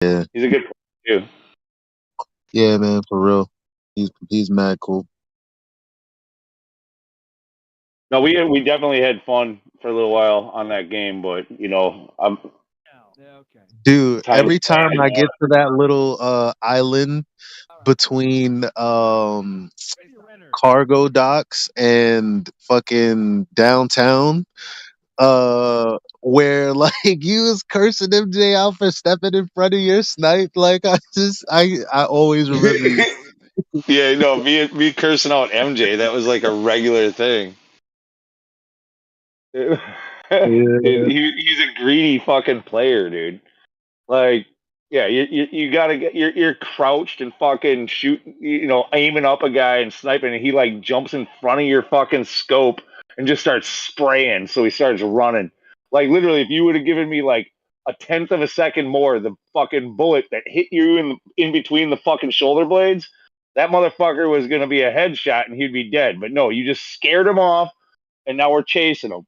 Yeah, He's a good player too. yeah, man, for real. He's mad cool. No, we definitely had fun for a little while on that game, but I'm Dude, time to every play time I anymore. get to that little island between cargo docks and fucking downtown, where like you was cursing MJ out for stepping in front of your snipe, like I always remember you. Yeah, no, me cursing out MJ, that was like a regular thing. Dude, Yeah, he's a greedy fucking player, dude. Like, yeah, you gotta get you're crouched and fucking shooting, aiming up a guy and sniping, and he like jumps in front of your fucking scope and just starts spraying. So he starts running. Like literally, if you would have given me like a tenth of a second more, the fucking bullet that hit you in between the fucking shoulder blades, that motherfucker was gonna be a headshot and he'd be dead. But no, you just scared him off, and now we're chasing him.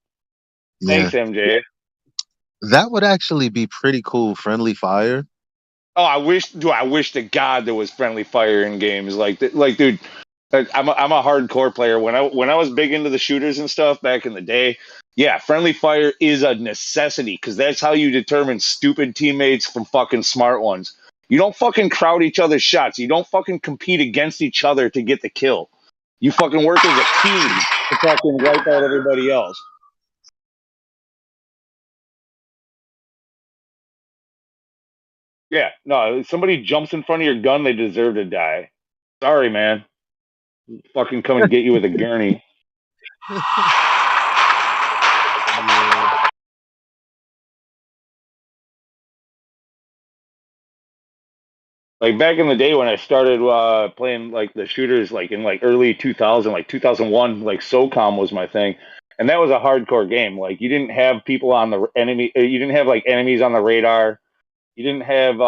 yeah. Thanks, MJ. That would actually be pretty cool. Friendly fire. Oh, I wish to God there was friendly fire in games. Dude, I'm a hardcore player. When I was big into the shooters and stuff back in the day, yeah, friendly fire is a necessity because that's how you determine stupid teammates from fucking smart ones. You don't fucking crowd each other's shots. You don't fucking compete against each other to get the kill. You fucking work as a team to fucking wipe out everybody else. Yeah, no, if somebody jumps in front of your gun, they deserve to die. Sorry, man. Fucking come and get you with a gurney. Yeah. Like back in the day when I started playing like the shooters, like in like early 2000, like 2001, like SOCOM was my thing, and that was a hardcore game. Like you didn't have people on the enemy, you didn't have like enemies on the radar. You didn't have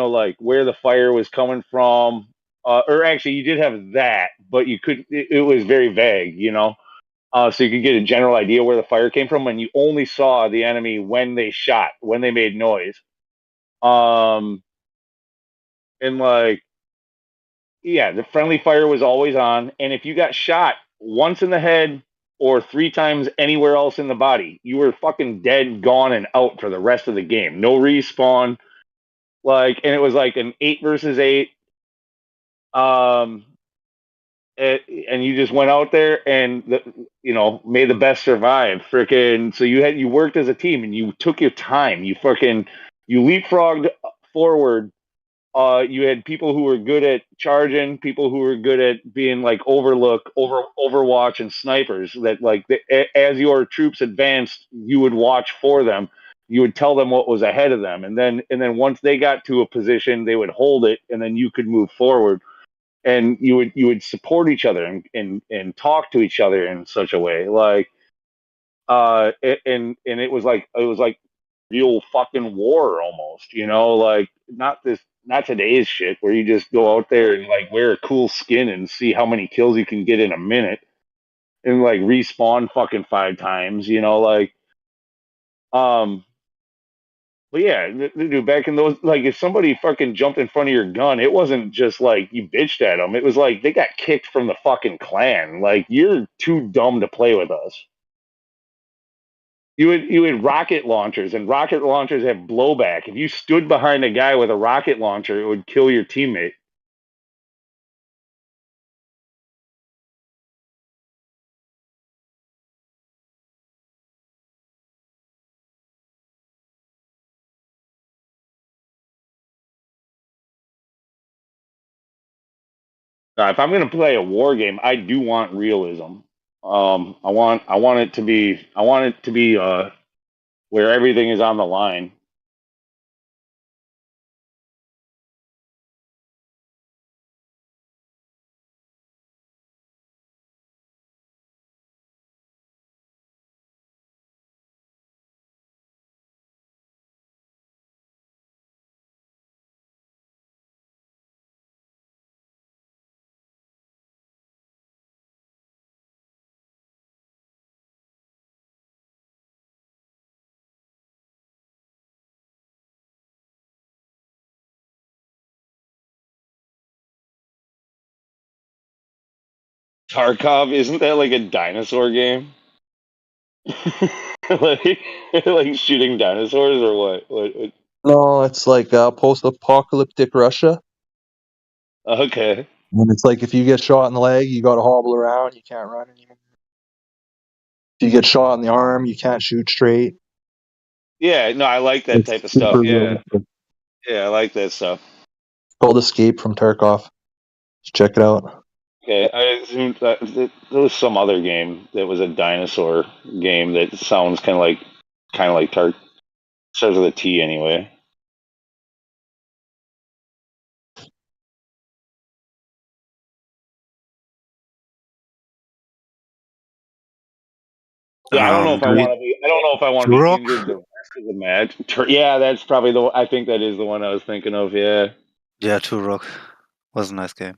like where the fire was coming from, or actually you did have that, but you could it was very vague, so you could get a general idea where the fire came from, and you only saw the enemy when they shot, when they made noise. Um, and like yeah, the friendly fire was always on, and if you got shot once in the head or three times anywhere else in the body, you were fucking dead, gone, and out for the rest of the game. No respawn. And it was like an 8 versus 8. Um, and you just went out there and made the best survive. Freaking, so you worked as a team and you took your time. You leapfrogged forward. You had people who were good at charging, people who were good at being like Overwatch, and snipers. That as your troops advanced, you would watch for them. You would tell them what was ahead of them, and then once they got to a position, they would hold it, and then you could move forward. And you would support each other and talk to each other in such a way, and it was like real fucking war almost, like not today's shit where you just go out there and like wear a cool skin and see how many kills you can get in a minute and like respawn fucking 5 times, um but yeah, dude, back in those, like, if somebody fucking jumped in front of your gun, it wasn't just like you bitched at them. It was like they got kicked from the fucking clan. Like, you're too dumb to play with us. You had rocket launchers, and rocket launchers have blowback. If you stood behind a guy with a rocket launcher, it would kill your teammate. Now, if I'm gonna play a war game, I do want realism. I want it to be where everything is on the line. Tarkov, isn't that like a dinosaur game? like, like shooting dinosaurs or what? What? No, it's like post-apocalyptic Russia. Okay. And it's like if you get shot in the leg, you got to hobble around. You can't run anymore. If you get shot in the arm, you can't shoot straight. Yeah, no, I like that It's type of stuff. super Yeah, realistic. yeah, I like that stuff. It's called Escape from Tarkov. Just check it out. Okay, I assumed that there was some other game that was a dinosaur game that sounds kind of like Tark. Starts with a T anyway. Yeah, I don't know if I Do want we to be. I don't know if I want to be injured Turok? the rest of the match. Yeah, that's probably the. I think that is the one I was thinking of. Yeah. Yeah, Turok was a nice game.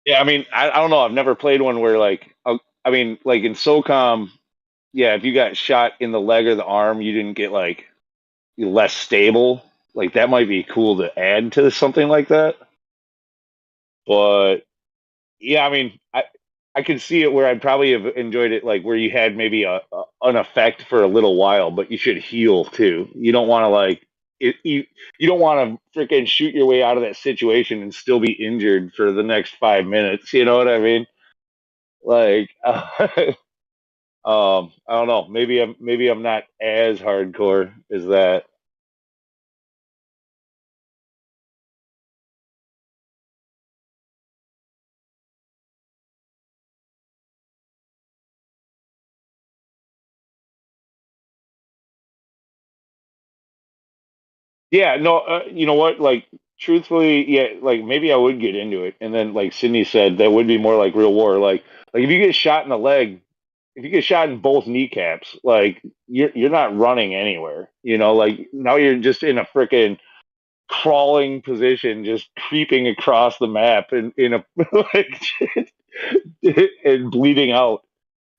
Yeah, I mean, I don't know. I've never played one where I mean, like in SOCOM, yeah, if you got shot in the leg or the arm, you didn't get like less stable. Like that might be cool to add to something like that. But yeah, I mean, I could see it where I'd probably have enjoyed it, like where you had maybe an effect for a little while, but you should heal too. You don't want to you don't want to freaking shoot your way out of that situation and still be injured for the next 5 minutes. You know what I mean? Like, I don't know. Maybe I'm not as hardcore as that. Yeah, no, you know what? Like, truthfully, yeah, like maybe I would get into it. And then, like Sydney said, that would be more like real war. Like if you get shot in the leg, if you get shot in both kneecaps, like you're not running anywhere. You know, like now you're just in a freaking crawling position, just creeping across the map in a like and bleeding out.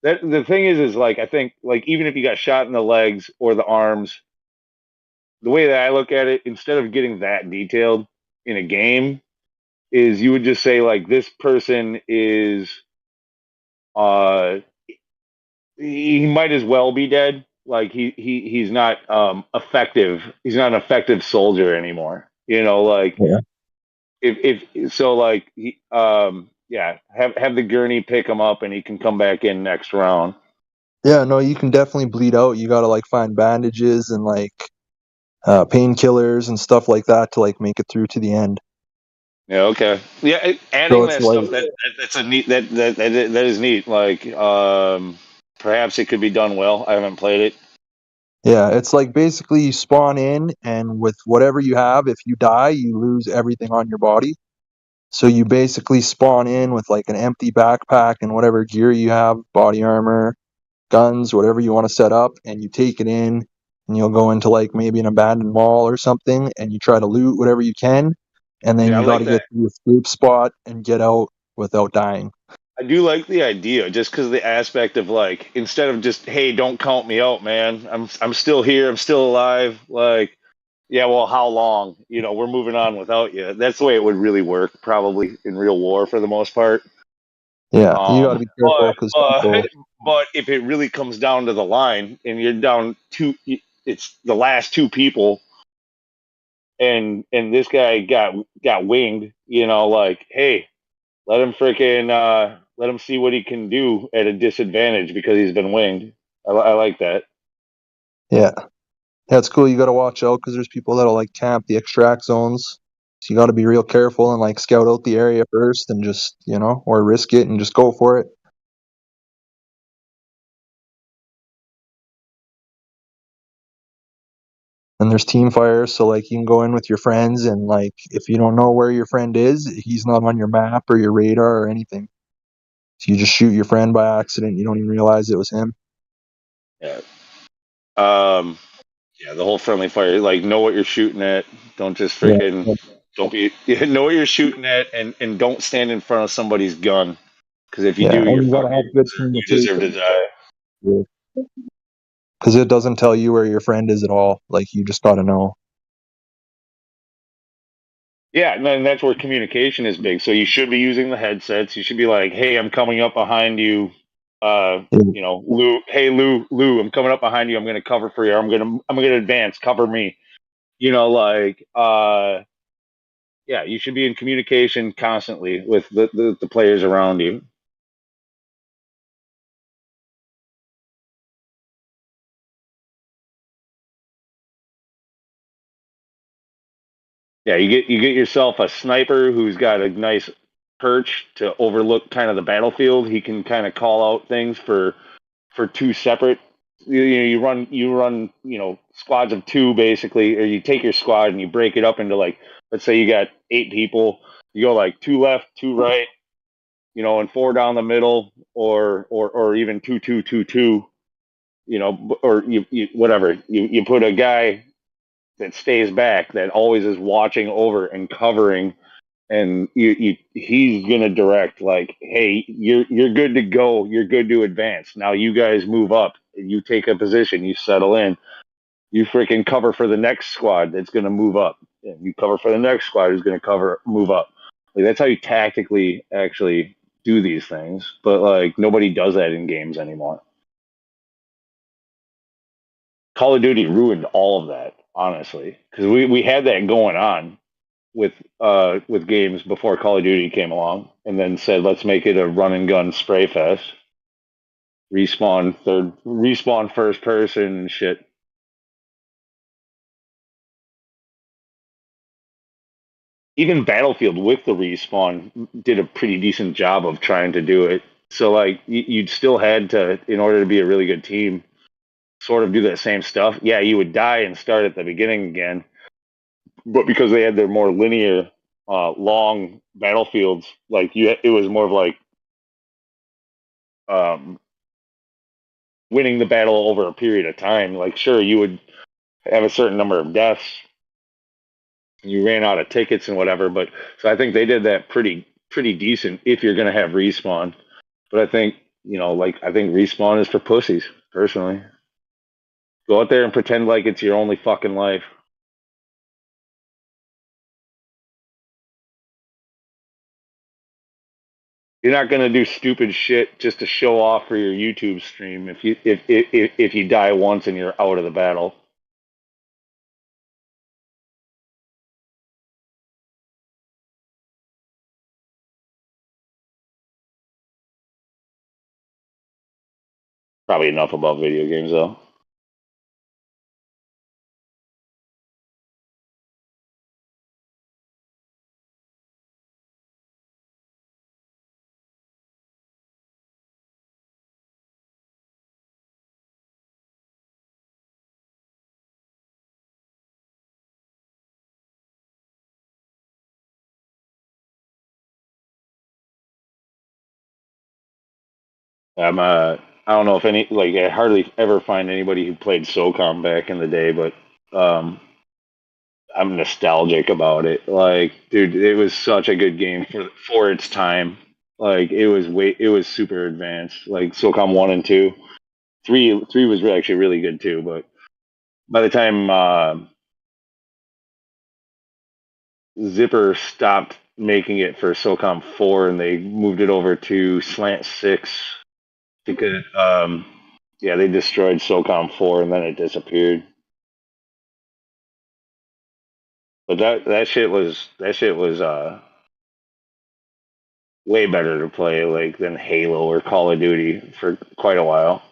That the thing is like I think like even if you got shot in the legs or the arms, the way that I look at it, instead of getting that detailed in a game, is you would just say like this person is uh he might as well be dead. Like he's not effective. He's not an effective soldier anymore. You know, like Yeah. if so like yeah, have the gurney pick him up and he can come back in next round. Yeah, no, you can definitely bleed out. You got to like find bandages and like painkillers and stuff like that to like make it through to the end. Yeah, okay. Yeah, So adding it's that like, stuff that's a neat that is neat. Like perhaps it could be done well. I haven't played it. yeah, it's like basically you spawn in, and with whatever you have, if you die, you lose everything on your body. So you basically spawn in with like an empty backpack and whatever gear you have, body armor, guns, whatever you want to set up, and you take it in, and you'll go into like maybe an abandoned mall or something, and you try to loot whatever you can, and then Yeah, I you got like to that. get to the escape spot and get out without dying. I do like the idea just because the aspect of like instead of just hey don't count me out man I'm still here I'm still alive like yeah well how long you know we're moving on without you that's the way it would really work probably in real war for the most part Yeah, you got to um be careful but because uh people. but if it really comes down to the line and you're down two it's the last two people and this guy got winged you know like hey let him see what he can do at a disadvantage because he's been winged. I like that. Yeah, that's cool. You got to watch out because there's people that'll like camp the extract zones. So you got to be real careful and like scout out the area first and just, or risk it and just go for it. And there's team fires, so like you can go in with your friends, and like if you don't know where your friend is, he's not on your map or your radar or anything. So you just shoot your friend by accident. You don't even realize it was him. Yeah. Um. Yeah. The whole friendly fire. Like, know what you're shooting at. Don't just freaking. Yeah, Don't be. Know what you're shooting at, and don't stand in front of somebody's gun. Because if you yeah, do, you're and you gotta fucking. have good You deserve to communication. die. Yeah. because it doesn't tell you where your friend is at all. Like, you just got to know. Yeah, and that's where communication is big. So you should be using the headsets. You should be like, "Hey, I'm coming up behind you." You know, Lou. Hey, Lou, I'm coming up behind you. I'm going to cover for you. I'm going to advance. Cover me. You know, like, yeah, you should be in communication constantly with the players around you. Yeah, you get yourself a sniper who's got a nice perch to overlook kind of the battlefield. He can kind of call out things for two separate. You run squads of two basically, or you take your squad and you break it up into, like, let's say you got 8 people. You go like 2 left, 2 right, and 4 down the middle, or even 2-2-2-2. Or you whatever. You put a guy that stays back that always is watching over and covering, and he's gonna direct, like, hey, you're good to go, you're good to advance. Now you guys move up, you take a position, you settle in, you freaking cover for the next squad that's gonna move up, and you cover for the next squad who's gonna move up. Like, that's how you tactically actually do these things. But like, nobody does that in games anymore. Call of Duty ruined all of that, honestly, because we had that going on with games before Call of Duty came along, and then said, let's make it a run and gun spray fest. Respawn first person and shit. Even Battlefield with the respawn did a pretty decent job of trying to do it. So like, you'd still had to, in order to be a really good team, sort of do that same stuff. Yeah, you would die and start at the beginning again, but because they had their more linear, long battlefields, like, it was more of like, um, winning the battle over a period of time. Like, sure, you would have a certain number of deaths, you ran out of tickets and whatever, but so I think they did that pretty decent if you're going to have respawn. But I think, like, I think respawn is for pussies, personally. Go out there and pretend like it's your only fucking life. You're not going to do stupid shit just to show off for your YouTube stream if you die once and you're out of the battle. Probably enough about video games, though. I don't know if I hardly ever find anybody who played SOCOM back in the day, but um, I'm nostalgic about it. Like, dude, it was such a good game for its time. Like, it was super advanced. Like SOCOM 1 and 2. 3 was actually really good too, but by the time Zipper stopped making it for SOCOM 4 and they moved it over to Slant 6, because yeah, they destroyed SOCOM 4 and then it disappeared. But that shit was way better to play, like, than Halo or Call of Duty for quite a while.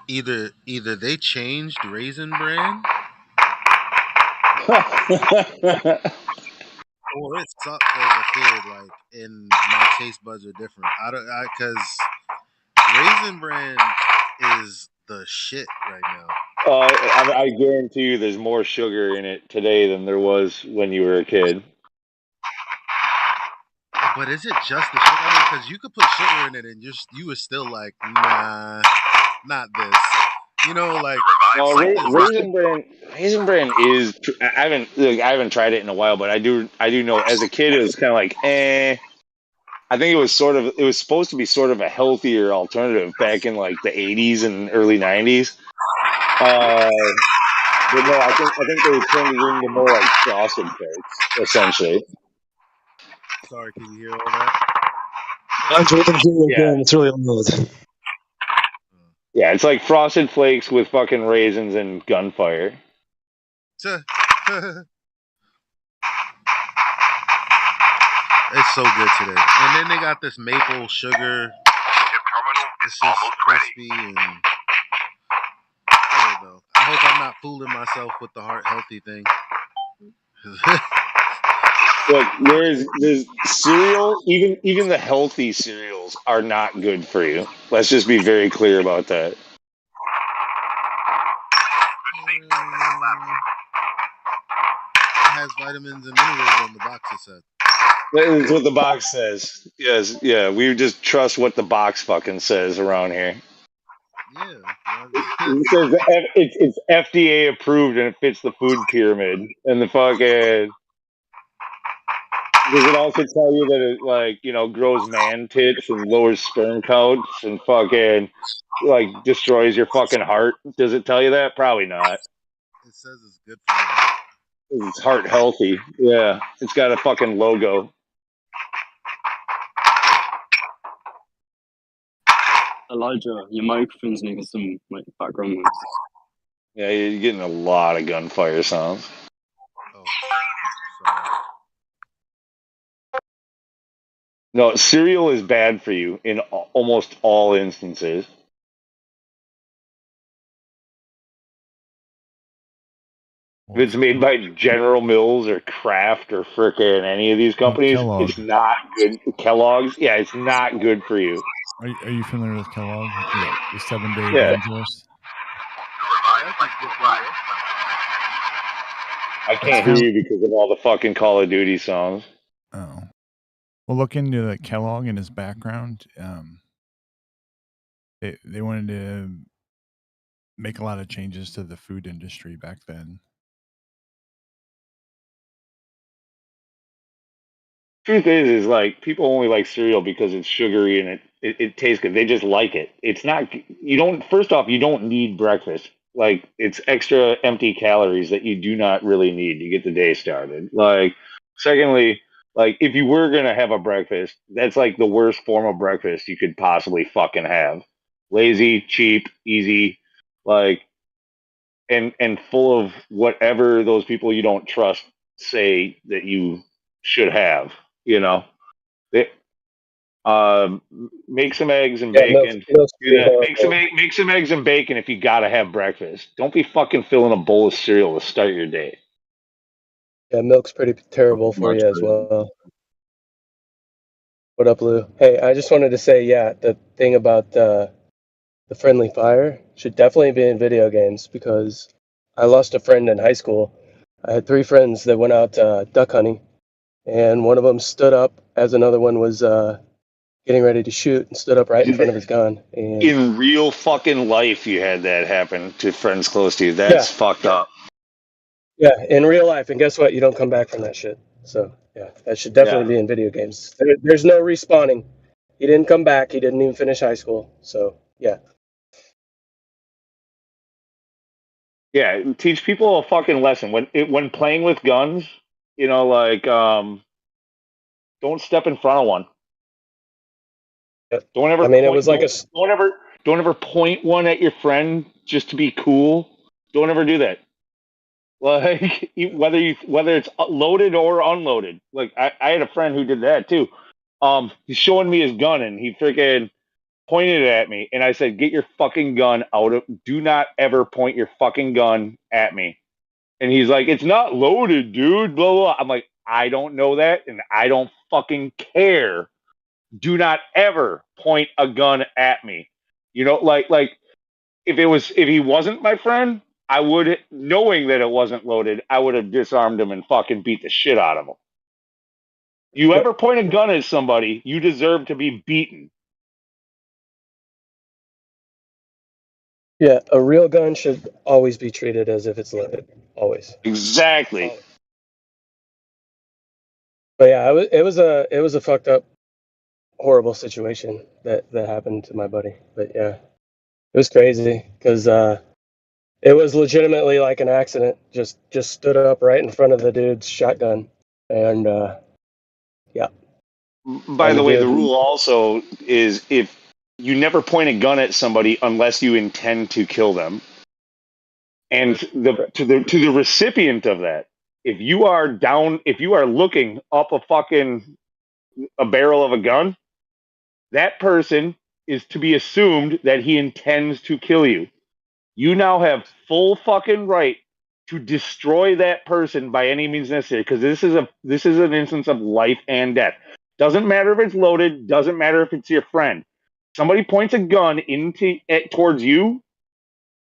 Either they changed Raisin Bran or it sucked as a kid. Like, and my taste buds are different. I don't, because Raisin Bran is the shit right now. I guarantee you there's more sugar in it today than there was when you were a kid. But is it just the sugar? I mean, because you could put sugar in it and you were still like, nah, not this. You know, like No, something's Raisin Bran is. I haven't tried it in a while, but I do know. As a kid, it was kind of like, eh. I think it was supposed to be sort of a healthier alternative back in like the '80s and early '90s. But no, I think they turned it into more like frosted flakes, essentially. sorry, can you hear all that? I'm drinking cereal Yeah, again. It's really loud. yeah, it's like frosted flakes with fucking raisins and gunfire. It's so good today. And then they got this maple sugar. It's just crispy and I don't know. I hope I'm not fooling myself with the heart healthy thing. Look, there's cereal, even the healthy cereals are not good for you. Let's just be very clear about that. It has vitamins and minerals on the box, it said. That is what the box says. Yes, yeah, we just trust what the box fucking says around here. Yeah. It says it's FDA approved and it fits the food pyramid. And the fucking does it also tell you that it like grows man tits and lowers sperm counts and fucking like destroys your fucking heart? Does it tell you that? Probably not. It says it's good for your heart. It's heart healthy. Yeah, it's got a fucking logo. Elijah, your microphone's making some like background noise. Yeah, you're getting a lot of gunfire sounds. Oh, sorry. No, cereal is bad for you in almost all instances. If it's made by General Mills or Kraft or frickin' any of these companies, Kellogg. it's not good. Kellogg's, yeah, it's not good for you. Are you familiar with Kellogg? The 7-Day Yeah. Evangelist? I can't hear you because of all the fucking Call of Duty songs. Oh. Well, look into the Kellogg and his background. They wanted to make a lot of changes to the food industry back then. Truth is like people only like cereal because it's sugary and it tastes good. They just like it. It's not first off, you don't need breakfast. Like it's extra empty calories that you do not really need to get the day started. Like secondly, like if you were gonna have a breakfast, that's like the worst form of breakfast you could possibly fucking have. Lazy, cheap, easy, like and full of whatever those people you don't trust say that you should have. You know, they, make some eggs and bacon. Do that. Make some eggs and bacon if you gotta have breakfast. Don't be fucking filling a bowl of cereal to start your day. Yeah, milk's pretty terrible for you as well. What up, Lou? Hey, I just wanted to say, yeah, the thing about the friendly fire should definitely be in video games because I lost a friend in high school. I had 3 friends that went out duck hunting, and one of them stood up as another one was getting ready to shoot and stood up right in front of his gun. And In real fucking life, you had that happen to friends close to you. That's fucked up. yeah, in real life, and guess what? You don't come back from that shit. So yeah, that should definitely be in video games. There's no respawning. He didn't come back. He didn't even finish high school. So yeah. Yeah, teach people a fucking lesson when playing with guns. Like don't step in front of one. Don't ever. I mean, it was like don't ever point one at your friend just to be cool. Don't ever do that. Like whether it's loaded or unloaded. Like I had a friend who did that too. He's showing me his gun and he freaking pointed it at me, and I said, "Get your fucking gun out of! Do not ever point your fucking gun at me." And he's like, "It's not loaded, dude." Blah blah. I'm like, I don't know that, and I don't fucking care. Do not ever point a gun at me. Like if he wasn't my friend, I would, knowing that it wasn't loaded, I would have disarmed him and fucking beat the shit out of him. You ever point a gun at somebody, you deserve to be beaten. Yeah, a real gun should always be treated as if it's loaded. Always. Exactly. But yeah, it was a fucked up, horrible situation that happened to my buddy. But yeah, it was crazy because it was legitimately like an accident. Just stood up right in front of the dude's shotgun, and yeah. By And the the way, the dude, rule also is if you never point a gun at somebody unless you intend to kill them. And to the recipient of that, if you are looking up a barrel of a gun, that person is to be assumed that he intends to kill you. You now have full fucking right to destroy that person by any means necessary, because this is an instance of life and death. Doesn't matter if it's loaded, doesn't matter if it's your friend. Somebody points a gun towards you,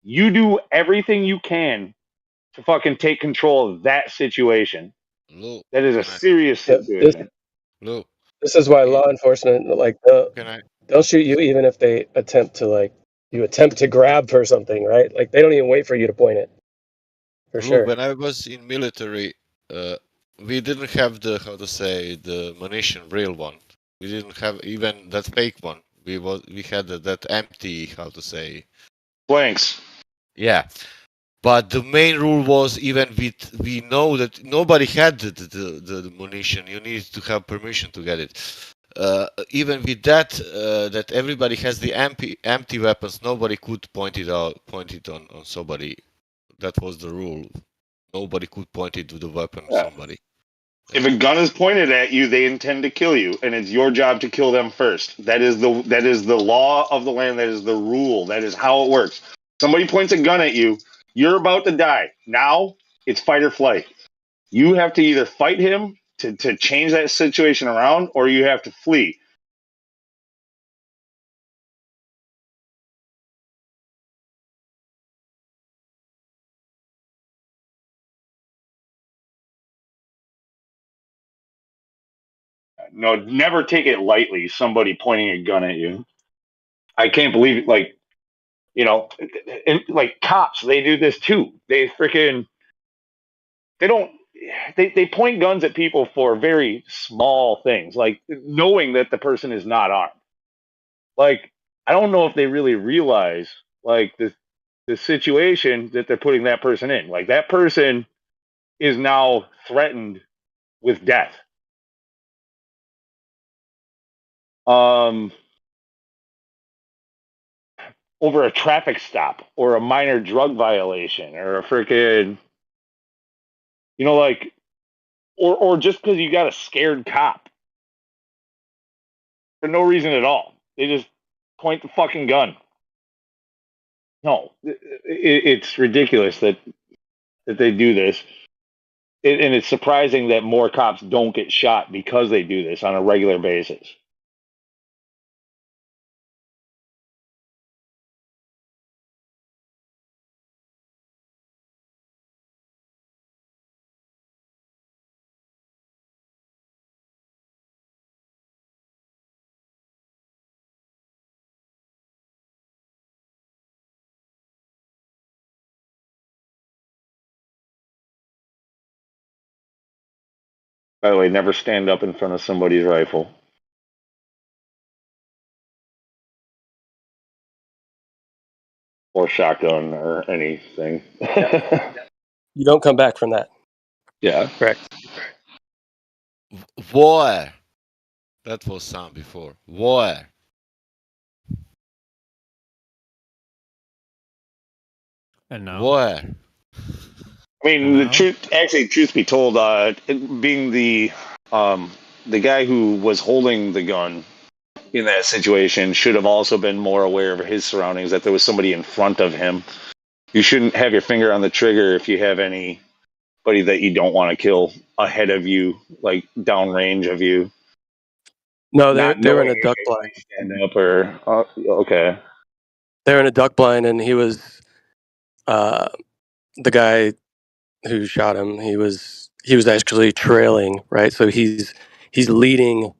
you do everything you can to fucking take control of that situation. Lou, That is a can I? serious yeah, situation. Lou, this is why can law enforcement can I? they'll shoot you even if they attempt to grab for something, right? Like they don't even wait for you to point it. For Lou, sure. when I was in military, we didn't have the munition real one. We didn't have even that fake one. We had that empty Blanks. Yeah. But the main rule was, even we know that nobody had the munition. You need to have permission to get it. Even with that, that everybody has the empty weapons, nobody could point it on somebody. That was the rule. Nobody could point it to the weapon Yeah. somebody. If a gun is pointed at you, they intend to kill you, and it's your job to kill them first. That is the law of the land. That is the rule. That is how it works. Somebody points a gun at you, you're about to die. Now it's fight or flight. You have to either fight him to change that situation around, or you have to flee. No, never take it lightly. Somebody pointing a gun at you. I can't believe it. Like, like cops, they do this too. They don't. They point guns at people for very small things, like knowing that the person is not armed. Like, I don't know if they really realize like the situation that they're putting that person in. Like, that person is now threatened with death. Over a traffic stop or a minor drug violation or a freaking, like, or just because you got a scared cop for no reason at all. They just point the fucking gun. No, it's ridiculous that they do this. And it's surprising that more cops don't get shot because they do this on a regular basis. By the way, never stand up in front of somebody's rifle. Or shotgun or anything. You don't come back from that. Yeah. Correct. War. That was sound before. War. And now, War. I mean, the truth be told, being the guy who was holding the gun in that situation should have also been more aware of his surroundings, that there was somebody in front of him. You shouldn't have your finger on the trigger if you have anybody that you don't want to kill ahead of you, like downrange of you. No, they were in a duck blind. Stand up or okay. They were in a duck blind, and he was the guy who shot him. He was actually trailing, right? So he's he's leading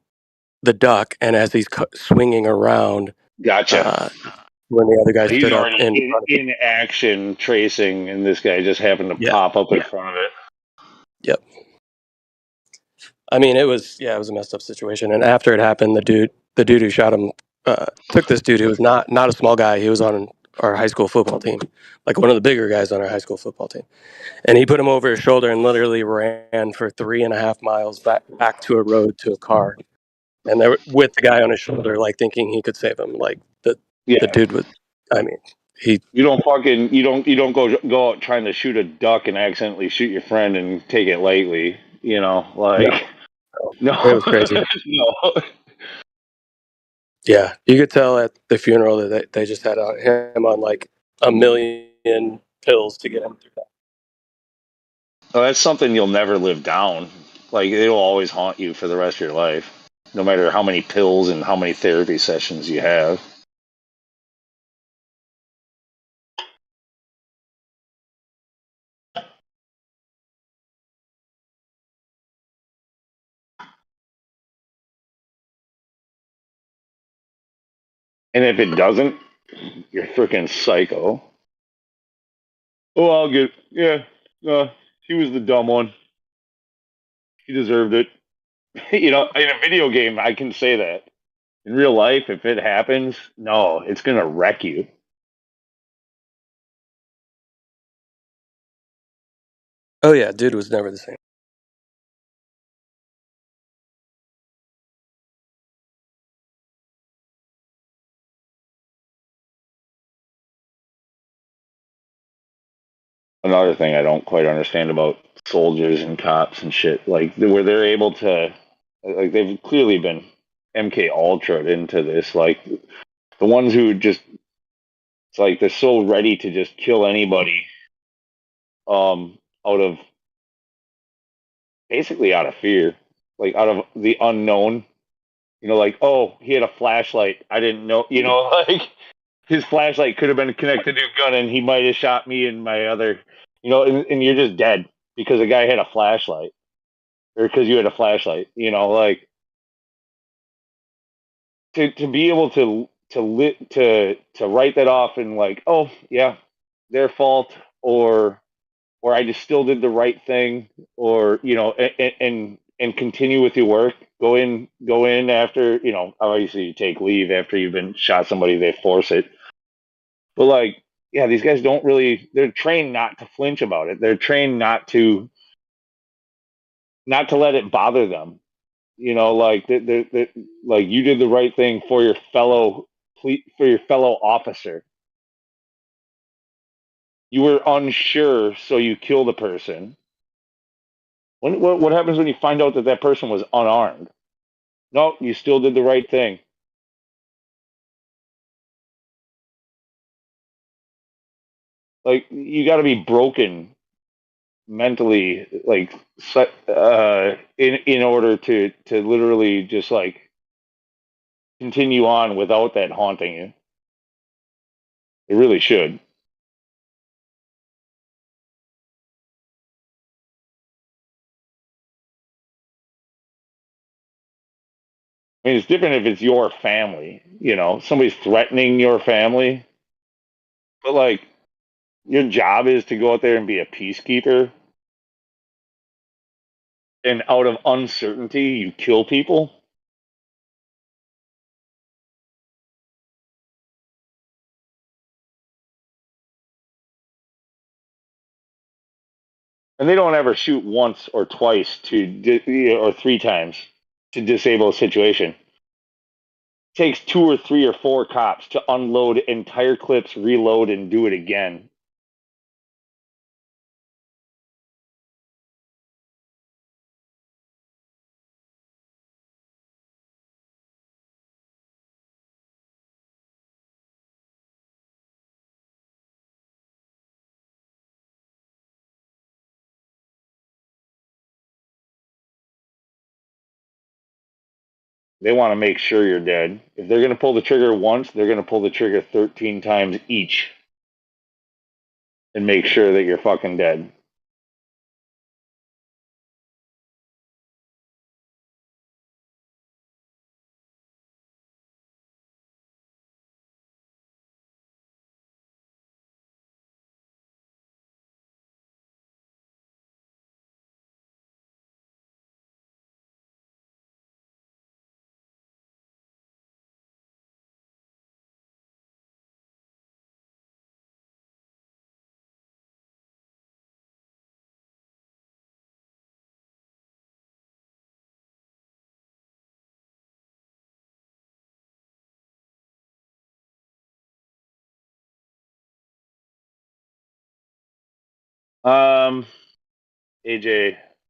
the duck, and as he's swinging around, Gotcha. when the other guy He's stood up already in front of him. in action tracing, and this guy just happened to Yeah. pop up in front of it. Yep. I mean, it was a messed up situation. And after it happened, the dude who shot him took this dude who was not a small guy. He was on our high school football team, like one of the bigger guys on our high school football team. And he put him over his shoulder and literally ran for 3.5 miles back to a road to a car. And they were with the guy on his shoulder, like thinking he could save him. Like the dude was. I mean, You don't go out trying to shoot a duck and accidentally shoot your friend and take it lightly. You know, like no. It was crazy. No. Yeah, you could tell at the funeral that they just had him on like 1,000,000 pills to get him through that. Well, that's something you'll never live down. Like it'll always haunt you for the rest of your life, no matter how many pills and how many therapy sessions you have. And if it doesn't, you're freaking psycho. Oh, I'll get. Yeah, he was the dumb one. He deserved it. You know, in a video game, I can say that. In real life, if it happens, no, it's gonna wreck you. Oh yeah, dude was never the same. Another thing I don't quite understand about soldiers and cops and shit, like where they're able to, like they've clearly been MK Ultra'd into this, like the ones who just, it's like they're so ready to just kill anybody, out of basically out of fear, like out of the unknown. You know, like, oh, he had a flashlight. I didn't know. You know, like his flashlight could have been connected to a gun, and he might have shot me and my other. You know, and you're just dead because a guy had a flashlight, or because you had a flashlight. You know, like to be able to write that off and like, oh yeah, their fault, or I just still did the right thing, or you know, and continue with your work. Go in after, you know, obviously you take leave after you've been shot somebody, they force it. But like, yeah, these guys don't really. They're trained not to flinch about it. They're trained not to let it bother them. You know, like like you did the right thing for your fellow officer. You were unsure, so you kill the person. What happens when you find out that person was unarmed? No, you still did the right thing. Like you got to be broken mentally, like in order to literally just like continue on without that haunting you. It really should. I mean, it's different if it's your family, you know, somebody's threatening your family, but like your job is to go out there and be a peacekeeper, and out of uncertainty, you kill people. And they don't ever shoot once or twice or 3 times to disable a situation. It takes 2 or 3 or 4 cops to unload entire clips, reload, and do it again. They want to make sure you're dead. If they're going to pull the trigger once, they're going to pull the trigger 13 times each and make sure that you're fucking dead. AJ,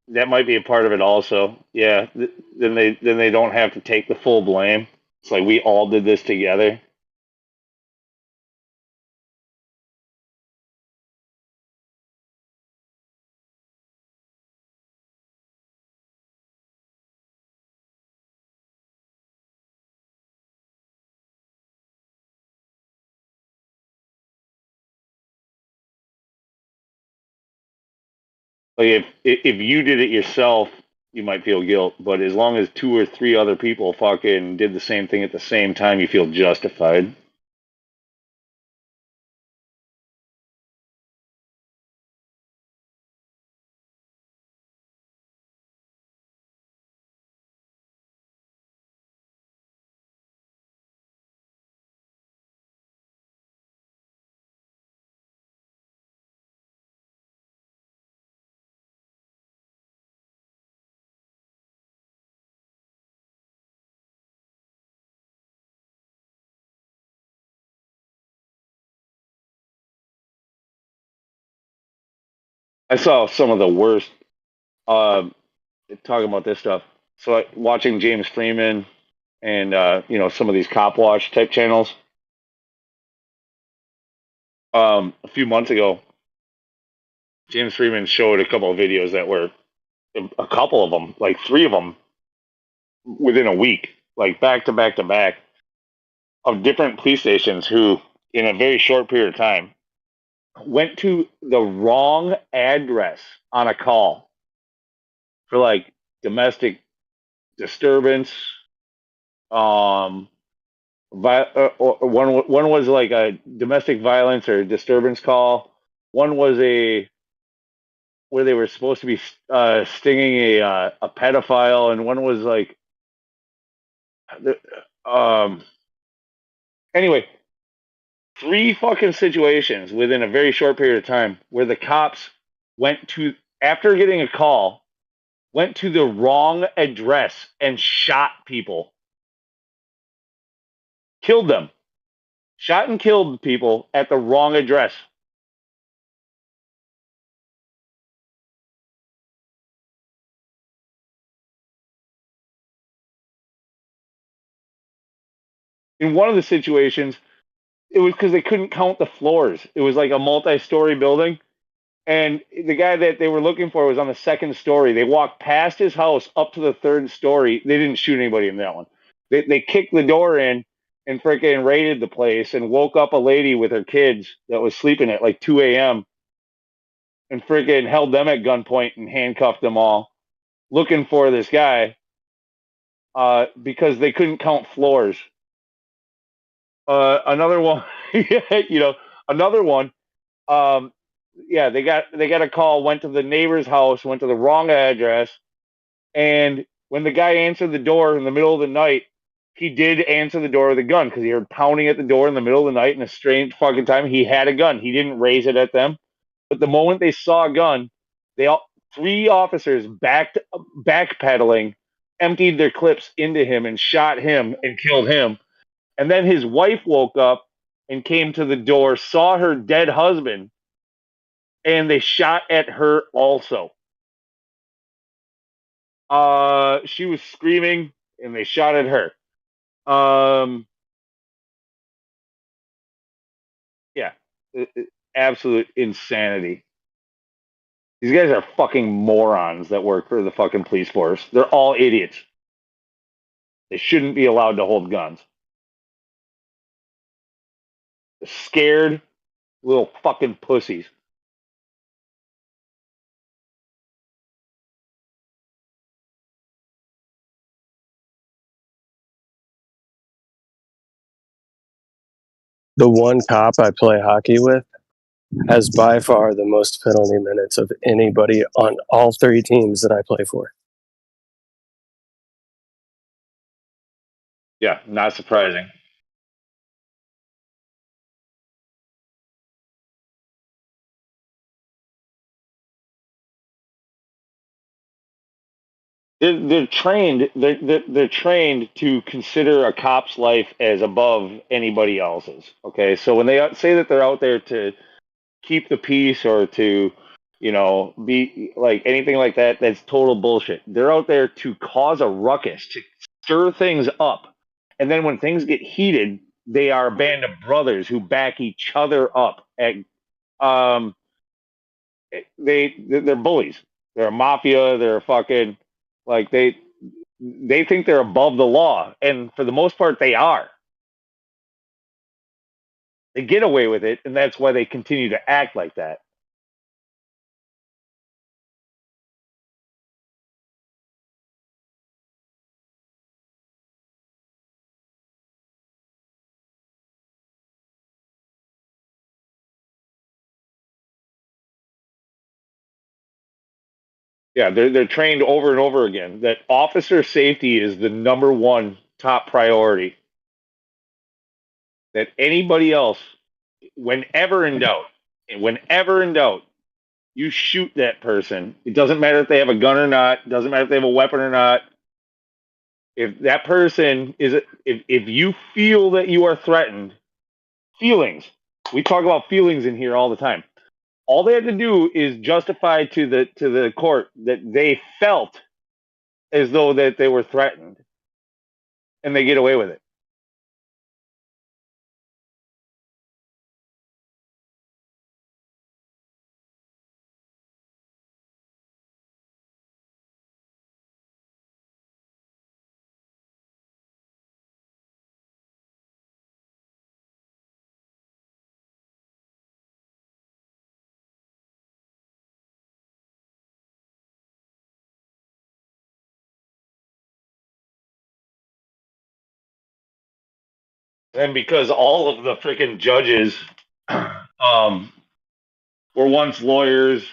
that might be a part of it also. Yeah, then they don't have to take the full blame. It's like we all did this together. Like if you did it yourself, you might feel guilt, but as long as 2 or 3 other people fucking did the same thing at the same time, you feel justified. I saw some of the worst talking about this stuff. So like, watching James Freeman and some of these cop watch type channels. A few months ago, James Freeman showed a couple of videos that were a couple of them, like 3 of them, within a week, like back to back to back, of different police stations who, in a very short period of time, went to the wrong address on a call for like domestic disturbance. One was like a domestic violence or disturbance call. One was where they were supposed to be stinging a pedophile, and one was like anyway, 3 fucking situations within a very short period of time where the cops went to, after getting a call, went to the wrong address and shot people. Killed them. Shot and killed people at the wrong address. In one of the situations, it was because they couldn't count the floors. It was like a multi-story building, and the guy that they were looking for was on the 2nd story. They walked past his house up to the 3rd story. They didn't shoot anybody in that one. They kicked the door in and freaking raided the place and woke up a lady with her kids that was sleeping at like 2 a.m. and freaking held them at gunpoint and handcuffed them all, looking for this guy because they couldn't count floors. Another one, another one. They got a call, went to the neighbor's house, went to the wrong address, and when the guy answered the door in the middle of the night, he did answer the door with a gun because he heard pounding at the door in the middle of the night in a strange fucking time. He had a gun. He didn't raise it at them, but the moment they saw a gun, 3 officers backpedaling, emptied their clips into him and shot him and killed him. And then his wife woke up and came to the door, saw her dead husband, and they shot at her also. She was screaming, and they shot at her. Absolute insanity. These guys are fucking morons that work for the fucking police force. They're all idiots. They shouldn't be allowed to hold guns. Scared little fucking pussies. The one cop I play hockey with has by far the most penalty minutes of anybody on all 3 teams that I play for. Yeah, not surprising. They're trained. They're trained to consider a cop's life as above anybody else's. Okay, so when they say that they're out there to keep the peace or to, be like anything like that. That's total bullshit. They're out there to cause a ruckus, to stir things up. And then when things get heated, they are a band of brothers who back each other up. They're bullies. They're a mafia. They're a fucking like they think they're above the law, and for the most part, they are. They get away with it, and that's why they continue to act like that. Yeah, they're trained over and over again that officer safety is the number one top priority. That anybody else, whenever in doubt, you shoot that person. It doesn't matter if they have a gun or not. It doesn't matter if they have a weapon or not. If that person if you feel that you are threatened, feelings. We talk about feelings in here all the time. All they have to do is justify to the court that they felt as though that they were threatened, and they get away with it. And because all of the freaking judges were once lawyers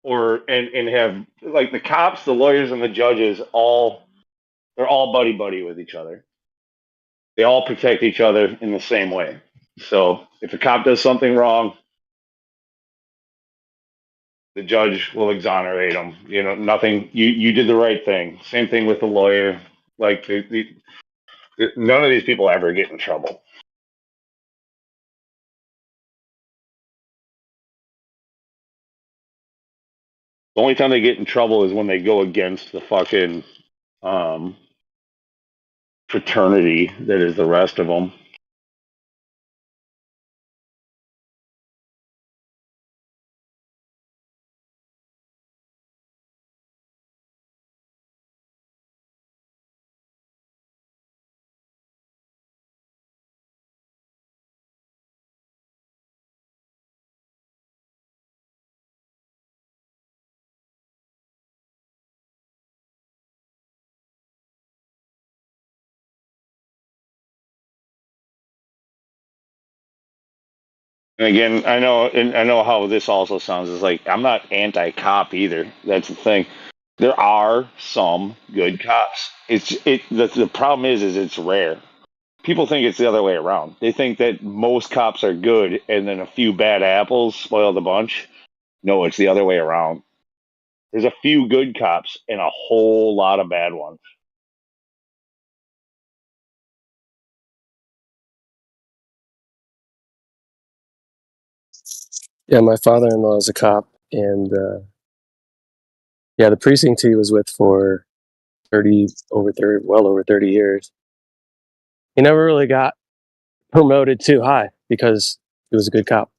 and have like the cops, the lawyers, and the judges they're all buddy with each other. They all protect each other in the same way. So if a cop does something wrong, the judge will exonerate him. Nothing. You did the right thing. Same thing with the lawyer. Like none of these people ever get in trouble. The only time they get in trouble is when they go against the fucking fraternity that is the rest of them. And again, I know how this also sounds. Is like I'm not anti-cop either. That's the thing. There are some good cops. The problem is it's rare. People think it's the other way around. They think that most cops are good, and then a few bad apples spoil the bunch. No, it's the other way around. There's a few good cops and a whole lot of bad ones. Yeah, my father-in-law is a cop, and the precinct he was with for well over 30 years. He never really got promoted too high because he was a good cop.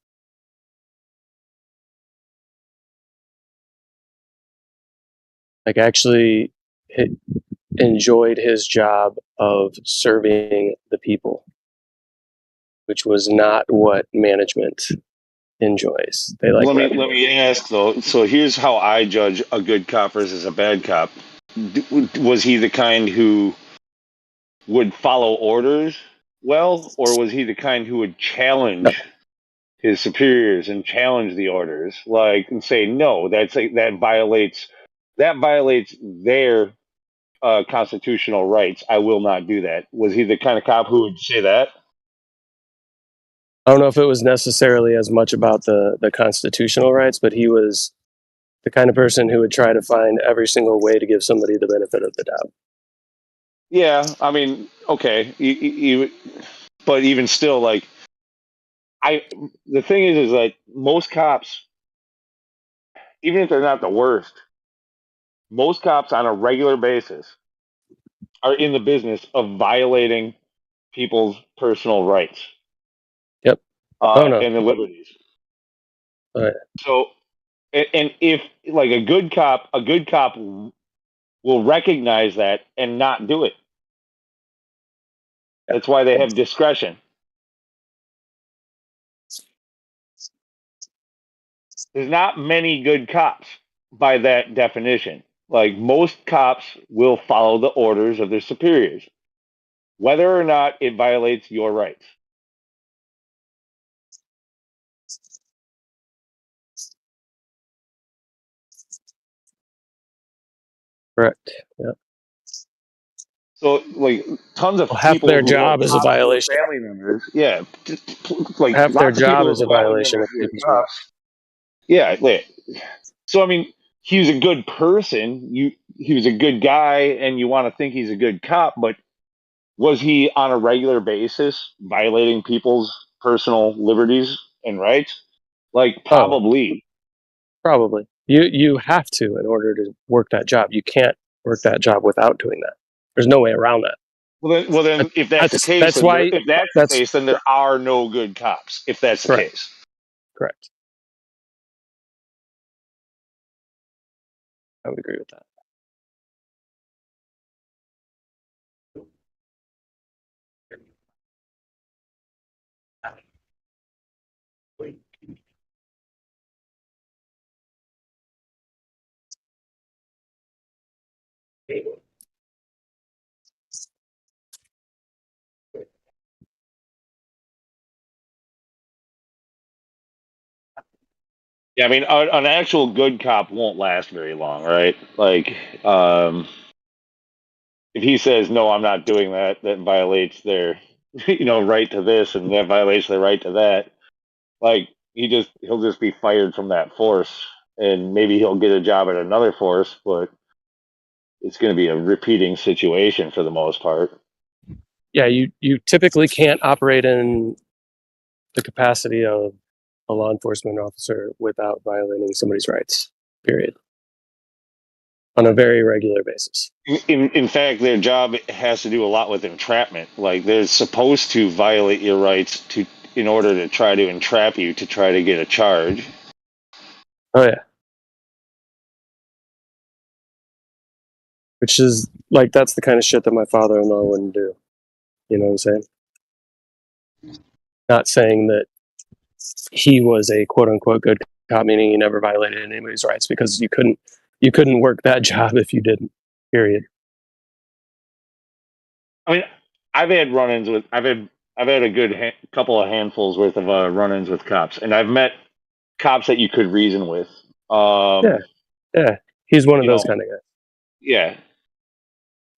Like, actually enjoyed his job of serving the people, which was not what management enjoys. They like let me ask though. So here's how I judge a good cop versus a bad cop. Was he the kind who would follow orders well, or was he the kind who would challenge his superiors and challenge the orders, like, and say no, that violates their constitutional rights. I will not do that. Was he the kind of cop who would say that? I don't know if it was necessarily as much about the constitutional rights, but he was the kind of person who would try to find every single way to give somebody the benefit of the doubt. Yeah, I mean, okay, but even still, like, the thing is like most cops, even if they're not the worst, most cops on a regular basis are in the business of violating people's personal rights. Yep. Oh, no. And their liberties. Right. So, and if like a good cop will recognize that and not do it. That's why they have discretion. There's not many good cops by that definition. Like most cops will follow the orders of their superiors, whether or not it violates your rights. Correct. Yeah. So, like, tons of Well, half people their who are job is a cops who are violation. family members. Yeah, like Half their lots of people job who is are a family violation members of who are people's rights. cops. Yeah, so I mean, he was a good person. He was a good guy, and you want to think he's a good cop, but was he on a regular basis violating people's personal liberties and rights? Like, Oh, probably. probably. You have to in order to work that job. You can't work that job without doing that. There's no way around that. Well, then, if that's the case, that's why if that's the case, then there are no good cops. If that's the correct. case, Correct. I would agree with that. yeah, I mean, an actual good cop won't last very long, right? Like, if he says no, I'm not doing that, that violates their, right to this, and that violates their right to that. Like, he'll just be fired from that force, and maybe he'll get a job at another force, but it's going to be a repeating situation for the most part. Yeah, you typically can't operate in the capacity of a law enforcement officer without violating somebody's rights. Period. On a very regular basis. In fact, their job has to do a lot with entrapment. Like, they're supposed to violate your rights in order to try to entrap you to try to get a charge. Oh yeah. Which is like that's the kind of shit that my father-in-law wouldn't do. You know what I'm saying? Not saying that he was a quote unquote good cop, meaning he never violated anybody's rights, because you couldn't work that job if you didn't. Period. I mean, I've had a good couple of handfuls worth of run-ins with cops, and I've met cops that you could reason with. Yeah. He's one of those kind of guys. Yeah,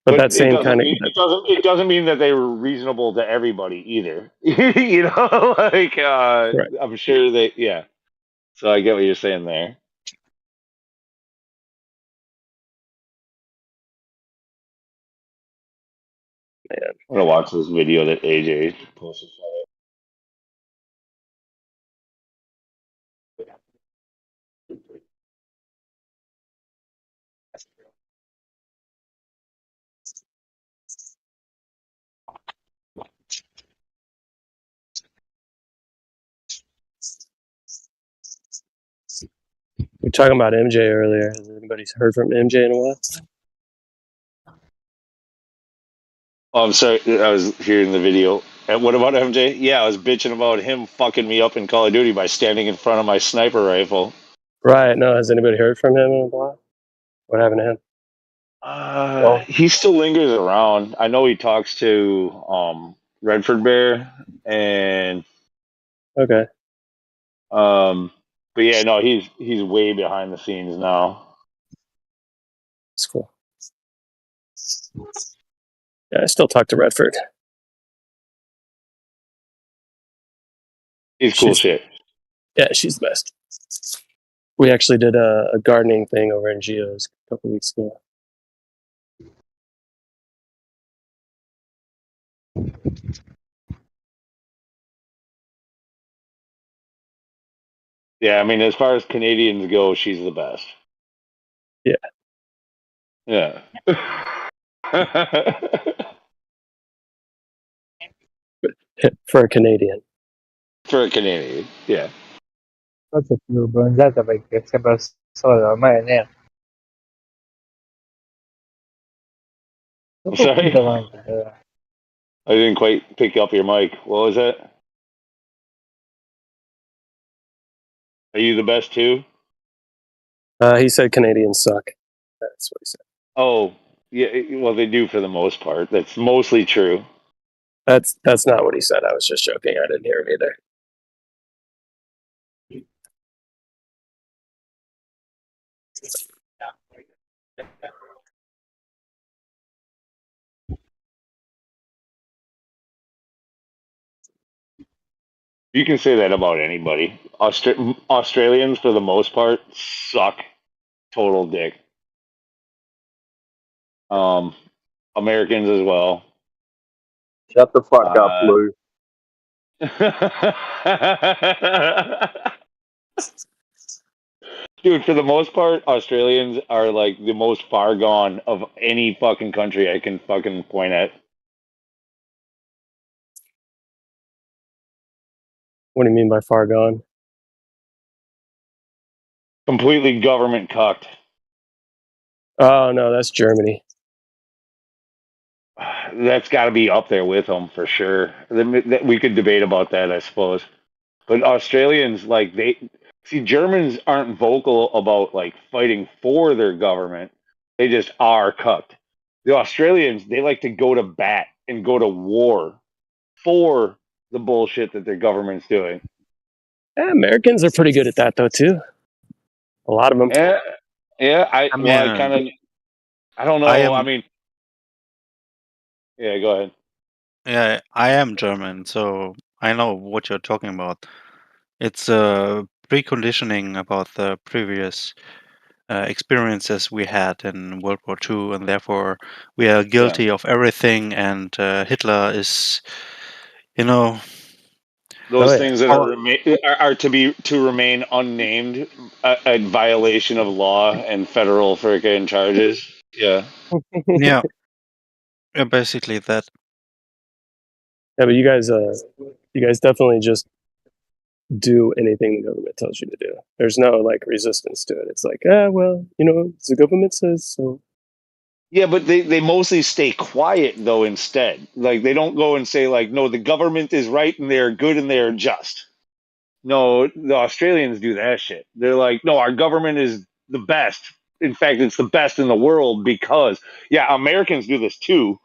but that same kind of it doesn't mean that they were reasonable to everybody either. Like right. I'm sure they So I get what you're saying there. Man. I'm gonna watch this video that AJ posted. We were talking about MJ earlier. Has anybody heard from MJ in a while? Oh, I'm sorry. I was hearing the video. And what about MJ? Yeah, I was bitching about him fucking me up in Call of Duty by standing in front of my sniper rifle. Right. No, has anybody heard from him in a while? What happened to him? He still lingers around. I know he talks to Redford Bear and Okay. but yeah, no, he's way behind the scenes now. That's cool. Yeah, I still talk to Redford. He's cool shit. Yeah, she's the best. We actually did a gardening thing over in Geo's a couple weeks ago. Yeah, I mean, as far as Canadians go, she's the best. Yeah. Yeah. For a Canadian. For a Canadian, yeah. ก็จะpiù bronzata perché sembra solo ormai è nero. Dopo qui Sorry, davanti. I didn't quite pick up your mic. What was that? Are you the best too? He said Canadians suck. That's what he said. Oh, yeah. Well, they do for the most part. That's mostly true. That's not what he said. I was just joking. I didn't hear it either. You can say that about anybody. Australians, for the most part, suck. Total dick. Americans as well. Shut the fuck up, Lou. Dude, for the most part, Australians are like the most far gone of any fucking country I can fucking point at. What do you mean by far gone? Completely government cucked. Oh no, that's Germany. That's got to be up there with them for sure. We could debate about that, I suppose. But Australians, like Germans aren't vocal about like fighting for their government. They just are cucked. The Australians, they like to go to bat and go to war for the bullshit that their government's doing. Americans are pretty good at that though too. A lot of them. Yeah. I don't know. I mean, yeah. Go ahead. Yeah, I am German, so I know what you're talking about. It's a preconditioning about the previous experiences we had in World War II, and therefore we are guilty of everything. And Hitler is, those things that are to remain unnamed, a violation of law and federal freaking charges. Yeah. yeah, basically that. Yeah, but you guys definitely just do anything the government tells you to do. There's no like resistance to it. It's like, well, the government says so. Yeah, but they mostly stay quiet though instead. Like they don't go and say like, no, the government is right and they're good and they're just. No, the Australians do that shit. They're like, no, our government is the best. In fact, it's the best in the world because, yeah, Americans do this too.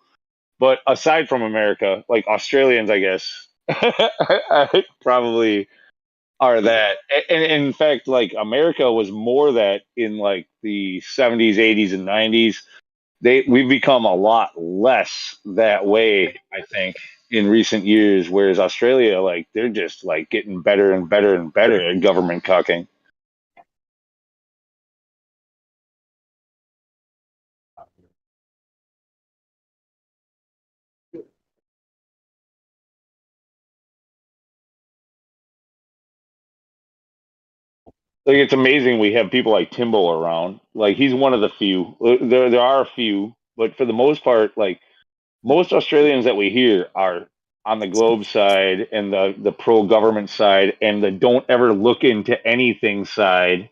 But aside from America, like Australians, I guess, probably are that. And in fact, like America was more that in like the 70s, 80s, and 90s. We've become a lot less that way, I think, in recent years. Whereas Australia, like they're just like getting better and better and better at government cucking. Like it's amazing we have people like Timbo around. Like he's one of the few. There are a few, but for the most part, like most Australians that we hear are on the Globe side and the pro government side and the don't ever look into anything side.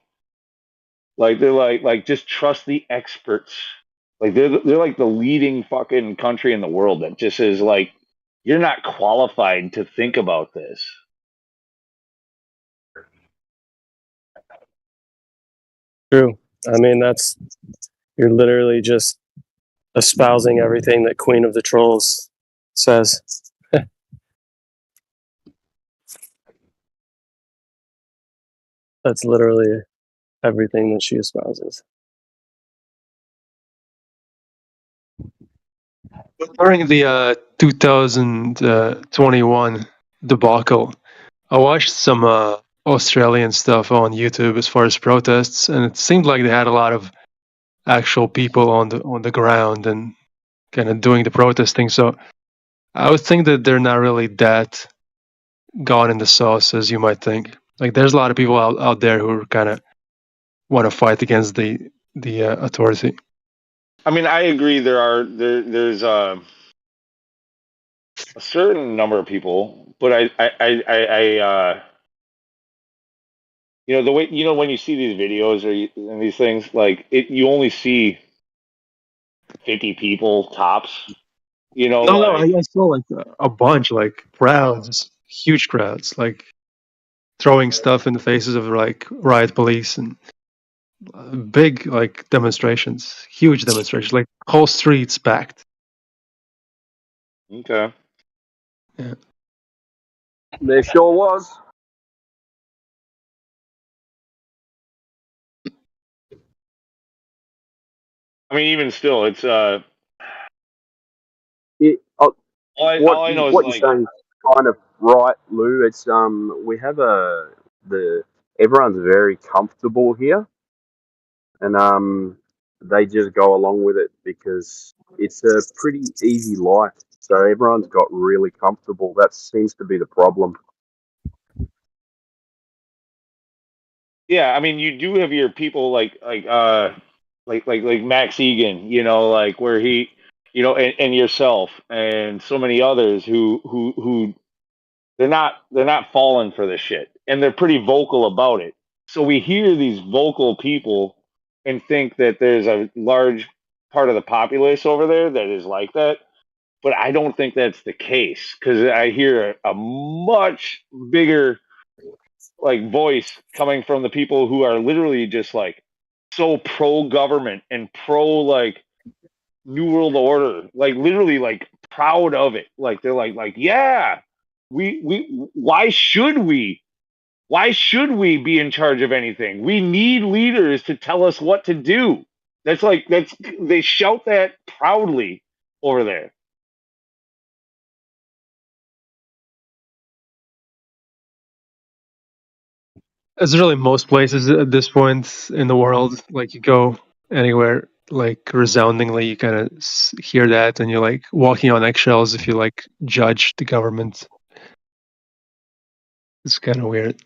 Like they're like just trust the experts. Like they're like the leading fucking country in the world that just is like you're not qualified to think about this. True. I mean, you're literally just espousing everything that Queen of the Trolls says. That's literally everything that she espouses. During the 2021 debacle, I watched some Australian stuff on YouTube as far as protests, and it seemed like they had a lot of actual people on the ground and kind of doing the protesting. So I would think that they're not really that gone in the sauce as you might think. Like there's a lot of people out there who kind of want to fight against the authority. I mean, I agree. There's a certain number of people, but I you know, the way, you know, when you see these videos and these things, like you only see 50 people tops. You know, No, like I saw like a bunch, like crowds, huge crowds, like throwing stuff in the faces of like riot police and big like demonstrations, huge demonstrations, like whole streets packed. okay. Yeah. There sure was. I mean, even still, it's It, all I know is what you're like, saying is kind of right, Lou. It's we have everyone's very comfortable here, and they just go along with it because it's a pretty easy life. So everyone's got really comfortable. That seems to be the problem. yeah. I mean, you do have your people like Max Egan, you know, like where he, you know, and yourself and so many others who they're not falling for this shit, and they're pretty vocal about it. So we hear these vocal people and think that there's a large part of the populace over there that is like that, but I don't think that's the case because I hear a much bigger like voice coming from the people who are literally just like so pro government and pro like new world order, like literally like proud of it. Like they're like yeah, we why should we be in charge of anything? We need leaders to tell us what to do. That's they shout that proudly over there. It's really most places at this point in the world. Like you go anywhere, like resoundingly, you kind of hear that, and you're like walking on eggshells if you like judge the government. It's kind of weird.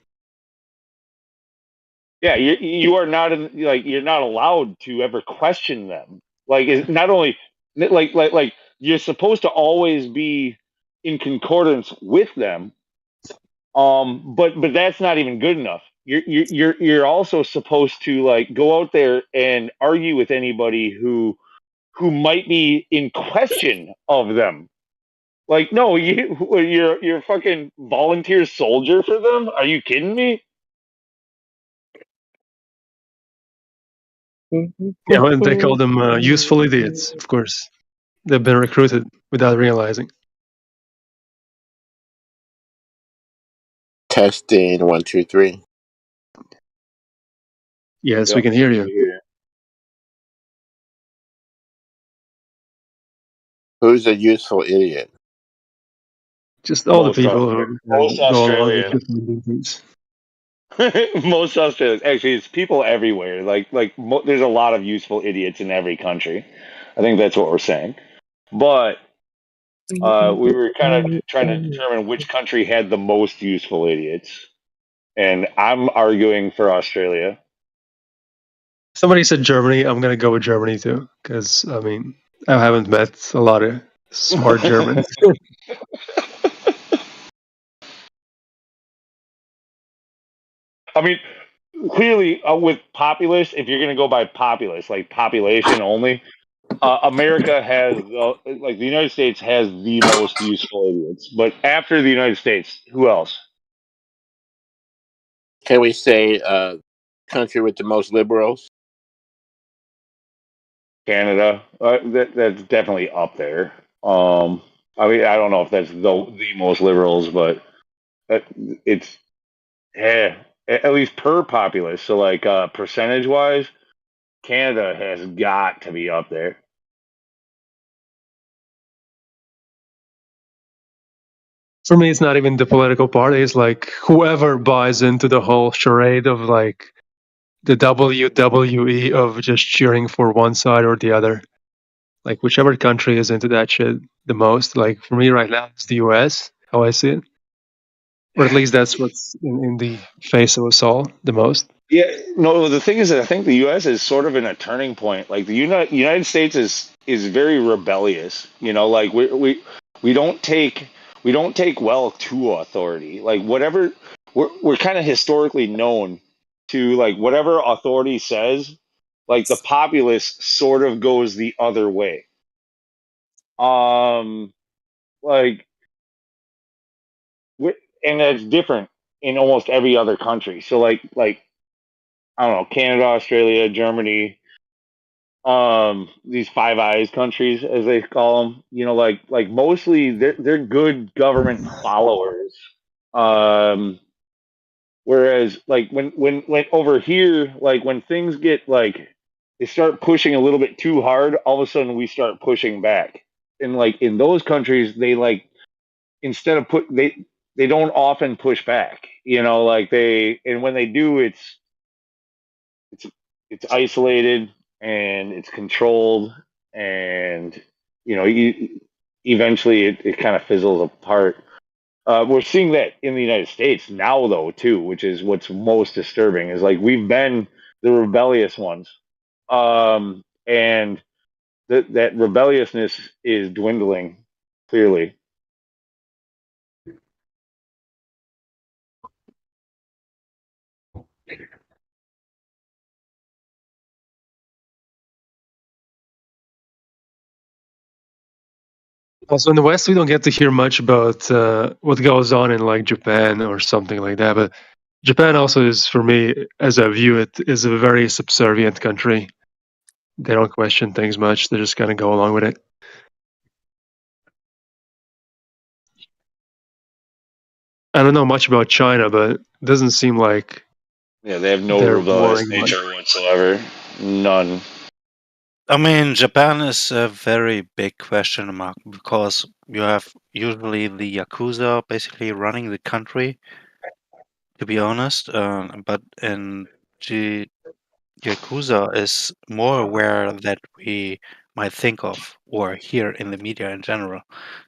Yeah, you are not like you're not allowed to ever question them. Like it's not only like you're supposed to always be in concordance with them. But that's not even good enough. You're also supposed to like go out there and argue with anybody who might be in question of them. Like, no, you're a fucking volunteer soldier for them? Are you kidding me? Yeah, and they call them useful idiots. Of course, they've been recruited without realizing. Testing 1, 2, 3. Yes, Yep, we can hear we you. can hear you. Who's a useful idiot? Just all the Most people who most go along with Australians. different duties. Most Australians. Actually, it's people everywhere. There's a lot of useful idiots in every country. I think that's what we're saying. But we were kind of trying to determine which country had the most useful idiots, and I'm arguing for Australia. Somebody said Germany. I'm gonna go with Germany too, because I mean I haven't met a lot of smart Germans. I mean, clearly, with populace, if you're going to go by populace, like population only, America has, like the United States has the most useful idiots. But after the United States, who else? Can we say country with the most liberals? Canada. That's definitely up there. I mean, I don't know if that's the most liberals, but it's at least per populace. So, like percentage wise, Canada has got to be up there. For me, it's not even the political party. It's like whoever buys into the whole charade of like the WWE of just cheering for one side or the other. Like whichever country is into that shit the most. Like for me right now, it's the US. How I see it. or at least that's what's in the face of us all the most. Yeah, no. The thing is that I think the U.S. is sort of in a turning point. Like the United States is very rebellious. You know, like we don't take well to authority. Like whatever we're kind of historically known to, like whatever authority says, like the populace sort of goes the other way. Like and that's different in almost every other country. So like I don't know, Canada, Australia, Germany, these Five Eyes countries, as they call them, you know, like mostly they're good government followers. Whereas like when over here, like when things get like they start pushing a little bit too hard, all of a sudden we start pushing back. And like in those countries, they like instead of they don't often push back. You know, like and when they do, it's isolated and it's controlled, and you know eventually it kind of fizzles apart. We're seeing that in the United States now though too, which is what's most disturbing, is like we've been the rebellious ones, and that rebelliousness is dwindling clearly. Also, in the West, we don't get to hear much about what goes on in like Japan or something like that. But Japan also is, for me, as I view it, is a very subservient country. They don't question things much. They just kind of go along with it. I don't know much about China, but it doesn't seem like Yeah, they have no they're rebellious warring much. nature whatsoever. None. I mean, Japan is a very big question mark because you have usually the Yakuza basically running the country, to be honest. But in Yakuza is more aware that we might think of or hear in the media in general.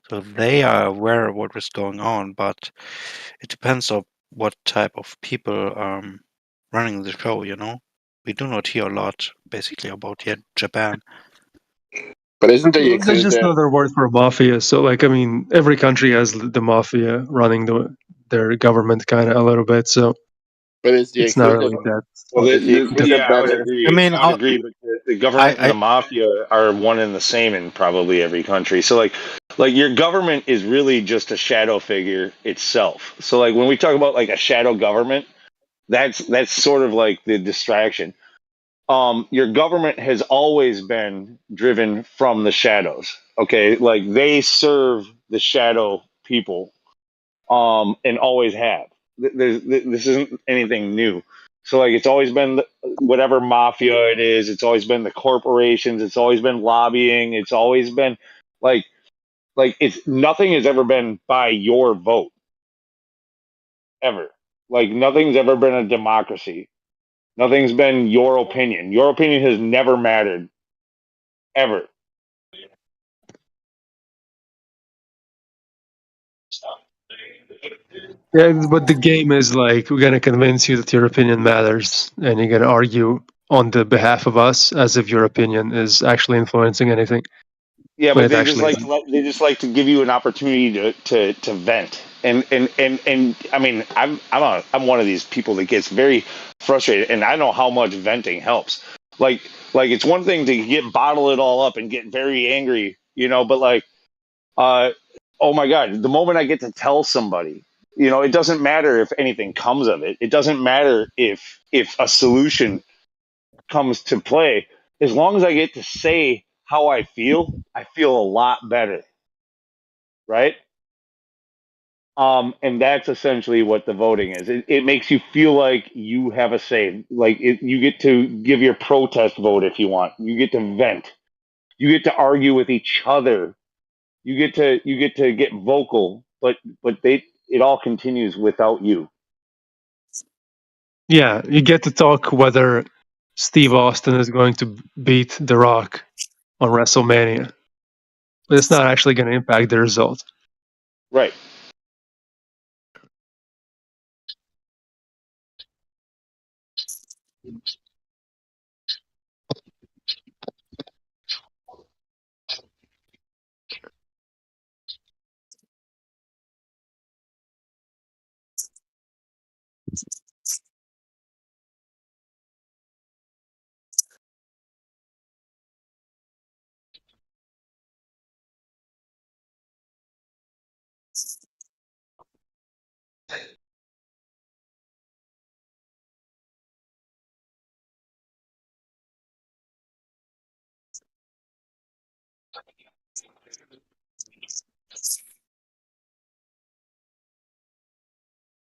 So they are aware of what is going on, but it depends on what type of people running the show, you know? We do not hear a lot, basically, about Japan. But isn't the Well, that's just Yakuza? another word for mafia. So, like, I mean, every country has the mafia running their government kind of a little bit. So But is the it's not Yakuza? really that. Well, Is the Yakuza yeah, I would better? agree. I mean, I would agree, but the government and I the mafia are one and the same in probably every country. So, like your government is really just a shadow figure itself. So, like when we talk about like a shadow government, that's sort of like the distraction. Your government has always been driven from the shadows. Okay, like they serve the shadow people, and always have. This isn't anything new. So like it's always been whatever mafia it is. It's always been the corporations. It's always been lobbying. It's always been like it's nothing has ever been by your vote ever. Like nothing's ever been a democracy. Nothing's been your opinion. Your opinion has never mattered ever. Yeah, but the game is like we're gonna convince you that your opinion matters, and you're gonna argue on the behalf of us as if your opinion is actually influencing anything. Yeah, When but it they just actually like isn't. they just like to give you an opportunity to vent. And I mean I'm one of these people that gets very frustrated, and I know how much venting helps. Like it's one thing to bottle it all up and get very angry, you know, but like uh oh my god, the moment I get to tell somebody, you know, it doesn't matter if anything comes of it. It doesn't matter if a solution comes to play. As long as I get to say how I feel a lot better, right? And that's essentially what the voting is. It makes you feel like you have a say. Like you get to give your protest vote if you want. You get to vent. You get to argue with each other. You get to get vocal, but it all continues without you. Yeah, you get to talk whether Steve Austin is going to beat The Rock on WrestleMania, but it's not actually going to impact the result. Right.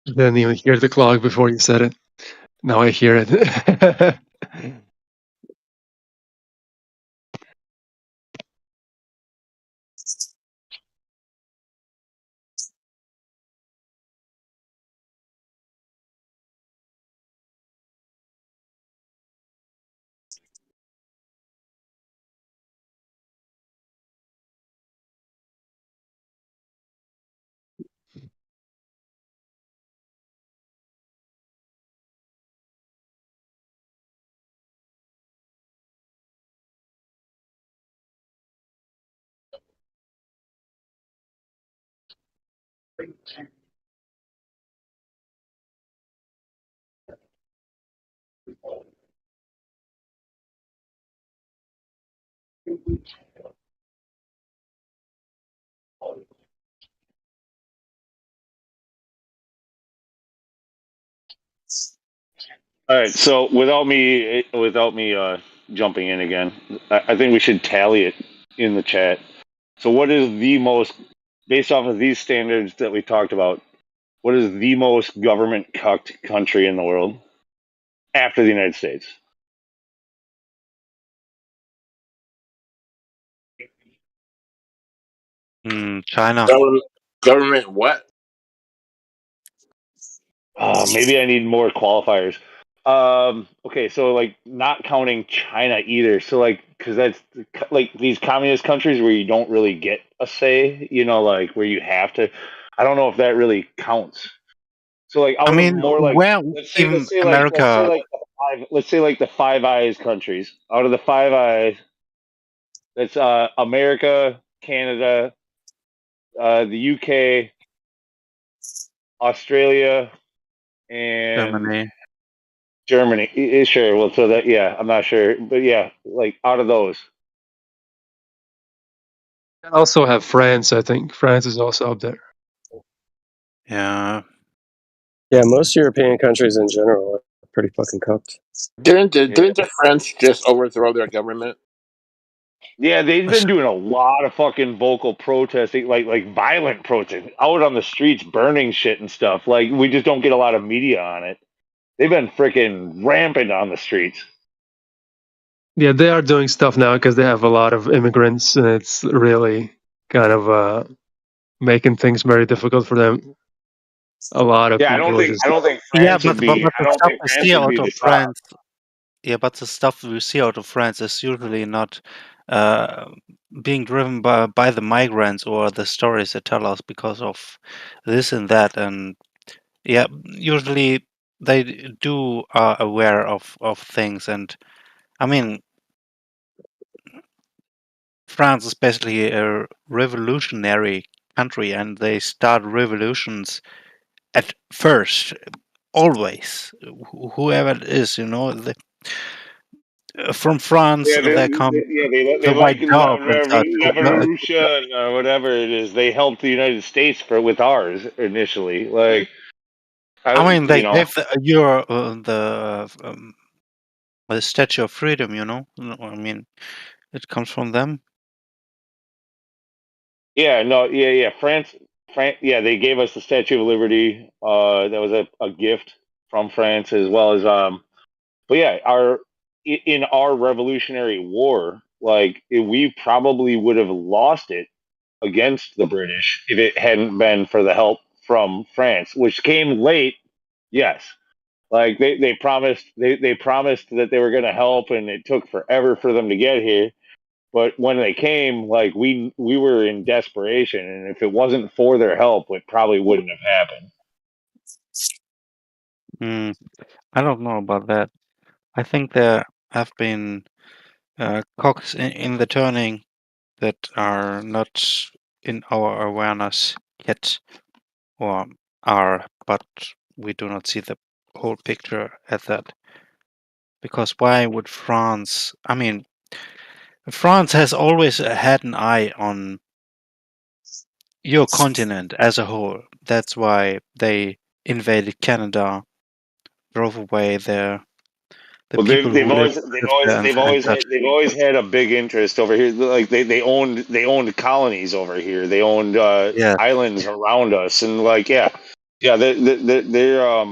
Didn't even hear the clock before you said it. Now I hear it. All right. So without me jumping in again, I think we should tally it in the chat. So what is the most, based off of these standards that we talked about, what is the most government cucked country in the world after the United States? China. Government what? Maybe I need more qualifiers. Okay, so like not counting China either. So like, because that's like these communist countries where you don't really get a say, like where you have to. I don't know if that really counts. So like I out of mean, more like where let's even say America? like the Five Eyes countries. Out of the Five Eyes, that's America, Canada, the UK, Australia, and Germany. Sure. Well, so that I'm not sure, but yeah, like out of those. I also have France, I think. France is also up there. Yeah. Yeah, most European countries in general are pretty fucking cooked. Didn't the French just overthrow their government? Yeah, they've been doing a lot of fucking vocal protesting, like violent protesting, out on the streets, burning shit and stuff. Like we just don't get a lot of media on it. They've been freaking rampant on the streets. Yeah, they are doing stuff now because they have a lot of immigrants, and it's really kind of making things very difficult for them. A lot of Yeah, people are just I don't think Yeah, France would be. but I the don't stuff think we France see would out be of the top. France. Yeah, but the stuff we see out of France is usually not being driven by the migrants or the stories they tell us because of this and that. And yeah, usually they do are aware of things. And I mean, France is basically a revolutionary country, and they start revolutions at first, always, whoever it is, from France, Yeah, there come they the like White Dove and such. revolution or whatever it is. They helped the United States with ours initially. Like, I mean, they gave the Statue of Freedom. I mean, it comes from them. Yeah, no, yeah. France, yeah, they gave us the Statue of Liberty. That was a gift from France, as well as but yeah, in our Revolutionary War, like we probably would have lost it against the British if it hadn't been for the help from France, which came late. Yes, like they promised they promised that they were going to help, and it took forever for them to get here. But when they came, like we were in desperation, and if it wasn't for their help, it probably wouldn't have happened. I don't know about that. I think there have been cogs in the turning that are not in our awareness yet, or are, but we do not see the whole picture at that. Because why would France? I mean, France has always had an eye on your continent as a whole. That's why they invaded Canada, drove away the Well, people who lived there and such. they've always had a big interest over here. Like they owned colonies over here. They owned Yeah, islands around us, and like yeah, they're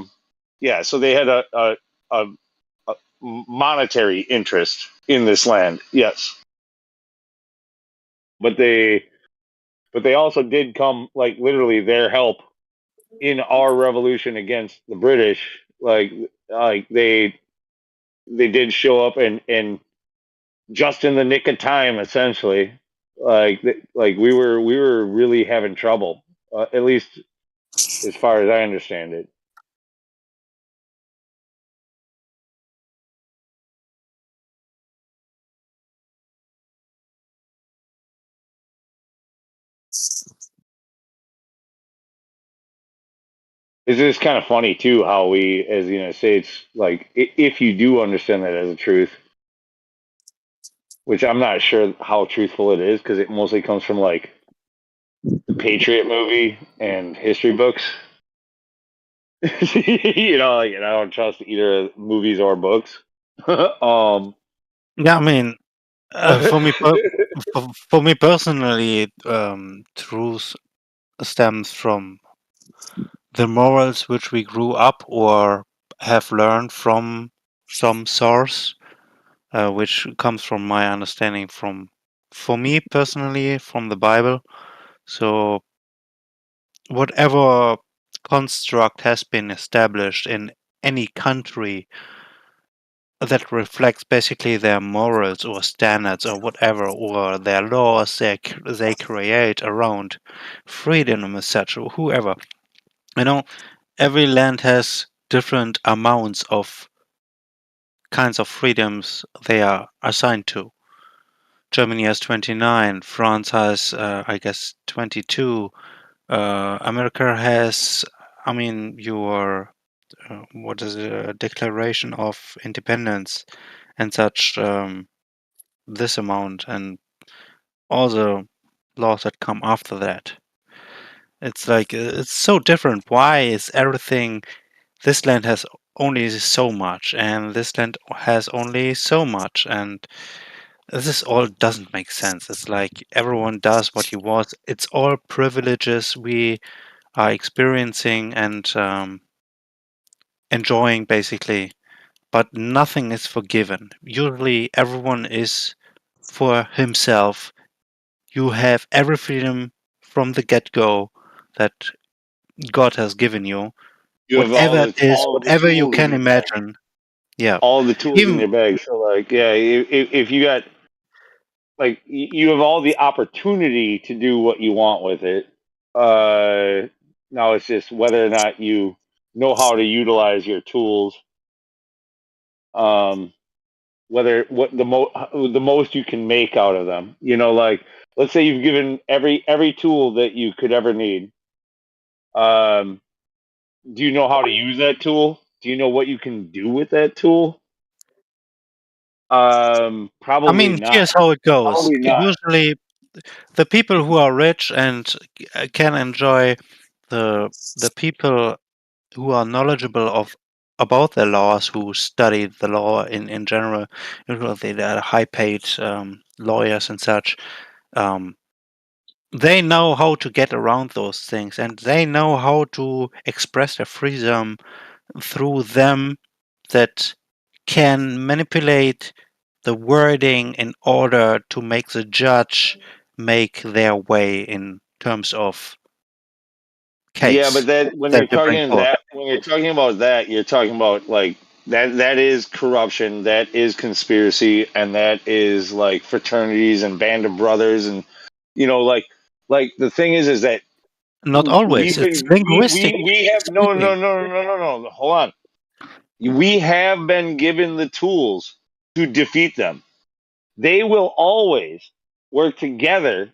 yeah. So they had a monetary interest in this land, yes, but they also did come, like, literally their help in our revolution against the British. Like they did show up and just in the nick of time, essentially. Like we were really having trouble, at least as far as I understand it. It's just kind of funny too how we, as the United States, like if you do understand that as a truth, which I'm not sure how truthful it is because it mostly comes from like the Patriot movie and history books. Like, and I don't trust either movies or books. yeah. I mean, for me personally, truth stems from the morals which we grew up or have learned from some source, which comes from my understanding for me personally, from the Bible. So whatever construct has been established in any country that reflects basically their morals or standards or whatever, or their laws they create around freedom as such, or whoever. Every land has different amounts of kinds of freedoms they are assigned to. Germany has 29, France has, I guess, 22. America has, I mean, your what is it, a Declaration of Independence and such, this amount, and all the laws that come after that. It's like it's so different. Why is everything? This land has only so much, and this land has only so much, and this all doesn't make sense. It's like everyone does what he wants. It's all privileges we are experiencing and enjoying, basically, but nothing is forgiven. Usually, everyone is for himself. You have every freedom from the get-go that God has given you. You have Whatever it is, all the whatever you tools in can your bag. imagine. Yeah. All the tools in Even your bag. So like, yeah, if you got like you have all the opportunity to do what you want with it. Now it's just whether or not you know how to utilize your tools. Whether what the most you can make out of them. Like, let's say you've given every tool that you could ever need. Do you know how to use that tool? Do you know what you can do with that tool? I Probably mean, not. here's how it goes. Probably not. Usually, the people who are rich and can enjoy the people who are knowledgeable about the laws, who study the law in general, usually they are high-paid lawyers and such. They know how to get around those things, and they know how to express their freedom through them that can manipulate the wording in order to make the judge make their way in terms of Yeah, case but that when that you're they bring talking forth. that when you're talking about that, you're talking about like that is corruption, that is conspiracy, and that is like fraternities and band of brothers, and like the thing is that Not always. we've It's been linguistic. we have Excuse me. no, hold on. We have been given the tools to defeat them. They will always work together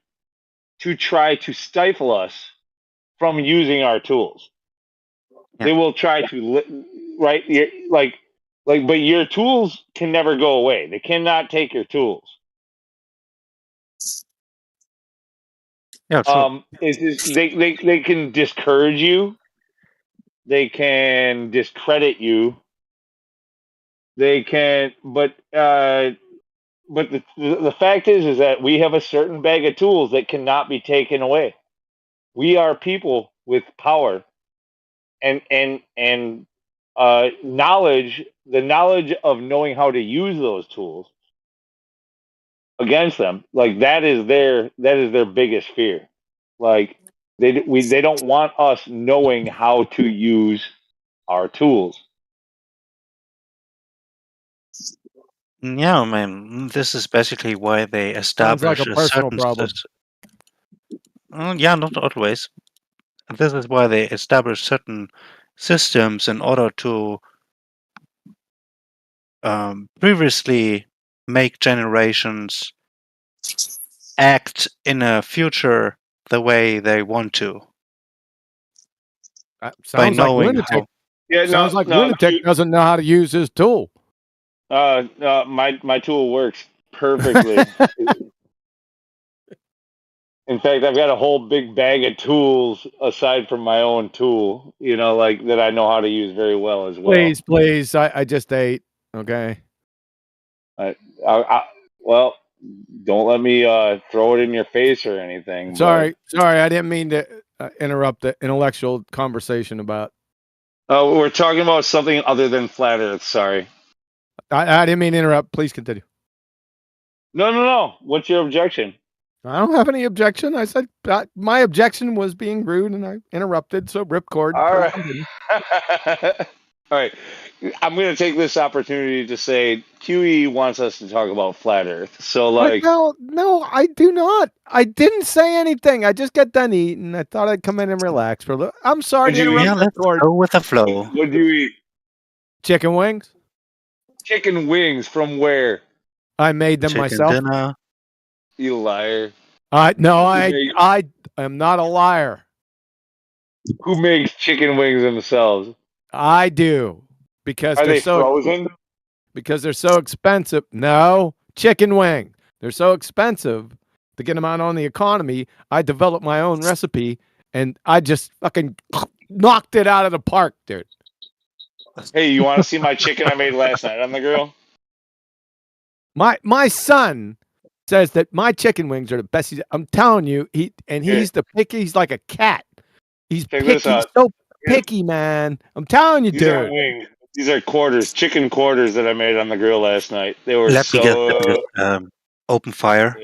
to try to stifle us from using our tools. Yeah. They will try to, right? But your tools can never go away. They cannot take your tools. Yeah, true. It's just, they can discourage you. They can discredit you. They can, but the fact is that we have a certain bag of tools that cannot be taken away. We are people with power and knowledge. The knowledge of knowing how to use those tools against them, like that is their biggest fear. Like they don't want us knowing how to use our tools. Yeah, I mean, this is basically why they Sounds like establish a a personal certain problem. yeah, not always. This is why they establish certain systems in order to previously make generations act in a future the way they want to. By Sounds like knowing lunatic. how. Yeah, Sounds like no, lunatic doesn't know how to use his tool. my tool works perfectly. In fact, I've got a whole big bag of tools aside from my own tool, like that I know how to use very well as well. Please. I just ate. Okay. Well, don't let me throw it in your face or anything. Sorry. I didn't mean to interrupt the intellectual conversation about. We're talking about something other than flat Earth. Sorry. I didn't mean to interrupt. Please continue. No. What's your objection? I don't have any objection. I said my objection was being rude, and I interrupted. So ripcord. All right. All right. I'm going to take this opportunity to say QE wants us to talk about flat Earth. So, no, I do not. I didn't say anything. I just got done eating. I thought I'd come in and relax for a little. I'm sorry to interrupt. Yeah, let's go with the flow. What do you eat? Chicken wings. Chicken wings from where? I made them Chicken myself. dinner. You liar. No, I am not a liar. Who makes chicken wings themselves? I do. Because Are they're they so frozen? Because they're so expensive. No, chicken wing. They're so expensive to get them out on the economy. I developed my own recipe, and I just fucking knocked it out of the park, dude. Hey, you want to see my chicken I made last night on the grill? My son says that my chicken wings are the best. I'm telling you, he's the picky. He's like a cat. He's Check picky. this out. So picky, man. I'm telling you, These dude. aren't wings. These are quarters, chicken quarters that I made on the grill last night. They were Let me get open fire.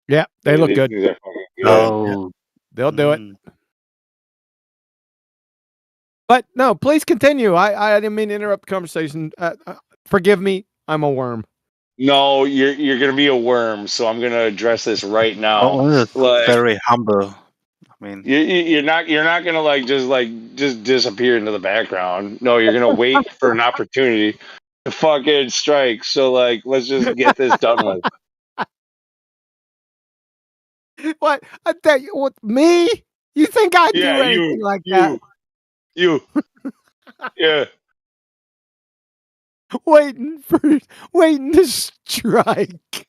Yeah, they look good. These are fucking good. Oh, They'll do it. But no, please continue. I didn't mean to interrupt the conversation. Forgive me. I'm a worm. No, you're gonna be a worm, so I'm gonna address this right now. Oh, it's very humble. I mean, you're not gonna just disappear into the background. No, you're gonna wait for an opportunity to fucking strike. So let's just get this done with. What? What? Me? You think I do anything like that? You. Yeah. Waiting to strike.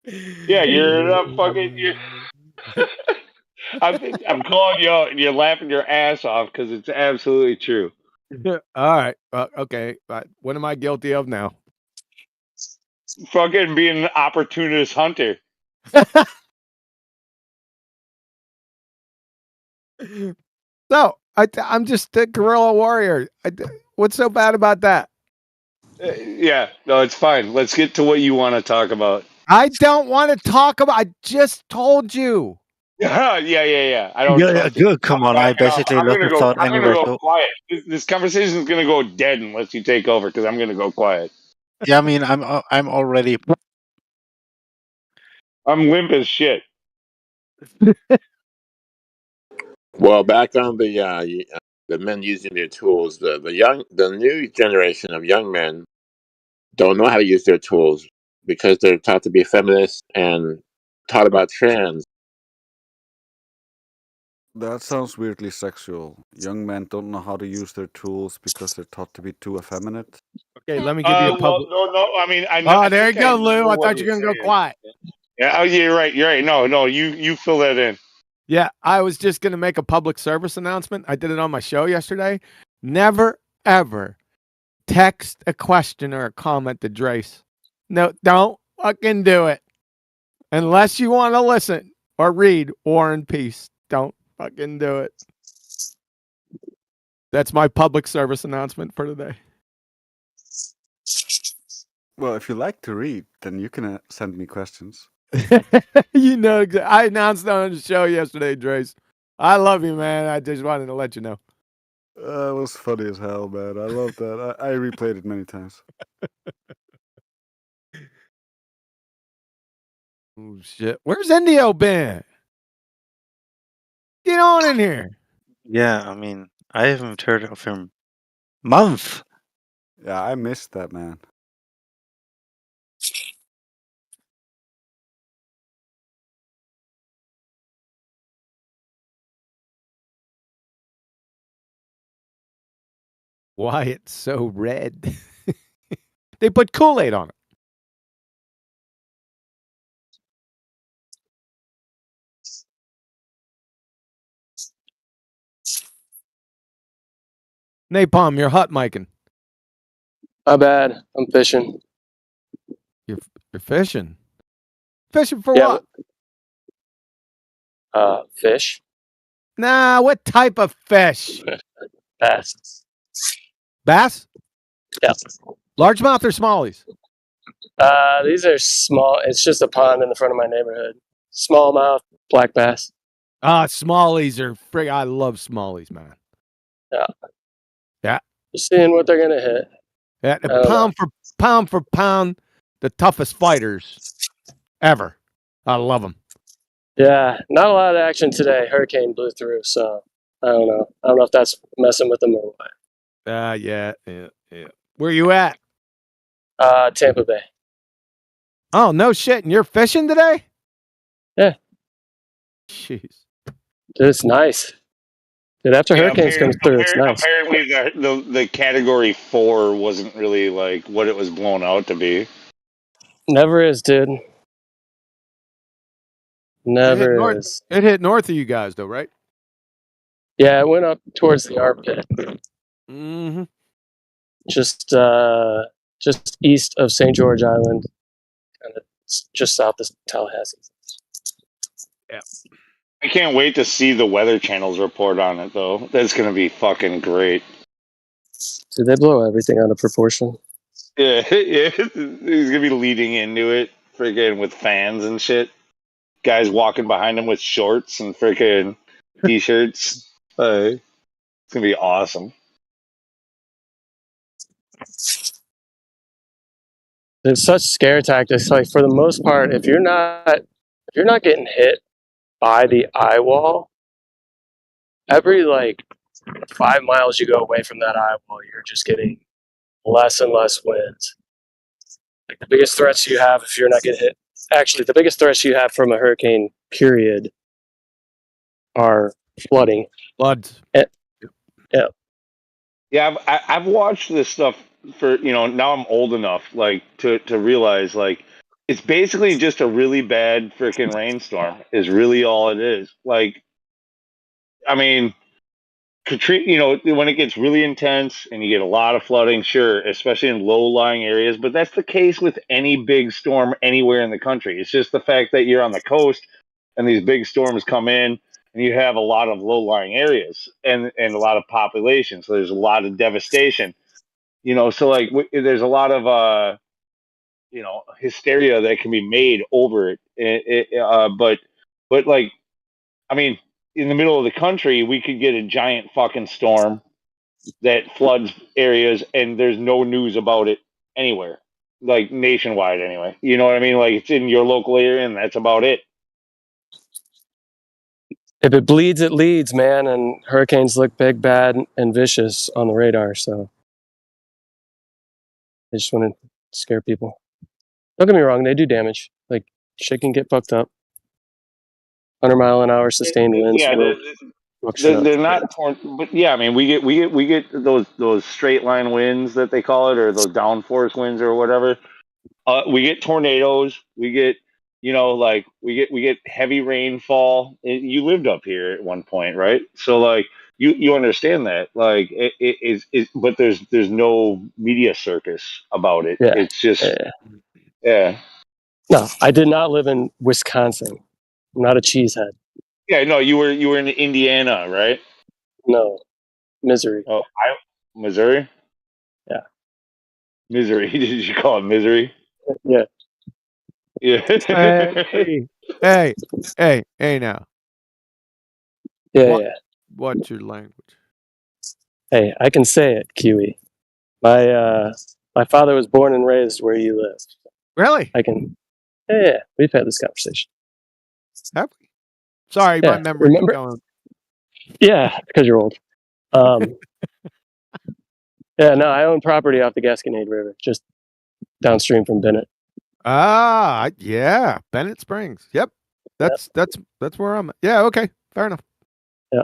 Yeah, you're not fucking. I'm calling you out, and you're laughing your ass off because it's absolutely true. All right. Okay. What am I guilty of now? Fucking being an opportunist hunter. No, I'm just a guerrilla warrior. What's so bad about that? Yeah, no, it's fine. Let's get to what you want to talk about. I don't want to talk about. I just told you. Yeah. I don't. Yeah, come on. I basically looked at thought I'm anyway. gonna go quiet. This conversation is gonna go dead unless you take over because I'm gonna go quiet. Yeah, I mean, I'm already. I'm limp as shit. Well, back on the the men using their tools. The new generation of young men don't know how to use their tools because they're taught to be feminists and taught about trans. That sounds weirdly sexual. Young men don't know how to use their tools because they're taught to be too effeminate. Okay, let me give you a Well, public. no. I mean, Oh, there you think go, I Lou. know I what thought you were you're gonna go saying. quiet. Yeah. Oh, yeah, you're right. You're right. No. You fill that in. Yeah, I was just gonna make a public service announcement. I did it on my show yesterday. Never ever text a question or a comment to Drace. No, don't fucking do it. Unless you want to listen or read War and Peace. Don't fucking do it. That's my public service announcement for today. Well, if you like to read, then you can send me questions. You know, I announced on the show yesterday, Drace. I love you, man. I just wanted to let you know. It was funny as hell, man. I love that. I replayed it many times. Oh, shit. Where's Indio been? Get on in here. Yeah, I mean, I haven't heard of him month. Yeah, I missed that, man. Why it's so red? They put Kool-Aid on it. Napalm, you're hot micing. My bad. I'm fishing. You're fishing. Fishing for Yeah, what? Fish. Nah, what type of fish? Bass. Bass? Yeah. Largemouth or smallies? These are small. It's just a pond in the front of my neighborhood. Smallmouth, black bass. Smallies are frig. I love smallies, man. Yeah. Yeah. Just seeing what they're gonna hit. Yeah. I don't Pound for pound, the toughest fighters ever. I love them. Yeah, not a lot of action today. Hurricane blew through, so I don't know. I don't know if that's messing with them or what. Yeah. Where you at? Tampa Bay. Oh, no shit. And you're fishing today? Yeah. Jeez. Dude, it's nice. Dude, after hurricanes come through, it's nice. Apparently, the category 4 wasn't really like what it was blown out to be. Never is, dude. Never It is. It hit north of you guys, though, right? Yeah, it went up towards the armpit. Mm-hmm. Just east of St. George Island, kind of just south of Tallahassee. Yeah. I can't wait to see the Weather Channel's report on it, though. That's going to be fucking great. Did they blow everything out of proportion? Yeah. He's going to be leading into it, freaking with fans and shit. Guys walking behind him with shorts and freaking t-shirts. It's going to be awesome. It's such scare tactics. Like, for the most part, if you're not getting hit by the eye wall, every like 5 miles you go away from that eye wall, you're just getting less and less winds. Like, the biggest threats you have if you're not getting hit, actually, the biggest threats you have from a hurricane, period, are flooding. Floods. Yeah. Yeah, I've watched this stuff for, now I'm old enough, like, to realize, like, it's basically just a really bad freaking rainstorm is really all it is. Like, I mean, Katrina, when it gets really intense and you get a lot of flooding, sure, especially in low-lying areas, but that's the case with any big storm anywhere in the country. It's just the fact that you're on the coast and these big storms come in and you have a lot of low-lying areas and a lot of population, so there's a lot of devastation. So like there's a lot of hysteria that can be made over it. But like, I mean, in the middle of the country, we could get a giant fucking storm that floods areas, and there's no news about it anywhere, like nationwide anyway. You know what I mean? Like, it's in your local area, and that's about it. If it bleeds, it leads, man. And hurricanes look big, bad, and vicious on the radar. So I just want to scare people. Don't get me wrong; they do damage. Like shit can get fucked up. 100-mile-an-hour sustained winds Yeah, will fuck shit up. they're not torn, but yeah, I mean, we get those straight line winds that they call it, or those downforce winds or whatever. We get tornadoes. We get, like we get heavy rainfall. You lived up here at one point, right? So like you understand that, like it is, but there's no media circus about it. Yeah. It's just yeah. No, I did not live in Wisconsin. I'm not a cheesehead. Yeah, no, you were in Indiana, right? No, Missouri. Oh, Missouri. Yeah. Misery. Did you call it misery? Yeah. Yeah. Hey now. Yeah, yeah. What's your language? Hey, I can say it, Kiwi. My father was born and raised where you live. Really? I can. Yeah, we've had this conversation. Have we? Sorry, Yeah, my memory's remember? going. Yeah, because you're old. Yeah, no, I own property off the Gasconade River, just downstream from Bennett. Yeah, Bennett Springs. Yep, that's where I'm at. Yeah, okay, fair enough. Yeah.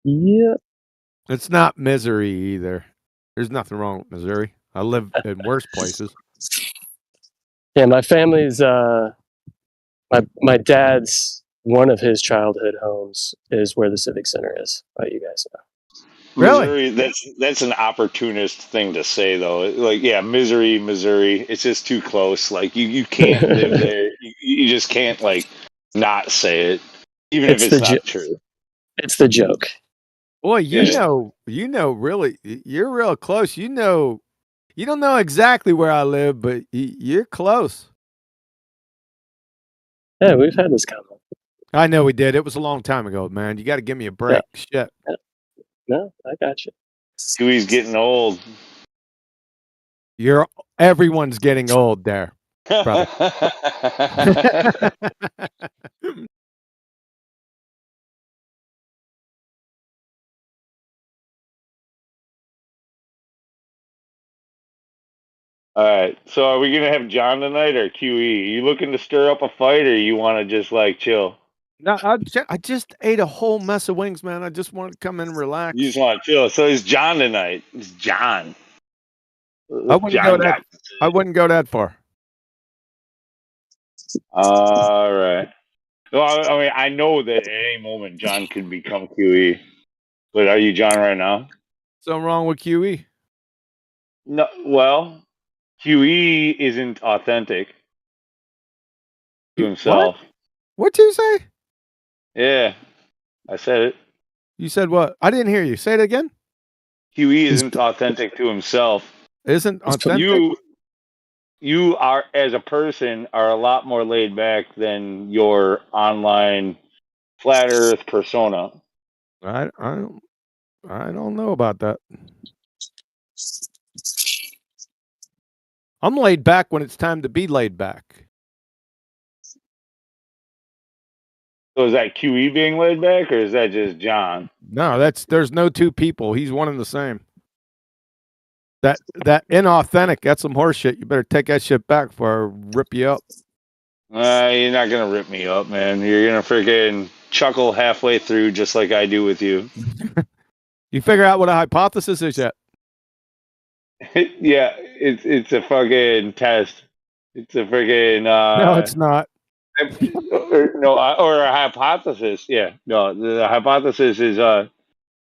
Yeah. It's not Missouri either. There's nothing wrong with Missouri. I live in worse places. Yeah, my family's my dad's one of his childhood homes is where the Civic Center is. You guys know. Missouri, that's an opportunist thing to say though. Like, yeah, Missouri. It's just too close. Like you can't live there. You just can't like not say it, even if it's not true. It's the joke. Boy, you know, really, you're real close. You don't know exactly where I live, but you're close. Yeah, we've had this comment. I know we did. It was a long time ago, man. You got to give me a break. Yeah. Shit. Yeah. No, I got you. Dewey's getting old. Everyone's getting old there, brother. All right. So are we gonna have John tonight or QE? You looking to stir up a fight, or you want to just like chill? No, I just ate a whole mess of wings, man. I just want to come in and relax. You just want to chill. So it's John tonight. It's John. I wouldn't go that far. All right. Well, I mean, I know that at any moment John could become QE, but are you John right now? Something wrong with QE? No. Well, QE isn't authentic to himself. What'd you say? Yeah, I said it. You said what? I didn't hear you. Say it again. QE isn't authentic to himself. Isn't authentic? You are, as a person, are a lot more laid back than your online flat Earth persona. I don't know about that. I'm laid back when it's time to be laid back. So is that QE being laid back, or is that just John? No, there's no two people. He's one and the same. That inauthentic, that's some horse shit. You better take that shit back before I rip you up. You're not gonna rip me up, man. You're gonna freaking chuckle halfway through, just like I do with you. You figure out what a hypothesis is yet? Yeah, it's a fucking test. It's a freaking no, it's not. or a hypothesis. Yeah, no, the hypothesis is I'm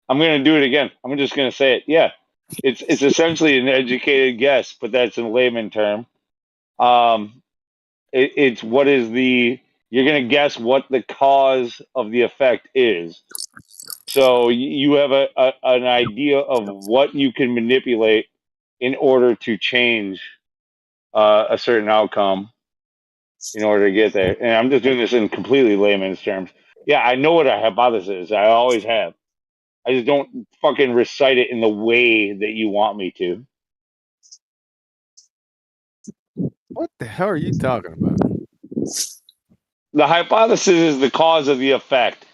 gonna do it again. I'm just gonna say it. Yeah, it's essentially an educated guess, but that's in layman term. It's what is you're gonna guess what the cause of the effect is. So you have an idea of what you can manipulate in order to change a certain outcome in order to get there. And I'm just doing this in completely layman's terms. Yeah, I know what a hypothesis is. I always have. I just don't fucking recite it in the way that you want me to. What the hell are you talking about? The hypothesis is the cause of the effect.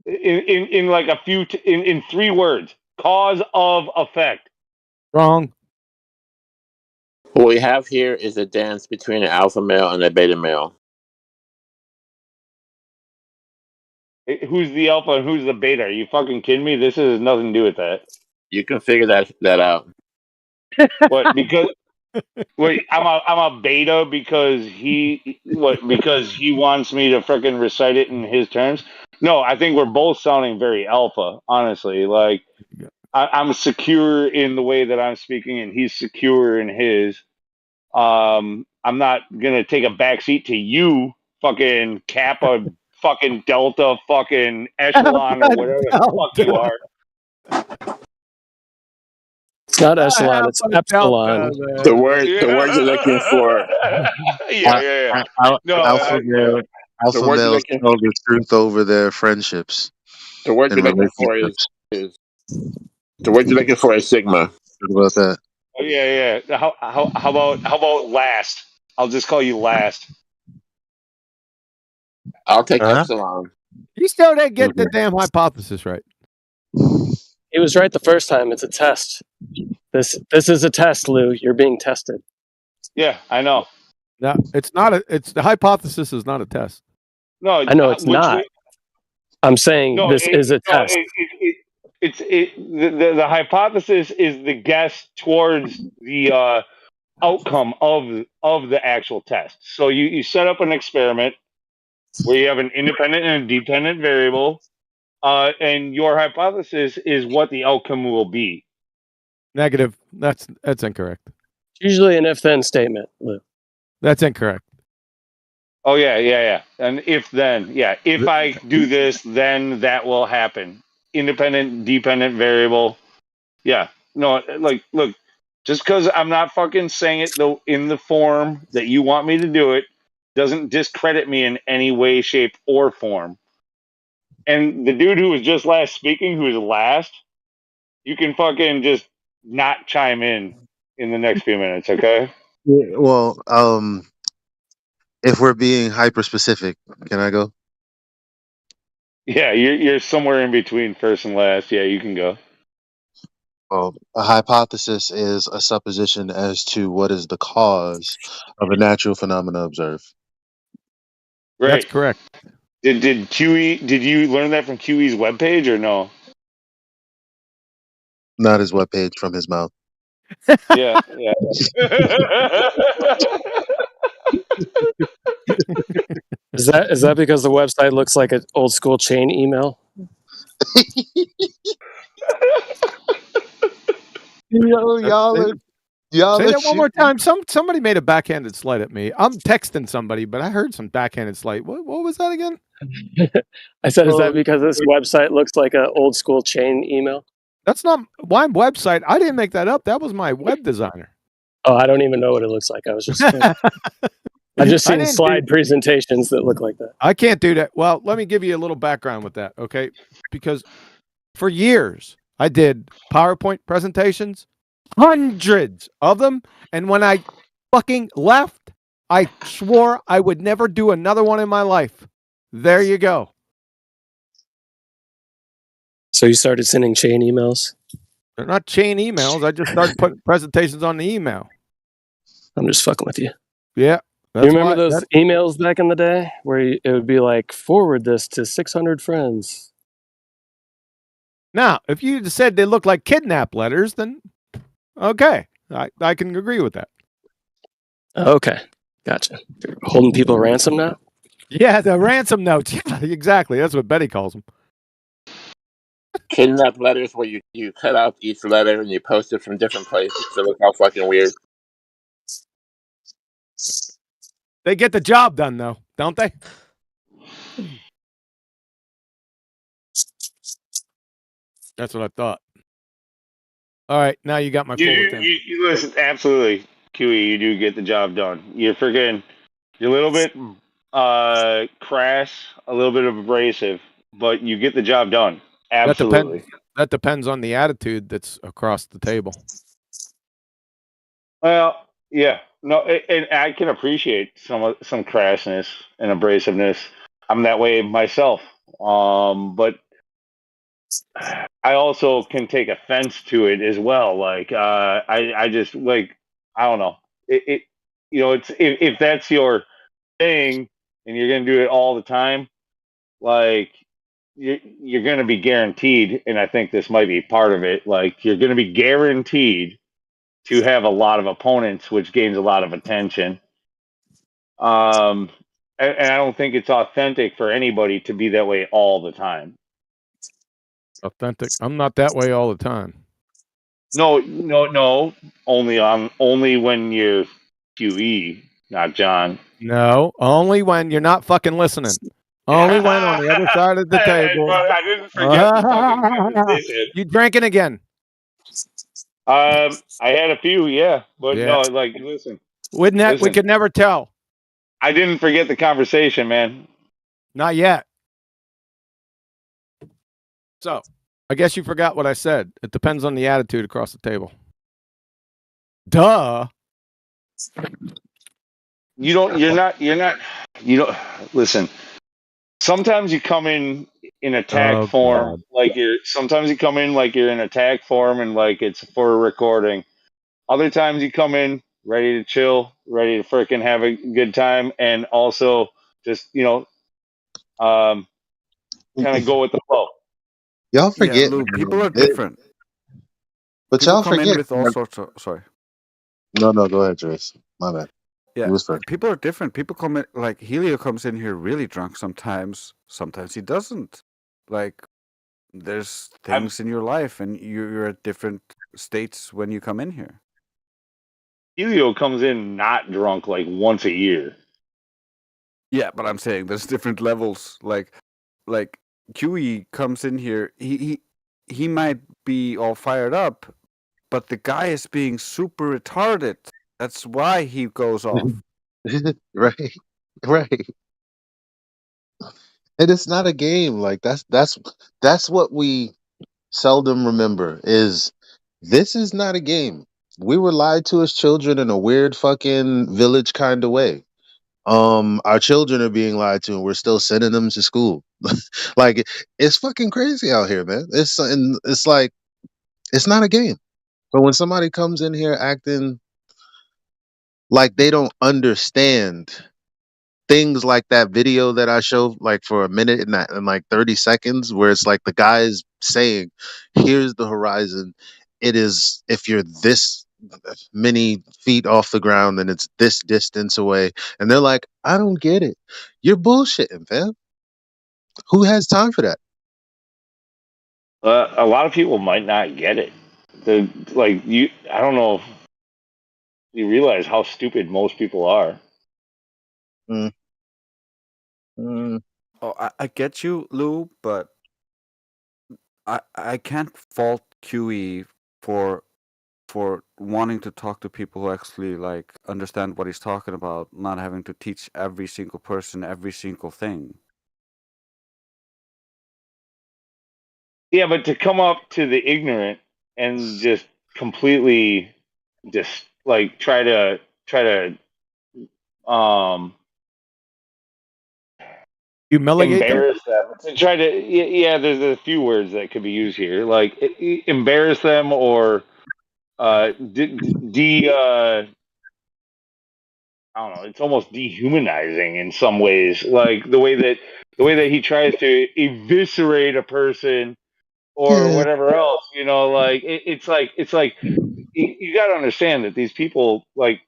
In like a few in 3 words, cause of effect. Wrong. What we have here is a dance between an alpha male and a beta male. Who's the alpha and who's the beta? Are you fucking kidding me? This has nothing to do with that. You can figure that out. What? Because wait, I'm a beta because he wants me to freaking recite it in his terms. No, I think we're both sounding very alpha. Honestly, like I'm secure in the way that I'm speaking, and he's secure in his. I'm not gonna take a backseat to you, fucking Kappa, fucking Delta, fucking Echelon, or whatever the fuck you are. It's not echelon, it's epsilon. The word you're looking for. Yeah. No, Alpha male, The alpha word you're males looking tell the truth over their friendships the word and you're looking for relationships. is the word you're looking for is sigma. What about that? Oh, yeah. How about last? I'll just call you last. I'll take epsilon. You still didn't get the damn hypothesis right. He was right the first time. It's a test. This is a test, Lou. You're being tested. Yeah, I know. No, it's not a. It's the hypothesis is not a test. No, I know it's not. I'm saying this is a test. The hypothesis is the guess towards the outcome of the actual test. So you set up an experiment where you have an independent and a dependent variable, and your hypothesis is what the outcome will be. Negative. That's incorrect. Usually an if-then statement, Lou. That's incorrect. Oh yeah. And if I do this, then that will happen. Independent, dependent variable. Yeah. No, like look, just because I'm not fucking saying it though in the form that you want me to do it, doesn't discredit me in any way, shape, or form. And the dude who was just last speaking, who was last, you can fucking just not chime in the next few minutes, okay? Yeah, well, if we're being hyper specific, can I go? Yeah, you're somewhere in between first and last. Yeah, you can go. Well, a hypothesis is a supposition as to what is the cause of a natural phenomena observed. Right. That's correct. Did you learn that from QE's webpage or no? Not his webpage, from his mouth. Yeah. Is that because the website looks like an old school chain email? Y'all Say that one more time. Somebody made a backhanded slight at me. I'm texting somebody, but I heard some backhanded slight. What was that again? I said, is that because this website looks like an old school chain email? That's not my website. I didn't make that up. That was my web designer. Oh, I don't even know what it looks like. I was just I've just seen slide presentations that look like that. I can't do that. Well, let me give you a little background with that, okay? Because for years I did PowerPoint presentations, hundreds of them, and when I fucking left, I swore I would never do another one in my life. There you go. So you started sending chain emails? They're not chain emails. I just started putting presentations on the email. I'm just fucking with you. Yeah. You remember those emails back in the day where it would be like, forward this to 600 friends? Now, if you said they look like kidnap letters, then okay. I can agree with that. Okay. Gotcha. You're holding people ransom now? Yeah, the ransom notes. Yeah, exactly. That's what Betty calls them. Kidnap letters where you cut out each letter and you post it from different places to look all fucking weird. They get the job done, though, don't they? That's what I thought. All right, now you got my full attention. You listen, absolutely, QE. You do get the job done. You're a little bit crass, a little bit abrasive, but you get the job done. Absolutely. That depends on the attitude that's across the table. Well, yeah. No, and I can appreciate some crassness and abrasiveness. I'm that way myself. But I also can take offense to it as well. Like, I just like, I don't know. It it's if that's your thing and you're gonna do it all the time, like you're gonna be guaranteed. And I think this might be part of it. Like, you're gonna be guaranteed to have a lot of opponents, which gains a lot of attention. And I don't think it's authentic for anybody to be that way all the time. Authentic. I'm not that way all the time. No. Only when you're QE, not John. No, only when you're not fucking listening. Only when on the other side of the table. I didn't forget the fucking conversation. You drinking again? I had a few, yeah, but Yeah. no, like, listen. Wouldn't that we Listen. could never tell. I didn't forget the conversation, man. Not yet. So, I guess you forgot what I said. It depends on the attitude across the table. Duh. You don't. Listen. Sometimes you come in attack Oh, form, God. like sometimes you come in like you're in attack form and like it's for a recording. Other times you come in ready to chill, ready to freaking have a good time, and also just kind of go with the flow. Y'all Yeah, forget, Lou, people are man. different. But People y'all come in forget. with all sorts of. Sorry. No, go ahead, Trace. My bad. Yeah, You was first. people are different. People come in like Helio comes in here really drunk sometimes. Sometimes he doesn't. Like, there's things in your life, and you're at different states when you come in here. Helio comes in not drunk like once a year. Yeah, but I'm saying there's different levels. Like QE comes in here. He might be all fired up, but the guy is being super retarded. That's why he goes off. Right. And it's not a game. Like that's what we seldom remember is this is not a game. We were lied to as children in a weird fucking village kind of way. Our children are being lied to and we're still sending them to school. Like it's fucking crazy out here, man. It's like it's not a game. But when somebody comes in here acting like they don't understand things like that video that I showed like for a minute and like 30 seconds where it's like the guy is saying, here's the horizon. It is if you're this many feet off the ground and it's this distance away. And they're like, I don't get it. You're bullshitting, fam. Who has time for that? A lot of people might not get it. I don't know if you realize how stupid most people are. Oh, I get you, Lou, but I can't fault QE for wanting to talk to people who actually like understand what he's talking about, not having to teach every single person every single thing. Yeah, but to come up to the ignorant and just completely just like try to humiliate them. embarrass them. To try to there's a few words that could be used here, like embarrass them or I don't know. It's almost dehumanizing in some ways, like the way that he tries to eviscerate a person or Yeah. whatever else. Like it's like you got to understand that these people, like,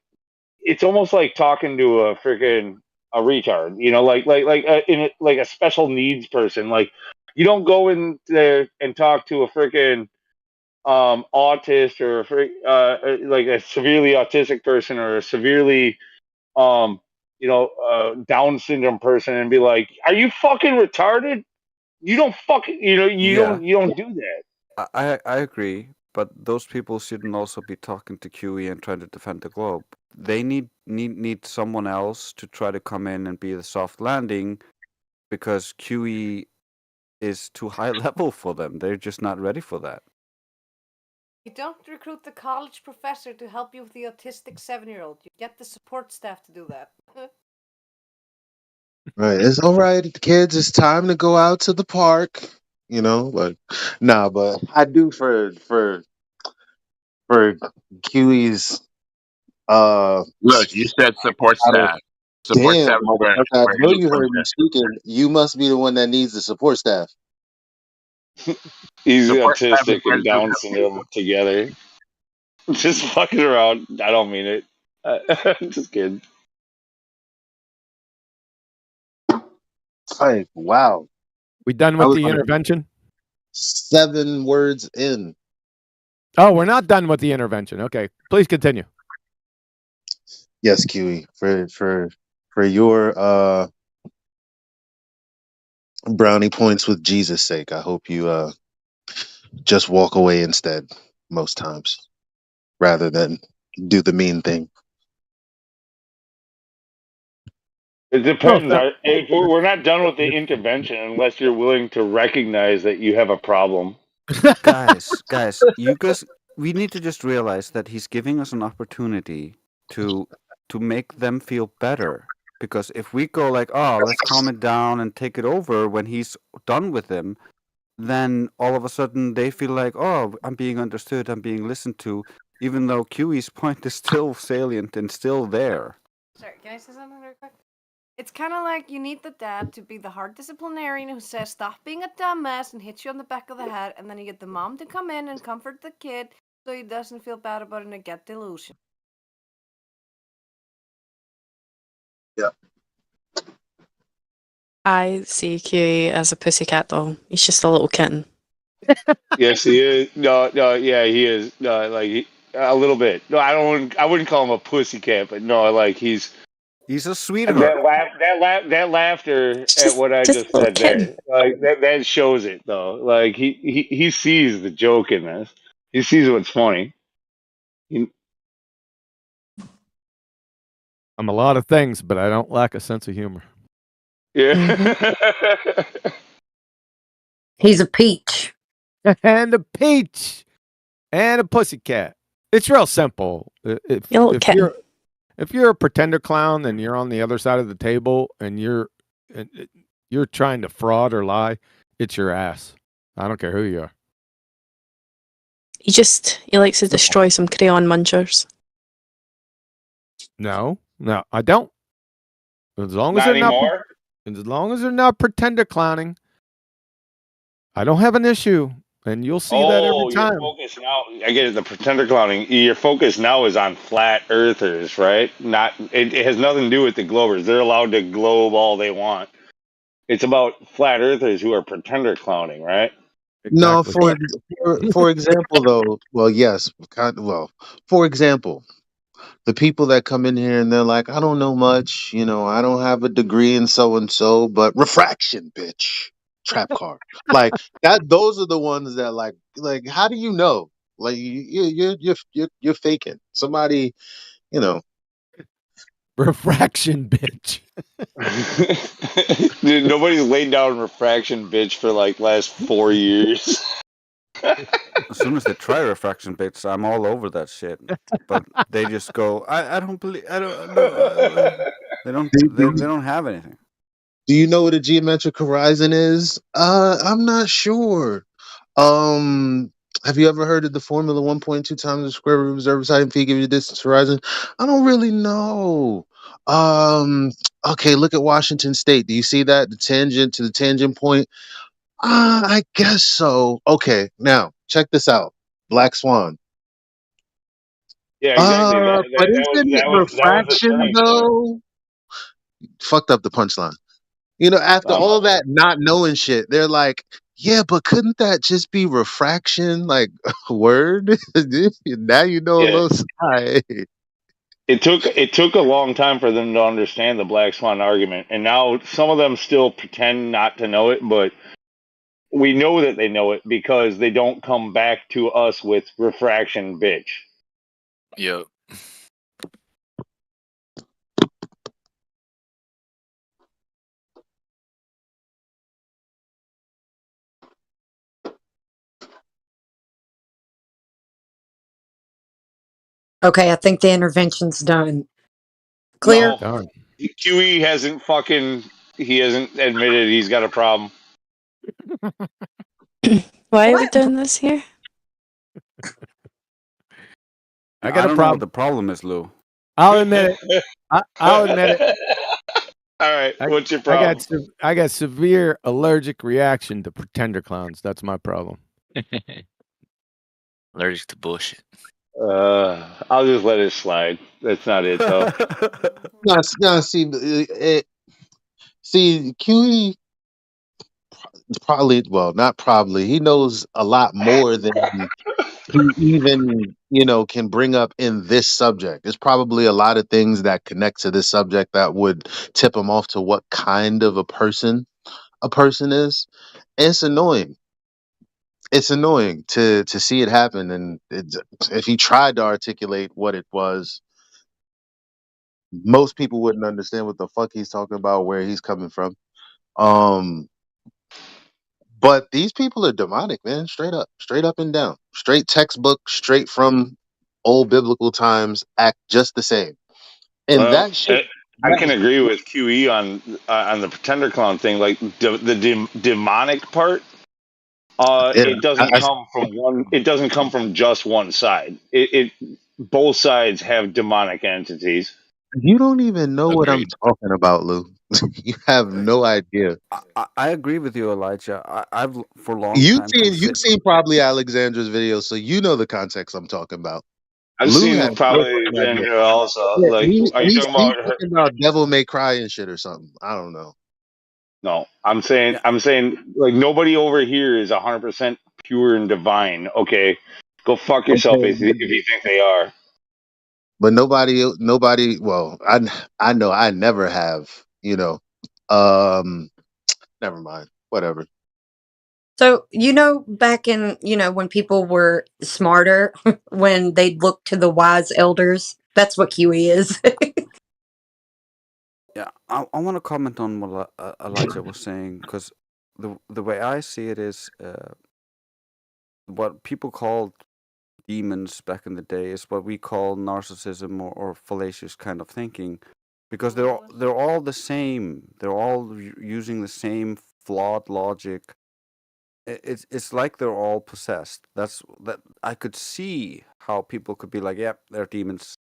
it's almost like talking to a freaking a retard. Like a special needs person. Like, you don't go in there and talk to a freaking autist or like a severely autistic person or a severely Down syndrome person and be like, are you fucking retarded? You don't fucking you don't do that. I agree, but those people shouldn't also be talking to QE and trying to defend the globe. They need someone else to try to come in and be the soft landing, because QE is too high level for them. They're just not ready for that. You don't recruit the college professor to help you with the autistic 7-year-old. You get the support staff to do that. Right. It's all right, kids. It's time to go out to the park. You know, like nah, but I do for QE's Look, you said support out of staff. Support damn staff is where, motherfucker. I where know he you comes heard me in. speaking. You must be the one that needs the support staff. He's Support staff is autistic where and he comes Down syndrome together. Just fucking around. I don't mean it. Just kidding. Like, wow. We done I with was the like intervention? 7 words in. Oh, we're not done with the intervention. Okay, please continue. Yes, QE. For your brownie points with Jesus' sake, I hope you just walk away instead most times rather than do the mean thing. It Oh, depends. If we're not done with the intervention unless you're willing to recognize that you have a problem. guys, you guys, we need to just realize that he's giving us an opportunity to make them feel better. Because if we go like, oh, let's calm it down and take it over when he's done with them, then all of a sudden they feel like, oh, I'm being understood, I'm being listened to, even though QE's point is still salient and still there. Sorry, can I say something real quick? It's kind of like you need the dad to be the hard disciplinarian who says, stop being a dumbass and hits you on the back of the head, and then you get the mom to come in and comfort the kid so he doesn't feel bad about it and get delusion. Yeah. I see QE as a pussycat doll. He's just a little kitten. Yes, he is. No, yeah, he is. No, like a little bit. No, I wouldn't call him a pussycat, but no, like he's a sweetheart. That laughter at what I Just just a little said kitten. there, like that shows it though. Like he sees the joke in this. He sees what's funny. He- I'm a lot of things, but I don't lack a sense of humor. yeah. He's a peach. And a peach. And a pussycat. It's real simple. If You're a little kitten. if you're a pretender clown and you're on the other side of the table and you're trying to fraud or lie, it's your ass. I don't care who you are. He likes to destroy some crayon munchers. No, I don't. As long as Not they're anymore. as long as they're not pretender clowning, I don't have an issue, and you'll see that every Oh, your time. focus now. I get it. The pretender clowning. Your focus now is on flat earthers, right? Not. It has nothing to do with the globers. They're allowed to globe all they want. It's about flat earthers who are pretender clowning, right? No, Exactly. for example though, well yes, for example, the people that come in here and they're like, I don't know much, you know, I don't have a degree in so and so, but refraction, bitch, trap card, like that. Those are the ones that like, how do you know? Like you're faking somebody, you know. Refraction, bitch. Dude, nobody's laid down refraction, bitch, for like last 4 years. As soon as they try refraction bits, I'm all over that shit. But they just go, I don't believe, I don't know. They don't have anything. Do you know what a geometric horizon is? I'm not sure. Um, have you ever heard of the formula 1.2 times the square root of observer's height and phi give you distance horizon? I don't really know. Okay, look at Washington State. Do you see that? The tangent to the tangent point? I guess so. Okay, now check this out. Black Swan. Yeah, exactly. But isn't it That was the refraction turning point. though? Fucked up the punchline. You know, after Oh my all that not knowing shit, they're like, yeah, but couldn't that just be refraction? Like, word? Now you know a Yeah. little side. It took a long time for them to understand the black swan argument, and now some of them still pretend not to know it, but we know that they know it because they don't come back to us with refraction, bitch. Yep. Okay, I think the intervention's done. Clear? No, Darn. QE hasn't he hasn't admitted he's got a problem. Why are we doing this here? I got a don't know what problem. the problem is, Lou. I'll admit it. I'll admit it. All right, what's your I problem? got severe allergic reaction to pretender clowns. That's my problem. Allergic to bullshit. I'll just let it slide. That's not it, though. No, see, QE probably, well, not probably. He knows a lot more than he even, can bring up in this subject. There's probably a lot of things that connect to this subject that would tip him off to what kind of a person is. And it's annoying. It's annoying to see it happen. And if he tried to articulate what it was, most people wouldn't understand what the fuck he's talking about, where he's coming from. But these people are demonic, man. Straight up and down, straight textbook, straight from old biblical times. Act just the same, and Well, that shit. I can agree with QE on the pretender clown thing. Like the demonic part, it doesn't come from one. It doesn't come from just one side. It both sides have demonic entities. You don't even know what I'm talking about, Lou. You have no idea. I agree with you, Elijah. I've for a long You've time seen probably Alexandra's video, so you know the context I'm talking about. I've Lou seen has no probably fucking idea. Xandra also. Yeah, Like, are you he's talking about her? talking about Devil May Cry and shit or something. I don't know. No, I'm saying like nobody over here is 100% pure and divine. Okay, go fuck yourself Okay, if you think they are. but nobody. Well, I know I never have. Never mind. Whatever. So, back in, when people were smarter, when they'd look to the wise elders, that's what QE is. Yeah, I want to comment on what Elijah was saying, because the way I see it is what people called demons back in the day is what we call narcissism or fallacious kind of thinking, because they're all the same. They're all using the same flawed logic. It's like they're all possessed. That I could see how people could be like, "Yep, they're demons."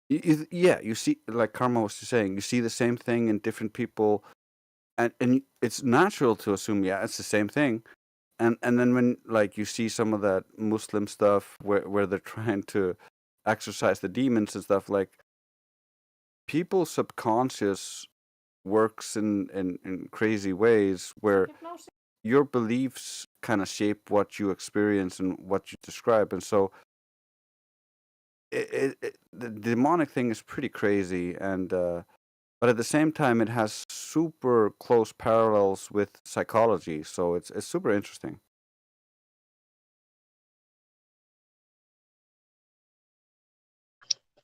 Yeah, you see, like Karma was saying, you see the same thing in different people, and it's natural to assume, yeah, it's the same thing. And then when like you see some of that Muslim stuff where they're trying to exorcise the demons and stuff, like people's subconscious works in crazy ways where your beliefs kind of shape what you experience and what you describe. And so the demonic thing is pretty crazy, and but at the same time it has super close parallels with psychology, so it's super interesting.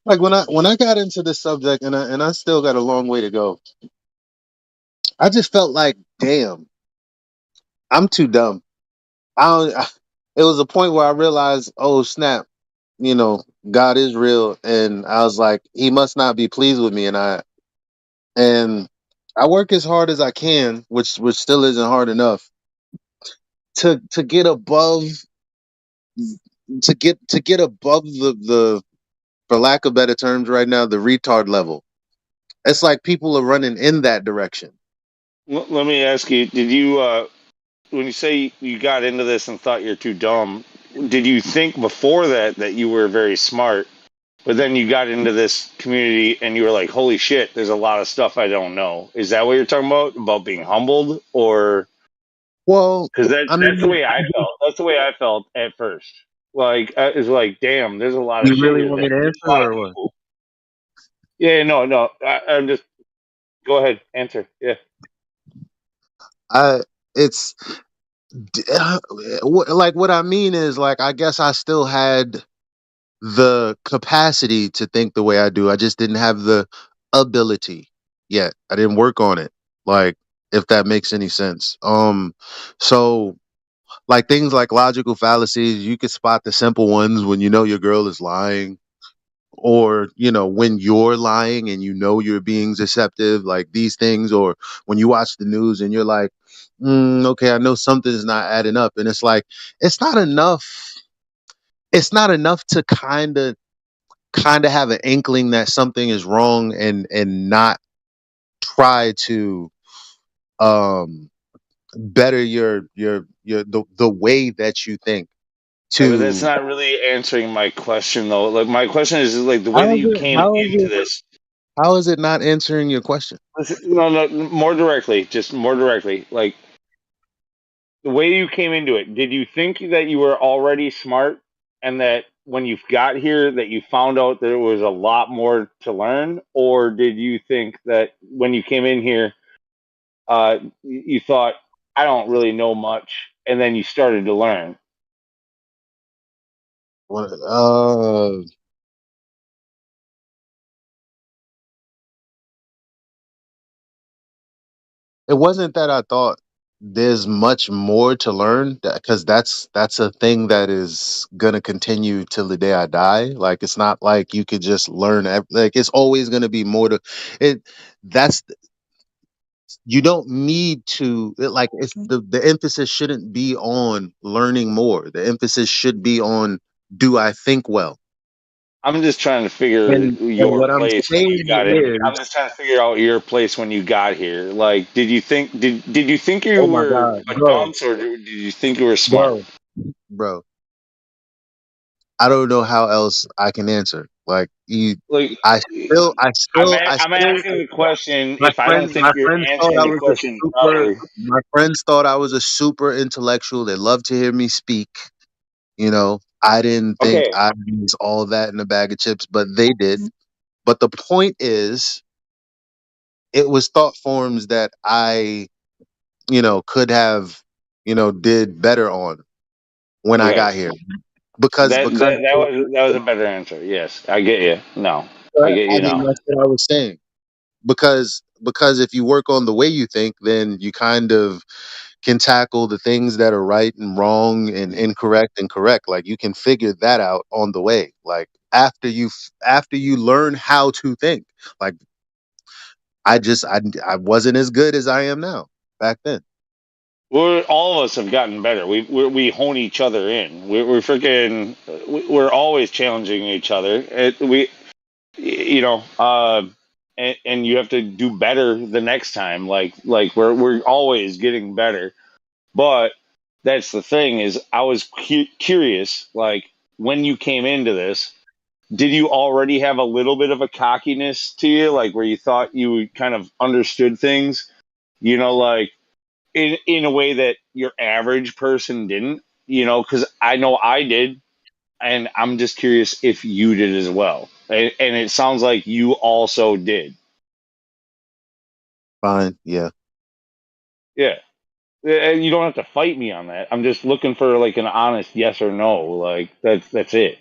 Like when I got into this subject, and I still got a long way to go. I just felt like, damn, I'm too dumb. It was a point where I realized, oh snap, God is real, and I was like, He must not be pleased with me, and I work as hard as I can, which still isn't hard enough to get above the for lack of better terms right now, the retard level. It's like people are running in that direction. Let me ask you: did you, when you say you got into this and thought you're too dumb, did you think before that you were very smart, but then you got into this community and you were like, "Holy shit, there's a lot of stuff I don't know." Is that what you're talking about being humbled, or? Well, because that's the way I felt. That's the way I felt at first. Like it's like, damn, there's a lot of You shit really here. want me to There's answer a lot of or what? people. Yeah, no. I'm just go ahead, answer. Yeah. It's like what I mean is, like, I guess I still had the capacity to think the way I do. I just didn't have the ability yet. I didn't work on it. Like, if that makes any sense. So like things like logical fallacies. You could spot the simple ones when you know your girl is lying, or when you're lying and you're being deceptive, like these things. Or when you watch the news and you're like, okay, I know something's not adding up, and it's like it's not enough. It's not enough to kind of have an inkling that something is wrong, and not try to um better the way that you think Yeah, but that's to. not really answering my question though. Like my question is like the way how that is you it came how is into it this. how is it not answering your question? Listen, no, more directly, just more directly. Like the way you came into it, did you think that you were already smart and that when you got here that you found out there was a lot more to learn, or did you think that when you came in here, you thought I don't really know much, and then you started to learn? What- it wasn't that I thought there's much more to learn, because that's a thing that is gonna continue till the day I die. Like it's not like you could just learn like it's always gonna be more to it. That's You don't need to like it's the emphasis shouldn't be on learning more. The emphasis should be on, do I think well? I'm just trying to figure And your what I'm place when you saying got in. I'm is, just trying to figure out your place when you got here. Like, did you think you oh my were god, a dunce, or did you think you were smart? bro, bro, I don't know how else I can answer. Like Like, I I'm still, asking the question. If I don't think my you're friends thought answering I the was a question super. properly, My friends thought I was a super intellectual. They love to hear me speak. I didn't think okay. I was all that in a bag of chips, but they did. But the point is, it was thought forms that I, could have, did better on when I Okay, got here. Because that was a better answer. Yes, I get you. No, I get I you mean, now. that's what I was saying. Because if you work on the way you think, then you kind of can tackle the things that are right and wrong and incorrect and correct. Like you can figure that out on the way. Like after you learn how to think. Like I wasn't as good as I am now back then. All of us have gotten better. We hone each other in. We're freaking. We're always challenging each other. You know, and you have to do better the next time. Like we're always getting better. But that's the thing is, I was curious. Like when you came into this, did you already have a little bit of a cockiness to you, like where you thought you kind of understood things? Like in a way that your average person didn't. Because I know I did, and I'm just curious if you did as well. And it sounds like you also did. Fine, yeah. Yeah. And you don't have to fight me on that. I'm just looking for like an honest yes or no. Like that's it.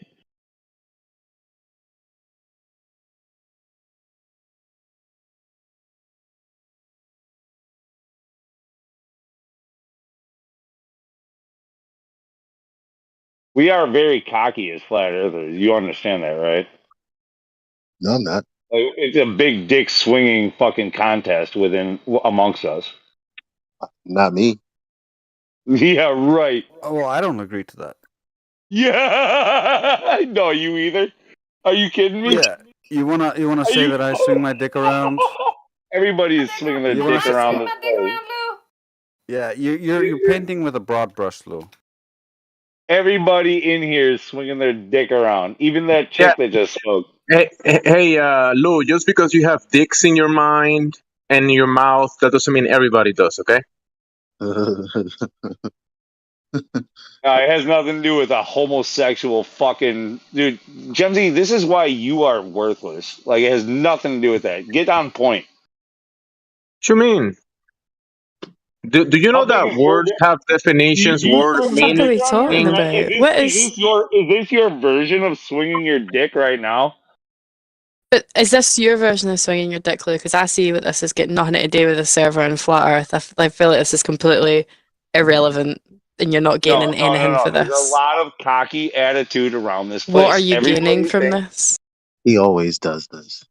We are very cocky as flat earthers. You understand that, right? No, I'm not. Like, it's a big dick swinging fucking contest amongst us. Not me. Yeah, right. Oh, well, I don't agree to that. Yeah, no, you either. Are you kidding me? Yeah, you wanna Are say you? that I swing my dick around? Everybody is swinging their You wanna dick say? around this place. Yeah, you're painting with a broad brush, Lou. Everybody in here is swinging their dick around. Even that Yeah. chick that just spoke. Hey, Lou, just because you have dicks in your mind and in your mouth, that doesn't mean everybody does, okay? It has nothing to do with a homosexual fucking dude. Gemsy, this is why you are worthless. Like it has nothing to do with that. Get on point. What you mean? Do you How know big that is your words dick? have Do you, definitions? do you Word swing What the your fuck are dick we around here? talking meaning. Right? about? What is? Is this your version of swinging your dick right now? But is this your version of swinging your dick, Lou? Because I see what this is getting nothing to do with the server and flat Earth. I feel like this is completely irrelevant. and you're not gaining anything for There's a this. lot of cocky attitude around this place. What are you gaining Everybody from thinks- this? He always does this.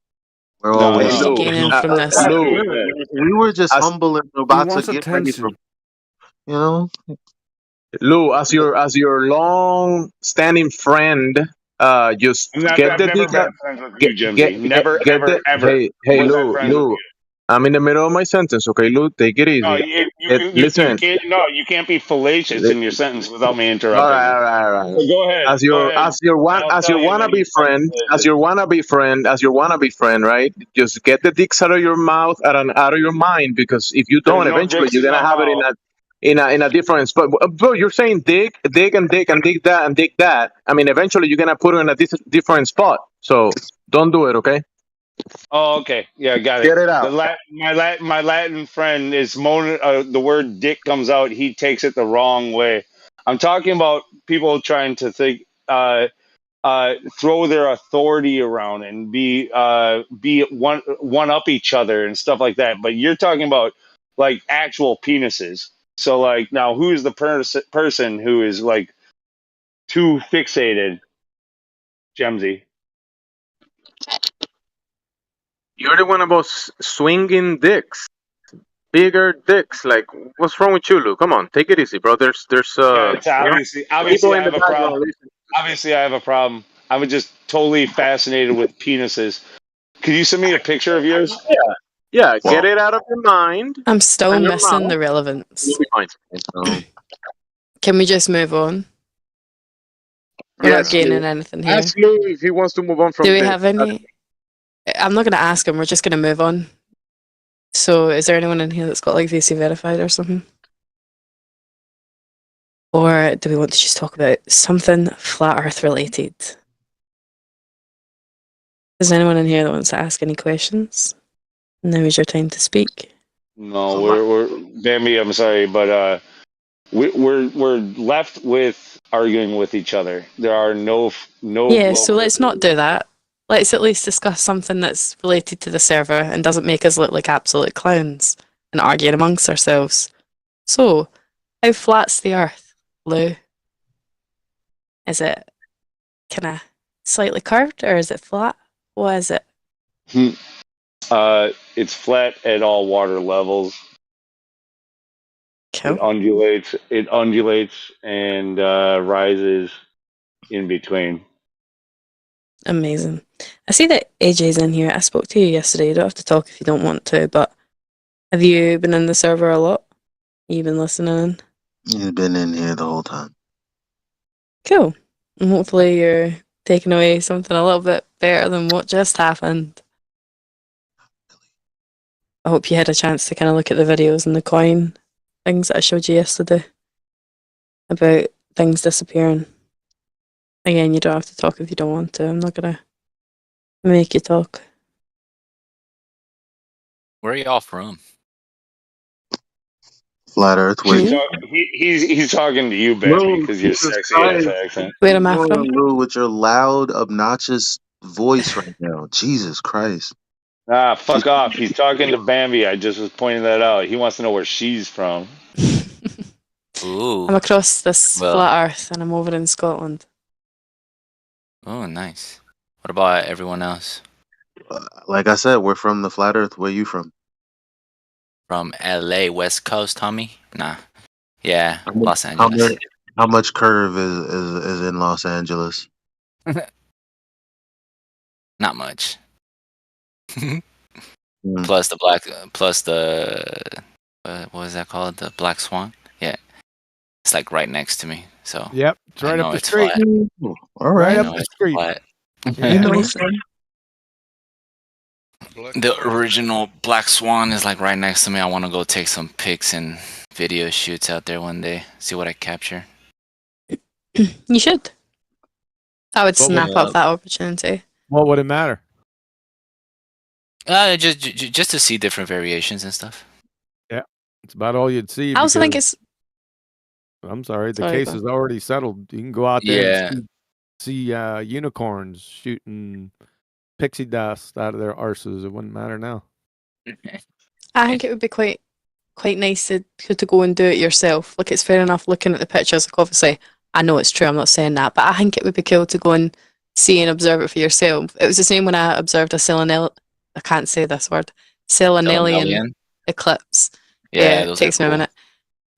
We're No, always. What are you no. gaining from this? We were just As- humble and He about to wants get ready for, attention. you know. Lou, as your long standing friend, just I'm not, get I've the never dick been out. friends with Get you, get Jimsy. get, Never, get ever, the ever hey was I Lou, friends with you. I'm in the middle of my sentence, okay, Lou, take it No, easy. you Listen. can't. No, you can't be fallacious li- in your sentence without me all interrupting right, you. all right, all right. So go ahead. As Go your ahead. I'll as tell your you when wannabe you friend, as your wannabe friend, right? Just get the dicks out of your mouth and out of your mind, because if you There's don't, no eventually dicks you're in gonna my have it mouth. in a different spot. Bro, you're saying dick, dick, and dick, and dick that, and dick that. I mean, eventually you're gonna put it in a different spot. So don't do it, okay? Oh, okay. Yeah, got it. Get it out. My Latin friend is the word dick comes out. He takes it the wrong way. I'm talking about people trying to think, throw their authority around and be one up each other and stuff like that. But you're talking about like actual penises. So like now, who's the person who is like too fixated, Jemsy? You're the one about swinging dicks, bigger dicks. Like, what's wrong with you, Lou? Come on, take it easy, bro. There's Yeah, it's people obviously I in the have a problem. background. Listen. Obviously, I have a problem. I'm just totally fascinated with penises. Could you send me a picture of yours? Yeah, get it out of your mind I'm still and your missing mouth. the relevance. You'll be fine. Can we just move on? We're not gaining anything here. Ask Lou if he wants to move on from Do we this. have any? I'm not going to ask him. We're just going to move on. So, is there anyone in here that's got like VC verified or something? Or do we want to just talk about something flat Earth related? Is there anyone in here that wants to ask any questions? Now is your time to speak. No, we're Bambi. I'm sorry, but we're left with arguing with each other. There are no. Yeah, so let's not do that. Let's at least discuss something that's related to the server and doesn't make us look like absolute clowns and arguing amongst ourselves. So, how flat's the Earth, Lou? Is it kind of slightly curved or is it flat? What is it? It's flat at all water levels. Cool. It undulates and rises in between. Amazing. I see that AJ's in here. I spoke to you yesterday. You don't have to talk if you don't want to, but have you been in the server a lot? You been listening in? He's been in here the whole time. Cool. And hopefully you're taking away something a little bit better than what just happened. I hope you had a chance to kind of look at the videos and the coin things that I showed you yesterday about things disappearing. Again, you don't have to talk if you don't want to. I'm not gonna make you talk. Where are y'all from? Flat Earth, where you? He's talking to you, Benny, because your sexy ass accent. Where am I from? Lou, with your loud, obnoxious voice right now. Jesus Christ. Ah, fuck off. He's talking to Bambi. I just was pointing that out. He wants to know where she's from. Ooh. I'm across this Well. flat Earth and I'm over in Scotland. Oh, nice. What about everyone else? Like I said, we're from the Flat Earth. Where you from? From LA, West Coast, homie? Nah. Yeah, Los Angeles. How much curve is in Los Angeles? Not much. Plus the what was that called? The Black Swan? Yeah. It's like right next to me. So Yep, it's right I know up the it's street. flat. All Right right. up the street. Flat. Yeah. The original Black Swan is like right next to me. I want to go take some pics and video shoots out there one day. See what I capture. You should. I would What would- snap up that opportunity. What would it matter? Just to see different variations and stuff. Yeah, it's about all you'd see. I also think because- it's. I'm sorry, the Sorry, case go is already settled. You can go out there Yeah. and see unicorns shooting pixie dust out of their arses. It wouldn't matter now. I think it would be quite quite nice to go and do it yourself. Like, it's fair enough looking at the pictures. Like, obviously, I know it's true. I'm not saying that, but I think it would be cool to go and see and observe it for yourself. It was the same when I observed a I can't say this word. Selenelian Selenelian? eclipse. Yeah, it those are takes me a cool. minute.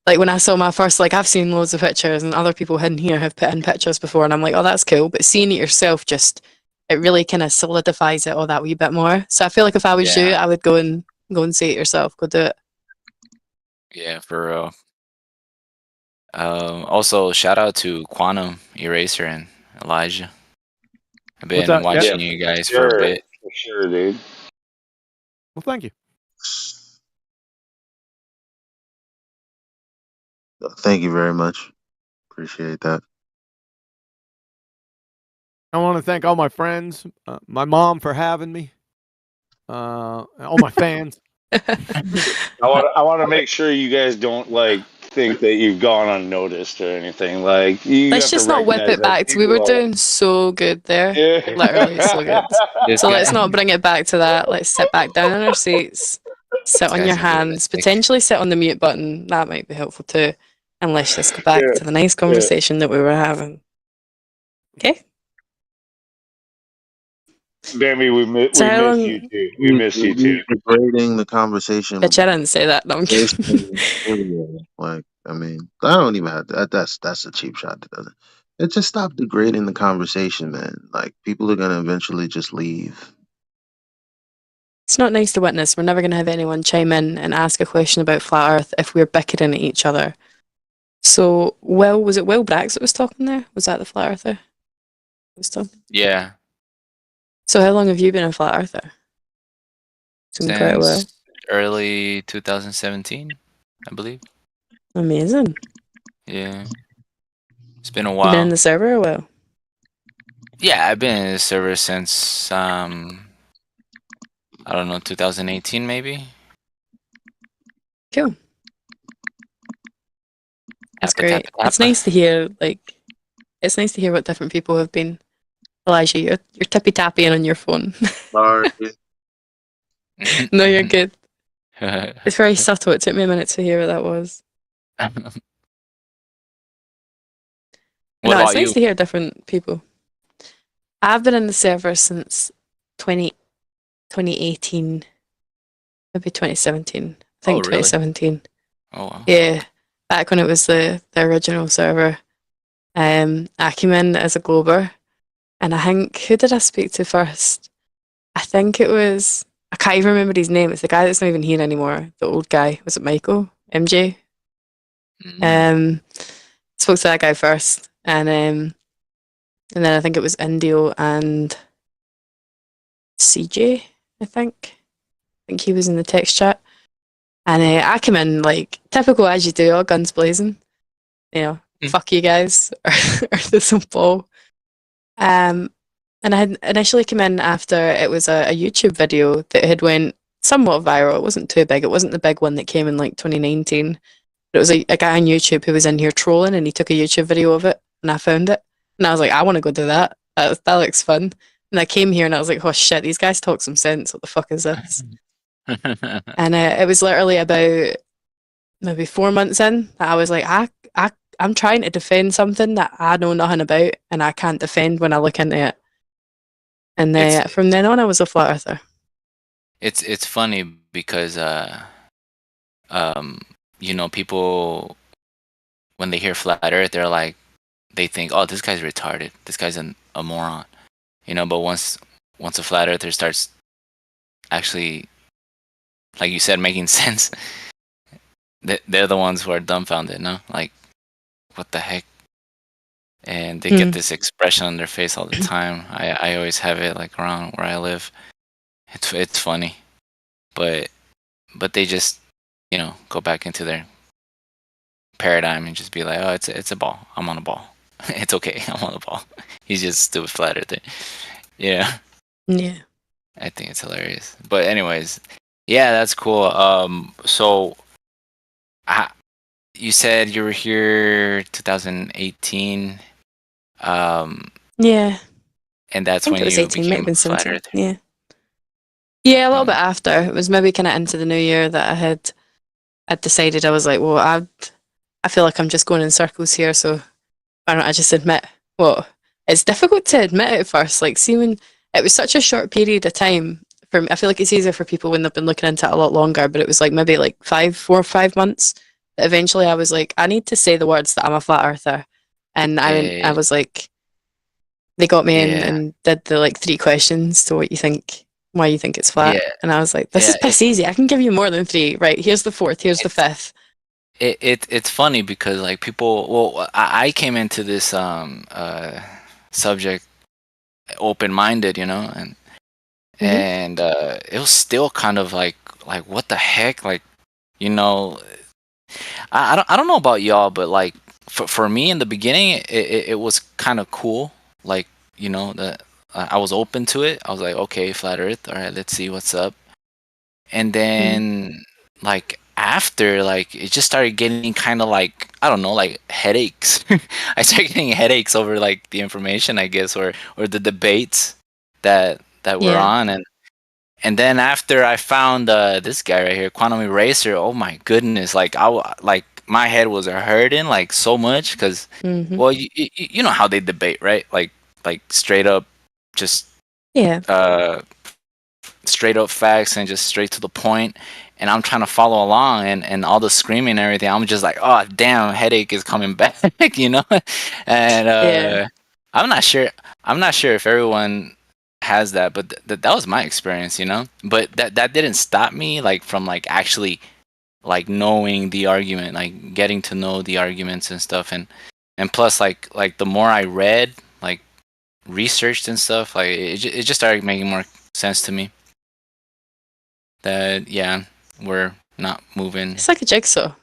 Like, when I saw my first, like, I've seen loads of pictures, and other people in here have put in pictures before, and I'm like, oh, that's cool. But seeing it yourself, just it really kind of solidifies it all that wee bit more. So I feel like if I was you, Yeah. I would go and see it yourself. Go do it. Yeah, for real. Also, shout out to Quantum, Eraser, and Elijah. I've What's been up? watching Yeah. you guys for a bit. For sure, dude. Well, thank you. Thank you very much. Appreciate that. I want to thank all my friends, my mom for having me, all my fans. I want to make sure you guys don't like think that you've gone unnoticed or anything. Like you Let's have to just not whip recognize it that back. We were people are- doing so good there. Yeah. Literally so good. This So guy- let's not bring it back to that. Let's sit back down in our seats, sit on guy's your a hands, potentially sit on the mute button. That might be helpful too. And let's just go back Yeah. to the nice conversation that we were having. Okay? Bambi, we miss So how long- you too. We miss you too. Degrading the conversation. Bitch, I didn't say that. No, I'm kidding. Like, I mean, I don't even have to. That's a cheap shot. That doesn't. It just stop degrading the conversation, man. Like, people are gonna eventually just leave. It's not nice to witness. We're never going to have anyone chime in and ask a question about Flat Earth if we're bickering at each other. So, was it Will Brax that was talking there? Was that the Flat Earther? Was talking? Yeah. So, how long have you been a Flat Earther? It's been quite a while. Since early 2017, I believe. Amazing. Yeah. It's been a You been in while. the server a while? Yeah, I've been in the server since I don't know, 2018 maybe. Cool. That's Tappa, great. tappa, It's tappa. nice to hear, it's nice to hear what different people have been. Elijah, you're tippy tapping on your phone. Sorry. No, you're good. It's very subtle. It took me a minute to hear what that was. What No, it's about nice you? to hear different people. I've been in the server since 2018, maybe 2017. I think Oh, really? 2017. Oh, wow. Yeah, back when it was the original server. I came in as a Glober, and I think, who did I speak to first? I think it was, I can't even remember his name. It's the guy that's not even here anymore. The old guy. Was it Michael? MJ? Spoke to that guy first, and then I think it was Indio and CJ, I think he was in the text chat. And I came in like typical as you do, all guns blazing. You know, fuck you guys, or there's some ball. And I had initially come in after it was a YouTube video that had went somewhat viral. It wasn't too big. It wasn't the big one that came in like 2019. But it was a guy on YouTube who was in here trolling, and he took a YouTube video of it, and I found it. And I was like, I want to go do that. That looks fun. And I came here and I was like, oh shit, these guys talk some sense. What the fuck is this? And it was literally about maybe 4 months in that I was like, I'm trying to defend something that I know nothing about, and I can't defend when I look into it. And from then on, I was a Flat Earther. It's funny because you know, people when they hear Flat Earth, they're like, they think, oh, this guy's retarded. This guy's a moron. You know, but once a Flat Earther starts actually, like you said, making sense, they're the ones who are dumbfounded, no? Like, what the heck? And they get this expression on their face all the time. I always have it like around where I live. It's funny, but they just, you know, go back into their paradigm and just be like, oh, it's a ball. I'm on a ball. It's okay. I'm on the ball. He's just stupid Flat Earther. Yeah. Yeah. I think it's hilarious. But anyways, yeah, that's cool. So you said you were here 2018. Yeah. And that's I think when it was you 18, might have became been Flat 17. Earther. Yeah. Yeah, a little bit after. It was maybe kind of into the new year that I had I decided, I was like, well, I feel like I'm just going in circles here, so why don't I just admit what? It's difficult to admit at first. Like, see, when it was such a short period of time for me, I feel like it's easier for people when they've been looking into it a lot longer, but it was like maybe like 4 or 5 months. But eventually I was like, I need to say the words that I'm a flat earther. And I was like, they got me in Yeah. and did the like 3 questions to why you think it's flat. Yeah. And I was like, this is Yeah. piss easy. I can give you more than 3. Right, here's the 4th, here's the 5th. It's funny because like people, well, I came into this subject open-minded, you know, and it was still kind of like what the heck, like, you know, I don't know about y'all, but like for me in the beginning, it was kind of cool, like, you know, that I was open to it. I was like, okay, flat Earth, all right, let's see what's up. And then like after, like, it just started getting kind of like, I don't know, like headaches. I started getting headaches over like the information, I guess, or the debates that we're Yeah. on. And then after I found this guy right here, Quantum Eraser, oh my goodness, like like my head was hurting like so much because, well, you know how they debate, right? Like straight up, just Yeah. straight up facts and just straight to the point. And I'm trying to follow along, and all the screaming and everything, I'm just like, oh damn, headache is coming back, you know. And Yeah. I'm not sure if everyone has that, but that was my experience, you know. But that didn't stop me like from like actually like knowing the argument, like getting to know the arguments and stuff. And plus like the more I read, like researched and stuff, like it just started making more sense to me that yeah, we're not moving. It's like a jigsaw.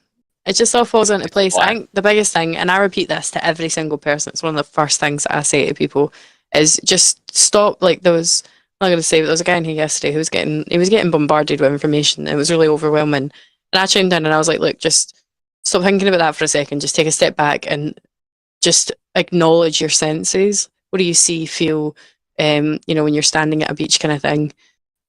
It just all falls into place. I think the biggest thing, and I repeat this to every single person, it's one of the first things that I say to people, is just stop. Like I'm not gonna say, but there was a guy in here yesterday who was getting bombarded with information. It was really overwhelming. And I tuned in and I was like, look, just stop thinking about that for a second. Just take a step back and just acknowledge your senses. What do you see, feel, you know, when you're standing at a beach kind of thing,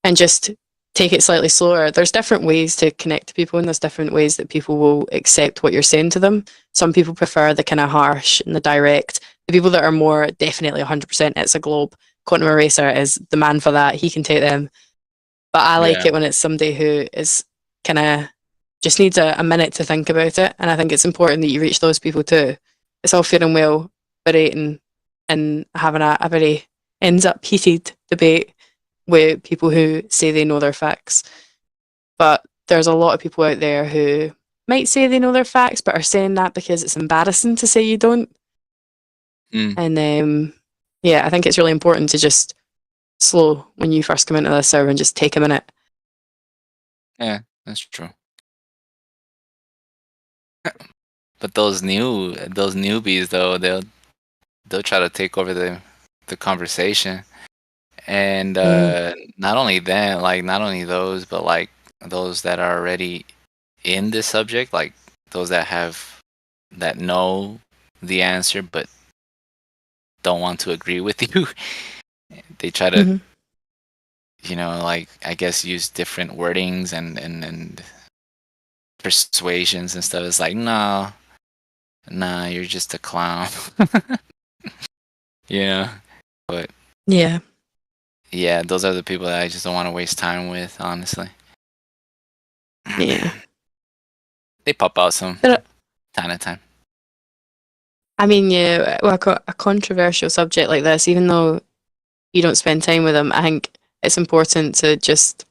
and just take it slightly slower. There's different ways to connect to people, and there's different ways that people will accept what you're saying to them. Some people prefer the kind of harsh and the direct. The people that are more definitely 100%, it's a globe. Quantum Eraser is the man for that. He can take them. But I like it when it's somebody who is kind of just needs a minute to think about it. And I think it's important that you reach those people too. It's all fair and well berating and having a very ends up heated debate with people who say they know their facts. But there's a lot of people out there who might say they know their facts, but are saying that because it's embarrassing to say you don't. And yeah, I think it's really important to just slow when you first come into the server and just take a minute. Yeah, that's true. But those newbies though, they'll try to take over the conversation. And not only those, but like those that are already in this subject, like those that know the answer but don't want to agree with you. They try to, you know, like I guess use different wordings and persuasions and stuff. It's like, nah, you're just a clown. Yeah, but yeah, those are the people that I just don't want to waste time with, honestly. Yeah. They pop out some time to time. I mean, yeah, well, a controversial subject like this, even though you don't spend time with them, I think it's important to just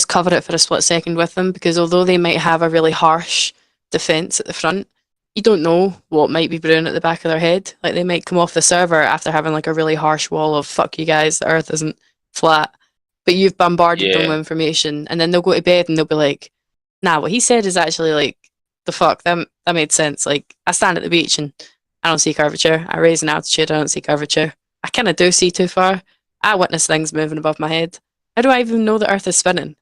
cover it for a split second with them, because although they might have a really harsh defense at the front, you don't know what might be brewing at the back of their head. Like, they might come off the server after having like a really harsh wall of "fuck you guys, the Earth isn't flat," but you've bombarded them with information, and then they'll go to bed and they'll be like, "Nah, what he said is actually like the fuck that made sense. Like, I stand at the beach and I don't see curvature. I raise in altitude, I don't see curvature. I kind of do see too far. I witness things moving above my head. How do I even know the Earth is spinning?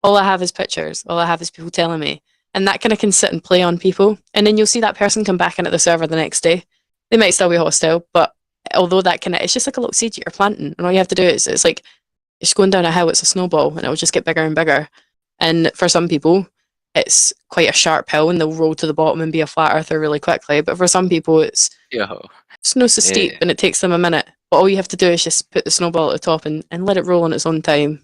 All I have is pictures. All I have is people telling me." And that kind of can sit and play on people. And then you'll see that person come back into the server the next day. They might still be hostile, but although that kind of, it's just like a little seed you're planting. And all you have to do is, it's like, it's going down a hill, it's a snowball, and it'll just get bigger and bigger. And for some people, it's quite a sharp hill and they'll roll to the bottom and be a flat earther really quickly. But for some people, it's not so steep and it takes them a minute. But all you have to do is just put the snowball at the top and let it roll on its own time.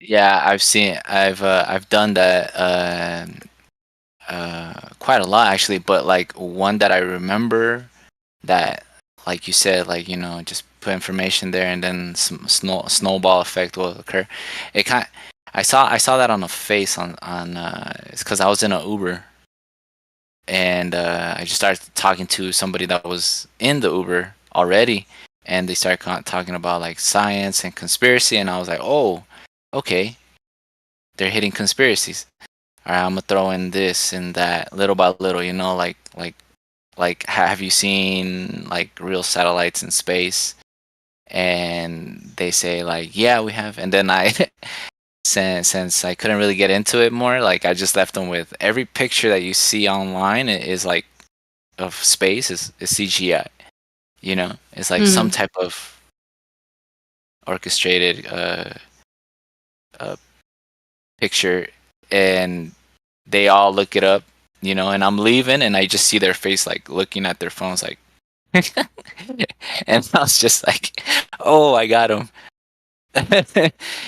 Yeah, I've done that quite a lot actually, but like one that I remember that, like you said, like, you know, just put information there and then some snowball effect will occur. I saw that on a face on it's because I was in an Uber and I just started talking to somebody that was in the Uber already, and they started talking about like science and conspiracy, and I was like, oh, okay, they're hitting conspiracies. All right, I'm gonna throw in this and that little by little, you know, like have you seen like real satellites in space? And they say like, yeah, we have. And then I since I couldn't really get into it more, like I just left them with every picture that you see online is like of space is CGI. You know, it's like some type of orchestrated picture, and they all look it up, you know, and I'm leaving and I just see their face like looking at their phones like and I was just like, oh, I got him.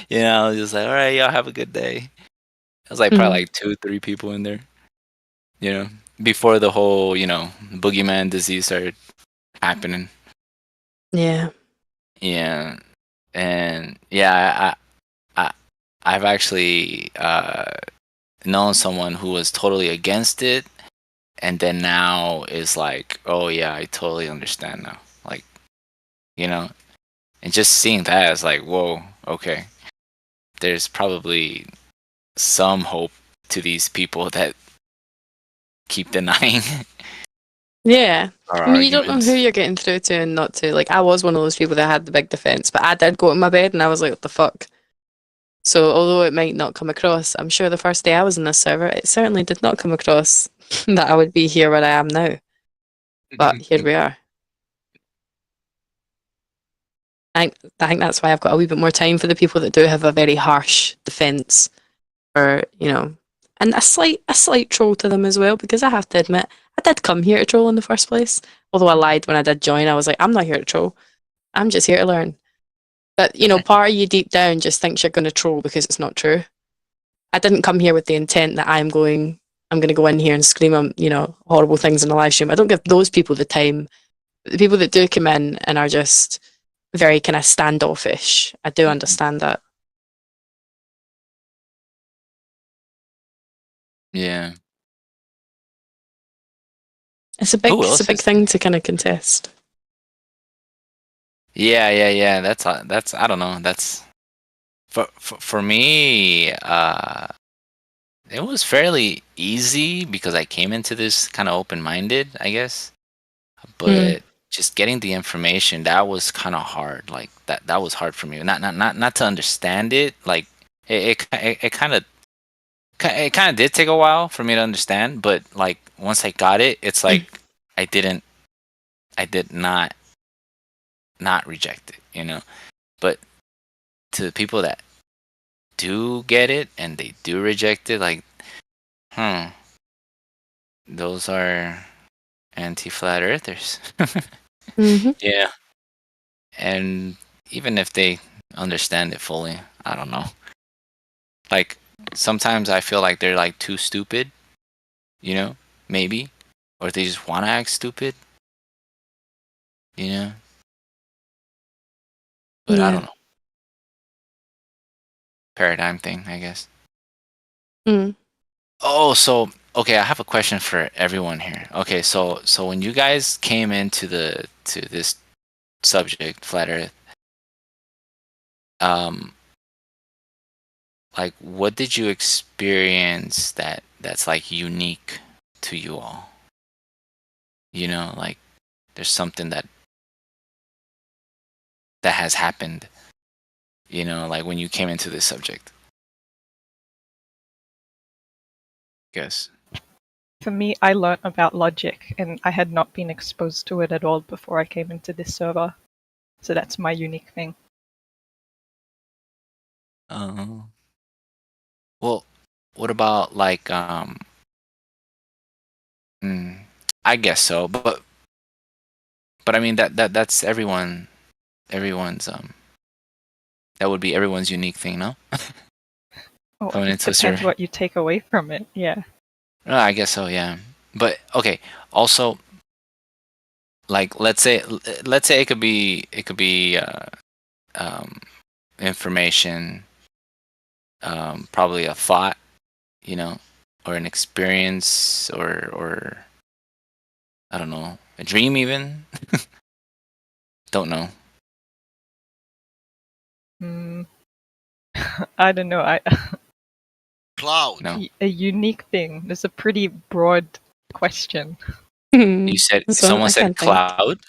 You know, I was just like, all right, y'all have a good day. I was like probably like 2-3 people in there, you know, before the whole, you know, boogeyman disease started happening. Yeah. Yeah. And yeah, I've actually known someone who was totally against it, and then now is like, oh yeah, I totally understand now. Like, you know, and just seeing that is like, whoa, okay. There's probably some hope to these people that keep denying. Yeah. Our I mean, you don't know arguments. who you're getting through to and not to. Like, I was one of those people that had the big defense, but I did go to my bed and I was like, what the fuck? So, although it might not come across, I'm sure the first day I was in this server, it certainly did not come across that I would be here where I am now. But here we are. I think that's why I've got a wee bit more time for the people that do have a very harsh defense, or, you know, and a slight troll to them as well, because I have to admit, I did come here to troll in the first place. Although I lied when I did join, I was like, I'm not here to troll. I'm just here to learn. But, you know, part of you deep down just thinks you're going to troll because it's not true. I didn't come here with the intent that I'm going to go in here and scream, you know, horrible things in a live stream. I don't give those people the time. But the people that do come in and are just very kind of standoffish, I do understand that. Yeah. It's a big thing to kind of contest. Yeah. That's I don't know. That's for me. It was fairly easy because I came into this kind of open-minded, I guess. But just getting the information, that was kind of hard. Like that was hard for me. Not to understand it. Like it kind of did take a while for me to understand. But like once I got it, it's like I did not reject it, you know. But to the people that do get it and they do reject it, like, those are anti-flat earthers. Yeah. And even if they understand it fully, I don't know. Like sometimes I feel like they're like too stupid, you know, maybe, or they just want to act stupid, you know. But I don't know. Paradigm thing, I guess. Oh, so okay, I have a question for everyone here. Okay, so when you guys came into this subject, flat Earth, like what did you experience that's like unique to you all? You know, like there's something that has happened, you know, like when you came into this subject. Yes. For me, I learnt about logic, and I had not been exposed to it at all before I came into this server. So that's my unique thing. Well, what about like I guess so, but I mean that's everyone's that would be everyone's unique thing, no? Oh, Coming it into a depends server. what you take away from it. Yeah. I guess so, yeah. But okay, also like let's say it could be information, probably a thought, you know, or an experience, or I don't know, a dream even. Don't know. I don't know. Cloud. No. A unique thing. That's a pretty broad question. You said someone said cloud.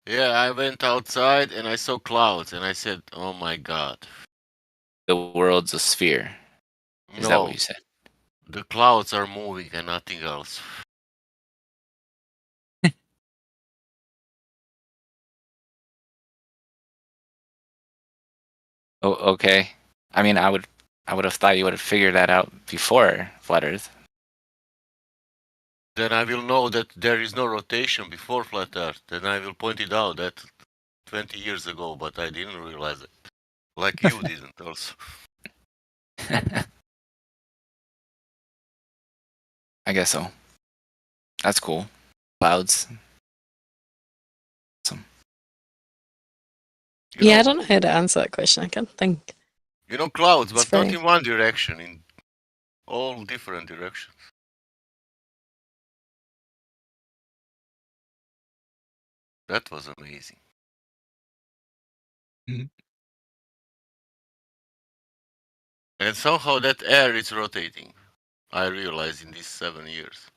Yeah, I went outside and I saw clouds and I said, "Oh my god." The world's a sphere. Is that what you said? The clouds are moving and nothing else. Oh, okay. I mean, I would have thought you would have figured that out before Flat Earth. Then I will know that there is no rotation before flat Earth. Then I will point it out that 20 years ago, but I didn't realize it. Like you didn't also. I guess so. That's cool. Clouds. Awesome. Yeah, I don't know how to answer that question. I can't think. You know, clouds, It's but not very- in one direction, in all different directions. That was amazing. And somehow that air is rotating. I realized in these 7 years.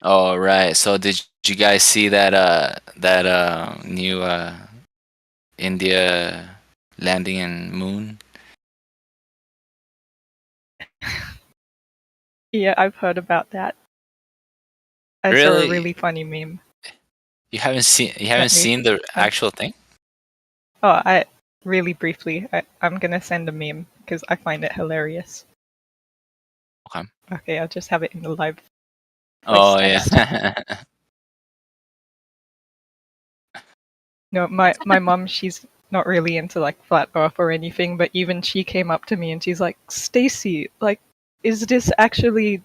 Oh right. So did you guys see that new India landing in moon? Yeah, I've heard about that. I saw Really? a really funny meme. You haven't seen Let me- seen the actual thing? Oh, I really briefly. I'm gonna send a meme because I find it hilarious. Okay. Okay, I'll just have it in the live. Oh voice text. yeah. No, my mom, she's not really into like flat Earth or anything, but even she came up to me and she's like, "Stacy, like, is this actually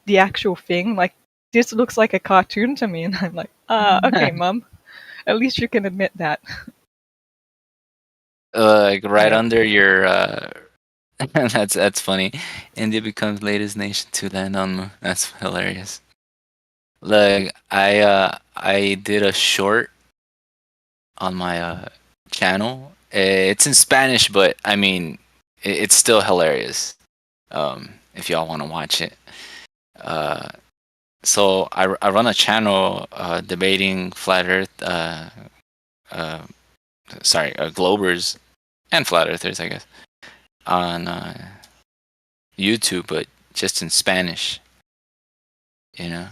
the actual thing? Like, this looks like a cartoon to me." And I'm like, okay, mom. At least you can admit that. Like right Yeah. under your that's funny. India becomes latest nation to land on moon. That's hilarious. Like I did a short on my channel. It's in Spanish, but I mean it's still hilarious. If y'all want to watch it. So I run a channel debating flat Earth globers and flat earthers, I guess, on YouTube, but just in Spanish, you know.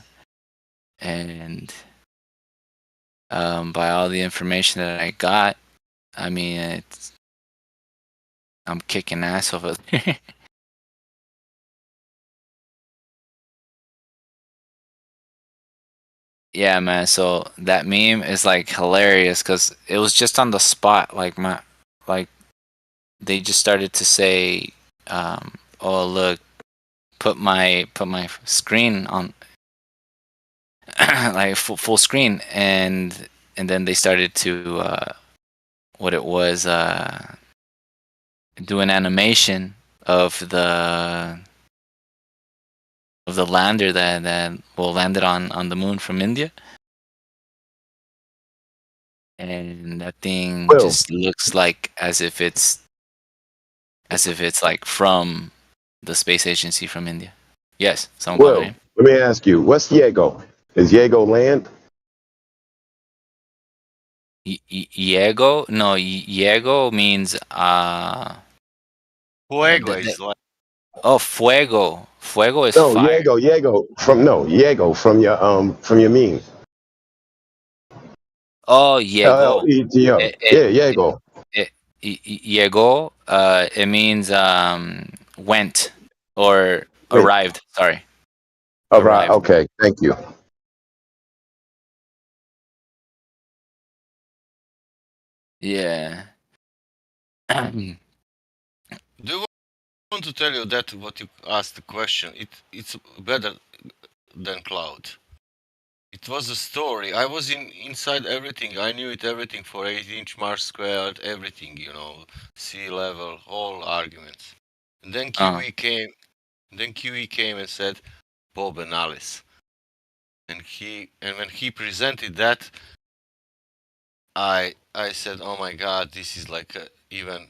And by all the information that I got, I mean, I'm kicking ass over there. Yeah, man. So that meme is like hilarious because it was just on the spot. Like they just started to say, "Oh look, put my screen on like full screen," and then they started to what it was do an animation of the lander that landed on the moon from India. And that thing Will. just looks like as if it's like from the space agency from India. Yes, someone called Will, my name. let me ask you, what's Diego? Is Diego land? Diego? No, Diego means Fuego is like oh, fuego. Fuego is No, fire. Diego from your meme. Oh, Diego. Diego. Yeah, Diego. Llegó, it means went or Wait. arrived. Sorry. All right. Arrived. Okay. Thank you. Yeah. Do you want to tell you that what you asked the question? It's better than cloud. It was a story. I was inside everything. I knew it everything for 8-inch Mars squared, everything, sea level, all arguments. And then QE came. Then QE came and said, Bob and Alice. And when he presented that, I said, oh my God, this is like even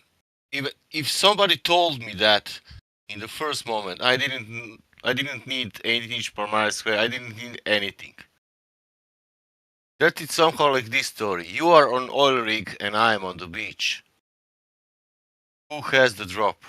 if somebody told me that in the first moment, I didn't need 8-inch per mile square. I didn't need anything. That is somehow like this story. You are on oil rig and I am on the beach. Who has the drop?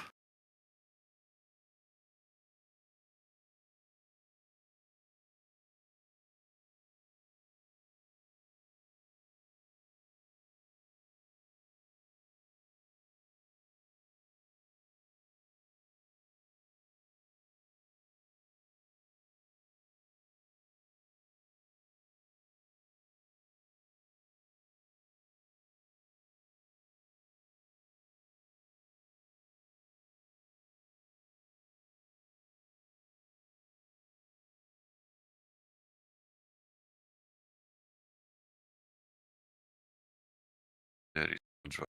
There is no drop.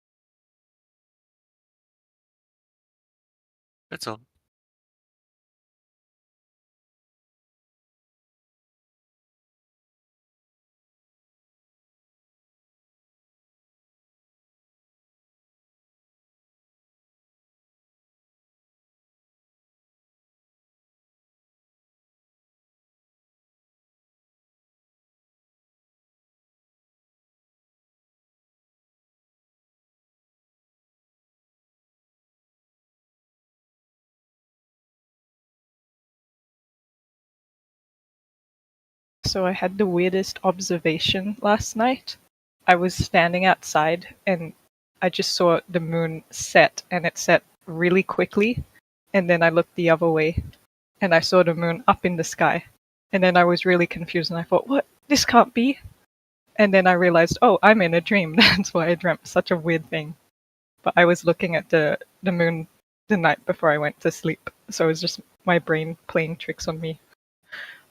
That's all. So I had the weirdest observation last night. I was standing outside and I just saw the moon set, and it set really quickly. And then I looked the other way and I saw the moon up in the sky. And then I was really confused and I thought, what? This can't be. And then I realized, oh, I'm in a dream. That's why I dreamt such a weird thing. But I was looking at the moon the night before I went to sleep. So it was just my brain playing tricks on me.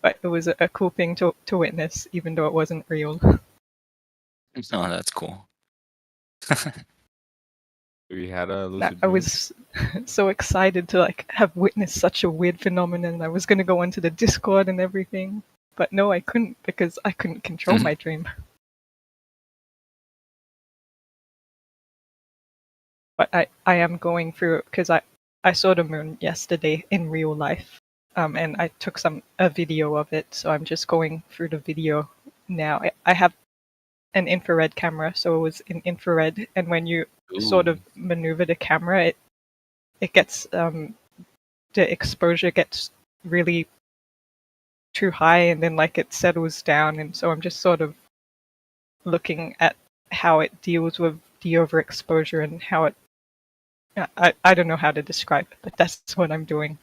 But it was a cool thing to witness, even though it wasn't real. Oh, that's cool. We had a I lucid dream. was so excited to have witnessed such a weird phenomenon. I was gonna go onto the Discord and everything, but no, I couldn't because I couldn't control my dream. But I am going through because I saw the moon yesterday in real life, and I took a video of it. So I'm just going through the video now. I have an infrared camera, so it was in infrared, and when you sort of maneuver the camera, it gets the exposure gets really too high, and then it settles down, and so I'm just sort of looking at how it deals with the overexposure and how it. I don't know how to describe it, but that's what I'm doing.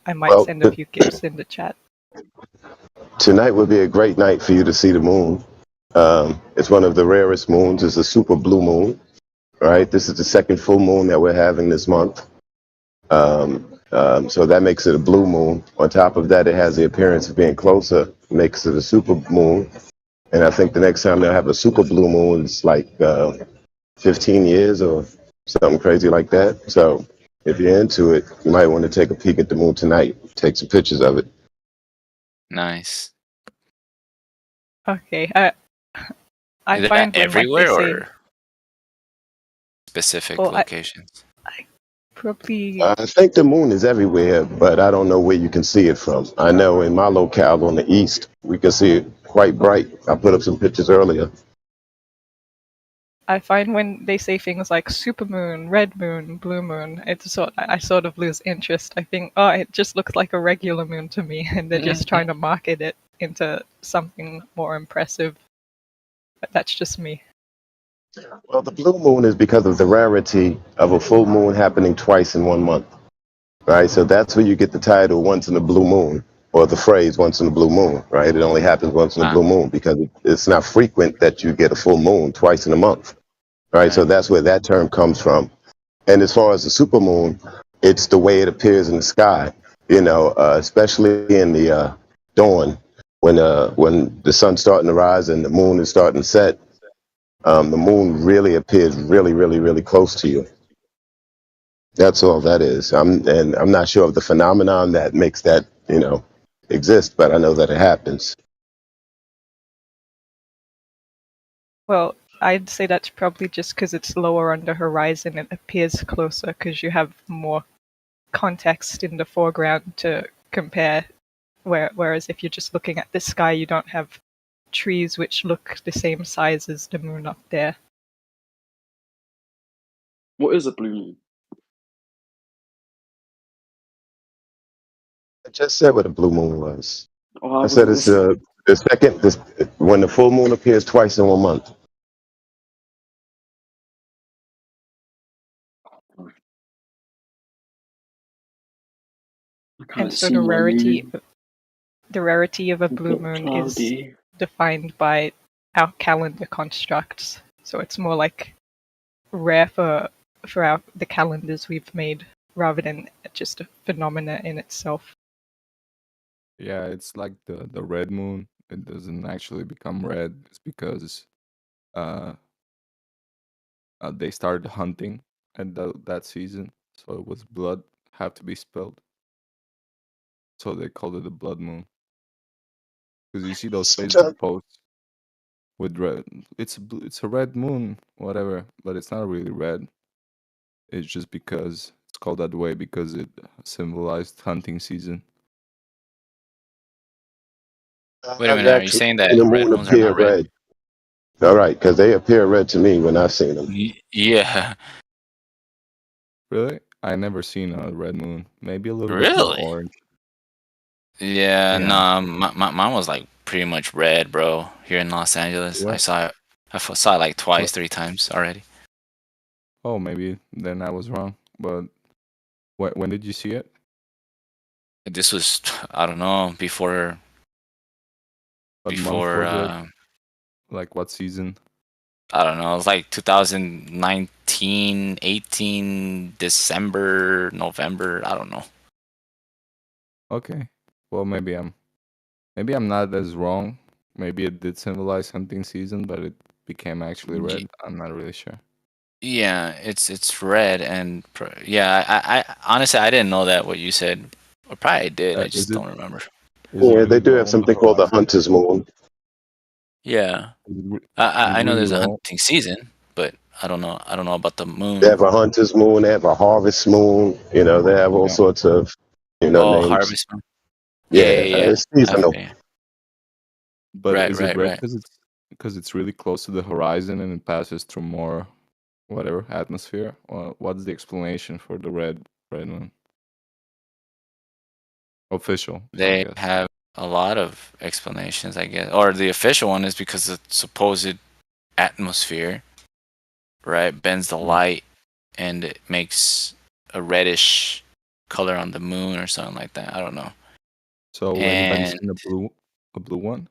I might Well, send a few gifs in the chat. tonight would be a great night for you to see the moon. It's one of the rarest moons. It's a super blue moon, right? This is the second full moon that we're having this month. So that makes it a blue moon. On top of that, it has the appearance of being closer, makes it a super moon. And I think the next time they'll have a super blue moon is 15 years or something crazy like that. So if you're into it, you might want to take a peek at the moon tonight. Take some pictures of it. Nice. Okay, I Is find that when everywhere they say or specific Well, locations? probably I think the moon is everywhere, but I don't know where you can see it from. I know in my locale on the east, we can see it quite bright. I put up some pictures earlier. I find when they say things like supermoon, red moon, blue moon, I sort of lose interest. I think, oh, it just looks like a regular moon to me, and they're just trying to market it into something more impressive. But that's just me. Well, the blue moon is because of the rarity of a full moon happening twice in 1 month, right? So that's where you get the title "Once in a Blue Moon" or the phrase "Once in a Blue Moon," right? It only happens once in a Ah, blue moon because it's not frequent that you get a full moon twice in a month, right? So right. that's where that term comes from. And as far as the supermoon, it's the way it appears in the sky, especially in the dawn when the sun's starting to rise and the moon is starting to set. The moon really appears really, really, really close to you. That's all that is. I'm not sure of the phenomenon that makes that, exist, but I know that it happens. Well, I'd say that's probably just because it's lower on the horizon. It appears closer because you have more context in the foreground to compare. Whereas if you're just looking at the sky, you don't have trees which look the same size as the moon up there. What is a blue moon? I just said what a blue moon was. Oh, I I said wasn't it's listening. the second, when the full moon appears twice in 1 month. I can't And so see the my rarity moon. of a It's blue got moon is cloudy. defined by our calendar constructs. So it's more like rare for the calendars we've made rather than just a phenomena in itself. Yeah, it's like the red moon. It doesn't actually become red. It's because uh, they started hunting at that season, so it was blood have to be spilled. So they called it a blood moon. Because you see those Facebook posts with red. It's a red moon, whatever, but it's not really red. It's just because it's called that way because it symbolized hunting season. Wait a I've minute. Are you actually saying seen that the red moon moons are appear not red? red. All right, because they appear red to me when I've seen them. Yeah. Really? I never seen a red moon. Maybe a little bit more Really? orange. Yeah. Yeah. No. Mine was like pretty much red, bro. Here in Los Angeles, I What? saw it. Saw it like twice, What? 3 times already. Oh, maybe then I was wrong. But when did you see it? This was, I don't know, before What month was it? uh, Like what season? I don't know. It was like 2019, 18, December, November. I don't know. Okay. Well, maybe I'm not as wrong. Maybe it did symbolize hunting season, but it became actually red. I'm not really sure. Yeah, it's red and yeah. I honestly I didn't know that what you said. Or probably did. I Is just it don't remember. Yeah, they do have something called the hunter's moon. Yeah, Is it I know really there's a low? hunting season, but I don't know. I don't know about the They moon. have a hunter's moon. They have a harvest moon. They have all Yeah. sorts of, Oh, names. harvest moon. Yeah, Yeah. it's seasonal. Okay. But Right, is it right, red right. because it's really close to the horizon and it passes through more whatever atmosphere? Or what's the explanation for the red moon? Official, I They guess. have a lot of explanations, I guess. Or the official one is because the supposed atmosphere, right, bends the light and it makes a reddish color on the moon or something like that. I don't know. So anybody And seen a blue one?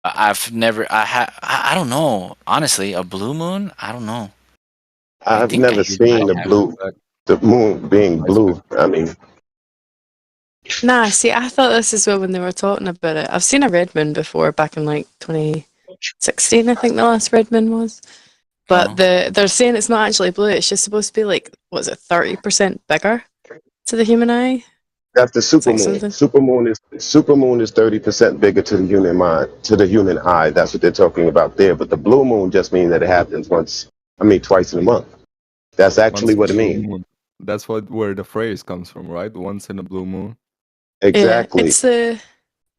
I've never I don't know. Honestly, a blue moon? I don't know. I I've think I never seen have. the moon being blue. I mean, Nah, see, I thought this as well when they were talking about it. I've seen a red moon before back in like 2016, I think the last red moon was. But they're saying it's not actually blue, it's just supposed to be like, what is it, 30% bigger to the human eye? that's the It's like supermoon. something. Supermoon is 30% bigger to the human mind, to the human eye. That's what they're talking about there. But the blue moon just means that it happens twice in a month. That's actually Once what it in a blue means. moon. That's where the phrase comes from, right? Once in a blue moon. Exactly. Yeah,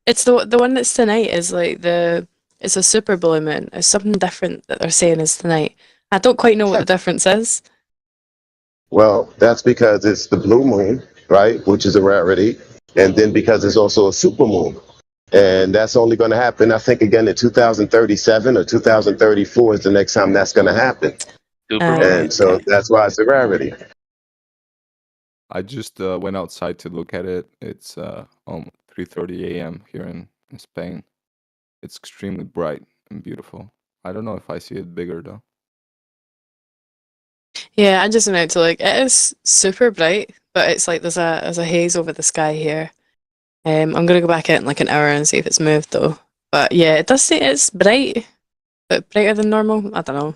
it's the one that's tonight is like it's a super blue moon. It's something different that they're saying is tonight. I don't quite know what the difference is. Well, that's because it's the blue moon, right? Which is a rarity. And then because it's also a supermoon. And that's only going to happen, I think, again in 2037 or 2034 is the next time that's going to happen. And so that's why it's a rarity. I just went outside to look at it. It's 3:30 a.m. here in Spain. It's extremely bright and beautiful. I don't know if I see it bigger though. Yeah, I just went out to look. It is super bright, but it's like there's a haze over the sky here. I'm gonna go back out in like an hour and see if it's moved though. But yeah, it does say it's bright, but brighter than normal. I don't know.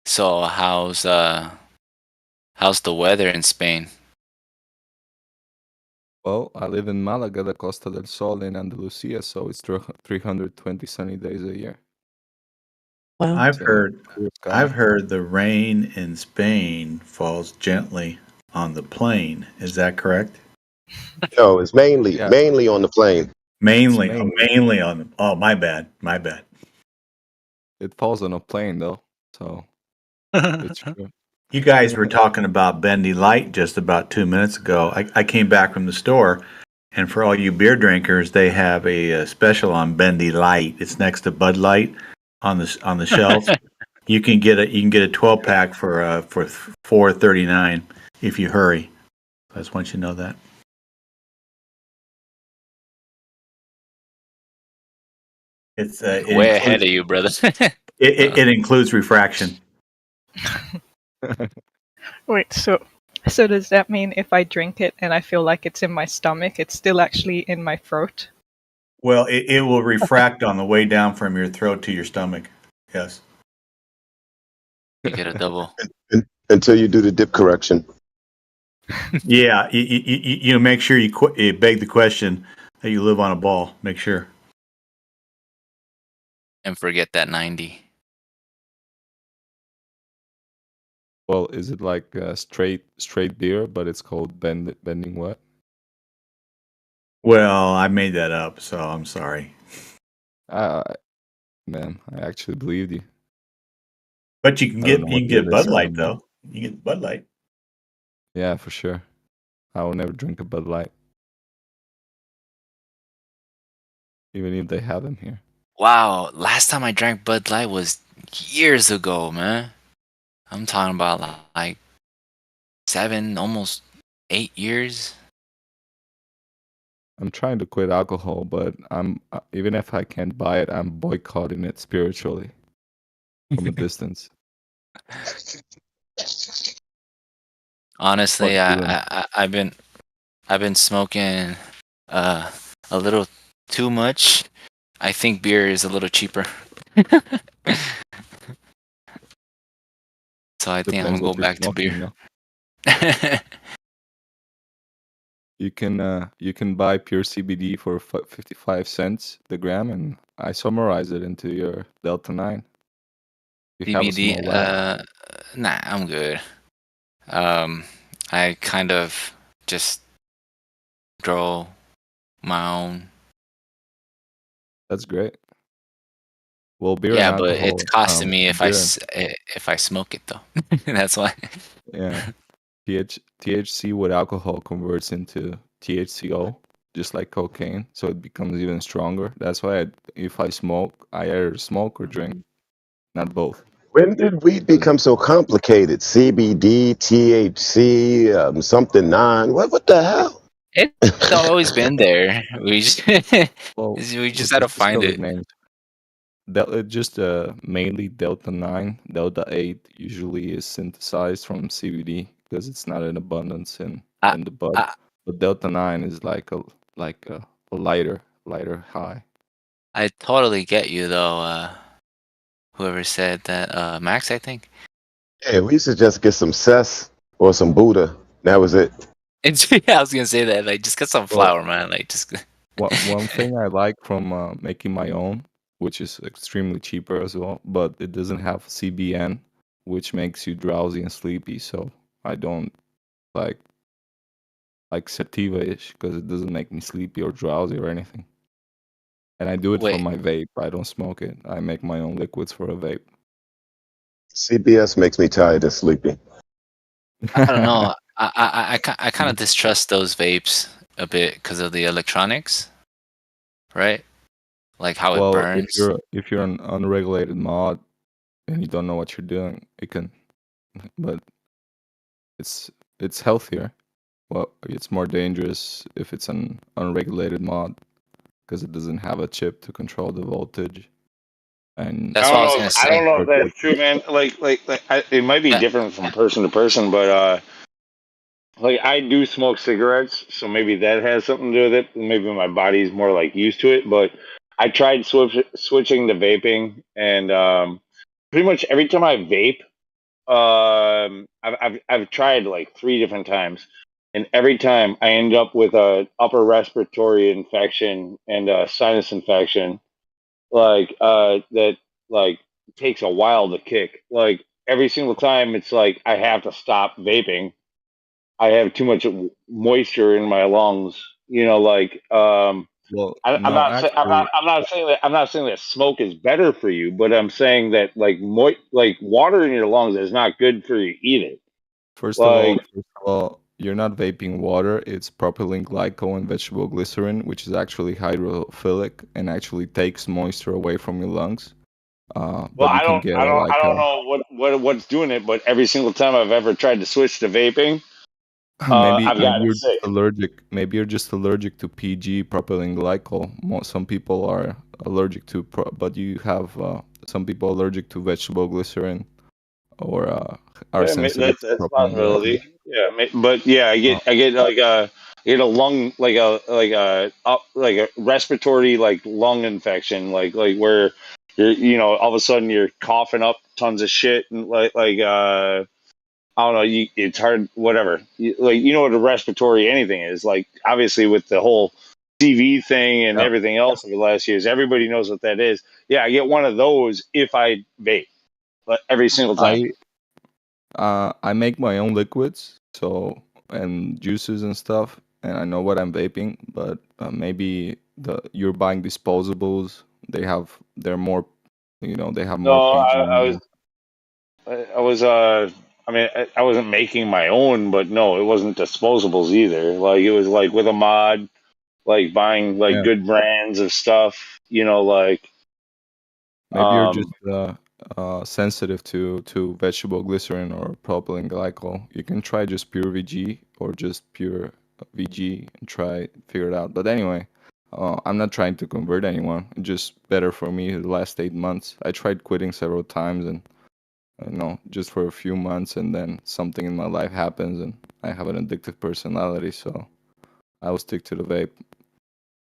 So how's the weather in Spain? Well, I live in Malaga, the Costa del Sol in Andalusia, so it's 320 sunny days a year. Wow. I've So, heard clear sky. I've heard the rain in Spain falls gently on the plain. Is that correct? No, it's mainly Yeah. mainly on the plane. Mainly, mainly. mainly on the. Oh, my bad. My bad. It falls on a plane though, so it's true. You guys were talking about Bendy Light just about 2 minutes ago. I came back from the store, and for all you beer drinkers, they have a special on Bendy Light. It's next to Bud Light on the shelf. You can get a 12-pack for $4.39 if you hurry. I just want you to know that. It's Way ahead of you, brother. it includes refraction. Wait, so does that mean if I drink it and I feel like it's in my stomach, it's still actually in my throat? Well, it will refract on the way down from your throat to your stomach. Yes. You get a double. Until you do the dip correction. Yeah, you make sure you beg the question that you live on a ball. Make sure. And forget that 90. Well, is it like straight beer, but it's called bending what? Well, I made that up, so I'm sorry. Man, I actually believed you. But you can I don't know get what beer they Bud sell Light anymore. though. You get Bud Light. Yeah, for sure. I will never drink a Bud Light, even if they have them here. Wow, last time I drank Bud Light was years ago, man. I'm talking about like 7, almost 8 years. I'm trying to quit alcohol, but I'm even if I can't buy it, I'm boycotting it spiritually from a distance. Honestly, Fuck doing I've been smoking a little too much. I think beer is a little cheaper. So I think I'm Depends gonna go what you're back to smoking, beer. no? You can buy pure CBD for 55 cents the gram, and I summarize it into your Delta 9. You have a CBD, small lab. nah, I'm good. I kind of just grow my own. That's great. Well, beer Yeah, and but alcohol. it's costing me if beer I smoke it though. That's why. Yeah. THC with alcohol converts into THCO, just like cocaine, so it becomes even stronger. That's why if I smoke, I either smoke or drink, not both. When did weed become so complicated? CBD, THC, something non. What the hell? It's always been there. We just Well, we just it's gotta just find other it. names. Just mainly Delta 9, Delta 8 usually is synthesized from CBD because it's not in abundance in the bud. But Delta 9 is like a lighter high. I totally get you though. Whoever said that, Max, I think. Yeah, we used to just get some cess or some Buddha. That was it. It's, yeah, I was gonna say that. Like, just get some flour, man. Like, just. One thing I like from making my own, which is extremely cheaper as well, but it doesn't have CBN, which makes you drowsy and sleepy. So I don't like sativa-ish because it doesn't make me sleepy or drowsy or anything. And I do it for Wait. my vape. I don't smoke it. I make my own liquids for a vape. CBS makes me tired and sleepy. I don't know. I kind of distrust those vapes a bit because of the electronics, right? Like how it Well, burns. if you're an unregulated mod and you don't know what you're doing, it can. But it's healthier. Well, it's more dangerous if it's an unregulated mod because it doesn't have a chip to control the voltage. And That's what I was gonna I don't say. know if that's true, man. It might be That different from person to person, but like I do smoke cigarettes, so maybe that has something to do with it. Maybe my body's more like used to it. But I tried switching to vaping, and pretty much every time I vape, I've tried like 3 different times, and every time I end up with a upper respiratory infection and a sinus infection, that like takes a while to kick. Like every single time, it's like I have to stop vaping. I have too much moisture in my lungs. well, I'm no, not saying actually, I'm not saying that smoke is better for you, but I'm saying that like water in your lungs is not good for you either. Like first of all, you're not vaping water. It's propylene glycol and vegetable glycerin, which is actually hydrophilic and actually takes moisture away from your lungs. well, But you can get I like don't know what's doing it, but every single time I've ever tried to switch to vaping, I've maybe gotten you're sick. just allergic. Maybe you're just allergic to PG, propylene glycol. Some people are allergic to, but you have some people allergic to vegetable glycerin or are Yeah, sensitive to that's a propylene glycol. possibility. Yeah, but yeah, I get like a lung like a respiratory like lung infection, like where you're all of a sudden you're coughing up tons of shit and I don't know, it's hard whatever. You know what a respiratory anything is. Like obviously with the whole CV thing and Yeah, everything else over the last years, everybody knows what that is. Yeah, I get one of those if I vape, like, every single time. I make my own liquids, so and juices and stuff, and I know what I'm vaping. But maybe you're buying disposables. They're more, they have more No, PG I in was them. I was I mean I wasn't making my own, but no, it wasn't disposables either. Like it was like with a mod, like buying like Yeah, good brands of stuff, maybe you're just um sensitive to vegetable glycerin or propylene glycol. You can try just pure VG or just pure VG and try figure it out. But anyway, I'm not trying to convert anyone. It's just better for me the last 8 months. I tried quitting several times and just for a few months, and then something in my life happens, and I have an addictive personality, so I will stick to the vape.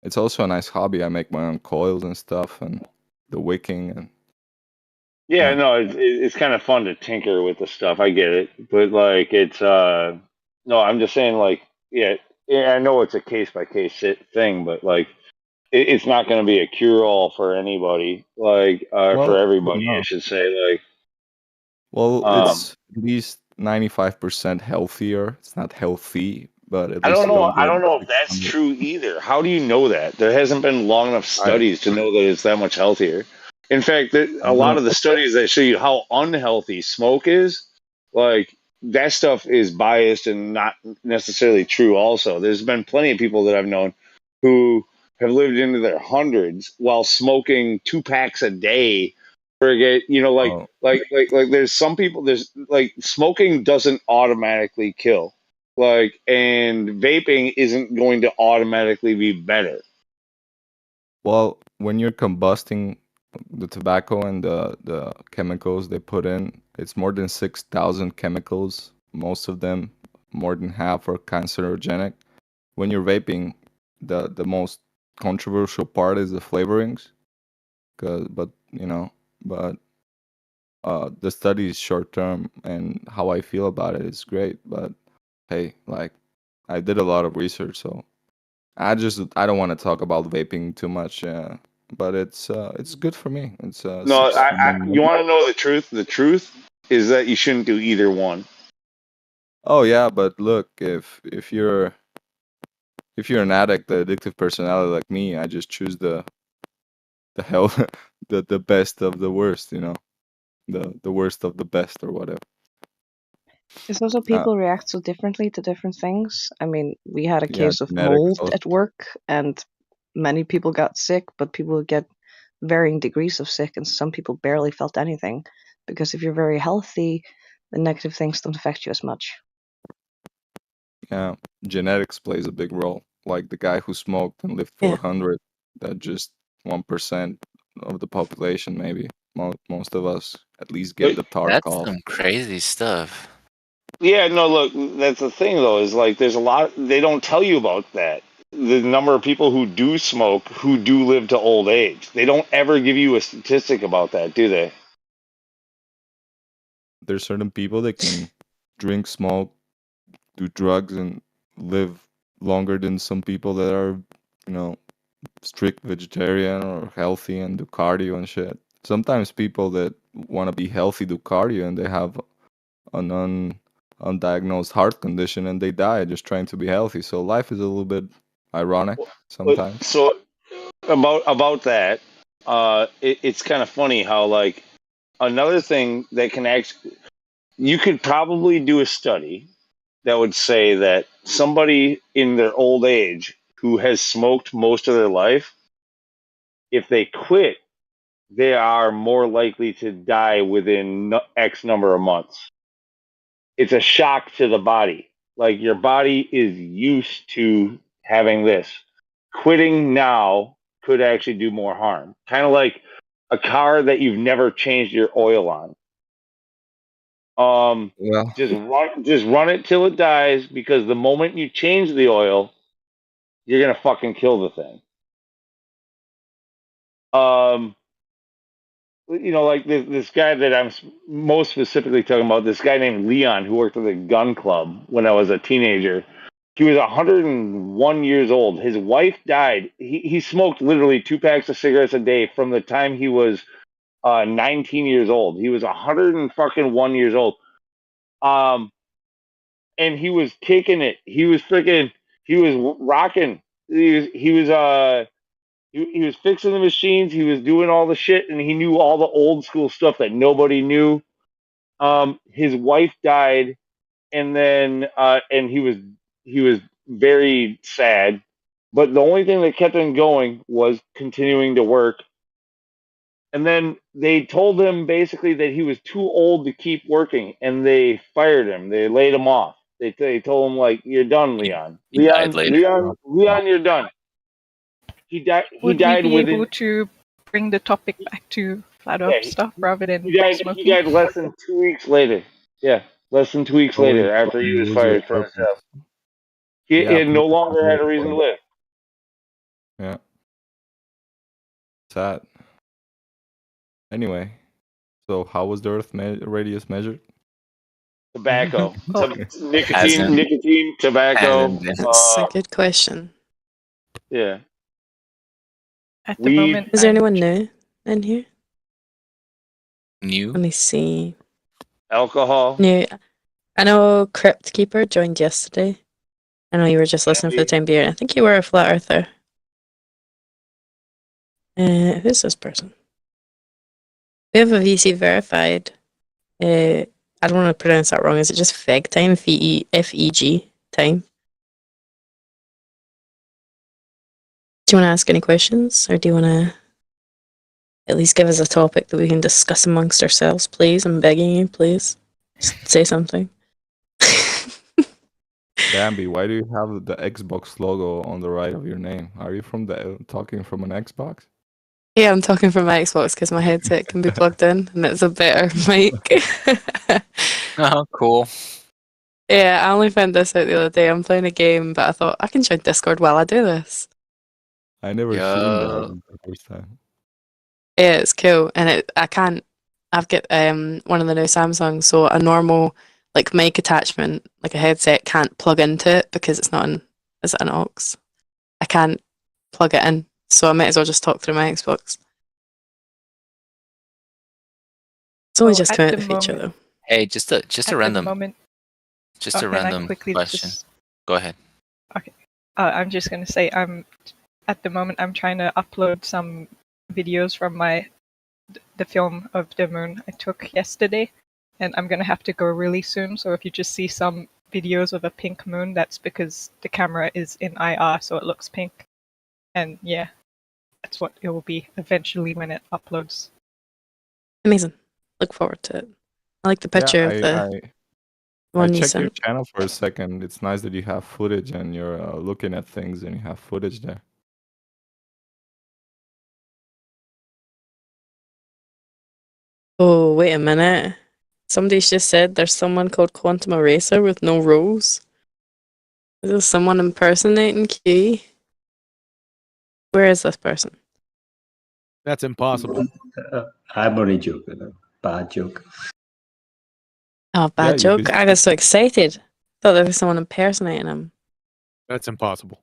It's also a nice hobby. I make my own coils and stuff, and the wicking, and yeah, yeah. no, it's kind of fun to tinker with the stuff. I get it, but like it's no, I'm just saying like yeah, I know it's a case by case thing, but like it's not going to be a cure all for anybody, like for Well, everybody, I no. should say, like Well, um it's at least 95% healthier. It's not healthy, but at I least don't you know. don't I get don't know if that's 600. true either. How do you know that? There hasn't been long enough I studies to know that it's that much healthier. In fact, a I lot don't. of the studies that show you how unhealthy smoke is, like that stuff is biased and not necessarily true. Also, there's been plenty of people that I've known who have lived into their hundreds while smoking 2 packs a day. Forget, Oh, there's some people. There's like smoking doesn't automatically kill, and vaping isn't going to automatically be better. well, when you're combusting the tobacco and the chemicals they put in, it's more than 6,000 chemicals. Most of them, more than half, are cancerogenic. When you're vaping, the most controversial part is the flavorings. But but the study is short term, and how I feel about it is great. But hey, like I did a lot of research, so I don't want to talk about vaping too much. But it's good for me. It's No, six. you want to know the truth? The truth is that you shouldn't do either one. Oh yeah, but look, if you're an addict, the addictive personality like me, I just choose the hell the best of the worst. The worst of the best or whatever. It's also people react so differently to different things. I mean, we had a Yeah, case of genetics mold also. at work, and many people got sick, but people get varying degrees of sick, and some people barely felt anything. Because if you're very healthy, the negative things don't affect you as much. Yeah, genetics plays a big role. Like the guy who smoked and lived for Yeah. 100, that just 1% of the population, maybe. Most of us at least get the tar That's cough. some crazy stuff. Yeah, no, look, that's the thing though, is like there's a lot they don't tell you about that. The number of people who do smoke who do live to old age. They don't ever give you a statistic about that, do they? There's certain people that can drink, smoke, do drugs, and live longer than some people that are, strict vegetarian or healthy and do cardio and shit. Sometimes people that want to be healthy do cardio and they have an undiagnosed heart condition and they die just trying to be healthy. So life is a little bit ironic sometimes. So about that, it's kind of funny how like another thing that can actually you could probably do a study that would say that somebody in their old age who has smoked most of their life, if they quit, they are more likely to die within X number of months. It's a shock to the body. Like your body is used to having this. Quitting now could actually do more harm. Kind of like a car that you've never changed your oil on. Well, Just run it till it dies, because the moment you change the oil, you're gonna fucking kill the thing. Like this guy that I'm most specifically talking about, this guy named Leon who worked at the gun club when I was a teenager. He was 101 years old. His wife died. He smoked literally 2 packs of cigarettes a day from the time he was 19 years old. He was 101 years old. And he was kicking it. He was rocking. He was fixing the machines. He was doing all the shit, and he knew all the old school stuff that nobody knew. His wife died, and then and he was very sad. But the only thing that kept him going was continuing to work. And then they told him basically that he was too old to keep working, and they fired him. They laid him off. They told him, like, you're done, Leon. He died later. Leon, you're done. He died. He Would we died be within. able to bring the topic back to flat Earth stuff rather than He died. smoking? He died less than 2 weeks later. Yeah, less than 2 weeks Always later after he was lose your fired from his purpose. job. He Yeah, no people longer have had a no reason to point. live. Yeah. Sad. Anyway, so how was the Earth radius measured? Tobacco, nicotine, Hasn't- tobacco. hasn't been. That's a good question. Yeah. At the Weed. moment, Is there I'm anyone new in here? New? Let me see. Alcohol. New. I know Crypt Keeper joined yesterday. I know you were just listening for the time being. I think you were a flat earther. Who's this person? We have a VC verified. I don't want to pronounce that wrong. Is it just FEG time? FEG time? Do you want to ask any questions, or do you want to at least give us a topic that we can discuss amongst ourselves, please? I'm begging you, please. Just say something. Bambi, why do you have the Xbox logo on the right of your name? Are you talking from an Xbox? Yeah, I'm talking from my Xbox because my headset can be plugged in and it's a better mic. Oh, cool. Yeah, I only found this out the other day. I'm playing a game, but I thought I can join Discord while I do this. I never seen that the first time. Yeah, it's cool, and I've got one of the new Samsungs, so a normal like mic attachment, like a headset, can't plug into it because it's not is it an aux? I can't plug it in, so I might as well just talk through my Xbox. It's only just come out the feature though. Hey, just a random moment, just a can I random quickly question. just- Go ahead. Okay. I'm just gonna say at the moment I'm trying to upload some videos from the film of the moon I took yesterday, and I'm gonna have to go really soon. So if you just see some videos of a pink moon, that's because the camera is in IR, so it looks pink. And yeah, that's what it will be eventually when it uploads. Amazing. Look forward to it. I like the Yeah, picture of the I one you checked your sent. channel for a second. It's nice that you have footage and you're looking at things and you have footage there. Oh, wait a minute. Somebody's just said there's someone called Quantum Eraser with no roles. Is this someone impersonating Key? Where is this person? That's impossible. I'm only joking. Bad joke. Oh, bad Yeah, you joke. I got so excited. Thought there was someone impersonating him. That's impossible.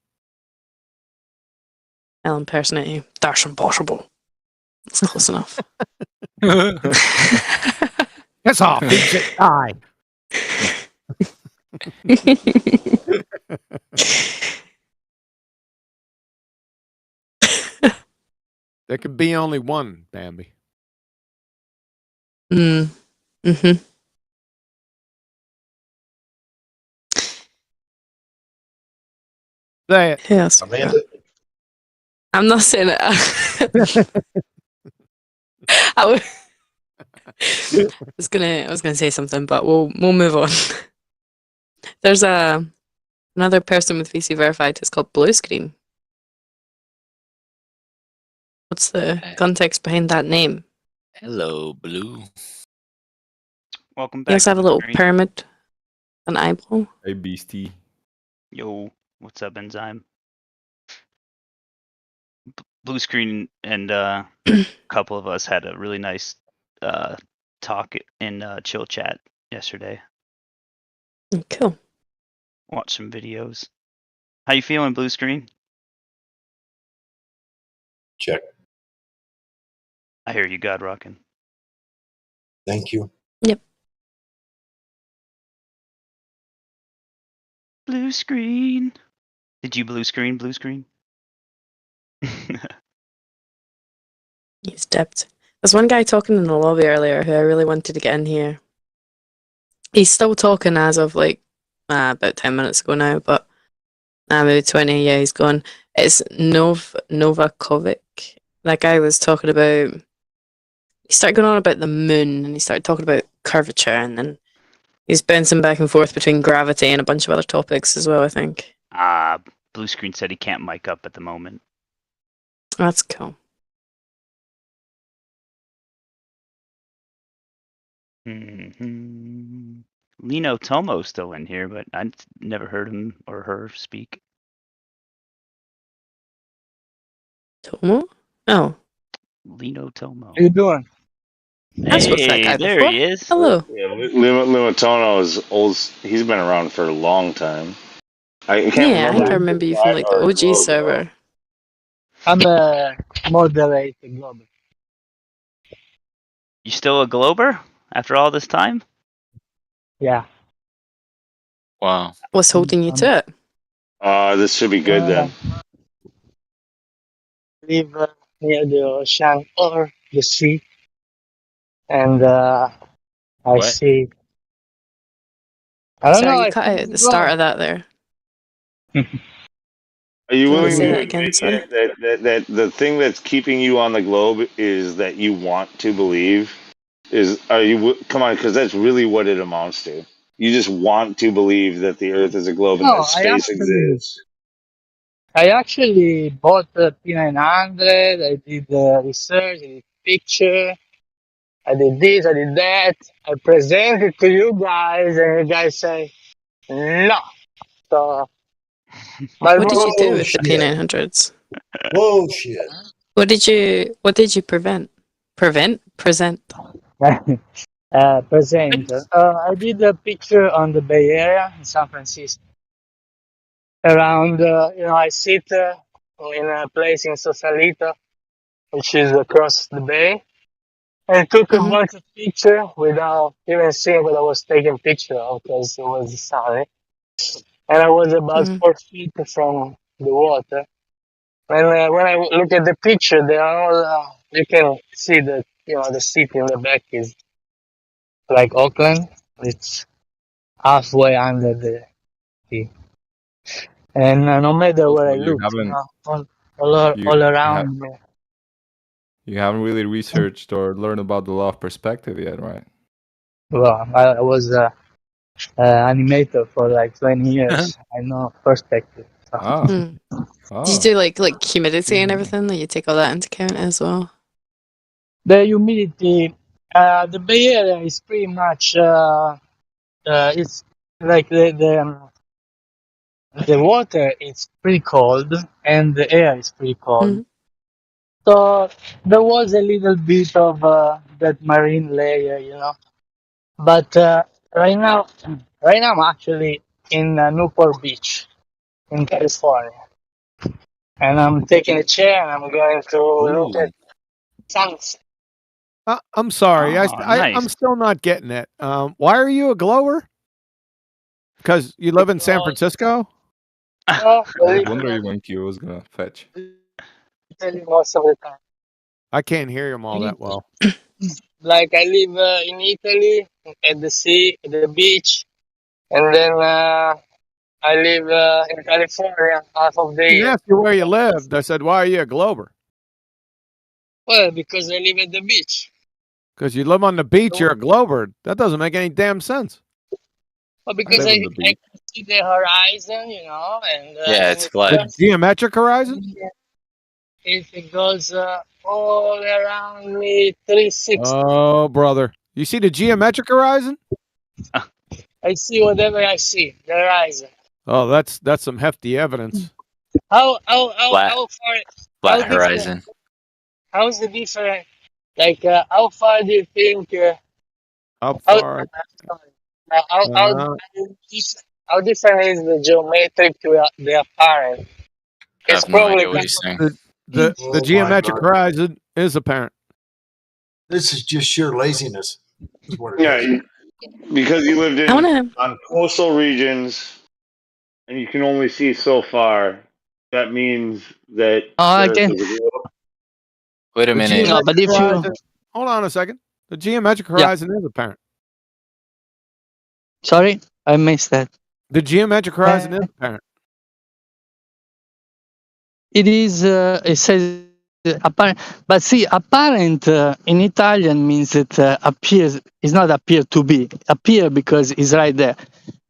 I'll impersonate you. That's impossible. It's close enough. Piss off, DJ. Die. There could be only one, Bambi. Mm-hmm. Say it. Yes. I'm not saying it. I was gonna say something, but we'll move on. There's another person with VC verified. It's called Blue Screen. What's the context behind that name? Hello, Blue. Welcome You back. also have a Blue little Screen. pyramid, an eyeball. Hey, Beastie. Yo, what's up, Enzyme? Blue Screen and a couple of us had a really nice talk in chill chat yesterday. Cool. Watch some videos. How you feeling, Blue Screen? Check. I hear you, God rockin'. Thank you. Yep. Blue Screen. Did you blue screen? He's dipped. There's one guy talking in the lobby earlier who I really wanted to get in here. He's still talking as of like about 10 minutes ago now, but maybe 20. Yeah, he's gone. It's Novakovic. That guy was talking about. He started going on about the moon, and he started talking about curvature, and then he's bouncing back and forth between gravity and a bunch of other topics as well, I think. Blue Screen said he can't mic up at the moment. That's cool. Mm-hmm. Lino Tomo's still in here, but I've never heard him or her speak. Tomo? Oh. Lino Tomo. How you doing? I've spoken to that guy there before. he is. Hello. Yeah, Limitono is old. He's been around for a long time. I can't Yeah, I think I remember you from like the OG server. I'm a moderate global. You still a Glober after all this time? Yeah. Wow. What's holding you to it? This should be good then. Live near the ocean or the sea, and I What? see. I don't know. Sorry, you I cut see out at the start of that there. Are you Can you willing say to that again? admit Sorry. yet that the thing that's keeping you on the globe is that you want to believe? Come on, because that's really what it amounts to. You just want to believe that the Earth is a globe and No, that space exists. I actually bought the P900. I did the research, I did picture. I did this, I did that. I presented to you guys, and you guys say no. So, but What did you do with the Bullshit. P900s? Bullshit. What did you present? present. I did a picture on the Bay Area in San Francisco. Around, I sit in a place in Sausalito, which is across the bay. I took a bunch of pictures without even seeing what I was taking picture of because it was sunny. And I was about 4 feet from the water. And when I look at the picture, they are all, you can see the seat in the back is like Auckland. It's halfway under the sea, and no matter where Also, I you look, haven't all around me. you haven't really researched or learned about the law of perspective yet, right? Well, I was animator for like 20 years. I know perspective. So. Ah. Mm. Oh. Do you do like humidity and everything? Like you take all that into account as well? The humidity, the Bay Area is pretty much it's like the water is pretty cold and the air is pretty cold. So there was a little bit of that marine layer, you know. But right now I'm actually in Newport Beach in California, and I'm taking a chair and I'm going to look at sunset. I'm sorry. Oh, I'm nice. still not getting it. Why are you a glower? Because you live in San Francisco? No, I was wondering when Q was gonna fetch. most of the time. I can't hear him all that well. Like I live in Italy at the sea, at the beach, and then I live in California half of the I didn't year. ask you where you lived. I said, why are you a glober? Well, because I live at the beach. Because you live on the beach, you're a glober. That doesn't make any damn sense. Well, because live I on the beach. can see the horizon, you know, and Yeah, it's and flat. The geometric horizon? it goes all around me 360. Oh, brother. You see the geometric horizon? I see whatever I see, the horizon. Oh, that's some hefty evidence. How Flat, far? flat How horizon. different? How's the different? Like how far do you think? How How, far? how different is the geometric to the apparent? I It's have no probably idea what he's saying. The Oh my geometric God. horizon is apparent. This is just sheer laziness. Is what it Yeah, is. because you lived I in wanna on coastal regions and you can only see so far. That means that I the Earth can. is a globe. Wait a The minute. No, but geometric if you horizon. Hold on a second. The geometric horizon is apparent. sorry, I missed that. The geometric horizon is apparent. It is. It says apparent, but see, apparent in Italian means it appears. It's not appear to be. Appear because it's right there.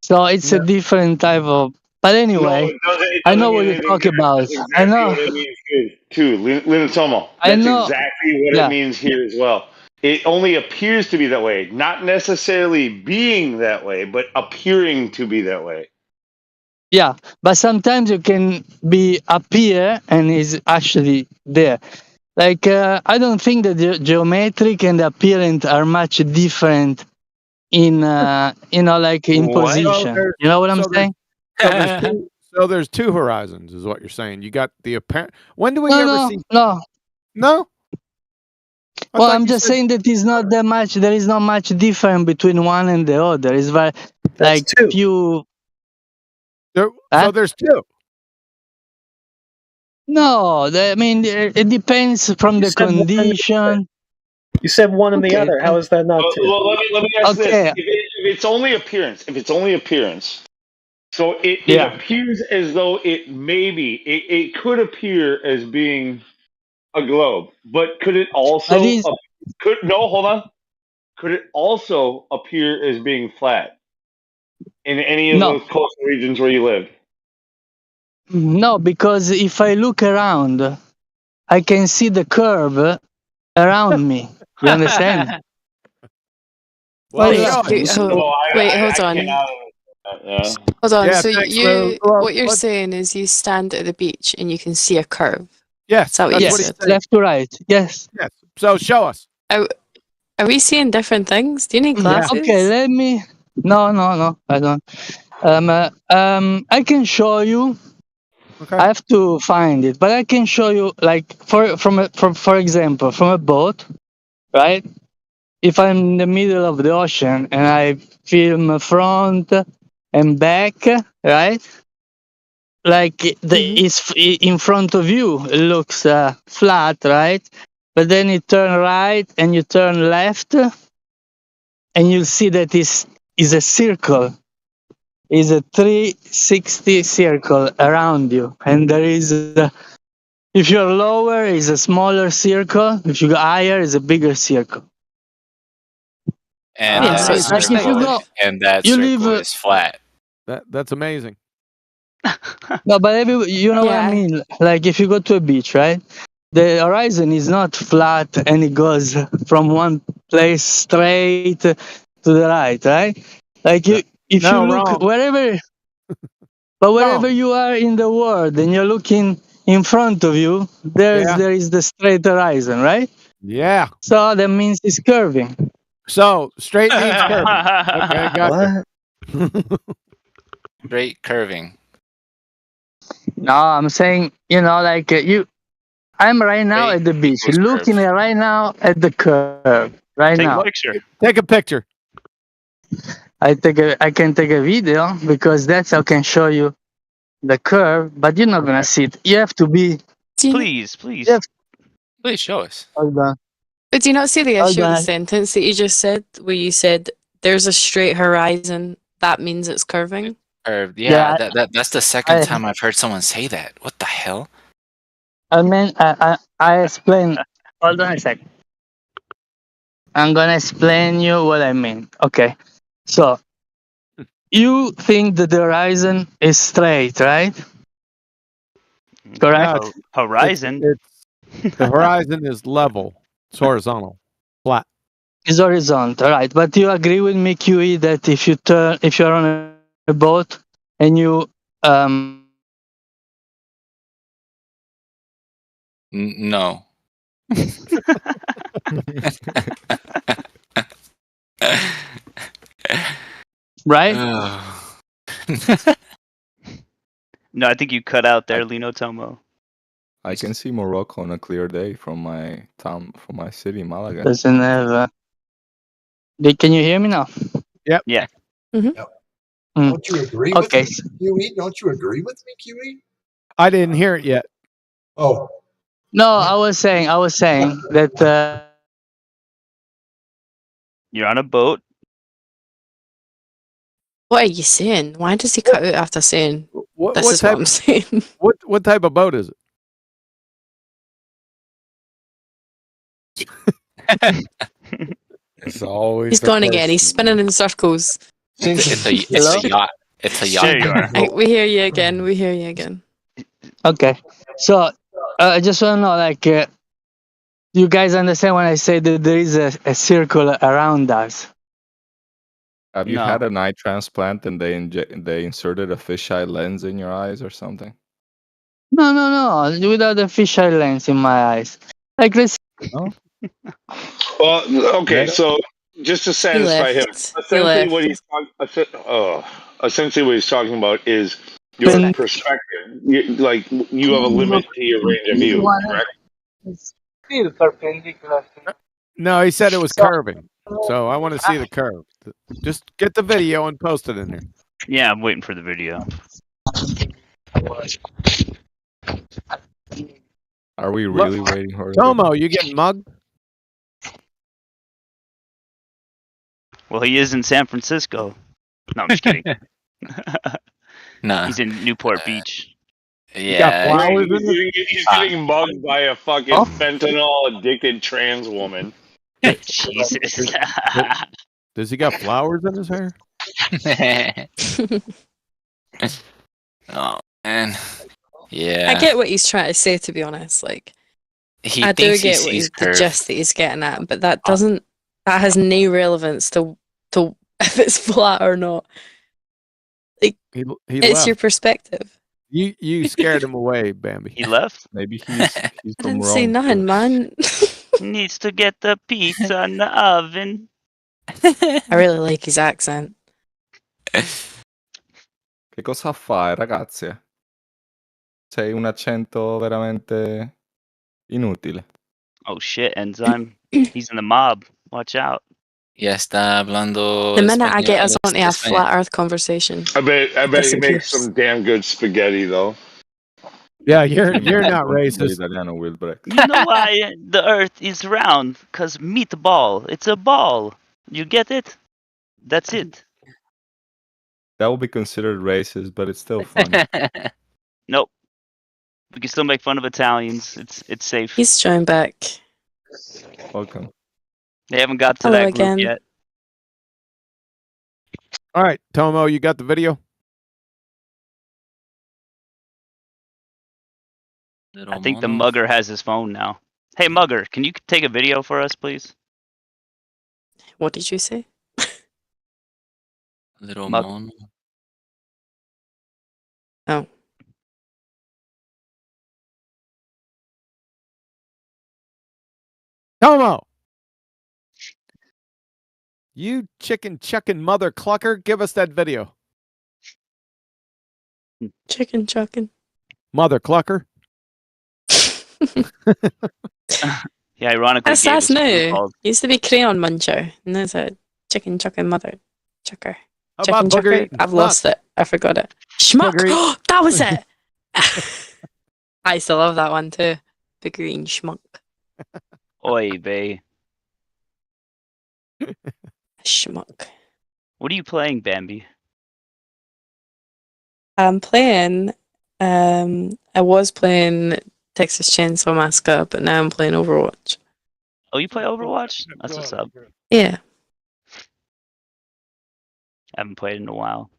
So it's a different type of. But No, anyway, it I doesn't know mean what you're anything talking different. about. That's I exactly know. what it means here, too. Linatomo. I That's know. exactly what Yeah. it means here as well. It only appears to be that way, not necessarily being that way, but appearing to be that way. Yeah, but sometimes you can be appear and is actually there. Like I don't think that the geometric and the apparent are much different in like in What? position. You know what I'm saying? So there's two horizons, is what you're saying. You got the apparent. When do we No, ever no, see? no. No. Well, I'm just saying that is not that much. There is not much difference between one and the other. It's very like few. So there's two. No, I mean it depends from the said one and the condition. You said one and the Okay. other. How is that not two? Well, let me ask Okay. this: if it's only appearance, so it Yeah. appears as though it maybe it could appear as being a globe, but could it also hold on? Could it also appear as being flat in any of No. those coastal regions where you live? No, because if I look around, I can see the curve around me. You understand? Well, wait, yeah. hold on. Yeah. Hold on. Yeah, So thanks, you, Lou. Well, what you're let's- saying is you stand at the beach and you can see a curve. Yes, Is that what that's you what he's said? saying. Left to right. Yes. Yes. So show us. Are we seeing different things? Do you need glasses? Okay, let me. No, I don't. I can show you. Okay. I have to find it, but I can show you, like, for example, from a boat, right? If I'm in the middle of the ocean and I film front and back, right? Like it's in front of you, it looks flat, right? But then you turn right and you turn left, and you'll see that is a circle, is a 360 circle around you, and there is if you're lower is a smaller circle, if you go higher is a bigger circle. And Yeah, that so like if you circle, go, and that you circle leave is flat. That's amazing. no, but you know what I Yeah. mean. Like if you go to a beach, right? The horizon is not flat and it goes from one place straight to the right? Like if No, you look wrong. wherever, but wherever you are in the world and you're looking in front of you, there is the straight horizon, right? Yeah. So that means it's curving. So straight means curving. Okay, gotcha. Straight curving. No, I'm saying, like I'm right now at the beach, equals looking at right now at the curve. Right Take now. a picture. Take a picture. I can take a video because that's how I can show you the curve, but you're not gonna see it. You have to be. Please. Please show us. Hold on. But do you not see the Hold issue with the on. sentence that you just said, where you said there's a straight horizon, that means it's curving? Curved. Yeah, Yeah, that's the second time I've heard someone say that. What the hell? I mean, I explain. Hold on a second. I'm gonna explain you what I mean. Okay, so you think that the horizon is straight, right? Correct. No, Horizon. The horizon is level. It's horizontal. Flat. It's horizontal, right? But you agree with me, QE, that if you're on a boat and you No. right? No, I think you cut out there, Lino Tomo. I can see Morocco on a clear day from my town, from my city, Malaga. Doesn't have. Can you hear me now? Yep. Yeah. Don't you agree with Okay. me, QE? Don't you agree with me, QE? I didn't hear it yet. Oh, No, I was saying that. You're on a boat. What are you saying? Why does he cut out after saying What this is type? what I'm saying? What type of boat is it? It's always. He's the gone again. He's question. spinning in circles. It's a yacht. It's a yacht. There you are. We hear you again. We hear you again. Okay, so I just want to know, like, you guys understand when I say that there is a circle around us? Have you No. had an eye transplant and they inserted a fisheye lens in your eyes or something? No, without the fisheye lens in my eyes. Like, let's. No. Well, okay, so just to satisfy him, left. He essentially what left. essentially what he's talking about is your perspective. You have a limit to your range of view, correct? It's still perpendicular. No, he said it was curving. So I want to see the curve. Just get the video and post it in there. Yeah, I'm waiting for the video. Are we really waiting for it? Tomo, you getting mugged? Well, he is in San Francisco. No, I'm just kidding. Nah. He's in Newport Beach. Yeah. He's getting mugged by a fucking fentanyl addicted trans woman. Jesus. Does he got flowers in his hair? Oh man. Yeah. I get what he's trying to say, to be honest. Like, He I do thinks he get what sees the curve. gist that he's getting at, but that has no relevance to if it's flat or not. Like, He it's left. your perspective. You scared him away, Bambi. He left? Maybe he's I from didn't say Rome. nothing, man. Needs to get the pizza in the oven. I really like his accent. Che cosa fai, ragazzi? Sei un accento veramente inutile. Oh shit, Enzyme. He's in the mob. Watch out. Ya está hablando. The minute I get us español, onto a español. flat Earth conversation, I bet he makes disappears. some damn good spaghetti though. Yeah, you're not racist. Italiano will break. You know why the Earth is round? Cause meatball. It's a ball. You get it? That's it. That will be considered racist, but it's still funny. Nope. We can still make fun of Italians. It's safe. He's joined back. Welcome. They haven't got to Hello that group again. yet. All right, Tomo, you got the video? I think the mugger has his phone now. Hey, mugger, can you take a video for us, please? What did you say? Little Mug- mono. Oh. Tomo! You chicken chucking mother clucker, give us that video. Chicken chucking. Mother clucker. Yeah, ironically, That's Gabe is new. called. Used to be Crayon Muncher, and there's a chicken chucking mother chucker. How Chicken about booger chucker? eating I've schmuck? lost it. I forgot it. Schmuck! Booger eat- That was it! I used to love that one too. The green schmuck. Oi, bay. Schmuck. What are you playing, Bambi? I'm playing. I was playing Texas Chainsaw Massacre, but now I'm playing Overwatch. Oh, you play Overwatch? That's what's up. Yeah. I haven't played in a while.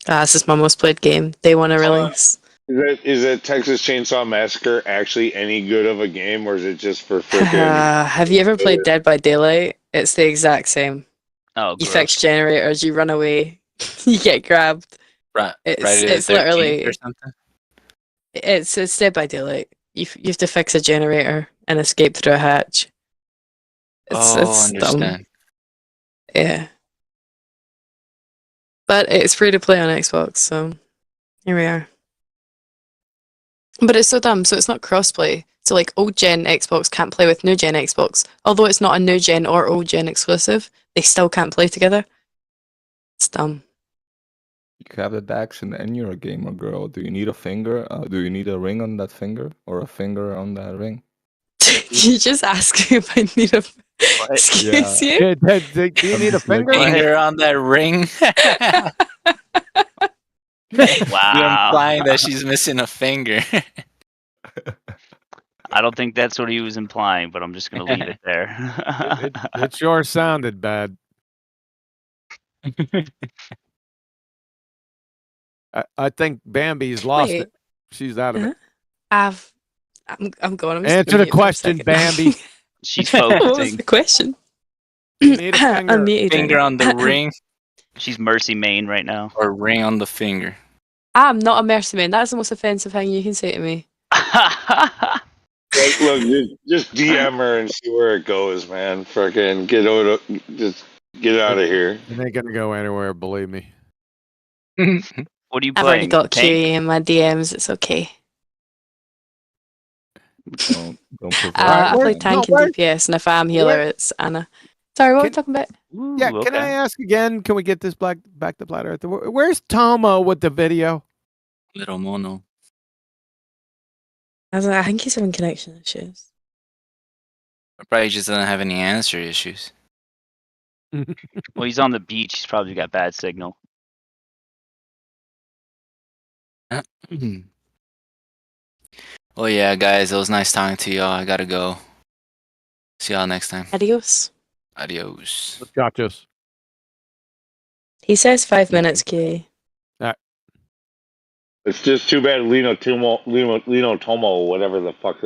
This is my most played game. Day one of release. Is that Texas Chainsaw Massacre actually any good of a game, or is it just for freaking? Have you ever played Dead by Daylight? It's the exact same. Oh, You gross. fix generators, you run away, you get grabbed. Right, It's Friday the it's 13th literally or something. it's Dead by Daylight. You have to fix a generator and escape through a hatch. It's dumb. Understand. Yeah. But it's free to play on Xbox, so here we are. But it's so dumb, so it's not crossplay. So like old gen Xbox can't play with new gen Xbox. Although it's not a new gen or old gen exclusive, they still can't play together. It's dumb. You have the DAX and you're a gamer girl. Do you need a finger? Do you need a ring on that finger or a finger on that ring? You just ask me if I need a. Excuse you? Do you need a finger? Finger on that ring. Wow. You're implying that she's missing a finger. I don't think that's what he was implying, but I'm just going to leave it there. It sure sounded bad. I think Bambi's lost Wait. it. She's out of it. I'm going. I'm just Answer gonna the mute for a question, second. Bambi. She's What was focusing. the question? You need a finger. I'm muted. Finger on the ring She's Mercy Main right now. or ring on the finger. I'm not a mercy man. That's the most offensive thing you can say to me. Look, just DM her and see where it goes, man. Fucking just get out of here. It ain't gonna go anywhere, believe me. What are you I've already playing? got Tank? QE in my DMs. It's okay. Don't provide. I play where's- tank no, and DPS, and if I'm healer, where- it's Anna. Sorry, what are we Can- talking about? Yeah, Ooh, can I okay. ask again? Can we get this back to Flat Earth? Where's Tomo with the video? Little mono. I think he's having connection issues. Probably just doesn't have any answer issues. Well, he's on the beach. He's probably got bad signal. Well, yeah, guys, it was nice talking to y'all. I gotta go. See y'all next time. Adios. Adios. Gotchas. He says 5 minutes, QE. It's just too bad Lino Tomo, whatever the fuck.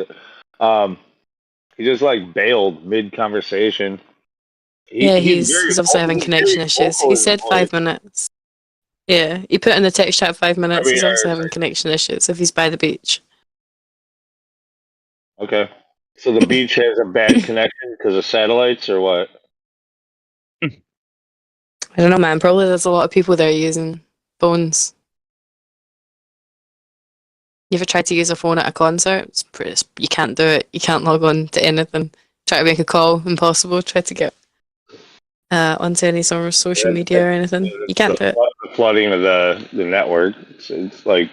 He just like bailed mid conversation. Yeah, he's very obviously having vocal- connection very issues. vocal He in said his 5 voice. minutes. Yeah, he put in the text chat 5 minutes. mean, He's obviously I- having connection issues if he's by the beach. Okay, so the beach has a bad connection because of satellites, or what? I don't know, man. Probably there's a lot of people there using phones. You ever tried to use a phone at a concert? You can't do it. You can't log on to anything. Try to make a call, impossible. Try to get onto any sort of social media or anything. You can't do it. The flooding of the network. It's like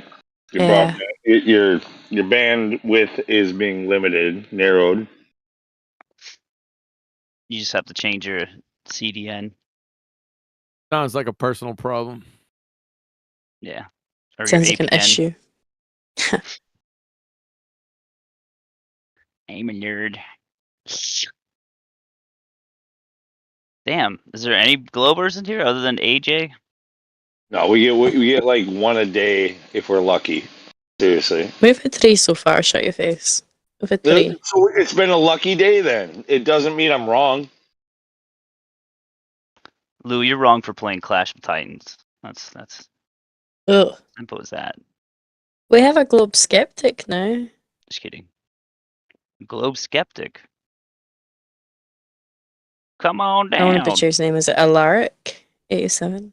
your Yeah. broadband, your bandwidth is being limited, narrowed. You just have to change your CDN. Sounds like a personal problem. Yeah. Or Sounds your like an ape pen. issue. I'm a nerd. Damn, is there any Globers in here other than AJ? No, we get like one a day if we're lucky. Seriously. We've had 3 so far. Shut your face. We've had 3. So it's been a lucky day then. It doesn't mean I'm wrong. Lou, you're wrong for playing Clash of Titans. That's Ugh. simple as that. We have a Globe Skeptic now. Just kidding. Globe Skeptic. Come on I want down. to butcher his name. Is it Alaric 87?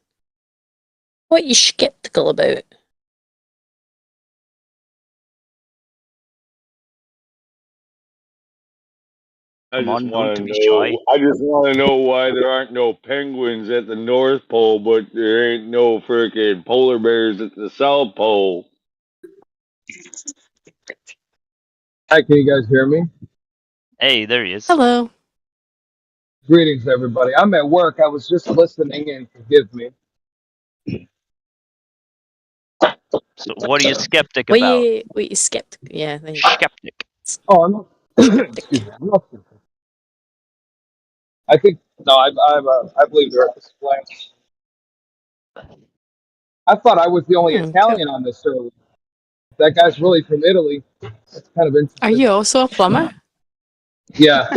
What are you skeptical about? I Come just on, Lou, want to to be shy. know. I just want to know why there aren't no penguins at the North Pole, but there ain't no freaking polar bears at the South Pole. Hi, can you guys hear me? Hey, there he is. Hello. Greetings, everybody. I'm at work. I was just listening in. Forgive me. So what are you skeptic What about? you skeptical? Yeah, there you go. Skeptic. Oh, I'm not. Excuse me. I'm not. I think no. I believe there is. I thought I was the only Italian on this show. That guy's really from Italy. That's kind of interesting. Are you also a plumber? Yeah.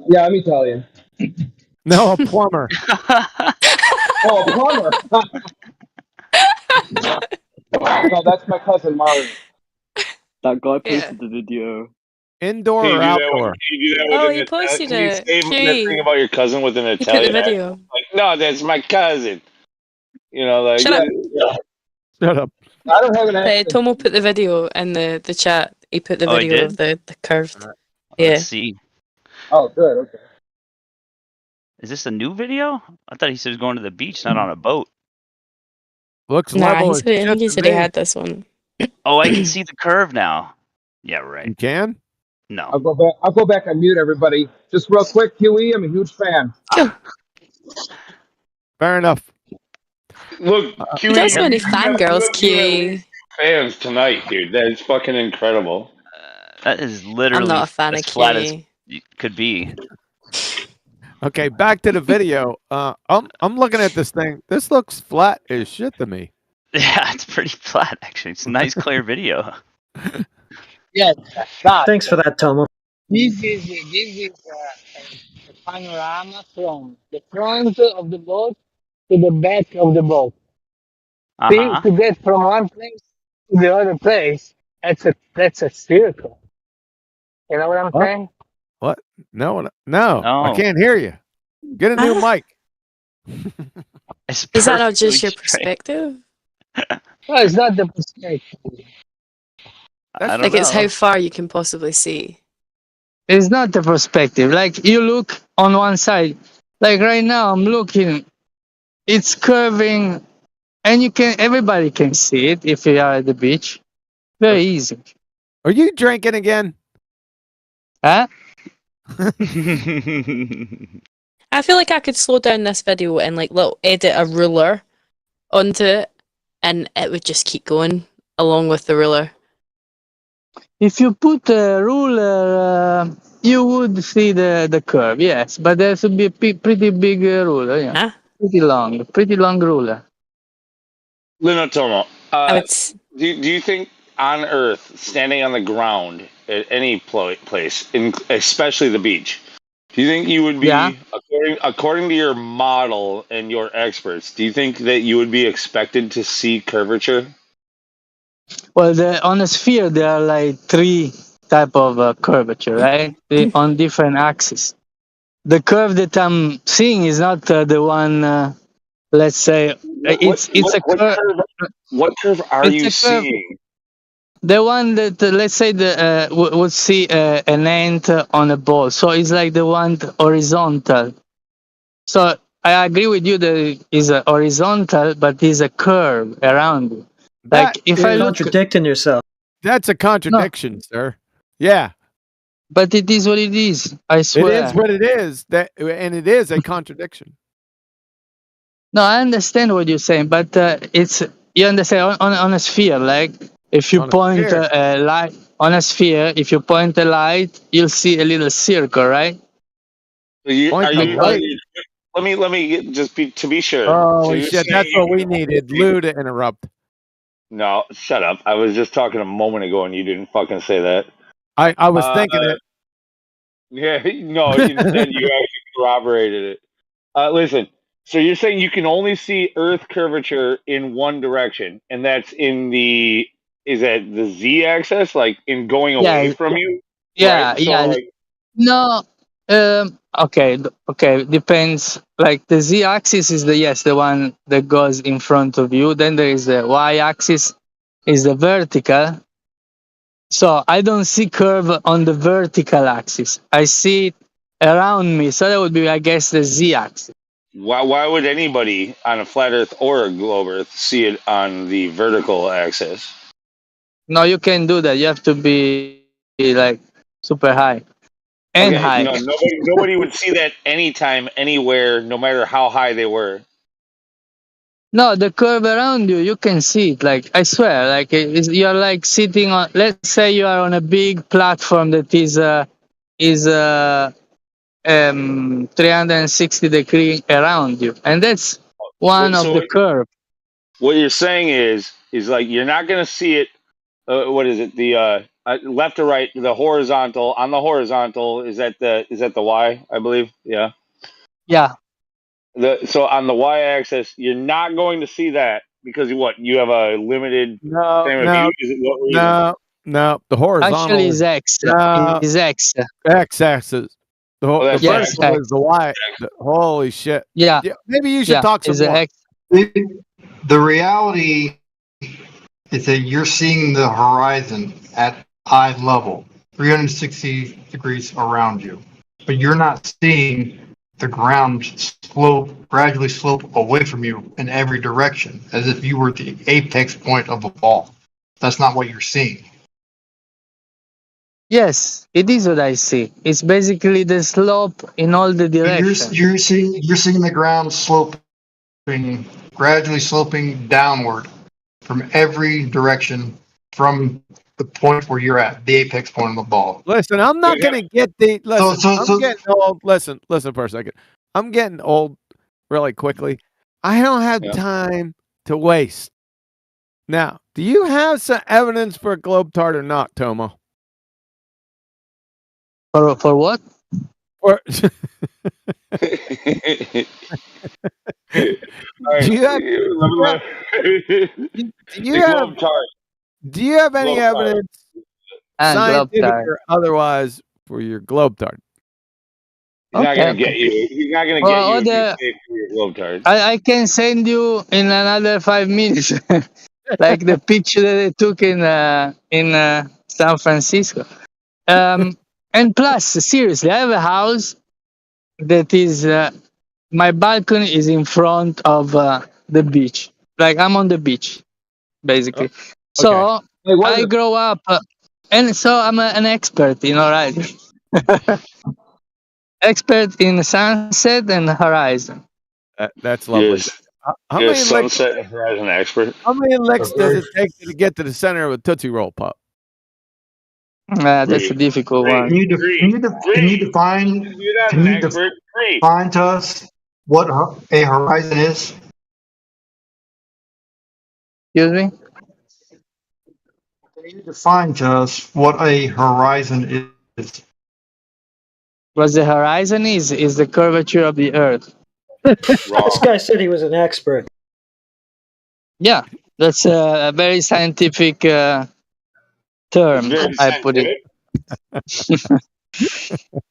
Yeah, I'm Italian. No, a plumber. Oh, a plumber. No, that's my cousin Mario. That guy posted Yeah. the video. Indoor Can you or do that with- outdoor? Can you do that with Oh, an you posted Can you it. say that Huey. thing about your cousin with an He put the Italian video. accent? Like, no, that's my cousin. You know, like Shut up. yeah. Shut up. I don't have an accent. Tomo put the video in the chat. He put the Oh, he video of did? the curved. Yeah. Let's see. Oh, good. Okay. Is this a new video? I thought he said he was going to the beach, not on a boat. Looks Nah, level he as said, I shit think he to said he me. had this one. Oh, I can see the curve now. Yeah, right. You can? No. I'll go back and mute everybody. Just real quick, QE. I'm a huge fan. Fair enough. Look, You got so many you have fangirls, good QE. fans tonight, dude. That is fucking incredible. That is literally I'm not a fan as of flat as QE. it could be. Okay, back to the video. I'm looking at this thing. This looks flat as shit to me. Yeah, it's pretty flat actually. It's a nice clear video. Yes, thanks for that, Tomo. This is a panorama from the front of the boat to the back of the boat. See, Uh-huh. to get from one place to the other place, that's a circle. You know what I'm What? saying? What? No, I No. can't hear you. Get a new mic. It's Is that not just perfectly your straight. perspective? No, it's not the perspective. I don't Like it's know. how far you can possibly see. It's not the perspective. Like you look on one side. Like right now, I'm looking. It's curving, and everybody can see it if you are at the beach. Very easy. Are you drinking again? Huh? I feel like I could slow down this video and like edit a ruler onto it, and it would just keep going along with the ruler. If you put a ruler, you would see the curve. Yes, but there should be a pretty big ruler. Yeah, pretty long ruler. Linotomo, do you think on Earth, standing on the ground at any place, especially the beach, do you think you would be, according to your model and your experts, do you think that you would be expected to see curvature? Well, on a sphere there are like 3 type of curvature, right? On different axes. The curve that I'm seeing is not the one. Let's say it's a curve. What curve are you seeing? The one that let's say would see an ant on a ball, so it's like the one horizontal. So I agree with you that it is a horizontal, but it's a curve around it. Like if You're I look, contradicting yourself. That's a contradiction, sir. Yeah. but it is what it is. I It swear. is what it is. And it is a contradiction. No, I understand what you're saying, but it's you understand on a sphere. Like if you On a point sphere. a light on a sphere, if you point a light, you'll see a little circle, right? Point the light. Let me just to be sure. So Holy you're shit, saying that's you what we can only needed. see- Lou to interrupt. No, shut up. I was just talking a moment ago and you didn't fucking say that. I was thinking it. Yeah, no, instead you actually corroborated it. Listen, so you're saying you can only see Earth curvature in one direction, and that's is that the z-axis, like in going away Yeah, from you? yeah, Right? So, yeah. like, No, okay, depends. Like the z-axis is the one that goes in front of you. Then there is the y-axis, is the vertical. So I don't see curve on the vertical axis. I see it around me. So that would be, I guess, the z-axis. why would anybody on a flat Earth or a globe Earth see it on the vertical axis? No, you can do that. You have to be like super high and Okay, high. no, nobody would see that anytime, anywhere, no matter how high they were. No, the curve around you, you can see it. Like I swear, like you're like sitting on. Let's say you are on a big platform that is 360 degree around you, and that's one of the curve. What you're saying is like you're not going to see it. What is it? The left or right? The horizontal. On the horizontal is that the Y? I believe. Yeah. Yeah. So on the Y-axis, you're not going to see that because what? You have a limited frame of view. Is it what reason? No. The horizontal Actually, is X. No. Is X. X-axis. The that's vertical X. is the Y. Holy shit. Yeah. Maybe you should talk some is the more. X. The reality is that you're seeing the horizon at eye level, 360 degrees around you, but you're not seeing the ground gradually slope away from you in every direction, as if you were the apex point of a ball. That's not what you're seeing. Yes, it is what I see. It's basically the slope in all the directions. You're seeing the ground sloping, gradually sloping downward from every direction from the point where you're at, the apex point of the ball. Listen, I'm not going to get the. Listen, I'm getting old. Listen for a second. I'm getting old really quickly. I don't have time to waste. Now, do you have some evidence for a globetrot or not, Tomo? For what? For Do you have any evidence, scientific or otherwise, for your globetrot? He's not gonna get you. He's not gonna get you if you stay for your globetrot. I can send you in another 5 minutes, like the picture that I took in San Francisco. And plus, seriously, I have a house that is my balcony is in front of the beach. Like I'm on the beach, basically. So I grow up, and so I'm an expert, right? Expert in sunset and horizon. That's lovely. How many sunset and horizon expert? How many licks does it take to get to the center of a Tootsie Roll Pop? That's a difficult one. Can you define to us what a horizon is? Excuse me? Can you define to us what a horizon is? What the horizon is the curvature of the Earth. This guy said he was an expert. Yeah, that's a very scientific term. I put it.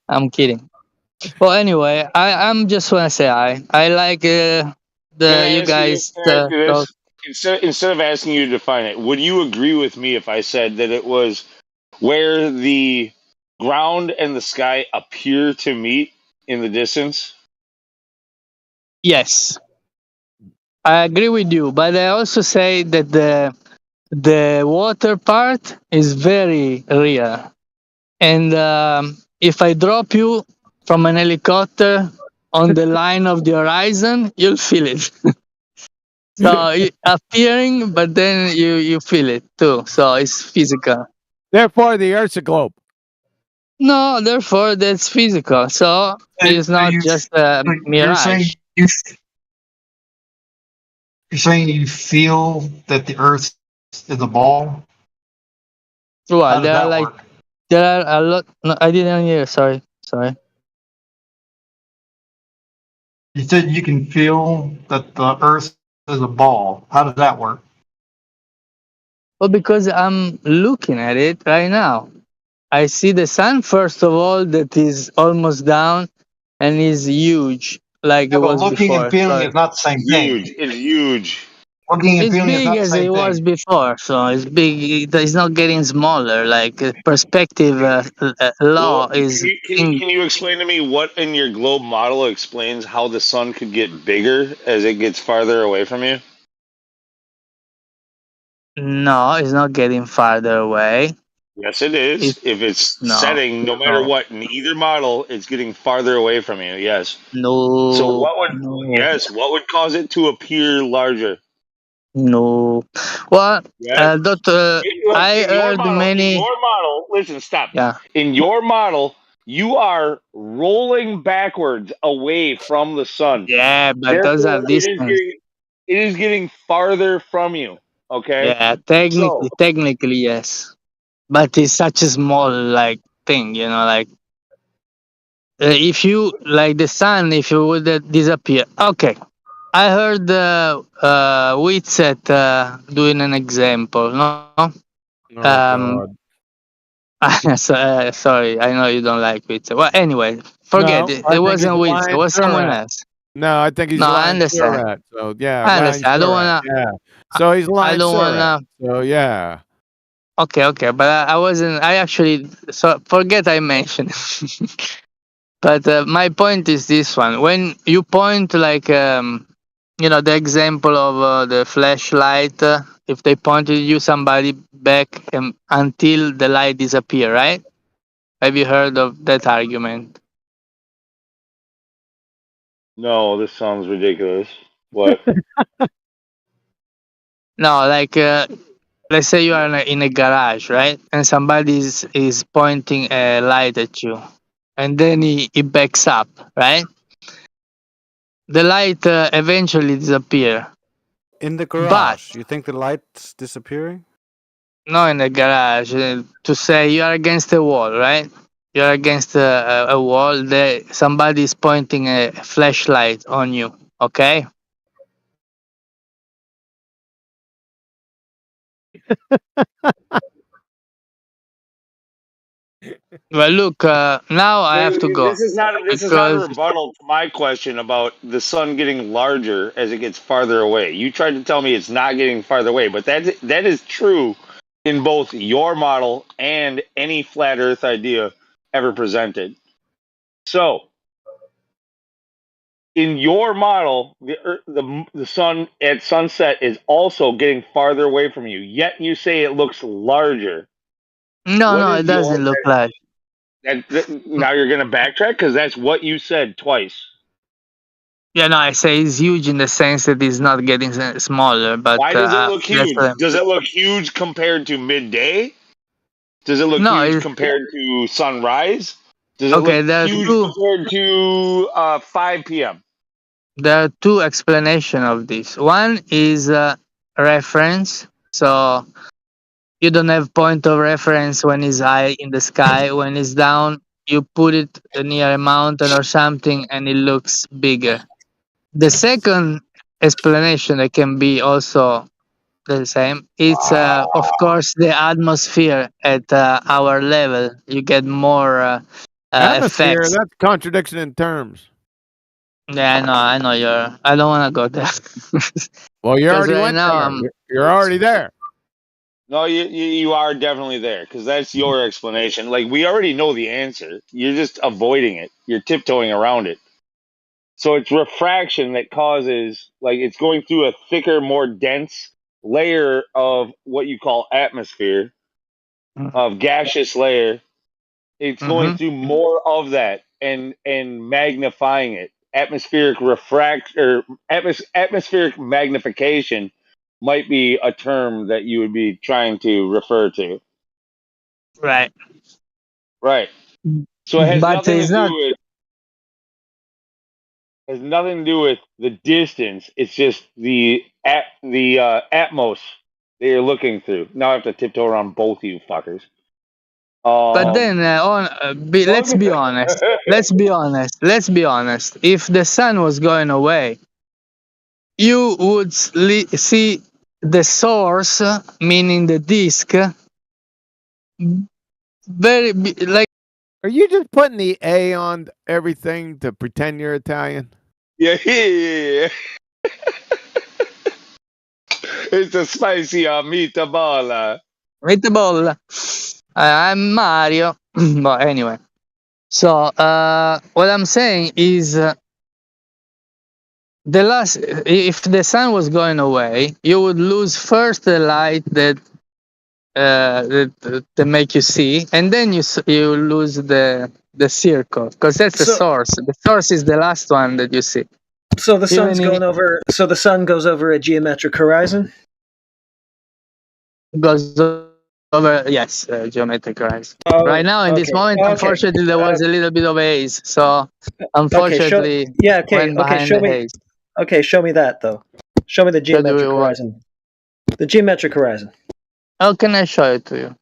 I'm kidding. Well, anyway, I'm just want to say I like you guys. Instead of asking you to define it, would you agree with me if I said that it was where the ground and the sky appear to meet in the distance? Yes, I agree with you, but I also say that the water part is very real, and if I drop you from an helicopter on the line of the horizon, you'll feel it. So appearing, but then you feel it too. So it's physical. Therefore, the Earth's a globe. No, therefore that's physical. So it's not just a You're saying mirage. you're saying you feel that the Earth is a ball. How Well, does that work? there are a lot. No, I didn't hear. Sorry. You said you can feel that the Earth is a ball. How does that work? Well, because I'm looking at it right now. I see the sun first of all that is almost down and is huge like Yeah, it but was looking and before. feeling So is not the same thing. Huge. It's huge. Looking and it's feeling is big not the as same it was thing. before. So it's big. It's not getting smaller. Like perspective law Well, is can you explain to me what in your globe model explains how the sun could get bigger as it gets farther away from you? no, it's not getting farther away. Yes, it is. It's If it's no, setting, no matter no, what, in either model, it's getting farther away from you. Yes. So no, what would no, what would cause it to appear larger? no. Well, Yes. doctor, Look, I heard in many. your model, listen, stop. Yeah, In your model, you are rolling backwards away from the sun. yeah, but those are Therefore, distance. it is getting farther from you. Okay. Yeah, So technically yes, but it's such a small like thing, like if you like the sun, if you would disappear. Okay, I heard Witset doing an example. No, Oh um, God. sorry, I know you don't like Witset. Well, anyway, forget No, it. I It think he's wasn't a Witset. It lying was someone Surat. else. No, I think he's No, I lying understand. Surat. So yeah, I lying understand. I don't Surat. wanna. Yeah. So he's I lying don't Surat. wanna. So yeah. Okay, but I wasn't. I actually so forget I mentioned. But my point is this one: when you point like the example of the flashlight, if they pointed you somebody back until the light disappear, right? Have you heard of that argument? no, this sounds ridiculous. What? No, like let's say you are in a garage, right? And somebody is pointing a light at you, and then he backs up, right? The light eventually disappear, In the but garage, you think the light's disappearing? not in the garage. To say you are against a wall, right? You're against a wall. There, somebody is pointing a flashlight on you. Okay. Well, look. Now I have to go This is not a because rebuttal to my question about the sun getting larger as it gets farther away. You tried to tell me it's not getting farther away, but that is true in both your model and any flat Earth idea ever presented. So, in your model, the sun at sunset is also getting farther away from you. Yet you say it looks larger. no, What no, is it doesn't look like. now you're going to backtrack because that's what you said twice. Yeah, no, I say it's huge in the sense that it's not getting smaller, but Why does it look that's huge? Does it look huge compared to midday? Does it look no. huge compared to sunrise? Does it look Okay. There are huge two. compared to 5 p.m.? There are two explanations of this. One is reference. So you don't have point of reference when it's high in the sky. When it's down, you put it near a mountain or something, and it looks bigger. The second explanation that can be also the same. It's of course the atmosphere at our level. You get more Atmosphere, effects. that's contradiction in terms. Yeah, I know. I don't want to go there. Well, you Because already right went now there. You're already there. No, you are definitely there because that's your explanation. Like we already know the answer. You're just avoiding it. You're tiptoeing around it. So it's refraction that causes, like, it's going through a thicker, more dense layer of what you call atmosphere, of gaseous layer. It's going Mhm. through more of that and magnifying it. atmospheric atmospheric magnification might be a term that you would be trying to refer to. Right. Right. So it has But nothing to it's not. do with the distance. It's just the atmos that you're looking through. Now I have to tiptoe around both you fuckers. But then, let's be honest. Let's be honest. Let's be honest. If the sun was going away, you would see the source, meaning the disk, like. Are you just putting the A on everything to pretend you're Italian? Yeah. It's a spicy meatball. Meatball. I'm Mario. But anyway. So, what I'm saying is, if the sun was going away, you would lose first the light that make you see, and then you lose the circle, because that's the source. The source is the last one that you see. So the sun's Even going over. So the sun goes over a geometric horizon. goes over, yes, geometric horizon. Right now, in this moment, unfortunately, there was a little bit of haze, so unfortunately, went behind show the me. haze. Okay, show me that though. Show me the geometric horizon. The geometric horizon. How can I show it to you?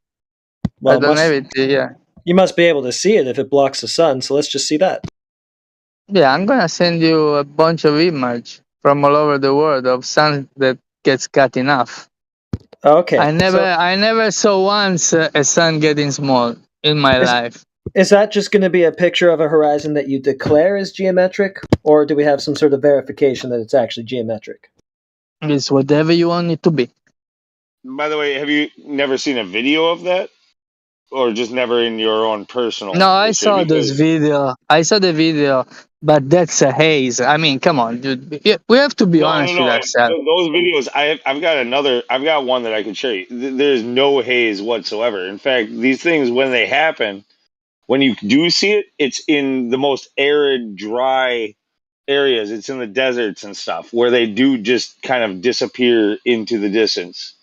Well, I don't have it here. You must be able to see it if it blocks the sun. So let's just see that. Yeah, I'm gonna send you a bunch of images from all over the world of sun that gets cut in half. Okay. I never saw once a sun getting small in my life. Is that just going to be a picture of a horizon that you declare is geometric, or do we have some sort of verification that it's actually geometric? It's whatever you want it to be. By the way, have you never seen a video of that, or just never in your own personal? No, I history? saw this video. I saw the video, but that's a haze. I mean, come on, dude. We have to be honest with ourselves. Those videos, I've got one that I can show you. There's no haze whatsoever. In fact, these things, when they happen, when you do see it, it's in the most arid, dry areas. It's in the deserts and stuff where they do just kind of disappear into the distance.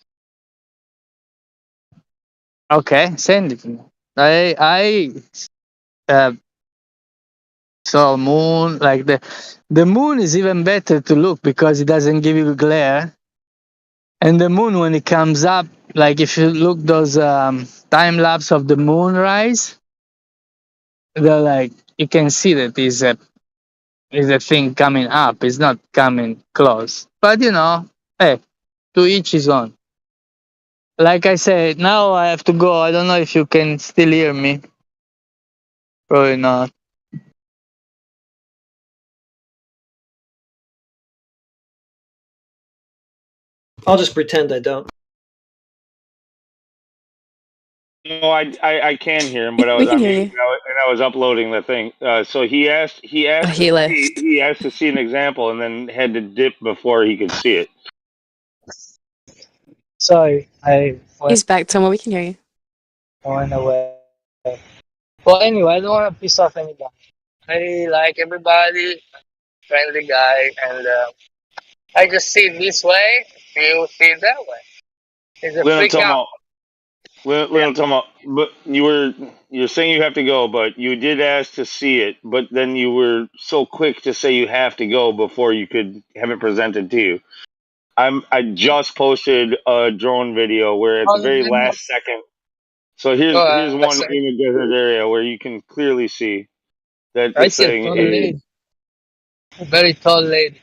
Okay, send it to me. I saw moon, like the moon is even better to look because it doesn't give you glare. And the moon, when it comes up, like if you look those time lapse of the moonrise, they're like you can see that is a thing coming up. It's not coming close. But hey, to each his own. Like I said, now I have to go. I don't know if you can still hear me. Probably not. I'll just pretend I don't. No, I can hear him, but I We was can on hear mute you. and I was uploading the thing. So he asked He left. he asked to see an example and then had to dip before he could see it. Sorry, He's back, Tomo. We can hear you. went away. Well, anyway, I don't want to piss off any guy. I really like everybody, friendly guy, and I just see it this way, you see it that way. It's a Little freak out. Tomo, little Tomo, but you're saying you have to go, but you did ask to see it, but then you were so quick to say you have to go before you could have it presented to you. I just posted a drone video where at the very last second. So here's one in the desert area where you can clearly see that I this see a thing tall is. lady. A very tall lady.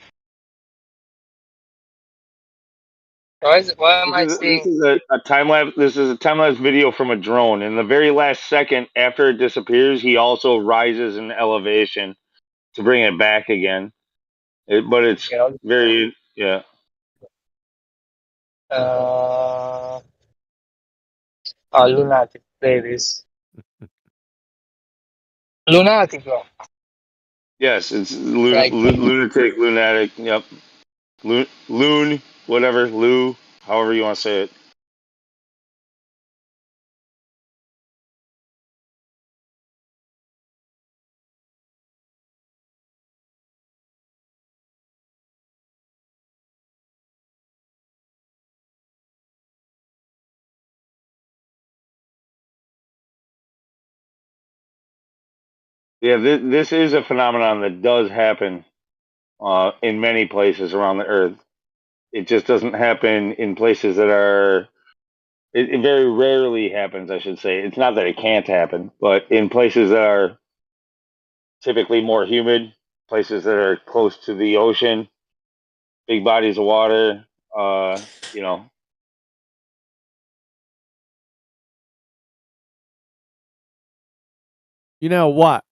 Why am I seeing? This is a time lapse. This is a time lapse video from a drone. In the very last second after it disappears, he also rises in elevation to bring it back again. But it's very Lunatic ladies. Lunatico. Yes, it's Like lunatic, lunatic. Yep, loon, whatever, Lou, however you want to say it. Yeah, this is a phenomenon that does happen in many places around the Earth. It just doesn't happen in places that are. It very rarely happens, I should say. It's not that it can't happen, but in places that are typically more humid, places that are close to the ocean, big bodies of water, you know. You know what?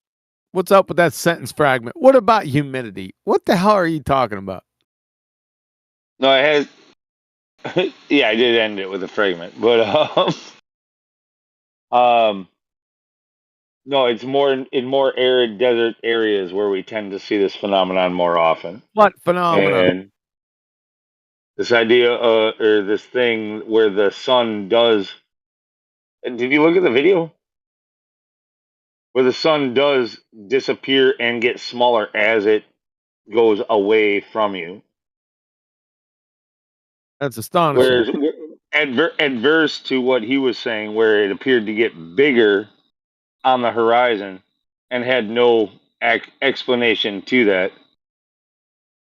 What's up with that sentence fragment? What about humidity? What the hell are you talking about? No, I had. Yeah, I did end it with a fragment, but no, it's more in more arid desert areas where we tend to see this phenomenon more often. What phenomenon? And this idea, or this thing where the sun does. Did you look at the video? Where the sun does disappear and get smaller as it goes away from you. That's astonishing. Whereas adverse to what he was saying, where it appeared to get bigger on the horizon and had no explanation to that.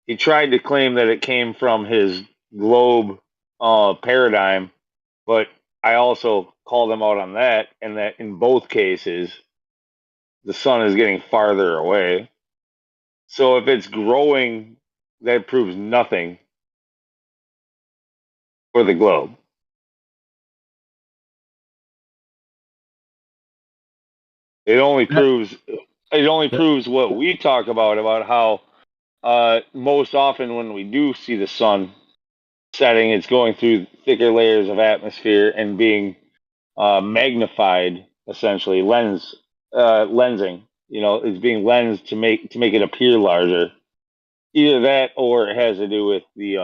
He tried to claim that it came from his globe paradigm, but I also called him out on that, and that in both cases, the sun is getting farther away. So if it's growing, that proves nothing for the globe. It only proves what we talk about how most often when we do see the sun setting, it's going through thicker layers of atmosphere and being magnified, essentially lensing. You know, it's being lensed to make it appear larger. Either that, or it has to do with the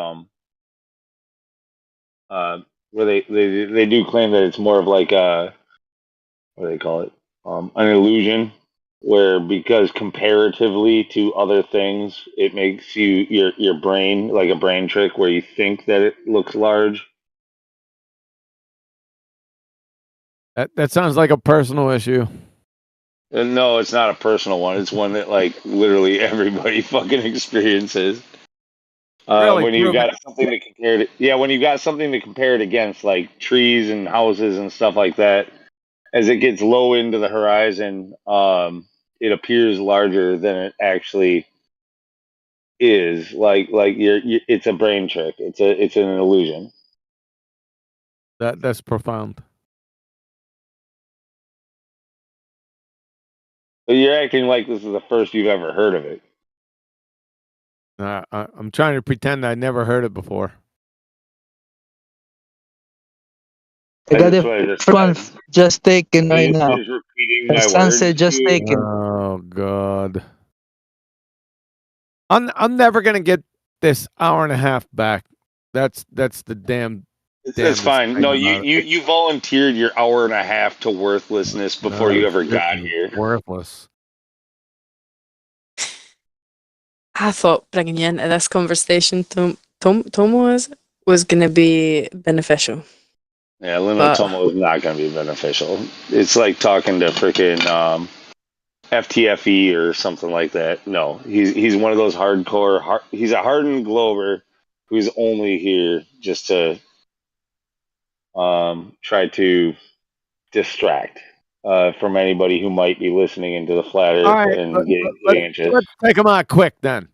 where they do claim that it's more of like what do they call it? An illusion, where because comparatively to other things, it makes your brain like a brain trick where you think that it looks large. That sounds like a personal issue. And no, it's not a personal one. It's one that like literally everybody fucking experiences. Really, when you've prove got something to compare it, yeah, when you've got something to compare it against, like trees and houses and stuff like that, as it gets low into the horizon, it appears larger than it actually is. Like it's a brain trick. It's an illusion. That's profound. But you're acting like this is the first you've ever heard of it. I'm trying to pretend I never heard it before. I got the first one just taken right now. Just repeating The my sunset words. just taken. Oh God. I'm never gonna get this hour and a half back. That's the damn. That's fine. No, you volunteered your hour and a half to worthlessness before you ever got here. Worthless. I thought bringing you into this conversation, Tomo was going to be beneficial. Yeah, Limo Tomo is not going to be beneficial. It's like talking to freaking FTFE or something like that. No, he's one of those hardcore. He's a hardened Glober who's only here just to try to distract from anybody who might be listening into the flat Earth All right, and getting anxious. let's take them out quick then.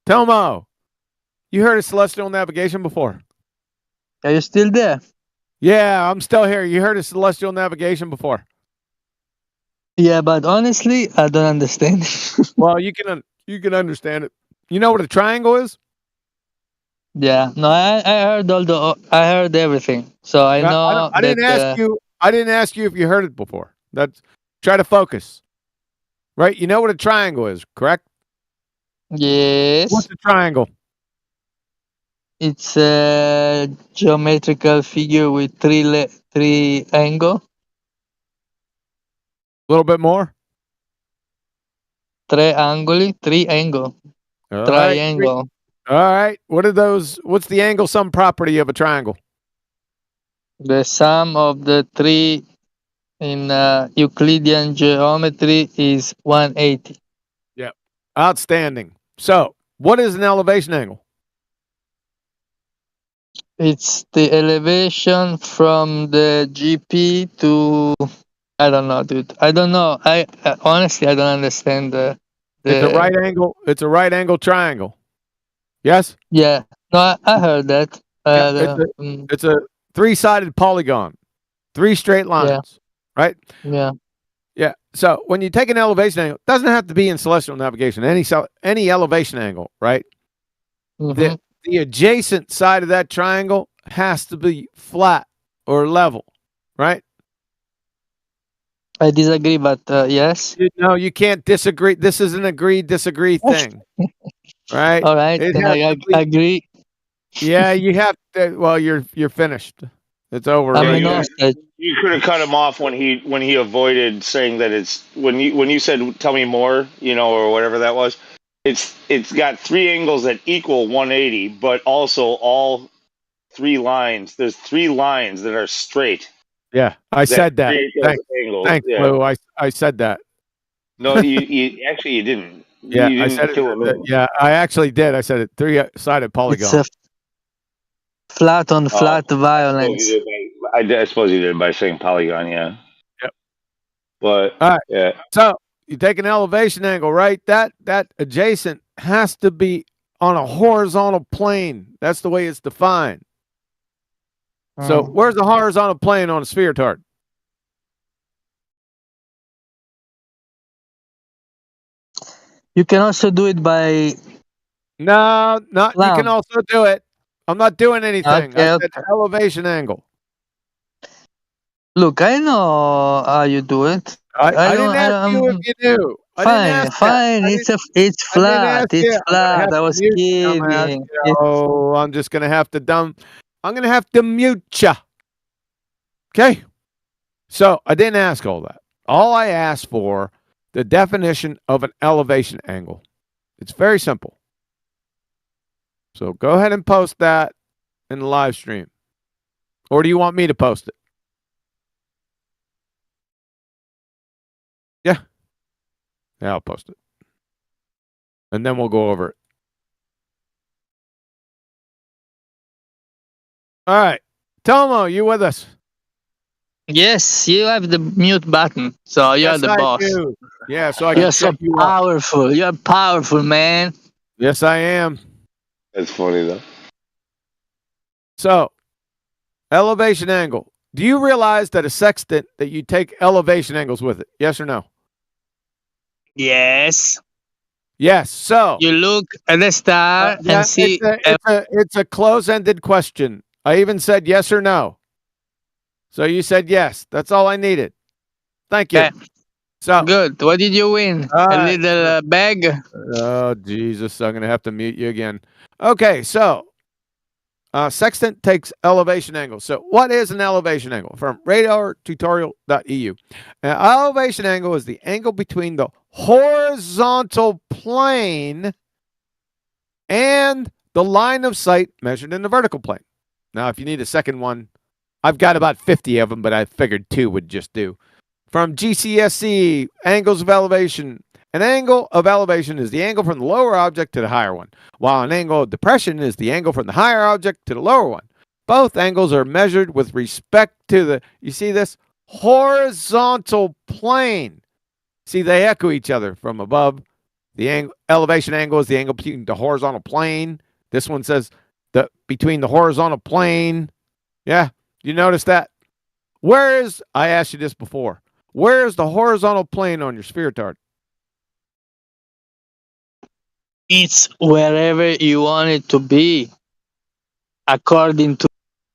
Tomo, you heard of celestial navigation before? Are you still there? Yeah, I'm still here. You heard of celestial navigation before? Yeah, but honestly, I don't understand. Well, you can understand it. You know what a triangle is? Yeah, no, I heard I heard everything. So I know. I didn't ask you. I didn't ask you if you heard it before. Try to focus. Right? You know what a triangle is, correct? Yes. What's a triangle? It's a geometrical figure with three angle. A little bit more. Three angle. All Triangle. All right. What are those? What's the angle sum property of a triangle? The sum of the three in Euclidean geometry is 180. Yep. Outstanding. So, what is an elevation angle? It's the elevation from the GP to, I don't know, dude. I don't know. I honestly I don't understand the. It's a right angle. It's a right angle triangle. Yes. Yeah. No, I heard that. Yeah, it's a three-sided polygon, three straight lines. Right. Yeah. Yeah. So when you take an elevation angle, it doesn't have to be in celestial navigation. Any elevation angle, right? Mhm. The adjacent side of that triangle has to be flat or level, right? I disagree, but yes. No, you can't disagree. This is an agree-disagree thing, right? All right, It then has I to be- agree. Yeah, you have to. Well, you're finished. It's over. I'm right an there. hostage. You could have cut him off when he avoided saying that it's when you said tell me more, or whatever that was. It's got three angles that equal 180, but also all three lines. There's three lines that are straight. Yeah, I said that. create those angles. Thanks, Yeah. Lou. I said that. No, you actually you didn't. Yeah, you I didn't said kill it. him. Yeah, I actually did. I said it. Three-sided polygon. It's a flat on flat violence. I suppose you did by saying polygon. Yeah. Yep. But All right. yeah. So you take an elevation angle, right? That adjacent has to be on a horizontal plane. That's the way it's defined. So where's the horizontal plane on a sphere tart? You can also do it by. No, not. You can Lamb. also do it. I'm not doing anything. Okay, I said elevation angle. Look, I know how you do it. I don't- didn't ask you if you knew. I didn't Fine, ask that. fine. I It's didn't- it's I didn't flat. ask It's you. I'm gonna have flat. I to was mute you. I'm gonna have kidding. to- Oh, I'm just gonna have to I'm gonna have to mute you. Okay. So I didn't ask all that. All I asked for the definition of an elevation angle. It's very simple. So go ahead and post that in the live stream. Or do you want me to post it? Yeah. Yeah, I'll post it. And then we'll go over it. All right. Tomo, you with us? Yes, you have the mute button, so you're Yes, the I boss. do. Yeah, so I can You're so set you up. powerful. You're powerful, man. Yes, I am. That's funny though. So, elevation angle. Do you realize that a sextant that you take elevation angles with it? Yes or no? Yes. Yes. So You look at the star yeah, and see. it's a close-ended question. I even said yes or no. So you said yes. That's all I needed. Thank you. Okay. So Good. What did you win? All A right. little bag? Oh, Jesus. I'm going to have to mute you again. Okay. So, sextant takes elevation angle. So, what is an elevation angle? From radartutorial.eu. An elevation angle is the angle between the horizontal plane and the line of sight measured in the vertical plane. Now, if you need a second one, I've got about 50 of them, but I figured 2 would just do. From GCSE, angles of elevation. An angle of elevation is the angle from the lower object to the higher one, while an angle of depression is the angle from the higher object to the lower one. Both angles are measured with respect to the, you see this? Horizontal plane. See, they echo each other from above. The elevation angle is the angle between the horizontal plane. This one says between the horizontal plane. Yeah, you notice that? I asked you this before. Where is the horizontal plane on your sphere tart? It's wherever you want it to be, according to.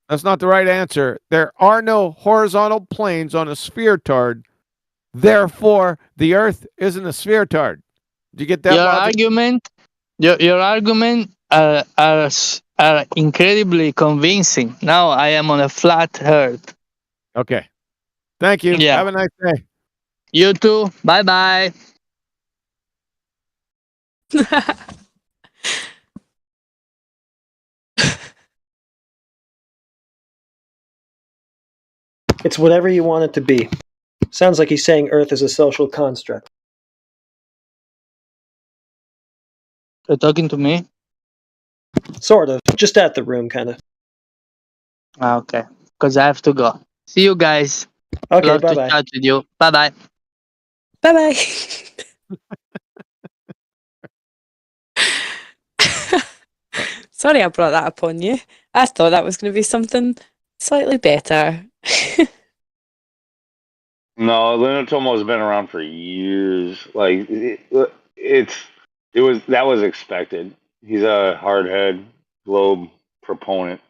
That's not the right answer. There are no horizontal planes on a sphere tard. Therefore, the Earth isn't a sphere tard. Did you get that Your logic? argument, your argument are incredibly convincing. Now I am on a flat earth. Okay. Thank you. Yeah. Have a nice day. You too. Bye bye. It's whatever you want it to be. Sounds like he's saying Earth is a social construct. You're talking to me? Sort of. Just at the room, kind of. Okay. Because I have to go. See you guys. Okay, Love to bye-bye. chat with you. Bye bye. Bye bye. Sorry I brought that upon you. I thought that was going to be something slightly better. No, Lunotomo's been around for years. Like that was expected. He's a hardhead globe proponent.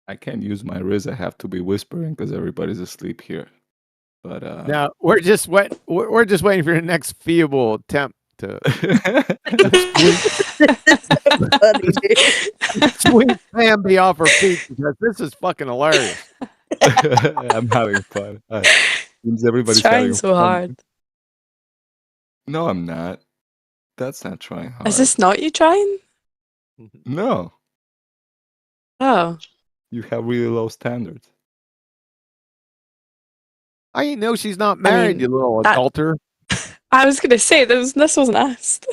I can't use my Riz. I have to be whispering because everybody's asleep here. But Now we're just we're just waiting for your next feeble attempt to sweep Bambi off her feet because this is fucking hilarious. I'm having fun. Seems everybody's Trying having so fun. hard. No, I'm not. That's not trying hard. Is this not you trying? No, Oh. you have really low standards. I know she's not married, mean, you little that- adulterer. I was going to say, this wasn't asked.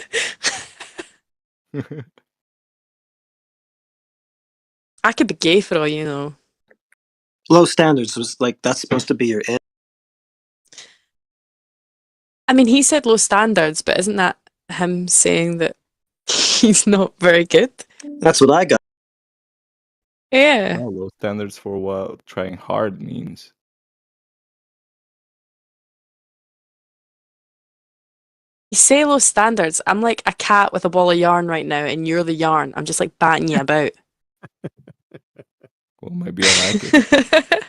I could be gay for all you know. Low standards was like that's supposed to be your in. I mean, he said low standards, but isn't that him saying that he's not very good? That's what I got. Yeah. No, low standards for what trying hard means. You say low standards. I'm like a cat with a ball of yarn right now, and you're the yarn. I'm just like batting you about. Well, maybe I like it.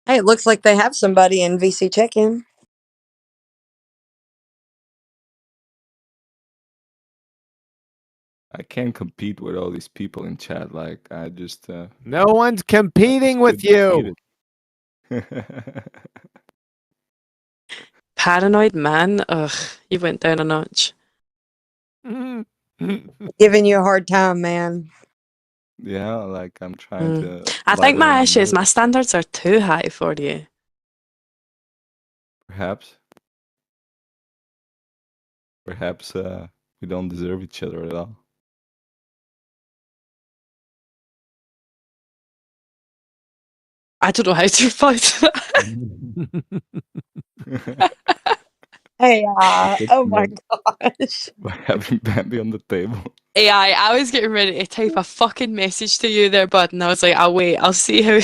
Hey, it looks like they have somebody in VC check-in. I can't compete with all these people in chat. Like I just No one's competing with you. Paranoid man. Ugh, you went down a notch. Giving you a hard time, man. Yeah, like I'm trying to. I think lighten my my issue is mood, my standards are too high for you. Perhaps. Perhaps we don't deserve each other at all. I don't know how to reply to that. Hey, Just, oh you my know, gosh. by having Bambi on the table. AI, I was getting ready to type a fucking message to you there, bud, and I was like, I'll wait. I'll see how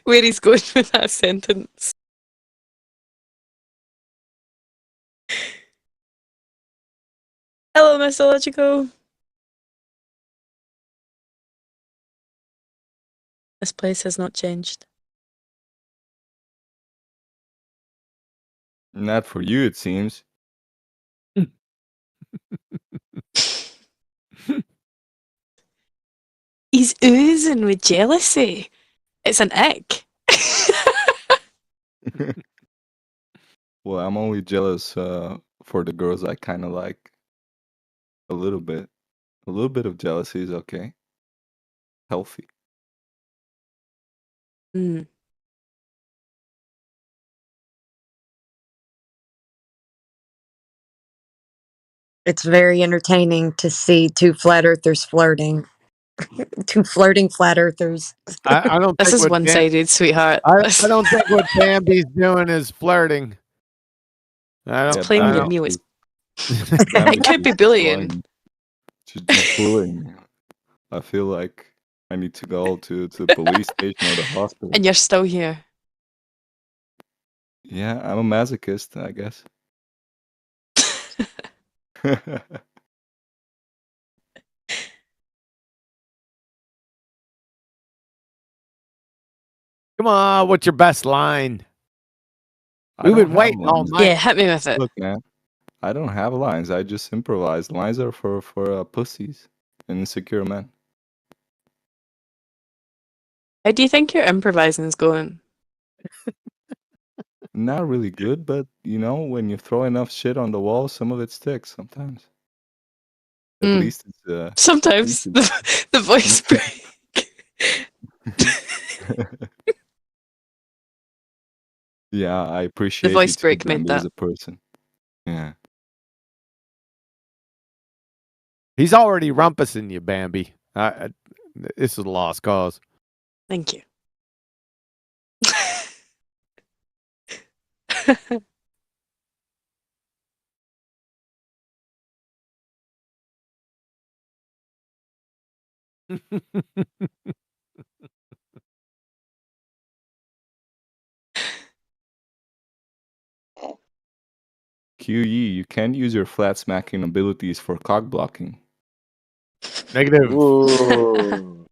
where he's going with that sentence. Hello, Mr. Logical. This place has not changed. Not for you, it seems. He's oozing with jealousy. It's an ick. Well, I'm only jealous for the girls I kind of like. A little bit. A little bit of jealousy is okay. Healthy. Mm. It's very entertaining to see two flat earthers flirting. Two flirting flat earthers. I don't This think is what one-sided, sweetheart. I don't think what Bambi's doing is flirting. I It's don't. playing I your don't. music. Bambi It could be keeps bullying. flying. She's bullying me. I feel like I need to go to the police station or the hospital. And you're still here. Yeah, I'm a masochist, I guess. Come on, what's your best line? I We've don't been have waiting all lines. night. Yeah, hit me with it. Look, man, I don't have lines. I just improvise. Lines are for pussies and insecure men. How do you think your improvising is going? Not really good, but you know, when you throw enough shit on the wall, some of it sticks sometimes. At Mm. least it's Sometimes the voice break. Yeah, I appreciate you voice too, break meant Bambi, as that. a person. Yeah. He's already rumpusing you, Bambi. This is a lost cause. Thank you. QE, you can't use your flat smacking abilities for cock blocking. Negative. Ooh.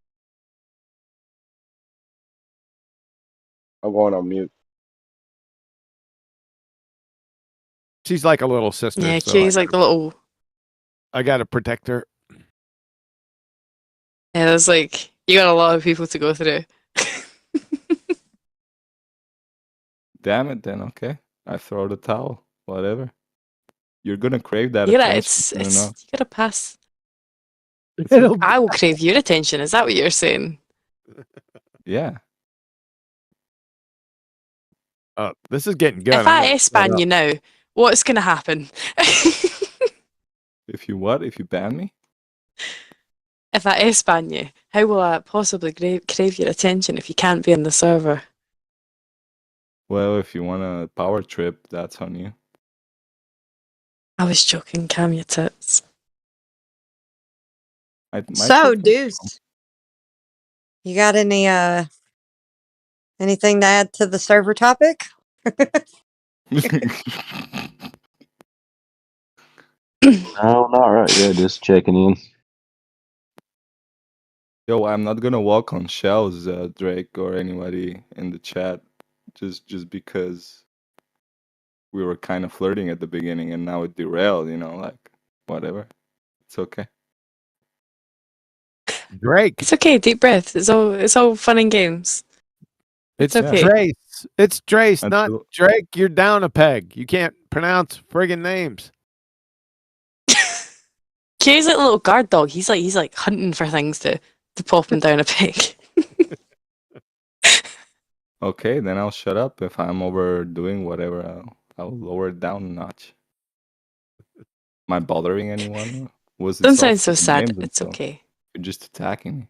I'm going on mute. She's like a little sister. Yeah, so Q's like the little. I gotta protect her. Yeah, there's like you got a lot of people to go through. Damn it, then, okay. I throw the towel. Whatever. You're gonna crave that You gotta, attention it's soon enough. you gotta pass. I will crave your attention. Is that what you're saying? Yeah. This is getting good. If I S-ban you now, what's gonna happen? If you what? If you ban me? If I S-ban you, how will I possibly crave your attention if you can't be on the server? Well, if you want a power trip, that's on you. I was joking, calm your tits. So, Deuce, you got anything to add to the server topic? No, not right. Yeah, just checking in. Yo, I'm not gonna walk on shells, Drake, or anybody in the chat, just because we were kind of flirting at the beginning and now it derailed. You know, like whatever. It's okay. Drake. It's okay, deep breath. It's all fun and games. It's okay. Trace. It's Trace, not Until- Drake. You're down a peg. You can't pronounce friggin' names. Kay's like a little guard dog. He's like hunting for things to pop him down a peg. Okay, then I'll shut up. If I'm overdoing whatever, I'll lower it down a notch. Am I bothering anyone? Was it Don't sound so sad. names and It's stuff? okay. You're just attacking me.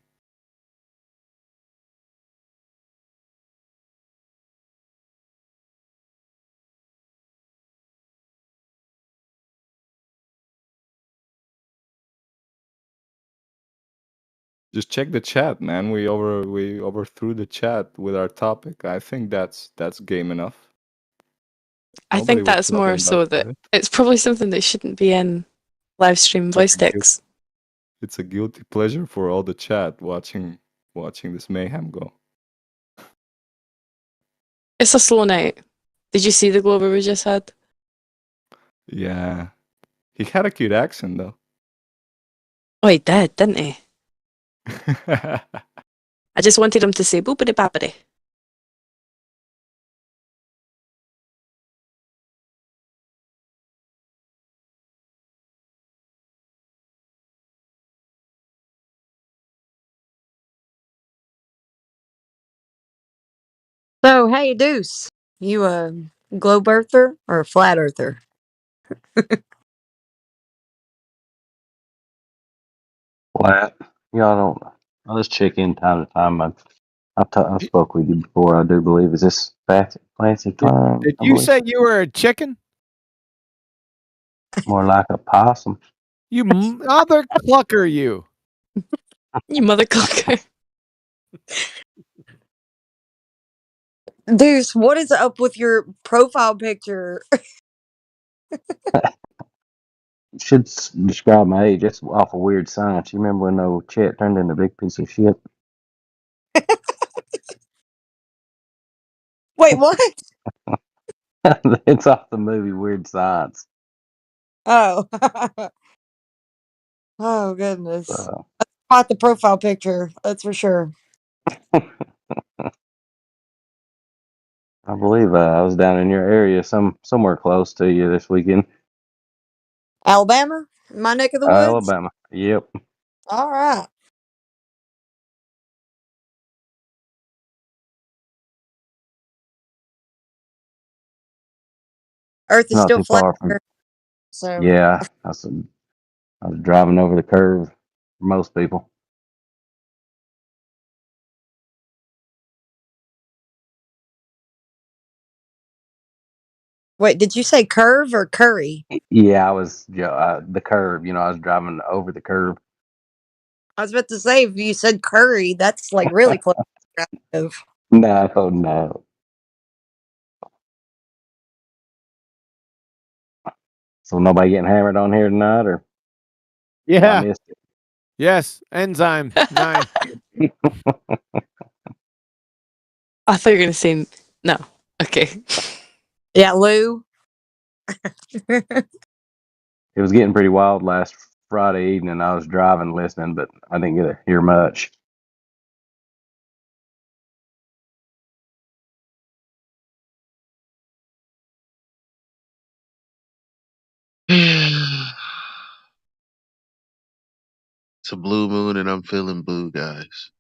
Just check the chat, man. We overthrew the chat with our topic. I think that's game enough. I Nobody think was that's more talking so about that it. it's probably something that shouldn't be in live stream voice text. It's a guilty pleasure for all the chat watching this mayhem go. It's a slow night. Did you see the Glover we just had? Yeah, he had a cute accent though. Oh, he did, didn't he? I just wanted him to say boopity bappity. So, hey, Deuce, you a globe earther or a flat earther? Flat. Y'all don't. I'll just check in time to time. I spoke with you before. I do believe. Is this Fancy Clown? Did I you believe. say you were a chicken? More like a possum. You mother clucker, you. You mother clucker. Deuce, what is up with your profile picture? Should describe my age. That's awful weird science. You remember when old Chet turned into a big piece of shit? Wait, what? It's off the movie Weird Science. Oh. Oh, goodness. So, That's quite the profile picture, that's for sure. I believe I was down in your area, somewhere close to you this weekend. Alabama? My neck of the woods? Alabama. Yep. All right. Earth is Not still too flat far from. here, so Yeah, I was driving over the curve for most people. wait, did you say curve or curry? Yeah, I was the curve. I was driving over the curve. I was about to say, if you said curry, that's like really close. No. So nobody getting hammered on here tonight, or I Yeah. missed it. Yes. Enzyme 9. I thought you were gonna say no. Okay. Yeah, Lou. It was getting pretty wild last Friday evening. I was driving, listening, but I didn't get to hear much. It's a blue moon and I'm feeling blue, guys.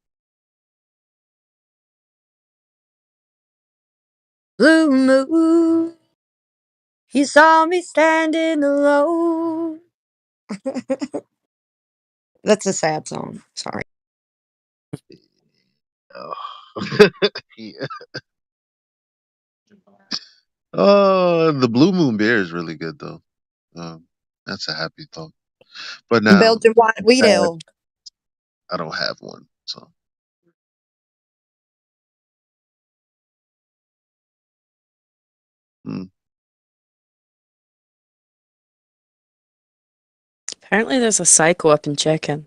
Blue moon, you saw me standing alone. That's a sad song. Sorry. Oh. Yeah. Oh, the blue moon beer is really good though. That's a happy thought. But now Belgian white wheat ale. I don't have one, so. Apparently, there's a psycho up in Chicken.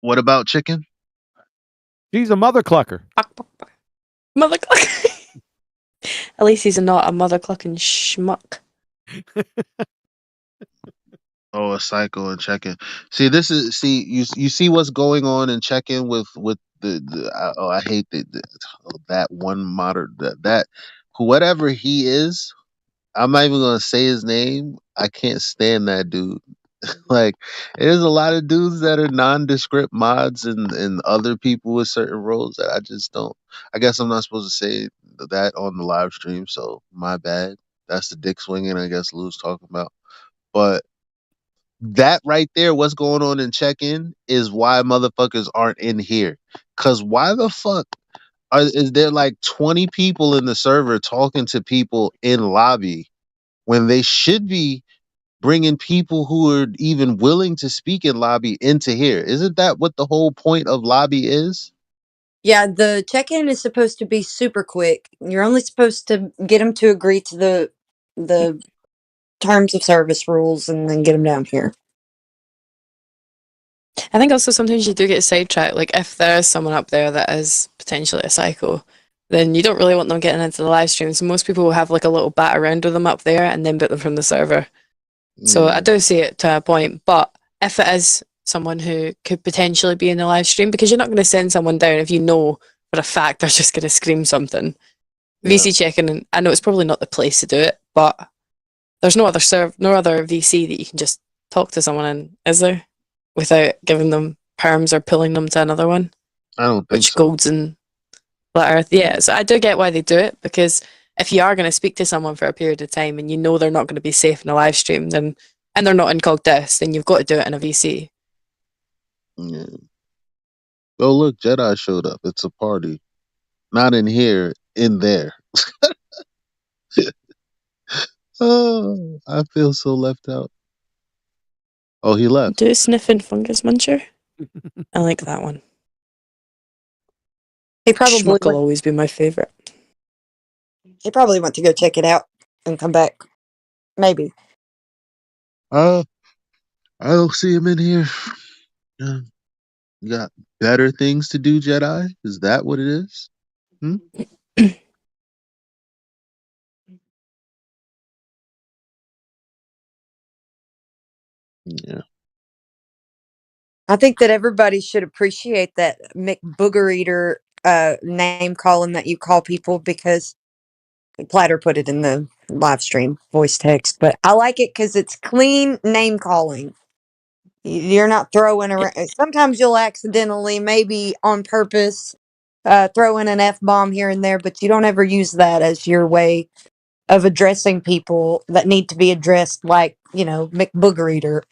What about chicken? She's a mother clucker. Mother clucker. At least he's not a mother clucking schmuck. Oh, a psycho and check-in. See, you see what's going on in check-in with the I hate that one modern that whatever he is. I'm not even gonna say his name. I can't stand that dude. Like, there's a lot of dudes that are nondescript mods and other people with certain roles that I just don't. I guess I'm not supposed to say that on the live stream, so my bad. That's the dick swinging I guess Lou's talking about. But that right there, what's going on in check-in, is why motherfuckers aren't in here. Cause why the fuck is there like 20 people in the server talking to people in lobby when they should be bringing people who are even willing to speak in lobby into here? Isn't that what the whole point of lobby is? Yeah, the check-in is supposed to be super quick. You're only supposed to get them to agree to the terms of service rules and then get them down here. I think also sometimes you do get sidetracked. Like if there is someone up there that is potentially a psycho, then you don't really want them getting into the live stream. So most people will have like a little bat around with them up there and then boot them from the server. So I do see it to a point, but if it is someone who could potentially be in the live stream, because you're not going to send someone down if you know for a fact they're just going to scream something. Yeah. VC checking, and I know it's probably not the place to do it, but there's no other VC that you can just talk to someone in, is there? Without giving them perms or pulling them to another one. I don't think which so. Golds and Flat Earth. Yeah, so I do get why they do it, because if you are going to speak to someone for a period of time and you know they're not going to be safe in a live stream, then and they're not in Cog Death, then you've got to do it in a VC. Yeah. Oh, look, Jedi showed up. It's a party. Not in here, in there. Oh, I feel so left out. Oh, he left. Do Sniffing Fungus Muncher. I like that one. He probably Schmuck will went, always be my favorite. he probably went to go check it out and come back. Maybe. I don't see him in here. You got better things to do, Jedi? Is that what it is? Hmm? Yeah. I think that everybody should appreciate that McBooger Eater name calling that you call people, because Platter put it in the live stream voice text. But I like it because it's clean name calling. You're not throwing around. Sometimes you'll accidentally, maybe on purpose, throw in an F-bomb here and there, but you don't ever use that as your way of addressing people that need to be addressed, like, McBooger Eater.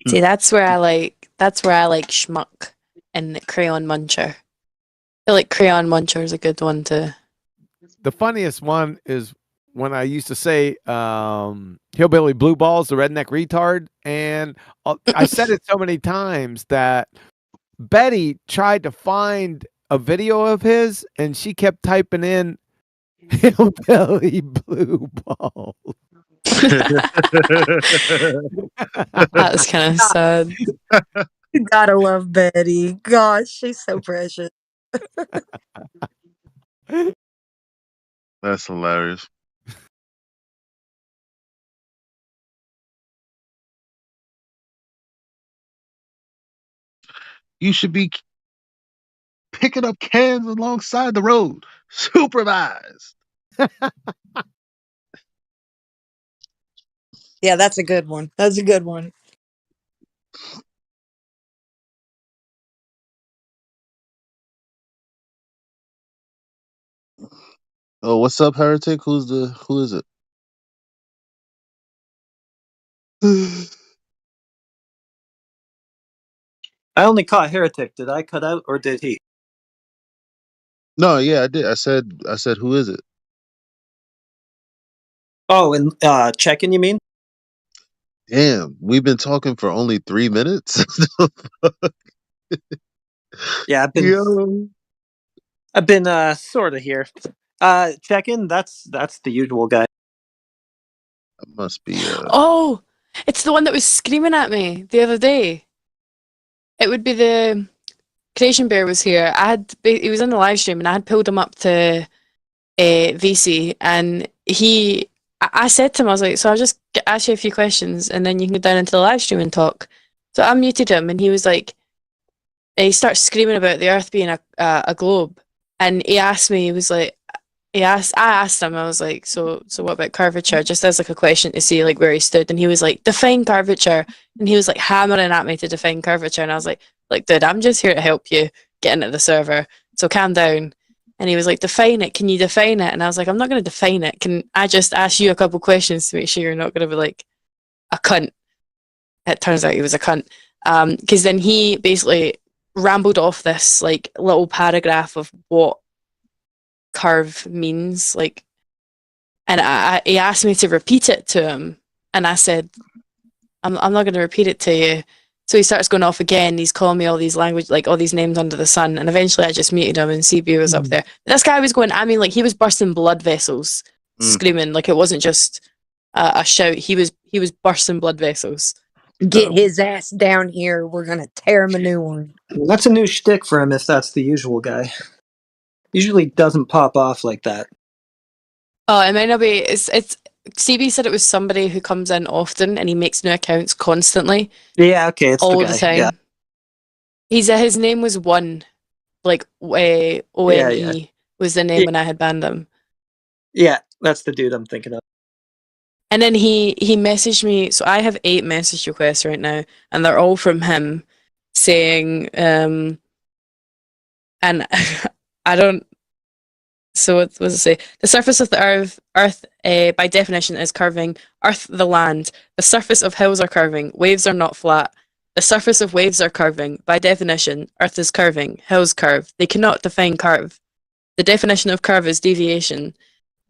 See, that's where I like Schmuck and Crayon Muncher. I feel like Crayon Muncher is a good one to. The funniest one is when I used to say Hillbilly Blue Balls, the redneck retard. And I said it so many times that Betty tried to find a video of his and she kept typing in Hillbilly Blue Balls. That was kind of sad. You gotta love Betty. Gosh, she's so precious. That's hilarious. You should be picking up cans alongside the road. Supervised. Yeah, that's a good one. That's a good one. Oh, what's up, Heretic? Who is it? I only caught Heretic. Did I cut out or did he? No, yeah, I did. I said, who is it? Oh, and checking, you mean? Damn, we've been talking for only 3 minutes. Yeah, I've been sort of here. Checking, that's the usual guy. That must be Oh, it's the one that was screaming at me the other day. It would be the Creation Bear was here. He was in the live stream and I had pulled him up to VC, and I said to him, I was like, so I'll just ask you a few questions and then you can go down into the live stream and talk. So I muted him and he was like, he starts screaming about the Earth being a globe, and he asked me, he was like, I asked him, I was like, so what about curvature? Just as like a question to see like where he stood, and he was like, define curvature, and he was like hammering at me to define curvature, and I was like, dude, I'm just here to help you get into the server, so calm down. And he was like, define it, can you define it? And I was like, I'm not going to define it, can I just ask you a couple questions to make sure you're not going to be like a cunt? It turns out he was a cunt, because then he basically rambled off this like little paragraph of what curve means, like, and he asked me to repeat it to him, and I said, I'm not going to repeat it to you. So he starts going off again. He's calling me all these language, like all these names under the sun, and eventually I just muted him, and CB was up there. This guy was going, I mean, like he was bursting blood vessels, screaming, like it wasn't just a shout. He was bursting blood vessels. Get his ass down here. We're gonna tear him a new one. That's a new shtick for him if that's the usual guy. Usually doesn't pop off like that. Oh, it might not be. It's CB said it was somebody who comes in often and he makes new accounts constantly. Yeah, okay, it's all the guy. the time. Yeah. His name was One, like ONE was the name when I had banned him. Yeah, that's the dude I'm thinking of. And then he messaged me. So I have 8 message requests right now, and they're all from him saying, and I don't. So what does it say? The surface of the Earth, by definition, is curving. Earth, the land. The surface of hills are curving. Waves are not flat. The surface of waves are curving. By definition, Earth is curving. Hills curve. They cannot define curve. The definition of curve is deviation.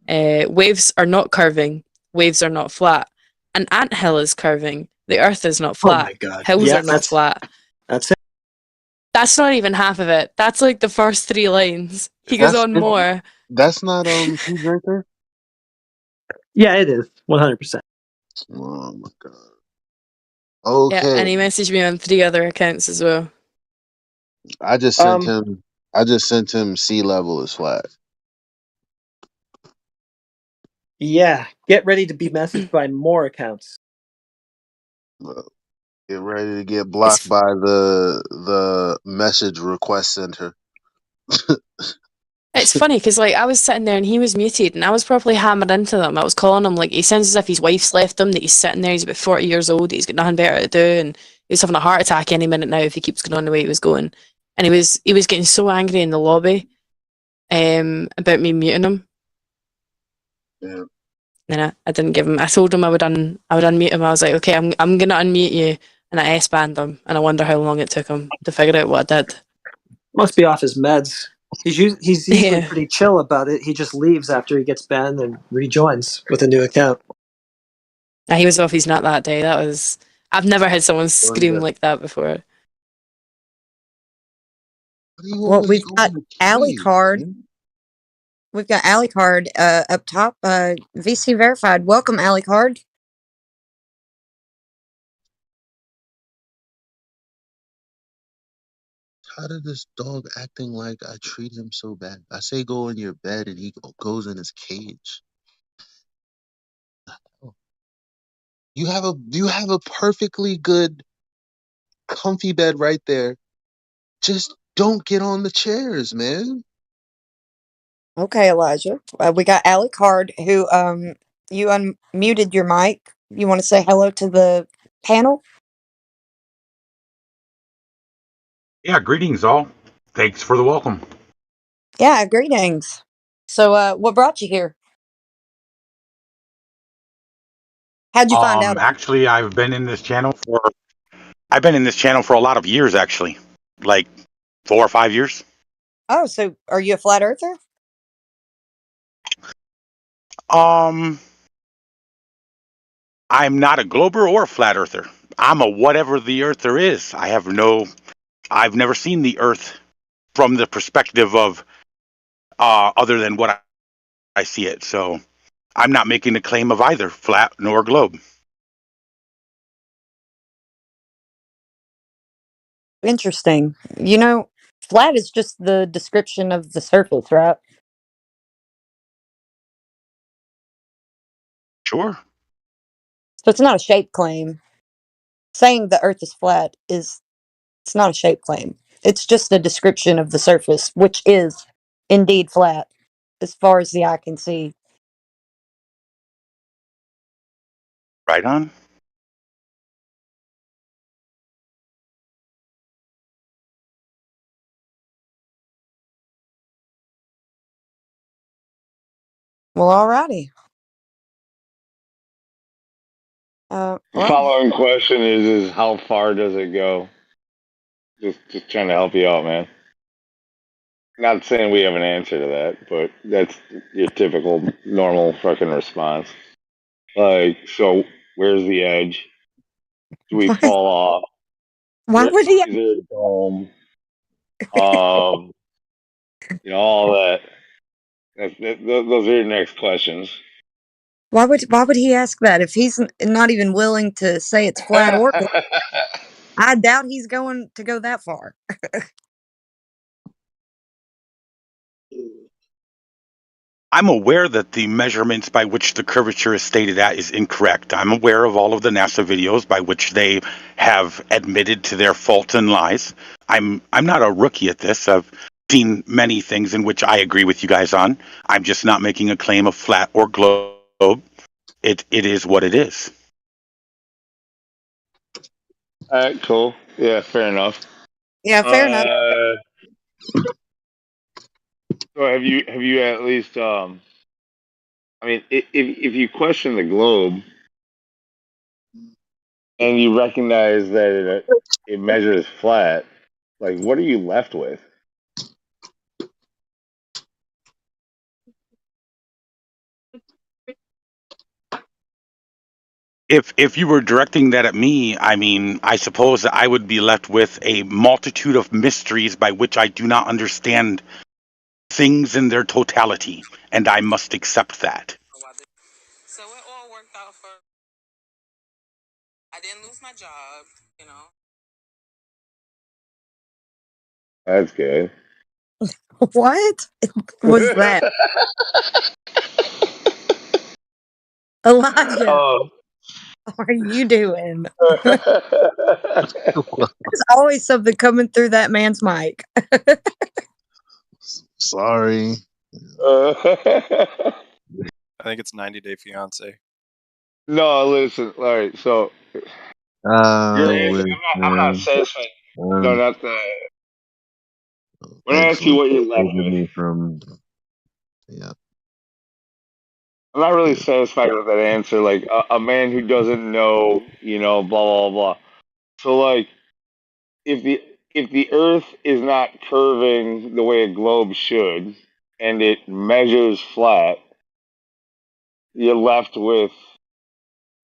Waves are not curving. Waves are not flat. An anthill is curving. The Earth is not Oh flat. my god. Hills Yeah, are not flat. that's it. That's not even half of it. That's like the first 3 lines. He goes on more. That's not Two Drinker. Yeah, it is 100%. Oh my god. Yeah, Okay, and he messaged me on 3 other accounts as well. I just sent him. I just sent him sea level is flat. Yeah, get ready to be messaged by more accounts. Well, get ready to get blocked by the message request center. It's funny because like I was sitting there and he was muted and I was probably hammered into them. I was calling him like he sounds as if his wife's left him, that he's sitting there, he's about 40 years old, he's got nothing better to do, and he's having a heart attack any minute now if he keeps going on the way he was going. And he was getting so angry in the lobby about me muting him. Yeah. And I didn't give him. I told him I would unmute him. I was like, okay, I'm gonna unmute you, and I S-banned him. And I wonder how long it took him to figure out what I did. Must be off his meds. He's usually Yeah. pretty chill about it. He just leaves after he gets banned and rejoins with a new account. He was off his nut that day. I've never had someone scream like that before. Well, we've got Alley Card. We've got Alley Card up top. VC verified. Welcome, Alley Card. How did this dog acting like I treat him so bad? I say go in your bed and he goes in his cage. You have a perfectly good, comfy bed right there. Just don't get on the chairs, man. Okay, Elijah. We got Alley Card, who you unmuted your mic. You want to say hello to the panel? Yeah, greetings all. Thanks for the welcome. Yeah, greetings. So, what brought you here? How'd you find out? Actually, I've been in this channel for a lot of years, actually, like 4 or 5 years. Oh, so are you a flat earther? I'm not a glober or a flat earther. I'm a whatever the earther is. I've never seen the earth from the perspective of other than what I see it. So I'm not making a claim of either flat nor globe. Interesting. You know, flat is just the description of the surface, right? Sure. So it's not a shape claim. Saying the earth is flat it's not a shape claim. It's just a description of the surface, which is indeed flat, as far as the eye can see. Right on. Well, alrighty. Well, Following question is how far does it go? Just trying to help you out, man. Not saying we have an answer to that, but that's your typical normal fucking response. Like, so where's the edge? Do we fall off? why would he? Is there a dome? All that. Those are your next questions. Why would he ask that if he's not even willing to say it's flat or? I doubt he's going to go that far. I'm aware that the measurements by which the curvature is stated at is incorrect. I'm aware of all of the NASA videos by which they have admitted to their faults and lies. I'm not a rookie at this. I've seen many things in which I agree with you guys on. I'm just not making a claim of flat or globe. It is what it is. All right, cool. Yeah, fair enough. Yeah, fair enough. So have you at least I mean, if you question the globe and you recognize that it measures flat, like what are you left with? If you were directing that at me, I mean, I suppose that I would be left with a multitude of mysteries by which I do not understand things in their totality, and I must accept that. So it all worked out for. I didn't lose my job, you know. That's good. What was that? Elijah, Oh. what are you doing? There's always something coming through that man's mic. Sorry. I think it's 90 Day Fiance. No, listen. All right, so your answer, I'm not satisfied. No, not the. When I ask you Excellent. what you're left Saving with, me from yeah. I'm not really satisfied with that answer. Like a man who doesn't know, you know, blah blah blah. So like, if the Earth is not curving the way a globe should, and it measures flat, you're left with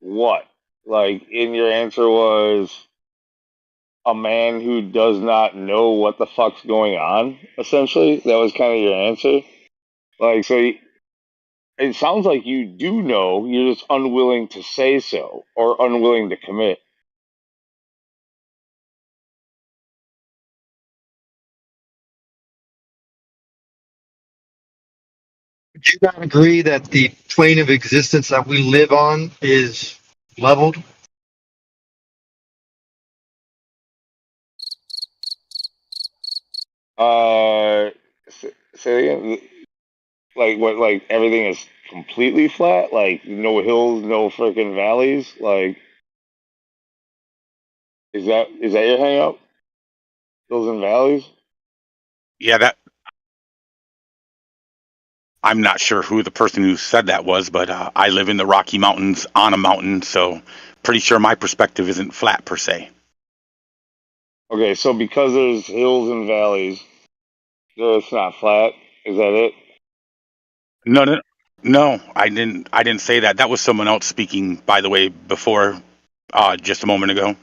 what? Like, in your answer was a man who does not know what the fuck's going on. Essentially, that was kind of your answer. Like, so it sounds like you do know. You're just unwilling to say so or unwilling to commit. Would you not agree that the plane of existence that we live on is leveled? Say again. Like what? Like everything is completely flat. Like no hills, no freaking valleys. Like is that your hang up? Hills and valleys. Yeah, that I'm not sure who the person who said that was, but I live in the Rocky Mountains on a mountain, so pretty sure my perspective isn't flat per se. Okay, so because there's hills and valleys, it's not flat. Is that it? No, I didn't say that. That was someone else speaking, by the way, before just a moment ago.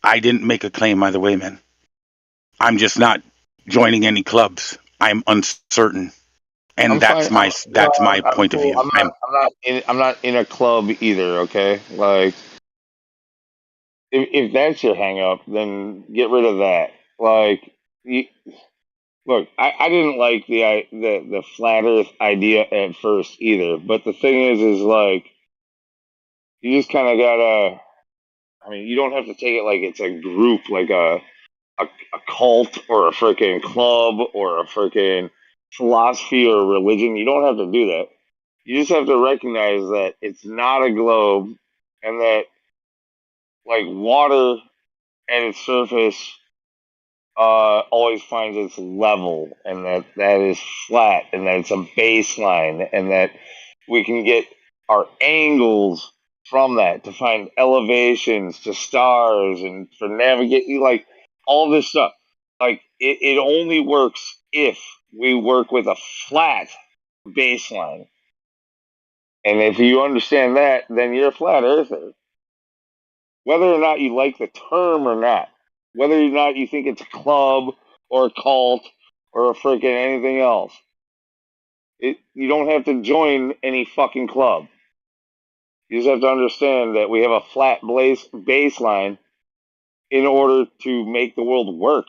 I didn't make a claim either way, man. I'm just not joining any clubs. I'm uncertain, and I'm fine. that's my I'm point of cool. view. I'm not in a club either. Okay, like if that's your hang up, then get rid of that. Like, you, look, I didn't like the flat Earth idea at first either. But the thing is like you just kind of gotta. I mean, you don't have to take it like it's a group, like a cult or a freaking club or a freaking philosophy or religion. You don't have to do that. You just have to recognize that it's not a globe and that like water at its surface always finds its level and that is flat and that it's a baseline and that we can get our angles from that to find elevations to stars and for navigating like all this stuff. Like it only works if we work with a flat baseline. And if you understand that, then you're a flat earther. Whether or not you like the term or not, whether or not you think it's a club or a cult or a freaking anything else, you don't have to join any fucking club. You just have to understand that we have a flat baseline in order to make the world work,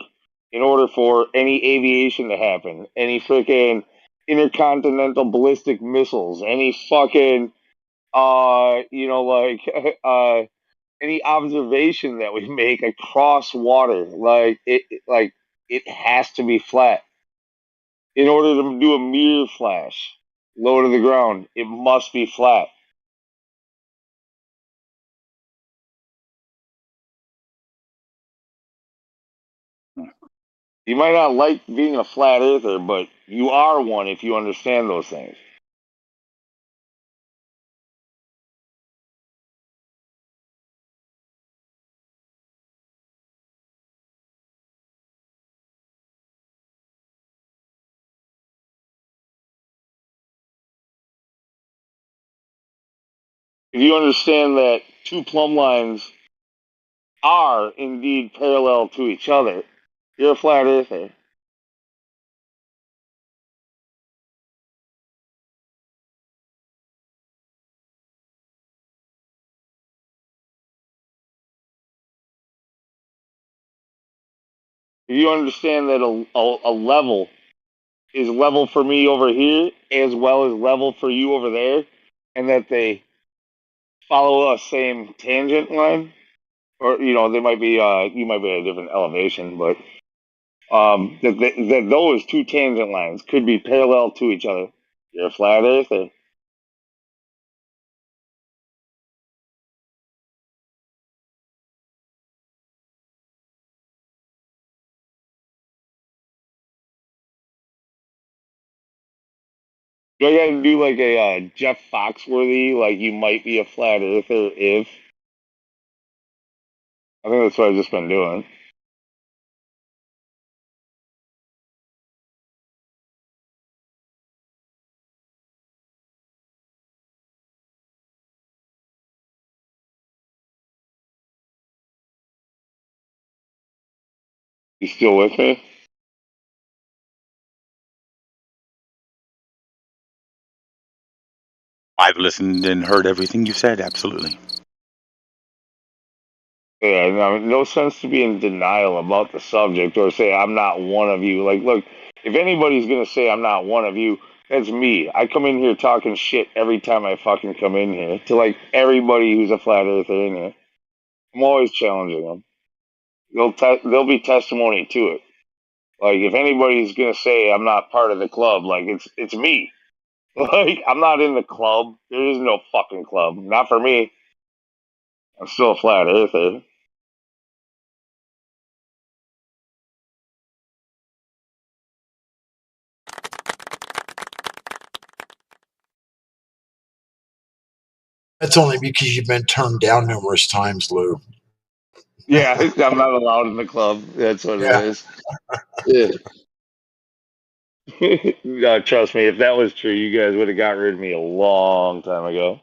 in order for any aviation to happen, any freaking intercontinental ballistic missiles, any fucking, like, any observation that we make across water, like it has to be flat. In order to do a mirror flash low to the ground, it must be flat. You might not like being a flat earther, but you are one if you understand those things. If you understand that two plumb lines are indeed parallel to each other, you're a flat earther. If you understand that a level is level for me over here as well as level for you over there, and that they follow a same tangent line, or they might be you might be at a different elevation, but that those two tangent lines could be parallel to each other. You're a flat earther. Do I gotta do like a Jeff Foxworthy, like you might be a flat earther if? I think that's what I've just been doing. You still with me? I've listened and heard everything you said. Absolutely. Yeah, no sense to be in denial about the subject or say I'm not one of you. Like, look, if anybody's gonna say I'm not one of you, that's me. I come in here talking shit every time I fucking come in here to like everybody who's a flat earther in here. I'm always challenging them. There'll be testimony to it. Like, if anybody's gonna say I'm not part of the club, like it's me. Like, I'm not in the club. There is no fucking club. Not for me. I'm still a flat earther. That's only because you've been turned down numerous times, Lou. Yeah, I'm not allowed in the club. That's what Yeah. it is. Yeah. No, trust me, if that was true, you guys would have got rid of me a long time ago.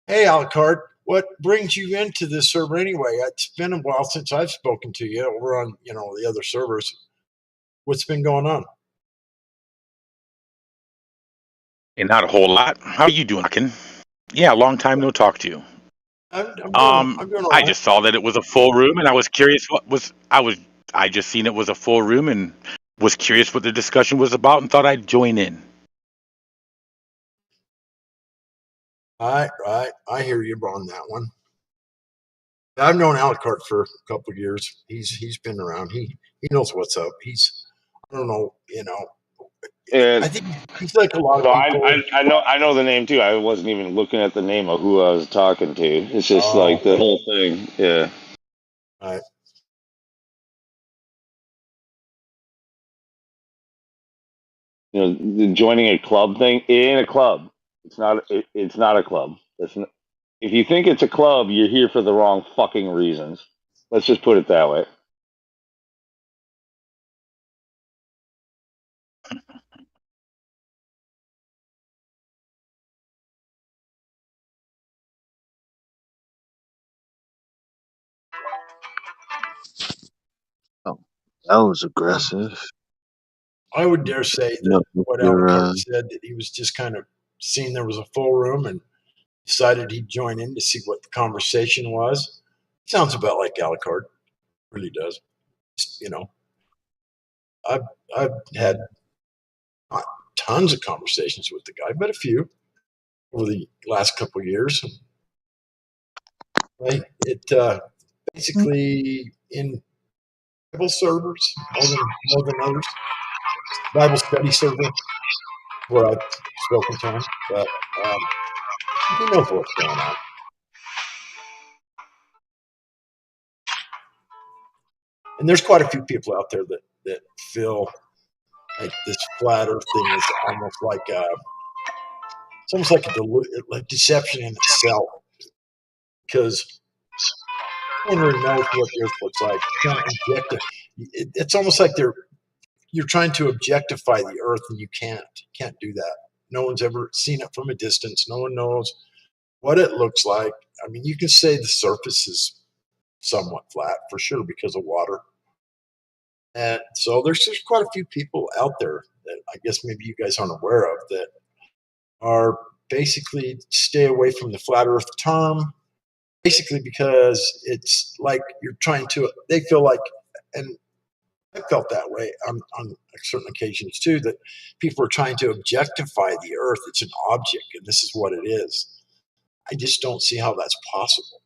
Hey, Alucard, what brings you into this server anyway? It's been a while since I've spoken to you over on, the other servers. What's been going on? And not a whole lot. How are you doing, Ken? Yeah, long time no talk to you. I'm doing all I right. just saw that it was a full room, and I was curious I just seen it was a full room, and was curious what the discussion was about, and thought I'd join in. Right. I hear you on that one. I've known Alucard for a couple of years. He's been around. He knows what's up. I don't know, And I think he's like a lot so of people. I know the name too. I wasn't even looking at the name of who I was talking to. It's just like the whole thing. Yeah. Right. The joining a club thing. It ain't a club. It's not. It's not a club. If you think it's a club, you're here for the wrong fucking reasons. Let's just put it that way. Oh, that was aggressive. I would dare say that what Alucard said, that he was just kind of seeing there was a full room and decided he'd join in to see what the conversation was. Sounds about like Alucard. Really does. I've had not tons of conversations with the guy, but a few over the last couple of years. Right? It basically in Bible servers more than others. Bible study server where I've spoken to him, but he knows what's going on. And there's quite a few people out there that feel like this flat Earth thing is almost like it's almost like a deception in itself, because no one really knows what the Earth looks like. It's almost like you're trying to objectify the Earth, and you can't do that. No one's ever seen it from a distance. No one knows what it looks like. I mean, you can say the surface is somewhat flat for sure because of water. And so there's just quite a few people out there that I guess maybe you guys aren't aware of that are basically stay away from the flat Earth term, basically because it's like you're trying to, they feel like, and I felt that way on certain occasions too, that people are trying to objectify the Earth. It's an object, and this is what it is. I just don't see how that's possible.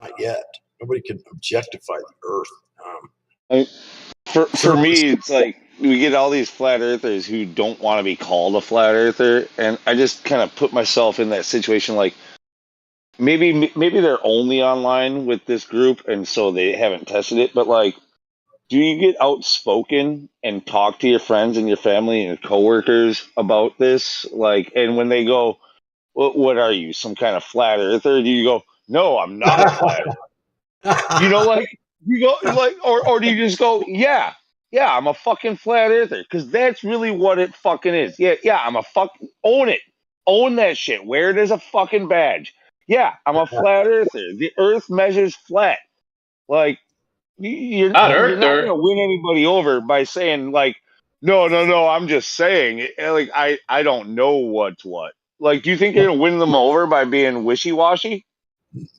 Not yet. Nobody can objectify the Earth. For me, it's like we get all these flat earthers who don't want to be called a flat earther, and I just kind of put myself in that situation. Like maybe they're only online with this group, and so they haven't tested it. But like, do you get outspoken and talk to your friends and your family and your coworkers about this? Like, and when they go, "What are you, some kind of flat earther?" Do you go, "No, I'm not a flat earther"? You know, like. You go like, or do you just go, yeah, I'm a fucking flat earther, because that's really what it fucking is. Yeah, I'm a own it, own that shit, wear it as a fucking badge. Yeah, I'm a flat earther. The Earth measures flat. Like you're not gonna win anybody over by saying like, no, I'm just saying. Like I don't know what's what. Like, do you think you're gonna win them over by being wishy washy?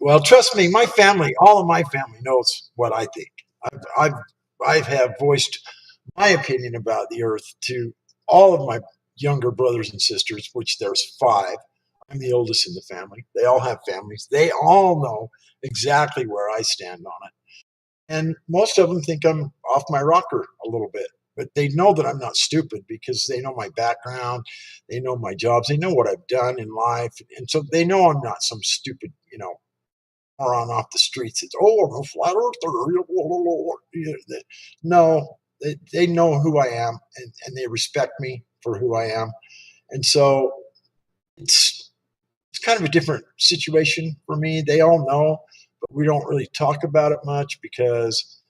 Well, trust me, my family, all of my family knows what I think. I have voiced my opinion about the Earth to all of my younger brothers and sisters, which there's 5. I'm the oldest in the family. They all have families. They all know exactly where I stand on it. And most of them think I'm off my rocker a little bit, but they know that I'm not stupid because they know my background. They know my jobs. They know what I've done in life. And so they know I'm not some stupid, moron off the streets. It's, I'm a flat earther. No, they know who I am, and they respect me for who I am. And so it's kind of a different situation for me. They all know, but we don't really talk about it much because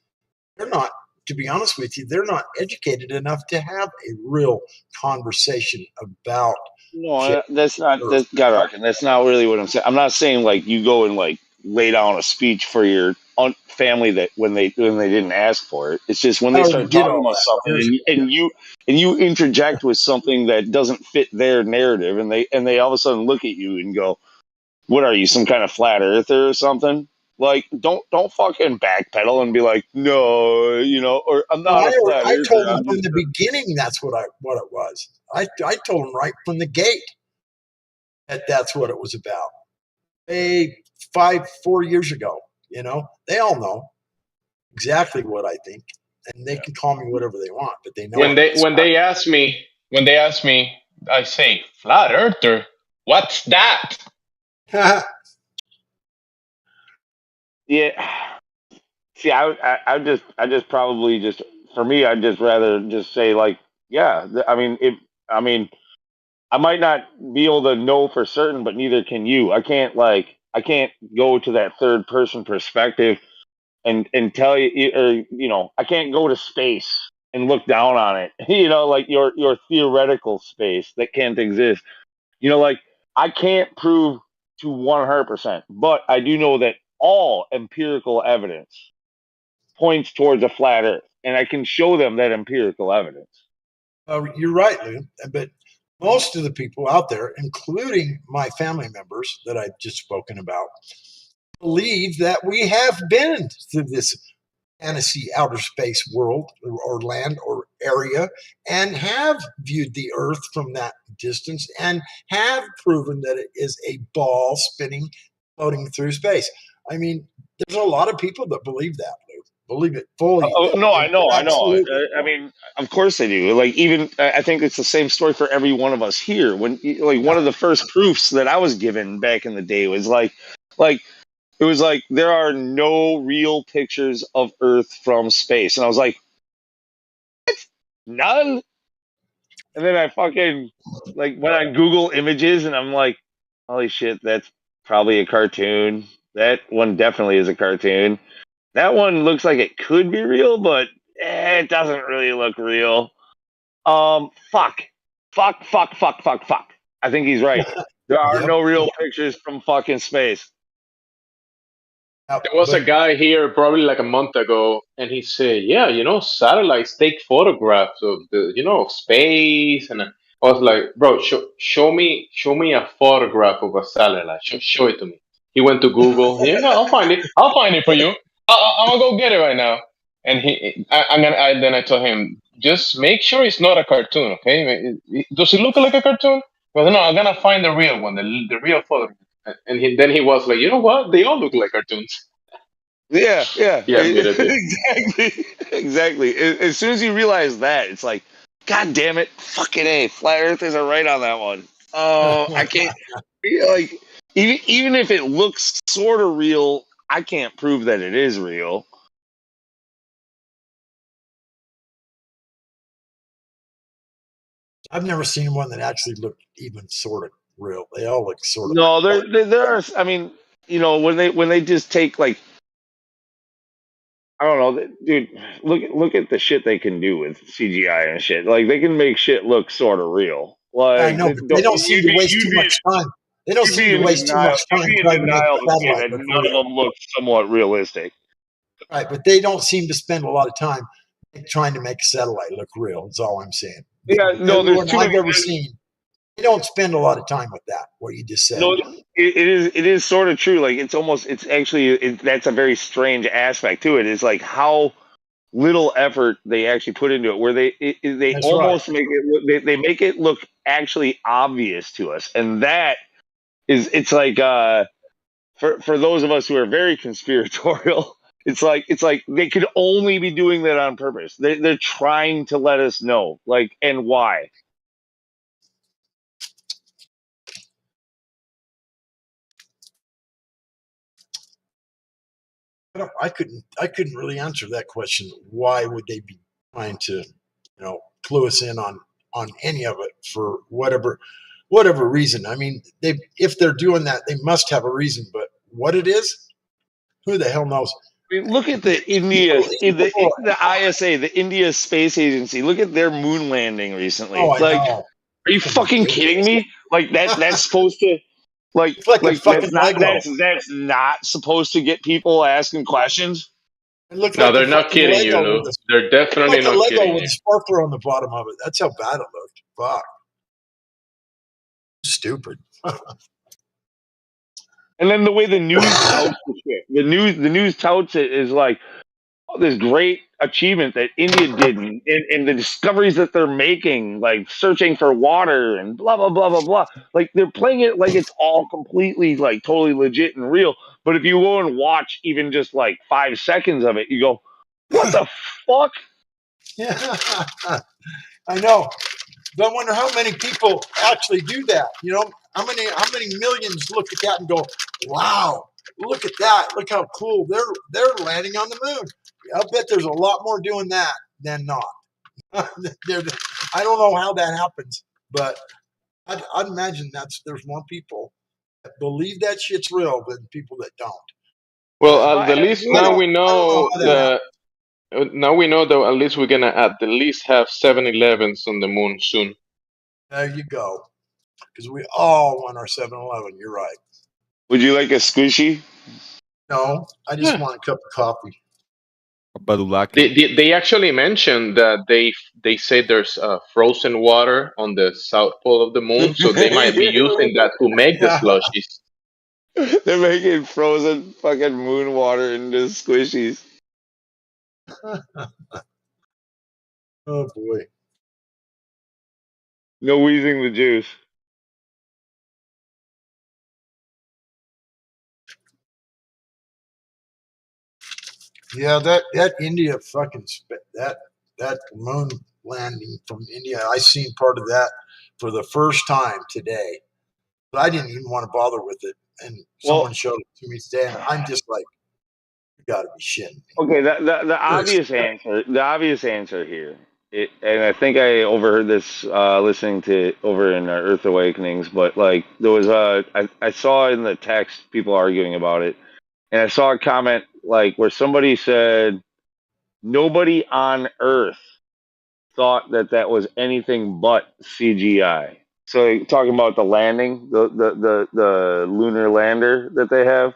they're not, to be honest with you, they're not educated enough to have a real conversation about. No, that's not that's not really what I'm saying. I'm not saying like you go and like lay down a speech for your family that when they didn't ask for it. It's just when they start talking about something and you interject with something that doesn't fit their narrative, and they all of a sudden look at you and go, "What are you, some kind of flat earther or something?" Like, don't fucking backpedal and be like, "No, or I'm not a flat earther." I told them from the beginning that's what it was. I told them right from the gate that that's what it was about. 4 years ago, they all know exactly what I think, and they can call me whatever they want, but they know when they ask me, I say, flat earther, what's that? Yeah. See, I just probably just, for me, I'd just rather just say like, yeah. I mean, I might not be able to know for certain, but neither can you. I can't go to that third person perspective and tell you, or I can't go to space and look down on it. Like your theoretical space that can't exist. Like I can't prove to 100%, but I do know that all empirical evidence points towards a flat Earth, and I can show them that empirical evidence. You're right, Lou, but most of the people out there, including my family members that I've just spoken about, believe that we have been to this fantasy outer space world or land or area and have viewed the Earth from that distance and have proven that it is a ball spinning, floating through space. I mean, there's a lot of people that believe that, Lou. believe it fully. Oh, no, I know. Absolutely. I mean, of course they do. Like, even I think it's the same story for every one of us here. When like one of the first proofs that I was given back in the day was like it was like there are no real pictures of Earth from space, and I was like, none. And then I fucking like went on Google Images, and I'm like, holy shit, that's probably a cartoon. That one definitely is a cartoon. That one looks like it could be real, but it doesn't really look real. Fuck. I think he's right. There are no real pictures from fucking space. There was a guy here probably like a month ago, and he said, "Yeah, satellites take photographs of of space." And I was like, "Bro, show me a photograph of a satellite. Show it to me." He went to Google. Yeah, I'll find it. I'll find it for you. I'm gonna go get it right now. And then I told him, just make sure it's not a cartoon, okay? Does it look like a cartoon? Well, no, I'm gonna find the real one, the real photo. And then he was like, you know what? They all look like cartoons. Yeah. He admitted it. Exactly. As soon as you realize that, it's like, God damn it, fucking A, flat earthers are right on that one. Oh, I can't like even if it looks sort of real, I can't prove that it is real. I've never seen one that actually looked even sort of real. They all look sort of. No, there are. I mean, when they just take like, I don't know, dude. Look at the shit they can do with CGI and shit. Like, they can make shit look sort of real. Like, I know, but they don't seem to waste too much time. They don't seem to waste too much time trying to make the satellite look none of real. them look somewhat realistic. Right, but they don't seem to spend a lot of time trying to make a satellite look real. That's all I'm saying. Yeah, no, there's too I've many. ever seen. They don't spend a lot of time with that. What you just said. No, it is sort of true. Like, it's actually that's a very strange aspect to it. Is like how little effort they actually put into it, where they That's almost right. make it they make it look actually obvious to us, and that is it's like for those of us who are very conspiratorial, it's like they could only be doing that on purpose. They're trying to let us know, like, and why. I couldn't really answer that question. Why would they be trying to, clue us in on any of it for whatever reason? I mean, if they're doing that, they must have a reason. But what it is, who the hell knows? I mean, look at the ISA, the India Space Agency. Look at their moon landing recently. Oh, I like, know. Are you fucking kidding me? Like that's supposed to like that's not supposed to get people asking questions. It looked No, like they're a not fucking kidding you, Lego Lou. with a, They're definitely like a not Lego kidding with you. a sparkler on the bottom of it. That's how bad it looked. Fuck. Stupid. And then the way the news touts the shit. The news touts it is like, oh, this great achievement that India did, and the discoveries that they're making, like searching for water and blah blah blah blah blah. Like, they're playing it like it's all completely like totally legit and real. But if you go and watch even just like 5 seconds of it, you go, what the fuck? Yeah, I know. But I wonder how many people actually do that. How many millions look at that and go, "Wow, look at that! Look how cool they're landing on the moon." I bet there's a lot more doing that than not. I don't know how that happens, but I'd imagine there's more people that believe that shit's real than people that don't. Well, at least now we know how that that. Now we know that at least we're gonna at least have 7-Elevens on the moon soon. There you go. Because we all want our 7-Eleven. You're right. Would you like a squishy? No, I just want a cup of coffee. They actually mentioned that they say there's frozen water on the south pole of the moon, so they might be using that to make the slushies. They're making frozen fucking moon water into squishies. Oh boy. No wheezing the juice. Yeah, that India fucking that moon landing from India. I seen part of that for the first time today, but I didn't even want to bother with it. And someone showed it to me today, and I'm just like, you got to be shitting me. Okay, the obvious answer here, and I think I overheard this listening to over in Earth Awakenings, but like there was I saw in the text people arguing about it, and I saw a comment like where somebody said nobody on Earth thought that was anything but CGI. So talking about the landing, the lunar lander that they have,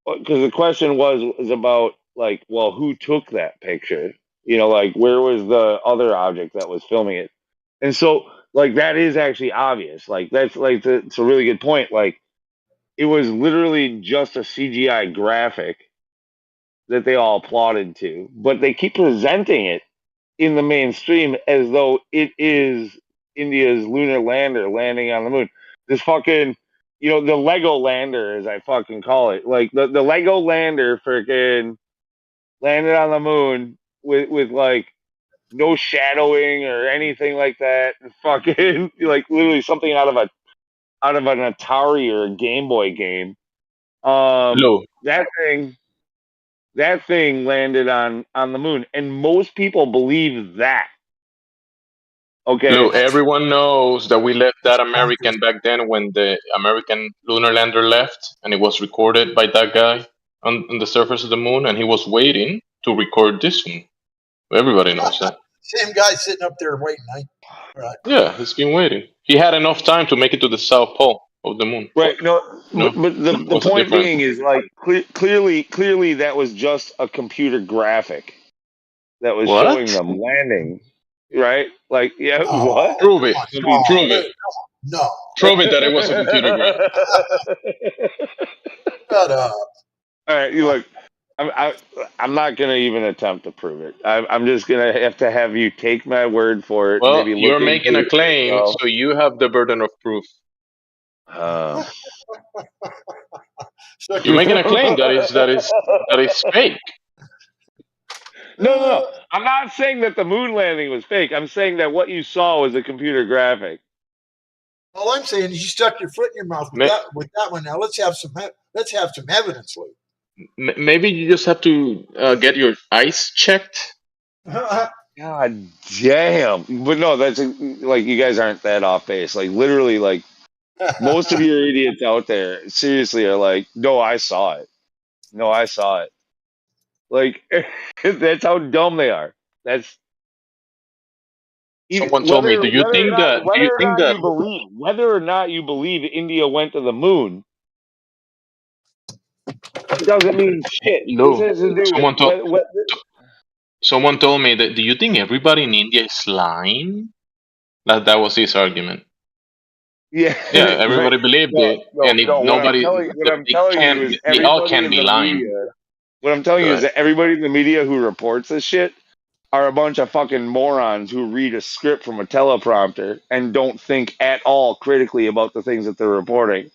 because the question was about like, well, who took that picture? You know, like where was the other object that was filming it? And so, like that is actually obvious. Like that's like it's a really good point. Like it was literally just a CGI graphic that they all applauded to, but they keep presenting it in the mainstream as though it is India's lunar lander landing on the moon. This fucking, you know, the Lego lander, as I fucking call it, like the Lego lander, freaking landed on the moon with like no shadowing or anything like that. Fucking like literally something out of an Atari or a Game Boy game. Lou, That thing landed on the moon, and most people believe that. Okay. Lou, everyone knows that we left that American back then when the American lunar lander left, and it was recorded by that guy on the surface of the moon, and he was waiting to record this one. Everybody knows that. Same guy sitting up there waiting. Right. Yeah, he's been waiting. He had enough time to make it to the South Pole of the moon. Right. No, but the What's the point difference? being is like clearly that was just a computer graphic that was What? showing them landing. Right? Like, yeah, what? Prove it. Prove it. No. Prove it that it was a computer graphic. Shut up. All right, you look. I'm not gonna even attempt to prove it. I'm just gonna have you take my word for it. Well, maybe you're look making into a it claim, yourself. so you have the burden of proof. You're making a claim that is fake. No. I'm not saying that the moon landing was fake. I'm saying that what you saw was a computer graphic. All I'm saying is you stuck your foot in your mouth with that one. Now let's have some evidence, Lou. Maybe you just have to get your eyes checked. God damn! But no, that's like you guys aren't that off base. Like literally, like most of your idiots out there seriously are like, no, I saw it. No, I saw it. Like that's how dumb they are. That's Someone told me, do you think that whether or not you believe India went to the moon doesn't mean shit. No. This has to do Someone told me that, do you think everybody in India is lying? That was his argument. Yeah, everybody believed it, and if nobody, they all can't be lying. What I'm telling you is that everybody in the media who reports this shit are a bunch of fucking morons who read a script from a teleprompter and don't think at all critically about the things that they're reporting.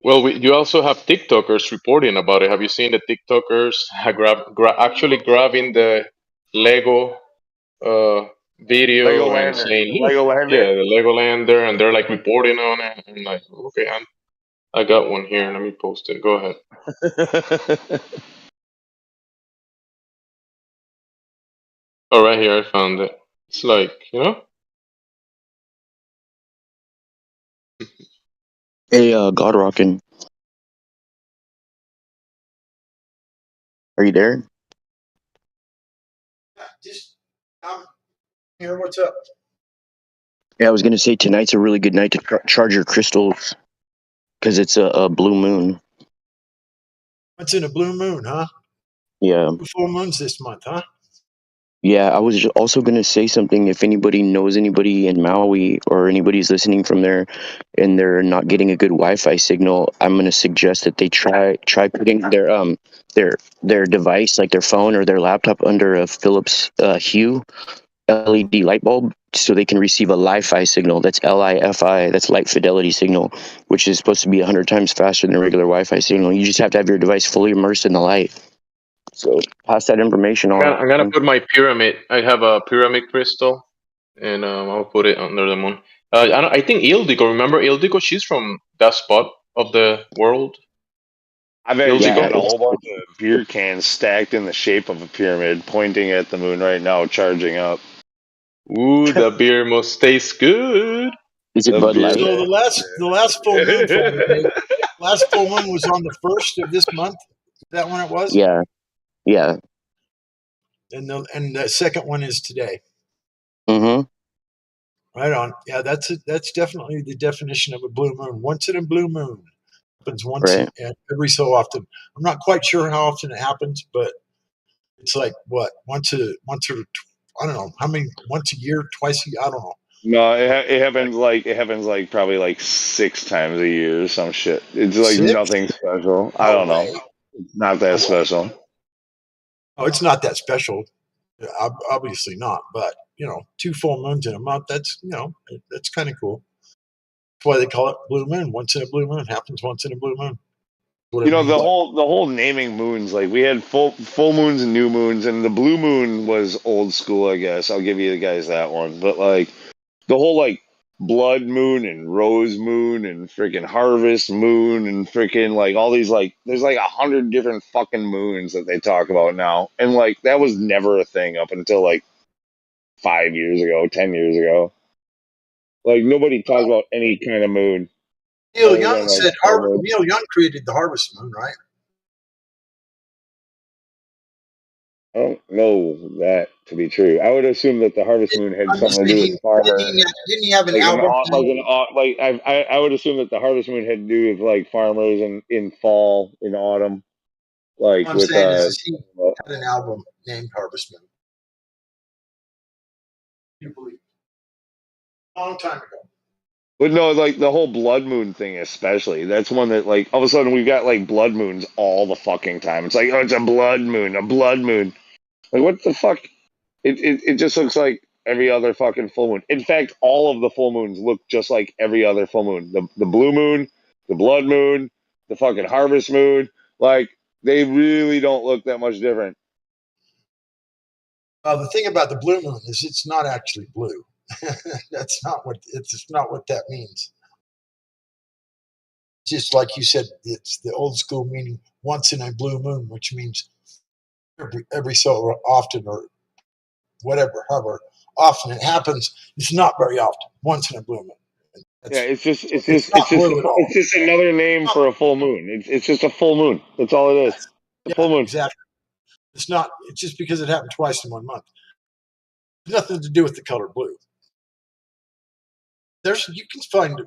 Well, you also have TikTokers reporting about it. Have you seen the TikTokers actually grabbing the Lego video Lego and Lander. saying, Lego Lander? Yeah, the Lego Lander, and they're like reporting on it. I'm like, okay, I got one here. Let me post it. Go ahead. Oh, right here, I found it. It's like, Hey, God Rockin'. Are you there? Just here. What's up? Yeah, I was gonna say tonight's a really good night to charge your crystals, because it's a blue moon. What's in a blue moon, huh? Yeah. 2 full moons this month, huh? Yeah, I was also gonna say something. If anybody knows anybody in Maui or anybody's listening from there, and they're not getting a good Wi-Fi signal, I'm gonna suggest that they try putting their device, like their phone or their laptop, under a Philips Hue LED light bulb, so they can receive a Li-Fi signal. That's Li-Fi. That's light fidelity signal, which is supposed to be 100 times faster than a regular Wi-Fi signal. You just have to have your device fully immersed in the light. So pass that information on. I'm gonna put my pyramid. I have a pyramid crystal, and I'll put it under the moon. I think Ildiko. Remember Ildiko? She's from that spot of the world. I've actually got a whole bunch of beer cans stacked in the shape of a pyramid, pointing at the moon right now, charging up. Ooh, the beer must taste good. Is it Bud Light? So the last full moon, last full moon was on the 1st of this month. Is that when it was? Yeah, yeah. And the second one is today. Mm-hmm. Right on. Yeah, that's definitely the definition of a blue moon. Once in a blue moon. Happens once every so often. I'm not quite sure how often it happens, but it's like what once or I don't know how many, once a year, twice a year, I don't know. No, it happens like probably like 6 times a year or some shit. It's like 6? nothing special. I don't know. It's not that special. Oh, it's not that special. Obviously not, but 2 full moons in a month. That's that's kind of cool. That's why they call it blue moon. Once in a blue moon. Happens once in a blue moon. The whole naming moons, like we had full moons and new moons, and the blue moon was old school, I guess. I'll give you guys that one. But like the whole like blood moon and rose moon and freaking harvest moon and freaking like all these like there's like 100 different fucking moons that they talk about now, and like that was never a thing up until like 5 years ago, 10 years ago. Like nobody talked about any kind of moon. Neil Young said Neil Young created the harvest moon, right? I don't know that to be true. I would assume that the harvest moon had something to do with farmer. Didn't he have an album? I would assume that the harvest moon had to do with like farmers in fall, in autumn, like What I'm with saying is he had an album named Harvest Moon. You believe? A long time ago. But no, like the whole blood moon thing, especially. That's one that like all of a sudden we've got like blood moons all the fucking time. It's like, oh, it's a blood moon, a blood moon. Like what the fuck? It just looks like every other fucking full moon. In fact, all of the full moons look just like every other full moon. The blue moon, the blood moon, the fucking harvest moon. Like they really don't look that much different. The thing about the blue moon is it's not actually blue. That's not what that means. Just like you said, it's the old school meaning once in a blue moon, which means every so often or whatever, however often it happens. It's not very often. Once in a blue moon. It's just another name for a full moon. It's just a full moon. That's all it is. A full moon. Exactly. It's just because it happened twice in 1 month. It's nothing to do with the color blue. You can find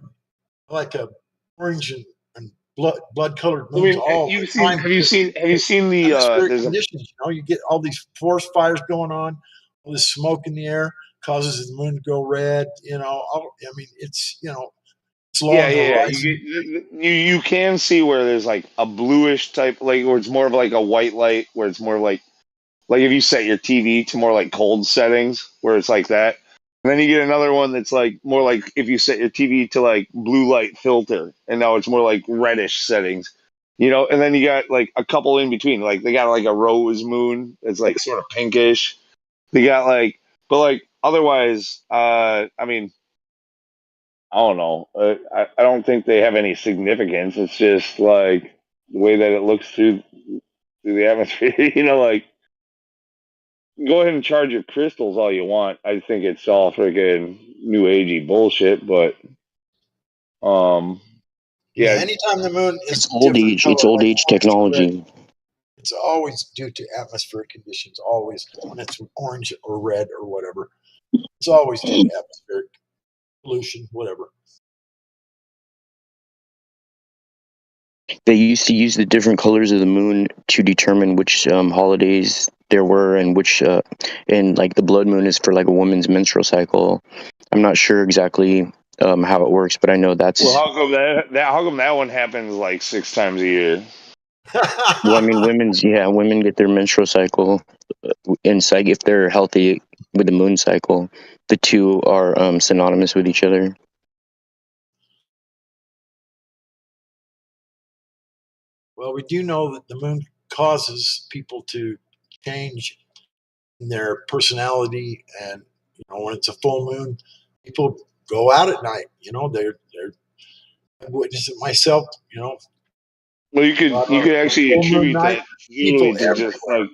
like a orange and blood colored moons all the time. Have you seen the conditions? You get all these forest fires going on, all this smoke in the air causes the moon to go red. I mean, it's it's long. You can see where there's like a bluish type, like where it's more of like a white light, where it's more like if you set your TV to more like cold settings, where it's like that. And then you get another one that's like more like if you set your TV to like blue light filter, and now it's more like reddish settings, And then you got like a couple in between, like they got like a rose moon that's like sort of pinkish. They got but like otherwise, I mean, I don't know. I don't think they have any significance. It's just like the way that it looks through the atmosphere, like. Go ahead and charge your crystals all you want. I think it's all freaking new agey bullshit, but anytime the moon is old age, it's old age technology. It's always due to atmospheric conditions. Always when it's orange or red or whatever, it's always due to atmospheric pollution, whatever. They used to use the different colors of the moon to determine which holidays there were, and which and like the blood moon is for like a woman's menstrual cycle. I'm not sure exactly how it works, but I know that's. Well, how come that one happens like 6 times a year? Well, I mean, women get their menstrual cycle in if they're healthy with the moon cycle. The two are synonymous with each other. Well, we do know that the moon causes people to change in their personality, and when it's a full moon, people go out at night. They're I witnessed it myself. Well, you A lot could of actually full moon attribute night, that people usually to just everywhere. like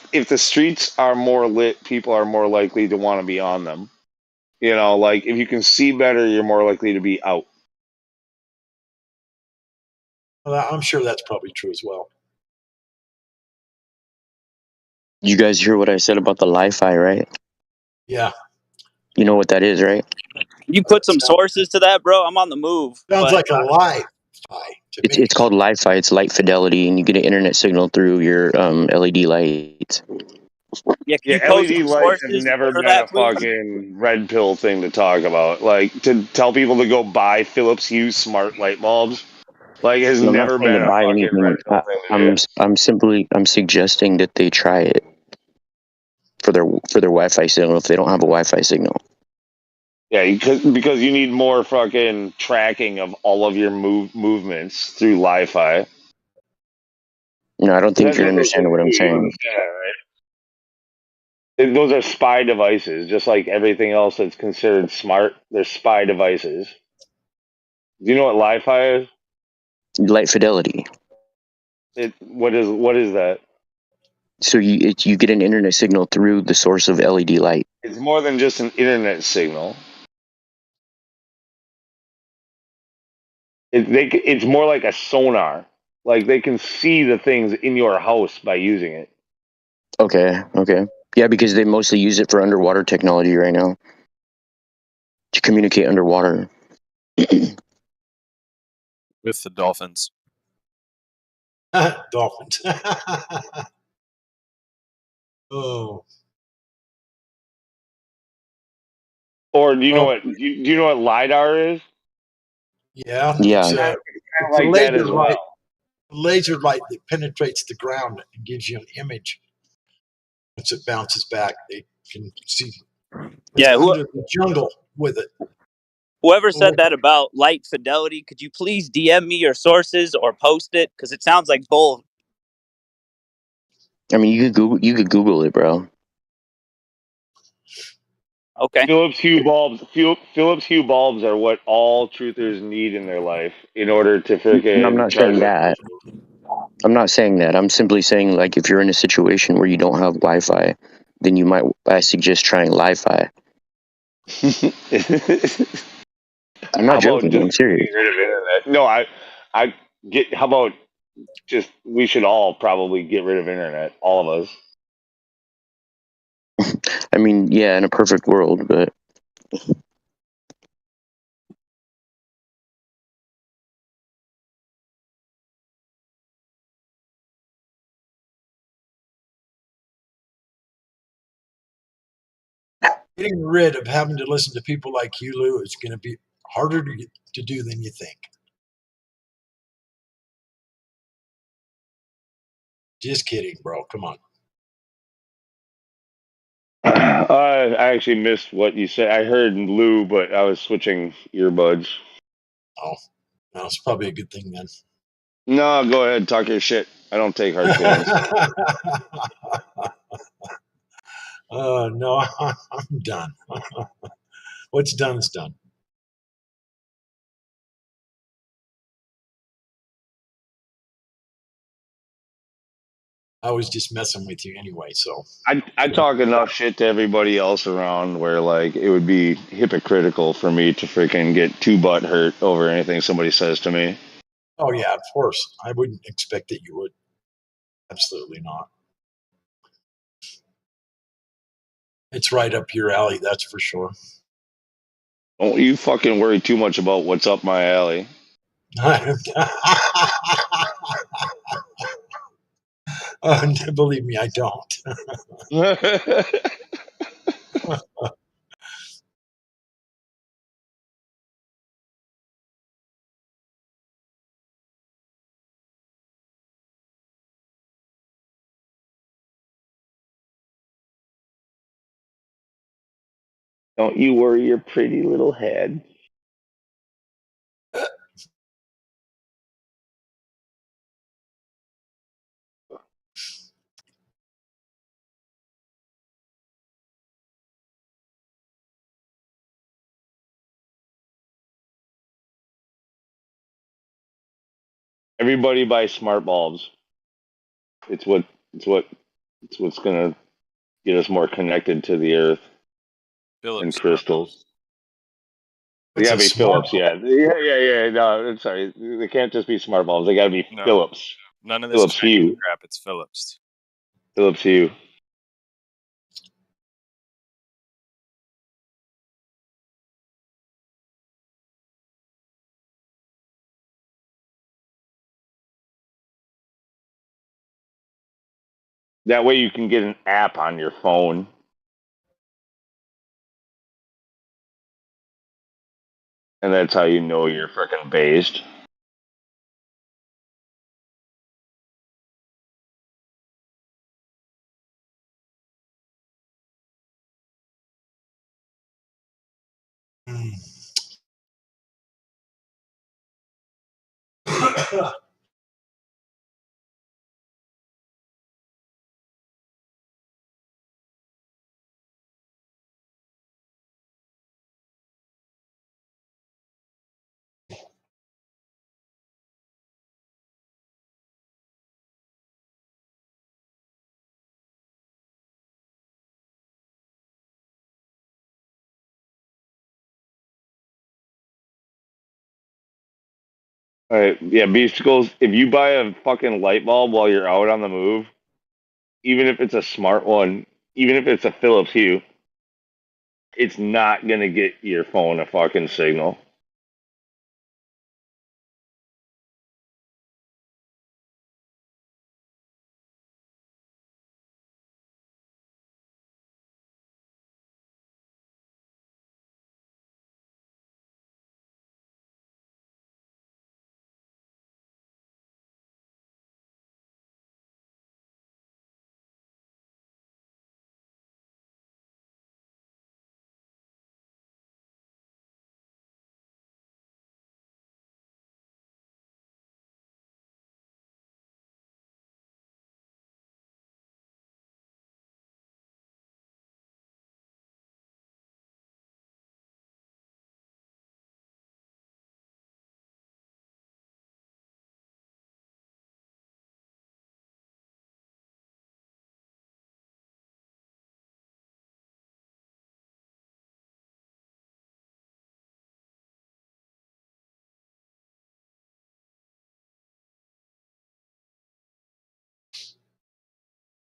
if the streets are more lit, people are more likely to want to be on them. Like if you can see better, you're more likely to be out. Well, I'm sure that's probably true as well. You guys hear what I said about the Li-Fi, right? Yeah. You know what that is, right? You put some sources to that, bro. I'm on the move. Sounds but like a lie to me. It's called Li-Fi. It's light fidelity, and you get an internet signal through your LED lights. Yeah, can you Yeah, post LED some lights have sources never for been a that, please? fucking red pill thing to talk about. Like to tell people to go buy Philips Hue smart light bulbs, like has I'm not never saying to been a buy fucking red anything. pill thing to do. I'm suggesting that they try it for their Wi-Fi signal if they don't have a Wi-Fi signal. Yeah, because you need more fucking tracking of all of your movements through Li-Fi. No, I don't think That's you're what those things understanding what do. I'm You saying. understand that, right? Those are spy devices, just like everything else that's considered smart. They're spy devices. Do you know what Li-Fi is? Light fidelity. What is that? So you get an internet signal through the source of LED light. It's more than just an internet signal. It's more like a sonar. Like they can see the things in your house by using it. Okay. Yeah, because they mostly use it for underwater technology right now to communicate underwater. With the dolphins. Dolphins. Oh. Or do you know what? Do you know what lidar is? Yeah. Yeah. It's It's kind of a like that laser as light. well. Laser light that penetrates the ground and gives you an image. Once it bounces back, they can see Yeah, under the jungle with it. whoever said that about light fidelity, could you please DM me your sources or post it? Because it sounds like bull. I mean, you could Google it, bro. Okay. Philips Hue bulbs. Philips Hue bulbs are what all truthers need in their life in order to No, I'm freaking not charge saying their. that. I'm not saying that. I'm simply saying, like, if you're in a situation where you don't have Wi-Fi, then I suggest trying Li-Fi. I'm How not about joking. just I'm serious. getting rid of internet? No, I get. How about just we should all probably get rid of internet, all of us. I mean, yeah, in a perfect world, but Getting rid of having to listen to people like you, Lou, is going to be harder to do than you think. Just kidding, bro. Come on. I actually missed what you said. I heard Lou, but I was switching earbuds. Oh, no, it's probably a good thing then. No, go ahead, talk your shit. I don't take hard feelings. No, I'm done. What's done is done. I was just messing with you anyway, so. I talk enough shit to everybody else around where like it would be hypocritical for me to freaking get too butt hurt over anything somebody says to me. Oh yeah, of course. I wouldn't expect that you would. Absolutely not. It's right up your alley, that's for sure. Don't you fucking worry too much about what's up my alley. Believe me, I don't. Don't you worry your pretty little head. Everybody buy smart bulbs. It's what's gonna get us more connected to the earth and Philips. crystals. They What's gotta a be smart Philips, yeah. No, I'm sorry. They can't just be smart bulbs. They gotta be No, Philips. none of this Philips Chinese Hue. crap. It's Philips. Philips Hue. That way you can get an app on your phone. And that's how you know you're freaking based. All right, yeah, Beasticles, if you buy a fucking light bulb while you're out on the move, even if it's a smart one, even if it's a Philips Hue, it's not gonna get your phone a fucking signal.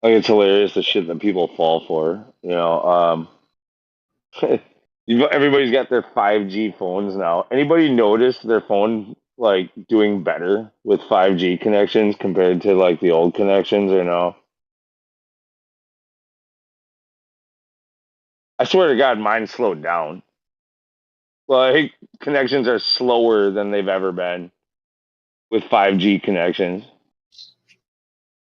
Like it's hilarious the shit that people fall for. Everybody's got their 5G phones now. Anybody notice their phone like doing better with 5G connections compared to like the old connections or no? I swear to God, mine slowed down. Like connections are slower than they've ever been with 5G connections.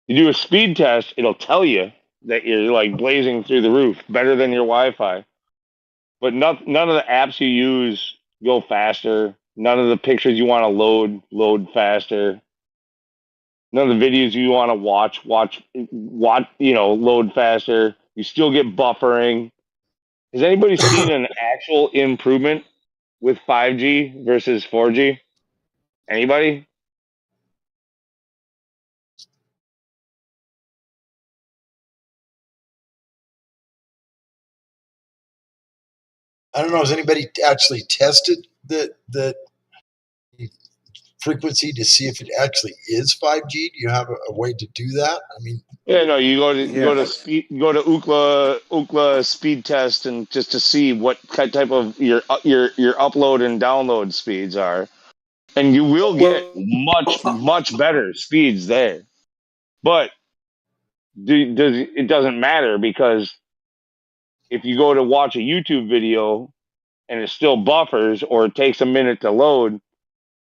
You do a speed test, it'll tell you that you're like blazing through the roof, better than your Wi-Fi. But none of the apps you use go faster. None of the pictures you want to load faster. None of the videos you want to watch, load faster. You still get buffering. Has anybody seen an actual improvement with 5G versus 4G? Anybody? I don't know. Has anybody actually tested the frequency to see if it actually is 5G? Do you have a way to do that? I mean, Yeah, no. You go to Ookla speed test and just to see what type of your upload and download speeds are, and you will get much better speeds there. But it doesn't matter because if you go to watch a YouTube video and it still buffers or it takes a minute to load,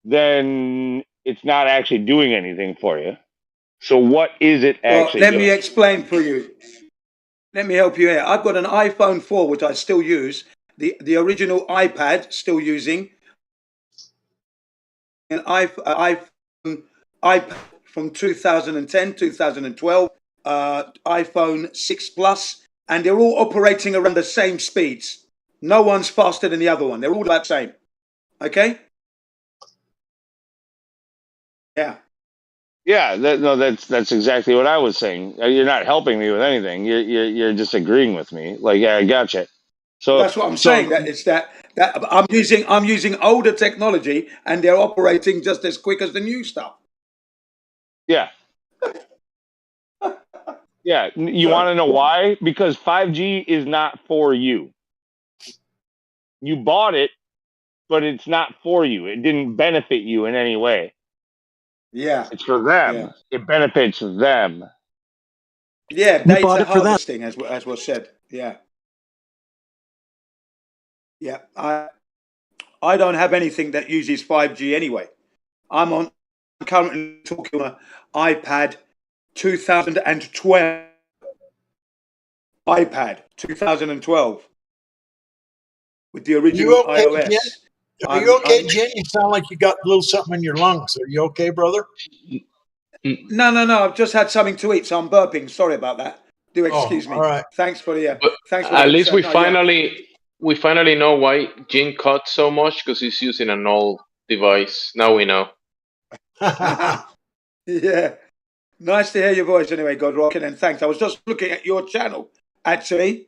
then it's not actually doing anything for you. So what is it actually let doing? me explain for you. Let me help you out. I've got an iPhone 4, which I still use, the original iPad still using an iPhone from 2010, 2012, iPhone 6 Plus, and they're all operating around the same speeds. No one's faster than the other one. They're all about the same. Okay? Yeah. Yeah, that's exactly what I was saying. You're not helping me with anything. You're just agreeing with me. Like, yeah, I gotcha. So that's what I'm saying. That it's that I'm using older technology, and they're operating just as quick as the new stuff. Yeah. Yeah. You want to know why? Because 5G is not for you. You bought it, but it's not for you. It didn't benefit you in any way. Yeah. It's for them. Yeah. It benefits them. Yeah, You bought data it for them. harvesting, as was said. Yeah. Yeah. I don't have anything that uses 5G anyway. I'm currently talking on an iPad 2012. iPad 2012 with the original iOS. Jen? Are you okay, Jen? You sound like you got a little something in your lungs. Are you okay, brother? No. I've just had something to eat, so I'm burping. Sorry about that. Do excuse me. All right. Thanks for the. Thanks for At the least we yeah. finally know why Jin cut so much, because he's using an old device. Now we know. Yeah. Nice to hear your voice anyway, God Rockin', and thanks. I was just looking at your channel, actually.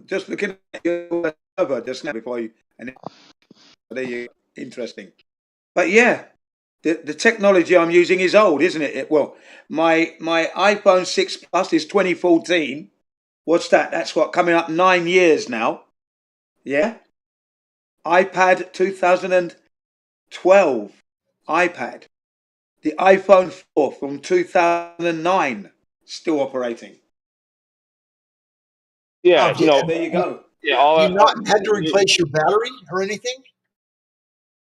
Just looking at your server just now before you. And there you go. Interesting. But yeah, the technology I'm using is old, isn't it? Well, my iPhone 6 Plus is 2014. What's that? That's what, coming up 9 years now. Yeah. iPad 2012. iPad. The iPhone 4 from 2009. Still operating. Yeah, there you go. Yeah, you not had to replace your battery or anything?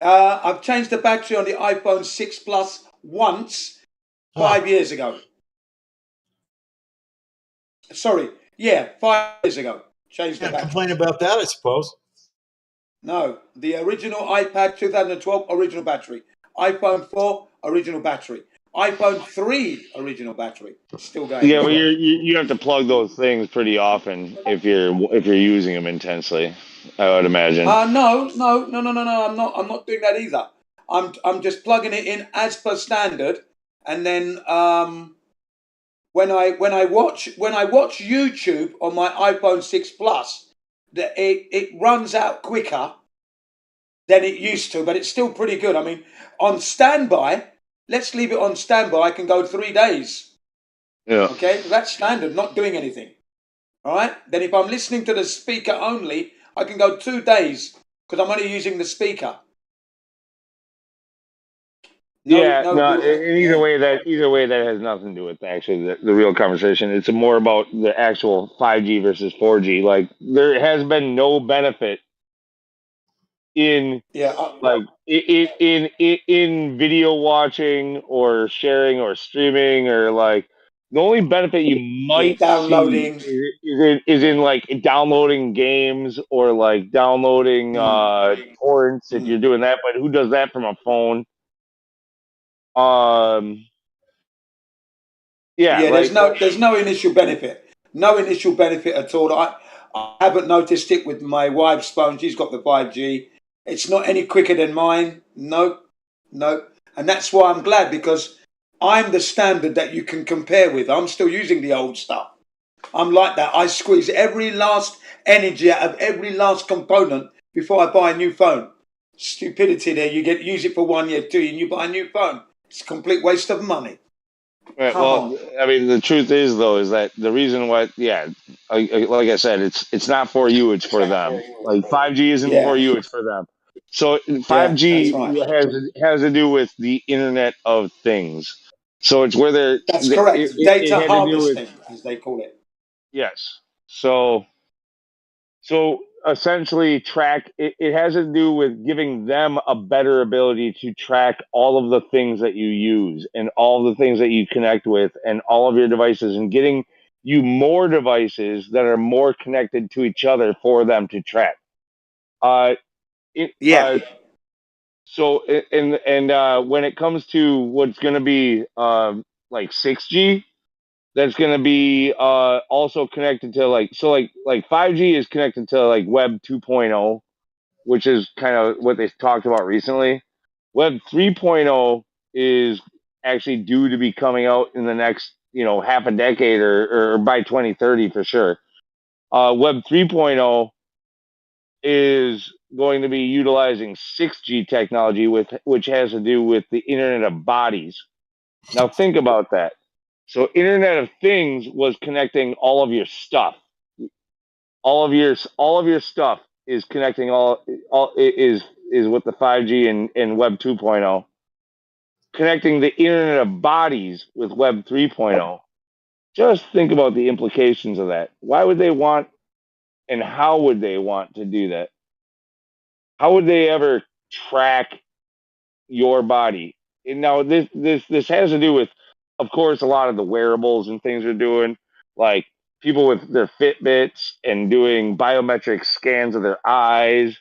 I've changed the battery on the iPhone 6 Plus once 5 years ago. Sorry, 5 years ago. Changed the battery. Complain about that, I suppose. No, the original iPad 2012 original battery. iPhone 4 original battery. iPhone 3 original battery. Still going. Yeah, but you have to plug those things pretty often if you're using them intensely, I would imagine. No. I'm not doing that either. I'm just plugging it in as per standard, and then when I watch YouTube on my iPhone 6 Plus, it runs out quicker than it used to, but it's still pretty good. I mean, on standby, let's leave it on standby. I can go 3 days. Yeah. Okay, that's standard, not doing anything. All right. Then if I'm listening to the speaker only, I can go 2 days because I'm only using the speaker. Either way that has nothing to do with actually the real conversation. It's more about the actual 5G versus 4G. Like, there has been no benefit in in video watching or sharing or streaming, or like the only benefit you might downloading see is in like downloading games or like downloading torrents if you're doing that. But who does that from a phone? There's no initial benefit. No initial benefit at all. I haven't noticed it with my wife's phone. She's got the 5G. It's not any quicker than mine. Nope. And that's why I'm glad, because I'm the standard that you can compare with. I'm still using the old stuff. I'm like that. I squeeze every last energy out of every last component before I buy a new phone. Stupidity there. You use it for 1 year, 2 years, and you buy a new phone. It's a complete waste of money. Right, well, I mean, the truth is that the reason why, like I said, it's not for you, it's for them. Like, 5G isn't for you, it's for them. So 5G has to do with the Internet of Things. So it's where that's correct. Data harvesting, as they call it. Yes. So essentially, it has to do with giving them a better ability to track all of the things that you use and all the things that you connect with and all of your devices, and getting you more devices that are more connected to each other for them to track. Yeah. So when it comes to what's going to be like 6G, that's going to be also connected to like 5G is connected to like Web 2.0, which is kind of what they talked about recently. Web 3.0 is actually due to be coming out in the next half a decade or by 2030 for sure. Web 3.0 is going to be utilizing 6G technology, which has to do with the Internet of Bodies. Now think about that. So Internet of Things was connecting all of your stuff. All of your stuff is connecting is with the 5G and Web 2.0. Connecting the Internet of Bodies with Web 3.0. Just think about the implications of that. Why would they want and how would they want to do that? How would they ever track your body? And now this has to do with, of course, a lot of the wearables and things are doing, like people with their Fitbits and doing biometric scans of their eyes,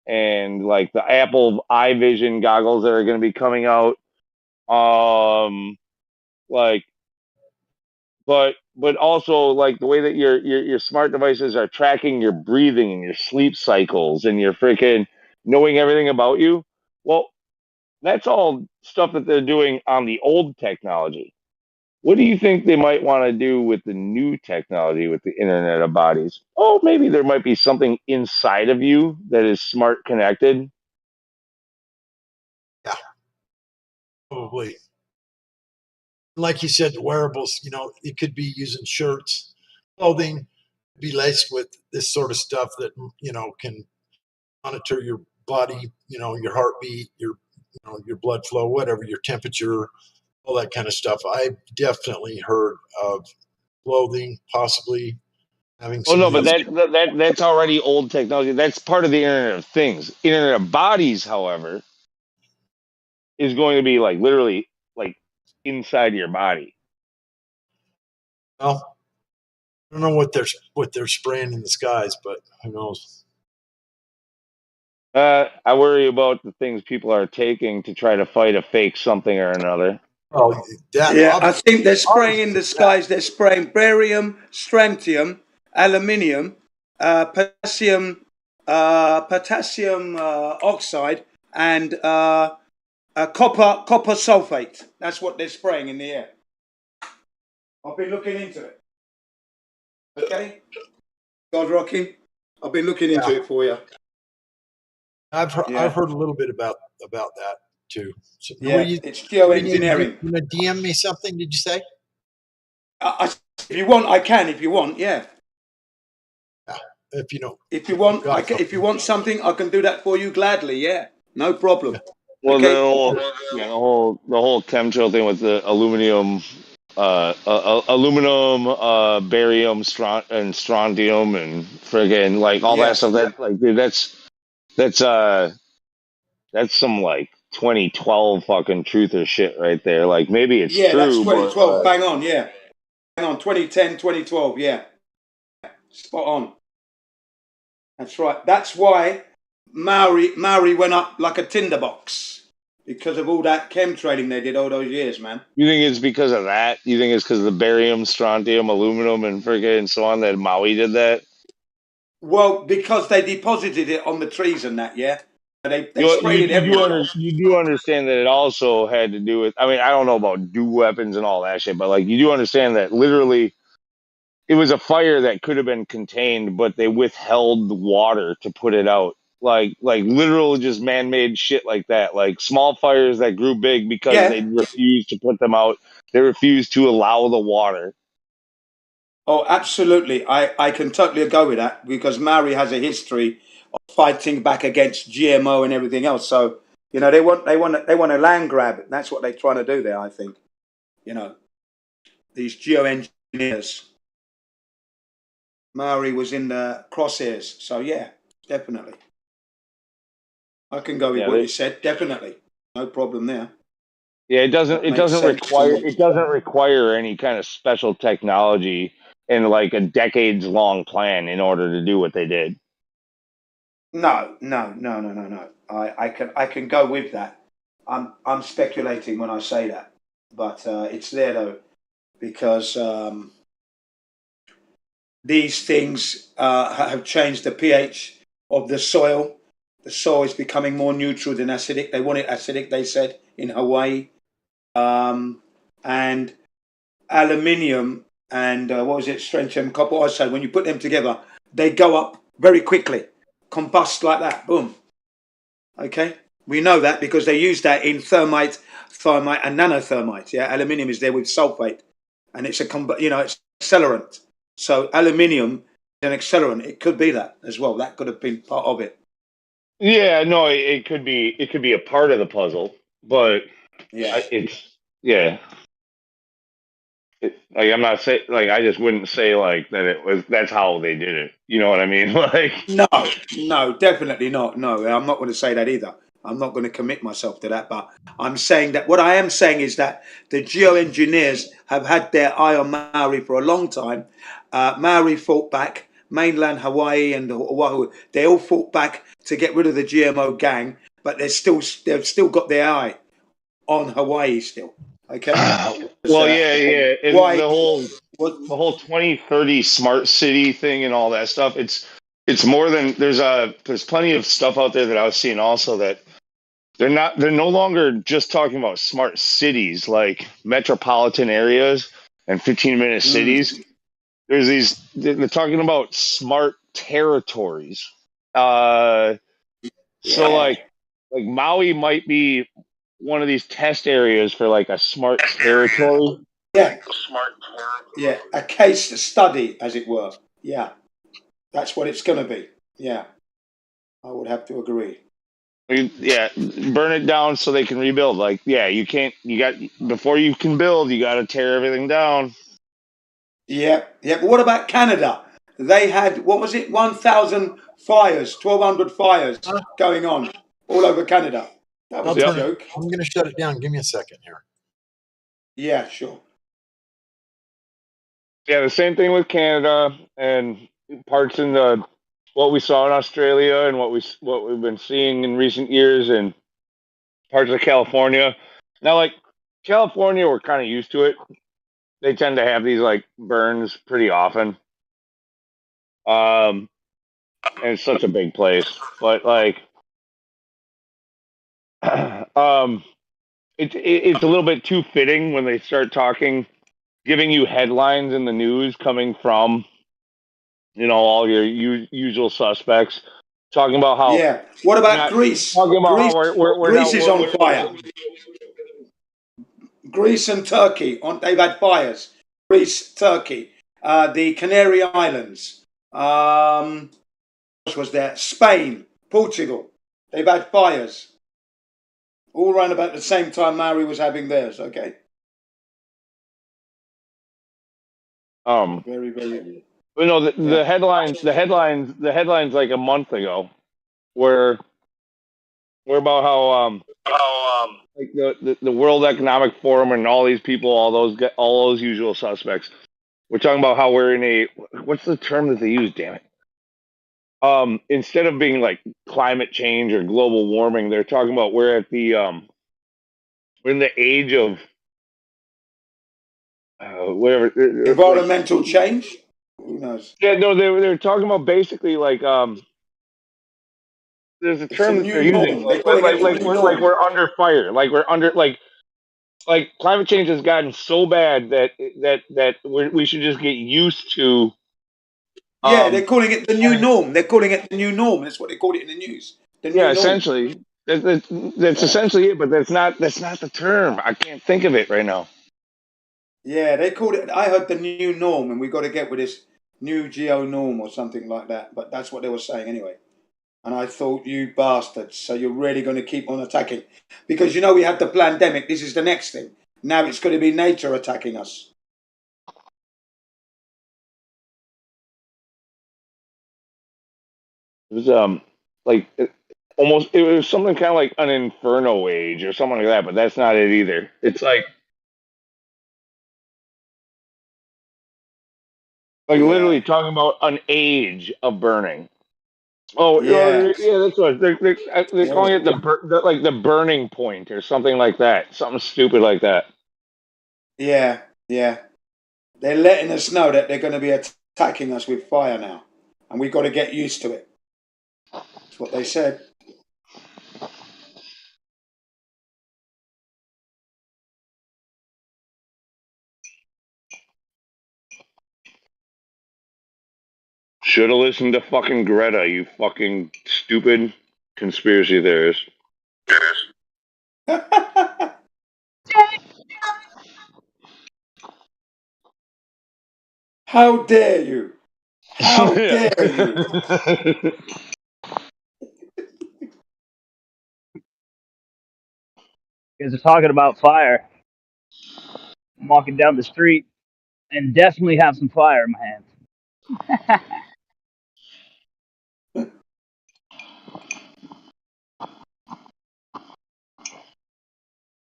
and like the Apple Eye Vision goggles that are going to be coming out. But also like the way that your smart devices are tracking your breathing and your sleep cycles and your freaking knowing everything about you. Well, that's all stuff that they're doing on the old technology. What do you think they might want to do with the new technology with the Internet of Bodies? Oh, maybe there might be something inside of you that is smart connected. Yeah, probably. Like you said, wearables, it could be using shirts, clothing, be laced with this sort of stuff that, can monitor your body, your heartbeat, your blood flow, whatever, your temperature, all that kind of stuff. I've definitely heard of clothing possibly having Oh some no, of but these. that's already old technology. That's part of the Internet of Things. Internet of Bodies, however, is going to be like literally like inside your body. Well, I don't know what they're spraying in the skies, but who knows? I worry about the things people are taking to try to fight a fake something or another. Oh, I think they're spraying in the skies. They're spraying barium, strontium, aluminium, potassium oxide, and copper sulfate. That's what they're spraying in the air. I've been looking into it. Okay, God Rocky, I've been looking into it for you. I've heard a little bit about that too. So, it's geoengineering. You want to DM me something? Did you say? If you want, I can. If you want, yeah. If you want something, I can do that for you gladly. Yeah, no problem. Well, okay? the whole chemtrail thing with the aluminum, barium, and strontium, and friggin' like all that stuff. That like, dude, that's some like 2012 fucking truth or shit right there. Like maybe it's true. That's 2012. Bang on, yeah. Bang on, 2010, 2012, yeah. Spot on. That's right. That's why Maori went up like a tinderbox, because of all that chemtrailing they did all those years, man. You think it's because of that? You think it's because of the barium, strontium, aluminum, and friggin' and so on that Maui did that? Well, because they deposited it on the trees and that, yeah. They sprayed it everywhere. You do understand that it also had to do with, I mean, I don't know about dew weapons and all that shit, but like you do understand that literally it was a fire that could have been contained, but they withheld the water to put it out. Like literal just man-made shit like that. Like small fires that grew big because they refused to put them out. They refused to allow the water. Oh, absolutely. I can totally go with that, because Maori has a history of fighting back against GMO and everything else. So, they want a land grab. That's what they're trying to do there, I think. These geoengineers. Maori was in the crosshairs. So yeah, definitely. I can go with what you said, definitely. No problem there. Yeah, it doesn't require any kind of special technology in like a decades long plan in order to do what they did. No. I can go with that. I'm speculating when I say that, but it's there though, because these things have changed the pH of the soil. The soil is becoming more neutral than acidic. They want it acidic, they said, in Hawaii. And aluminium and what was it, strontium, copper oxide, when you put them together, they go up very quickly, combust like that, boom. Okay? We know that because they use that in thermite and nanothermite. Yeah, aluminium is there with sulfate, and it's it's accelerant. So aluminium is an accelerant. It could be that as well. That could have been part of it. Yeah, no, it could be a part of the puzzle, but yeah, like I'm not saying, like I just wouldn't say like that that's how they did it. You know what I mean? Like no, definitely not. No, I'm not going to say that either. I'm not going to commit myself to that, but I'm saying that what I am saying is that the geoengineers have had their eye on Maori for a long time. Maori fought back, mainland Hawaii and Oahu, they all fought back to get rid of the GMO gang, but they've still got their eye on Hawaii still. Okay. Well, yeah. And the whole 2030 smart city thing and all that stuff. It's more than there's plenty of stuff out there that I was seeing also that they're no longer just talking about smart cities like metropolitan areas and 15-minute cities. They're talking about smart territories. So like Maui might be one of these test areas for like a smart territory. Yeah. Yeah, a case study, as it were. Yeah, that's what it's going to be. Yeah, I would have to agree. Yeah, burn it down so they can rebuild. Like, yeah, before you can build, you got to tear everything down. Yeah. But what about Canada? They had, what was it, 1,000 fires, 1,200 fires going on all over Canada. That was a joke. I'm going to shut it down. Give me a second here. Yeah, sure. Yeah, the same thing with Canada and parts in what we saw in Australia and what we've been seeing in recent years and parts of California. Now, like California, we're kind of used to it. They tend to have these like burns pretty often. And it's such a big place, but like, it's a little bit too fitting when they start giving you headlines in the news coming from, all your usual suspects, talking about how. Yeah. What about Greece? Talking about Greece, how we're Greece is on we're, fire. Greece and Turkey, they've had fires. Greece, Turkey, the Canary Islands. What was there? Spain, Portugal. They've had fires. All around about the same time Maori was having theirs. Okay. Very, very. The headlines like a month ago were about how like the World Economic Forum and all these people, all those usual suspects, we're talking about how we're in what's the term that they use? Damn it! Instead of being like climate change or global warming, they're talking about we're in the age of whatever environmental change. Who knows? Yeah, no, they were talking about basically like there's a term that they're using like we're under fire, like we're under like climate change has gotten so bad that we should just get used to. Yeah, they're calling it the new norm. They're calling it the new norm. That's what they called it in the news. The new norm. Essentially, that's essentially it. But that's not the term. I can't think of it right now. Yeah, they called it. I heard the new norm, and we've got to get with this new geo norm or something like that. But that's what they were saying anyway. And I thought, you bastards, so you're really going to keep on attacking? Because we had the pandemic. This is the next thing. Now it's going to be nature attacking us. It was it was something kind of like an inferno age or something like that, but that's not it either. It's like Like Yeah. literally talking about an age of burning. Oh, Yeah. yeah, that's what they're Yeah. calling it the burning point or something like that. Something stupid like that. Yeah. Yeah. They're letting us know that they're going to be attacking us with fire now, and we've got to get used to it. That's what they said. Should have listened to fucking Greta, you fucking stupid conspiracy theorist. How dare you? How dare you? You guys are talking about fire. I'm walking down the street and definitely have some fire in my hands.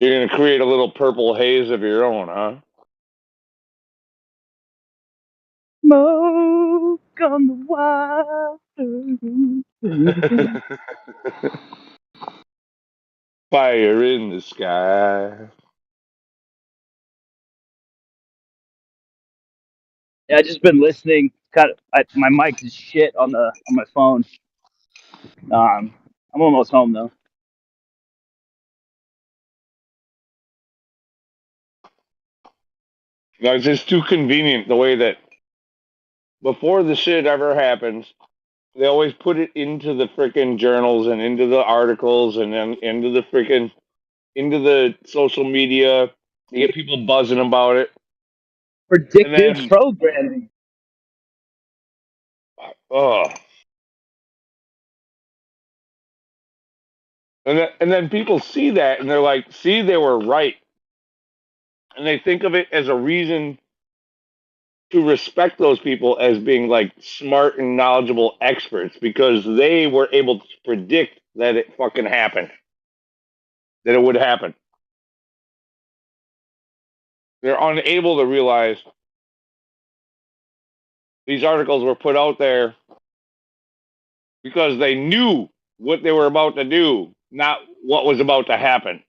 You're gonna create a little purple haze of your own, huh? Smoke on the water. Fire in the sky. Yeah, I just been listening. My mic is shit on my phone. I'm almost home though. No, it's just too convenient the way that before the shit ever happens, they always put it into the freaking journals and into the articles and then into the social media. You get people buzzing about it. And Predictive then, programming. oh. And then people see that and they're like, see, they were right. And they think of it as a reason to respect those people as being like smart and knowledgeable experts because they were able to predict that it fucking happened. That it would happen. They're unable to realize these articles were put out there because they knew what they were about to do, not what was about to happen.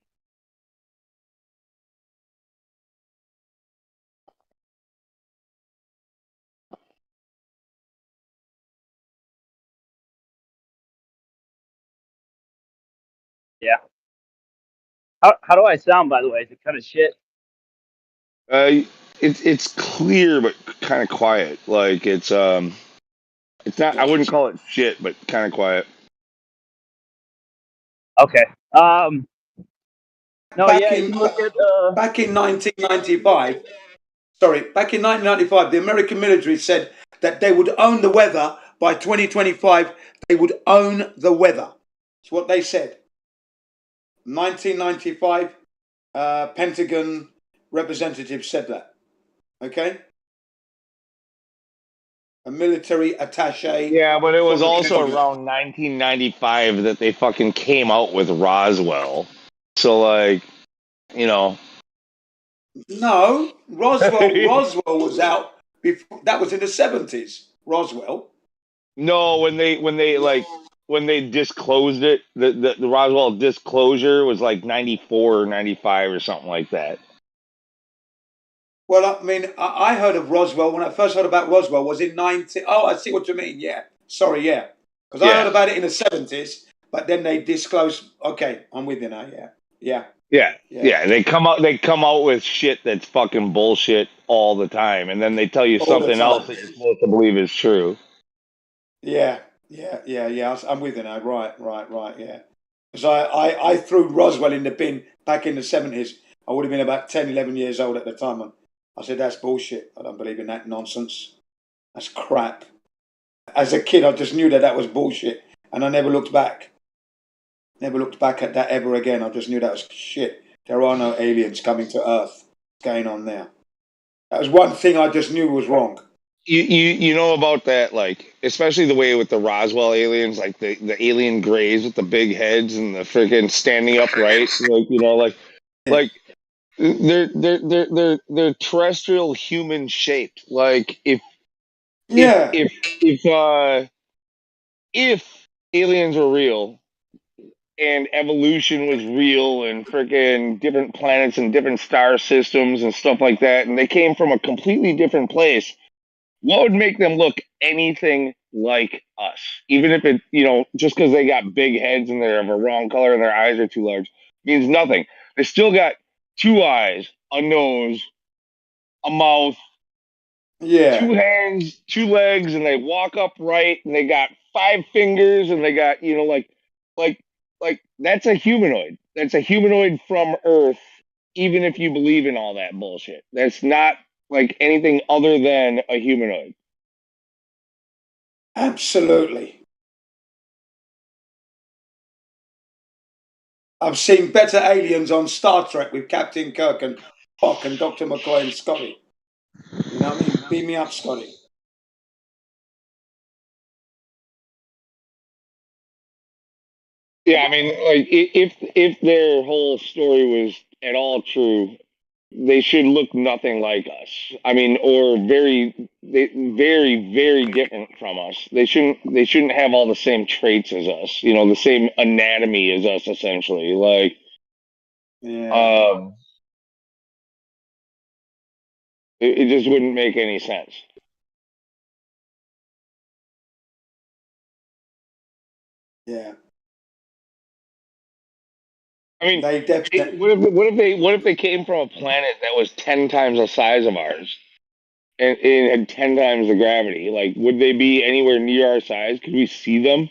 Yeah. How do I sound, by the way? Is it kind of shit? It's clear but kind of quiet. Like it's not. I wouldn't call it shit, but kind of quiet. Okay. No, Back yeah, in if you look at back in 1995. Sorry, back in 1995, the American military said that they would own the weather by 2025. They would own the weather. That's what they said. 1995, Pentagon representative said that. Okay? A military attaché. Yeah, but it was from the also Pentagon. around 1995 that they fucking came out with Roswell. So like, you know. No, Roswell was out before. That was in the 70s. Roswell. No, when they disclosed it, the Roswell disclosure was like 94 or 95 or something like that. Well, I mean, I heard of Roswell when I first heard about Roswell was in 19. Oh, I see what you mean. Yeah, sorry, yeah, because I heard about it in the 70s, but then they disclosed. Okay, I'm with you now. Yeah. They come out with shit that's fucking bullshit all the time, and then they tell you All the something else time. that you're supposed to believe is true. Yeah. I'm with you now. Right. Yeah. Because I threw Roswell in the bin back in the 70s. I would have been about 10, 11 years old at the time. I said, that's bullshit. I don't believe in that nonsense. That's crap. As a kid, I just knew that was bullshit. And I never looked back. Never looked back at that ever again. I just knew that was shit. There are no aliens coming to Earth. What's going on there? That was one thing I just knew was wrong. You know about that, like especially the way with the Roswell aliens, like the alien grays with the big heads and the freaking standing upright, like they're terrestrial human shaped. Like Yeah. If aliens were real and evolution was real and freaking different planets and different star systems and stuff like that, and they came from a completely different place, what would make them look anything like us? Even if it, just because they got big heads and they're of a wrong color and their eyes are too large, means nothing. They still got 2 eyes, a nose, a mouth, Yeah. 2 hands, 2 legs, and they walk upright, and they got 5 fingers, and they got, like that's a humanoid. That's a humanoid from Earth, even if you believe in all that bullshit. That's not like anything other than a humanoid. Absolutely. I've seen better aliens on Star Trek with Captain Kirk and Spock and Dr. McCoy and Scotty. You know what I mean? Beam me up, Scotty. Yeah, I mean, like if their whole story was at all true, they should look nothing like us. I mean, or very, very different from us. They shouldn't have all the same traits as us. The same anatomy as us, essentially. Like, Yeah. it just wouldn't make any sense. Yeah. I mean, They definitely. what if they came from a planet that was 10 times the size of ours and had 10 times the gravity? Like, would they be anywhere near our size? Could we see them?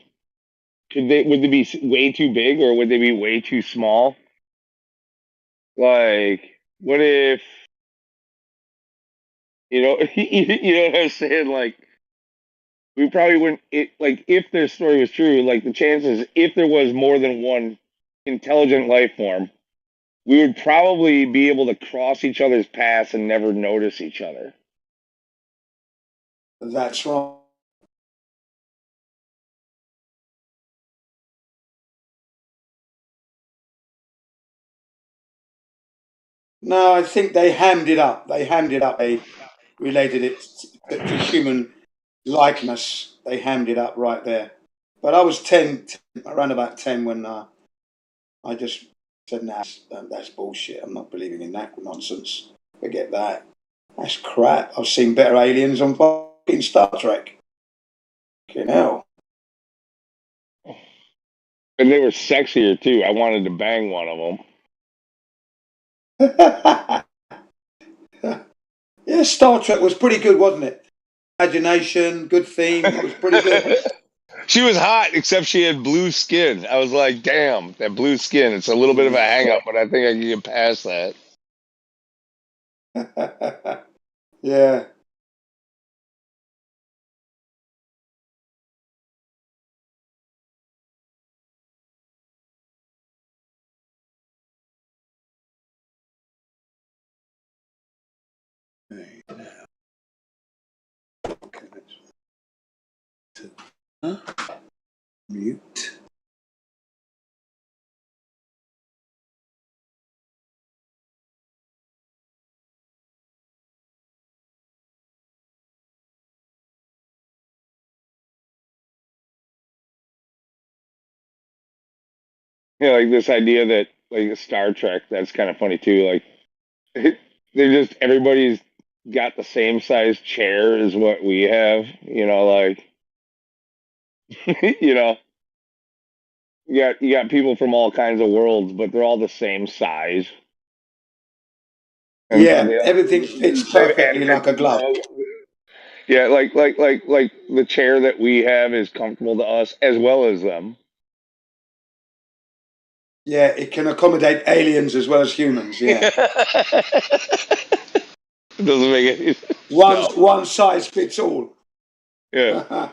Would they be way too big or would they be way too small? Like, what if you know what I'm saying? Like, we probably wouldn't. Like, if their story was true, like the chances, if there was more than one intelligent life form, we would probably be able to cross each other's paths and never notice each other. That's right. No, I think they hammed it up. They related it to human likeness. They hammed it up right there. But I was 10, around about 10, when I just said, nah, that's bullshit. I'm not believing in that nonsense. Forget that. That's crap. I've seen better aliens on fucking Star Trek. Fucking hell. And they were sexier too. I wanted to bang one of them. Yeah, Star Trek was pretty good, wasn't it? Imagination, good theme. It was pretty good. She was hot, except she had blue skin. I was like, damn, that blue skin. It's a little bit of a hang up, but I think I can get past that. Yeah. Mute. Yeah, like this idea that like Star Trek, that's kind of funny too. Like they're just everybody's got the same size chair as what we have. Like you know, you got people from all kinds of worlds, but they're all the same size. And Yeah, everything fits perfectly like a glove. Yeah, like the chair that we have is comfortable to us as well as them. Yeah, it can accommodate aliens as well as humans. Yeah. It doesn't make any sense. One size fits all. Yeah.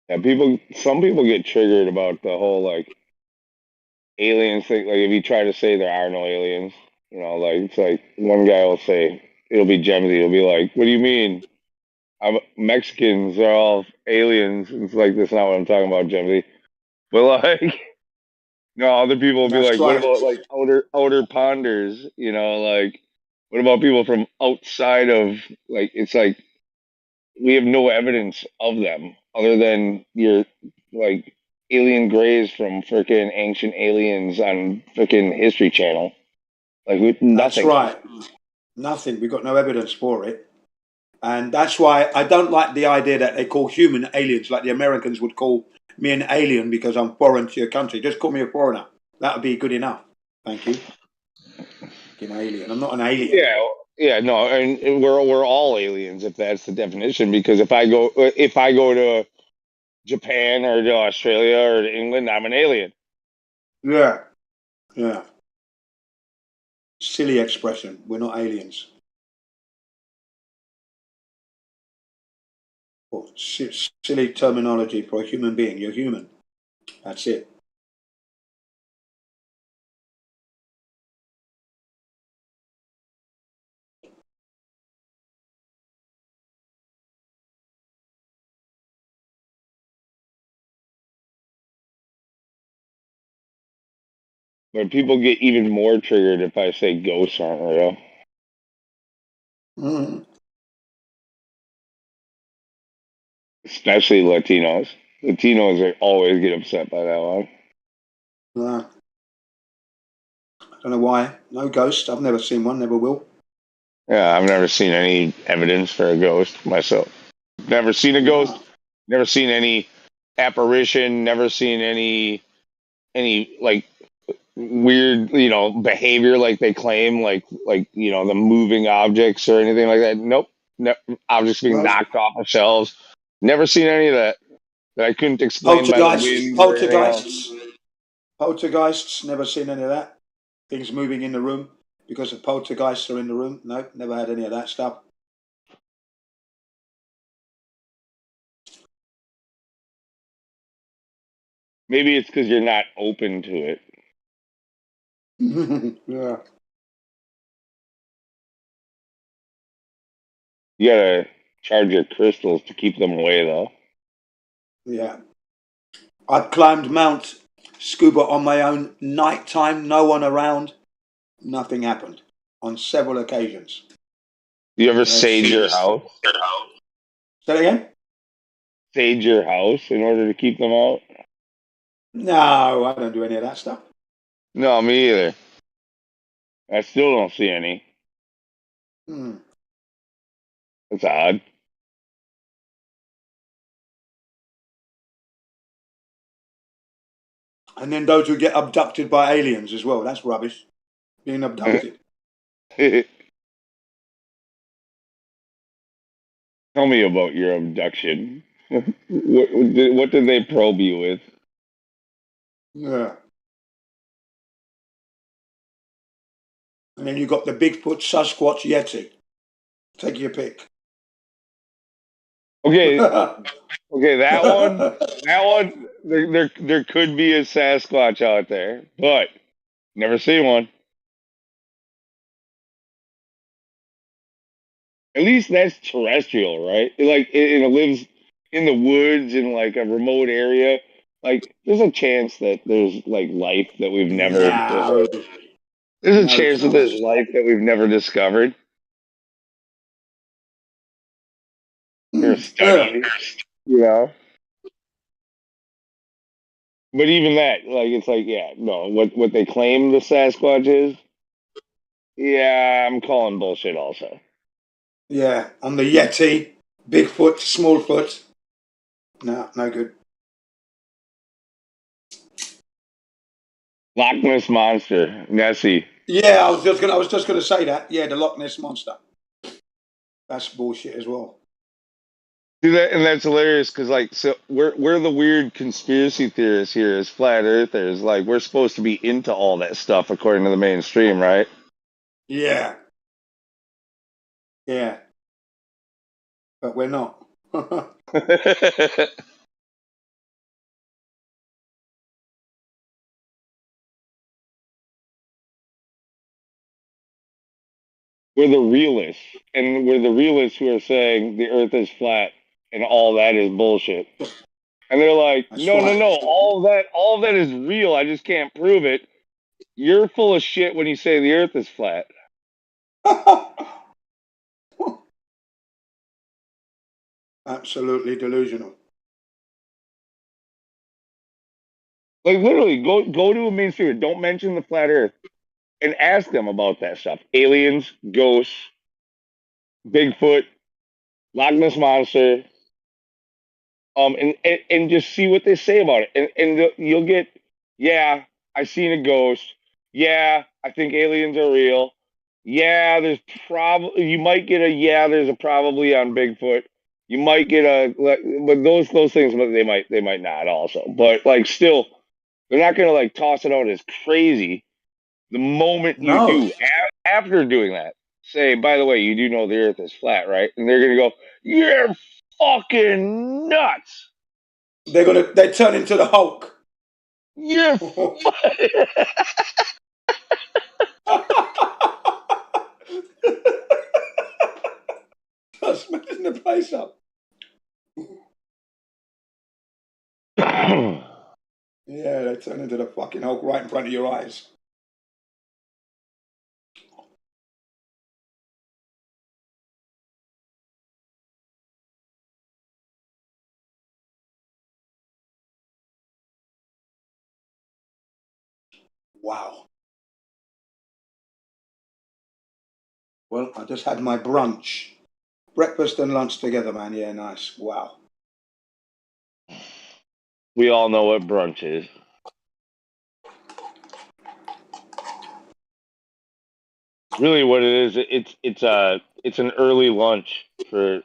Yeah, some people get triggered about the whole like aliens thing. Like if you try to say there are no aliens, like it's like one guy will say it'll be Gemsy. It'll be like, "What do you mean? Mexicans are all aliens." It's like that's not what I'm talking about, Gemsy. But like, no, other people will be That's like, "What right. about like outer ponders? Like what about people from outside of like?" It's like we have no evidence of them other than your like alien grays from freaking Ancient Aliens on freaking History Channel. Like That's nothing. right. Nothing. We've got no evidence for it. And that's why I don't like the idea that they call human aliens, like the Americans would call me an alien because I'm foreign to your country. Just call me a foreigner. That would be good enough. Thank you. An alien. I'm not an alien. Yeah, no, and we're all aliens if that's the definition. Because if I go to Japan or to Australia or to England, I'm an alien. Yeah. Yeah. Silly expression. We're not aliens. Well, silly terminology for a human being. You're human. That's it. But people get even more triggered if I say ghosts aren't real. Mm. Especially Latinos. Latinos always get upset by that one. I don't know why. No ghost. I've never seen one. Never will. Yeah, I've never seen any evidence for a ghost myself. Never seen a ghost. Never seen any apparition. Never seen any like weird behavior like they claim, like the moving objects or anything like that. Nope. Objects being knocked off of shelves. Never seen any of that I couldn't explain by the wind or anything else. Poltergeists. Never seen any of that. Things moving in the room because the poltergeists are in the room. No, never had any of that stuff. Maybe it's because you're not open to it. Yeah. You gotta charge your crystals to keep them away, though. Yeah. I've climbed Mount Scuba on my own, nighttime, no one around. Nothing happened on several occasions. You ever sage your house? Say that again? Sage your house in order to keep them out? No, I don't do any of that stuff. No, me either. I still don't see any. That's odd. And then those who get abducted by aliens as well. That's rubbish. Being abducted. Tell me about your abduction. What did they probe you with? Yeah. And then you got the Bigfoot, Sasquatch, Yeti. Take your pick. Okay, that one. There could be a Sasquatch out there, but never seen one. At least that's terrestrial, right? Like it lives in the woods in like a remote area. Like there's a chance that there's like life that we've never. No. There's a No chance that chance. there's life that we've never discovered. Or studied, But even that, like, it's like, yeah, no, what they claim the Sasquatch is, yeah, I'm calling bullshit also. Yeah, on the Yeti, Bigfoot, Smallfoot. No, no good. Loch Ness Monster, Nessie. Yeah, I was just gonna say that. Yeah, the Loch Ness Monster. That's bullshit as well. See that, and that's hilarious because, like, so we're the weird conspiracy theorists here as flat earthers. Like, we're supposed to be into all that stuff according to the mainstream, right? Yeah. Yeah. But we're not. we're the realists, and we're the realists who are saying the Earth is flat and all that is bullshit. And they're like, That's no, right. all of that is real. I just can't prove it. You're full of shit when you say the Earth is flat. Absolutely delusional. Like literally, go to a mainstream. Don't mention the flat Earth, and ask them about that stuff. Aliens, ghosts, Bigfoot, Loch Ness monster. And just see what they say about it, and you'll get, yeah, I seen a ghost. Yeah, I think aliens are real. Yeah, there's probably you might get a there's a probably on Bigfoot. You might get but those things, but they might not also. But like still, they're not gonna like toss it out as crazy. The moment you No. do, after doing that, say, by the way, you do know the Earth is flat, right? And they're gonna go, you're fucking nuts. They turn into the Hulk. You're That's messing the place up. Yeah, they turn into the fucking Hulk right in front of your eyes. Wow. Well, I just had my brunch. Breakfast and lunch together, man. Yeah, nice. Wow. We all know what brunch is. Really, what it is, it's an early lunch for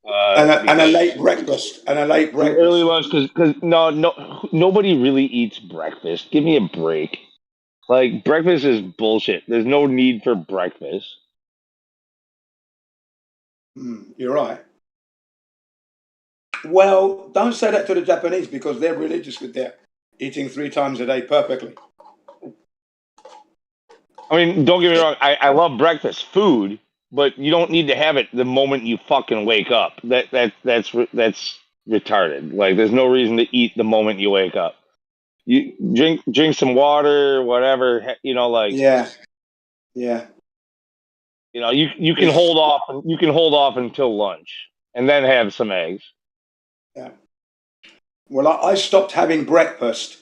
and a late breakfast. And a late breakfast. An early lunch because nobody really eats breakfast. Give me a break. Like breakfast is bullshit. There's no need for breakfast. You're right. Well, don't say that to the Japanese because they're religious with their eating 3 times a day perfectly. I mean, don't get me wrong. I love breakfast food, but you don't need to have it the moment you fucking wake up. That's retarded. Like, there's no reason to eat the moment you wake up. You drink some water, whatever. You know, like yeah. You know, you can hold off. You can hold off until lunch and then have some eggs. Yeah. Well, I stopped having breakfast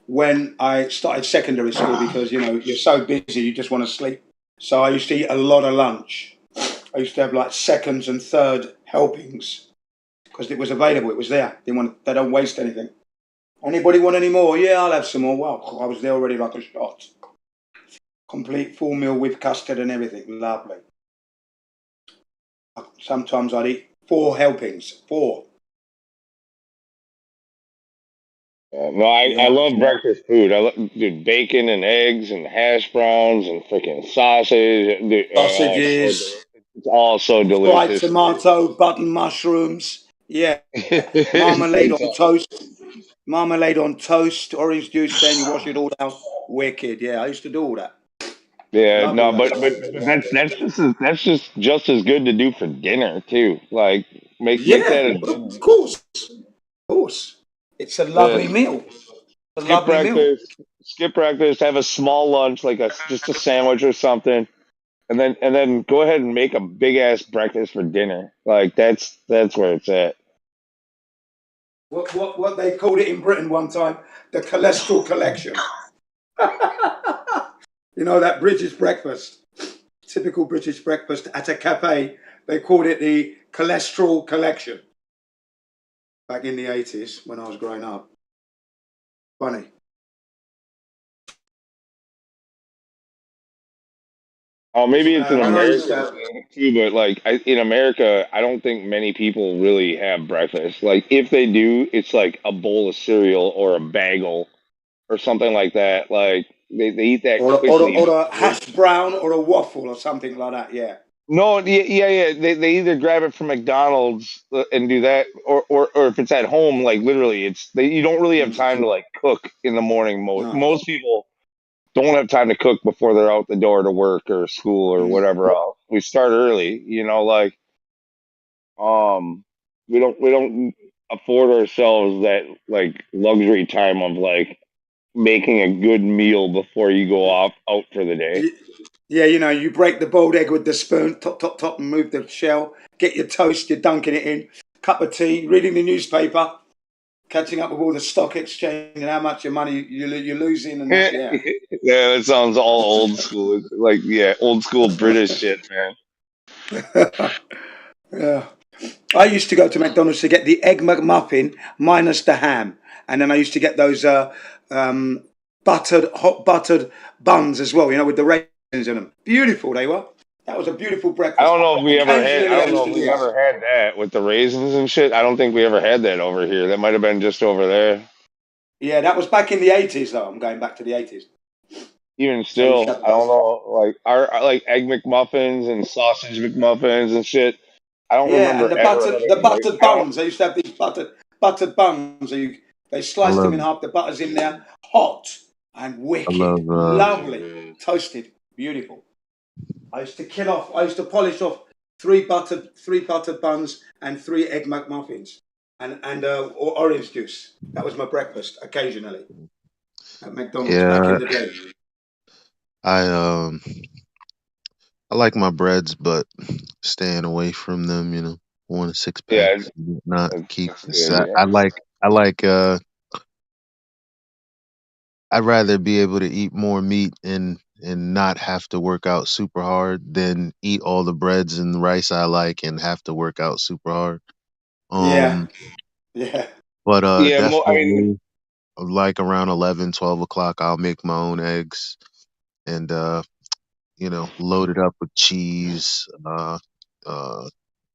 when I started secondary school because, you know, you're so busy, you just want to sleep. So I used to eat a lot of lunch. I used to have like seconds and third helpings because it was available. It was there. They don't waste anything. Anybody want any more? Yeah, I'll have some more. Well, I was there already like a shot. Complete full meal with custard and everything. Lovely. Sometimes I'd eat 4 helpings. 4. No, I love breakfast food. I love bacon and eggs and hash browns and freaking sausage. Sausages. It's all so delicious. Fried tomato, button mushrooms. Yeah. Marmalade on toast. Marmalade on toast, orange juice, then you wash it all down. Wicked. Yeah, I used to do all that. Yeah, no, but that's just as good to do for dinner too. Like make that a dinner. Of course. Of course. It's a lovely meal. Skip breakfast, have a small lunch, like just a sandwich or something, and then go ahead and make a big ass breakfast for dinner. Like that's where it's at. What they called it in Britain one time, the cholesterol collection. You know, that British breakfast, typical British breakfast at a cafe, they called it the cholesterol collection. Back in the 80s when I was growing up. Funny. Oh, maybe it's an American thing too, but like in America, I don't think many people really have breakfast. Like if they do, it's like a bowl of cereal or a bagel or something like that. Like they eat that quickly. Or a hash brown or a waffle or something like that, yeah. No, yeah. They either grab it from McDonald's and do that, or if it's at home, like literally, you don't really have time to like cook in the morning. Most people don't have time to cook before they're out the door to work or school or whatever else. we start early. Like we don't afford ourselves that like luxury time of like making a good meal before you go out for the day. Yeah, you break the boiled egg with the spoon, top, and move the shell. Get your toast, you're dunking it in. Cup of tea, reading the newspaper, catching up with all the stock exchange and how much your money you're losing and that. Yeah. Yeah, that sounds all old school. Like, yeah, old school British shit, man. Yeah. I used to go to McDonald's to get the egg McMuffin minus the ham, and then I used to get those hot buttered buns as well. With the raisins in them. Beautiful they were. That was a beautiful breakfast. I don't know if we ever had. Occasionally, I I don't used know to if do we that. ever had that with the raisins and shit. I don't think we ever had that over here. That might have been just over there. Yeah, that was back in the 80s, though. I'm going back to the 80s. Even still, I don't know. Like like egg McMuffins and sausage McMuffins and shit. I don't Yeah, remember and the ever buttered having like. I don't. buns. They used to have these buttered buns. They I sliced them love in half. The butter's in there, hot and I wicked, love lovely, toasted, beautiful. I used to polish off three buttered buns and 3 egg McMuffins or orange juice. That was my breakfast occasionally at McDonald's back in yeah. the day. I I like my breads, but staying away from them. One of six Yeah, packs, not keep that's this. good. I Yeah. like I'd rather be able to eat more meat and not have to work out super hard than eat all the breads and rice I like and have to work out super hard. Yeah, Um, yeah. but Yeah. I mean, definitely like around 11, 12 o'clock, I'll make my own eggs and load it up with cheese, uh,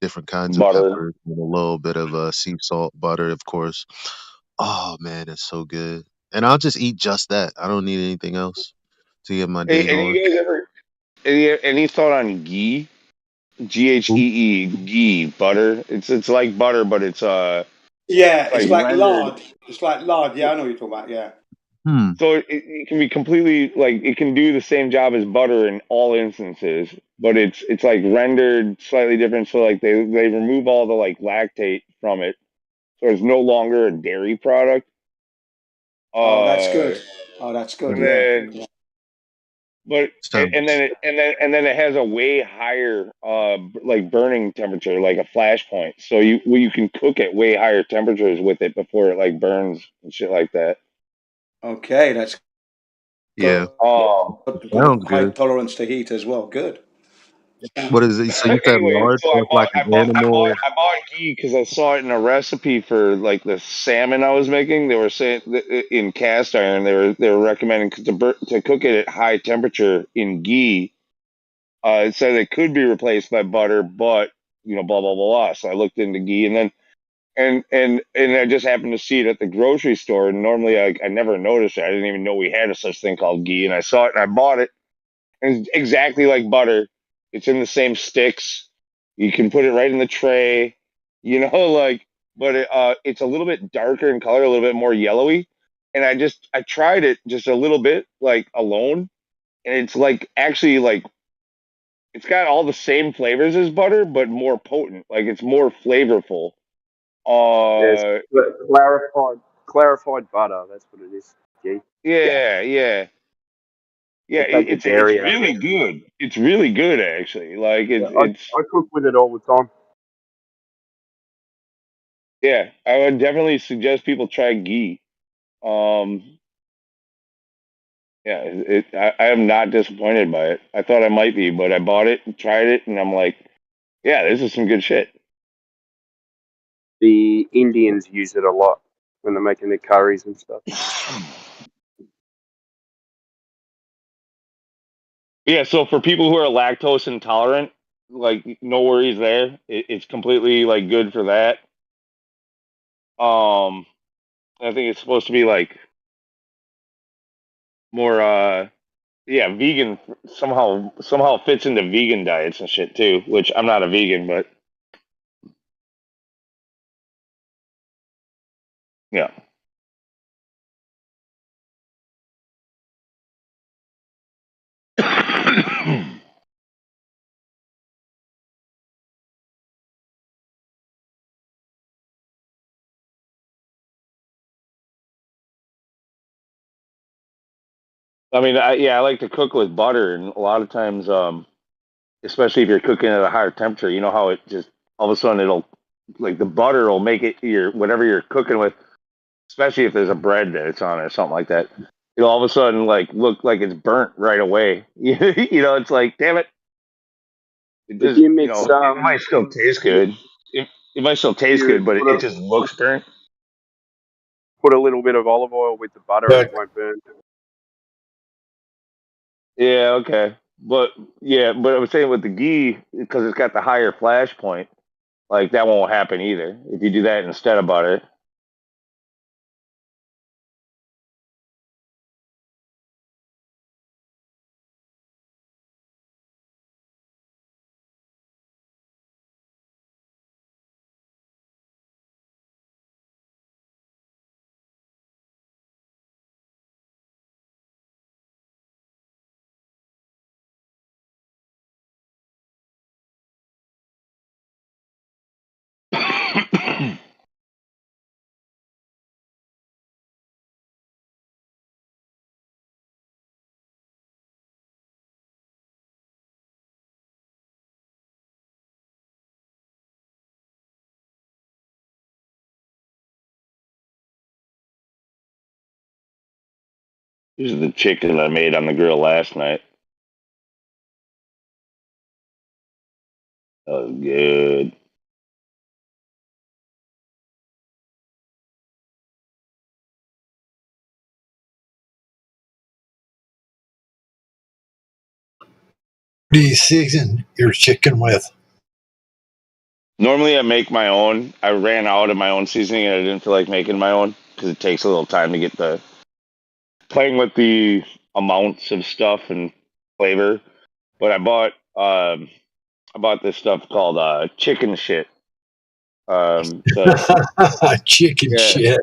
different kinds of butter. peppers, and a little bit of sea salt, butter, of course. Oh man, it's so good. And I'll just eat just that. I don't need anything else to get my Hey, day any going. you guys ever? Any thought on ghee? Oop. GHEE, ghee, butter. It's like butter, but it's Yeah, like it's like rendered. lard. It's like lard. Yeah, I know what you're talking about. Yeah. Hmm. So it can be completely like it can do the same job as butter in all instances, but it's like rendered slightly different. So like they remove all the like lactate from it, so it's no longer a dairy product. Oh, that's Uh, good. Oh, that's good. and Hmm. Yeah. then Yeah. but and Sounds. then it has a way higher like burning temperature, like a flash point. So you can cook at way higher temperatures with it before it like burns and shit like that. Okay, that's Yeah. got a Sounds high good. tolerance to heat as well. Good. What is it? So you said Anyway, lard, so so it's like an animal. I bought ghee because I saw it in a recipe for like the salmon I was making. They were saying in cast iron, they were recommending to cook it at high temperature in ghee. It said it could be replaced by butter, but blah blah blah blah. So I looked into ghee, and then and I just happened to see it at the grocery store. And normally I never noticed it. I didn't even know we had a such thing called ghee, and I saw it and I bought it. And it's exactly like butter. It's in the same sticks. You can put it right in the tray, like, but it's a little bit darker in color, a little bit more yellowy. And I tried it just a little bit, like alone, and it's like actually like it's got all the same flavors as butter, but more potent. Like it's more flavorful. There's Uh, clarified butter. That's what it is. Gee. yeah, yeah, yeah. They take the It's dairy out of really it. good. It's really good actually. Like Yeah, it's I cook with it all the time. yeah. I would definitely suggest people try ghee. Um, yeah, I am not disappointed by it. I thought I might be, but I bought it, tried it, and I'm like, yeah, this is some good shit. The Indians use it a lot when they're making their curries and stuff. Yeah, so for people who are lactose intolerant, like no worries there. It's completely like good for that. Um, I think it's supposed to be like more yeah, vegan somehow fits into vegan diets and shit too, which I'm not a vegan, but yeah. I mean, I like to cook with butter, and a lot of times, especially if you're cooking at a higher temperature, you know how it just all of a sudden it'll like the butter will make it your whatever you're cooking with, especially if there's a bread that it's on or something like that. It'll all of a sudden like look like it's burnt right away. You know, it's like damn it. It If just you mix, it might still taste good. It might still taste you good, but it just looks burnt. put a little bit of olive oil with the butter, and it won't burn. Yeah, okay. But but I was saying with the ghee, because it's got the higher flash point, like that won't happen either if you do that instead of butter. This is the chicken I made on the grill last night. That was good. What do you season your chicken with? Normally I make my own. I ran out of my own seasoning and I didn't feel like making my own because it takes a little time to get the playing with the amounts of stuff and flavor. But I bought this stuff called chicken shit. Chicken shit.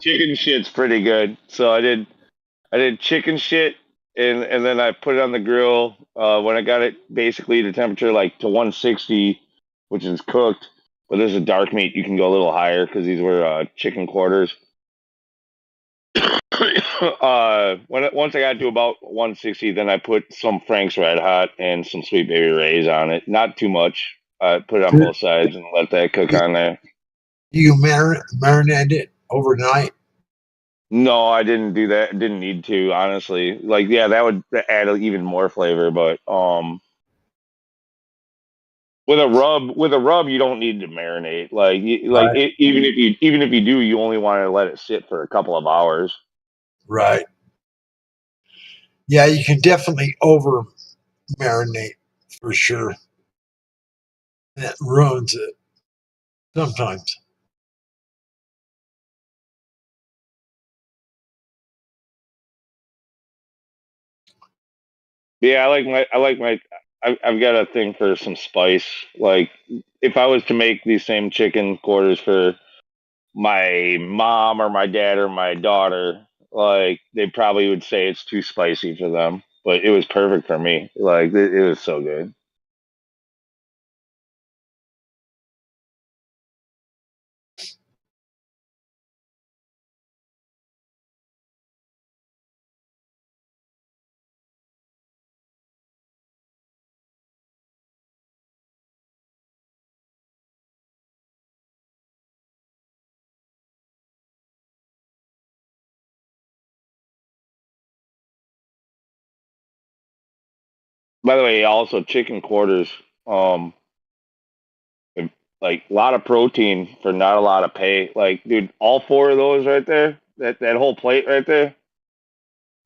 chicken shit's pretty good. So I did chicken shit and then I put it on the grill when I got it basically to temperature like to 160, which is cooked. But there's a dark meat, you can go a little higher because these were chicken quarters. Once I got to about 160, then I put some Frank's Red Hot and some Sweet Baby Ray's on it. Not too much. Put it on both sides and let that cook on there. You marinate it overnight? No, I didn't do that. Didn't need to, honestly. Like, yeah, that would add even more flavor. But with a rub, you don't need to marinate. Like, Right. even if you do, you only want to let it sit for a couple of hours. Right. Yeah, you can definitely over marinate for sure. That ruins it sometimes. Yeah, I've got a thing for some spice. Like, if I was to make these same chicken quarters for my mom or my dad or my daughter, like they probably would say it's too spicy for them, but it was perfect for me. Like it was so good. By the way, also chicken quarters, um, like a lot of protein for not a lot of pay. Like, dude, all four of those right there, that whole plate right there,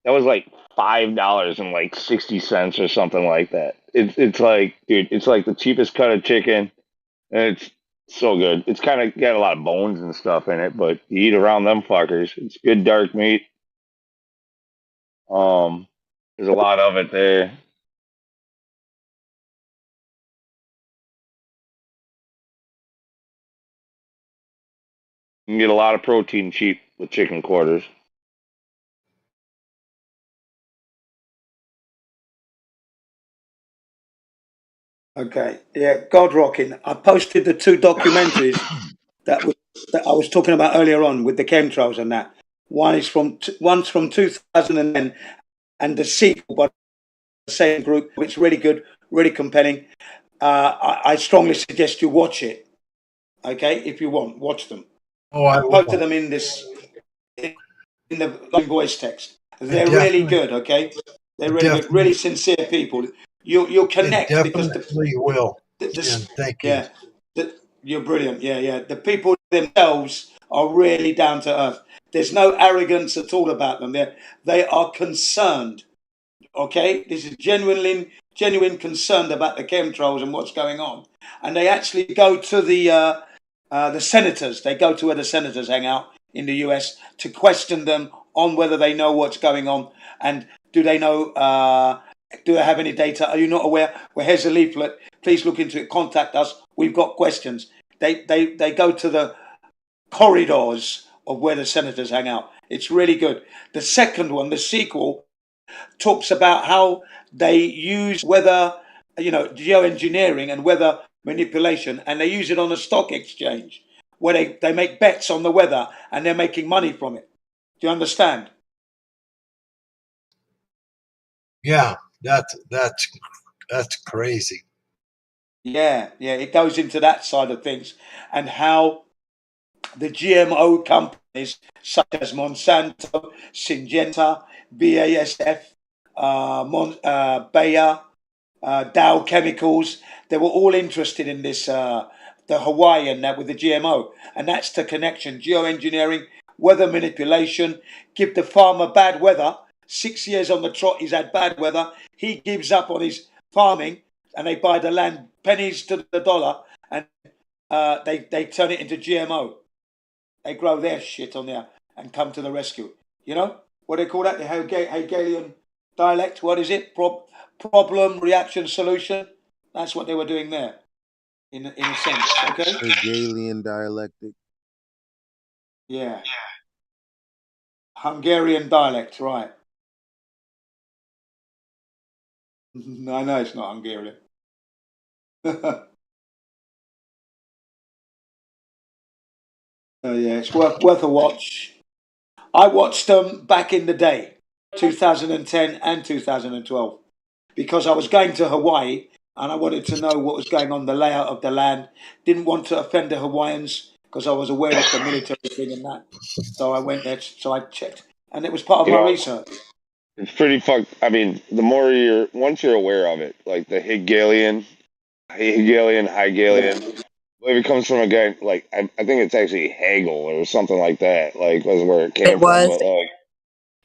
that was like $5 and like 60 cents or something like that. It's like, dude, it's like the cheapest cut of chicken, and it's so good. It's kind of got a lot of bones and stuff in it, but you eat around them fuckers. It's good dark meat. Um, there's a lot of it there. You can get a lot of protein cheap with chicken quarters. Okay, yeah, God rocking. I posted the two documentaries that I was talking about earlier on with the chemtrails and that. One's from 2010, and the sequel by the same group. It's really good, really compelling. I strongly suggest you watch it. Okay, if you want, watch them. Oh, I posted them in the voice text. They're really good. Okay, they're really good, really sincere people. You'll connect because definitely will. Thank you. Yeah, you're brilliant. Yeah. The people themselves are really down to earth. There's no arrogance at all about them. They are concerned. Okay, this is genuine concerned about the chemtrails and what's going on, and they actually go to the senators. They go to where the senators hang out in the US to question them on whether they know what's going on and do they know. Do they have any data? Are you not aware? Well, here's a leaflet. Please look into it. Contact us. We've got questions. They go to the corridors of where the senators hang out. It's really good. The second one, the sequel, talks about how they use weather, geoengineering and weather manipulation, and they use it on a stock exchange where they make bets on the weather and they're making money from it. Do you understand? Yeah, that's crazy. Yeah, it goes into that side of things and how the GMO companies such as Monsanto, Syngenta, BASF, Bayer, Dow Chemicals, they were all interested in this, the Hawaiian that with the GMO, and that's the connection: geoengineering, weather manipulation, give the farmer bad weather. 6 years on the trot, he's had bad weather. He gives up on his farming, and they buy the land pennies to the dollar, and they turn it into GMO. They grow their shit on there and come to the rescue. You know what they call that? The Hegelian dialect. What is it? Problem, reaction, solution. That's what they were doing there, in a sense. Okay. Hegelian dialectic. Yeah. Hungarian dialect, right? I know it's not Hungarian. Yeah, it's worth a watch. I watched them back in the day, 2010 and 2012, because I was going to Hawaii and I wanted to know what was going on, the layout of the land. Didn't want to offend the Hawaiians because I was aware of the military thing and that. So I went there, so I checked, and it was part of my research. It's pretty fucked. I mean, once you're aware of it, like the Hegelian, well, it comes from a guy like I think it's actually Hegel or something like that. Like was where it came from.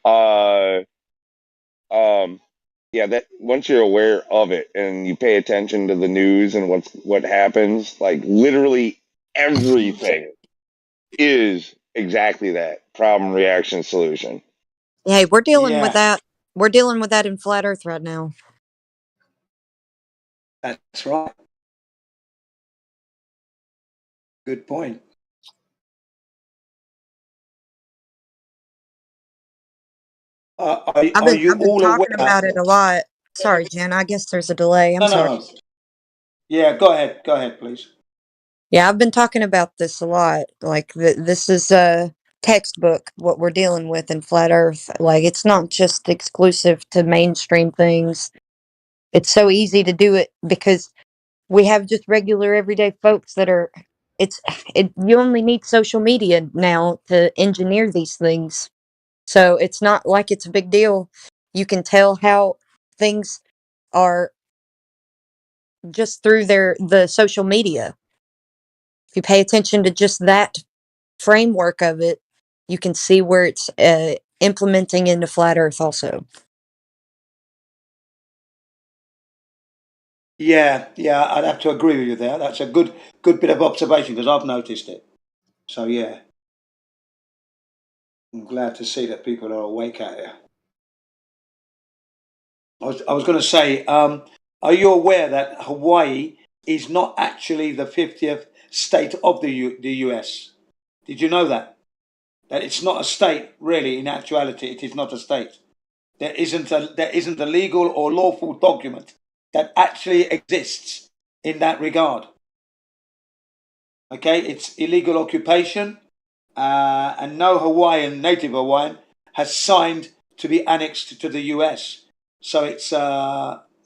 But yeah, that once you're aware of it and you pay attention to the news and what happens, like literally everything is exactly that: problem, reaction, solution. Hey, we're dealing with that. We're dealing with that in Flat Earth right now. That's right. Good point. I've been talking about it a lot. Sorry, Jen. I guess there's a delay. I'm sorry. No. Yeah, go ahead, please. Yeah, I've been talking about this a lot. Like, this is a textbook, what we're dealing with in Flat Earth. Like, it's not just exclusive to mainstream things. It's so easy to do it because we have just regular everyday folks that are, you only need social media now to engineer these things. So it's not like it's a big deal. You can tell how things are just through the social media. If you pay attention to just that framework of it, you can see where it's implementing into Flat Earth also. Yeah, I'd have to agree with you there. That's a good bit of observation because I've noticed it. So yeah, I'm glad to see that people are awake out here. I was going to say, are you aware that Hawaii is not actually the 50th state of the US? Did you know that? That it's not a state, really. In actuality, it is not a state. There isn't a legal or lawful document that actually exists in that regard. Okay, it's illegal occupation. and no Hawaiian, native Hawaiian, has signed to be annexed to the US. So it's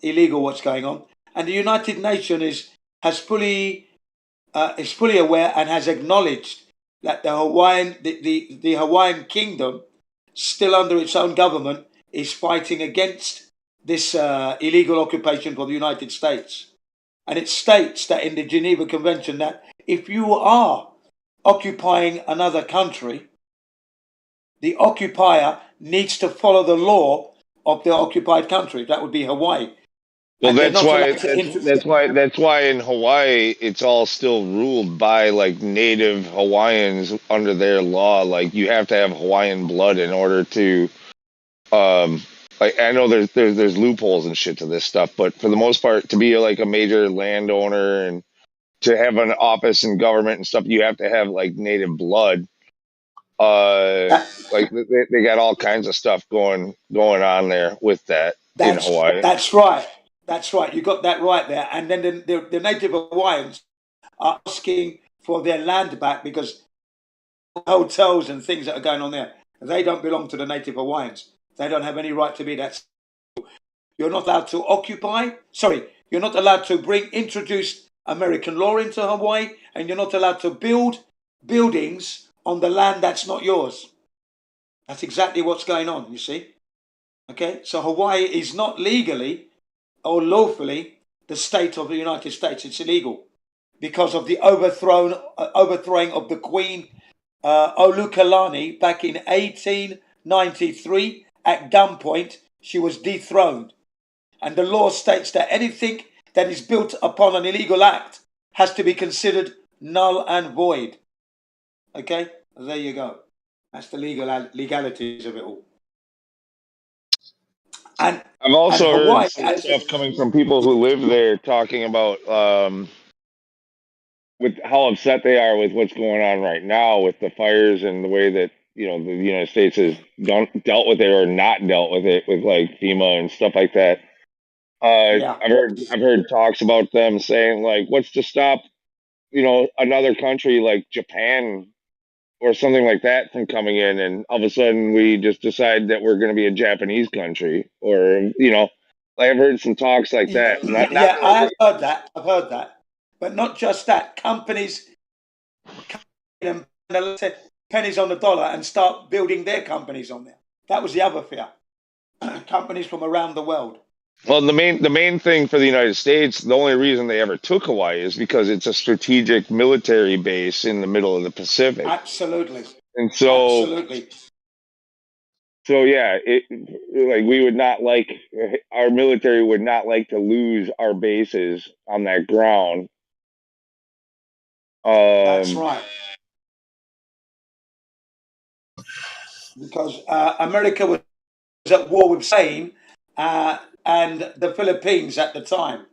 illegal what's going on. And the United Nations is fully aware and has acknowledged that the Hawaiian Kingdom, still under its own government, is fighting against this illegal occupation for the United States. And it states that in the Geneva Convention that if you are occupying another country, the occupier needs to follow the law of the occupied country. That would be Hawaii. Well, that's why in Hawaii it's all still ruled by like native Hawaiians under their law. Like you have to have Hawaiian blood in order to, like I know there's loopholes and shit to this stuff, but for the most part, to be like a major landowner and to have an office in government and stuff, you have to have like native blood. Like they got all kinds of stuff going on there with that in Hawaii. That's right. That's right. You got that right there. And then the native Hawaiians are asking for their land back because hotels and things that are going on there, they don't belong to the native Hawaiians. They don't have any right to be that. You're not allowed to occupy. Sorry, you're not allowed to introduce American law into Hawaii, and you're not allowed to build buildings on the land that's not yours. That's exactly what's going on, you see. Okay, so Hawaii is not legally or lawfully the state of the United States. It's illegal because of the overthrowing of the Queen Olukalani back in 1893 at gunpoint. She was dethroned, and the law states that anything that is built upon an illegal act has to be considered null and void. Okay, there you go. That's the legalities of it all. And I've also Hawaii, heard some stuff coming from people who live there talking about with how upset they are with what's going on right now with the fires and the way that the United States has dealt with it or not dealt with it with like FEMA and stuff like that. I've heard talks about them saying like, what's to stop another country like Japan or something like that from coming in, and all of a sudden we just decide that we're going to be a Japanese country, or like I've heard some talks like that. I have heard that. I've heard that, but not just that. Companies pennies on the dollar and start building their companies on there. That was the other fear. Companies from around the world. Well, the main thing for the United States, the only reason they ever took Hawaii is because it's a strategic military base in the middle of the Pacific. Absolutely. And so, absolutely. So yeah, we would not like, our military would not like to lose our bases on that ground. That's right. Because America was at war with Spain and the Philippines at the time.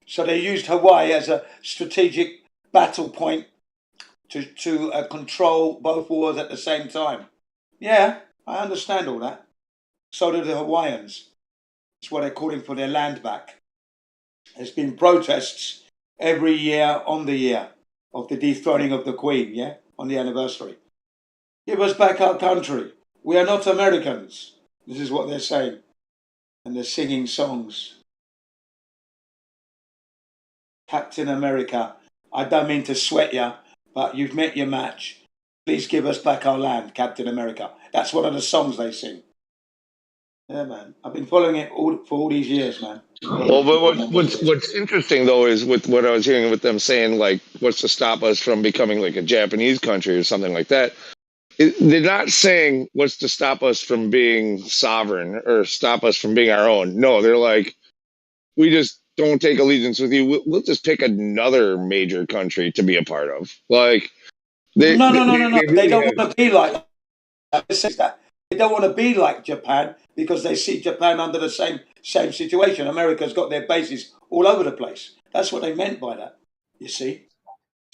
So they used Hawaii as a strategic battle point to control both wars at the same time. Yeah, I understand all that. So do the Hawaiians. It's what they're calling for their land back. There's been protests every year on the year of the dethroning of the Queen, yeah, on the anniversary. Give us back our country. We are not Americans. This is what they're saying. And they're singing songs. Captain America, I don't mean to sweat you, but you've met your match. Please give us back our land, Captain America. That's one of the songs they sing. Yeah, man. I've been following it for all these years, man. Well, but what's interesting, though, is with what I was hearing with them saying, like, what's to stop us from becoming like a Japanese country or something like that. They're not saying what's to stop us from being sovereign or stop us from being our own. No, they're like, we just don't take allegiance with you. We'll just pick another major country to be a part of. Like, no. They don't want to be like that. They don't want to be like Japan because they see Japan under the same situation. America's got their bases all over the place. That's what they meant by that. You see,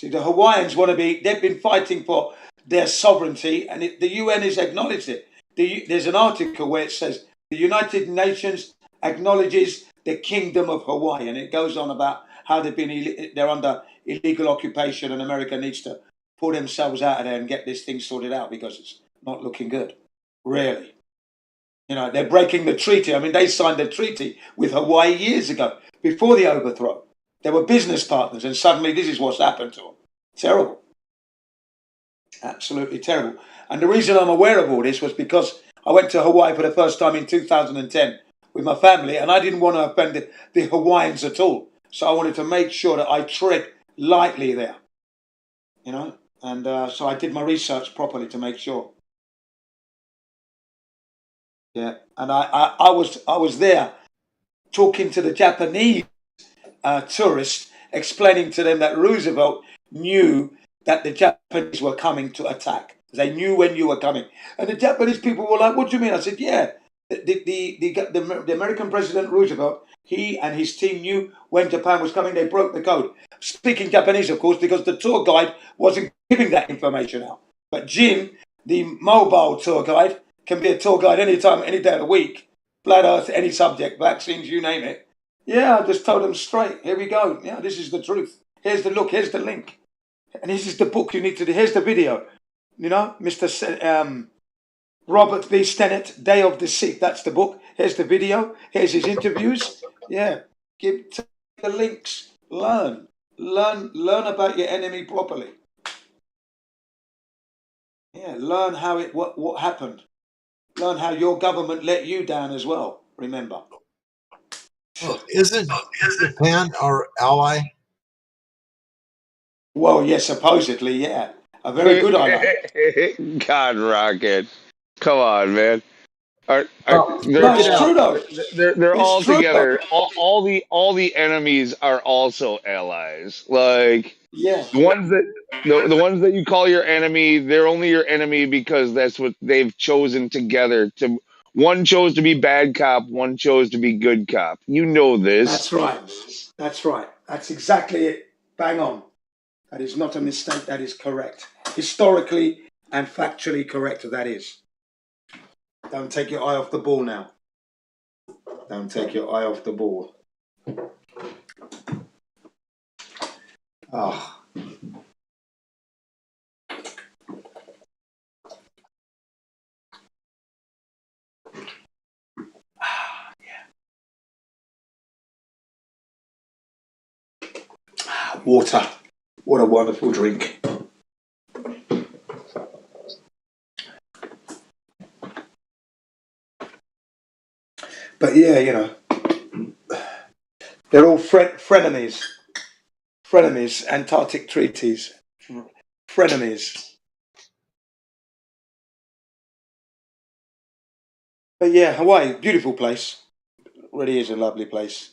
the Hawaiians want to be. They've been fighting for their sovereignty, and the UN has acknowledged it. There's an article where it says the United Nations acknowledges the Kingdom of Hawaii, and it goes on about how they're under illegal occupation, and America needs to pull themselves out of there and get this thing sorted out because it's not looking good. Really. You know, they're breaking the treaty. I mean, they signed a treaty with Hawaii years ago, before the overthrow. They were business partners, and suddenly this is what's happened to them. Terrible. Absolutely terrible. And the reason I'm aware of all this was because I went to Hawaii for the first time in 2010 with my family, and I didn't want to offend the Hawaiians at all. So I wanted to make sure that I tread lightly there, you know, and so I did my research properly to make sure. Yeah, and I was there talking to the Japanese tourists, explaining to them that Roosevelt knew that the Japanese were coming to attack. They knew when you were coming, and the Japanese people were like, "What do you mean?" I said, "Yeah, the American President Roosevelt, he and his team knew when Japan was coming. They broke the code." Speaking Japanese, of course, because the tour guide wasn't giving that information out. But Jim, the mobile tour guide, can be a tour guide anytime, any day of the week. Flat Earth, any subject, vaccines, you name it. Yeah, I just told them straight. Here we go. Yeah, this is the truth. Here's the look. Here's the link. And this is the book you need to do. Here's the video. You know, Mr. Robert B. Stennett, Day of Deceit. That's the book. Here's the video. Here's his interviews. Yeah, take the links. Learn about your enemy properly. Yeah, learn how what happened. Learn how your government let you down as well. Remember. Well, isn't Japan our ally? Well, yeah, supposedly, yeah. A very good ally. God, Rocket. Come on, man. No, it's true though. They're It's all true though. together. All the enemies are also allies. Like Yeah. the ones that you call your enemy, they're only your enemy because that's what they've chosen together. One chose to be bad cop, one chose to be good cop. You know this. That's right. That's right. That's exactly it. Bang on. That is not a mistake. That is correct. Historically and factually correct, that is. Don't take your eye off the ball now. Don't take your eye off the ball. Ah. Water. What a wonderful drink. But yeah, you know, they're all frenemies. Frenemies, Antarctic treaties. Frenemies. But yeah, Hawaii, beautiful place. Really is a lovely place.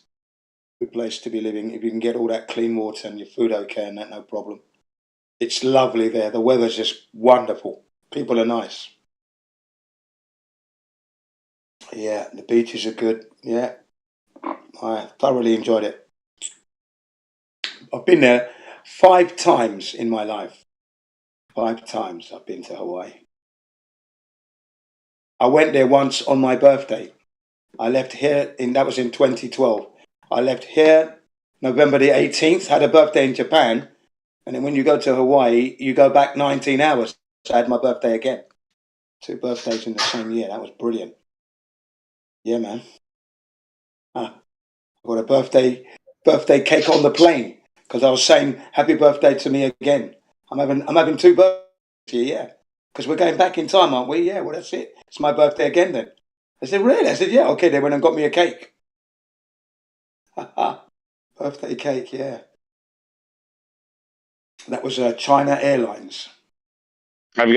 Good place to be living. If you can get all that clean water and your food okay and that, no problem. It's lovely there. The weather's just wonderful. People are nice. Yeah, the beaches are good. Yeah, I thoroughly enjoyed it. I've been there 5 times in my life. 5 times I've been to Hawaii. I went there once on my birthday. I left here, that was in 2012. I left here November the 18th, had a birthday in Japan, and then when you go to Hawaii, you go back 19 hours. So I had my birthday again. 2 birthdays in the same year. That was brilliant. Yeah, man. I got a birthday cake on the plane because I was saying happy birthday to me again. I'm having 2 birthdays here, yeah. Because we're going back in time, aren't we? Yeah, well, that's it. It's my birthday again then. I said, really? I said, yeah, okay. They went and got me a cake. Birthday cake, yeah. That was China Airlines. I've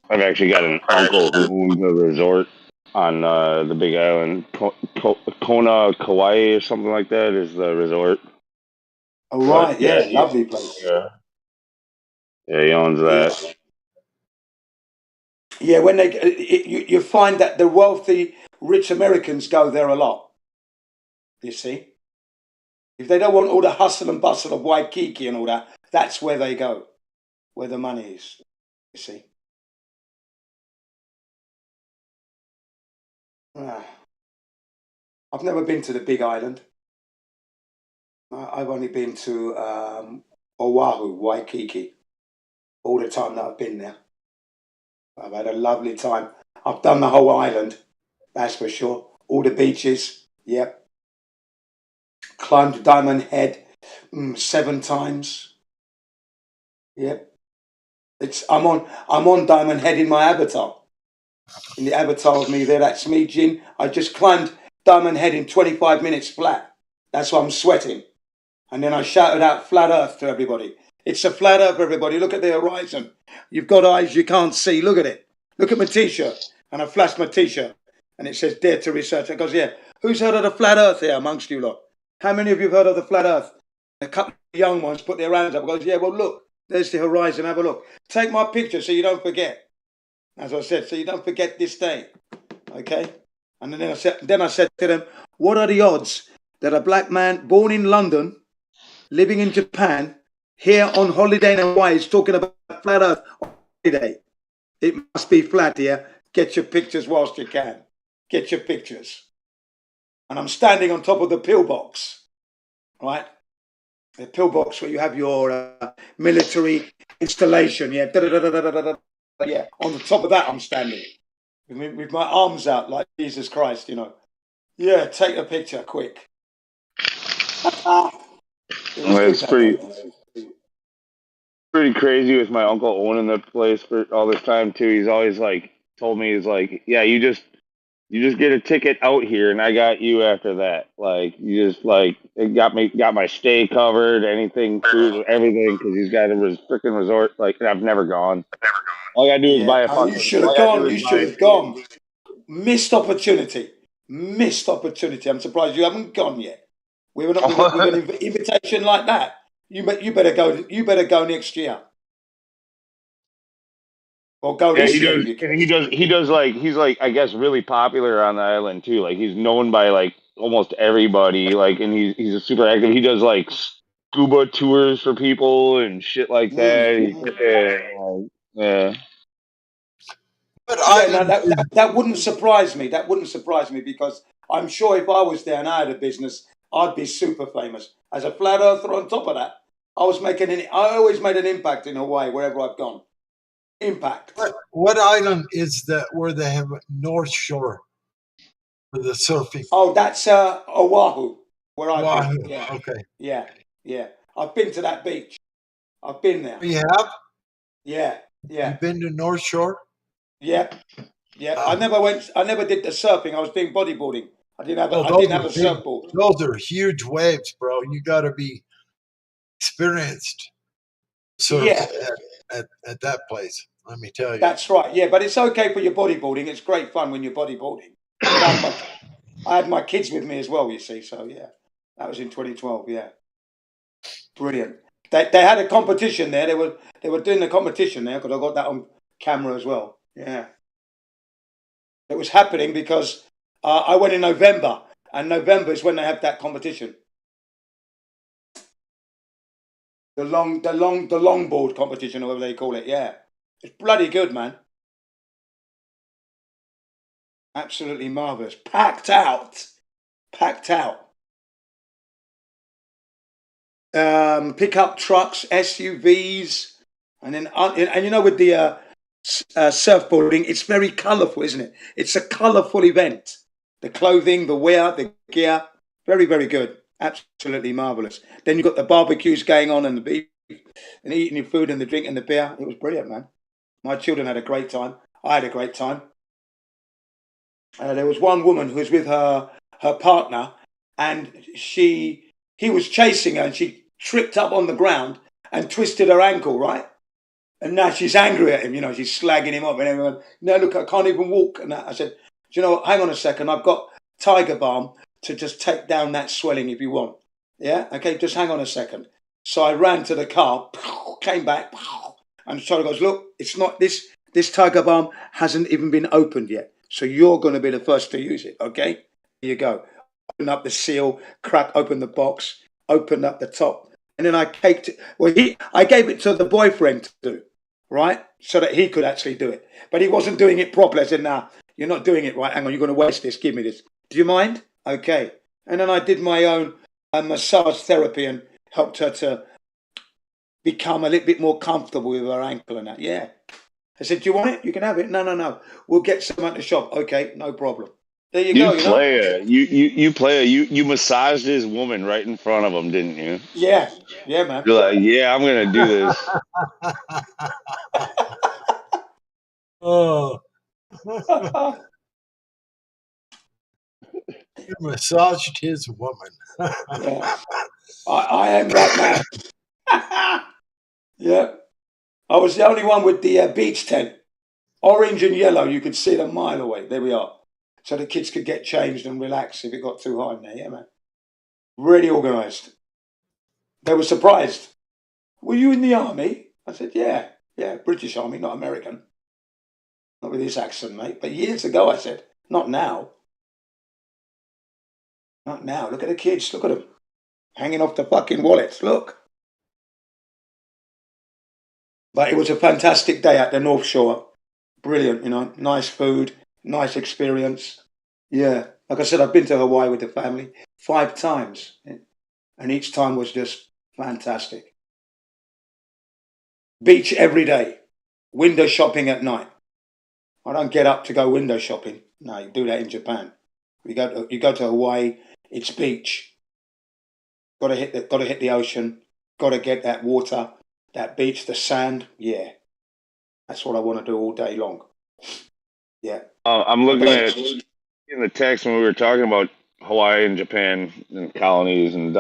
actually got an uncle who owns a resort on the Big Island. Kona, Kauai, or something like that is the resort. Oh, right, yeah, lovely place. Yeah, he owns that. Yeah, when you find that the wealthy, rich Americans go there a lot. You see? If they don't want all the hustle and bustle of Waikiki and all that, that's where they go, where the money is. You see? I've never been to the Big Island. I've only been to Oahu, Waikiki. all the time that I've been there. I've had a lovely time. I've done the whole island, that's for sure. All the beaches, yep. Climbed Diamond Head 7 times. Yep. I'm on Diamond Head in my avatar. In the avatar of me there, that's me, Jin. I just climbed Diamond Head in 25 minutes flat. That's why I'm sweating. And then I shouted out flat earth to everybody. It's a flat earth, everybody. Look at the horizon. You've got eyes you can't see. Look at it. Look at my t-shirt. And I flashed my t-shirt. And it says, dare to research. It goes, yeah. Who's heard of the flat earth here amongst you lot? How many of you have heard of the flat earth? A couple of young ones put their hands up. It goes, yeah, well, look. There's the horizon. Have a look. Take my picture so you don't forget. As I said, so you don't forget this day. Okay? And then I said to them, what are the odds that a black man born in London, living in Japan, here on holiday in Hawaii is talking about flat earth on holiday? It must be flat here. Get your pictures whilst you can. Get your pictures. And I'm standing on top of the pillbox, right? The pillbox where you have your military installation, yeah. Yeah, on the top of that I'm standing with my arms out like Jesus Christ, you know. Yeah, take a picture quick. It's pretty crazy with my uncle owning the place for all this time too. He's always like told me, he's like, yeah, you just get a ticket out here and I got you after that. Like you just like it got my stay covered, anything, food, everything, because he's got a freaking resort. Like I've never gone. All I gotta do is buy a fucking. You should have gone. You should have gone. Missed opportunity. Missed opportunity. I'm surprised you haven't gone yet. With an invitation like that, you better go. You better go next year. Or go this year. He does like he's like I guess really popular on the island too. Like he's known by like almost everybody. Like and he's a super active. He does like scuba tours for people and shit like that. Yeah. But that wouldn't surprise me. That wouldn't surprise me because I'm sure if I was there and I had a business, I'd be super famous. As a flat earther on top of that, I always made an impact in Hawaii wherever I've gone. Impact. What island is that where they have North Shore for the surfing? Oh, that's Oahu, where I've been. Yeah. Okay. Yeah. I've been to that beach. I've been there. You have? Yeah. You've been to North Shore? Yeah. I never did the surfing. I was doing bodyboarding. I didn't have a surfboard. Those are huge waves, bro. You got to be experienced surf at that place. Let me tell you. That's right. Yeah, but it's okay for your bodyboarding. It's great fun when you're bodyboarding. I had my kids with me as well, you see. So, yeah, that was in 2012. Yeah. Brilliant. They had a competition there. They were doing the competition there because I got that on camera as well. Yeah. It was happening because I went in November, and November is when they have that competition. The longboard competition, or whatever they call it. Yeah, it's bloody good, man. Absolutely marvelous. Packed out. Pickup trucks, SUVs, and then and you know with the surfboarding, it's very colourful, isn't it? It's a colourful event. The clothing, the wear, the gear, very, very good. Absolutely marvellous. Then you've got the barbecues going on and the beef and eating your food and the drink and the beer. It was brilliant, man. My children had a great time. I had a great time. There was one woman who was with her partner and he was chasing her and she tripped up on the ground and twisted her ankle, right? And now she's angry at him, you know, she's slagging him up and everyone, no, look, I can't even walk. And I said, do you know what, hang on a second, I've got Tiger Balm to just take down that swelling if you want. Yeah? Okay, just hang on a second. So I ran to the car, came back, and Charlie goes, look, it's not this Tiger Balm hasn't even been opened yet. So you're going to be the first to use it, okay? Here you go. Open up the seal, crack open the box, open up the top. And then I caked it. Well, I gave it to the boyfriend to do, right? So that he could actually do it. But he wasn't doing it properly. I said, nah, you're not doing it right. Hang on, you're going to waste this. Give me this. Do you mind? Okay. And then I did my own massage therapy and helped her to become a little bit more comfortable with her ankle and that. Yeah. I said, do you want it? You can have it. No. We'll get some at the shop. Okay, no problem. There you go. You massaged his woman right in front of him, didn't you? Yeah, man. You're like, yeah, I'm gonna do this. Oh. You massaged his woman. Yeah. I am that man. Yeah. I was the only one with the beach tent. Orange and yellow, you could see them a mile away. There we are. So the kids could get changed and relax if it got too hot in there. Yeah, man. Really organised. They were surprised. Were you in the army? I said, yeah, British Army, not American. Not with this accent, mate. But years ago, I said, not now. Not now. Look at the kids. Look at them. Hanging off the fucking wallets. Look. But it was a fantastic day at the North Shore. Brilliant, nice food, nice experience. Yeah. Like I said, I've been to Hawaii with the family 5 times. And each time was just fantastic. Beach every day. Window shopping at night. I don't get up to go window shopping. No, you do that in Japan. You go to Hawaii, it's beach. Gotta hit the ocean. Gotta get that water, that beach, the sand. Yeah. That's what I want to do all day long. Yeah. I'm looking at in the text when we were talking about Hawaii and Japan and colonies and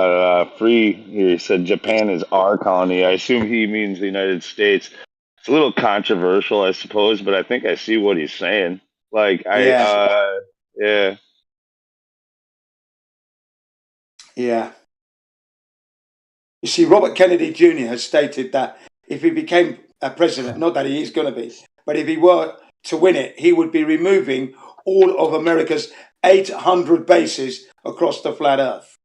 Free here, he said Japan is our colony. I assume he means the United States. It's a little controversial, I suppose, but I think I see what he's saying. Like yeah. Yeah. You see, Robert Kennedy Jr. has stated that if he became a president, not that he is going to be, but if he were to win it, he would be removing all of America's 800 bases across the flat earth.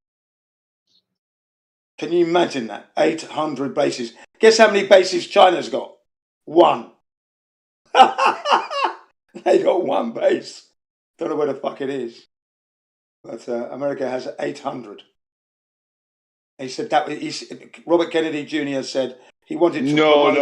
Can you imagine that? 800 bases. Guess how many bases China's got? 1. They got 1 base. Don't know where the fuck it is. But America has 800. He said that Robert Kennedy Jr. said he wanted to. No.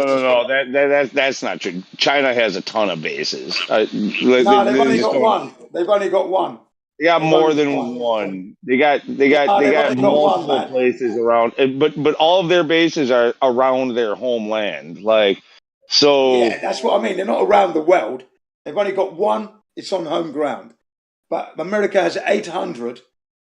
That's not true. China has a ton of bases. They've only got 1. They've only got 1. They got more than one. They got multiple places around, but all of their bases are around their homeland. Like, so yeah, that's what I mean. They're not around the world. They've only got 1. It's on home ground. But America has 800,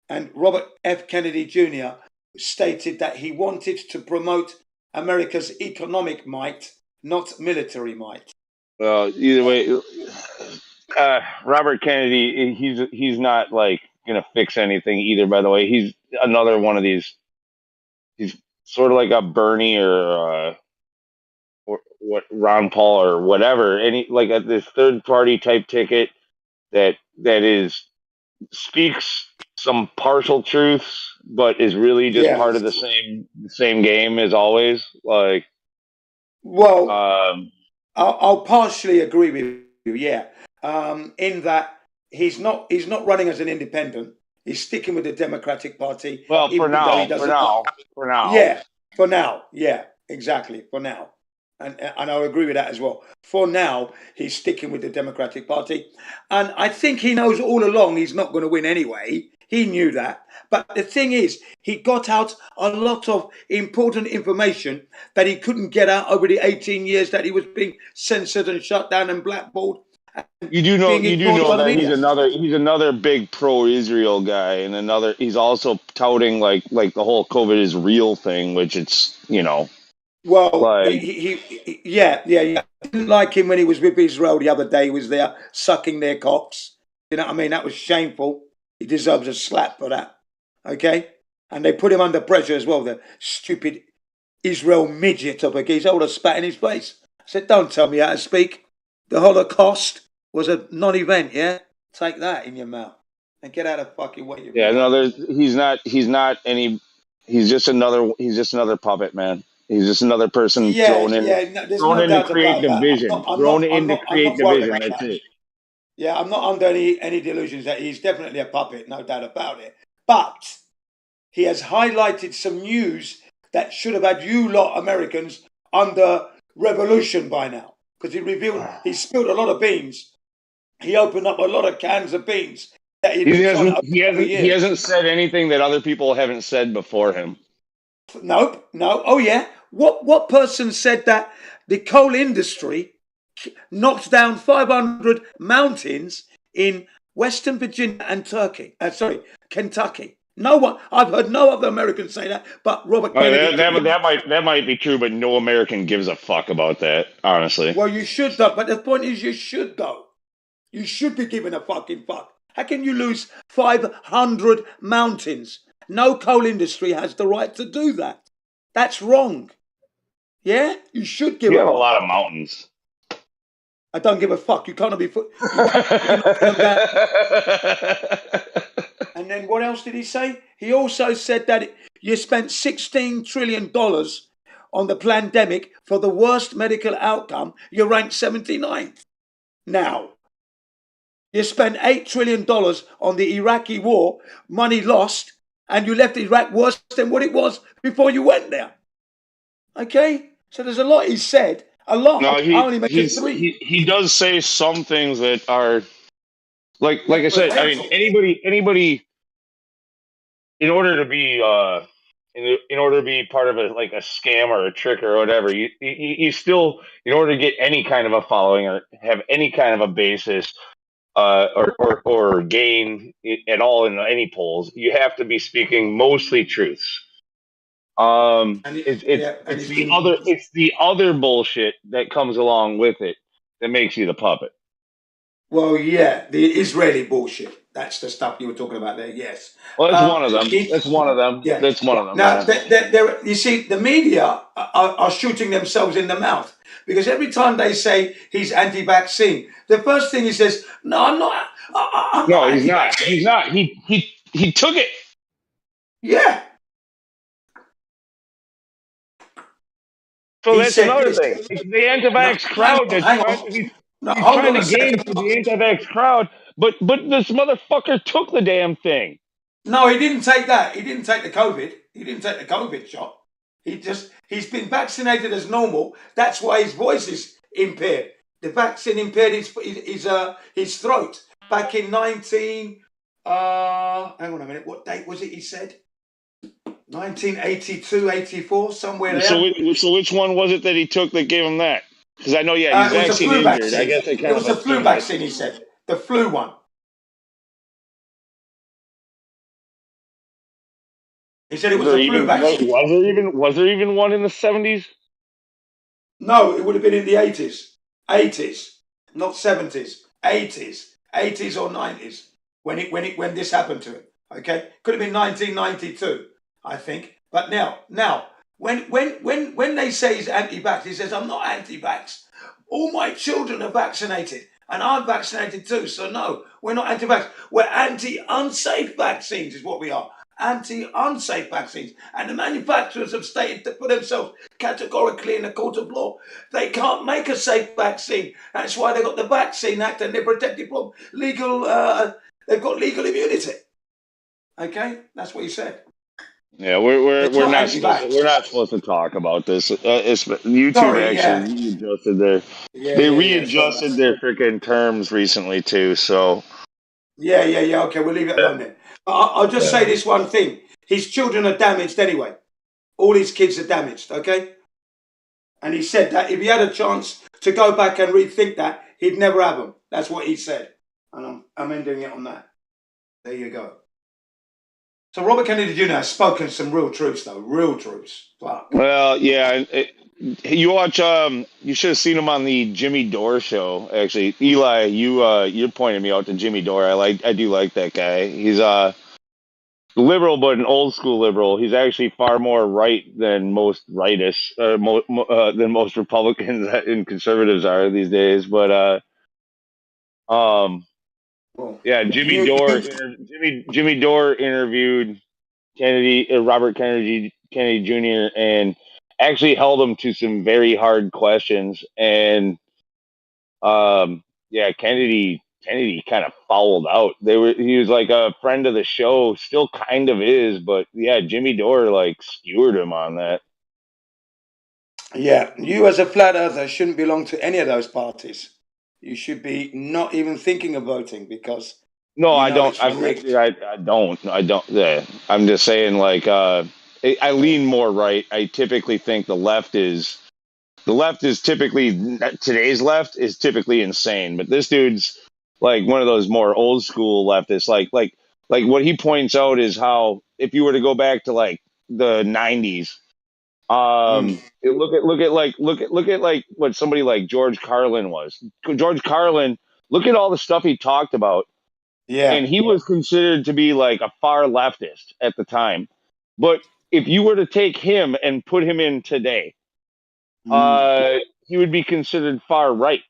and Robert F. Kennedy Jr. stated that he wanted to promote America's economic might, not military might. Well, either way, Robert Kennedy, he's not like gonna fix anything either. By the way, he's another one of these. He's sort of like a Bernie or what Ron Paul or whatever. This third party type ticket that speaks some partial truths, but is really just part of the same game as always. Like, well, I'll partially agree with you. Yeah, in that he's not running as an independent. He's sticking with the Democratic Party. Well, for now. Yeah, for now. Yeah, exactly. For now. And I'll agree with that as well. For now, he's sticking with the Democratic Party. And I think he knows all along he's not going to win anyway. He knew that. But the thing is, he got out a lot of important information that he couldn't get out over the 18 years that he was being censored and shut down and blackballed. You do know that he's another big pro-Israel guy, and he's also touting like the whole COVID is real thing, which it's, Well, like, yeah. I didn't like him when he was with Israel the other day. He was there sucking their cocks. You know what I mean? That was shameful. He deserves a slap for that. Okay? And they put him under pressure as well, the stupid Israel midget of a geezer. I would have spat in his face. I said, don't tell me how to speak. The Holocaust was a non-event, yeah? Take that in your mouth and get out of fucking way. Yeah, no, he's just another puppet, man. He's just another person thrown in to create division. That's it. Yeah, I'm not under any delusions that he's definitely a puppet, no doubt about it. But he has highlighted some news that should have had you lot Americans under revolution by now. Because he spilled a lot of beans. He opened up a lot of cans of beans that he'd been trying to open for years. He hasn't said anything that other people haven't said before him. Nope, no. Oh yeah. What person said that the coal industry knocked down 500 mountains in Western Virginia and Kentucky? No one. I've heard no other American say that, but Robert Kennedy. That might be true, but no American gives a fuck about that, honestly. Well, you should though. But the point is, you should though. You should be giving a fucking fuck. How can you lose 500 mountains? No coal industry has the right to do that. That's wrong. Yeah, you should give. You have a lot of mountains. I don't give a fuck. You can't be. And then what else did he say? He also said that you spent $16 trillion on the pandemic for the worst medical outcome. You're ranked 79th. Now, you spent $8 trillion on the Iraqi war, money lost, and you left Iraq worse than what it was before you went there. Okay? So there's a lot he said. A lot. No, I only mentioned three. He does say some things that are like I said. I mean, anybody, in order to be part of a scam or a trick or whatever, you still, in order to get any kind of a following or have any kind of a basis, or gain at all in any polls, you have to be speaking mostly truths. It's the other bullshit that comes along with it that makes you the puppet. Well, yeah, the Israeli bullshit. That's the stuff you were talking about there. Yes. Well, that's one of them. That's one of them. Yeah. That's one of them. Now, you see, the media are shooting themselves in the mouth because every time they say he's anti-vaccine, the first thing he says, "No, I'm not." No, he's not. He's not. He took it. Yeah. So that's another thing. It's the anti-vax crowd that's trying to gain for the anti-vax crowd, but this motherfucker took the damn thing. No, he didn't take that. He didn't take the COVID. He didn't take the COVID shot. He's been vaccinated as normal. That's why his voice is impaired. The vaccine impaired his throat back in hang on a minute. What date was it? He said 1982, 84, somewhere there. So which one was it that he took that gave him that? Because I know, he's vaccine injured. Vaccine. I guess it was the flu vaccine. He said the flu one. He said it was a flu vaccine. Was there even one in the 70s? No, it would have been in the 80s. 80s, not 70s. 80s or 90s when this happened to him. Okay, could have been 1992, I think. But now, when they say he's anti-vax, he says I'm not anti-vax. All my children are vaccinated, and I'm vaccinated too. So no, we're not anti-vax. We're anti-unsafe vaccines, is what we are. Anti-unsafe vaccines. And the manufacturers have stated that for themselves categorically in the court of law, they can't make a safe vaccine. That's why they got the Vaccine Act and they're protected from legal, they've got legal immunity. Okay? That's what he said. Yeah, we're not supposed to talk about this. YouTube readjusted their readjusted their freaking terms recently too. So yeah. Okay, we'll leave it alone then. I'll just say this one thing: his children are damaged anyway. All his kids are damaged. Okay, and he said that if he had a chance to go back and rethink that, he'd never have them. That's what he said, and I'm ending it on that. There you go. So Robert Kennedy Jr. has spoken some real truths, though. Real truths. Fuck. Well, yeah. You watch. You should have seen him on the Jimmy Dore show. Actually, Eli, you pointed me out to Jimmy Dore. I do like that guy. He's liberal, but an old school liberal. He's actually far more right than most rightists, than most Republicans and conservatives are these days. But yeah, Jimmy Dore interviewed Robert Kennedy Jr. and actually held him to some very hard questions. And yeah, Kennedy kind of fouled out. He was like a friend of the show, still kind of is, but yeah, Jimmy Dore like skewered him on that. Yeah, you as a flat earther shouldn't belong to any of those parties. You should be not even thinking of voting because No, you I know don't. it's rigged. I don't. I don't. Yeah. I'm just saying, like, I lean more right. I typically think the left is typically today's left is typically insane, but this dude's like one of those more old school leftists. Like what he points out is how if you were to go back to like the '90s, look at like what somebody like George Carlin was. George Carlin, look at all the stuff he talked about, Yeah. and he was considered to be like a far leftist at the time. But if you were to take him and put him in today, he would be considered far right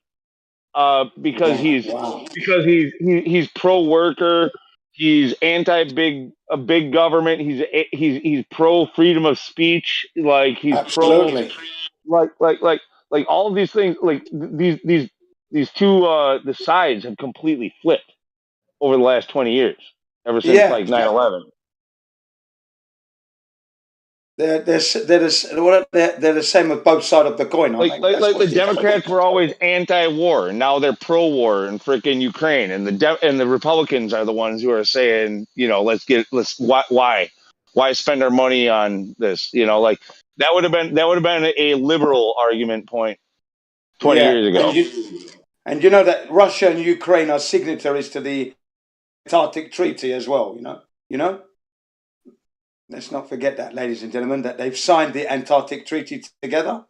because Wow. he's pro worker. He's anti big government. He's pro freedom of speech. Like he's pro Absolutely. like all of these things. Like these two the sides have completely flipped over the last 20 years, ever since Yeah. like 9/11. They're the same with both sides of the coin, aren't they? That's Like what the it is. Democrats were always anti-war, and now they're pro-war in freaking Ukraine, and the Republicans are the ones who are saying, you know, why spend our money on this? You know, like that would have been a liberal argument point 20 Yeah, years ago. and you know that Russia and Ukraine are signatories to the Antarctic Treaty as well. You know. Let's not forget that, ladies and gentlemen, that they've signed the Antarctic Treaty together.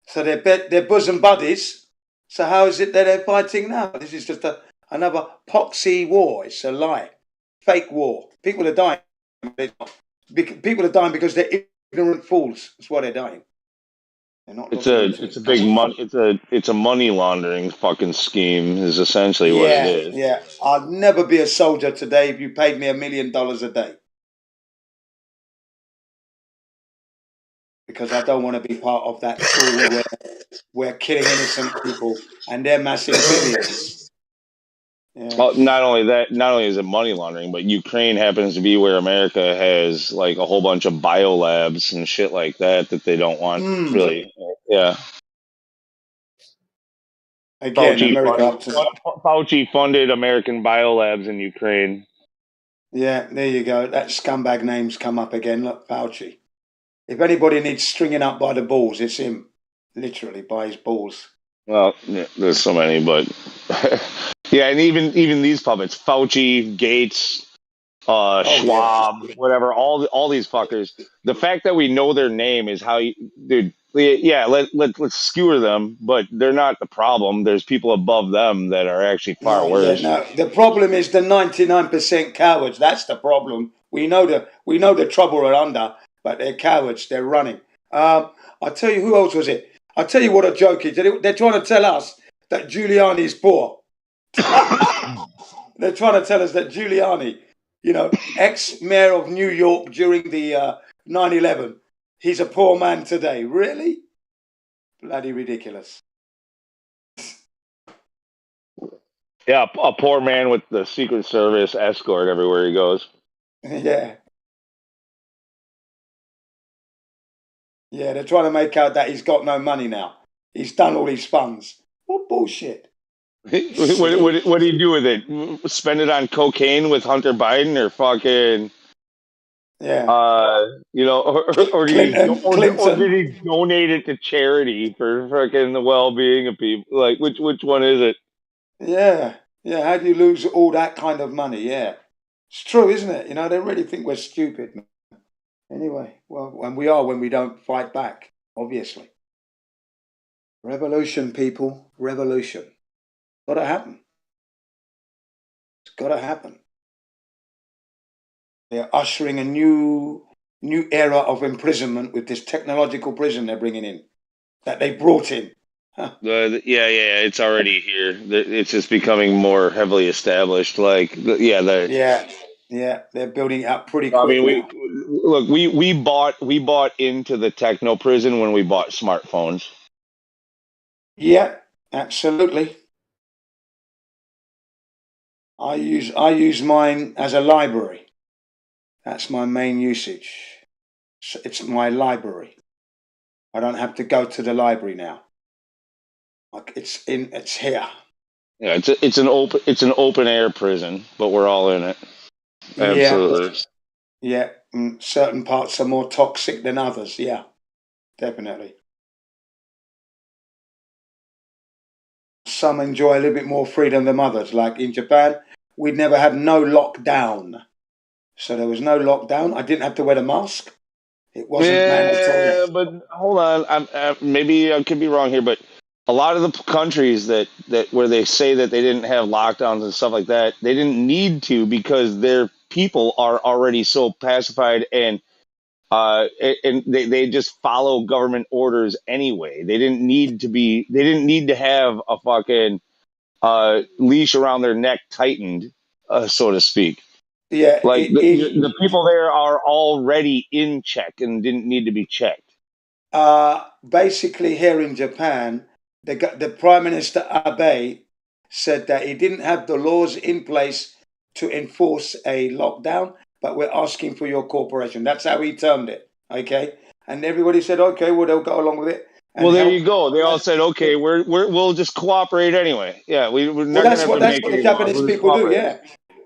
So they're bosom buddies. So how is it that they're fighting now? This is just another poxy war. It's a lie. Fake war. People are dying. People are dying because they're ignorant fools. That's why they're dying. They're not looking into It's it. a big money. It's a money laundering fucking scheme. Is essentially what it Yeah, is. yeah. I'd never be a soldier today if you paid me $1 million a day. Because I don't want to be part of that tool where we're killing innocent people and they're massing billions. Yeah. Well, not only is it money laundering, but Ukraine happens to be where America has like a whole bunch of biolabs and shit like that they don't want really. Yeah. Again, America. Fauci funded American biolabs in Ukraine. Yeah, there you go. That scumbag name's come up again. Look, Fauci. If anybody needs stringing up by the balls, it's him. Literally by his balls. Well, yeah, there's so many, but yeah, and even these puppets, Fauci, Gates, Schwab, whatever, all these fuckers. The fact that we know their name is how dude. Yeah, let's skewer them, but they're not the problem. There's people above them that are actually far worse. No, the problem is the 99% cowards. That's the problem. We know the trouble are under, but they're cowards. They're running. I'll tell you who else was it. I'll tell you what a joke is. They're trying to tell us that Giuliani's poor. They're trying to tell us that Giuliani, you know, ex-mayor of New York during the 9/11, he's a poor man today. Really? Bloody ridiculous. Yeah, a poor man with the Secret Service escort everywhere he goes. Yeah. Yeah, they're trying to make out that he's got no money now. He's done all his funds. What bullshit? What do you do with it? Spend it on cocaine with Hunter Biden, or fucking, you know, or did he donate it to charity for fucking the well-being of people? Like, which one is it? Yeah, yeah. How do you lose all that kind of money? Yeah, it's true, isn't it? You know, they really think we're stupid. Man. Anyway, well, and we are when we don't fight back. Obviously, revolution, people, revolution. Got to happen. It's got to happen. They're ushering a new era of imprisonment with this technological prison they're bringing in, that they brought in. Huh. Yeah, it's already here. It's just becoming more heavily established. Like, Yeah, they're building it up pretty quick. I mean, we bought into the techno prison when we bought smartphones. Yeah, absolutely. I use mine as a library. That's my main usage. It's my library. I don't have to go to the library now. Like it's here. Yeah, it's an open air prison, but we're all in it. Absolutely. Yeah. Certain parts are more toxic than others. Yeah, definitely. Some enjoy a little bit more freedom than others. Like in Japan, we'd never had no lockdown. So there was no lockdown. I didn't have to wear a mask. It wasn't mandatory. Yeah, but hold on. Maybe I could be wrong here, but a lot of the countries that where they say that they didn't have lockdowns and stuff like that, they didn't need to because their people are already so pacified and they just follow government orders anyway. They didn't need to have a fucking leash around their neck tightened, so to speak. Yeah, Like the people there are already in check and didn't need to be checked. Basically, here in Japan, the Prime Minister Abe said that he didn't have the laws in place to enforce a lockdown, but we're asking for your cooperation. That's how he termed it. Okay, and everybody said, okay, well they'll go along with it. Well, there you go. They all said, okay, we'll just cooperate anyway. Yeah, we're not that's going what to make the any Japanese laws. people do. Yeah,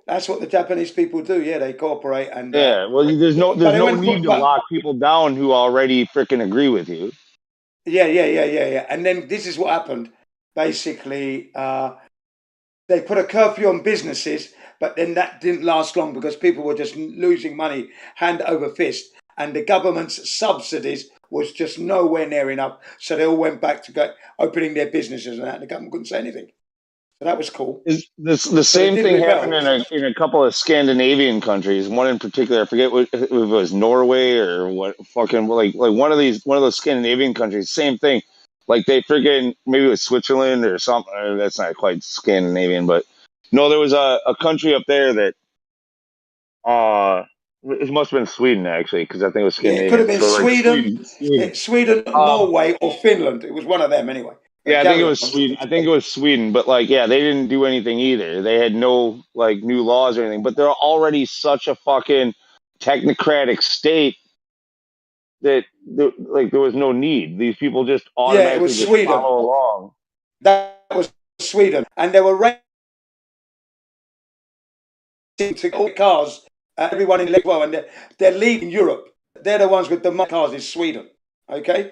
that's what the Japanese people do. Yeah, they cooperate and yeah. Well, there's no need to lock people down who already freaking agree with you. Yeah. And then this is what happened. Basically, they put a curfew on businesses, but then that didn't last long because people were just losing money hand over fist, and the government's subsidies was just nowhere near enough. So they all went back to opening their businesses and that. And the government couldn't say anything. So that was cool. The same thing happened in a couple of Scandinavian countries. One in particular, I forget if it was Norway or what. Fucking like one of those Scandinavian countries. Same thing. Like they freaking maybe it was Switzerland or something. That's not quite Scandinavian, but no, there was a country up there that it must have been Sweden actually, because I think it was Scandinavian. Yeah, it could have been Sweden. Sweden, Norway, or Finland. It was one of them anyway. Yeah, I think it was Sweden. But like, yeah, they didn't do anything either. They had no like new laws or anything. But they're already such a fucking technocratic state that there was no need. These people just automatically just follow along. That was Sweden, and they were to all cars. Everyone in Lego, and they're leading Europe. They're the ones with the cars. Is Sweden? Okay.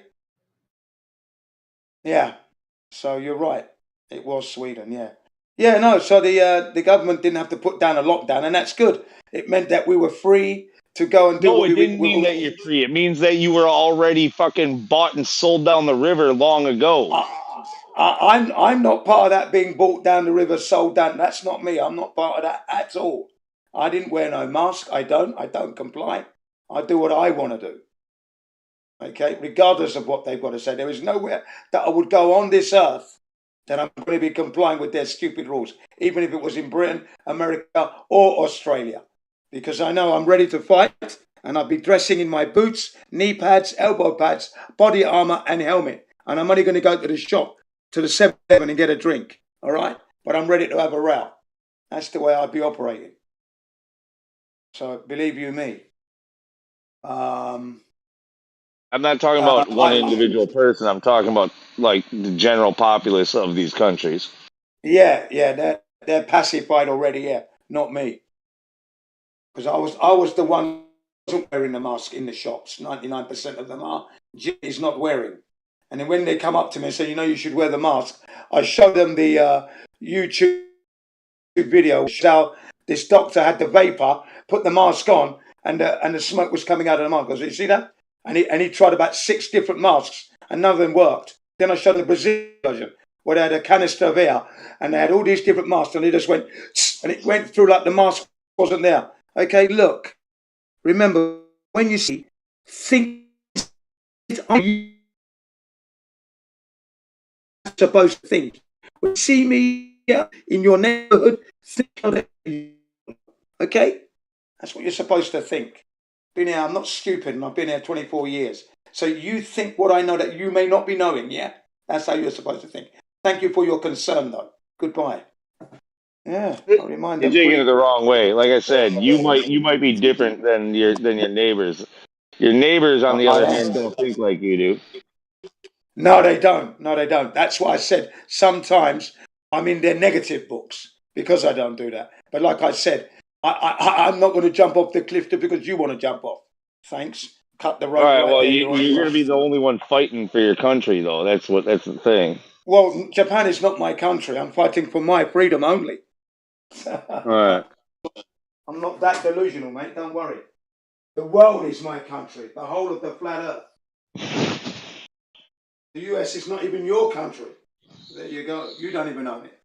Yeah. So you're right. It was Sweden. Yeah. Yeah. No. So the government didn't have to put down a lockdown, and that's good. It meant that we were free to go and do. No, it didn't mean that you're free. It means that you were already fucking bought and sold down the river long ago. I'm not part of that being bought down the river, sold down. That's not me. I'm not part of that at all. I didn't wear no mask. I don't comply. I do what I want to do. Okay, regardless of what they've got to say. There is nowhere that I would go on this earth that I'm going to be complying with their stupid rules, even if it was in Britain, America, or Australia. Because I know I'm ready to fight, and I'll be dressing in my boots, knee pads, elbow pads, body armor, and helmet. And I'm only going to go to the shop, to the 7-Eleven and get a drink. All right? But I'm ready to have a row. That's the way I'd be operating. So believe you me. I'm not talking about one individual person. I'm talking about like the general populace of these countries. Yeah, they're pacified already. Yeah, not me, because I was the one who wasn't wearing the mask in the shops. 99% of them are. Is not wearing, and then when they come up to me and say, you should wear the mask, I show them the YouTube video how this doctor had the vapor, put the mask on, and the smoke was coming out of the mask. I said, you see that? And he tried about 6 different masks, and none of them worked. Then I showed the Brazilian version, where they had a canister of air, and they had all these different masks, and they just went, and it went through like the mask wasn't there. Okay, look, remember, when you see, think I'm supposed to think. When you see me in your neighborhood, think of it. Okay? That's what you're supposed to think. Been here, I'm not stupid, and I've been here 24 years. So you think what I know that you may not be knowing, yeah? That's how you're supposed to think. Thank you for your concern, though. Goodbye. Yeah, I'll remind You're them. taking it the wrong way. Like I said, you might be different than your neighbors. Your neighbors, on the other hand, don't think like you do. No, they don't. No, they don't. That's why I said sometimes I'm in their negative books because I don't do that. But like I said, I'm not going to jump off the cliff just because you want to jump off. Thanks. Cut the All rope right. right Well, there. you're going to be the only one fighting for your country, though. That's the thing. Well, Japan is not my country. I'm fighting for my freedom only. All right. I'm not that delusional, mate. Don't worry. The world is my country. The whole of the flat earth. The US is not even your country. There you go. You don't even own it.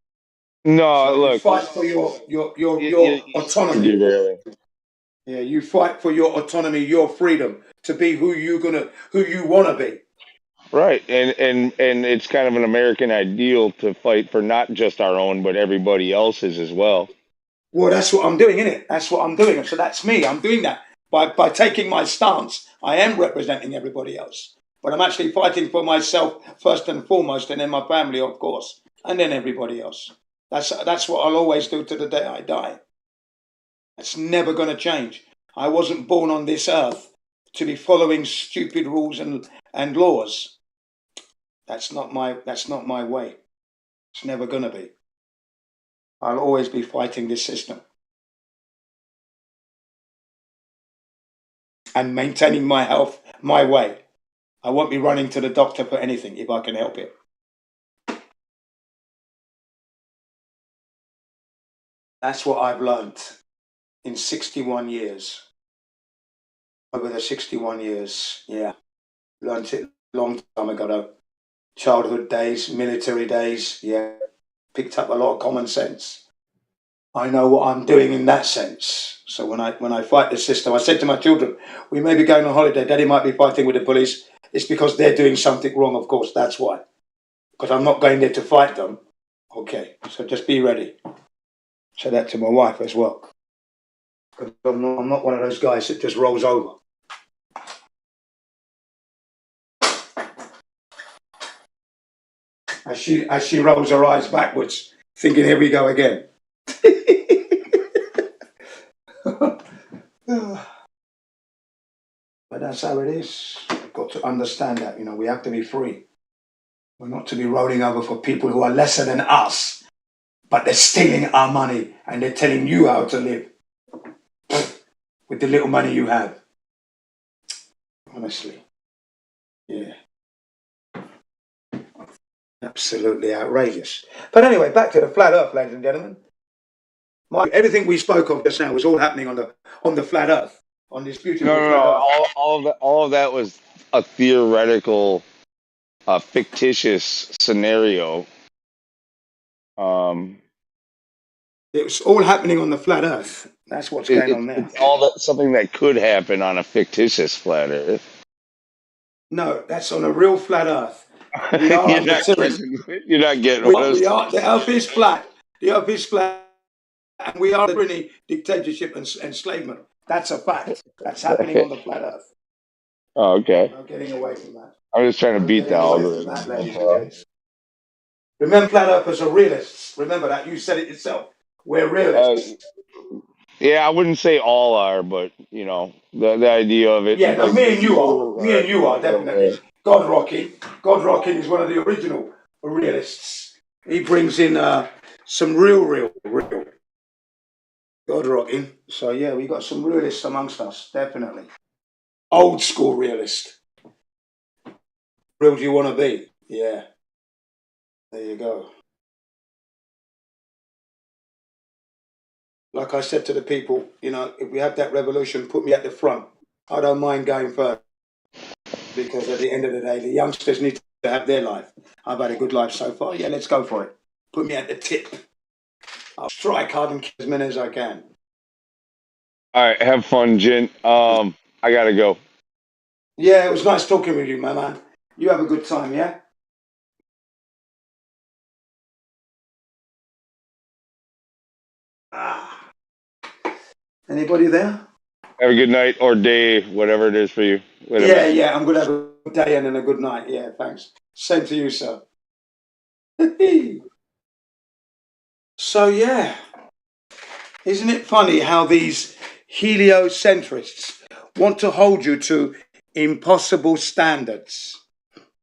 No, So look. you fight for your autonomy. Yeah, you fight for your autonomy, your freedom to be who you want to be. Right, and it's kind of an American ideal to fight for not just our own, but everybody else's as well. Well, that's what I'm doing, innit? That's what I'm doing. So that's me. I'm doing that by taking my stance. I am representing everybody else, but I'm actually fighting for myself first and foremost, and then my family, of course, and then everybody else. That's what I'll always do to the day I die. That's never going to change. I wasn't born on this earth to be following stupid rules and laws. That's not my way. It's never going to be. I'll always be fighting this system and maintaining my health my way. I won't be running to the doctor for anything if I can help it. That's what I've learned in 61 years. Over the 61 years, yeah. Learned it a long time ago, though. Childhood days, military days, yeah. Picked up a lot of common sense. I know what I'm doing in that sense. So when I fight the system, I said to my children, we may be going on holiday, Daddy might be fighting with the police. It's because they're doing something wrong, of course, that's why. Because I'm not going there to fight them. Okay, so just be ready. Say that to my wife as well. Because I'm not one of those guys that just rolls over. As she rolls her eyes backwards, thinking, here we go again. But that's how it is. We've got to understand that, we have to be free. We're not to be rolling over for people who are lesser than us, but they're stealing our money and they're telling you how to live with the little money you have. Honestly. Yeah. Absolutely outrageous. But anyway, back to the flat earth, ladies and gentlemen. Everything we spoke of just now was all happening on the flat earth, on this beautiful flat earth. All of that was a theoretical, fictitious scenario. It was all happening on the flat earth. That's what's going on there. It's all something that could happen on a fictitious flat earth. No, that's on a real flat earth. We are you're not getting the earth is flat. The earth is flat. And we are the dictatorship and enslavement. That's a fact. That's happening on the flat earth. Oh, okay. No getting away from that. I'm just trying to beat the algorithm. Remember, flat earthers are realists. Remember that. You said it yourself. We're realists. Yeah, I wouldn't say all are, but, the idea of it. Yeah, no, me and you are. Me and you are, definitely. God Rocking is one of the original realists. He brings in some real God Rocking. So, yeah, we got some realists amongst us, definitely. Old school realist. Real do you want to be? Yeah. There you go. Like I said to the people, if we have that revolution, put me at the front. I don't mind going first. Because at the end of the day, the youngsters need to have their life. I've had a good life so far. Yeah, let's go for it. Put me at the tip. I'll strike hard and kill as many as I can. All right, have fun, Jin. I gotta go. Yeah, it was nice talking with you, my man. You have a good time, yeah? Anybody there? Have a good night or day, whatever it is for you. Yeah, I'm going to have a good day and then a good night. Yeah, thanks. Same to you, sir. So, yeah. Isn't it funny how these heliocentrists want to hold you to impossible standards?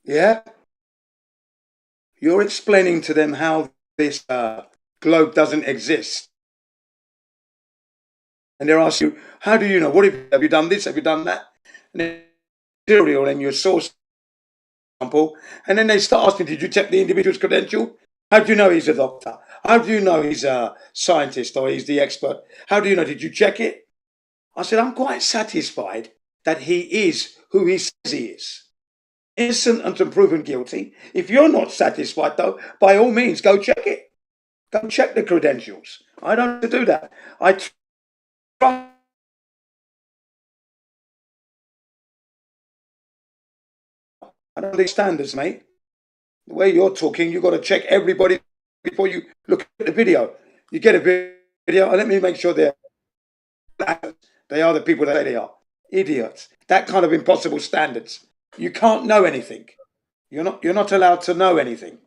Yeah? You're explaining to them how this globe doesn't exist. And they're asking you, how do you know? Have you done this? Have you done that? And then material and your source sample. And then they start asking, did you check the individual's credential? How do you know he's a doctor? How do you know he's a scientist or he's the expert? How do you know? Did you check it? I said, I'm quite satisfied that he is who he says he is. Innocent until proven guilty. If you're not satisfied, though, by all means, go check it. Go check the credentials. I don't have to do that. I don't think standards, mate. The way you're talking, you've got to check everybody before you look at the video. You get a video, and let me make sure they are the people that they are. Idiots. That kind of impossible standards. You can't know anything. You're not allowed to know anything.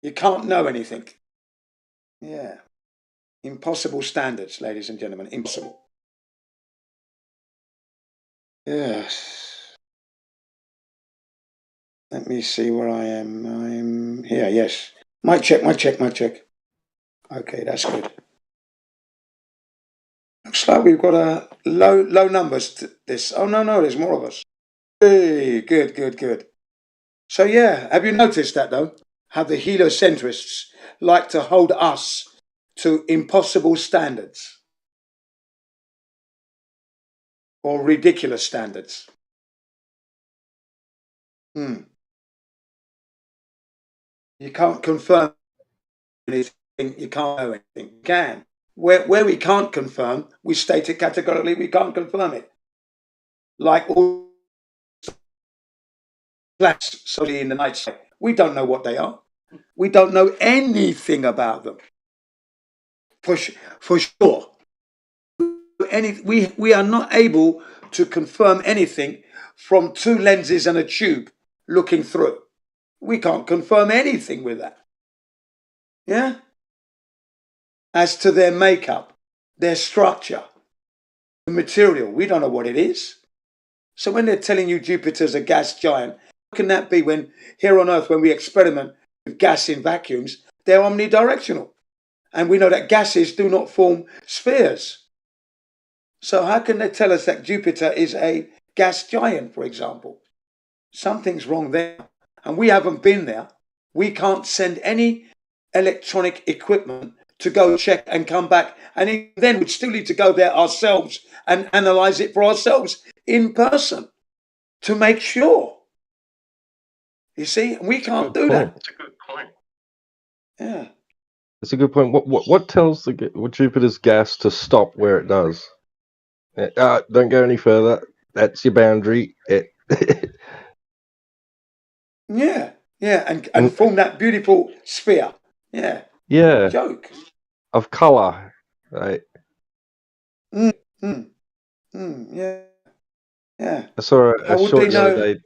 You can't know anything. Yeah. Impossible standards, ladies and gentlemen. Impossible. Yes. Let me see where I am. I'm here, yes. Mic check. Okay, that's good. Looks like we've got a low numbers to this. Oh, no, there's more of us. Hey, good. So, yeah, have you noticed that, though? How the heliocentrists like to hold us to impossible standards or ridiculous standards. You can't confirm anything. You can't know anything. You can. Where we can't confirm, we state it categorically. We can't confirm it. Like all flats solely in the night sky. We don't know what they are. We don't know anything about them. For sure. We are not able to confirm anything from two lenses and a tube looking through. We can't confirm anything with that. Yeah? As to their makeup, their structure, the material, we don't know what it is. So when they're telling you Jupiter's a gas giant, how can that be when here on Earth, when we experiment with gas in vacuums, they're omnidirectional? And we know that gases do not form spheres. So how can they tell us that Jupiter is a gas giant, for example? Something's wrong there. And we haven't been there. We can't send any electronic equipment to go check and come back. And even then we'd still need to go there ourselves and analyze it for ourselves in person to make sure. You see, and we can't do that. That's a good point. Yeah. That's a good point. What tells Jupiter's gas to stop where it does? Don't go any further. That's your boundary. Yeah, and form that beautiful sphere. Yeah. Yeah. Joke. Of colour, right? Yeah. I saw How a would short they the other know? day.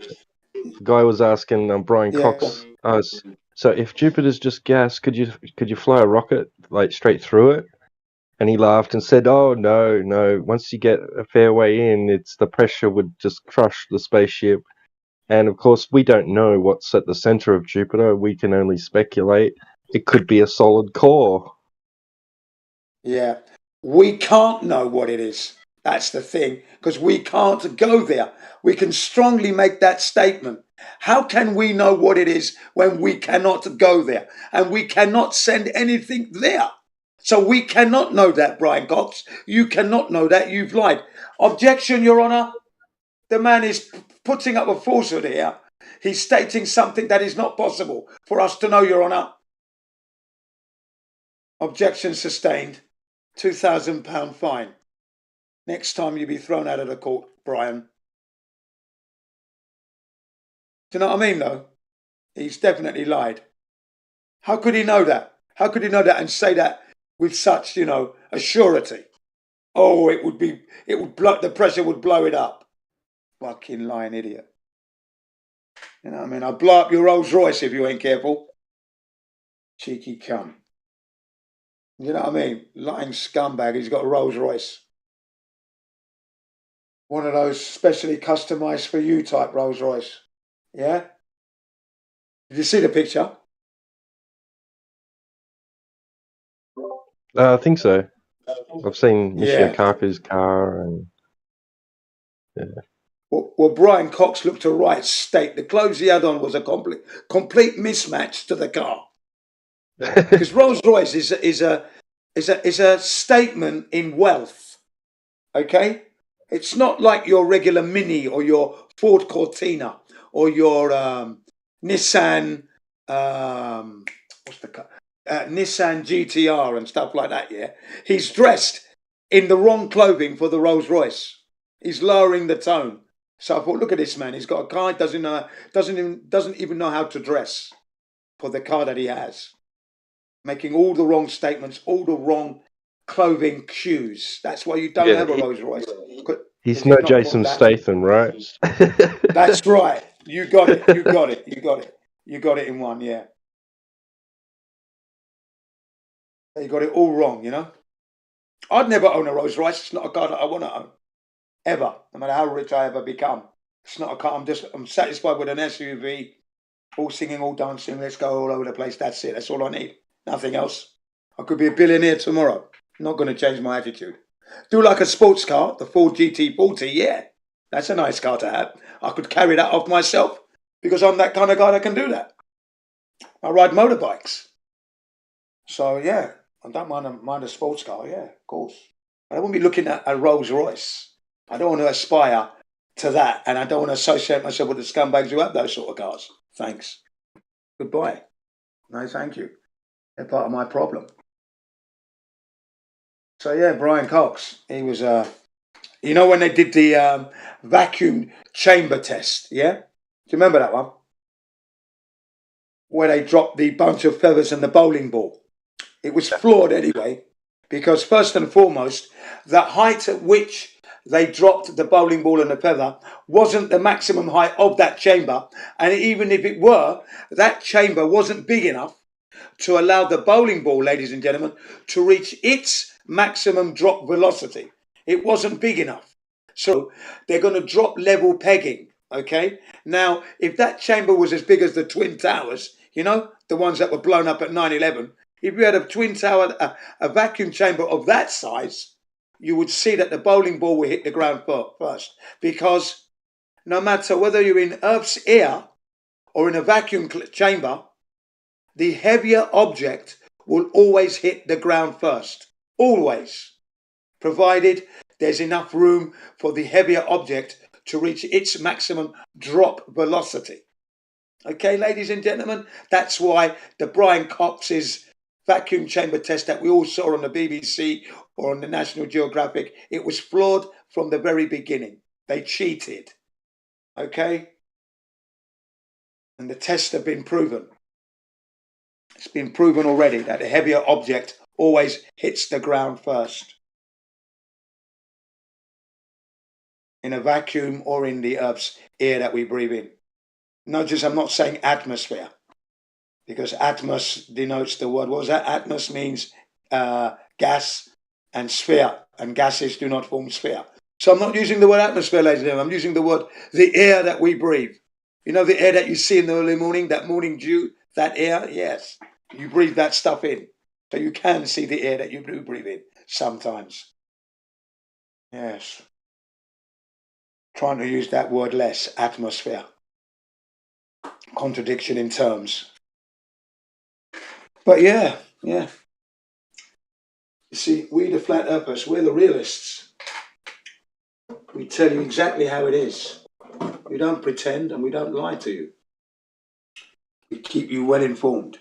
The guy was asking Brian Cox, so if Jupiter's just gas, could you fly a rocket like straight through it? And he laughed and said, "Oh no! Once you get a fair way in, the pressure would just crush the spaceship." And of course, we don't know what's at the center of Jupiter. We can only speculate. It could be a solid core. Yeah. We can't know what it is. That's the thing, because we can't go there. We can strongly make that statement. How can we know what it is when we cannot go there and we cannot send anything there? So we cannot know that, Brian Cox. You cannot know that. You've lied. Objection, Your Honor. The man is putting up a falsehood here. He's stating something that is not possible for us to know, Your Honor. Objection sustained. £2,000 fine. Next time you'll be thrown out of the court, Brian. Do you know what I mean, though? He's definitely lied. How could he know that? How could he know that and say that with such, a surety? Oh, the pressure would blow it up. Fucking lying idiot. You know what I mean? I'll blow up your Rolls Royce if you ain't careful. Cheeky cunt. You know what I mean? Lying scumbag, he's got a Rolls Royce. One of those specially customised for you type Rolls Royce. Yeah? Did you see the picture? I think so. I've seen Michio Yeah. Kaku's car, and yeah. Well, Brian Cox looked to right state the clothes he had on was a complete mismatch to the car. Because Rolls Royce is a statement in wealth. Okay, it's not like your regular Mini or your Ford Cortina or your Nissan Nissan GTR and stuff like that. Yeah, he's dressed in the wrong clothing for the Rolls Royce. He's lowering the tone. So I thought, look at this man. He's got a car. Doesn't even know how to dress for the car that he has. Making all the wrong statements, all the wrong clothing cues. That's why you don't Yeah, have a Rolls Royce. He's no Jason Statham, right? That's right. You got it. You got it. You got it. You got it in one. Yeah. You got it all wrong. You know. I'd never own a Rolls Royce. It's not a car that I want to own. Ever, no matter how rich I ever become. It's not a car. I'm satisfied with an SUV, all singing, all dancing. Let's go all over the place. That's it. That's all I need. Nothing else. I could be a billionaire tomorrow. Not going to change my attitude. Do like a sports car, the Ford GT40. Yeah, that's a nice car to have. I could carry that off myself because I'm that kind of guy that can do that. I ride motorbikes. So yeah, I don't mind a sports car. Yeah, of course. I don't want to be looking at a Rolls Royce. I don't want to aspire to that, and I don't want to associate myself with the scumbags who have those sort of cars. Thanks. Goodbye. No, thank you. They're part of my problem. So yeah, Brian Cox. He was, you know, when they did the vacuum chamber test. Yeah, do you remember that one? Where they dropped the bunch of feathers and the bowling ball. It was flawed anyway, because first and foremost, the height at which they dropped the bowling ball and the feather wasn't the maximum height of that chamber. And even if it were, that chamber wasn't big enough to allow the bowling ball, ladies and gentlemen, to reach its maximum drop velocity. It wasn't big enough. So they're going to drop level pegging. Okay. Now, if that chamber was as big as the Twin Towers, you know, the ones that were blown up at 9/11, if you had a Twin Tower, a vacuum chamber of that size, you would see that the bowling ball will hit the ground first. Because no matter whether you're in Earth's ear or in a vacuum chamber, the heavier object will always hit the ground first. Always. Provided there's enough room for the heavier object to reach its maximum drop velocity. Okay, ladies and gentlemen, that's why the Brian Cox's vacuum chamber test that we all saw on the BBC or on the National Geographic, it was flawed from the very beginning. They cheated. Okay? And the tests have been proven. It's been proven already that a heavier object always hits the ground first. In a vacuum or in the Earth's air that we breathe in. Notice I'm not saying atmosphere, because atmos denotes the word. What was that? Atmos means gas, and sphere, and gases do not form sphere. So I'm not using the word atmosphere, ladies and gentlemen. I'm using the word the air that we breathe. You know the air that you see in the early morning, that morning dew, that air? Yes. You breathe that stuff in. So you can see the air that you do breathe in sometimes. Yes. Trying to use that word less, atmosphere. Contradiction in terms. But yeah. You see, we the flat earthers, we're the realists. We tell you exactly how it is. We don't pretend and we don't lie to you. We keep you well informed.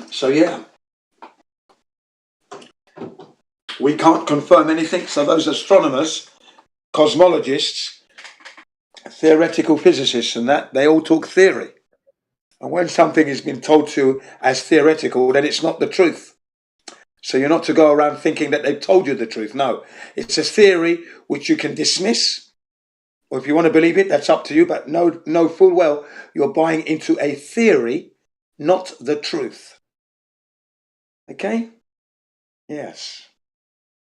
So yeah. We can't confirm anything, so those astronomers, cosmologists, theoretical physicists and that, they all talk theory. And when something has been told to you as theoretical, then it's not the truth. So you're not to go around thinking that they've told you the truth. No, it's a theory which you can dismiss, or if you want to believe it, that's up to you, but know full well you're buying into a theory, not the truth. Okay? Yes.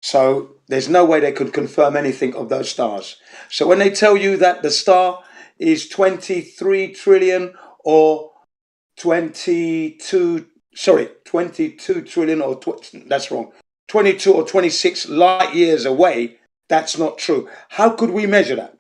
So there's no way they could confirm anything of those stars. So when they tell you that the star is 23 trillion or 22 trillion or that's wrong. 22 or 26 light years away, that's not true. How could we measure that?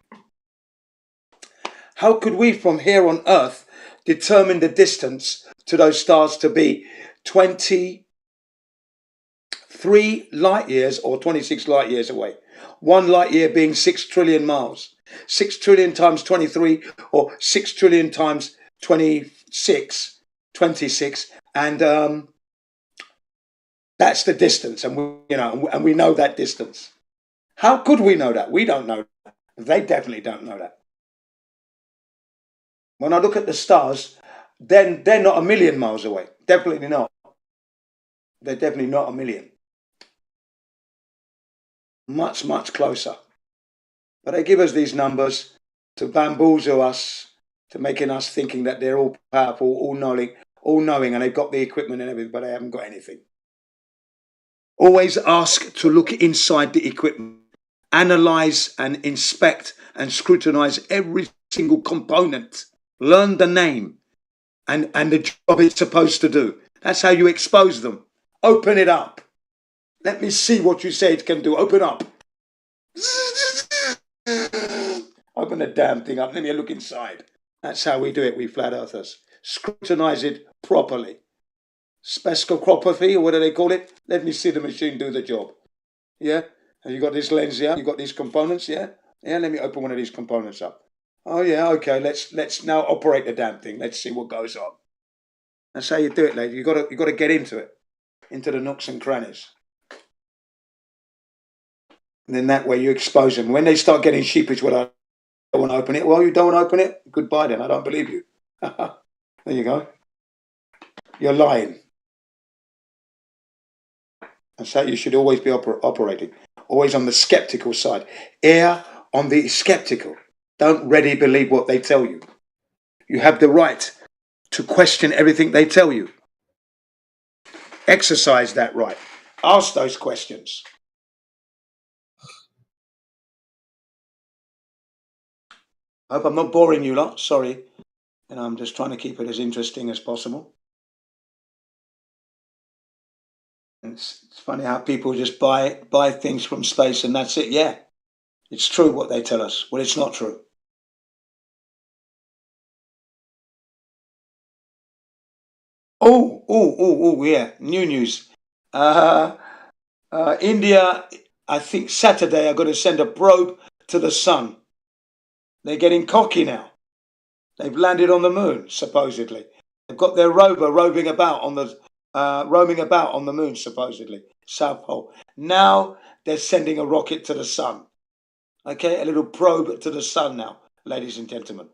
How could we from here on Earth determine the distance to those stars to be 23 light years or 26 light years away? 1 light year being 6 trillion miles. 6 trillion times 23 or 6 trillion times 26, and that's the distance, and we know that distance. How could we know that? We don't know that. They definitely don't know that. When I look at the stars, then they're not a million miles away. Definitely not. They're definitely not a million. Much, much closer. But they give us these numbers to bamboozle us, to making us thinking that they're all powerful, all knowing, and they've got the equipment and everything, but they haven't got anything. Always ask to look inside the equipment, analyze and inspect and scrutinize every single component. Learn the name and the job it's supposed to do. That's how you expose them. Open it up. Let me see what you say it can do. Open up. Open the damn thing up. Let me look inside. That's how we do it, we flat earthers. Scrutinize it properly. Spectroscopy, or what do they call it? Let me see the machine do the job. Yeah? Have you got this lens here? You got these components, yeah? Yeah, let me open one of these components up. Oh yeah, okay, let's now operate the damn thing. Let's see what goes on. That's how you do it, lady. You gotta get into it. Into the nooks and crannies. And then that way you expose them. When they start getting sheepish, well, I don't want to open it. Well, you don't want to open it? Goodbye then, I don't believe you. There you go. You're lying. That's how you should always be operating. Always on the skeptical side. Err on the skeptical. Don't ready believe what they tell you. You have the right to question everything they tell you. Exercise that right. Ask those questions. I hope I'm not boring you lot. Sorry. And I'm just trying to keep it as interesting as possible. It's funny how people just buy things from space and that's it. Yeah, it's true what they tell us. Well, it's not true. Oh, yeah. New news. India, I think Saturday, are going to send a probe to the sun. They're getting cocky now. They've landed on the moon, supposedly. They've got their rover roaming about on the moon, supposedly, South Pole. Now they're sending a rocket to the sun. Okay, a little probe to the sun now, ladies and gentlemen.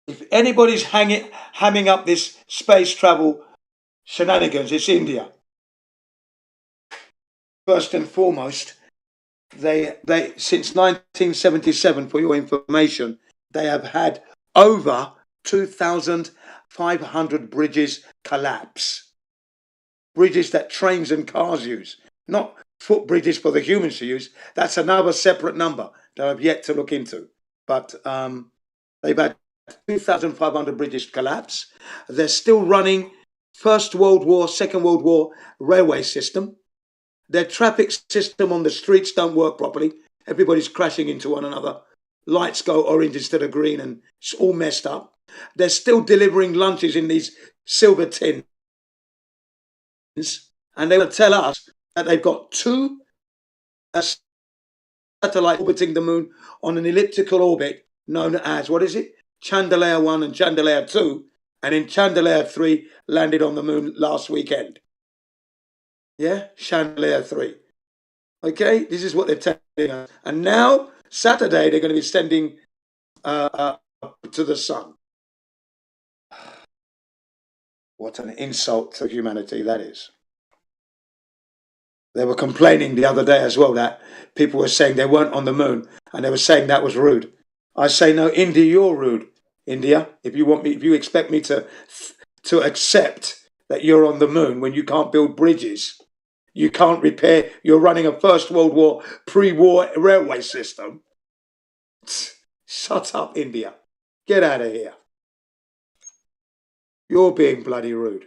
If anybody's hamming up this space travel shenanigans, it's India. First and foremost, they since 1977, for your information, they have had over 2,500 bridges collapse. Bridges that trains and cars use, not foot bridges for the humans to use. That's another separate number that I've yet to look into. But they've had 2,500 bridges collapse. They're still running First World War, Second World War railway system. Their traffic system on the streets don't work properly. Everybody's crashing into one another. Lights go orange instead of green and it's all messed up. They're still delivering lunches in these silver tins. And they will tell us that they've got two satellites orbiting the moon on an elliptical orbit known as, what is it? Chandelier 1 and Chandelier 2. And in Chandelier 3 landed on the moon last weekend. Yeah, Chandelier 3. Okay, this is what they're telling us. And now, Saturday, they're going to be sending to the sun. What an insult to humanity that is. They were complaining the other day as well that people were saying they weren't on the moon, and they were saying that was rude. I say, no, India, you're rude. India, if you expect me to accept that you're on the moon when you can't build bridges, you can't repair. You're running a First World War pre-war railway system. Shut up, India. Get out of here. You're being bloody rude.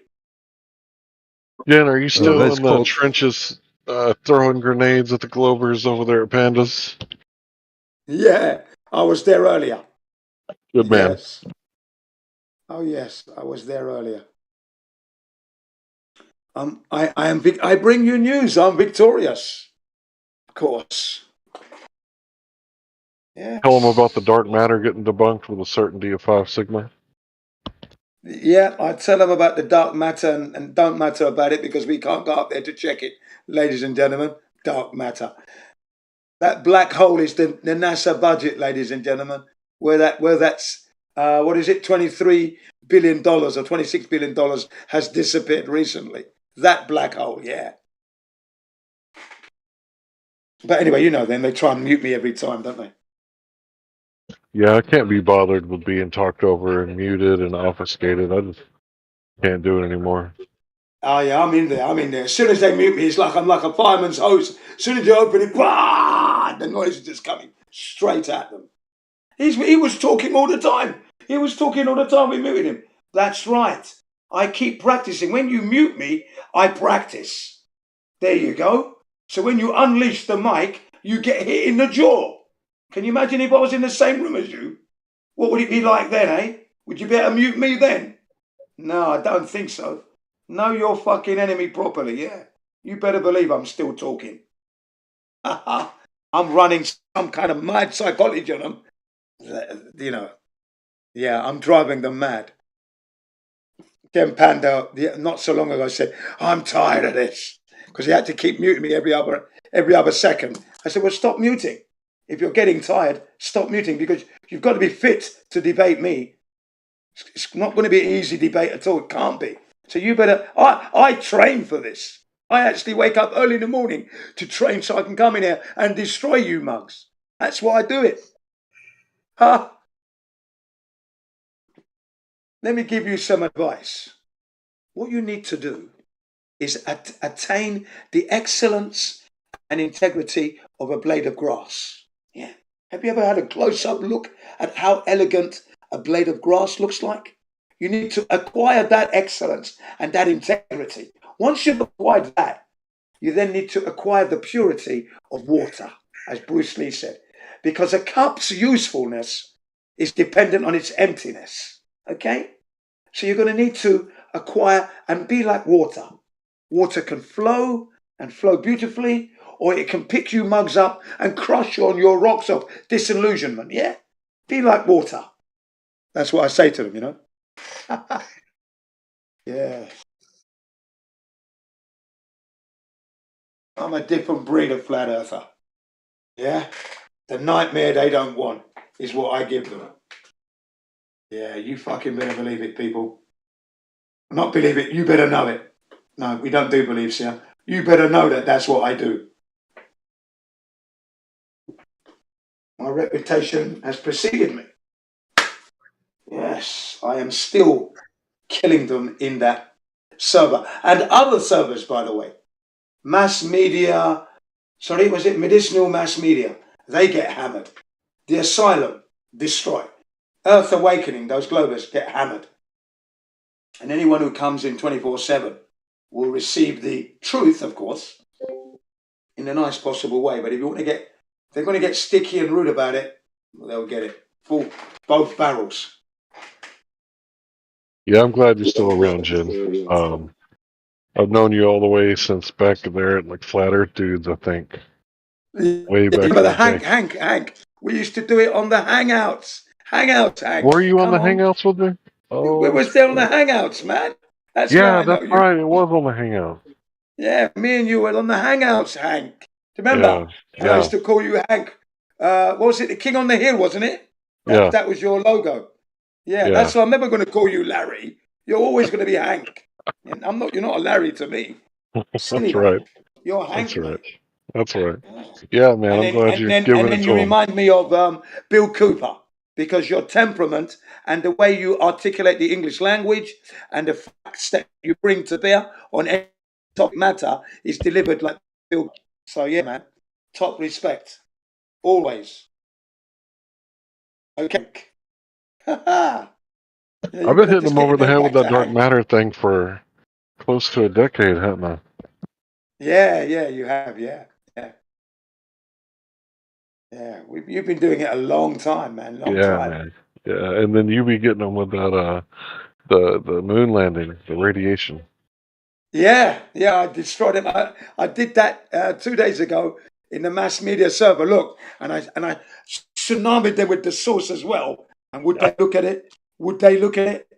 Jen, are you still that's in the called- trenches throwing grenades at the Glovers over there at Pandas? Yeah, I was there earlier. Good man. Yes. Oh yes, I was there earlier. I bring you news. I'm victorious. Of course. Yeah. Tell them about the dark matter getting debunked with a certainty of 5 sigma. Yeah, I tell them about the dark matter and don't matter about it because we can't go up there to check it, ladies and gentlemen. Dark matter. That black hole is the NASA budget, ladies and gentlemen. Where that's what is it, $23 billion or $26 billion has disappeared recently. That black hole, yeah. But anyway, you know them. They try and mute me every time, don't they? Yeah, I can't be bothered with being talked over and muted and obfuscated. I just can't do it anymore. Oh yeah, I'm in there. As soon as they mute me, it's like I'm like a fireman's hose. As soon as you open it, the noise is just coming straight at them. He was talking all the time. We muted him. That's right. I keep practicing. When you mute me, I practice. There you go. So when you unleash the mic, you get hit in the jaw. Can you imagine if I was in the same room as you? What would it be like then, eh? Would you be able to mute me then? No, I don't think so. Know your fucking enemy properly, yeah. You better believe I'm still talking. I'm running some kind of mad psychology on them. You know, yeah, I'm driving them mad. Ken Panda, not so long ago, said, I'm tired of this. Because he had to keep muting me every other second. I said, well, stop muting. If you're getting tired, stop muting because you've got to be fit to debate me. It's not going to be an easy debate at all. It can't be. So you better... I train for this. I actually wake up early in the morning to train so I can come in here and destroy you mugs. That's why I do it. Huh? Let me give you some advice. What you need to do is attain the excellence and integrity of a blade of grass. Yeah. Have you ever had a close-up look at how elegant a blade of grass looks like? You need to acquire that excellence and that integrity. Once you've acquired that, you then need to acquire the purity of water, as Bruce Lee said, because a cup's usefulness is dependent on its emptiness. Okay? So you're going to need to acquire and be like water. Water can flow and flow beautifully, or it can pick you mugs up and crush you on your rocks of disillusionment. Yeah? Be like water. That's what I say to them, you know? Yeah. I'm a different breed of flat earther. Yeah? The nightmare they don't want is what I give them. Yeah, you fucking better believe it, people. Not believe it, you better know it. No, we don't do beliefs here. You better know that that's what I do. My reputation has preceded me. Yes, I am still killing them in that server. And other servers, by the way. Mass media, was it medicinal mass media? They get hammered. The Asylum, destroyed. Earth Awakening, those Globers get hammered. And anyone who comes in 24/7 will receive the truth, of course, in the nice possible way. But if you want to get, they're going to get sticky and rude about it, they'll get it. Full, both barrels. Yeah, I'm glad you're still around, Jen. I've known you all the way since back there at like Flat Earth Dudes, I think. Way back. Remember the Hank. We used to do it on the Hangouts. Hank. Were you on the Hangouts with me? Oh, we were still on the Hangouts, man. That's yeah, that's right. It was on the Hangouts. Yeah, me and you were on the Hangouts, Hank. Do you remember? Yeah. I used to call you Hank. What was it? The King on the Hill, wasn't it? Yeah. That was your logo. Yeah, that's why I'm never going to call you Larry. You're always going to be Hank. And you're not a Larry to me. That's right. You're Hank. That's right. Yeah, man, I'm glad you're giving it to him. And then you remind me of Bill Cooper, because your temperament and the way you articulate the English language and the facts that you bring to bear on any top matter is delivered like Bill. So yeah, man, top respect, always. Okay. I've been hitting them over the head with that dark matter thing for close to a decade, haven't I? Yeah, you have, yeah. You've been doing it a long time, man. Long time. Man. Yeah, and then you be getting them with that the moon landing, the radiation. Yeah, I destroyed him. I did that 2 days ago in the mass media server. Look, and I tsunamied them with the source as well. And would they look at it? Would they look at it?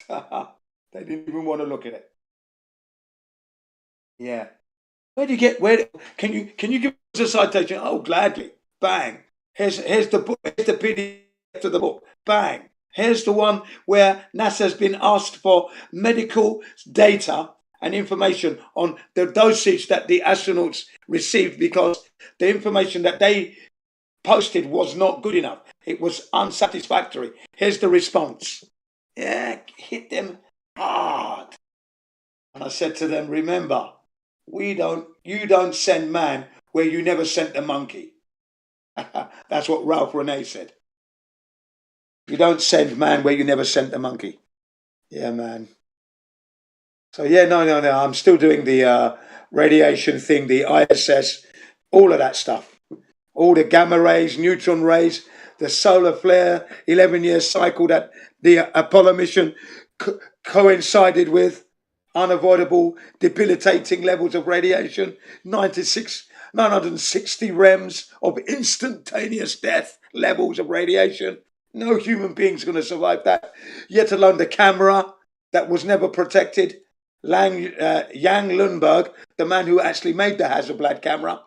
They didn't even want to look at it. Yeah. Where can you give us a citation? Oh, gladly. Bang. Here's the book. Here's the PDF of the book. Bang. Here's the one where NASA's been asked for medical data and information on the dosage that the astronauts received because the information that they posted was not good enough. It was unsatisfactory. Here's the response. Yeah, hit them hard. And I said to them, remember, you don't send man where you never sent the monkey. That's what Ralph Renee said. You don't send man where you never sent the monkey. Yeah, man. So yeah, no. I'm still doing the radiation thing, the ISS, all of that stuff. All the gamma rays, neutron rays, the solar flare, 11-year cycle that the Apollo mission coincided with, unavoidable, debilitating levels of radiation, 960 rems of instantaneous death levels of radiation. No human being's going to survive that, yet alone the camera that was never protected. Jan Lundberg, the man who actually made the Hasselblad camera,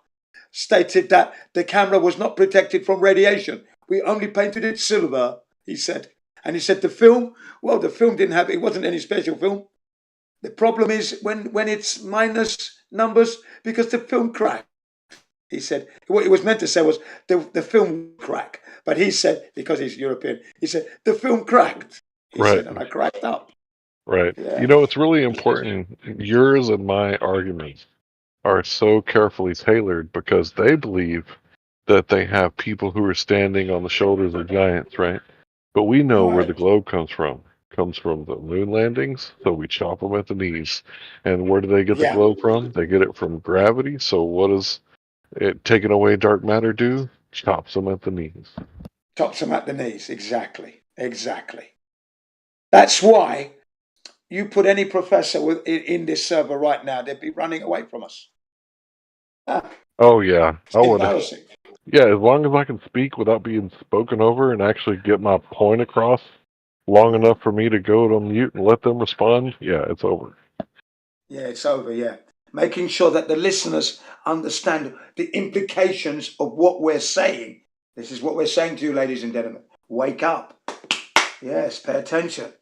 stated that the camera was not protected from radiation. We only painted it silver, he said. And he said the film didn't have, it wasn't any special film. The problem is when it's minus numbers because the film cracked. He said, what he was meant to say was the film cracked. But he said, because he's European, he said, the film cracked. He said, and I cracked up. Right. Yeah. You know, it's really important. Yours and my arguments are so carefully tailored because they believe that they have people who are standing on the shoulders of giants, right? But we know where the globe comes from. It comes from the moon landings, so we chop them at the knees. And where do they get the globe from? They get it from gravity. So what does it taking away dark matter do? Chops them at the knees. Chops them at the knees. Exactly. That's why you put any professor in this server right now, they'd be running away from us. Oh, yeah. It's embarrassing. Yeah, as long as I can speak without being spoken over and actually get my point across long enough for me to go on mute and let them respond, yeah, it's over. Yeah, it's over, yeah. Making sure that the listeners understand the implications of what we're saying. This is what we're saying to you, ladies and gentlemen. Wake up. Yes, pay attention.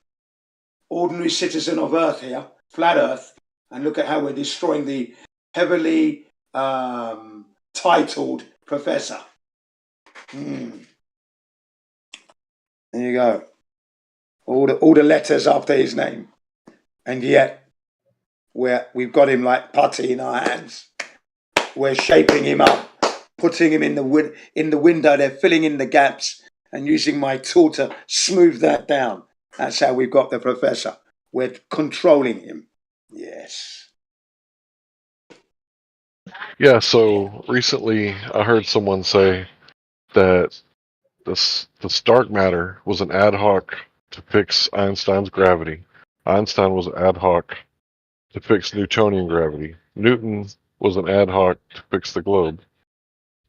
Ordinary citizen of Earth here, flat Earth, and look at how we're destroying the heavily titled professor. There you go. All the letters after his name. And yet, we've got him like putty in our hands. We're shaping him up, putting him in the window. They're filling in the gaps and using my tool to smooth that down. That's how we've got the professor. We're controlling him. Yes. Yeah, so recently I heard someone say that the dark matter was an ad hoc to fix Einstein's gravity. Einstein was ad hoc to fix Newtonian gravity. Newton was an ad hoc to fix the globe.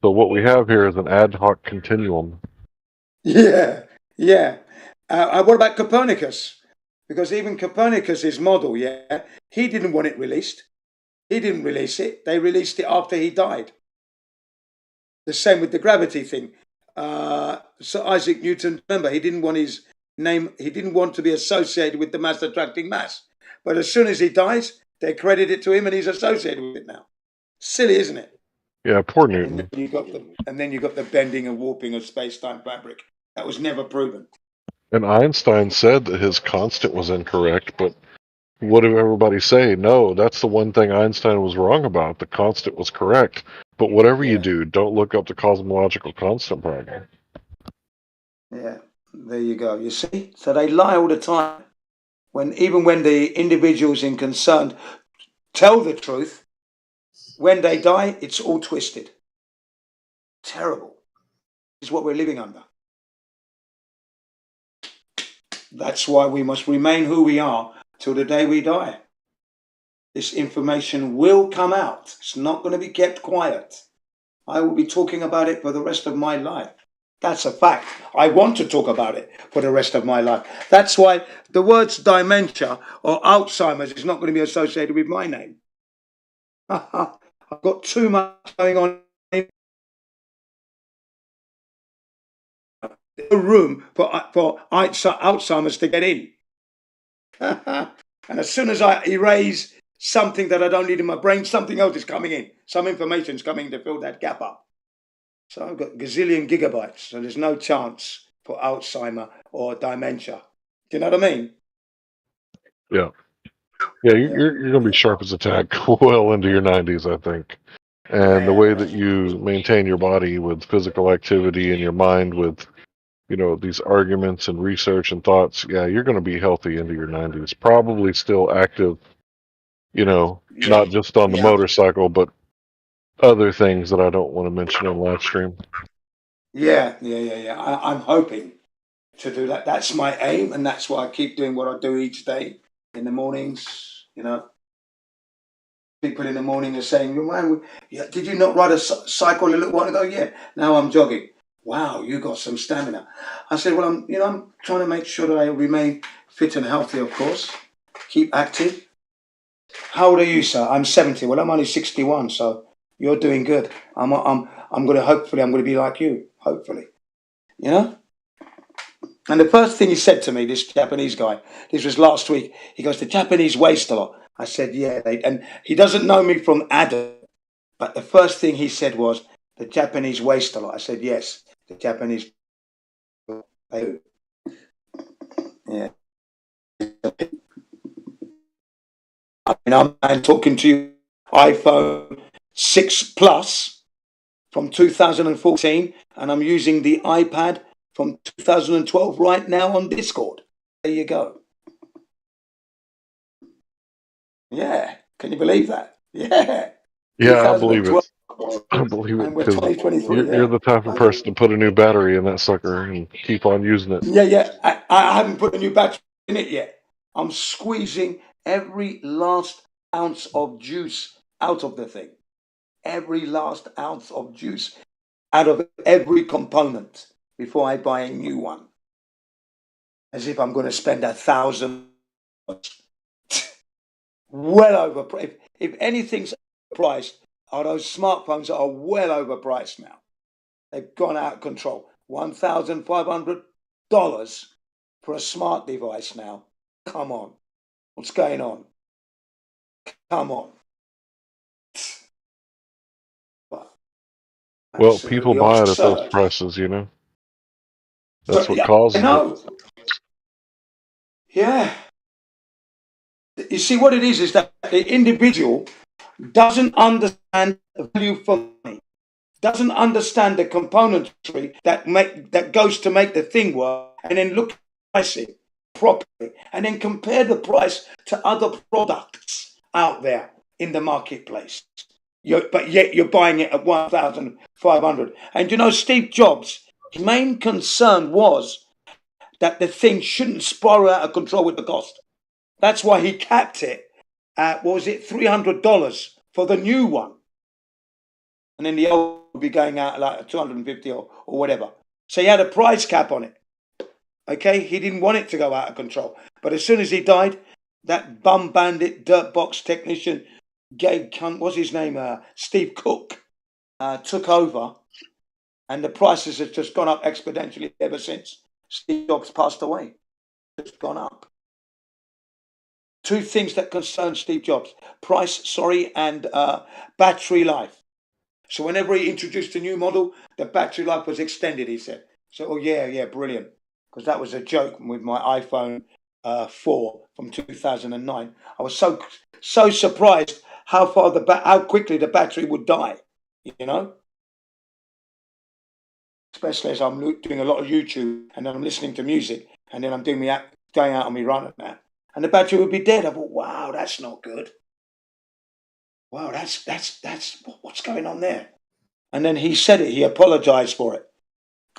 So what we have here is an ad hoc continuum. Yeah. What about Copernicus? Because even Copernicus's model, he didn't want it released. He didn't release it. They released it after he died. The same with the gravity thing. Sir Isaac Newton, remember, he didn't want his name, he didn't want to be associated with the mass attracting mass. But as soon as he dies, they credit it to him and he's associated with it now. Silly, isn't it? Yeah, poor Newton. And then you got the bending and warping of space-time fabric. That was never proven. And Einstein said that his constant was incorrect, but what do everybody say? No, that's the one thing Einstein was wrong about. The constant was correct. But whatever you do, don't look up the cosmological constant problem. Yeah, there you go. You see? So they lie all the time. Even when the individuals in concern tell the truth, when they die, it's all twisted. Terrible. This is what we're living under. That's why we must remain who we are till the day we die. This information will come out. It's not going to be kept quiet. I will be talking about it for the rest of my life. That's a fact. I want to talk about it for the rest of my life. That's why the words dementia or Alzheimer's is not going to be associated with my name. I've got too much going on in the room for Alzheimer's to get in. And as soon as I erase something that I don't need in my brain, something else is coming in. Some information is coming to fill that gap up. So I've got gazillion gigabytes, so there's no chance for Alzheimer or dementia. Do you know what I mean? Yeah. Yeah, you're going to be sharp as a tack well into your 90s, I think. And the way that you maintain your body with physical activity and your mind with, these arguments and research and thoughts, yeah, you're going to be healthy into your 90s. Probably still active, not just on the motorcycle, but other things that I don't want to mention on live stream. Yeah. I'm hoping to do that. That's my aim, and that's why I keep doing what I do each day in the mornings. People in the morning are saying, "Man, did you not ride a cycle a little while ago?" Yeah. Now I'm jogging. Wow, you got some stamina. I said, well, I'm trying to make sure that I remain fit and healthy, of course. Keep active. How old are you, sir? I'm 70. Well, I'm only 61, so you're doing good. I'm going to be like you, hopefully. And the first thing he said to me, this Japanese guy, this was last week, he goes, the Japanese waste a lot. I said, yeah. And he doesn't know me from Adam, but the first thing he said was, the Japanese waste a lot. I said, yes, the Japanese, they do. Yeah. I'm talking to you, iPhone 6 Plus from 2014, and I'm using the iPad from 2012 right now on Discord. There you go. Yeah. Can you believe that? Yeah. Yeah, I believe it. I believe it because you're the type of person to put a new battery in that sucker and keep on using it. Yeah. I haven't put a new battery in it yet. I'm squeezing every last ounce of juice out of the thing. Every last ounce of juice out of every component before I buy a new one. As if I'm going to spend $1,000. Well overpriced. If anything's priced, are those smartphones that are well overpriced now. They've gone out of control. $1,500 for a smart device now. Come on. What's going on? Come on. Well, people buy it at those prices, That's what causes it. Yeah. You see, what it is that the individual doesn't understand the value for money, doesn't understand the componentry that goes to make the thing work, and then look at pricing properly, and then compare the price to other products out there in the marketplace. But yet you're buying it at $1,500. And Steve Jobs, his main concern was that the thing shouldn't spiral out of control with the cost. That's why he capped it at, what was it, $300 for the new one. And then the old would be going out like $250 or whatever. So he had a price cap on it. Okay, he didn't want it to go out of control. But as soon as he died, that bum bandit dirt box technician, what's his name? Steve Cook took over, and the prices have just gone up exponentially ever since Steve Jobs passed away. It's gone up. Two things that concern Steve Jobs: price, and battery life. So whenever he introduced a new model, the battery life was extended, he said. So, yeah, brilliant. Because that was a joke with my iPhone 4 from 2009. I was so surprised how quickly the battery would die. You know, especially as I'm doing a lot of YouTube and then I'm listening to music and then I'm doing going out on my run and that, and the battery would be dead. I thought, wow, that's not good. Wow, that's what's going on there. And then he said it. He apologized for it,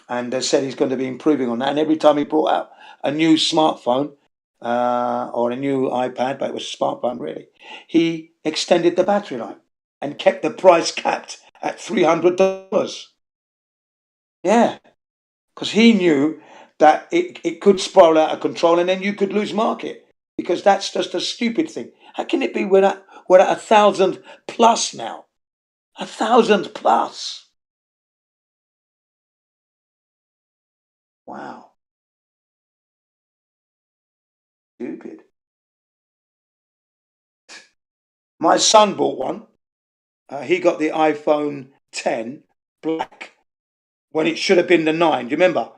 and said he's going to be improving on that. And every time he brought out a new smartphone or a new iPad, but it was a smartphone really, he extended the battery life and kept the price capped at $300. Yeah, because he knew that it could spiral out of control and then you could lose market, because that's just a stupid thing. How can it be we're at 1,000 plus now? 1,000 plus. Wow. Stupid. My son bought one. He got the iPhone 10 black when it should have been the 9. Do you remember?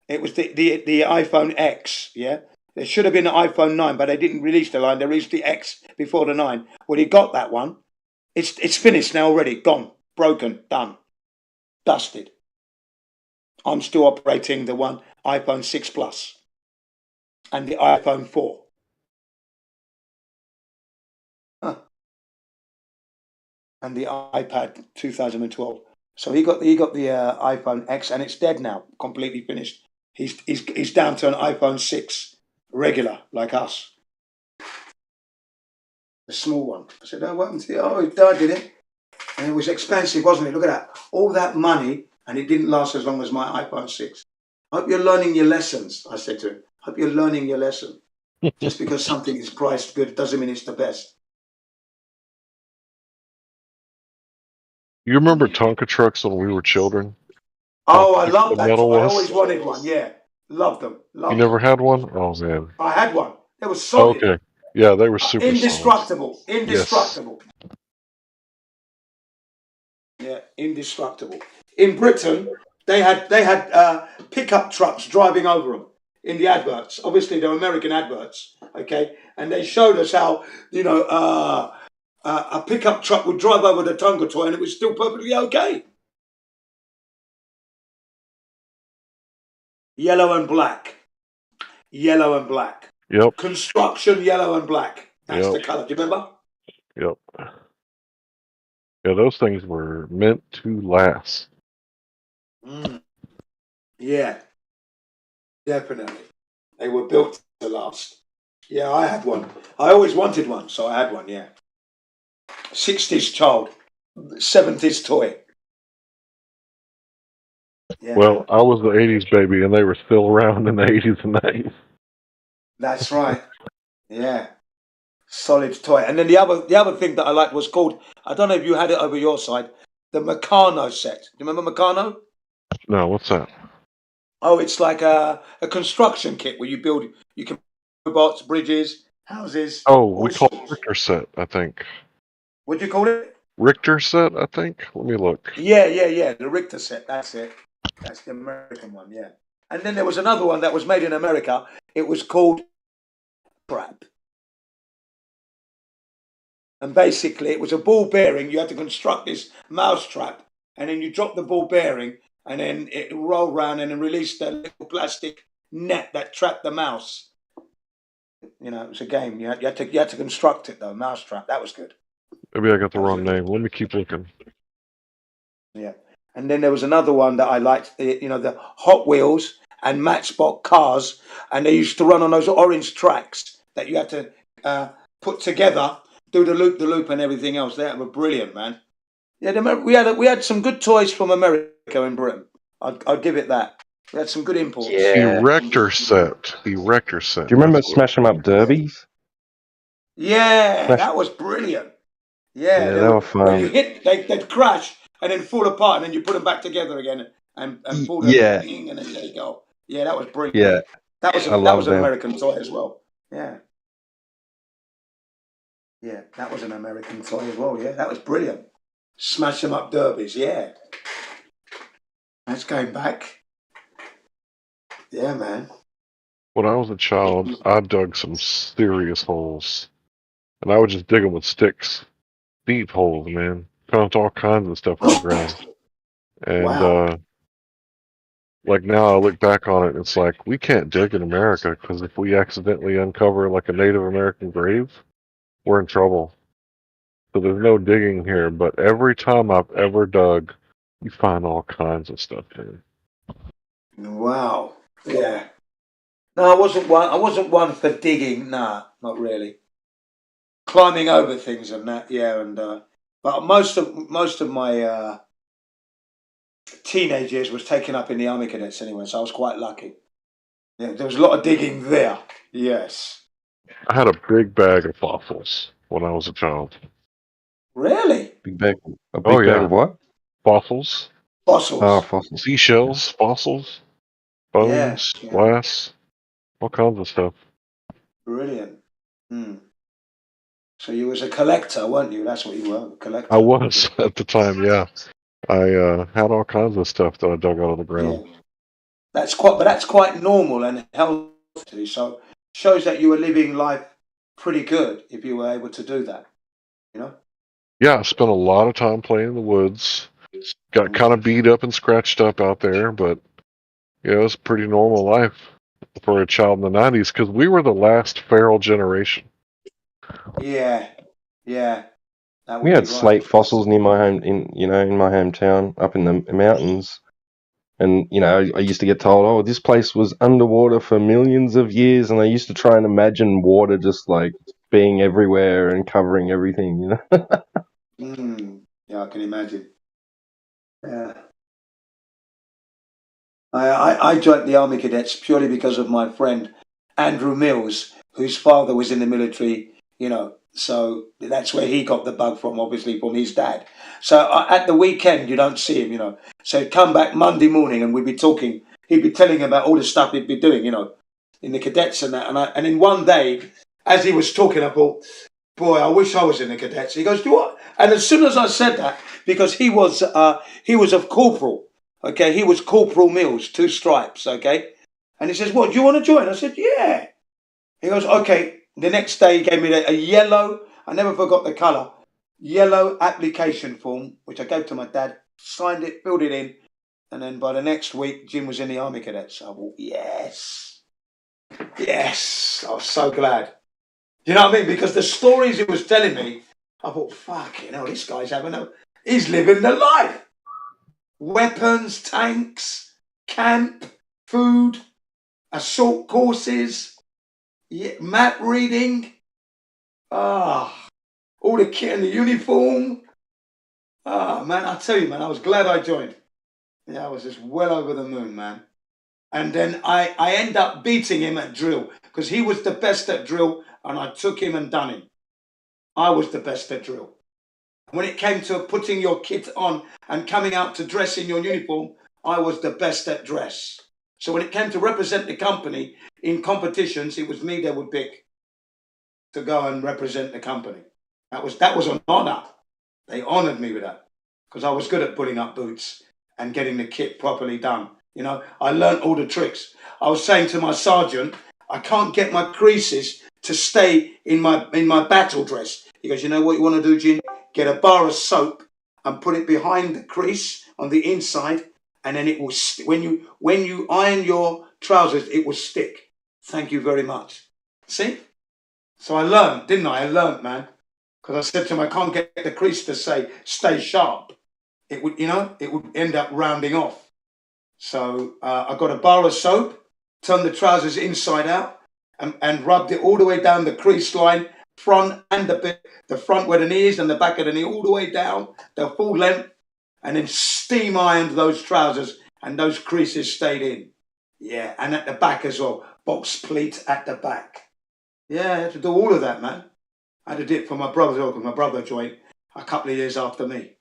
It was the iPhone X, yeah? There should have been the iPhone 9, but they didn't release the line. They released the X before the 9. Well, he got that one. It's finished now already. Gone. Broken. Done. Dusted. I'm still operating the one iPhone 6 Plus and the iPhone 4. Huh. And the iPad 2012. So he got the iPhone X, and it's dead now, completely finished. He's down to an iPhone 6 regular, like us. The small one. I said, oh, what happened to you? Oh, it died, did it? And it was expensive, wasn't it? Look at that. All that money, and it didn't last as long as my iPhone 6. I hope you're learning your lessons, I said to him. Hope you're learning your lesson. Just because something is priced good doesn't mean it's the best. You remember Tonka trucks when we were children? Oh, I love that. I metal was? always wanted one. Yeah, loved them. You never had one? Oh man. I had one. It was solid. Okay. Yeah, they were super indestructible. solid. Indestructible. Yes. Yeah, indestructible. In Britain, they had pickup trucks driving over them in the adverts. Obviously, they're American adverts. Okay, and they showed us how a pickup truck would drive over the Tonka toy and it was still perfectly okay. Yellow and black. Yellow and black. Yep. Construction, yellow and black. That's Yep. the colour. Do you remember? Yep. Yeah, those things were meant to last. Yeah. Definitely. They were built to last. Yeah, I had one. I always wanted one, so I had one, yeah. 60s child. 70s toy. Yeah. Well, I was the 80s baby, and they were still around in the 80s and 90s. That's right. Yeah. Solid toy. And then the other thing that I liked was called, I don't know if you had it over your side, the Meccano set. Do you remember Meccano? No, what's that? Oh, it's like a construction kit where you can build robots, bridges, houses. Oh, we call it Richter set, I think. What do you call it? Richter set, I think. Let me look. Yeah. The Richter set. That's it. That's the American one, yeah. And then there was another one that was made in America. It was called Trap. And basically, it was a ball bearing. You had to construct this mouse trap, and then you drop the ball bearing, and then it roll around and then release the little plastic net that trapped the mouse. You know, it was a game. You had to construct it though. Mouse trap. That was good. Maybe I got the wrong name. Let me keep looking. Yeah. And then there was another one that I liked. The Hot Wheels and Matchbox cars, and they used to run on those orange tracks that you had to put together, do the loop and everything else. They were brilliant, man. Yeah, we had some good toys from America and Britain. I'd give it that. We had some good imports. Yeah. Erector set. Erector set. Do you remember Smash 'em Up Derbies? Yeah, that was brilliant. Yeah, they were fun. When you hit, they'd crash and then fall apart, and then you put them back together again and pull them. Yeah. And then there you go. Yeah, that was brilliant. Yeah. That was an American toy as well. Yeah. Yeah, that was an American toy as well. Yeah, that was brilliant. Smash 'em Up Derbies. Yeah. That's going back. Yeah, man. When I was a child, I dug some serious holes, and I would just dig them with sticks, deep holes, man. Found all kinds of stuff in the ground, and Wow. like now I look back on it, it's like we can't dig in America because if we accidentally uncover like a Native American grave, we're in trouble. So there's no digging here. But every time I've ever dug, you find all kinds of stuff there. Wow. Yeah. No, I wasn't one for digging. Nah, not really. Climbing over things and that, yeah, and but most of my teenage years was taken up in the Army Cadets anyway, so I was quite lucky. Yeah, there was a lot of digging there. Yes. I had a big bag of fossils when I was a child. Really? Big bag, a Oh big bag yeah, of what? fossils, Fossils. Oh, fossils. seashells, fossils, Yeah. bones, Yeah. glass, all kinds of stuff. Brilliant. Hmm. So you was a collector, weren't you? That's what you were, a collector. I was at the time, yeah. I had all kinds of stuff that I dug out of the ground. Yeah. That's quite normal and healthy. So shows that you were living life pretty good if you were able to do that. You know? Yeah, I spent a lot of time playing in the woods. Got kind of beat up and scratched up out there, but yeah, it was a pretty normal life for a child in the 90s because we were the last feral generation. Yeah. Yeah. That We would had be right. slate fossils near my home, in my hometown, up in the mountains. And I used to get told, "Oh, this place was underwater for millions of years," and I used to try and imagine water just like being everywhere and covering everything. Yeah, I can imagine. Yeah. I joined the Army Cadets purely because of my friend Andrew Mills, whose father was in the military, so that's where he got the bug from, obviously, from his dad. So at the weekend, you don't see him, So he'd come back Monday morning and we'd be talking. He'd be telling about all the stuff he'd be doing, in the cadets and that. And in one day, as he was talking, I thought, boy, I wish I was in the cadets. He goes, do what? And as soon as I said that, because he was a corporal, okay? He was Corporal Mills, 2 stripes, okay? And he says, what, do you want to join? I said, yeah. He goes, okay. The next day he gave me a yellow, I never forgot the colour, yellow application form, which I gave to my dad, signed it, filled it in, and then by the next week, Jim was in the Army Cadets. I thought, yes. Yes. I was so glad. You know what I mean? Because the stories he was telling me, I thought, fucking hell, this guy's he's living the life. Weapons, tanks, camp, food, assault courses, map reading, all the kit and the uniform. Man, I tell you, man, I was glad I joined. Yeah, I was just well over the moon, man. And then I end up beating him at drill because he was the best at drill and I took him and done him. I was the best at drill. When it came to putting your kit on and coming out to dress in your uniform, I was the best at dress. So when it came to represent the company in competitions, it was me they would pick to go and represent the company. That was an honour. They honoured me with that because I was good at putting up boots and getting the kit properly done. I learnt all the tricks. I was saying to my sergeant, I can't get my creases to stay in my battle dress. He goes, you know what you want to do, Jim? Get a bar of soap and put it behind the crease on the inside, and then it will when you iron your trousers, it will stick. Thank you very much. See? So I learned, didn't I? I learned, man. Because I said to him, I can't get the crease to stay sharp. It would, it would end up rounding off. So I got a bar of soap, turned the trousers inside out, and rubbed it all the way down the crease line, front and the front where the knee is and the back of the knee, all the way down, the full length, and then steam ironed those trousers, and those creases stayed in. Yeah, and at the back as well, box pleat at the back. Yeah, I had to do all of that, man. I had to do it for my brother as well, because my brother joined a couple of years after me.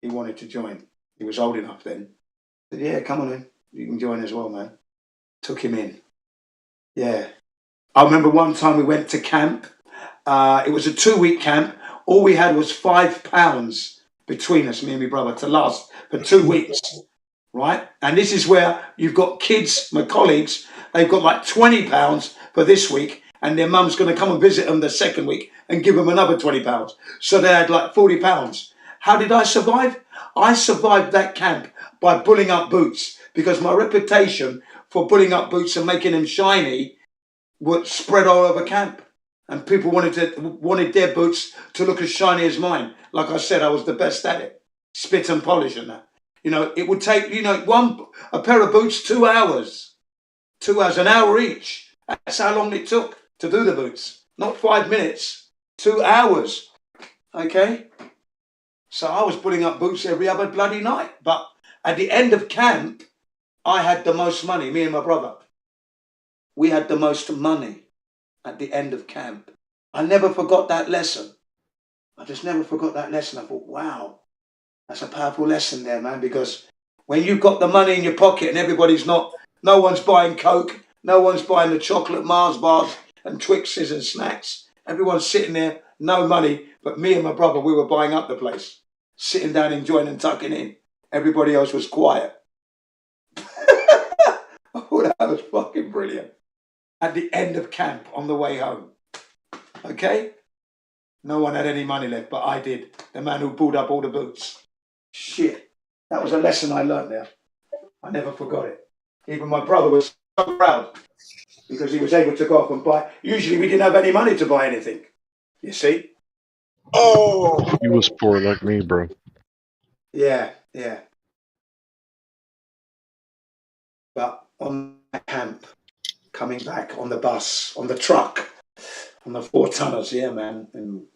He wanted to join. He was old enough then. I said, yeah, come on in. You can join as well, man. Took him in. Yeah. I remember one time we went to camp. It was a 2-week camp. All we had was £5 between us, me and my brother, to last for 2 weeks. Right? And this is where you've got kids, my colleagues, they've got like £20 for this week, and their mum's going to come and visit them the second week and give them another £20. So they had like £40. How did I survive? I survived that camp by pulling up boots, because my reputation for pulling up boots and making them shiny would spread all over camp. And people wanted their boots to look as shiny as mine. Like I said, I was the best at it. Spit and polish and that. You know, it would take, you know, a pair of boots, 2 hours. 2 hours, an hour each. That's how long it took to do the boots. Not 5 minutes, 2 hours. Okay? So I was pulling up boots every other bloody night. But at the end of camp, I had the most money, me and my brother. We had the most money at the end of camp. I never forgot that lesson. I just never forgot that lesson. I thought, wow, that's a powerful lesson there, man, because when you've got the money in your pocket and everybody's no one's buying Coke, no one's buying the chocolate Mars bars and Twixes and snacks. Everyone's sitting there, no money, but me and my brother, we were buying up the place, sitting down, enjoying and tucking in. Everybody else was quiet. I thought that was fucking brilliant. At the end of camp, on the way home. Okay? No one had any money left, but I did. The man who pulled up all the boots. Shit. That was a lesson I learned there. I never forgot it. Even my brother was so proud because he was able to go off and buy. Usually we didn't have any money to buy anything. You see? Oh! He was poor like me, bro. Yeah, yeah. But on camp, coming back on the bus, on the truck, on the 4-tonners, yeah, man. And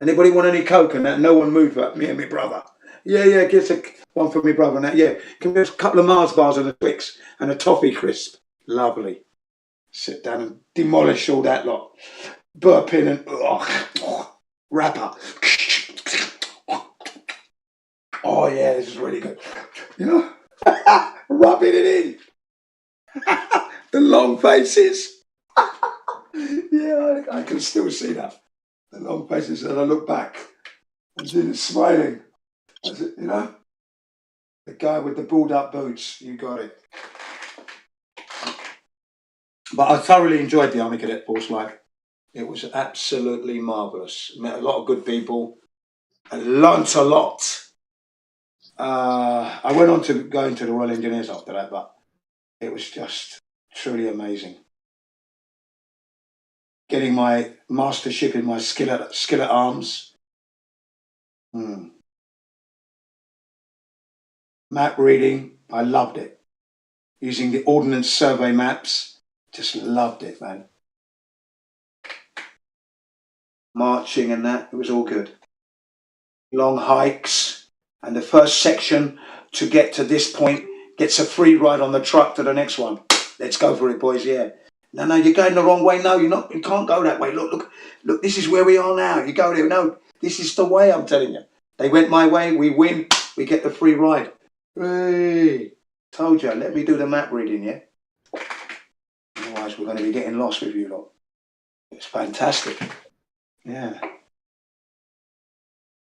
anybody want any Coke and that? No one moved but me and my brother. Yeah, get one for my brother and that. Yeah, can we have a couple of Mars bars and a Twix and a toffee crisp? Lovely. Sit down and demolish all that lot. Burping and wrapper. Oh yeah, this is really good. You know, rubbing it in. The long faces. Yeah, I can still see that. The long faces, and I look back and see it smiling. I said, you know, the guy with the pulled up boots, you got it. But I thoroughly enjoyed the Army Cadet Force life. It was absolutely marvellous. Met a lot of good people. I learnt a lot. I went on to go into the Royal Engineers after that, but it was just truly amazing. Getting my mastership in my skillet arms. Map reading, I loved it. Using the Ordnance Survey maps, just loved it, man. Marching and that, it was all good. Long hikes, and the first section to get to this point gets a free ride on the truck to the next one. Let's go for it, boys, yeah. No, you're going the wrong way. No, you can't go that way. Look, this is where we are now. You go there. No, this is the way, I'm telling you. They went my way, we win, we get the free ride. Hey, told you, let me do the map reading, yeah? Otherwise, we're going to be getting lost with you lot. It's fantastic. Yeah.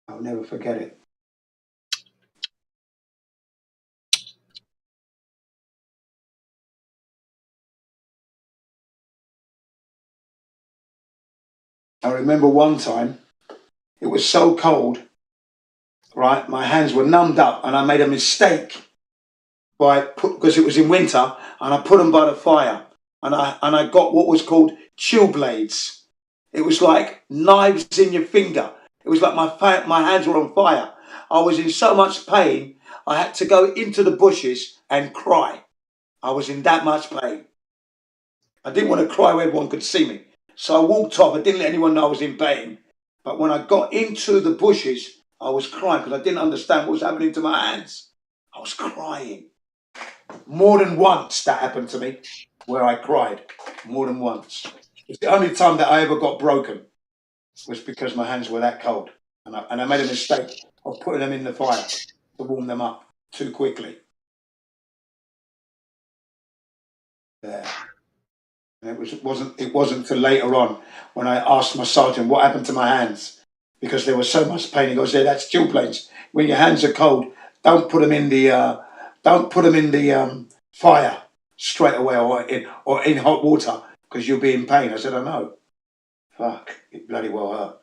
I'll never forget it. I remember one time, it was so cold, right? My hands were numbed up and I made a mistake because it was in winter, and I put them by the fire, and I got what was called chill blades. It was like knives in your finger. It was like my hands were on fire. I was in so much pain, I had to go into the bushes and cry. I was in that much pain. I didn't want to cry where everyone could see me. So I walked off. I didn't let anyone know I was in pain. But when I got into the bushes, I was crying because I didn't understand what was happening to my hands. I was crying. More than once that happened to me, where I cried. More than once. It's the only time that I ever got broken was because my hands were that cold. And I made a mistake of putting them in the fire to warm them up too quickly. Yeah. And it wasn't till later on when I asked my sergeant what happened to my hands, because there was so much pain. He goes, "Yeah, that's chill blades. When your hands are cold, don't put them in the fire. straight away or in hot water because you'll be in pain. I said, I know. Fuck, it bloody well hurt.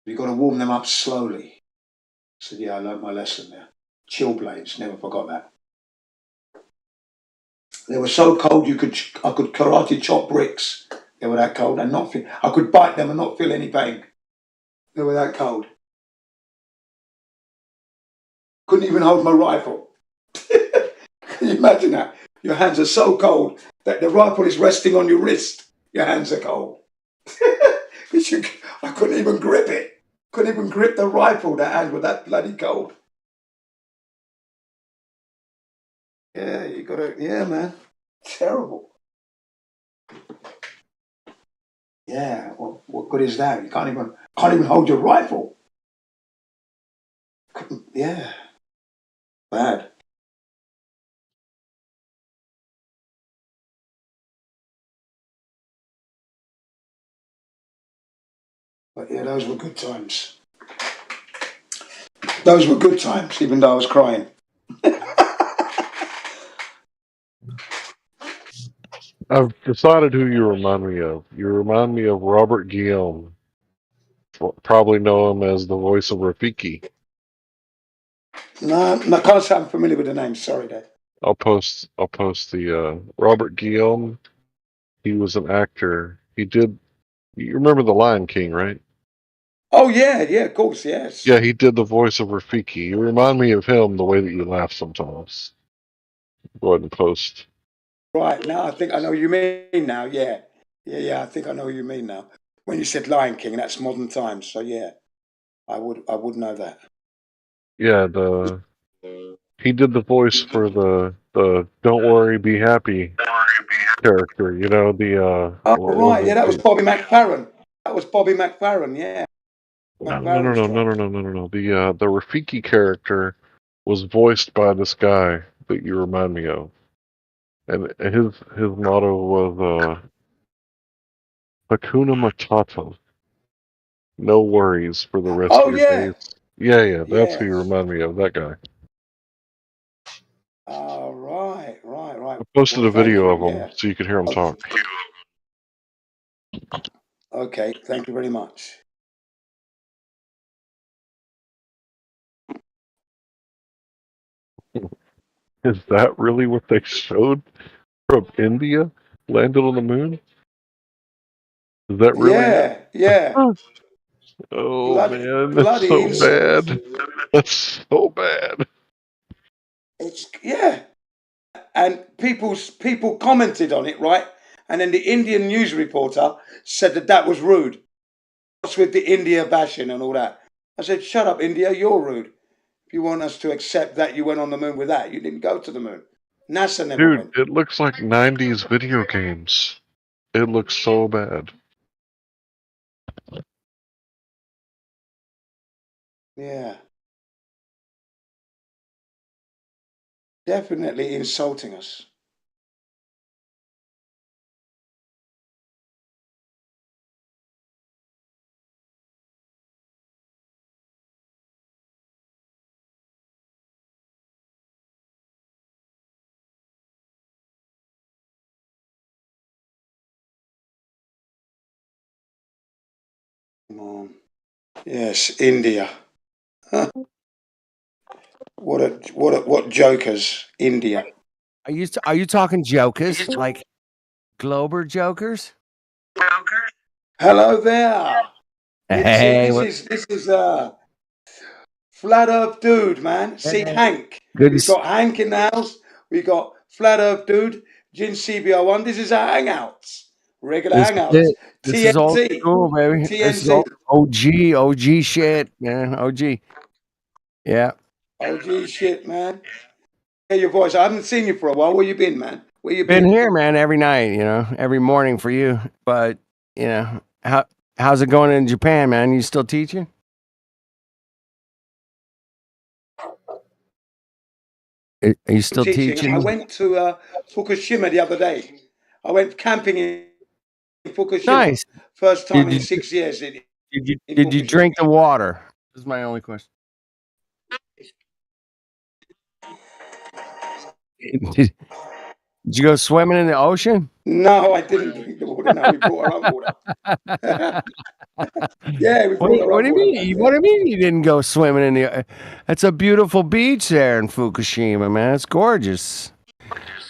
You've got to warm them up slowly. I said, yeah, I learned my lesson there. Chill blades, never forgot that. They were so cold I could karate chop bricks. They were that cold and not feel. I could bite them and not feel any pain. They were that cold. Couldn't even hold my rifle. Can you imagine that? Your hands are so cold that the rifle is resting on your wrist. Your hands are cold. I couldn't even grip it. Couldn't even grip the rifle. The hands were that bloody cold. Yeah, you gotta. Yeah, man. Terrible. Yeah. What good is that? You can't even hold your rifle. Yeah. Bad. But yeah, those were good times. Those were good times, even though I was crying. I've decided who you remind me of. You remind me of Robert Guillaume. Probably know him as the voice of Rafiki. No, I can't say I'm familiar with the name. Sorry, Dad. I'll post the Robert Guillaume. He was an actor. You remember The Lion King, right? Oh yeah, of course, yes. Yeah, he did the voice of Rafiki. You remind me of him the way that you laugh sometimes. Go ahead and post. Right, now I think I know what you mean now, yeah. Yeah, I think I know what you mean now. When you said Lion King, that's modern times, so yeah. I would know that. Yeah, he did the voice for the Don't Worry, Be Happy character. You know, Oh right, yeah, that was Bobby McFerrin. That was Bobby McFerrin, yeah. No. The Rafiki character was voiced by this guy that you remind me of, and his motto was Hakuna Matata, no worries for the rest of your days. Yeah, that's who you remind me of. That guy. Oh right. I posted a video of him so you could hear him talk. Okay, thank you very much. Is that really what they showed from India? Landed on the moon? Is that really it? Yeah. Oh man, that's so bad. That's so bad. Yeah. And people commented on it, right? And then the Indian news reporter said that was rude. What's with the India bashing and all that? I said, shut up, India, you're rude. If you want us to accept that you went on the moon with that, you didn't go to the moon. NASA never went. Dude, it looks like 90s video games. It looks so bad. Yeah. Definitely insulting us. Come on. Yes, India. Huh. What jokers? India. Are you talking jokers? Like Glober jokers? Hello there. Hey, this is Flat Earth Dude, man. See Hank. We've got Hank in the house. We got Flat Earth Dude, Jin CBR1. This is our hangouts. Regular hangouts. This is old school, baby. This is OG shit, man. OG. Yeah. OG shit, man. Hear your voice. I haven't seen you for a while. Where you been, man? Where you been here, man, every night, every morning for you. But, how's it going in Japan, man? You still teaching? Are you still teaching? I went to Fukushima the other day. I went camping in Fukushima. Nice. First time in 6 years. Did you drink the water? This is my only question. Did you go swimming in the ocean? No, I didn't drink the water. No, we brought our own water. Yeah, we What brought our do own you water mean? back there. What do you mean you didn't go swimming in the? It's a beautiful beach there in Fukushima, man. It's gorgeous.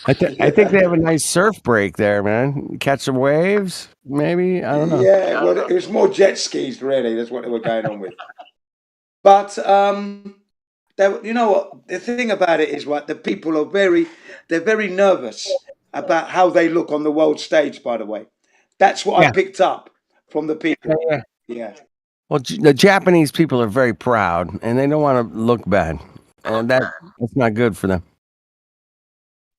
I think they have a nice surf break there, man. Catch some waves, maybe. I don't know. Yeah, well, it was more jet skis, really. That's what they were going on with. But you know what? The thing about it is, what the people are they're very nervous about how they look on the world stage. By the way, that's what I picked up from the people. Yeah. Well, the Japanese people are very proud, and they don't want to look bad, and that's not good for them.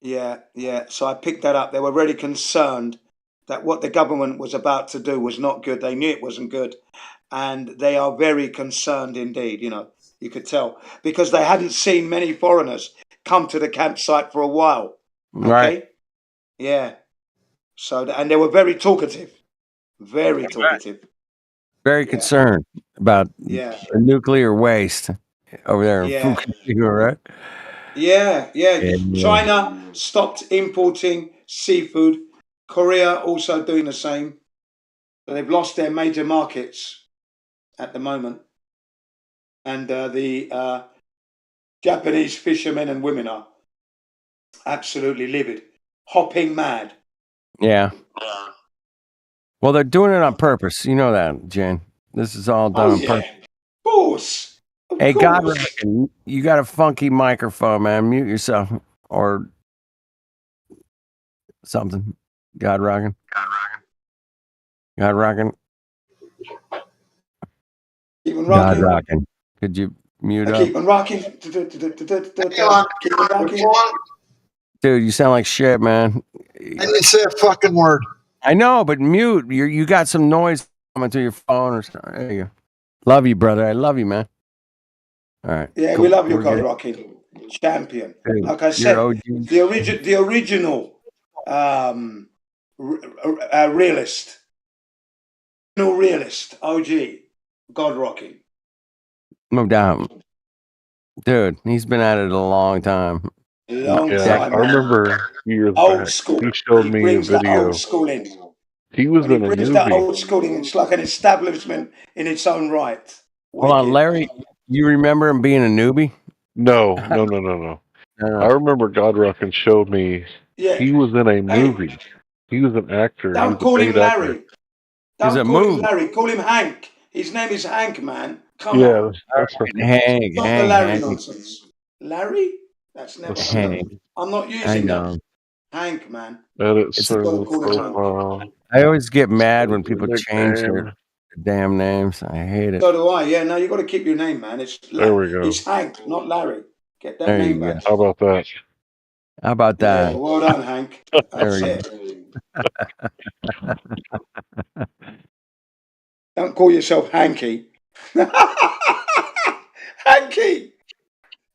Yeah, yeah. So I picked that up. They were really concerned that what the government was about to do was not good. They knew it wasn't good. And they are very concerned indeed, you know, you could tell, because they hadn't seen many foreigners come to the campsite for a while. Okay? Right. Yeah. So, and they were very talkative. Very talkative. Very concerned about Yeah. the nuclear waste over there in Yeah. Fukushima, right? Yeah, yeah. Yeah. China stopped importing seafood. Korea also doing the same. So they've lost their major markets at the moment. And the Japanese fishermen and women are absolutely livid, hopping mad. Yeah. Well, they're doing it on purpose. You know that, Jen. This is all done on purpose. Of course. Hey, God Rockin', you got a funky microphone, man. Mute yourself or something. God Rockin'. God Rockin'. Keep on God rocking. Rockin'. Could you mute up? Keep on rocking. Keep on rocking. Dude, you sound like shit, man. I didn't say a fucking word. I know, but mute. You got some noise coming through your phone or something. There you go. Love you, brother. I love you, man. All right. Yeah, cool. we love you, We're God good. Rocking. Champion. Dude, Like I you're said, OG. the original realist. No realist. OG. God Rocking. No doubt. Dude, he's been at it a long time. Long Yeah, time. I remember years Old back. school. He showed He me a brings the video. old school in. He was When he in a brings that movie. old schooling, it's like an establishment in its own right. Hold on, Larry. You remember him being a newbie? No. I remember God Rockin' showed me Yeah. he was in a movie. He was an actor. He Don't was a call him paid actor. Larry. Don't call him Larry. Call him Hank. His name is Hank, man. Come Yeah, on. that's right. Hank. Stop the Larry nonsense. Larry? That's never. Hank. I'm not I using know. that. Hank, man. Edit It's got to server call him Hank. profile. I always get mad when Change people the change nickname. their damn names. I hate it. So do I. Yeah, no, you got to keep your name, man. There we go. It's Hank, not Larry. Get that There name you back. How about that? How about that? Yeah, well done, Hank. There That's we it. Don't call yourself Hanky. Hanky.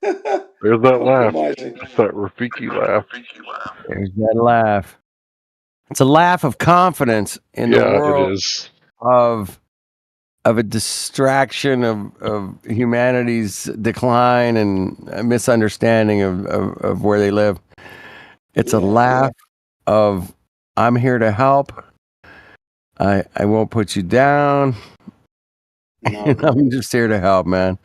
There's that laugh. Compromising. It's that Rafiki laugh. There's that laugh. It's a laugh of confidence in the Yeah, world it is. of a distraction of humanity's decline and a misunderstanding of where they live. It's a laugh of I'm here to help. I won't put you down. I'm just here to help, man.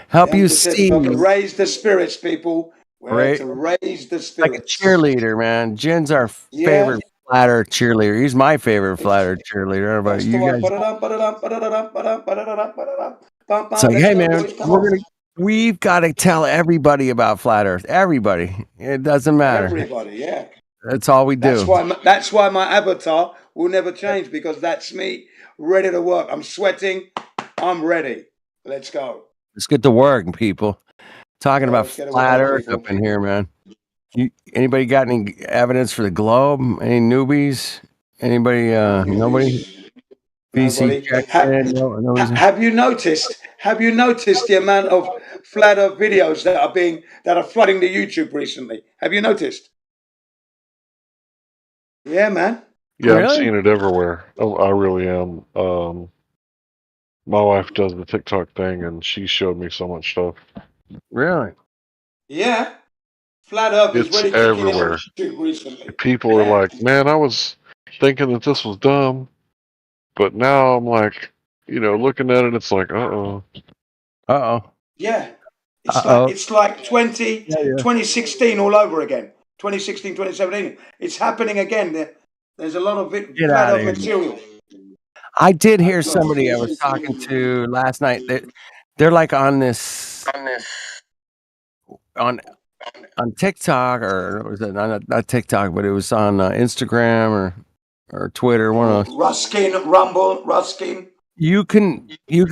Help you see. Raise the spirits, people. We're Right. to raise the spirits. Like a cheerleader, man. Jen's our favorite flat earth cheerleader. He's my favorite flat earth cheerleader. How about you guys? It's like, hey, man, we've got to tell everybody about flat earth. Everybody. It doesn't matter. Everybody, yeah. That's all we do. That's why my avatar will never change, because that's me ready to work. I'm sweating. I'm ready. Let's go. Let's get to work, people. Talking about let's get to flat work, earth people. up in here, man. Anybody got any evidence for the globe? Any newbies? Anybody? Nobody? PC check in? Nobody's- Have you noticed the amount of flat earth videos that are flooding the YouTube recently? Have you noticed? Yeah, man. Yeah, I'm seeing it everywhere. Oh, I really am. My wife does the TikTok thing, and she showed me so much stuff. Really? Yeah. Flat Earth is It's really kicking in everywhere. recently. People are Yeah. like, man, I was thinking that this was dumb, but now I'm like, looking at it, it's like, uh-oh. Uh-oh. Yeah. Uh-oh. It's like 2016 all over again. 2016, 2017. It's happening again. There's a lot of Get Flat out of Earth here. material. I did hear somebody I was talking to last night. They're like on this on TikTok, or was it not TikTok, but it was on Instagram or Twitter. One of those. Ruskin. You can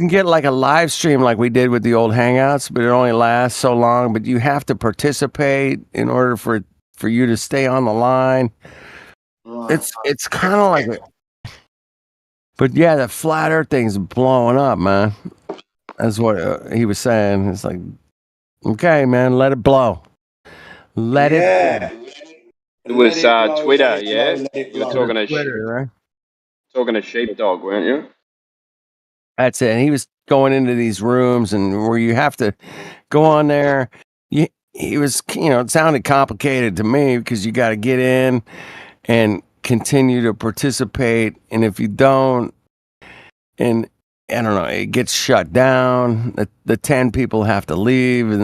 get like a live stream like we did with the old Hangouts, but it only lasts so long. But you have to participate in order for you to stay on the line. It's kind of like it. But yeah, the flat Earth thing's blowing up, man. That's what he was saying. It's like, okay, man, let it blow. Let it blow. It was Twitter, yeah? You were talking to Twitter, right? Talking to Sheepdog, weren't you? That's it. And he was going into these rooms and where you have to go on there. He was, it sounded complicated to me because you got to get in and continue to participate. And if you don't, and I don't know, it gets shut down. The 10 people have to leave, and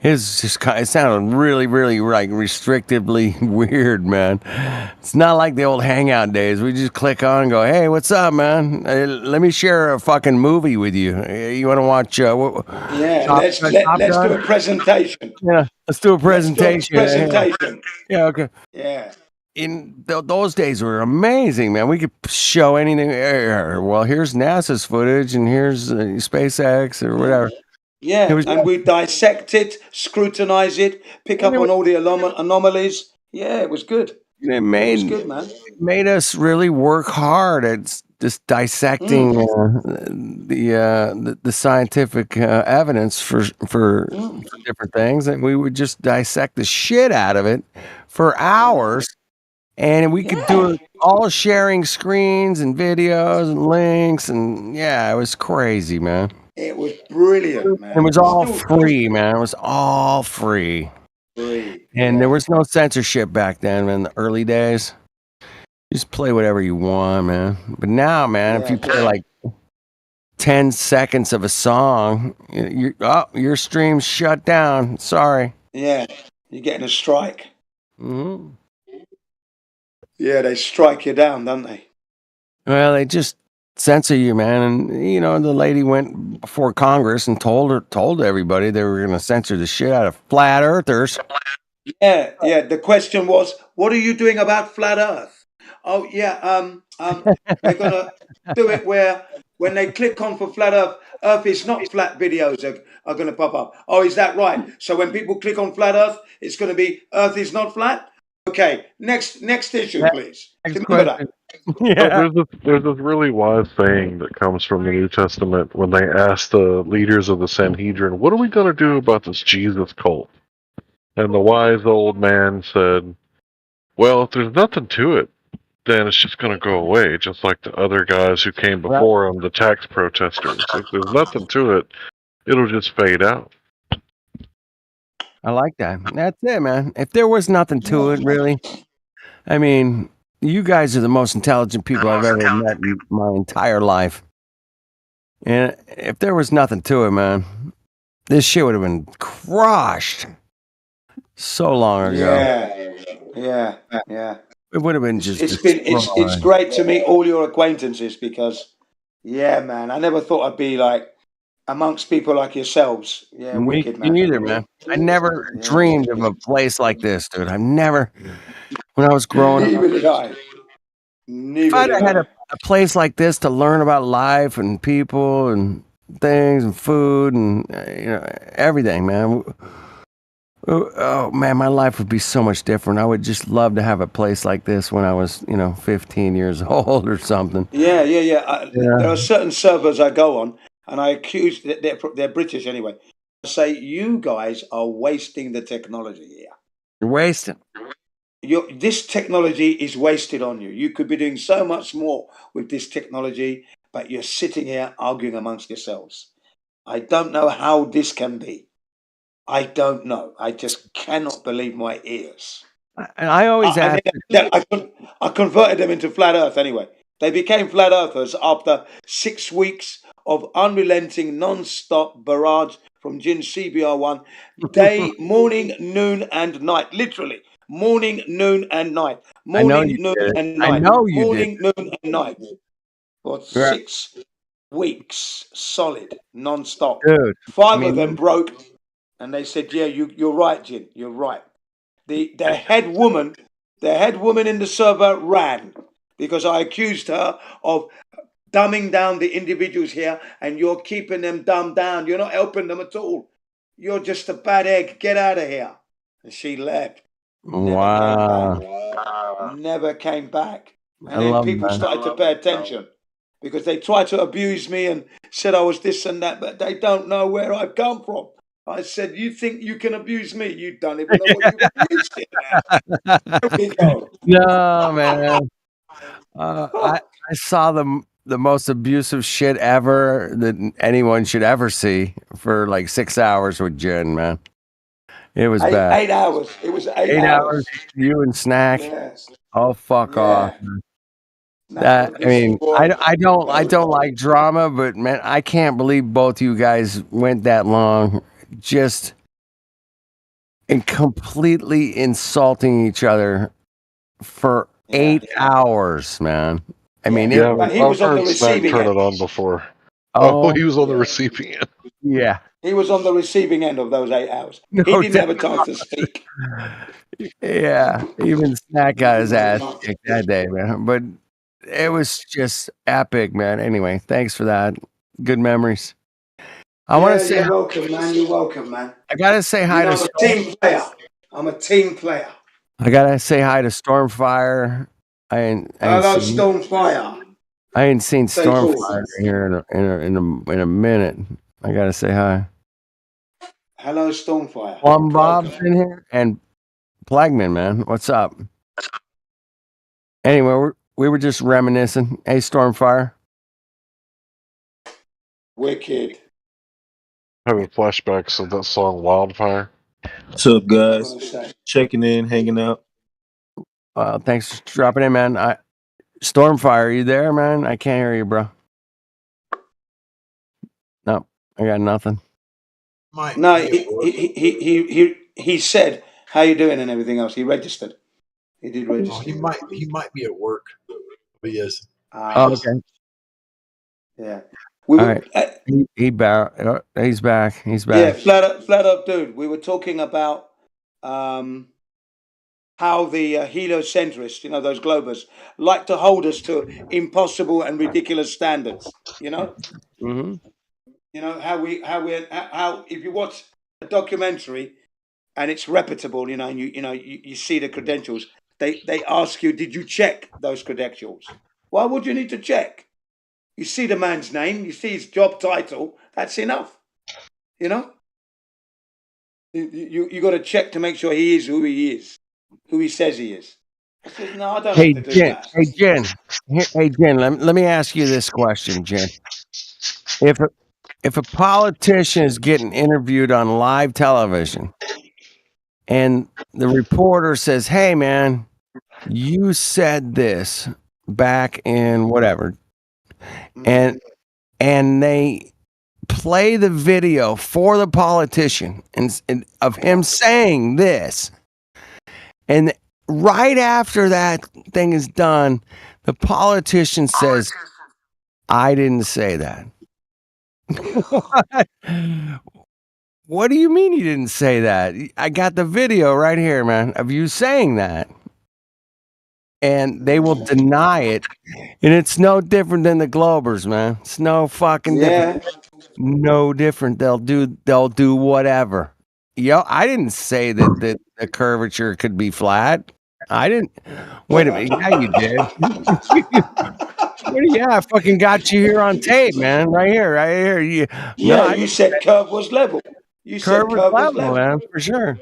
it sounded really, really like restrictively weird, man. It's not like the old Hangout days. We just click on and go, "Hey, what's up, man? Let me share a fucking movie with you. You want to watch?" Let's do a presentation. Yeah, let's do a presentation. Presentation. Yeah, okay. Yeah. In those days were amazing, man. We could show anything. Well, here's NASA's footage, and here's SpaceX or whatever. Yeah, and we dissect it, scrutinize it, pick up on all the anomalies. Yeah, it was good. It was good, man. Made us really work hard at just dissecting the scientific evidence for different things, and we would just dissect the shit out of it for hours. And we could do it all sharing screens and videos and links. And yeah, it was crazy, man. It was brilliant, man. It was all free, man. It was all free. And there was no censorship back then in the early days. Just play whatever you want, man. But now, man, if you play like 10 seconds of a song, your stream's shut down. Sorry. Yeah, you're getting a strike. Mm-hmm. Yeah, they strike you down, don't they? Well, they just censor you, man. And the lady went before Congress and told everybody they were going to censor the shit out of flat earthers. Yeah. The question was, what are you doing about flat Earth? Oh yeah, they're gonna do it where when they click on for flat Earth is not flat videos are gonna pop up. Oh, is that right? So when people click on flat Earth, it's gonna be Earth is not flat. Okay, next issue, please. Remember that. Yeah. There's this really wise saying that comes from the New Testament when they asked the leaders of the Sanhedrin, "What are we going to do about this Jesus cult?" And the wise old man said, "Well, if there's nothing to it, then it's just going to go away, just like the other guys who came before him, the tax protesters. If there's nothing to it, it'll just fade out." I like that. That's it, man. If there was nothing to it, really, I mean, you guys are the most intelligent people I've ever met in my entire life. And if there was nothing to it, man, this shit would have been crushed so long ago. Yeah. It would have been just. It's great to meet all your acquaintances because, yeah, man, I never thought I'd be like amongst people like yourselves. Yeah, wicked, man. Me neither, man. I never dreamed of a place like this, dude. I've never, when I was growing up. Neither did I. If I'd have had a place like this to learn about life and people and things and food and everything, man. Oh man, my life would be so much different. I would just love to have a place like this when I was, 15 years old or something. Yeah. There are certain servers I go on, and I accuse they're British anyway. I say you guys are wasting the technology here. You're wasting. This technology is wasted on you. You could be doing so much more with this technology, but you're sitting here arguing amongst yourselves. I don't know how this can be. I don't know. I just cannot believe my ears. And I always ask. I converted them into flat Earth anyway. They became flat Earthers after 6 weeks of unrelenting, non-stop barrage from Jin CBR1, day, morning, noon, and night. Literally, morning, noon, and night. Morning, noon, and night. I know you morning, did. noon, and night. For Right. 6 weeks, solid, non-stop. Dude, 5 of them broke, and they said, "Yeah, you're right, Jin. You're right." The head woman in the server ran because I accused her of dumbing down the individuals here, and you're keeping them dumbed down. You're not helping them at all. You're just a bad egg. Get out of here. And she left. Wow. Never came back. I And then love people that. started to pay attention because they tried to abuse me and said I was this and that, but they don't know where I've come from. I said, "You think you can abuse me? You don't even know what you've abused it now." There we go. No, man. I saw the most abusive shit ever that anyone should ever see for like 6 hours with Jen, man. It was bad. 8 hours. It was 8 hours. You and Snack. Yes. Oh, fuck off. Man. Snack, I mean, I don't like drama, but man, I can't believe both you guys went that long just and completely insulting each other for 8 hours, man. I mean, Yeah, But he was on the I've heard Snack receiving turn end. it on before. Oh, he was on the receiving end. Yeah. He was on the receiving end of those 8 hours. No He didn't have a doubt. chance to speak. Yeah, even Snack got his ass kicked that day, man. But it was just epic, man. Anyway, thanks for that. Good memories. I want to say, You're welcome, man. You're welcome, man. I gotta say hi You know, to I'm a team player. I'm a team player. I gotta say hi to Stormfire. I ain't Hello, seen, Stormfire. I ain't seen Stay cool. Stormfire here in a minute. I gotta say hi. Hello, Stormfire. Plum Bob's in here and Plagman, man. What's up? Anyway, we were just reminiscing. Hey, Stormfire. Wicked. Having flashbacks of that song Wildfire. What's up, guys? Checking in, hanging out. Thanks for dropping in, man. Stormfire, are you there, man? I can't hear you, bro. No, I got nothing. No, he said, "How you doing?" and everything else. He registered. He did register. He might be at work. But he is. Oh, okay. Yeah. All right. He's back. He's back. Yeah, flat up, dude. We were talking about how the heliocentrists, you know, those globers, like to hold us to impossible and ridiculous standards. You know. Mm-hmm. You know how if you watch a documentary and it's reputable, you know, and you see the credentials, they ask you, did you check those credentials? Why would you need to check? You see the man's name, you see his job title, that's enough. You know? You got to check to make sure he is who he is, who he says he is. I said, no, I don't have to do that. Hey, Jen, let me ask you this question, Jen. If a politician is getting interviewed on live television and the reporter says, "Hey, man, you said this back in whatever," and they play the video for the politician and of him saying this, and right after that thing is done, the politician says, "I didn't say that." What do you mean you didn't say that? I got the video right here, man, of you saying that. And they will deny it. And it's no different than the Globers, man. It's no fucking different. No different. They'll do whatever. I didn't say that the curvature could be flat. I didn't. Wait a minute. Yeah, you did. Yeah, I fucking got you here on tape, man. Right here. You said curve was level. You said curve was level, man, for sure.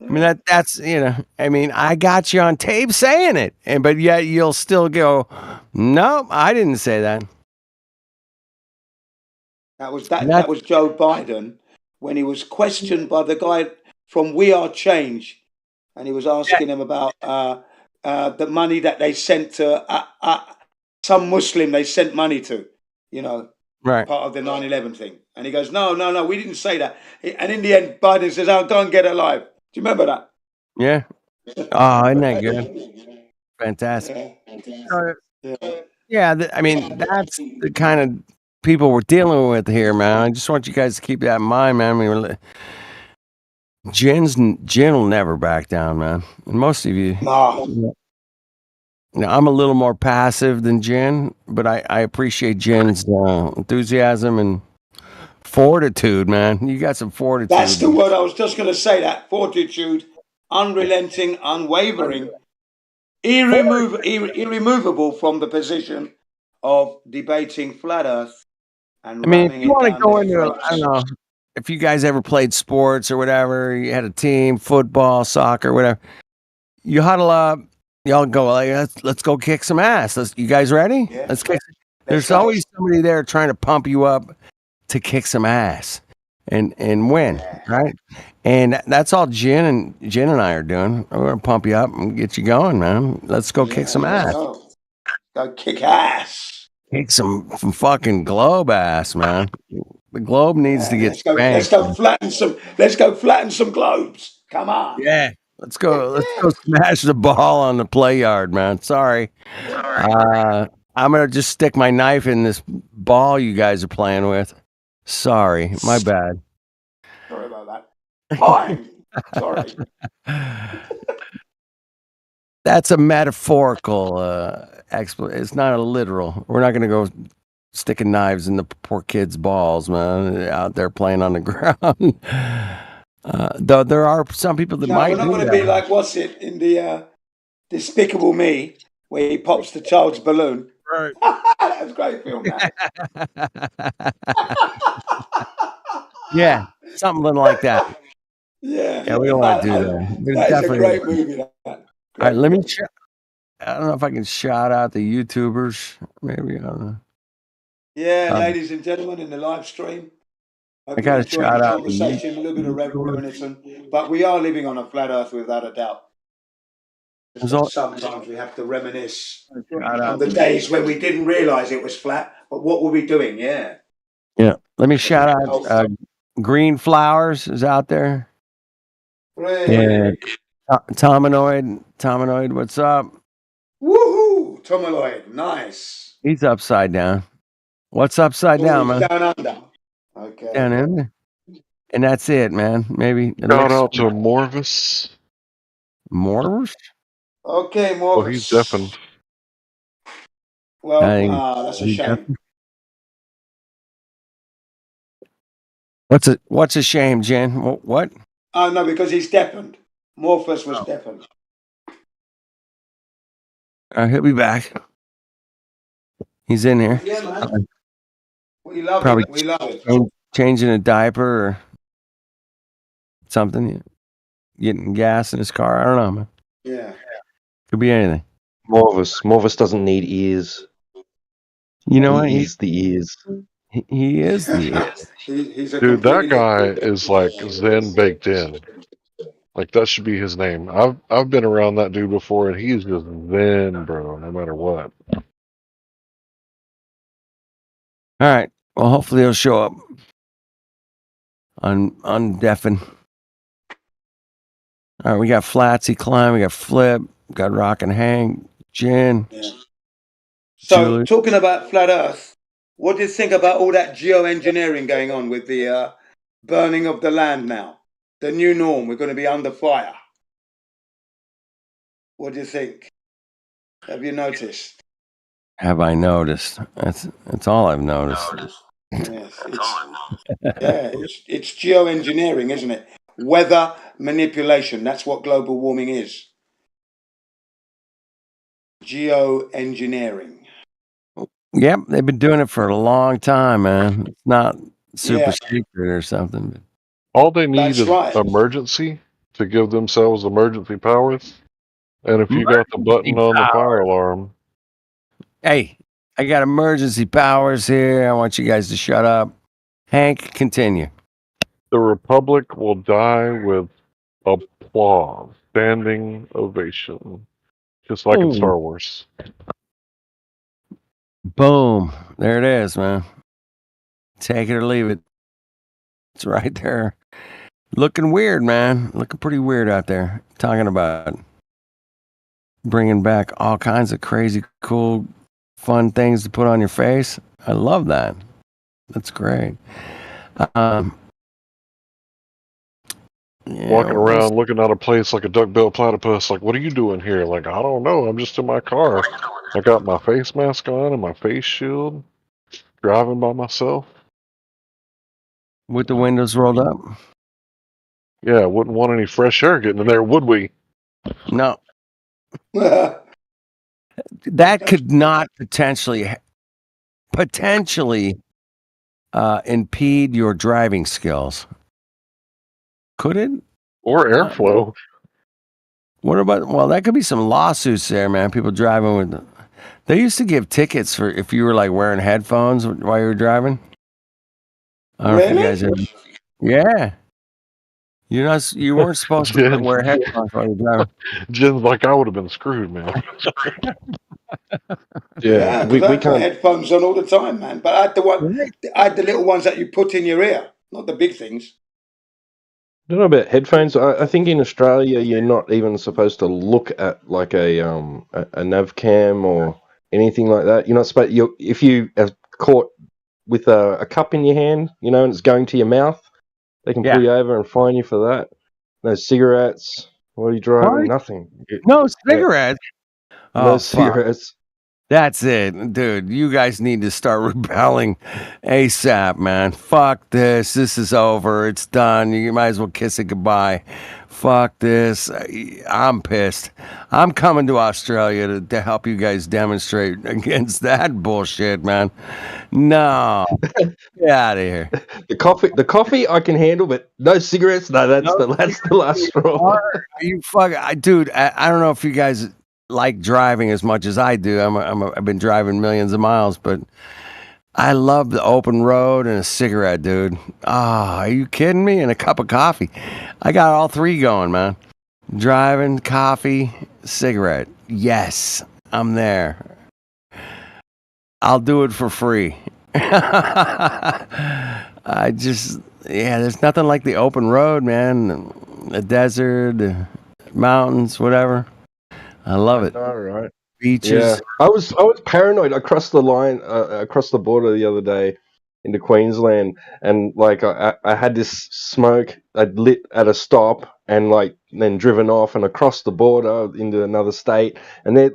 I mean that's I mean, I got you on tape saying it, but yet you'll still go, "No, I didn't say that." That was Joe Biden when he was questioned by the guy from We Are Change, and he was asking him about the money that they sent to some Muslim they sent money to, you know, Right. part of the 9/11 thing. And he goes, no, we didn't say that. And in the end, Biden says, "Oh, go and get alive." Do you remember that? Yeah. Oh, isn't that good? Fantastic. Yeah, I mean, that's the kind of people we're dealing with here, man. I just want you guys to keep that in mind, man. I mean, Jen will never back down, man. And most of you, now, I'm a little more passive than Jen, but I appreciate Jen's enthusiasm and fortitude, man. You got some fortitude. That's the word I was just going to say. That fortitude, unrelenting, unwavering, irremovable from the position of debating flat Earth. And I mean, if you want to go into, I don't know, if you guys ever played sports or whatever, you had a team, football, soccer, whatever, you huddle up, y'all go, like, let's go kick some ass. You guys ready? Yeah. Let's kick. There's always somebody there trying to pump you up to kick some ass and win, right? And that's all Jen and I are doing. We're gonna pump you up and get you going, man. Let's go kick some ass. Go kick ass. Kick some fucking globe ass, man. The globe needs to get let's go flatten some globes. Come on. Yeah. Let's go smash the ball on the play yard, man. Sorry. I'm gonna just stick my knife in this ball you guys are playing with. Sorry, my bad. Sorry about that. Fine. Sorry. That's a metaphorical explanation. It's not a literal. We're not gonna go sticking knives in the poor kids' balls, man, out there playing on the ground. Though there are some people that might. We're not going to be like, what's it in the Despicable Me, where he pops the child's balloon. Right. That's a great film, man. Yeah, something like that. Yeah, we don't want to do that. That's a great movie. All right, let me check. I don't know if I can shout out the YouTubers. Maybe I don't know. Yeah, ladies and gentlemen, in the live stream. I got to shout out the conversation, a little bit of reminiscence, but we are living on a flat Earth without a doubt. Sometimes we have to reminisce on the days when we didn't realize it was flat, but what were we doing? Yeah. Yeah. Let me shout out Green Flowers is out there. Yeah. Tominoid, what's up? Woohoo! Tominoid, nice. He's upside down. What's upside down, man? Down under. Okay. Down under. And that's it, man. Maybe. Shout out to Morvis. Morvis? Okay, Morvis. Well, he's deafened. Well, that's a shame. What's a shame, Jen? What? Oh, no, because he's deafened. Morphus was deafened. He'll be back. He's in here. Yeah, man. We love Probably it. We love it. Changing a diaper or something. Getting gas in his car. I don't know, man. Yeah. Could be anything. Morvis doesn't need ears. You know what? He's the ears. He is the ears. He's a Dude, that guy is like Zen baked in. Like that should be his name. I've been around that dude before, and he's just Zen, bro. No matter what. All right. Well, hopefully he'll show up on Deafin. All right, we got Flatsy Climb, we got Flip, we got Rock and Hang, Jen. Yeah. So, Julie. talking about flat Earth, what do you think about all that geoengineering going on with the burning of the land now? The new norm, we're going to be under fire. What do you think? Have you noticed? Have I noticed? That's all I've noticed. Yes, it's geoengineering, isn't it? Weather manipulation. That's what global warming is. Geoengineering. Yep, they've been doing it for a long time, man. It's not super secret or something. All they need is emergency to give themselves emergency powers. And if you got the button on the fire alarm. Hey, I got emergency powers here. I want you guys to shut up. Hank, continue. The Republic will die with applause, standing ovation, just like in Boom. Star Wars. Boom. There it is, man. Take it or leave it. It's right there. Looking weird, man. Looking pretty weird out there. Talking about bringing back all kinds of crazy, cool, fun things to put on your face. I love that. That's great. Walking around looking out of place like a duck-billed platypus, like, what are you doing here? Like, I don't know. I'm just in my car. I got my face mask on and my face shield, driving by myself. With the windows rolled up? Yeah, wouldn't want any fresh air getting in there, would we? No. That could not potentially impede your driving skills. Could it? Or airflow. What about, well, that could be some lawsuits there, man. People driving with, they used to give tickets for if you were like wearing headphones while you were driving. I don't know if you guys ever, yeah. You weren't supposed to wear headphones while you're driving. Jen's like, I would have been screwed, man. Yeah, because I put headphones on all the time, man. But I had the little ones that you put in your ear, not the big things. I don't know about headphones. I think in Australia you're not even supposed to look at like a nav cam or anything like that. You're not supposed. If you are caught with a cup in your hand, you know, and it's going to your mouth, they can pull you over and fine you for that. No cigarettes. What are you driving? What? Nothing. No cigarettes. No cigarettes. That's it, dude. You guys need to start rebelling ASAP, man. Fuck this. This is over. It's done. You might as well kiss it goodbye. Fuck this. I'm pissed. I'm coming to Australia to help you guys demonstrate against that bullshit, man. No. Get out of here. The coffee I can handle, but no cigarettes. No, that's the last straw. Are you fucking, dude? I don't know if you guys like driving as much as I do. I've been driving millions of miles, but I love the open road and a cigarette, dude. Ah, are you kidding me? And a cup of coffee. I got all three going, man. Driving, coffee, cigarette. Yes, I'm there. I'll do it for free. There's nothing like the open road, man. The desert, the mountains, whatever. I love it. All right. Beaches. Yeah. I was paranoid. I crossed the line, across the border the other day into Queensland, and like I had this smoke I'd lit at a stop, and like then driven off and across the border into another state, and they're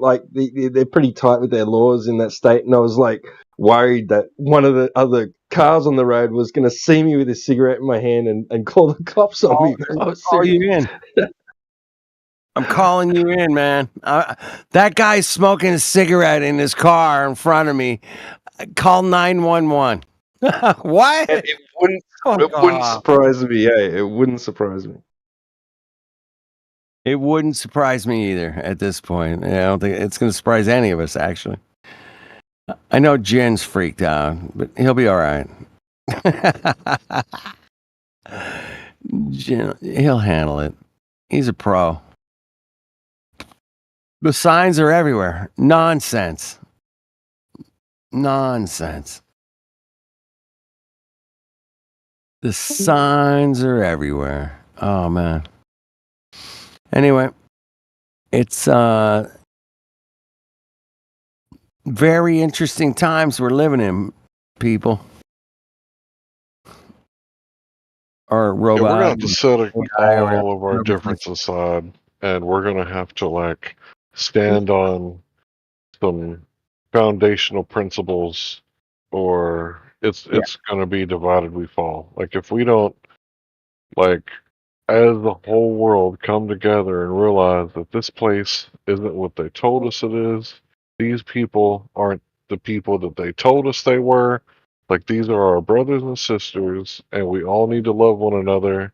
pretty tight with their laws in that state, and I was like worried that one of the other cars on the road was going to see me with a cigarette in my hand and call the cops on me. Call you in. I'm calling you in, man. That guy's smoking a cigarette in his car in front of me. Call 911. What? It wouldn't surprise me. Yeah, it wouldn't surprise me. It wouldn't surprise me either at this point. I don't think it's going to surprise any of us, actually. I know Jen's freaked out, but he'll be all right. Jen, he'll handle it. He's a pro. The signs are everywhere. Nonsense. The signs are everywhere. Oh, man. Anyway, it's very interesting times we're living in, people. Or robot. Yeah, we're going to have to set all of our differences aside, and we're going to have to, like, stand on some foundational principles, or it's going to be divided we fall. Like, if we don't, like, as the whole world come together and realize that this place isn't what they told us it is, these people aren't the people that they told us they were. Like, these are our brothers and sisters, and we all need to love one another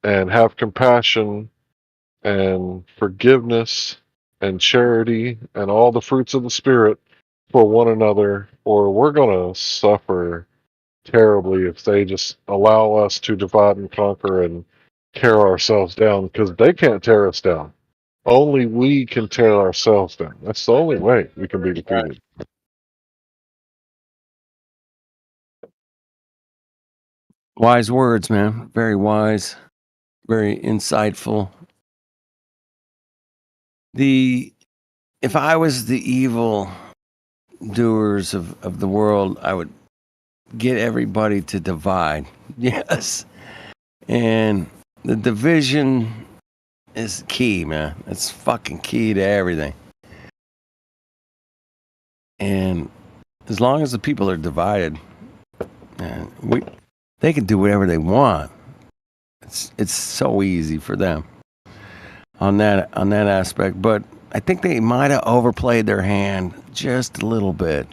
and have compassion and forgiveness and charity and all the fruits of the Spirit for one another, or we're going to suffer terribly if they just allow us to divide and conquer and tear ourselves down, because they can't tear us down. Only we can tear ourselves down. That's the only way we can be defeated. Wise words, man. Very wise, very insightful. If I was the evil doers of the world, I would get everybody to divide. Yes. And the division is key, man. It's fucking key to everything. And as long as the people are divided, man, they can do whatever they want. It's so easy for them on that aspect. But I think they might have overplayed their hand just a little bit.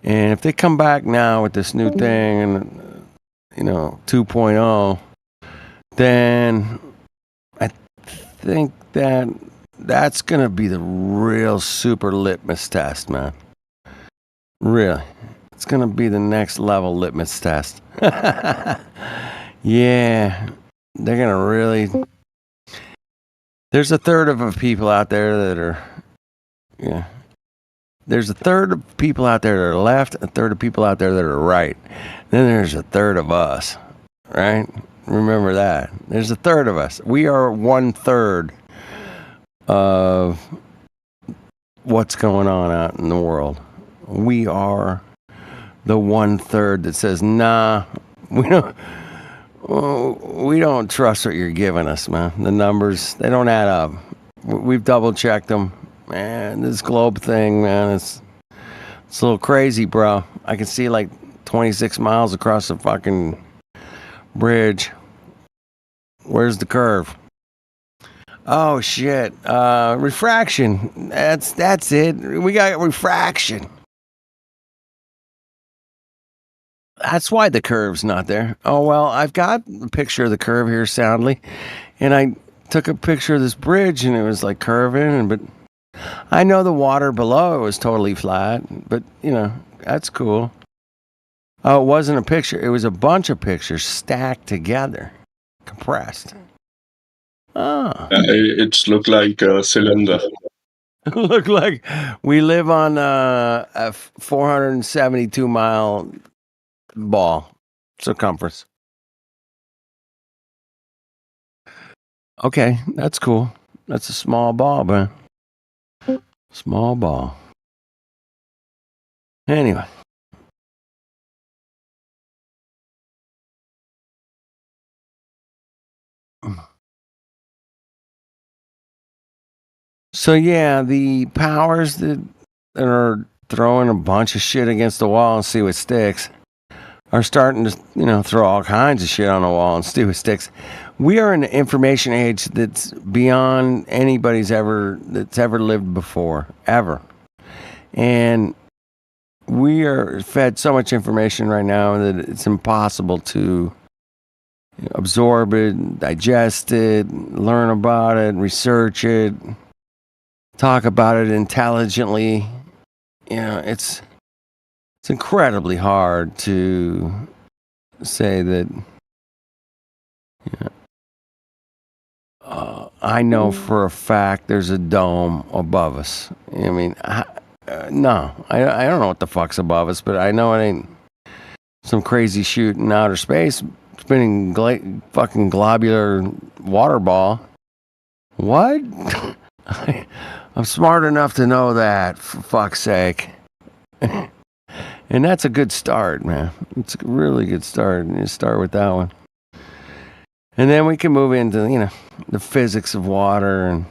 And if they come back now with this new thing and 2.0, then I think that's gonna be the real super litmus test, man. Really, it's gonna be the next level litmus test. Yeah, they're gonna really. There's a third of people out there that are, yeah. There's a third of people out there that are left, a third of people out there that are right. Then there's a third of us, right? Remember that. There's a third of us. We are 1/3 of what's going on out in the world. We are the 1/3 that says, nah, we don't trust what you're giving us, man. The numbers, they don't add up. We've double checked them. Man, this globe thing, man, it's a little crazy, bro. I can see like 26 miles across the fucking bridge. Where's the curve? Oh shit. Refraction. That's it. We got refraction. That's why the curve's not there. Oh well, I've got a picture of the curve here soundly. And I took a picture of this bridge and it was like curving, but I know the water below was totally flat, but that's cool. Oh, it wasn't a picture. It was a bunch of pictures stacked together, compressed. Oh. It looked like a cylinder. Look like we live on a 472 mile ball circumference. Okay, that's cool. That's a small ball, man. Small ball. Anyway. So yeah, the powers that are throwing a bunch of shit against the wall and see what sticks are starting to, throw all kinds of shit on the wall and see what sticks. We are in an information age that's beyond anybody's that's ever lived before, ever. And we are fed so much information right now that it's impossible to absorb it, digest it, learn about it, research it, talk about it intelligently. It's incredibly hard to say that. I know for a fact there's a dome above us. I mean, no, I don't know what the fuck's above us, but I know it ain't some crazy shoot in outer space spinning fucking globular water ball. What? I'm smart enough to know that, for fuck's sake. And that's a good start, man. It's a really good start. You start with that one. And then we can move into, the physics of water and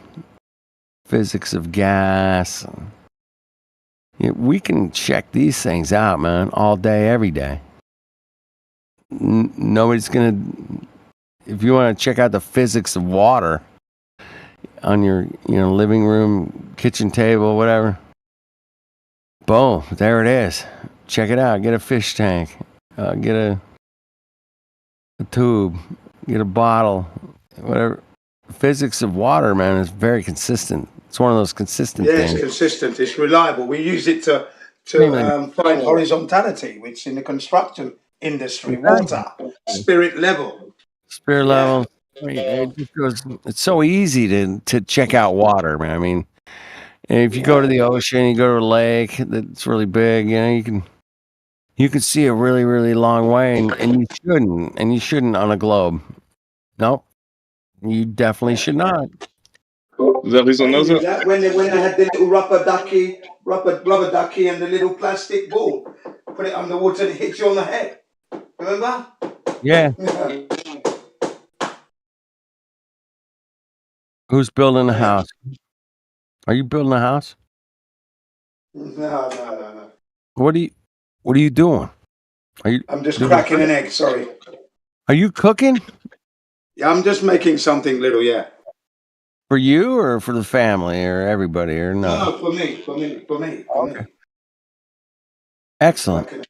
physics of gas. We can check these things out, man, all day, every day. Nobody's going to... If you want to check out the physics of water on your, living room, kitchen table, whatever, boom, there it is. Check it out. Get a fish tank. Get a tube. Get a bottle. Whatever. Physics of water, man, is very consistent. It's one of those consistent things. It's consistent. It's reliable. We use it to find horizontality, which in the construction industry, water, spirit level. Spirit level. I mean, it just goes, it's so easy to check out water, man. I mean, if you go to the ocean, you go to a lake that's really big, you can see a really, really long way, and you shouldn't on a globe. Nope, you definitely should not. When I had the little rubber ducky and the little plastic ball, put it underwater and it hit you on the head. Remember? Yeah. Who's building a house? Are you building a house? No. What are you doing? I'm just cracking an egg. Sorry. Are you cooking? Yeah, I'm just making something little. Yeah. For you or for the family or everybody or no? No, for me. Okay. Excellent.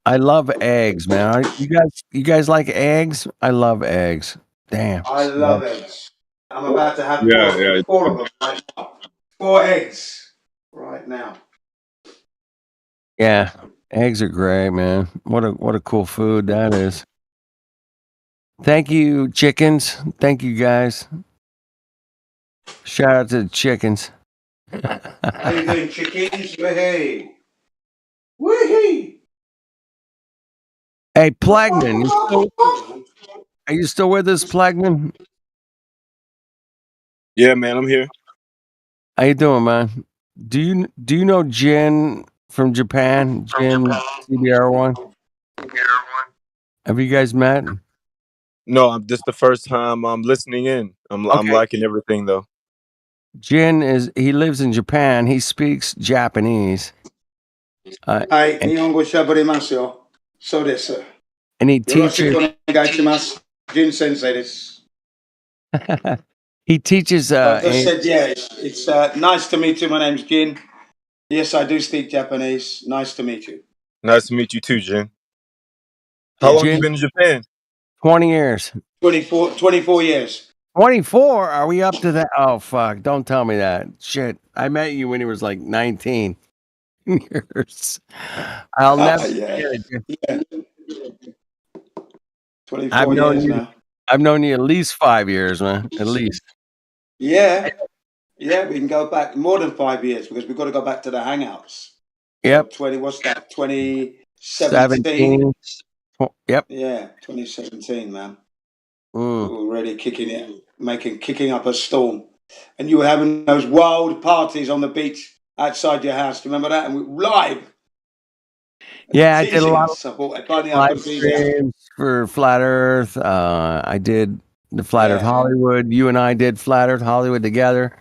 I love eggs, man. You guys like eggs? I love eggs. Damn. I love eggs. I'm about to have Yeah. 4 of them right now. 4 eggs right now. Yeah, eggs are great, man. What a cool food that is. Thank you, chickens. Thank you, guys. Shout out to the chickens. How you doing, chickens? Wee-hee. Wee-hee. Hey, Plagman, are you still with us, Plagman? Yeah, man, I'm here. How you doing, man? Do you know Jin from Japan? Jin CBR1? Have you guys met? No, this the first time I'm listening in. I'm liking everything though. Jin he lives in Japan. He speaks Japanese. Hi, Nihongo shabarimasu. So desu. And he teaches. Jin sensei desu. He teaches. I just said, yeah, it's nice to meet you. My name's Jin. Yes, I do speak Japanese. Nice to meet you. Nice to meet you too, Jin. How long you been in Japan? 20 years. 24 years. 24? Are we up to that? Oh, fuck. Don't tell me that. Shit. I met you when he was like 19 years. I'll never forget it. Yeah. 24 years now. I've known you at least 5 years, man. At least. Yeah. Yeah, we can go back more than 5 years because we've got to go back to the Hangouts. Yep. 2017? Yep. Yeah, 2017, man. We were really kicking up a storm. And you were having those wild parties on the beach outside your house. Do you remember that? And we were live. Yeah, I did a lot of live streams for Flat Earth. I did the Flat Earth Hollywood. You and I did Flat Earth Hollywood together.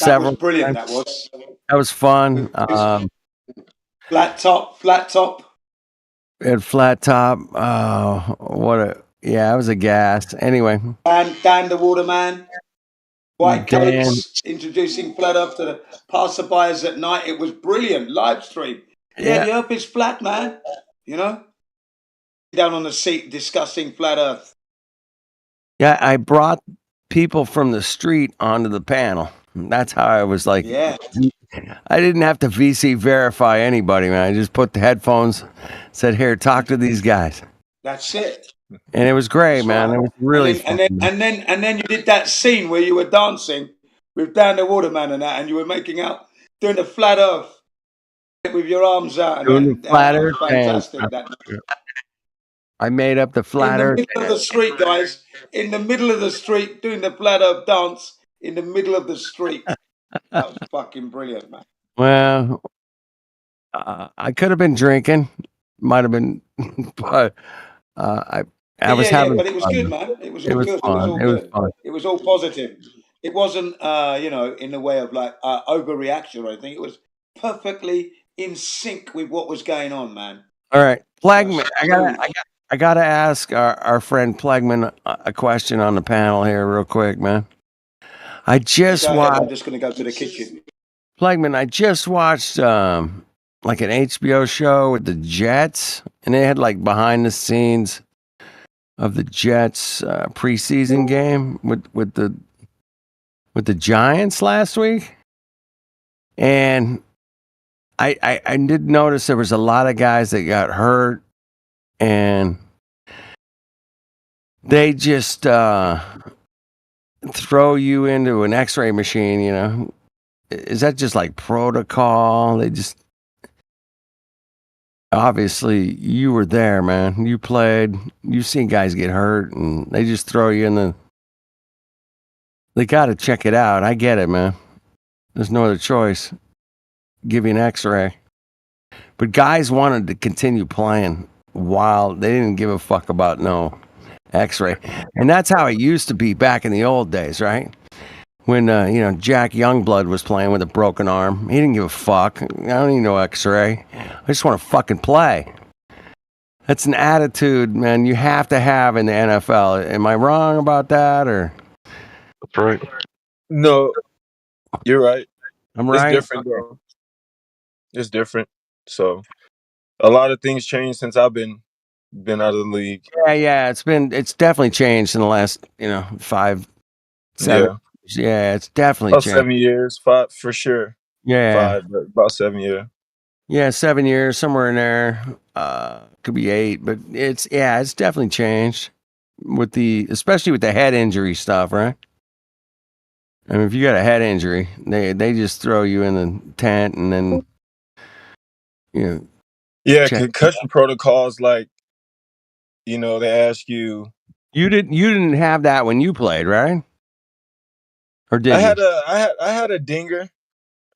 That was brilliant. That was. That was fun. Flat top. At Flat Top. It was a gas. Anyway. Dan the Waterman. White Coats introducing Flat Earth to the passerbyers at night. It was brilliant. Live stream. Yeah, the earth is flat, man. You know? Down on the seat discussing Flat Earth. Yeah, I brought people from the street onto the panel. That's how I was like, I didn't have to VC verify anybody, man. I just put the headphones, said, here, talk to these guys. That's it. And it was great, man. It was really fun. And then you did that scene where you were dancing with Dan the Waterman and that, and you were making out, doing the Flat Earth with your arms out. Doing the Flat Earth. Fantastic. I made up the Flat Earth. In the middle of the street, guys. In the middle of the street, doing the Flat Earth dance. In the middle of the street. That was fucking brilliant, man. Well, I could have been drinking. Might have been, but I was having but it was fun. good, man. It was It was good. fun. It was fun. It was all positive. It wasn't, in the way of like overreaction or anything. It was perfectly in sync with what was going on, man. All right, Plagman. I gotta ask our friend Plagman a question on the panel here, real quick, man. I just watched. I'm just going to go to the kitchen. Plagman, I just watched like an HBO show with the Jets, and they had like behind the scenes of the Jets preseason game with the Giants last week, and I did notice there was a lot of guys that got hurt, and they just throw you into an X-ray machine. You know, is that just like protocol? They just obviously you were there, man. You played. You've seen guys get hurt, and they just throw you in the. They got to check it out. I get it, man. There's no other choice. Give you an X-ray. But guys wanted to continue playing while they didn't give a fuck about no X-ray. And that's how it used to be back in the old days, right? When, Jack Youngblood was playing with a broken arm. He didn't give a fuck. I don't need no X-ray. I just want to fucking play. That's an attitude, man, you have to have in the NFL. Am I wrong about that, or? That's right. No, you're right. I'm right. It's different, bro. It's different. So a lot of things changed since I've been out of the league. Yeah. It's definitely changed in the last, 5, 7 years. Yeah, it's definitely about changed. 7 years, 5 for sure. Yeah. 5, but about 7 years. Yeah, 7 years, somewhere in there. Could be 8, but it's definitely changed especially with the head injury stuff, right? I mean, if you got a head injury, they just throw you in the tent and then, Yeah, check. concussion protocols, like, they ask you. You didn't have that when you played, right? Or did you? I had a dinger,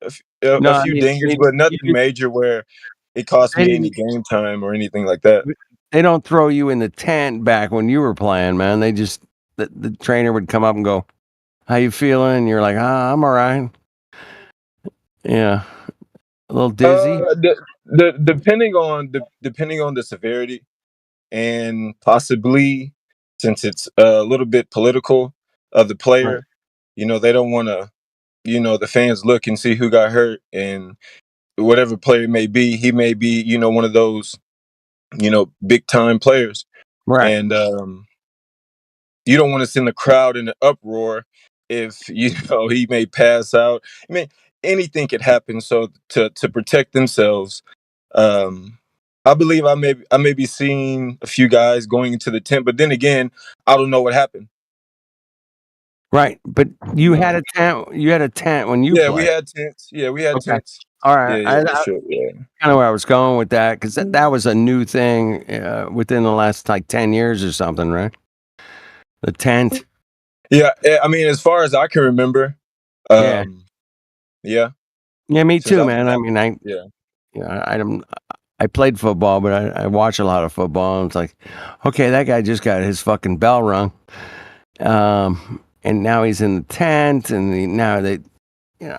a few I dingers, mean, but nothing major where it cost me any game time or anything like that. They don't throw you in the tent back when you were playing, man. They just the trainer would come up and go, "How you feeling?" And you're like, "I'm all right." Yeah, a little dizzy. Depending on the severity, and possibly since it's a little bit political of the player, they don't want to, the fans look and see who got hurt, and whatever player may be, he may be, one of those, big time players, right? And you don't want to send the crowd in an uproar if he may pass out. I mean, anything could happen. So to protect themselves, I believe I may be seeing a few guys going into the tent, but then again, I don't know what happened. Right, but you had a tent. You had a tent when you played. We had tents. Yeah, we had tents. All right, Yeah, for sure. Yeah. Kind of where I was going with that, because that was a new thing within the last 10 years or something, right? The tent. Yeah, I mean, as far as I can remember, yeah, me too, man. I played football, but I watch a lot of football, and it's like, okay, that guy just got his fucking bell rung, and now he's in the tent, and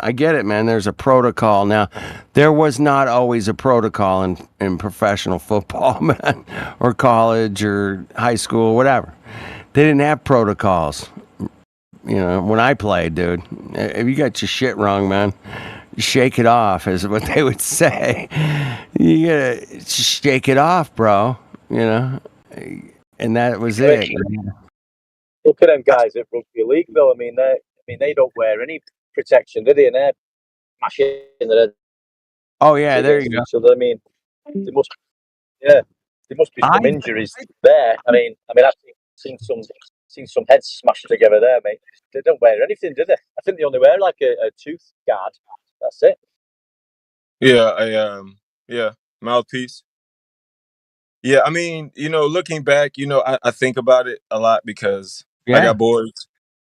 I get it, man. There's a protocol now. There was not always a protocol in professional football, man, or college or high school, whatever. They didn't have protocols. When I played, dude, if you got your shit wrong, man, shake it off is what they would say. You gotta shake it off, bro. And that was it. Look at them guys at rugby league, though. I mean, they don't wear any protection, do they? And they're mashing their head. Oh yeah, there you go. So I mean, there must be some injuries there. I mean, I've seen some heads smashed together there, mate. They don't wear anything, do they? I think they only wear like a tooth guard. That's it. Yeah, mouthpiece. Yeah, I mean, looking back, I think about it a lot because I got boys,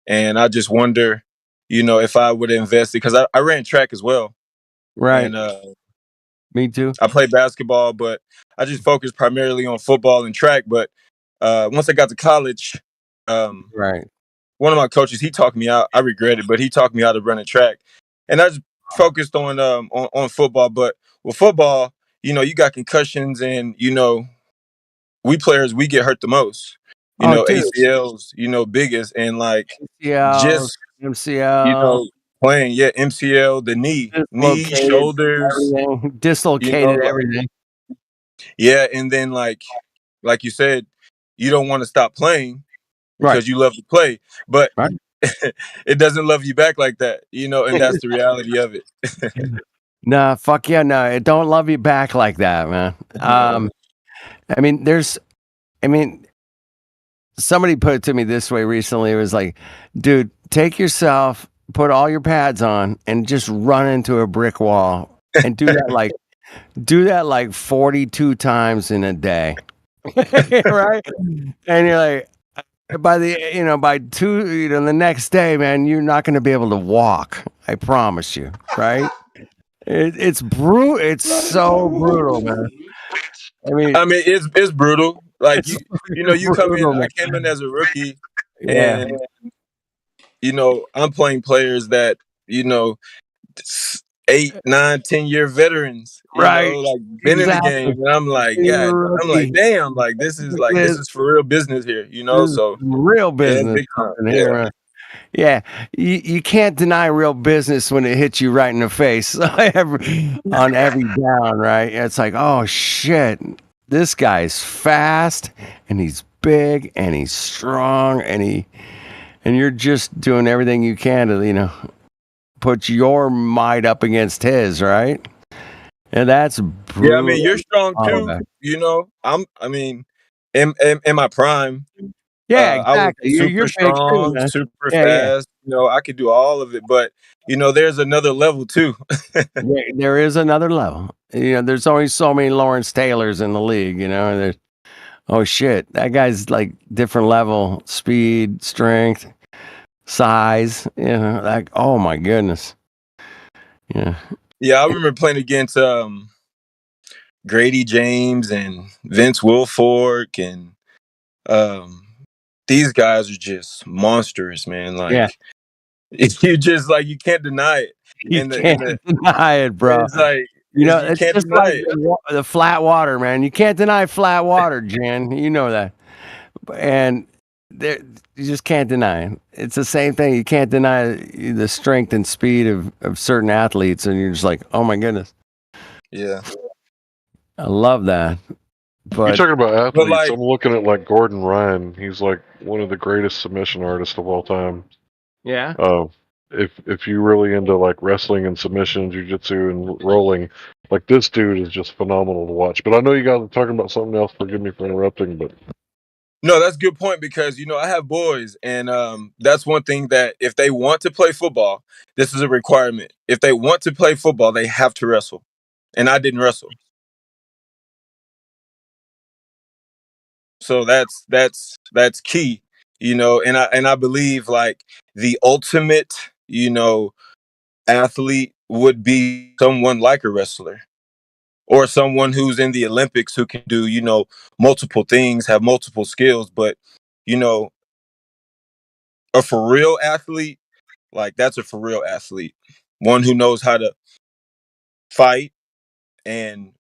and I just wonder, if I would invest, because I ran track as well. Right. And me too. I played basketball, but I just focused primarily on football and track. But once I got to college, right, one of my coaches, he talked me out. I regret it, but he talked me out of running track, and I just focused on football. But with football, you got concussions, and we players, we get hurt the most. ACLs, biggest, and like just MCL, playing, MCL, the knee, shoulders, everything. Dislocated everything. Yeah, and then like you said, you don't want to stop playing because you love to play, but it doesn't love you back like that, and that's the reality of it. Nah, fuck yeah, no. I don't love you back like that, man. I mean, somebody put it to me this way recently. It was like, dude, take yourself, put all your pads on, and just run into a brick wall, and do that like 42 times in a day, right? And you're like, by the next day, man, you're not going to be able to walk. I promise you, right? It's brutal. It's so brutal, man. I mean, it's brutal. Like it's you come in. brutal, I man. came in as a rookie, Yeah. and I'm playing players that 8, 9, 10-year veterans. Right. Like been in the Exactly. game, and I'm like, You're a I'm like, rookie. damn, like this is for real business here. This is So real yeah, business big time. happening here, man. Yeah, you can't deny real business when it hits you right in the face on every down, right? It's like, oh shit, this guy's fast and he's big and he's strong and you're just doing everything you can to put your might up against his, right? And that's brutal. Yeah, I mean, you're strong too. In my prime. Yeah, I was exactly. super You're big too, strong, man. super Yeah, yeah. fast. I could do all of it, but there's another level too. There is another level. There's only so many Lawrence Taylors in the league. And there's, oh shit, that guy's like different level, speed, strength, size. Like, oh my goodness. Yeah. Yeah, I remember playing against Grady James and Vince Wilfork, and these guys are just monsters, man. Like, you can't deny it. You can't deny it, bro. It's like it's can't just deny like it. the flat water, man. You can't deny flat water, Jen. You know that. And you just can't deny it. It's the same thing. You can't deny the strength and speed of certain athletes, and you're just like, oh my goodness. Yeah. I love that. But you're talking about athletes. I'm looking at like Gordon Ryan. He's like one of the greatest submission artists of all time. Yeah. If you really into like wrestling and submission, jiu-jitsu and rolling, like this dude is just phenomenal to watch. But I know you guys are talking about something else. Forgive me for interrupting, but no, that's a good point, because I have boys, and that's one thing that if they want to play football, this is a requirement. If they want to play football, they have to wrestle, and I didn't wrestle. So that's key, and I believe like the ultimate, athlete would be someone like a wrestler, or someone who's in the Olympics who can do, multiple things, have multiple skills. But, a for real athlete, like that's a for real athlete. One who knows how to fight and,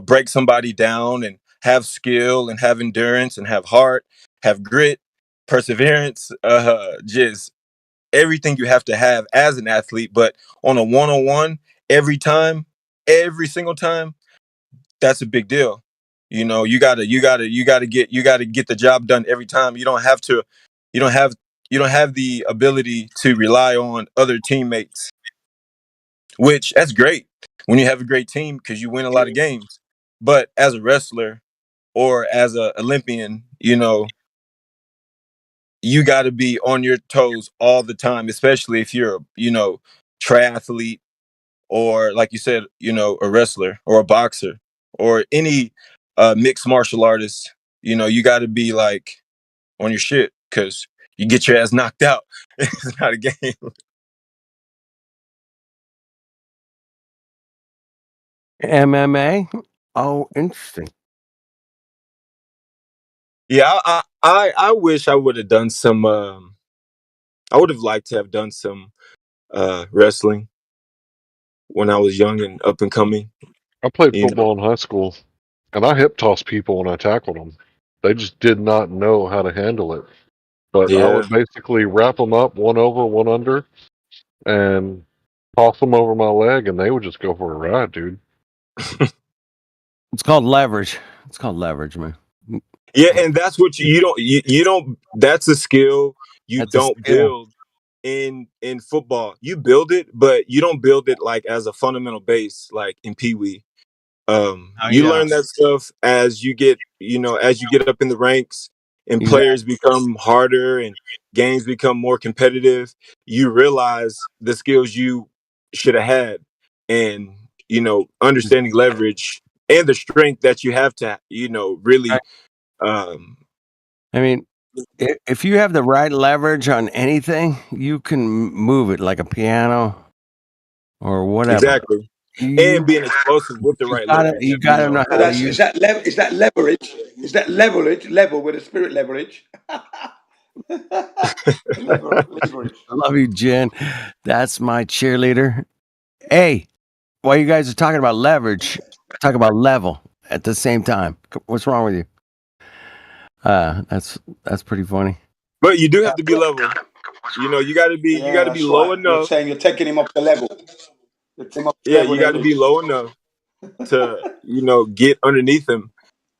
break somebody down, and have skill and have endurance and have heart, have grit, perseverance, just everything you have to have as an athlete. But on a one-on-one, every single time, that's a big deal. You gotta get the job done every time. You don't have the ability to rely on other teammates, which that's great when you have a great team because you win a lot of games. But as a wrestler or as a Olympian, you got to be on your toes all the time, especially if you're a triathlete, or like you said, a wrestler or a boxer or any mixed martial artist. You got to be like on your shit, because you get your ass knocked out. It's not a game. MMA? Oh, interesting. Yeah, I wish I would have done some. I would have liked to have done some wrestling when I was young and up and coming. I played football in high school, and I hip tossed people when I tackled them. They just did not know how to handle it. But I would basically wrap them up, one over, one under, and toss them over my leg, and they would just go for a ride, dude. It's called leverage. It's called leverage, man. Yeah, and that's what you don't. That's a skill you don't build in football, you build it, but you don't build it like as a fundamental base, like in Pee Wee. You learn that stuff as you get, as you get up in the ranks and Exactly. players become harder and games become more competitive. You realize the skills you should have had, and understanding leverage and the strength that you have to, really. I mean, if you have the right leverage on anything, you can move it like a piano or whatever. Exactly. And being explosive with the right leverage. You gotta know how to use. Is that leverage? Is that leverage? Level with a spirit leverage. Leverage. I love you, Jen. That's my cheerleader. Hey, while you guys are talking about leverage, talk about level at the same time. What's wrong with you? That's pretty funny. But you do have to be level. You got to be low enough. You're saying you're taking him up the level. You got to be low enough to get underneath him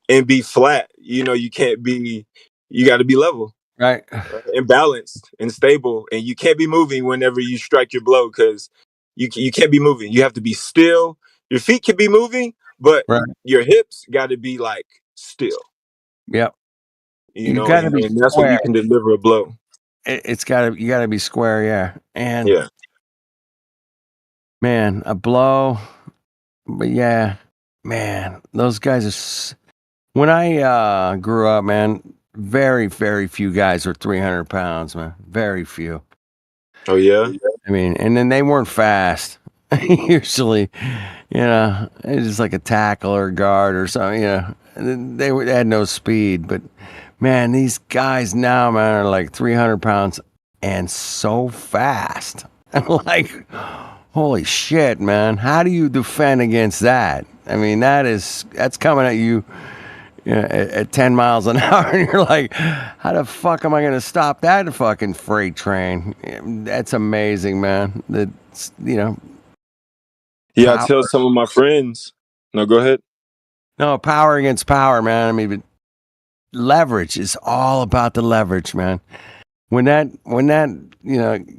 and be flat. You can't be. You got to be level, right, and balanced and stable, and you can't be moving whenever you strike your blow, because you can't be moving. You have to be still. Your feet can be moving, but your hips got to be like still. Yep. You gotta be and that's when you can deliver a blow. You gotta be square, yeah. And yeah, man, a blow. But yeah, man, those guys are. When I grew up, man, very, very few guys were 300 pounds, man. Very few. Oh yeah. I mean, and then they weren't fast. Usually, it's just like a tackle or a guard or something. They had no speed, but. Man, these guys now, man, are like 300 pounds and so fast. I'm like, holy shit, man. How do you defend against that? I mean, that's coming at you, at 10 miles an hour, and you're like, how the fuck am I going to stop that fucking freight train? That's amazing, man. That's, Yeah, power. I tell some of my friends. No, go ahead. No, power against power, man. I mean, but leverage is all about the leverage, man. When that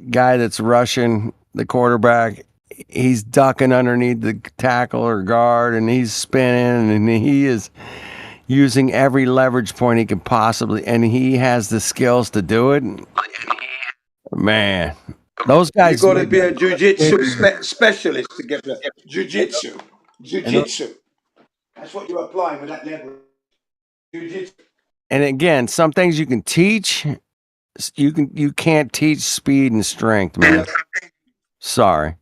guy that's rushing the quarterback, he's ducking underneath the tackle or guard, and he's spinning, and he is using every leverage point he can possibly, and he has the skills to do it. Man, those guys. You got to be a jiu-jitsu specialist to get the jiu-jitsu. Jiu-jitsu. That's what you're applying with that leverage. Jiu-jitsu. And again, some things you can teach. You can't teach speed and strength, man. Sorry,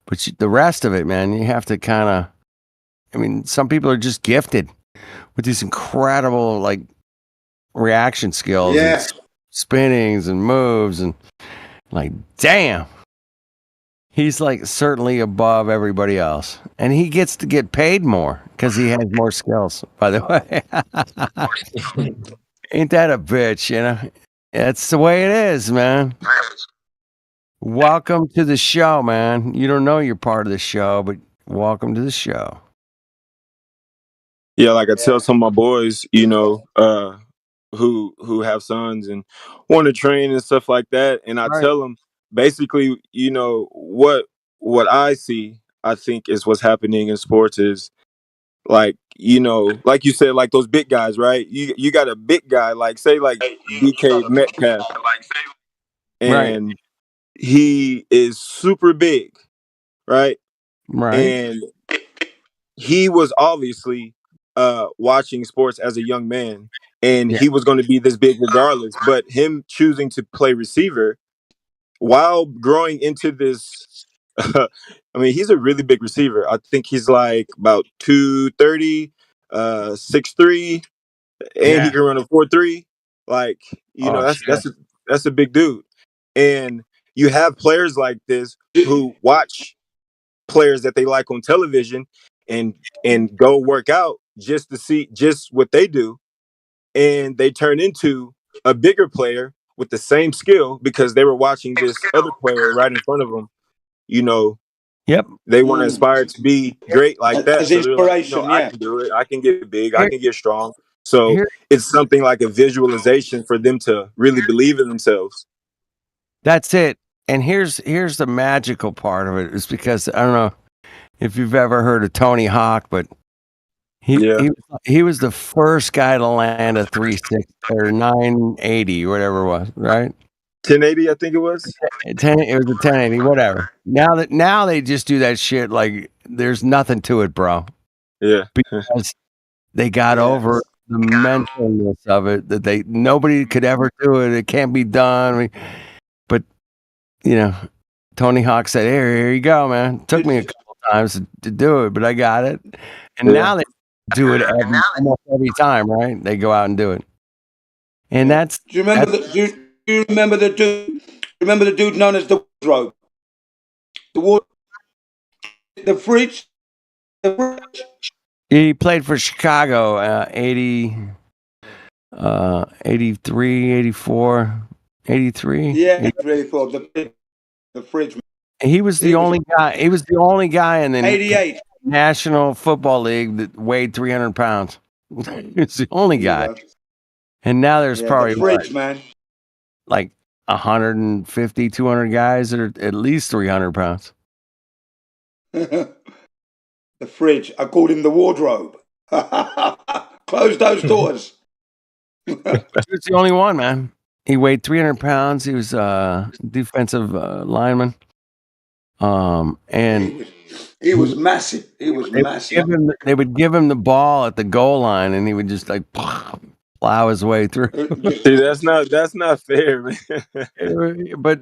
but the rest of it, man, you have to kind of. I mean, some people are just gifted with these incredible like reaction skills, and spinnings and moves, and like, damn, he's like certainly above everybody else, and he gets to get paid more because he has more skills. By the way, ain't that a bitch? That's the way it is, man. Welcome to the show, man. You don't know you're part of the show, but welcome to the show. Yeah, like I tell some of my boys, who have sons and want to train and stuff like that, and I tell them basically, what I see, I think is what's happening in sports is like, like you said, like those big guys, right? You got a big guy, like say like DK Metcalf, and he is super big, right? Right. And he was obviously watching sports as a young man, and he was going to be this big regardless, but him choosing to play receiver while growing into this I mean, he's a really big receiver. I think he's like about 230, 6'3", and he can run a 4.3. Like, that's a big dude. And you have players like this who watch players that they like on television and go work out just to see just what they do, and they turn into a bigger player with the same skill because they were watching this other player right in front of them. Yep. They want to aspire to be great like that. As So they're like, inspiration, I can do it. I can get big. I can get strong. So it's something like a visualization for them to really believe in themselves. That's it. And here's the magical part of it is because I don't know if you've ever heard of Tony Hawk, but he was the first guy to land a 360 or 980 or whatever it was, right? 1080, I think it was. It was a 1080, whatever. Now they just do that shit like there's nothing to it, bro. Yeah, because they got over the mentalness of it that nobody could ever do it. It can't be done. But Tony Hawk said, here you go, man. It took me a couple times to do it, but I got it. And now they do it almost every time, right? They go out and do it. And that's. Do you remember do you remember the dude? Remember the dude known as the Wardrobe? The Fridge. He played for Chicago, 80, 83, 84, 83. Yeah, 84. The Fridge. He was the only guy. He was the only guy in the 88 National Football League that weighed 300 pounds. He's the only guy. And now there's probably the Fridge, man. Like 150, 200 guys that are at least 300 pounds. The Fridge. I called him the Wardrobe. Close those doors. He was the only one, man. He weighed 300 pounds. He was a defensive lineman. And he was massive. He was massive. They would give him the ball at the goal line, and he would just like plow his way through. See, that's not fair, man. But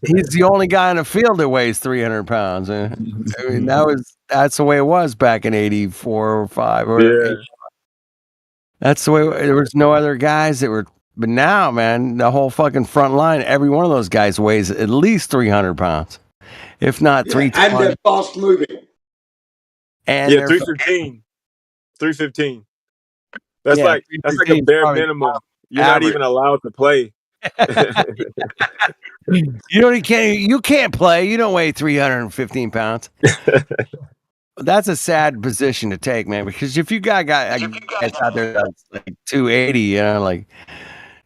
he's the only guy in the field that weighs 300 pounds. I mean, that's the way it was back in 84 or 5 or 8. That's the way. There was no other guys that were. But now, man, the whole fucking front line, every one of those guys weighs at least 300 pounds, if not 320. And they're fast moving. And 315. 315. That's like a bare minimum. You're not even allowed to play. You can't play. You don't weigh 315 pounds. That's a sad position to take, man, because if you got guys out there that's like 280, like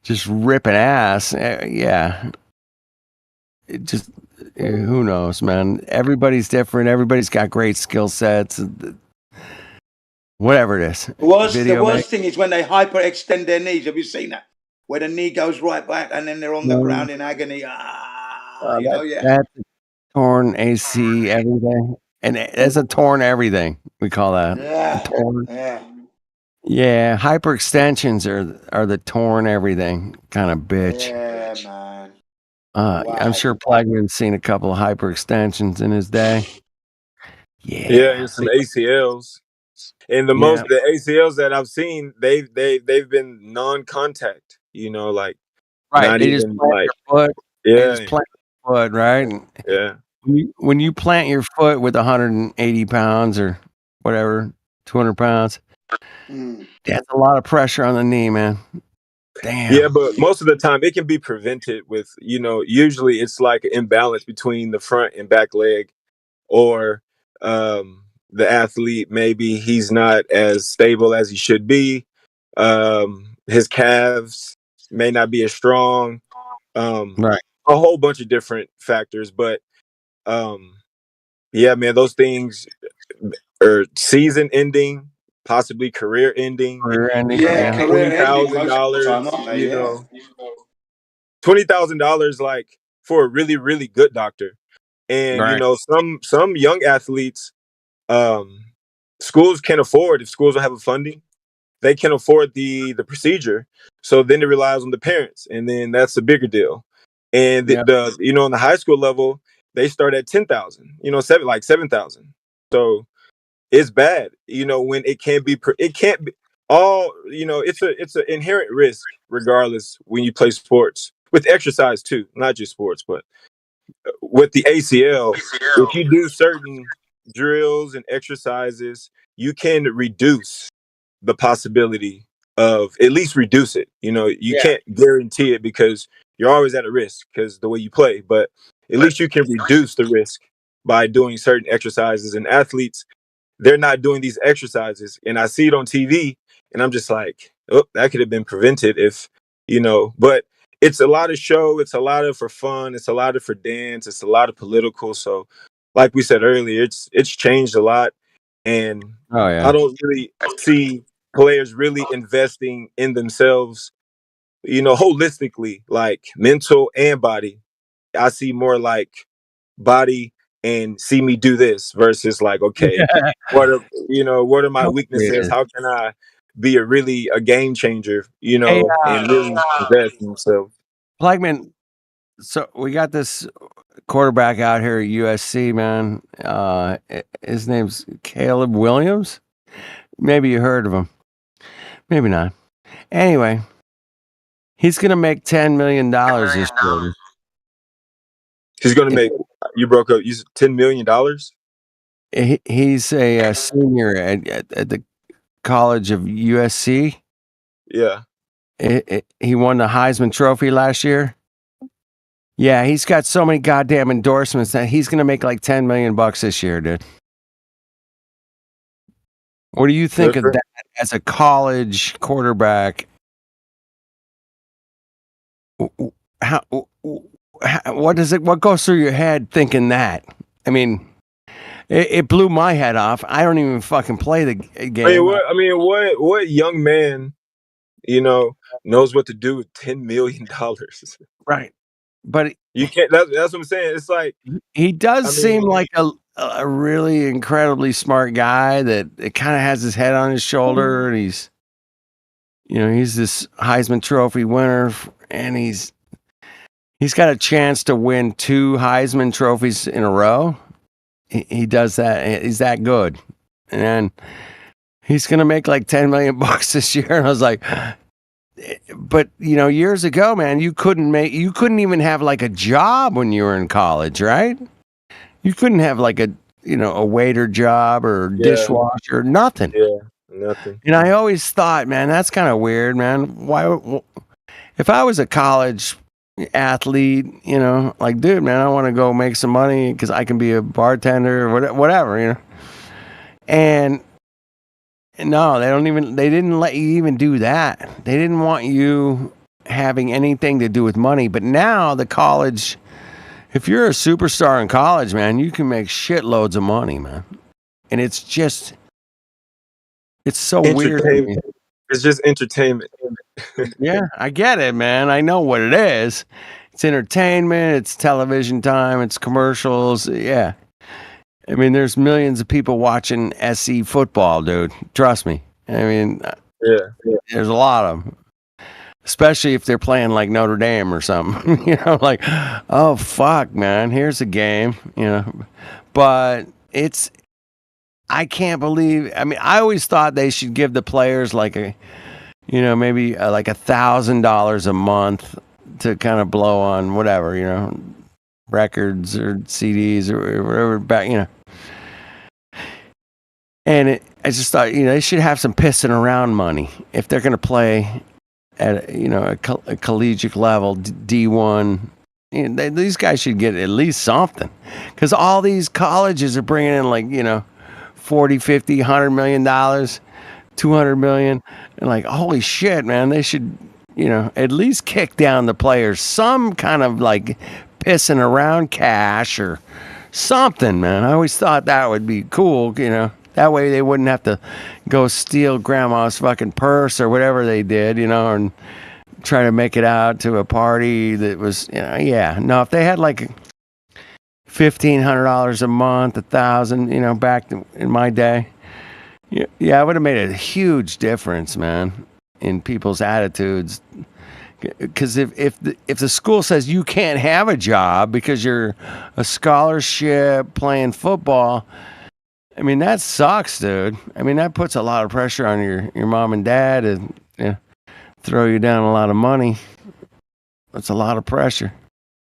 just ripping ass, it just who knows, man. Everybody's different. Everybody's got great skill sets. Whatever it is. The worst thing is when they hyperextend their knees. Have you seen that? Where the knee goes right back and then they're on the ground in agony. That's a torn AC, everything. And it's a torn everything. We call that. Yeah. Hyperextensions are the torn everything kind of bitch. Yeah, man. I'm sure Plagman's seen a couple of hyperextensions in his day. Yeah, and some ACLs. And the ACLs that I've seen, they've been non-contact. Like right. Not they even just plant like your foot. yeah, They just plant your foot, right? yeah. When you plant your foot with 180 pounds or whatever, 200 pounds, that's a lot of pressure on the knee, man. Damn. Yeah, but most of the time it can be prevented with, usually it's like an imbalance between the front and back leg, or the athlete, maybe he's not as stable as he should be. His calves may not be as strong. Right. A whole bunch of different factors, but yeah, man, those things are season ending, possibly career ending. Career ending. $20,000, $20,000 like for a really, really good doctor. And some young athletes, schools can afford, if schools don't have a funding, they can afford the procedure. So then it relies on the parents, and then that's a bigger deal. And on the high school level, they start at 10,000, 7,000. So it's bad, when it can't be all, it's an inherent risk regardless when you play sports, with exercise too, not just sports, but with the ACL, if you do certain drills and exercises, you can reduce the possibility of, at least reduce it. You can't guarantee it because you're always at a risk because the way you play, but at least you can reduce the risk by doing certain exercises. And athletes, they're not doing these exercises. And I see it on TV and I'm just like, oh, that could have been prevented if, but it's a lot of show. It's a lot of for fun. It's a lot of for dance. It's a lot of political. So, like we said earlier, it's changed a lot, and Oh yeah. I don't really see players really investing in themselves, holistically, like mental and body. I see more like body and see me do this versus like, okay, what are my weaknesses? How can I be a game changer, Hey, and really invest in myself. Blackman, so we got this quarterback out here at USC, man. His name's Caleb Williams. Maybe you heard of him. Maybe not. Anyway, he's gonna make $10 million this year. He's gonna make. You broke up. You $10 million. He's a senior at the College of USC. Yeah. He won the Heisman Trophy last year. Yeah, he's got so many goddamn endorsements that he's gonna make like $10 million this year, dude. What do you think of that as a college quarterback? What goes through your head thinking that? I mean, it blew my head off. I don't even fucking play the game. What young man, knows what to do with $10 million? Right. But you can't. That's what I'm saying. It's like he does seem like a really incredibly smart guy that it kind of has his head on his shoulder, and he's this Heisman Trophy winner, and he's got a chance to win 2 Heisman trophies in a row. He does that. He's that good, and he's gonna make like $10 million this year. And I was like, but years ago, man, you couldn't even have like a job when you were in college, right? You couldn't have like a waiter job or dishwasher, nothing. Yeah, nothing. And I always thought, man, that's kind of weird, man. Why? If I was a college athlete, like, dude, man, I want to go make some money because I can be a bartender or whatever, And no, they didn't let you even do that. They didn't want you having anything to do with money. But now the college, if you're a superstar in college, man, you can make shitloads of money, man. And it's so weird. It's just entertainment. Yeah, I get it, man. I know what it is. It's entertainment, it's television time, it's commercials. Yeah. I mean, there's millions of people watching SC football, dude. Trust me. I mean, there's a lot of them. Especially if they're playing like Notre Dame or something. Like, oh, fuck, man, here's a game, But I can't believe, I always thought they should give the players like maybe like $1,000 a month to kind of blow on whatever, records or CDs or whatever back, And I just thought, they should have some pissing around money if they're going to play at a collegiate level, D1. These guys should get at least something, because all these colleges are bringing in like 40, 50, $100 million, $200 million, and like, holy shit, man, they should at least kick down the players some kind of like pissing around cash or something, man. I always thought that would be cool, that way they wouldn't have to go steal grandma's fucking purse or whatever they did, and try to make it out to a party that was, No, if they had like $1,500 a month, $1,000, back in my day, yeah, it would have made a huge difference, man, in people's attitudes. Because if the school says you can't have a job because you're a scholarship playing football, that sucks, dude. That puts a lot of pressure on your mom and dad and throw you down a lot of money. That's a lot of pressure.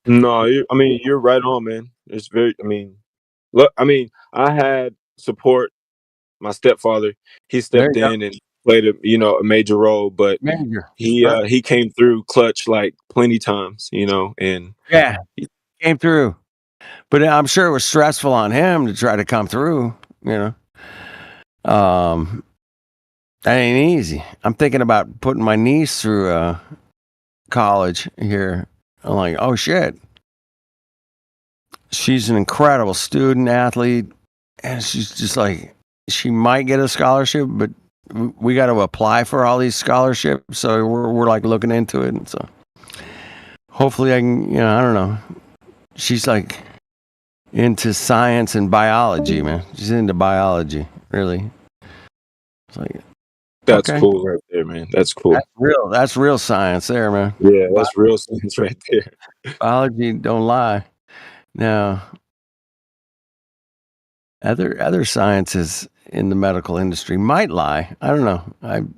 No, you're right on, man. It's very. Look, I had support. My stepfather, he stepped in and played a major role, but he came through clutch like plenty times, and yeah, he came through. But I'm sure it was stressful on him to try to come through, That ain't easy. I'm thinking about putting my niece through college here. I'm like, oh shit. She's an incredible student, athlete, and she's just like, she might get a scholarship, but we got to apply for all these scholarships. So we're like looking into it. And so hopefully I can, I don't know. She's like into science and biology, man. She's into biology, really. It's like, That's okay. cool right there, man. That's cool. That's real science there, man. Yeah, that's real science right there. Biology don't lie. Now, other sciences in the medical industry might lie. I don't know.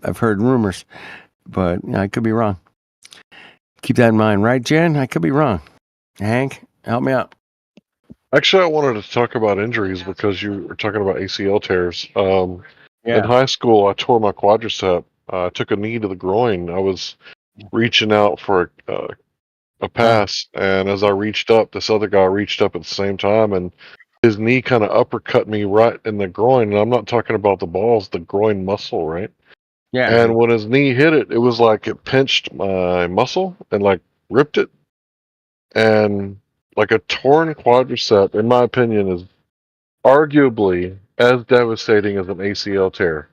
I've heard rumors, but I could be wrong. Keep that in mind, right, Jen? I could be wrong. Hank, help me out. Actually, I wanted to talk about injuries because you were talking about ACL tears. In high school, I tore my quadricep. I took a knee to the groin. I was reaching out for a pass, and as I reached up, this other guy reached up at the same time, and his knee kind of uppercut me right in the groin. And I'm not talking about the balls, the groin muscle, right? Yeah. And when his knee hit it, it was like it pinched my muscle and like ripped it. And like a torn quadricep, in my opinion, is arguably as devastating as an ACL tear.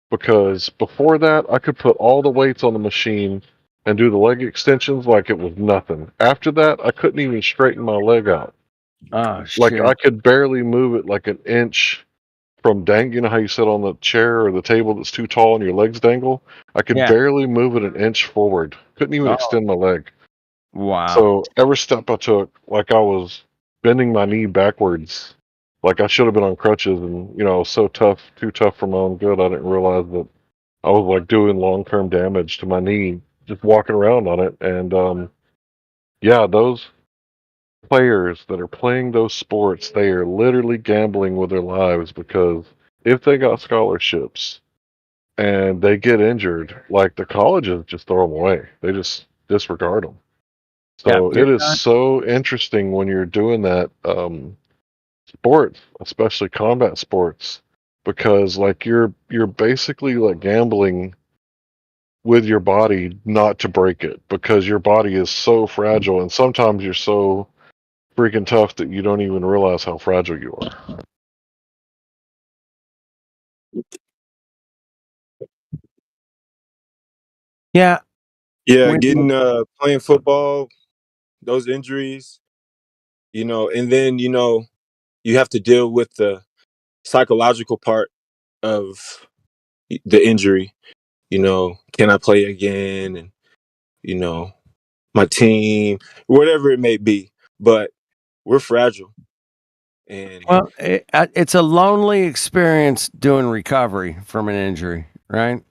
Because before that, I could put all the weights on the machine and do the leg extensions like it was nothing. After that, I couldn't even straighten my leg out. Oh, shit. Like I could barely move it like an inch from you know how you sit on the chair or the table that's too tall and your legs dangle? I could barely move it an inch forward. Couldn't even extend my leg. Wow. So every step I took, like I was bending my knee backwards. Like I should have been on crutches, and so tough, too tough for my own good. I didn't realize that I was like doing long-term damage to my knee just walking around on it. And those players that are playing those sports, they are literally gambling with their lives, because if they got scholarships and they get injured, like the colleges just throw them away. They just disregard them. So it is so interesting when you're doing that sports, especially combat sports, because like you're basically like gambling with your body not to break it, because your body is so fragile, and sometimes you're so freaking tough that you don't even realize how fragile you are. Yeah. Yeah, playing football, those injuries, and then you have to deal with the psychological part of the injury. Can I play again? And my team, whatever it may be. But we're fragile. And well, it's a lonely experience doing recovery from an injury, right?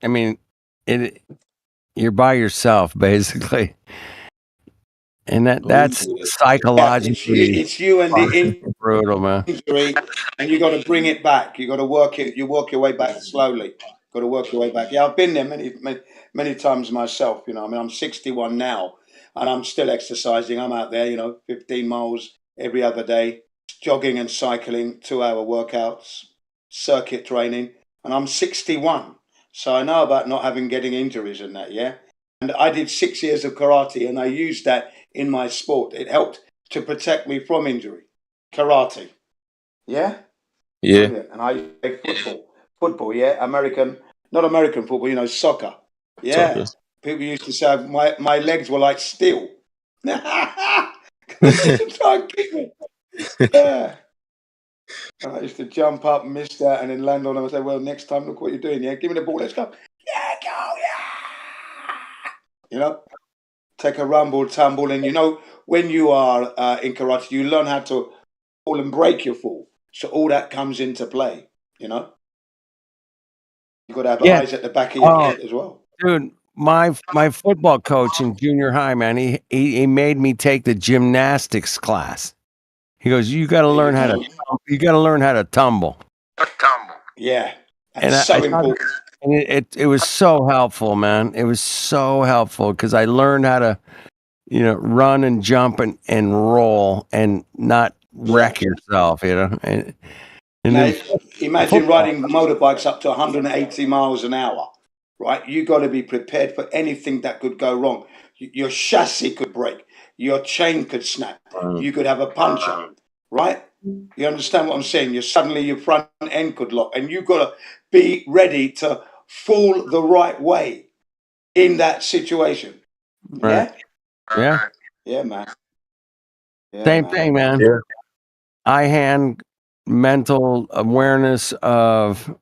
I mean, you're by yourself basically, and that's psychologically it's you and the brutal, man. injury, and you got to bring it back. You got to work it. You work your way back slowly. Got to work your way back. Yeah, I've been there many times myself. I'm 61 now, and I'm still exercising. I'm out there, 15 miles every other day, jogging and cycling, 2-hour workouts, circuit training, and I'm 61. So I know about not getting injuries and that, yeah? And I did 6 years of karate, and I used that in my sport. It helped to protect me from injury. Karate. Yeah? Yeah. Brilliant. And I play football, yeah? Not American football, soccer. Yeah. Soccer. People used to say my legs were like steel. They used to try and kick me. Yeah. And I used to jump up, miss that, and then land on them and say, well, next time, look what you're doing, yeah? Give me the ball, let's go. Yeah, go, yeah! Take a rumble, tumble, and when you are in karate, you learn how to fall and break your fall. So all that comes into play, You've got to have eyes at the back of your head as well. Dude, my football coach in junior high, man, he made me take the gymnastics class. He goes, you got to learn how to tumble. Yeah, that's so important. And it was so helpful, man. It was so helpful because I learned how to, run and jump and roll and not wreck yourself, And now, imagine riding motorbikes up to 180 miles an hour, right? You got to be prepared for anything that could go wrong. your chassis could break, your chain could snap, you could have a puncture, right? You understand what I'm saying? Suddenly your front end could lock, and you've got to be ready to fall the right way in that situation. Right. Yeah. Yeah, man. Yeah, Same man. thing, man. Yeah. Eye hand mental awareness of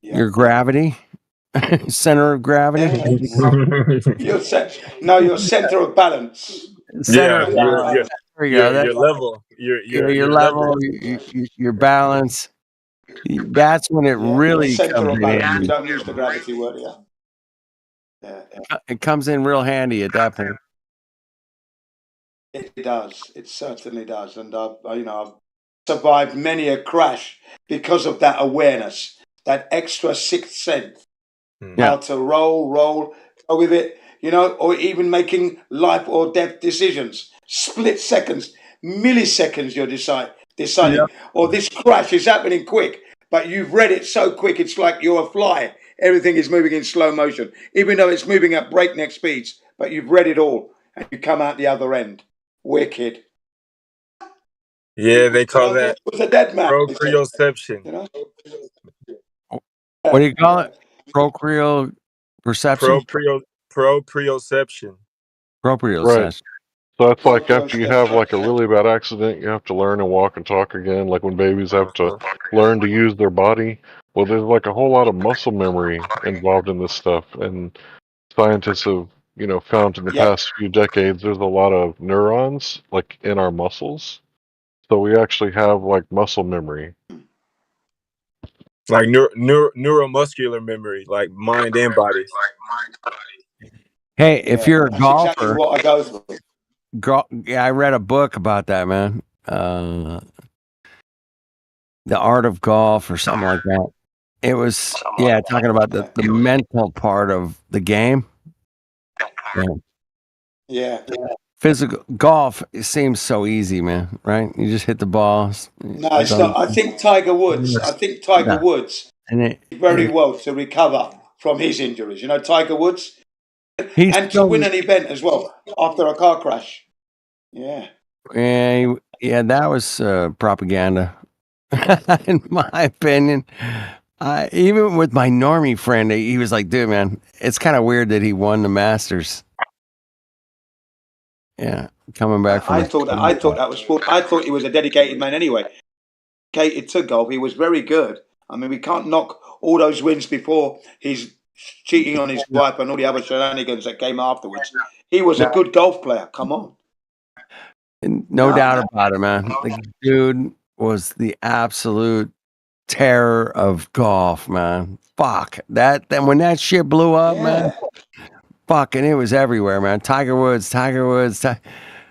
your gravity, center of gravity. Your center of balance. Center Yeah, of balance. There you go. your level, Your level, your balance. That's when it Yeah, really center comes of in balance. We handy. don't use the gravity word here. Yeah. It comes in real handy at that point. It does. It certainly does. And I've survived many a crash because of that awareness, that extra sixth sense. How to roll, go with it, or even making life or death decisions. Split seconds, milliseconds you're deciding. Or this crash is happening quick, but you've read it so quick it's like you're a fly. Everything is moving in slow motion, even though it's moving at breakneck speeds, but you've read it all and you come out the other end. Wicked. Yeah, they call that was a dead man. proprioception. What do you call it? Procreal perception? Proprioception. Proprioception. So that's like after you have like a really bad accident, you have to learn and walk and talk again. Like when babies have to learn to use their body. Well, there's like a whole lot of muscle memory involved in this stuff, and scientists have, found in the past few decades there's a lot of neurons like in our muscles, so we actually have like muscle memory. Like neuromuscular memory, like mind and body. Hey, if you're a golfer, exactly what I go through. I read a book about that, man. The Art of Golf or something like that. It was, talking about the mental part of the game. Yeah. Physical golf, it seems so easy, man, right? You just hit the ball. No, it's not. I think Tiger Woods. Woods did very well to recover from his injuries. Tiger Woods, and to win an event as well after a car crash. Yeah. Yeah, that was propaganda, in my opinion. Even with my normie friend, he was like, "Dude, man, it's kind of weird that he won the Masters." Yeah, coming back from. I thought that was sport. I thought he was a dedicated man anyway. Dedicated to golf, he was very good. I mean, we can't knock all those wins before his cheating on his wife and all the other shenanigans that came afterwards. He was a good golf player. Come on. No doubt about it, man. The dude was the absolute terror of golf, man. Fuck that. Then when that shit blew up, man. Fucking, it was everywhere, man. Tiger Woods,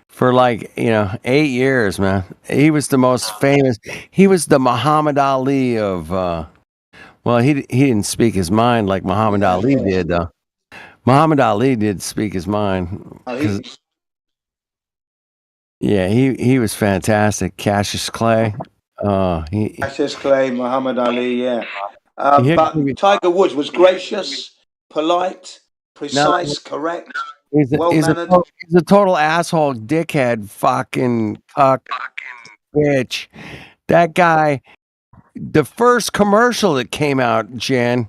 for like 8 years, man. He was the most famous. He was the Muhammad Ali of. Well, he didn't speak his mind like Muhammad Ali did, though. Muhammad Ali did speak his mind. Yeah, he was fantastic. Cassius Clay. Cassius Clay, Muhammad Ali, but Tiger Woods was gracious, polite, precise, correct, well-mannered. He's a total asshole, dickhead, fucking cuck, bitch. That guy, the first commercial that came out, Jen,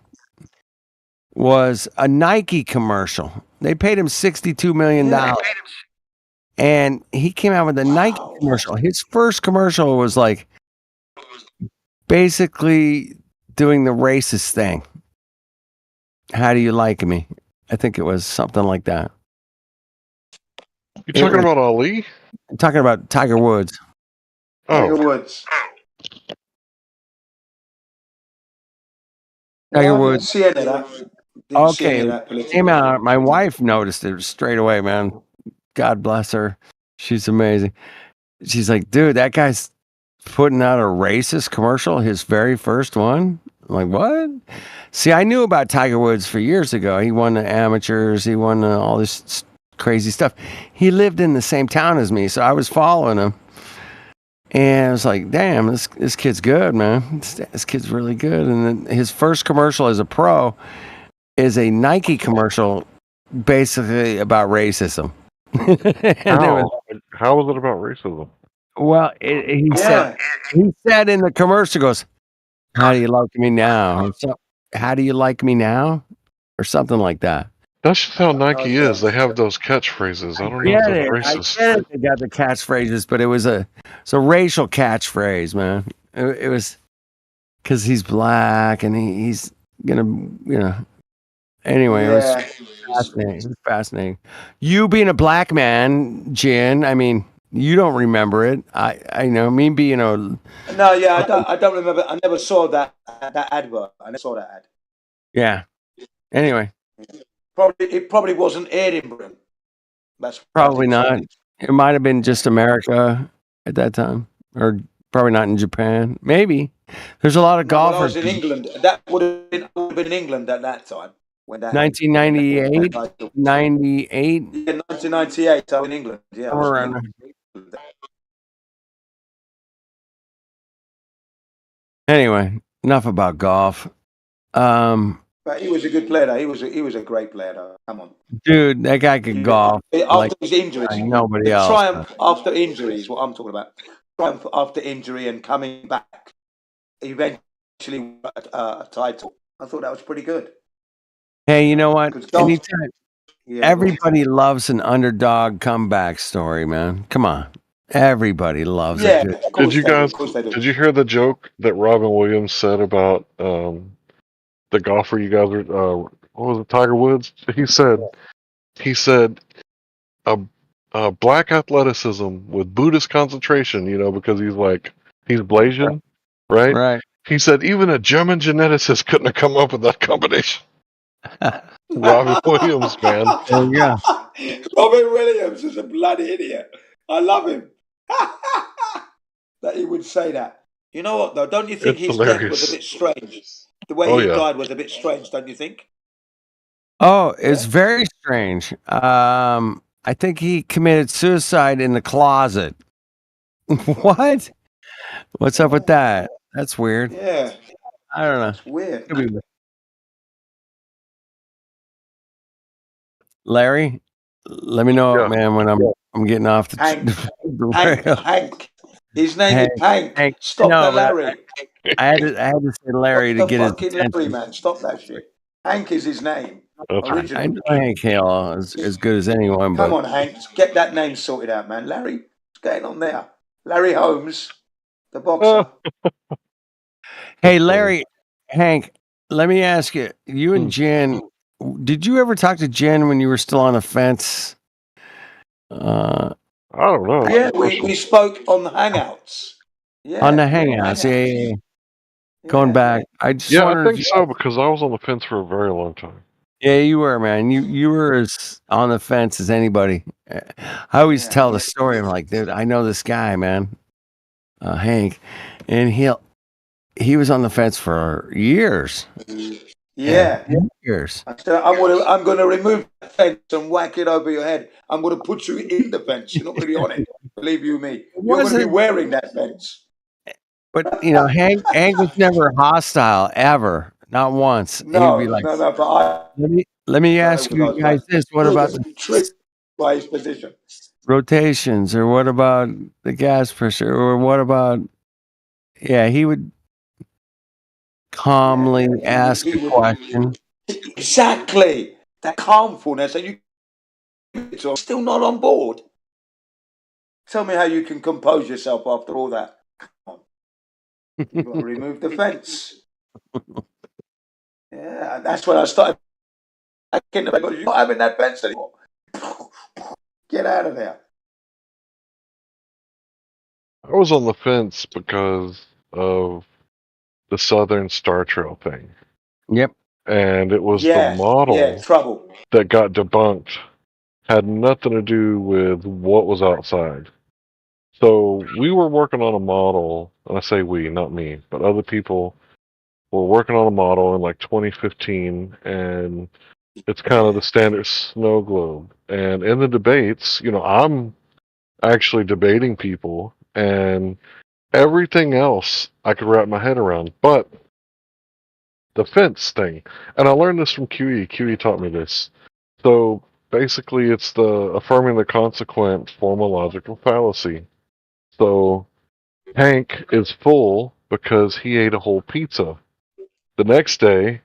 was a Nike commercial. They paid him $62 million. And he came out with a Nike commercial. His first commercial was like basically doing the racist thing. How do you like me? I think it was something like that. You talking about Ali? I'm talking about Tiger Woods. Tiger Woods. Tiger Woods. See any of that. Okay, it came out. My wife noticed it straight away, man. God bless her. She's amazing. She's like, dude, that guy's putting out a racist commercial, his very first one. I'm like, what? See, I knew about Tiger Woods for years ago. He won the amateurs. He won all this crazy stuff. He lived in the same town as me, so I was following him. And I was like, damn, this kid's good, man. This kid's really good. And then his first commercial as a pro is a Nike commercial basically about racism. And it was, How was it about racism? well, he said in the commercial, goes, "How do you like me now?" Or how do you like me now? Or something like that. That's just how Nike is. They have those catchphrases. I don't know if that's I racist. get it. They got the catchphrases, but it was a racial catchphrase, man. It was because he's black and he's gonna, you know. Anyway, it was fascinating. It was fascinating. You being a black man, Jen. I mean, you don't remember it. I know. Me being a No, yeah, I don't remember. I never saw that advert. I never saw that ad. yeah. Anyway, It probably wasn't aired in Britain. That's probably not. It might have been just America at that time, or probably not in Japan. Maybe. There's a lot of Well, I golfers. was in England. That would have been in England at that time when that 1998, 98. Yeah, 1998. I was in England. Yeah, I was in England. Anyway, enough about golf. But he was a good player. Though. He was a great player. Though. Come on, dude, that guy could golf after like his injuries. nobody The else. triumph after injury is what I'm talking about. Triumph after injury and coming back. Eventually, a title. I thought that was pretty good. Hey, you know what? golf- Anytime, Yeah, everybody loves an underdog comeback story, man. Come on, everybody loves Yeah, it. of course Did you they do, guys? of course they do. Did you hear the joke that Robin Williams said about the golfer you guys were? What was it? Tiger Woods. He said a black athleticism with Buddhist concentration. You know, because he's Blasian, right? Right. He said even a German geneticist couldn't have come up with that combination. Robin Williams, man. Oh yeah. Robin Williams is a bloody idiot. I love him. That he would say that. You know what though? Don't you think It's his death hilarious. was a bit strange? The way Oh, he yeah. died was a bit strange, don't you think? Oh, it's very strange. I think he committed suicide in the closet. What? What's up with that? That's weird. Yeah, I don't know. it's weird. Could be. Larry, let me know, man, when I'm getting off the. Hank. His name is Hank. Stop No, that, but Larry. I had to say Larry to Stop get the his fucking attention. Larry, man. Stop that shit. Hank is his name. I Originally. know Hank Hale as good as anyone, Come but on, Hank. Get that name sorted out, man. Larry, what's going on there? Larry Holmes, the boxer. hey, Larry, Hank, let me ask you. You and Jen, did you ever talk to Jen when you were still on the fence? I don't know. Yeah, we spoke on the Hangouts. Yeah, On the Hangouts, yeah. Going back, I just Yeah, I wondered. think so because I was on the fence for a very long time. Yeah, you were, man. You were as on the fence as anybody. I always tell the story. I'm like, dude, I know this guy, man, Hank, and he was on the fence for years. Yeah. Years. I'm going to remove the fence and whack it over your head. I'm going to put you in the fence. You're not going to be on it. Believe you me. You're going to be wearing that fence. But Hank was never hostile ever, not once. No, He'd be like, no. But let me ask you guys this: what about the trick by his position? rotations, or what about the gas pressure, or what about? Yeah, he would calmly ask a question. Exactly. That calmfulness, and you still not on board. Tell me how you can compose yourself after all that. Come on. You've got to remove the fence. Yeah, that's when I started. You're not having that fence anymore. Get out of there. I was on the fence because of the Southern Star Trail thing. Yep. And it was the model trouble that got debunked. Had nothing to do with what was outside. So we were working on a model, and I say we, not me, but other people were working on a model in like 2015, and it's kind of the standard snow globe. And in the debates, I'm actually debating people, and everything else I could wrap my head around, but the fence thing. And I learned this from QE. QE taught me this. So basically, it's the affirming the consequent form a logical fallacy. So Hank is full because he ate a whole pizza. The next day,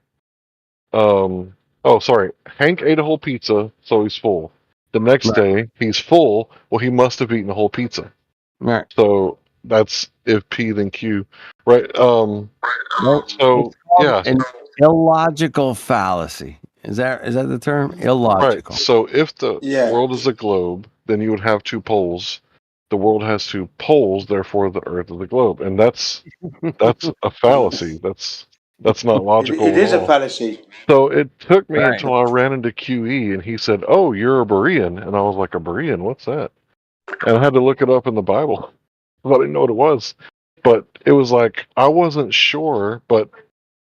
Hank ate a whole pizza, so he's full. The next day, he's full. Well, he must have eaten a whole pizza. Right. So that's if P then Q, right? Nope. So It's called yeah, an illogical fallacy. Is that the term? right. Illogical. So if the Yeah. world is a globe, then you would have two poles. The world has two poles, therefore the Earth is a globe, and that's a fallacy. That's not logical It at is a all. fallacy. So it took me Right. until I ran into QE, and he said, "Oh, you're a Berean," and I was like, "A Berean? What's that?" And I had to look it up in the Bible. I didn't know what it was, but it was like I wasn't sure. But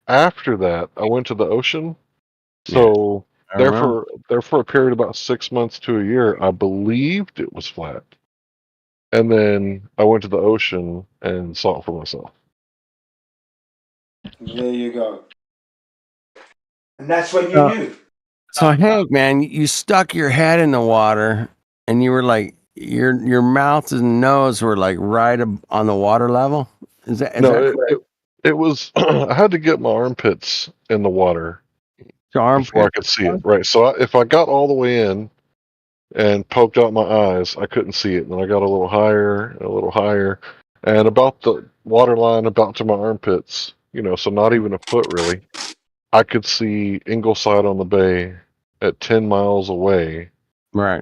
after that, I went to the ocean. So I remember. there for a period of about 6 months to a year, I believed it was flat, and then I went to the ocean and saw it for myself. There you go. And that's when you knew. So Hank, man, you stuck your head in the water, and you were like, your mouth and nose were like right on the water level. Is that No, correct? it was. I had to get my armpits in the water Your before I armpit. could see it. Right. So if I got all the way in and poked out my eyes, I couldn't see it. And I got a little higher, and a little higher, and about the water line, about to my armpits. So not even a foot really. I could see Ingleside on the Bay at 10 miles away. Right.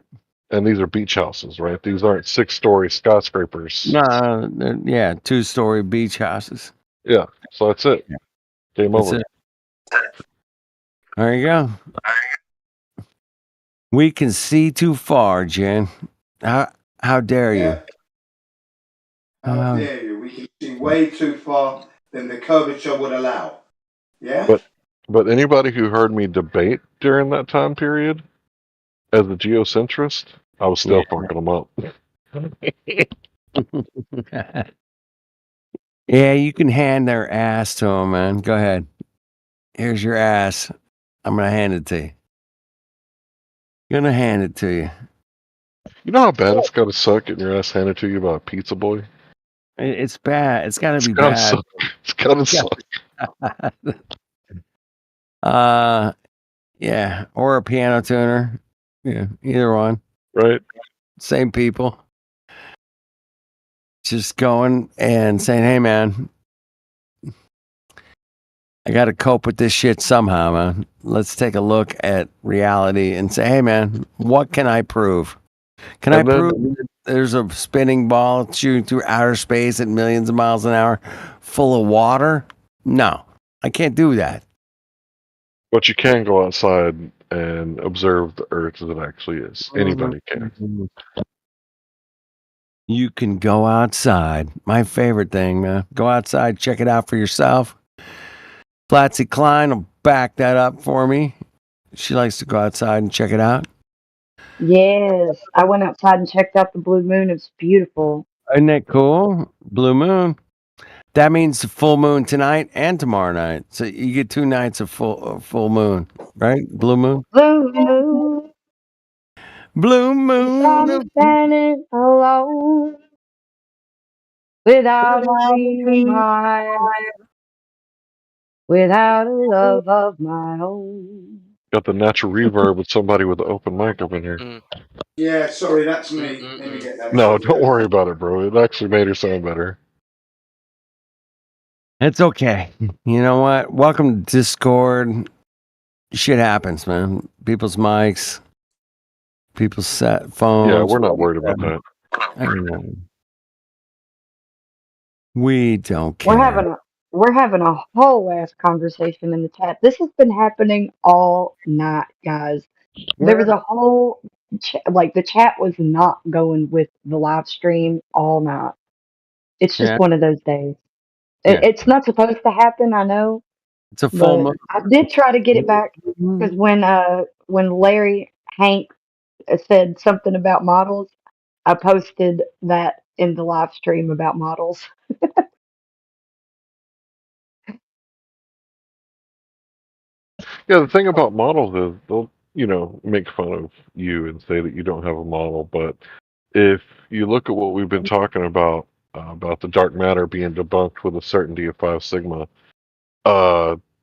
And these are beach houses, right? These aren't 6-story skyscrapers. No, yeah, 2-story beach houses. Yeah. So that's it. Game That's over. it. There you go. We can see too far, Jen. How dare you? How dare you? We can see way too far than the curvature would allow. Yeah? But anybody who heard me debate during that time period as a geocentrist, I was still fucking them up. Yeah, you can hand their ass to them, man. Go ahead. Here's your ass. I'm gonna hand it to you. Gonna hand it to you. You know how bad it's got to suck getting your ass handed to you by a pizza boy? It's bad. It's gotta be gotta bad. suck. It's gotta suck. Yeah, or a piano tuner. Yeah, either one. Right. Same people. Just going and saying, "Hey, man, I got to cope with this shit somehow, man. Let's take a look at reality and say, hey, man, what can I prove? Can I prove that there's a spinning ball shooting through outer space at millions of miles an hour full of water? No, I can't do that. But you can go outside and observe the Earth as it actually is. Anybody can. You can go outside. My favorite thing, man. Go outside, check it out for yourself. Flatsy Klein will back that up for me. She likes to go outside and check it out. Yes, I went outside and checked out the blue moon. It's beautiful. Isn't that cool? Blue moon. That means full moon tonight and tomorrow night. So you get 2 nights of full moon, right? Blue moon. Blue moon. Blue moon. I'm standing alone without a dream of mine, without a love of my own. Got the natural reverb with somebody with an open mic up in here. Yeah, sorry, that's me. Let me get that. No, don't worry about it, bro. It actually made her sound better. It's okay. You know what? Welcome to Discord. Shit happens, man. People's mics, people's set phones. Yeah, we're not worried about that. I know. We don't care. We're having a whole ass conversation in the chat. This has been happening all night, guys. There was a whole the chat was not going with the live stream all night. It's just one of those days. It's not supposed to happen, I know. It's a full moon. I did try to get it back because when Larry Hank said something about models, I posted that in the live stream about models. Yeah, the thing about models is make fun of you and say that you don't have a model. But if you look at what we've been talking about the dark matter being debunked with a certainty of 5 sigma,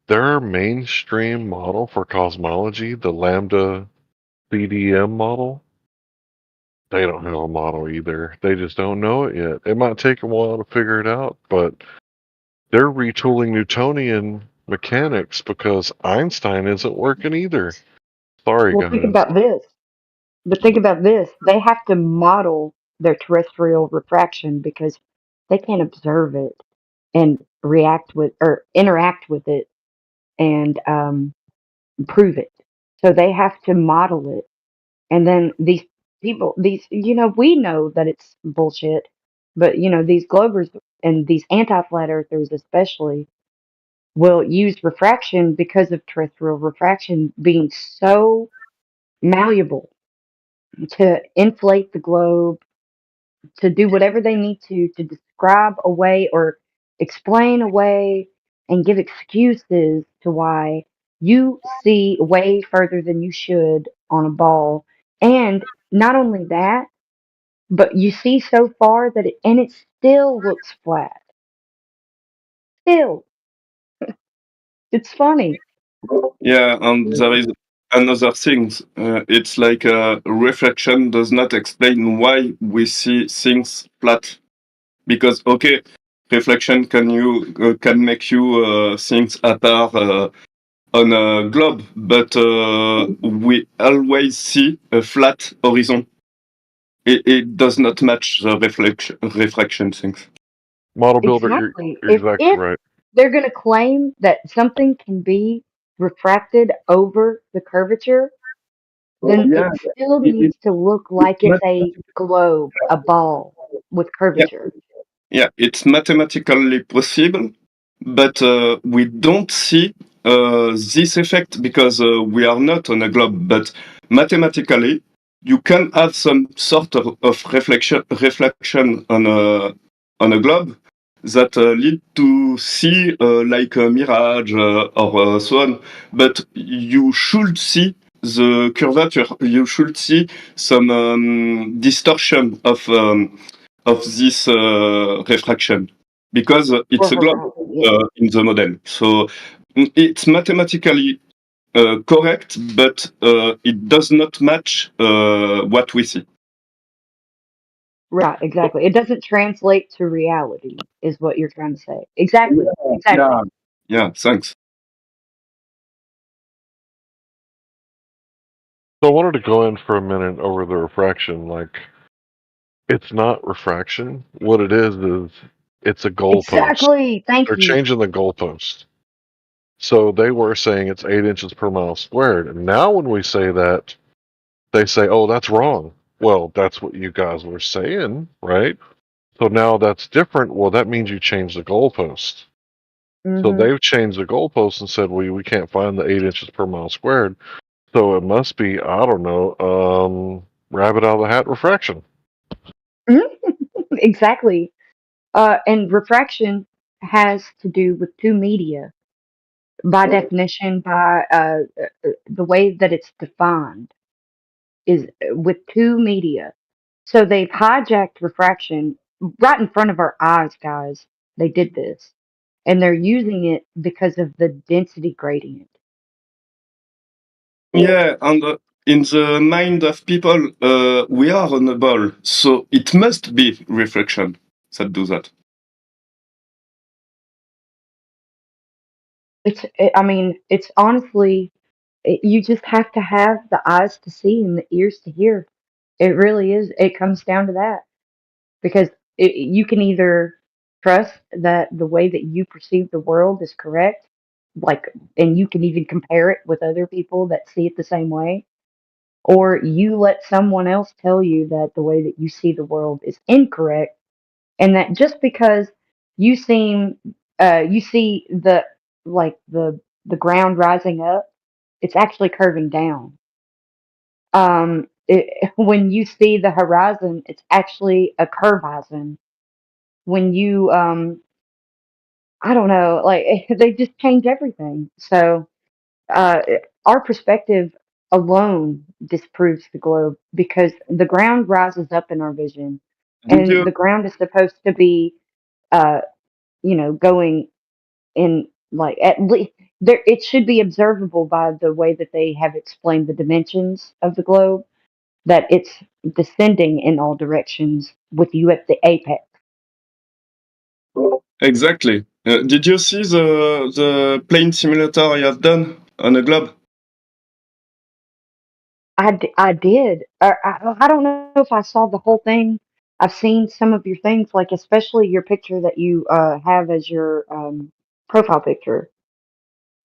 their mainstream model for cosmology, the Lambda CDM model, they don't have a model either. They just don't know it yet. It might take a while to figure it out, but they're retooling Newtonian mechanics because Einstein isn't working either. Sorry, Well, think guys. about this. But think about this. They have to model their terrestrial refraction because they can't observe it and react with or interact with it and prove it. So they have to model it. And then these people, we know that it's bullshit, but these Globers and these anti-flat earthers especially will use refraction because of terrestrial refraction being so malleable to inflate the globe, to do whatever they need to describe away or explain away and give excuses to why you see way further than you should on a ball. And not only that, but you see so far that it still looks flat. Still. It's funny. Yeah, and there is another thing. It's like reflection does not explain why we see things flat. Because okay, reflection can make you things apart on a globe, but we always see a flat horizon. It does not match the refraction things. Model builder, Exactly. you're exactly If right. they're going to claim that something can be refracted over the curvature, then Yeah, it still it, needs to look like it's it's a globe, a ball with yeah, curvature. yeah, it's mathematically possible, but we don't see this effect because we are not on a globe. But mathematically, you can have some sort of reflection on a globe that lead to see like a mirage or so on. But you should see the curvature. You should see some distortion of this refraction because it's a globe Yeah. in the model. So it's mathematically correct, but it does not match what we see. Right, exactly. It doesn't translate to reality, is what you're trying to say. Exactly. Exactly. Yeah. Yeah, thanks. So I wanted to go in for a minute over the refraction. Like, it's not refraction. What it is it's a goalpost. Exactly. Thank They're you. changing the goalpost. So they were saying it's 8 inches per mile squared. And now when we say that, they say, oh, that's wrong. Well, that's what you guys were saying, right? So now that's different. Well, that means you changed the goalpost. So they've changed the goalpost and said we can't find the 8 inches per mile squared. So it must be, I don't know, rabbit out of the hat refraction. Exactly. And refraction has to do with two media by definition, by the way that it's defined is with two media. So they've hijacked refraction right in front of our eyes, guys. They did this. And they're using it because of the density gradient. Yeah, and in the mind of people, we are on a ball, so it must be reflection that do that. It's honestly, you just have to have the eyes to see and the ears to hear. It really is. It comes down to that because you can either trust that the way that you perceive the world is correct, and you can even compare it with other people that see it the same way, or you let someone else tell you that the way that you see the world is incorrect, and that just because you seem, you see the ground rising up, it's actually curving down. When you see the horizon, it's actually a curve horizon. When you, I don't know, like they just change everything. So, uh, our perspective alone disproves the globe because the ground rises up in our vision, Did and you? the ground is supposed to be, uh, going in like at least there. It should be observable by the way that they have explained the dimensions of the globe, that it's descending in all directions with you at the apex. Exactly. Did you see the plane simulator I have done on a globe? I did. I don't know if I saw the whole thing. I've seen some of your things, like especially your picture that you have as your profile picture.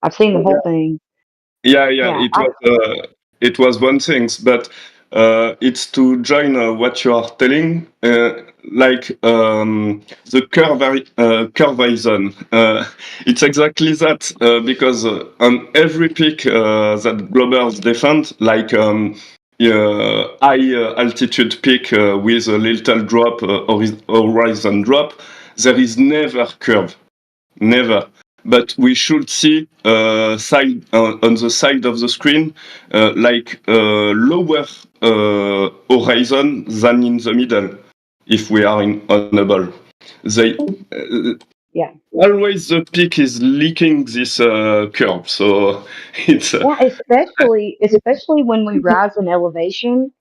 I've seen the whole thing. Yeah, Yeah, it was one thing, but it's to join what you are telling, like the curve horizon. It's exactly that because on every peak that Globers defend, like high altitude peak with a little drop, horizon drop, there is never curve. Never. But we should see side on the side of the screen like lower horizon than in the middle if we are on a ball. They yeah. always the peak is leaking this curve, so it's Yeah, especially when we rise in elevation,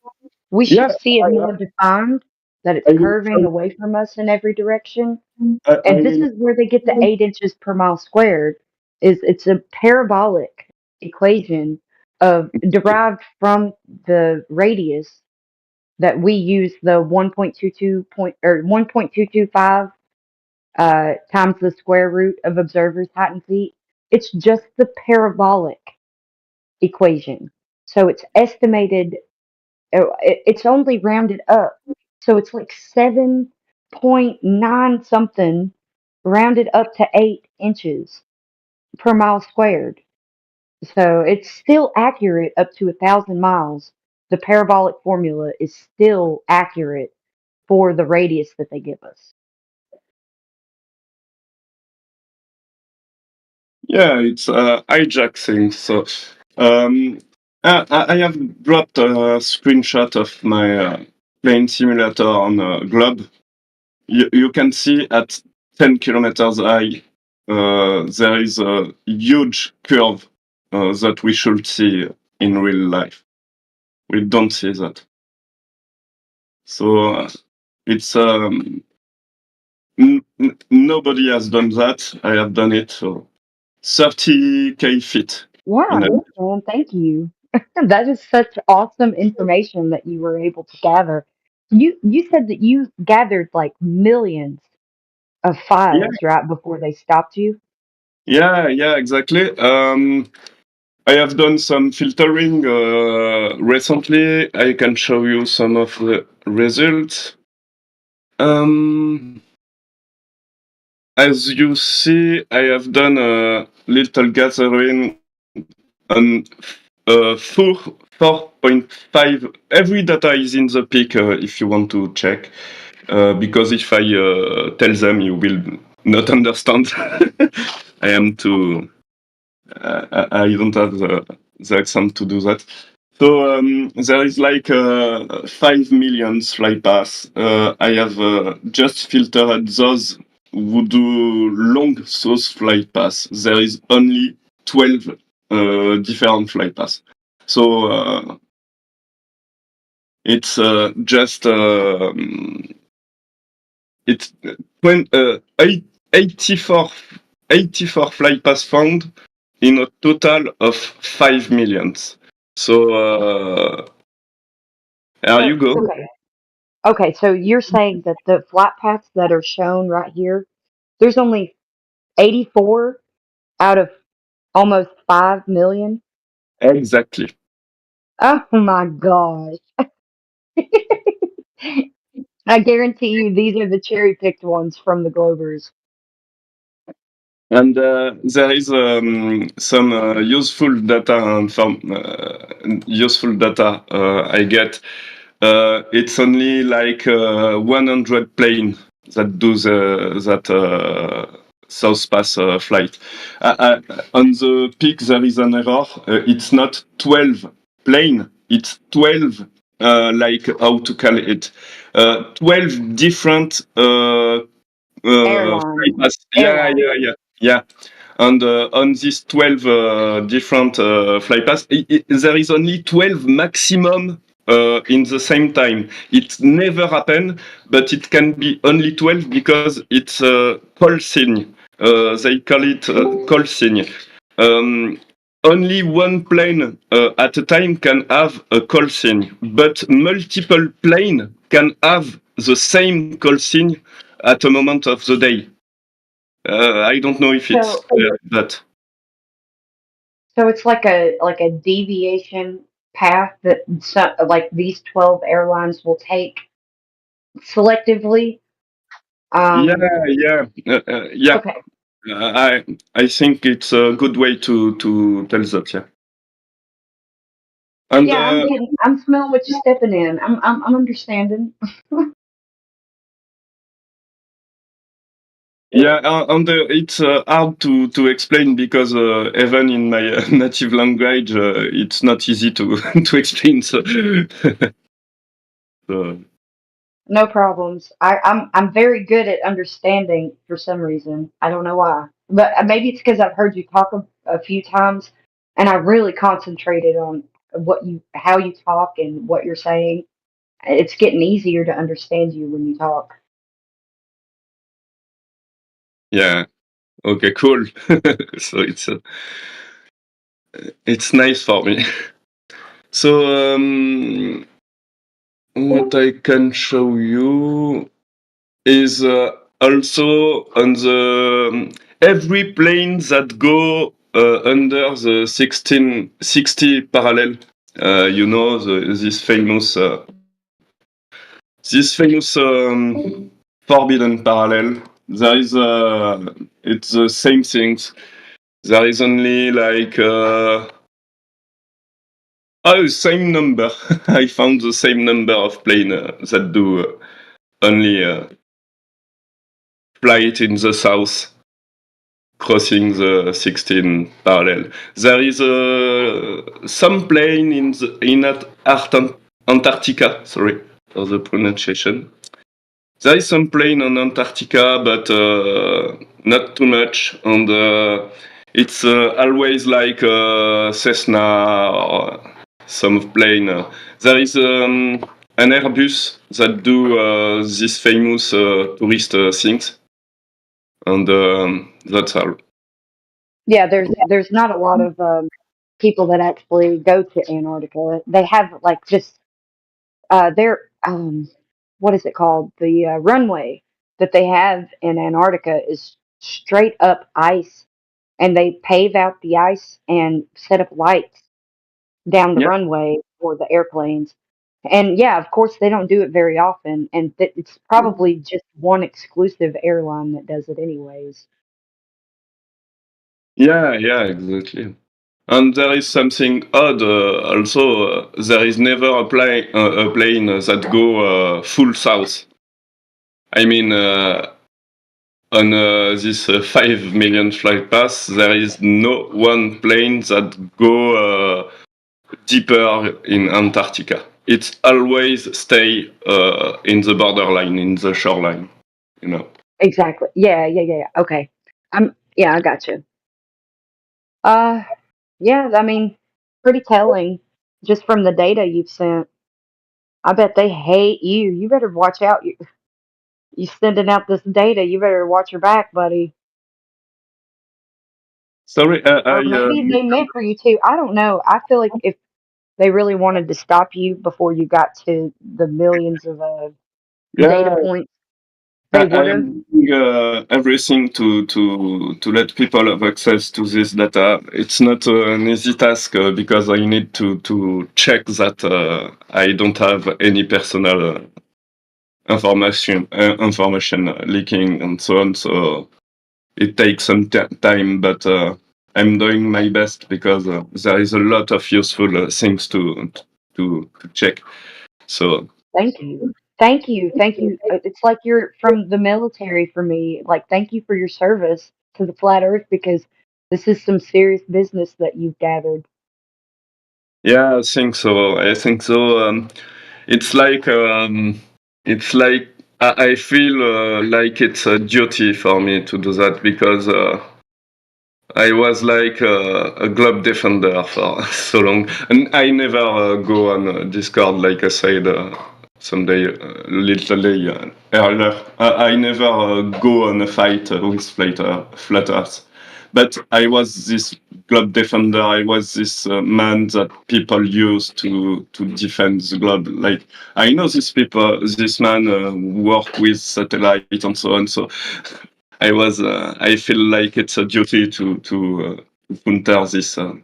we yeah. should see it more defined, that it's I mean, curving away from us in every direction. I And this mean, is where they get the 8 inches per mile squared. Is it's a parabolic equation of derived from the radius that we use the 1.225 times the square root of observers' height and feet. It's just the parabolic equation. So it's estimated. It's only rounded up. So it's like 7.9 something, rounded up to 8 inches per mile squared. So it's still accurate up to 1,000 miles. The parabolic formula is still accurate for the radius that they give us. yeah, it's hijack thing. So I have dropped a screenshot of my plane simulator on Globe. You can see at 10 kilometers high, there is a huge curve that we should see in real life. We don't see that. So it's nobody has done that. I have done it. So 30K feet. Yeah, man, thank you. That is such awesome information that you were able to gather. You said that you gathered like millions of Yeah, files right before they stopped you. yeah, exactly. I have done some filtering recently. I can show you some of the results. As you see, I have done a little gathering on 4.5. Every data is in the peak if you want to check. Because if I tell them, you will not understand. I am too. I don't have the accent to do that. So there is like 5 million fly pass. I have just filtered those who do long source flight pass. There is only 12 different flight pass. So it's just it's 84 flight pass found in a total of 5 millions. So there you go. Okay, so you're saying that the flight paths that are shown right here, there's only 84 out of almost 5 million? Exactly. Oh my gosh. I guarantee you these are the cherry picked ones from the Globers. And there is some useful data and useful data I get. It's only like 100 plane that do that South Pass flight. On the peak there is an error. It's not 12 plane, it's 12, like how to call it, 12 different Airline. flight paths. Airline. Yeah. And on these 12 different flight paths, there is only 12 maximum in the same time. It never happen, but it can be only 12 because it's call sign. They call it call sign. Only one plane at a time can have a call sign, but multiple plane can have the same call sign at a moment of the day. I don't know if it's So that. so it's like a deviation path that like these 12 airlines will take selectively. Yeah, Um yeah. okay. I think it's a good way to tell that. Yeah. And Yeah, I'm smelling what you're stepping in. I'm understanding. yeah, and it's hard to explain because even in my native language, it's not easy to to explain. So, so No problems. I'm very good at understanding for some reason. I don't know why, but maybe it's because I've heard you talk a few times, and I really concentrated on how you talk and what you're saying. It's getting easier to understand you when you talk. yeah. Okay. Cool. So it's nice for me. So what I can show you is also on the every plane that go under the 1660 parallel. This famous forbidden parallel. There is it's the same things. There is only like same number. I found the same number of plane that do only flight in the south, crossing the 16 parallel. There is some plane in Antarctica. Sorry for the pronunciation. There is some plane on Antarctica, but not too much. And it's always like Cessna or some plane. There is an Airbus that do these famous tourist things, and that's all. Yeah, there's not a lot of people that actually go to Antarctica. They have like just their what is it called? The runway that they have in Antarctica is straight up ice, and they pave out the ice and set up lights down the Yeah, runway for the airplanes. And yeah, of course, they don't do it very often, and it's probably just one exclusive airline that does it, anyways. yeah, exactly. And there is something odd also. There is never a plane that go full south. I mean, on this 5 million flight path, there is no one plane that go deeper in Antarctica. It's always stay in the borderline, in the shoreline. You know. Exactly. Yeah. Okay. Yeah, I got you. Uh, yeah, I mean, pretty telling just from the data you've sent. I bet they hate you. You better watch out. You sending out this data. You better watch your back, buddy. Sorry, Or maybe they meant for you to. I don't know. I feel like if they really wanted to stop you before you got to the millions of data yeah. points, they I would have. am doing everything to let people have access to this data. It's not an easy task because I need to check that I don't have any personal information leaking and so on. So it takes some time, but I'm doing my best because there is a lot of useful things to check. So Thank you. Thank you. Thank you. It's like you're from the military for me. Like, thank you for your service to the flat earth because this is some serious business that you've gathered. Yeah, I think so. It's like I feel like it's a duty for me to do that because I was like a globe defender for so long, and I never go on Discord like I said someday literally earlier. I never go on a fight with Flat Earth. But I was this globe defender. I was this man that people use to defend the globe. Like I know these people, this man work with satellite and so on. So I was. I feel like it's a duty to counter this. You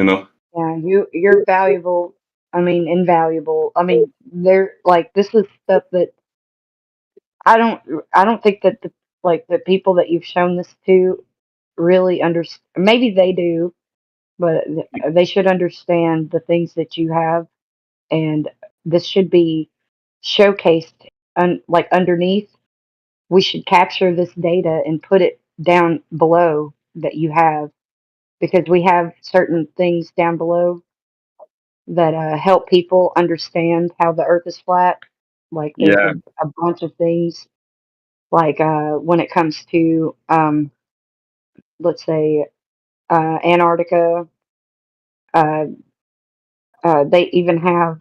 know. Yeah, you're valuable. I mean, invaluable. I mean, they're like this is stuff that I don't I don't think that the people that you've shown this to really understand. Maybe they do, but they should understand the things that you have, and this should be showcased like underneath. We should capture this data and put it down below that you have because we have certain things down below that help people understand how the earth is flat. Like there's Yeah. a bunch of things like when it comes to let's say Antarctica, uh, they even have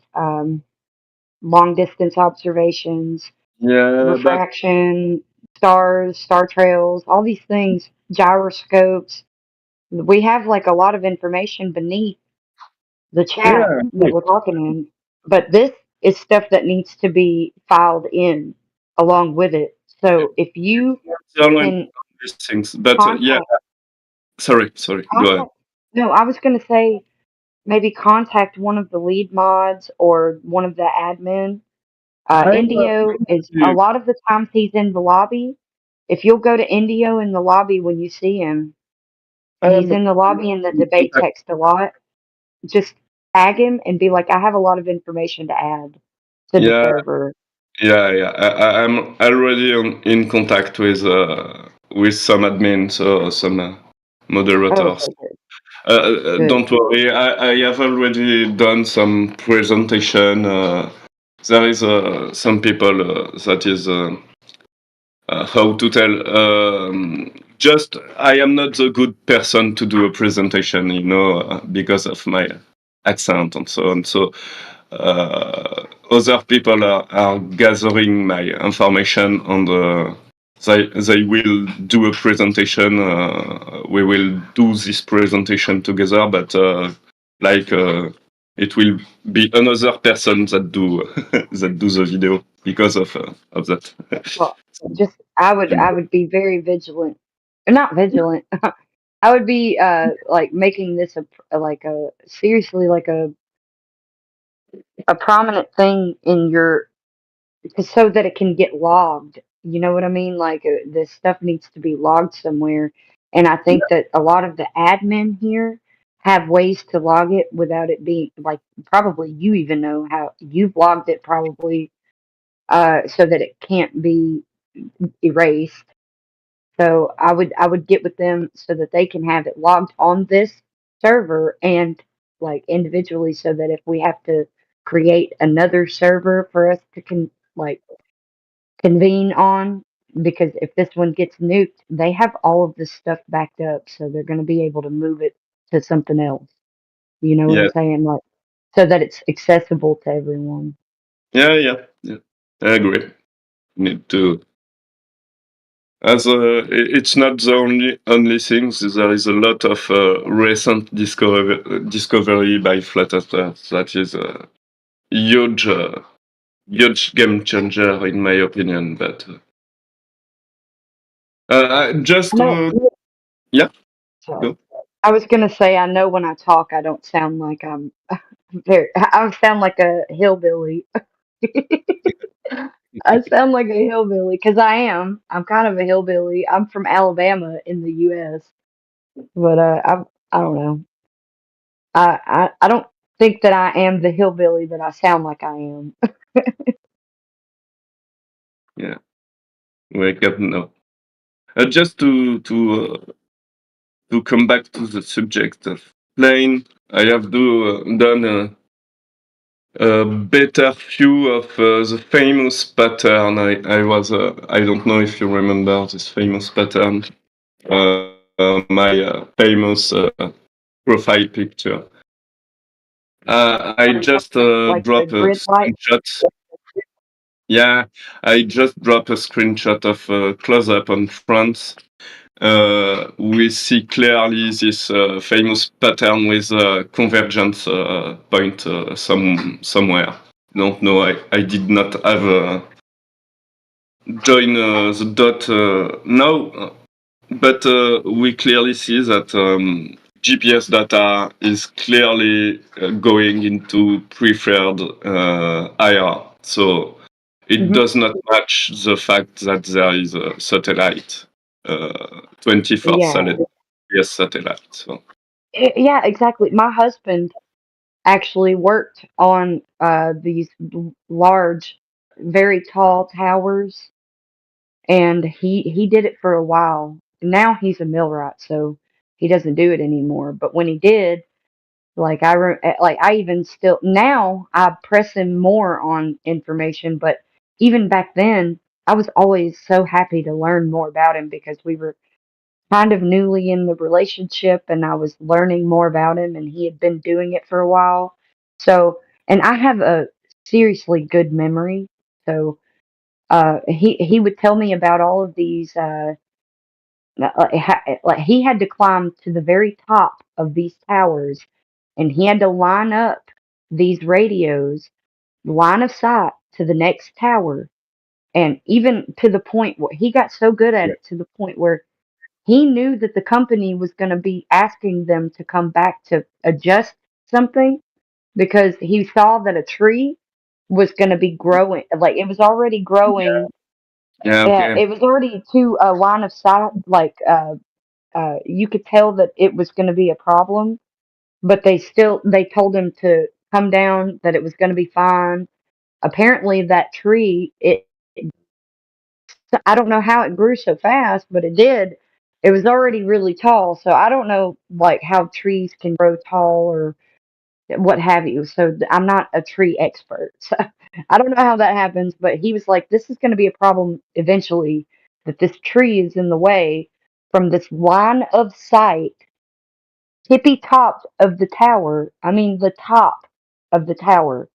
long distance observations, Yeah, but refraction, stars, star trails, all these things, gyroscopes. We have like a lot of information beneath the chat yeah, that we're talking in, but this is stuff that needs to be filed in along with it. So if you can these things. But yeah, contact, sorry, go ahead. no, I was going to say maybe contact one of the lead mods or one of the admin. Indio is a lot of the times he's in the lobby. If you'll go to Indio in the lobby when you see him, he's in the lobby in the debate text a lot. Just tag him and be like, I have a lot of information to add to the Yeah, server. yeah. I'm already in contact with some admins or some Oh, moderators. okay, good. Don't worry, I have already done some presentation. There is some people that is how to tell. Just I am not the good person to do a presentation, because of my accent and so on. So other people are gathering my information and they will do a presentation. We will do this presentation together, but it will be another person that do that do the video because of that. Well, just I would be very vigilant. Not vigilant. I would be like making this like a seriously like a prominent thing in your so that it can get logged. You know what I mean? Like this stuff needs to be logged somewhere. And I think that a lot of the admin here have ways to log it without it being like probably you even know how you've logged it probably so that it can't be erased. So I would get with them so that they can have it logged on this server and like individually so that if we have to create another server for us to like convene on because if this one gets nuked, they have all of this stuff backed up, so they're going to be able to move it to something else. You know what I'm Yeah, saying? Like so that it's accessible to everyone. yeah. I agree. Need to. As it's not the only thing. There is a lot of recent discovery by Flat Earth that is a huge game changer in my opinion. But just No, yeah, sorry. go. I was gonna say I know when I talk I don't sound like I'm very I sound like a hillbilly. I sound like a hillbilly because I am. I'm kind of a hillbilly. I'm from Alabama in the U.S. But I don't know. I don't think that I am the hillbilly that I sound like I am. Yeah, wake up now. Just to come back to the subject of plane. I have done a better view of the famous pattern. I don't know if you remember this famous pattern. My famous profile picture. I just Like the dropped a grid light. screenshot. Yeah, I just dropped a screenshot of close-up on France. We see clearly this famous pattern with a convergence point somewhere. Don't know. I did not have join the dot now, but we clearly see that GPS data is clearly going into preferred IR. So it does not match the fact that there is a satellite, 24/7 Yeah. GPS satellite. So Yeah, exactly. My husband actually worked on these large, very tall towers, and he did it for a while. Now he's a millwright, so he doesn't do it anymore. But when he did, like like I even still now I press him more on information. But even back then, I was always so happy to learn more about him because we were kind of newly in the relationship and I was learning more about him and he had been doing it for a while. So, and I have a seriously good memory. So, he would tell me about all of these, like he had to climb to the very top of these towers and he had to line up these radios, line of sight to the next tower. And even to the point where he got so good at it to the point where he knew that the company was going to be asking them to come back to adjust something because he saw that a tree was going to be growing. Like it was already growing. yeah, okay. It was already to a line of sight. Like you could tell that it was going to be a problem, but they told him to come down, that it was going to be fine. Apparently, that tree, I don't know how it grew so fast, but it did. It was already really tall, so I don't know like how trees can grow tall or what have you. So I'm not a tree expert. So I don't know how that happens, but he was like, this is going to be a problem eventually, that this tree is in the way from this line of sight, tippy top of the tower. I mean, the top of the tower,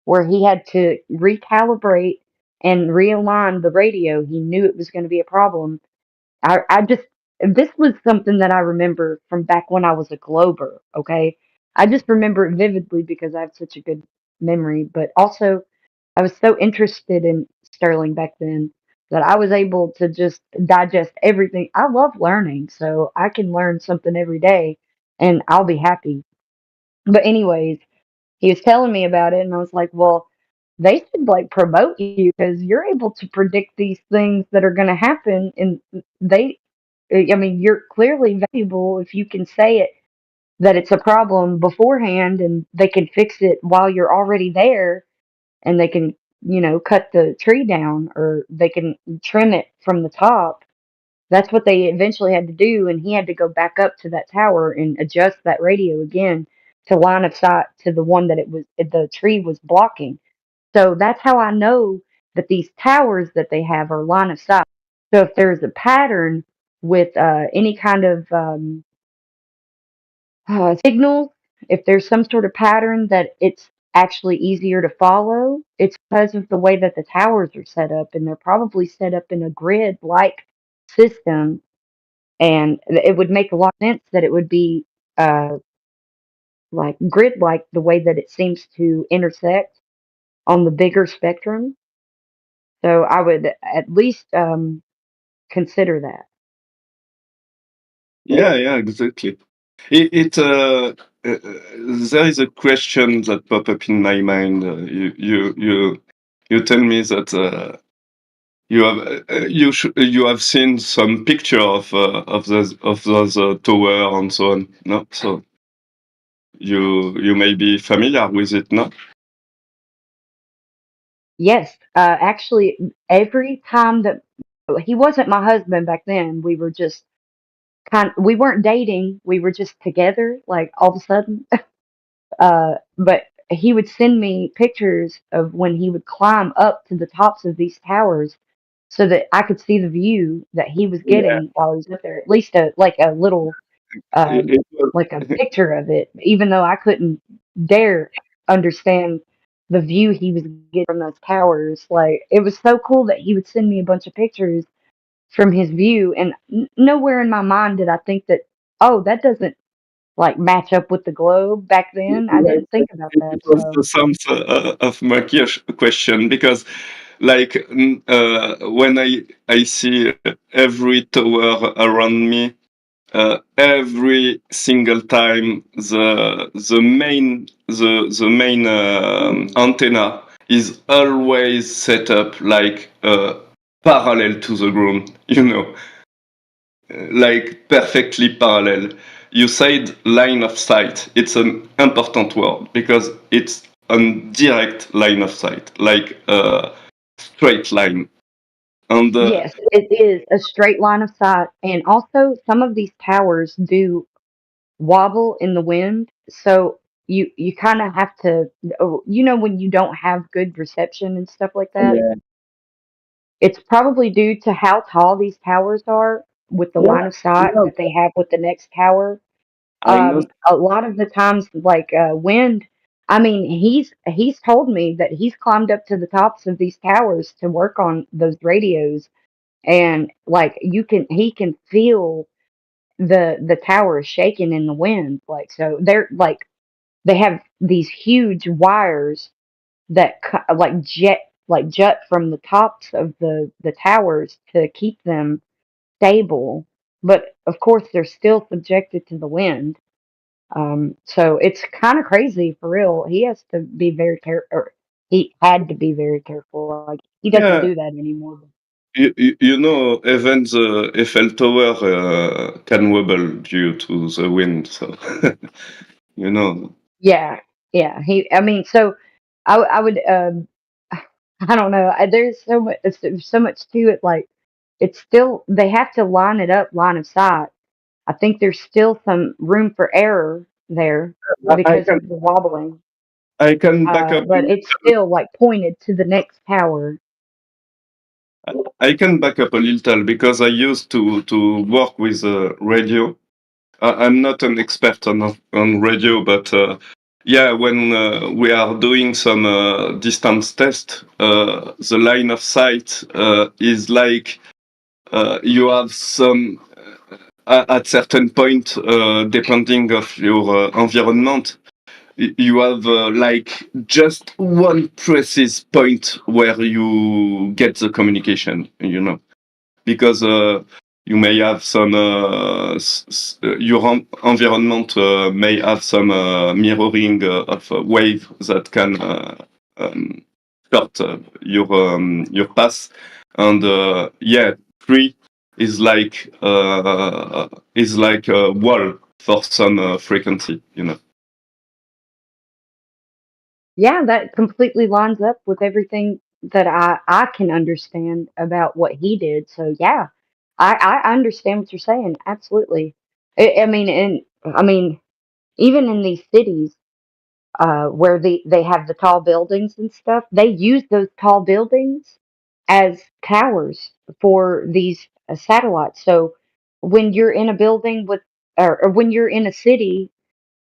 where he had to recalibrate and realign the radio. He knew it was going to be a problem. I just, this was something that I remember from back when I was a Glober, okay? I just remember it vividly because I have such a good memory, but also I was so interested in Sterling back then that I was able to just digest everything. I love learning, so I can learn something every day and I'll be happy. But anyways, he was telling me about it and I was like, well, they should like promote you because you're able to predict these things that are going to happen and I mean, you're clearly valuable if you can say it, that it's a problem beforehand and they can fix it while you're already there and they can, cut the tree down or they can trim it from the top. That's what they eventually had to do. And he had to go back up to that tower and adjust that radio again to line of sight to the one that the tree was blocking. So that's how I know that these towers that they have are line of sight. So if there's a pattern with any kind of signal, if there's some sort of pattern that it's actually easier to follow, it's because of the way that the towers are set up, and they're probably set up in a grid-like system. And it would make a lot of sense that it would be like grid-like the way that it seems to intersect on the bigger spectrum. So I would at least consider that. yeah, exactly. There is a question that pop up in my mind. You tell me that you have seen some picture of those tower and so on. No, so you may be familiar with it, no? Yes, actually, every time that he wasn't my husband back then, we were just we weren't dating, we were just together, like all of a sudden. But he would send me pictures of when he would climb up to the tops of these towers so that I could see the view that he was Yeah, getting while he was up there. At least a little it was. like a picture of it, even though I couldn't dare understand the view he was getting from those towers. Like it was so cool that he would send me a bunch of pictures from his view, and nowhere in my mind did I think that, oh, that doesn't like match up with the globe back then. I Yeah, didn't think about that. it was So the same of my question because, like, when I see every tower around me, every single time the main antenna is always set up like parallel to the ground, like perfectly parallel. You said line of sight. It's an important word because it's a direct line of sight, like a straight line. And yes, it is a straight line of sight, and also some of these towers do wobble in the wind. So you kind of have to, when you don't have good reception and stuff like that. yeah, It's probably due to how tall these towers are with the line yeah, of sight yeah, that they have with the next tower. I know. A lot of the times, like wind. I mean, he's told me that he's climbed up to the tops of these towers to work on those radios, and like he can feel the towers shaking in the wind. Like so, they're like they have these huge wires that like jut from the tops of the towers to keep them stable. But of course, they're still subjected to the wind. So it's kind of crazy for real. He has to be very careful, or he had to be very careful. Like he doesn't Yeah, do that anymore. even the Eiffel Tower can wobble due to the wind. So, you know. Yeah, yeah. I mean, so I would. I don't know. There's there's so much to it. Like it's still they have to line it up, line of sight. I think there's still some room for error there I because can of the wobbling. I can back up. But it's still like pointed to the next tower. I can back up a little because I used to work with radio. I'm not an expert on radio, but yeah, when we are doing some distance test, the line of sight is like you have some at certain point, depending of your environment, you have like just one precise point where you get the communication, because you may have some your environment may have some mirroring of a wave that can cut your path, and yeah, tree is like a wall for some frequency. Yeah, that completely lines up with everything that I can understand about what he did. So yeah, I understand what you're saying. Absolutely. I mean, even in these cities, where they have the tall buildings and stuff, they use those tall buildings as towers for these satellites. So when you're in a building with, or when you're in a city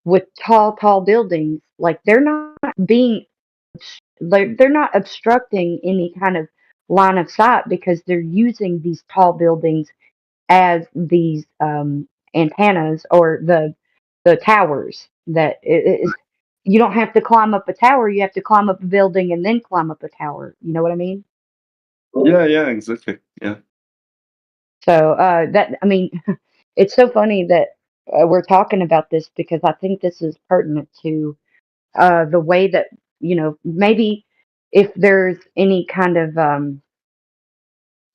with tall buildings, like being they're not obstructing any kind of line of sight because they're using these tall buildings as these antennas or the towers that it is. You don't have to climb up a tower, you have to climb up a building and then climb up a tower, you know what I mean? Yeah, exactly. Yeah. So that I mean it's so funny that we're talking about this because I think this is pertinent to the way that maybe if there's any kind of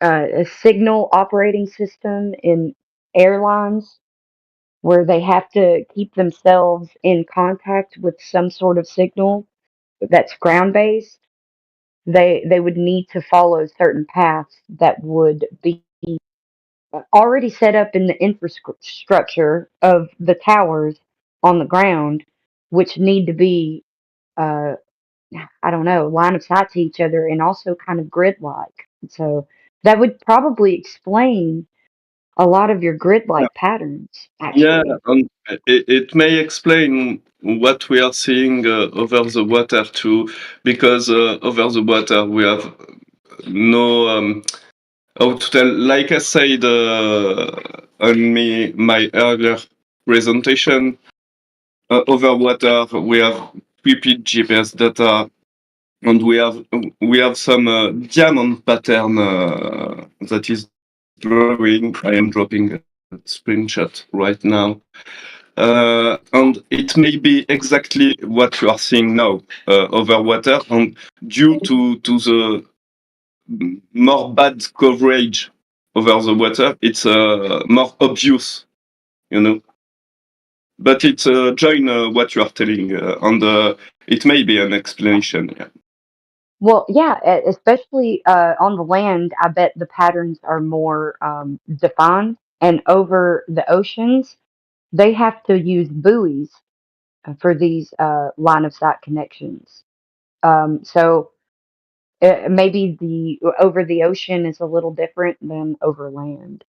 a signal operating system in airlines where they have to keep themselves in contact with some sort of signal that's ground based, they would need to follow certain paths that would be already set up in the infrastructure of the towers on the ground, which need to be, uh, I don't know, line of sight to each other and also kind of grid-like. So that would probably explain a lot of your grid-like patterns, Yeah, actually. and it may explain what we are seeing over the water too, because over the water we have no how to tell. Like I said on my earlier presentation, over water we have repeat GPS data, and we have some diamond pattern that is drawing. I am dropping a screenshot right now. And it may be exactly what you are seeing now over water, and due to the more bad coverage over the water, it's more obvious, you know. But it's join what you are telling, and it may be an explanation. Yeah. Well, yeah, especially on the land, I bet the patterns are more defined. And over the oceans, they have to use buoys for these line of sight connections. So maybe the over the ocean is a little different than over land.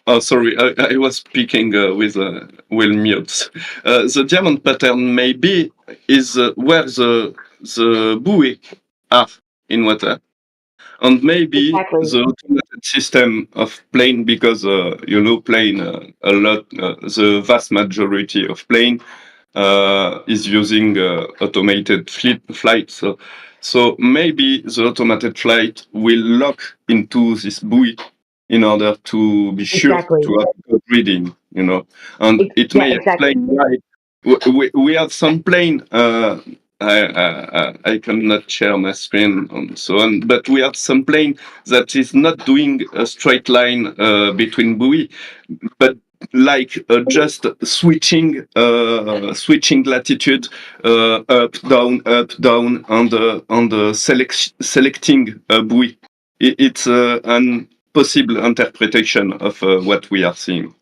Oh, sorry, I was speaking with Will mute. The diamond pattern maybe is where the buoy are in water, and maybe Exactly. the automated system of plane, because plane a lot, the vast majority of plane is using automated flight. So maybe the automated flight will lock into this buoy in order to be sure Exactly. to have good reading, and it Yeah, may exactly. explain why we have some plane. I cannot share my screen and so on, but we have some plane that is not doing a straight line between buoy, but like just switching latitude, up down on the selecting a buoy. It's an possible interpretation of what we are seeing.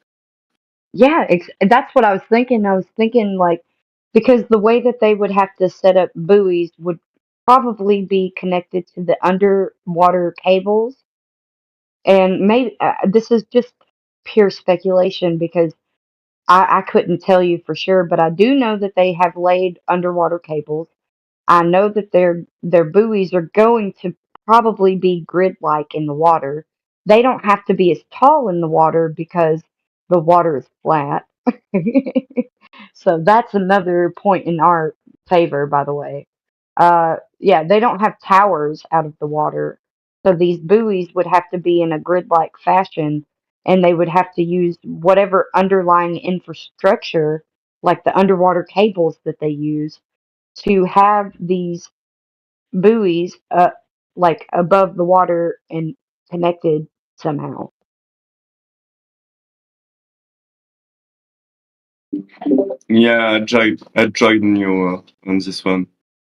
Yeah, that's what I was thinking. I was thinking like because the way that they would have to set up buoys would probably be connected to the underwater cables, and maybe this is just pure speculation because I couldn't tell you for sure, but I do know that they have laid underwater cables. I know that their buoys are going to probably be grid-like in the water. They don't have to be as tall in the water because the water is flat. So that's another point in our favor, by the way. Yeah, they don't have towers out of the water. So these buoys would have to be in a grid-like fashion, and they would have to use whatever underlying infrastructure, like the underwater cables that they use, to have these buoys like above the water and connected somehow. Yeah, I joined you on this one.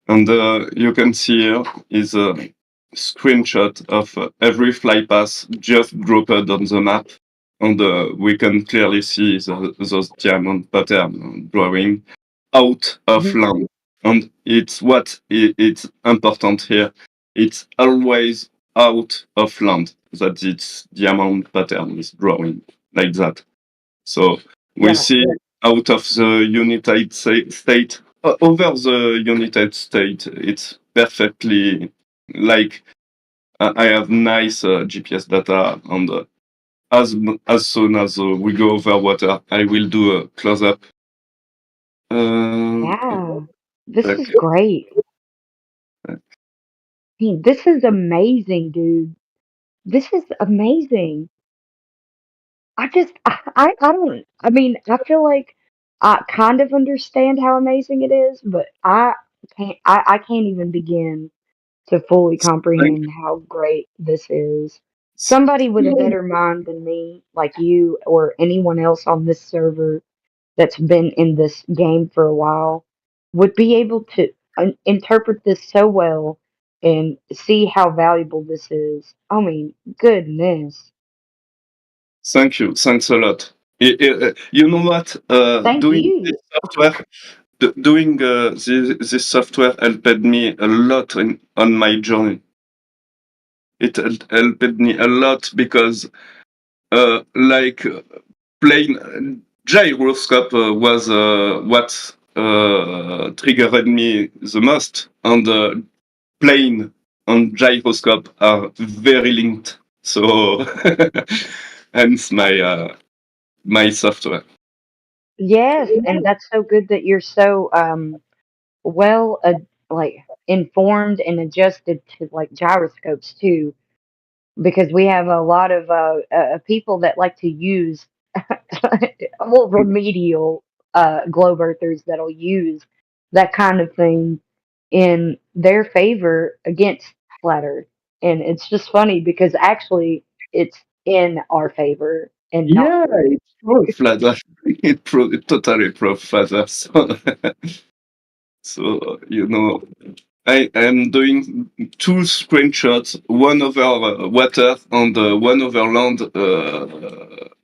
And you can see here is a screenshot of every fly pass just dropped on the map. And we can clearly see those diamond pattern drawing out of land. And it's it's important here. It's always out of land that its diamond pattern is drawing like that. So we see out of the United States, over the United States, it's perfectly like I have nice GPS data, and as soon as we go over water, I will do a close up. Yeah, this is great. I mean, this is amazing, dude. This is amazing. I don't, I mean, I feel like I kind of understand how amazing it is, but I can't even begin to fully comprehend how great this is. Somebody with a better mind than me, like you or anyone else on this server that's been in this game for a while, would be able to interpret this so well and see how valuable this is. I mean, goodness. Thank you. Thanks a lot. You know what? Thank Doing this you. software, doing this software helped me a lot on my journey. It helped me a lot because, like, plain gyroscope was what triggered me the most, and plane and gyroscope are very linked. So, hence my software. Yes, and that's so good that you're so well like informed and adjusted to like gyroscopes too, because we have a lot of people that like to use well remedial globe earthers that'll use that kind of thing in their favor against flat earth, and it's just funny because actually it's in our favor and not. Yeah, it's pro flat Earth. It totally pro flat Earth. So you know, I am doing 2 screenshots, one over water and one over land.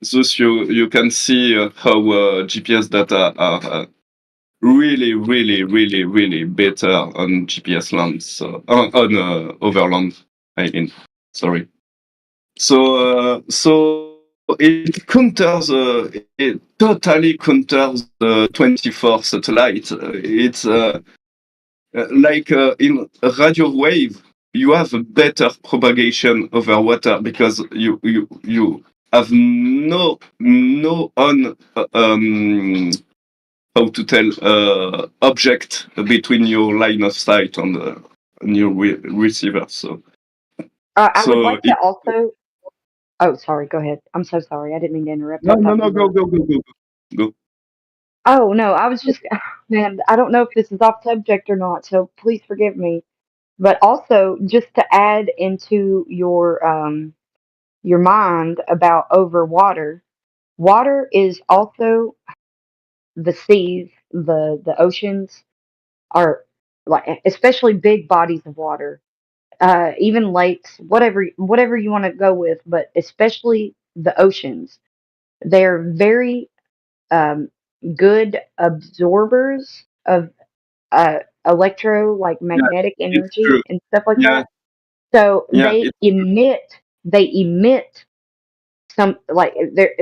Thus you can see how GPS data are really, really, really, really better on GPS land. So on overland, I mean, sorry. So it counters, it totally counters the 24 satellite. It's like in radio wave, you have a better propagation over water because you have no on how to tell object between your line of sight and your receiver. So I would like to it, also. Oh, sorry. Go ahead. I'm so sorry. I didn't mean to interrupt. no I no thought no you go were. go go go go. Oh no, I was just. Man, I don't know if this is off subject or not, so please forgive me. But also, just to add into your mind about over water, water is also the seas, the oceans are like especially big bodies of water, even lakes, whatever you want to go with, but especially the oceans. They're very um, good absorbers of uh, like Yeah, magnetic it's energy true. and stuff like Yeah, that. So yeah, it's true. they emit some like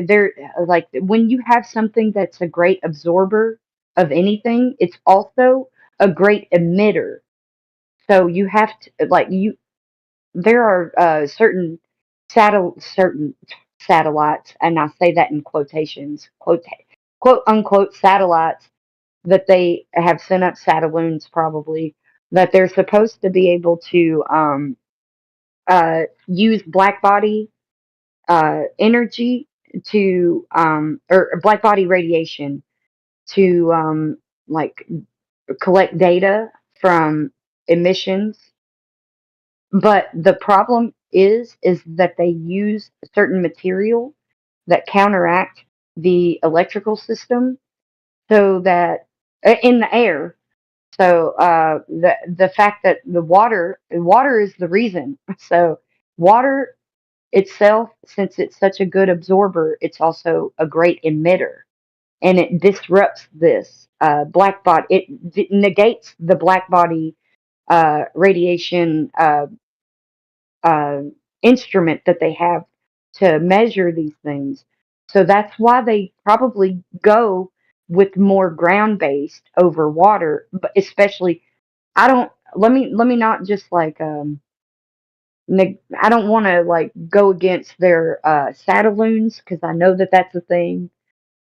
they're like when you have something that's a great absorber of anything, it's also a great emitter. So you have to like you there are certain satellites, and I say that in quotations, quote unquote satellites that they have sent up satelloons probably that they're supposed to be able to use black body energy to or black body radiation to like collect data from emissions. But the problem is that they use certain material that counteract the electrical system so that in the air. So the fact that the water is the reason. So water itself, since it's such a good absorber, it's also a great emitter, and it disrupts this black body. Negates the black body radiation uh, instrument that they have to measure these things. So that's why they probably go with more ground based over water, but especially I don't let me not just like I don't want to like go against their satelloons because I know that that's a thing.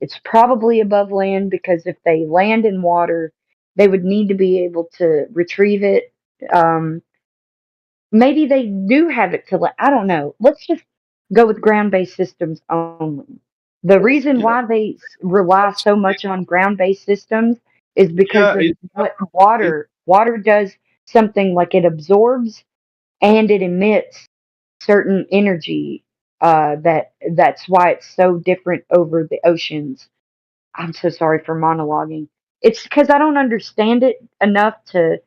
It's probably above land because if they land in water, they would need to be able to retrieve it. Um, Maybe they do have it to I don't know. Let's just go with ground-based systems only. The reason Yeah, why they rely so much on ground-based systems is because yeah, of what water does something like it absorbs and it emits certain energy that's why it's so different over the oceans. I'm so sorry for monologuing. It's because I don't understand it enough to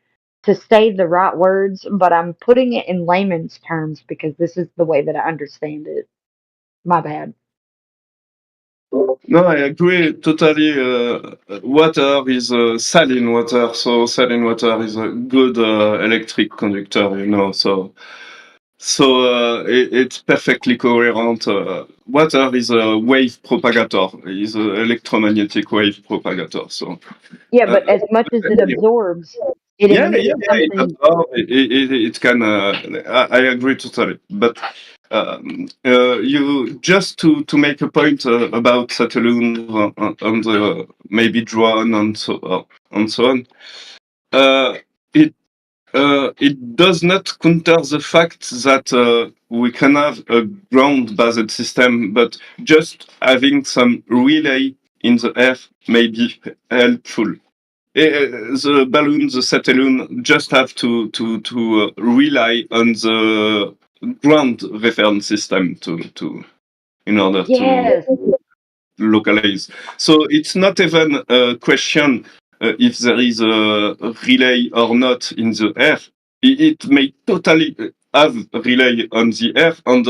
say the right words, but I'm putting it in layman's terms because this is the way that I understand it. My bad. No, I agree totally. Water is saline water, so saline water is a good electric conductor, you know. So it's perfectly coherent. Water is a wave propagator, is an electromagnetic wave propagator. So Yeah, but as much as it absorbs, it yeah, emits it something. absorbs. It can. I agree totally. But you just to make a point about satellites and maybe drone and so on. It it does not counter the fact that we can have a ground-based system, but just having some relay in the air may be helpful. The balloon, the satellite, just have to rely on the ground reference system to in order Yes. to localize. So it's not even a question if there is a relay or not in the air. It may totally have a relay on the air, and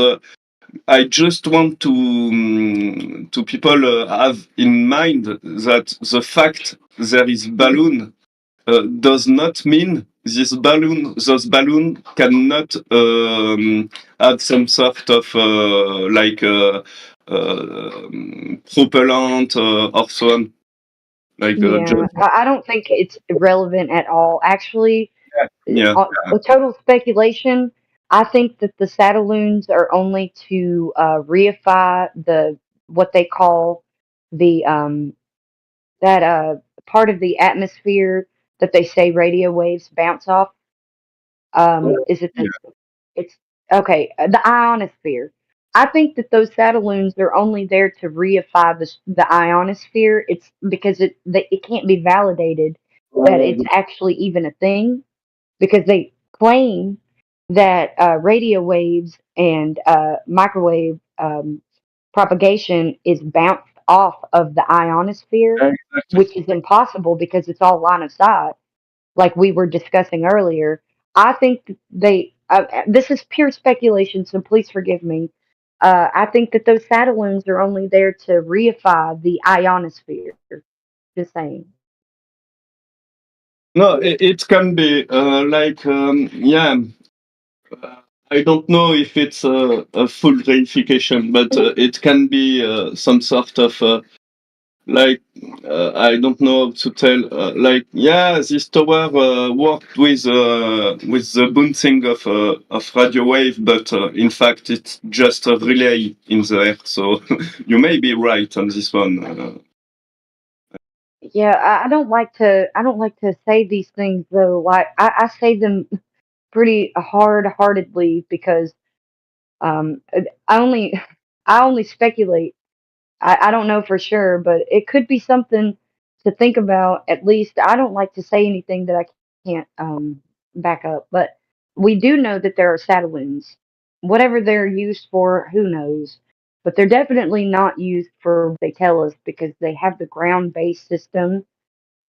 I just want to people have in mind that the fact there is balloon does not mean those balloon cannot have some sort of propellant or so on. Like Yeah, I don't think it's relevant at all. Actually, yeah. a total speculation. I think that the Satelloons are only to reify the what they call the that part of the atmosphere that they say radio waves bounce off. Is it the it's okay, the ionosphere. I think that those Satelloons are only there to reify the ionosphere. It's because it can't be validated that it's actually even a thing because they claim that radio waves and microwave propagation is bounced off of the ionosphere, which is impossible because it's all line of sight, like we were discussing earlier. I think that this is pure speculation, so please forgive me. I think that those Satelloons are only there to reify the ionosphere. Just saying. No, it can be yeah. I don't know if it's a full reification, but it can be some sort of I don't know how to tell. This tower worked with the bouncing of radio wave, but in fact it's just a relay in the air. So you may be right on this one. Yeah, I don't like to. I don't like to say these things though. Like I say them pretty hard-heartedly because um, I only I only speculate. I don't know for sure, but it could be something to think about. At least I don't like to say anything that I can't back up. But we do know that there are Satelloons. Whatever they're used for, who knows? But they're definitely not used for what they tell us because they have the ground-based system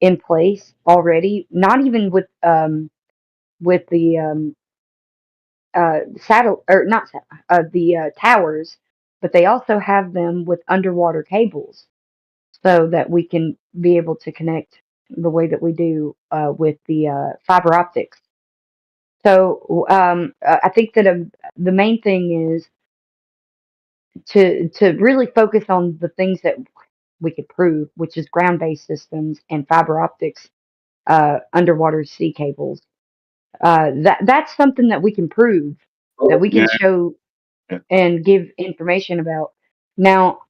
in place already. Not even with the saddle or not the towers, but they also have them with underwater cables so that we can be able to connect the way that we do with the fiber optics. So I think that the main thing is to really focus on the things that we could prove, which is ground-based systems and fiber optics, underwater sea cables. That's something that we can prove, that we can show and give information about. Now,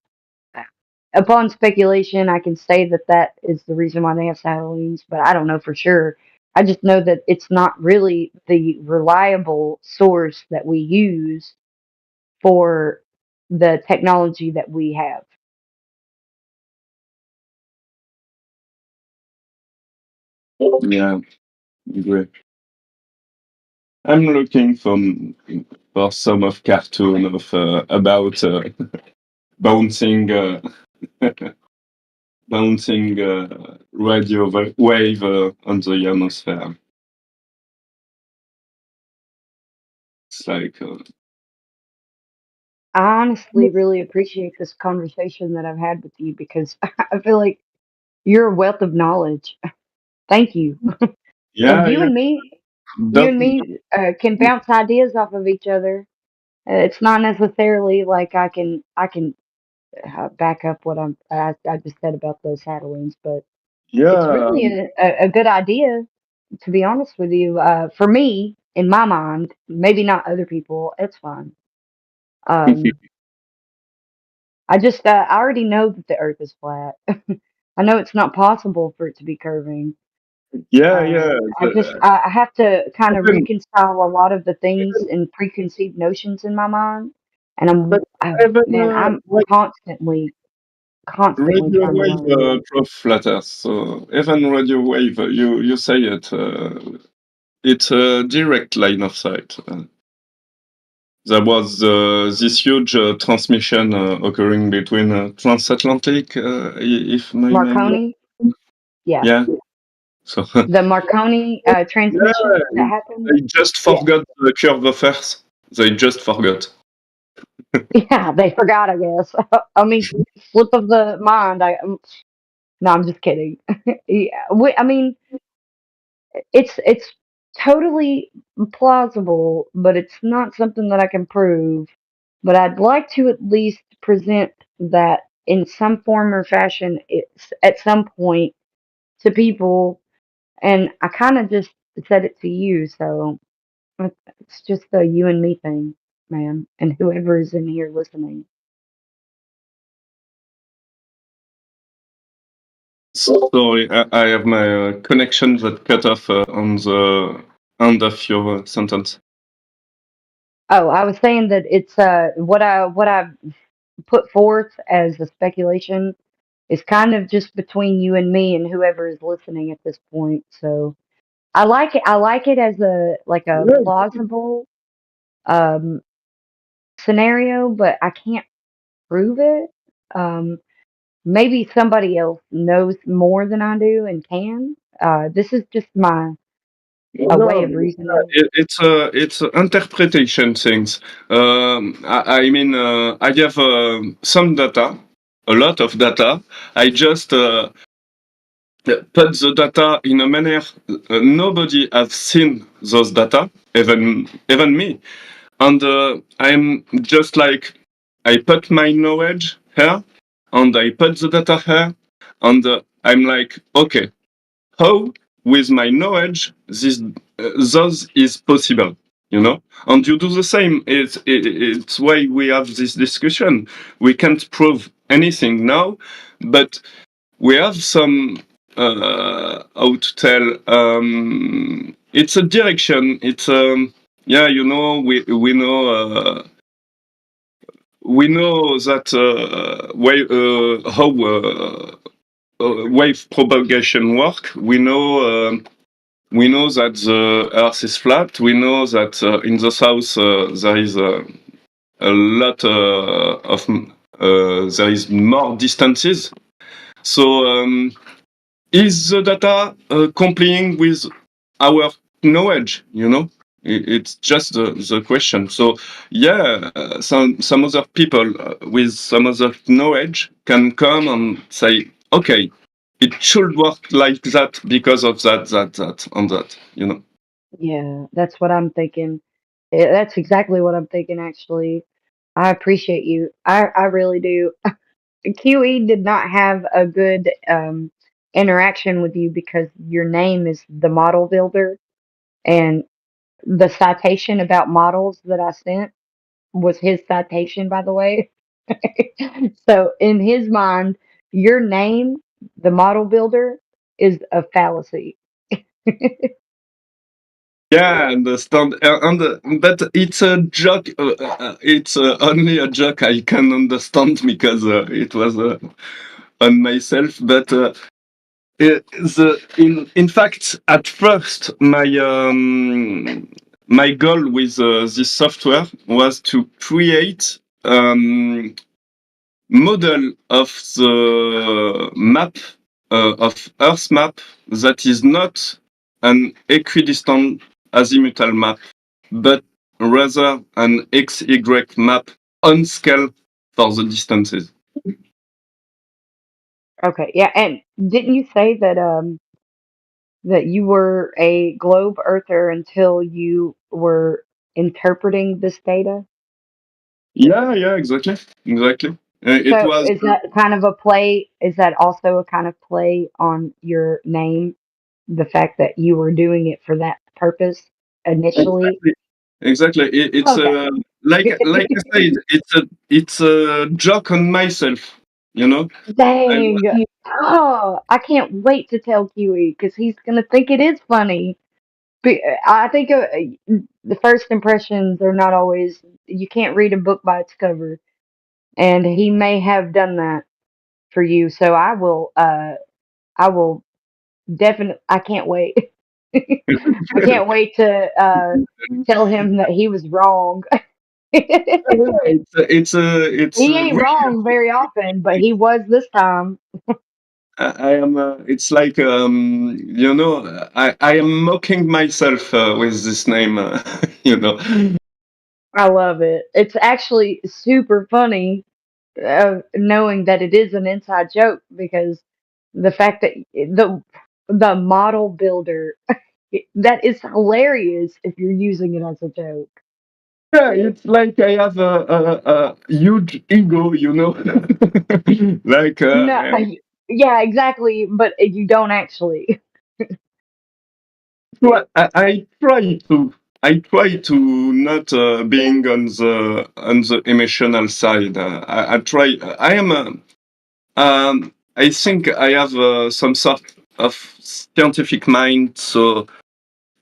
upon speculation, I can say that that is the reason why they have satellites, but I don't know for sure. I just know that it's not really the reliable source that we use for the technology that we have. Yeah, agree. I'm looking for some of cartoon of about bouncing bouncing radio wave on the atmosphere. It's like I honestly really appreciate this conversation that I've had with you because I feel like you're a wealth of knowledge. Thank you. And yeah, you yeah. and me, can bounce ideas off of each other. It's not necessarily like I can back up what I just said about those Hatterlings, but it's Yeah. really a good idea, to be honest with you. For me, in my mind, maybe not other people. It's fine. I already know that the Earth is flat. I know it's not possible for it to be curving. Yeah, yeah. I have to kind of Even, reconcile a lot of the things even, and preconceived notions in my mind, and but even I'm like constantly radio trying to wave learn. drove flat Earth. So even radio wave, you say it. It's a direct line of sight. There was this huge transmission occurring between transatlantic, if my memory. Marconi, yeah, Yeah. So the Marconi transmission yeah, that happened. they just Yeah, forgot the curve of Earth. They just forgot. yeah, they forgot. I guess. I mean, slip of the mind. No, I'm just kidding. Yeah, I mean, it's totally plausible, but it's not something that I can prove. But I'd like to at least present that in some form or fashion, it's at some point to people, and I kind of just said it to you, so it's just a you and me thing, man, and whoever is in here listening. Sorry, I have my connection that cut off on the end of your sentence. Oh, I was saying that it's what I put forth as a speculation is kind of just between you and me and whoever is listening at this point. So I like it. I like it as a Yeah. plausible um, scenario, but I can't prove it. Um, maybe somebody else knows more than I do and can. This is just my a way No, of reasoning. it's interpretation things. I mean, I have some data, a lot of data. I just put the data in a manner nobody has seen those data, even me. And I'm just like I put my knowledge here, and I put the data here, and I'm like, okay, how with my knowledge those is possible, you know? And you do the same. It's why we have this discussion. We can't prove anything now, but we have some how to tell, it's a direction. It's yeah, you know, we know that how wave propagation work. We know that the Earth is flat. We know that in the south there is a lot of there is more distances. So is the data complying with our knowledge? You know, it's just the question. So yeah, some other people with some other knowledge can come and say, okay, it should work like that because of that, and that. You know. Yeah, that's what I'm thinking. That's exactly what I'm thinking, actually. I appreciate you. I really do. QE did not have a good interaction with you because your name is the model builder, and the citation about models that I sent was his citation, by the way. So in his mind, your name, the model builder, is a fallacy. Yeah, I understand. But it's a joke. It's only a joke I can understand because it was on myself. But in fact, at first, my goal with this software was to create model of the map of Earth map that is not an equidistant azimuthal map, but rather an XY map on scale for the distances. Okay, yeah, and didn't you say that that you were a globe earther until you were interpreting this data? Yeah, exactly. It So was is that kind of a play? Is that also a kind of play on your name? The fact that you were doing it for that purpose initially? exactly. It's Okay. like I said, it's a joke on myself. You know, I Dang. Oh, I can't wait to tell Kiwi because he's gonna think it is funny. I think the first impressions are not always. You can't read a book by its cover, and he may have done that for you. So I will. I will definitely. I can't wait. I can't wait to tell him that he was wrong. it's He ain't really. wrong very often, but he was this time. I am. It's like you know. I am mocking myself with this name. You know. I love it. It's actually super funny knowing that it is an inside joke because the fact that the model builder that is hilarious if you're using it as a joke. Yeah, it's like I have a huge ego. You know. Like No, yeah, exactly, but you don't actually. well, I try to not being on the emotional side. I try. I am. I think I have some sort of scientific mind, so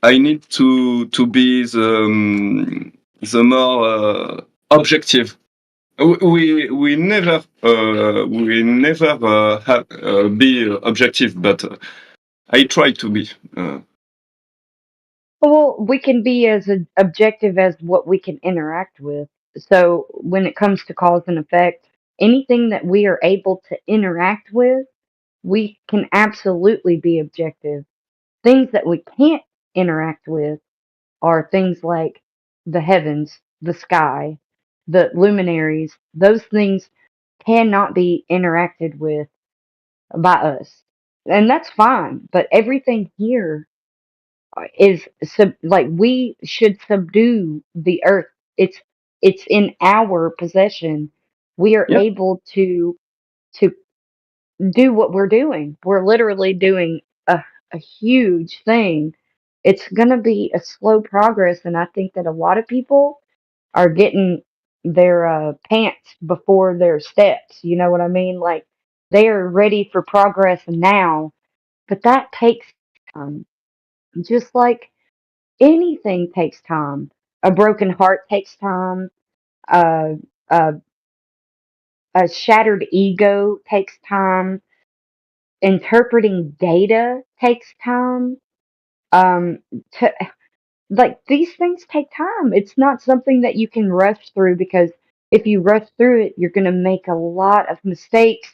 I need to be the more objective. We never have be objective, but I try to be. Well, we can be as objective as what we can interact with. So when it comes to cause and effect, anything that we are able to interact with, we can absolutely be objective. Things that we can't interact with are things like the heavens, the sky, the luminaries. Those things cannot be interacted with by us. And that's fine, but everything here is like we should subdue the earth. It's in our possession. We are Yeah. able to do what we're doing. We're literally doing a huge thing. It's going to be a slow progress, and I think that a lot of people are getting their pants before their steps. You know what I mean? Like they are ready for progress now, but that takes time. Just like anything takes time. A broken heart takes time. Uh, uh, a shattered ego takes time. Interpreting data takes time. Um, to, like these things take time. It's not something that you can rush through because if you rush through it, you're going to make a lot of mistakes,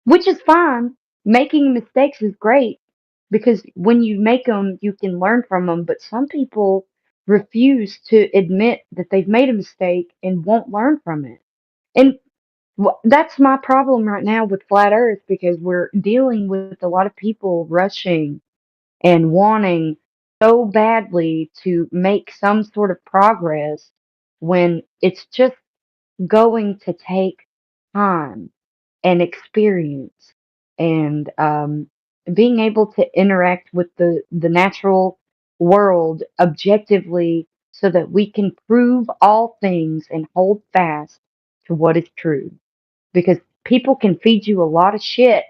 which is fine. Making mistakes is great because when you make them, you can learn from them. But some people refuse to admit that they've made a mistake and won't learn from it. And that's my problem right now with Flat Earth because we're dealing with a lot of people rushing and wanting so badly to make some sort of progress when it's just going to take time and experience and being able to interact with the natural world objectively so that we can prove all things and hold fast to what is true because people can feed you a lot of shit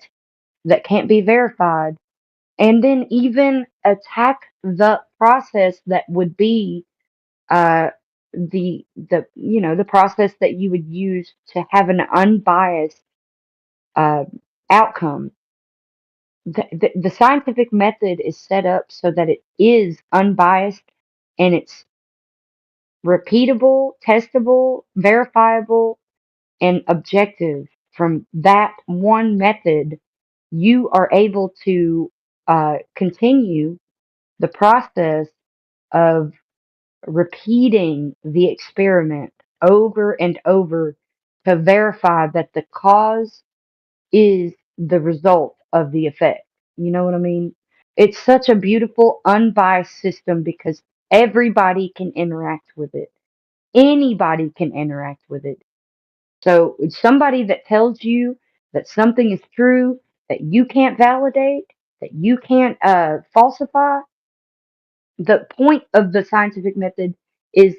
that can't be verified and then even attack the process that would be uh, the process that you would use to have an unbiased uh, outcome. The scientific method is set up so that it is unbiased and it's repeatable, testable, verifiable, and objective. from that one method, you are able to continue the process of repeating the experiment over and over to verify that the cause is the result of the effect. You know what I mean? It's such a beautiful, unbiased system because everybody can interact with it. Anybody can interact with it. So somebody that tells you that something is true, that you can't validate, that you can't falsify, the point of the scientific method is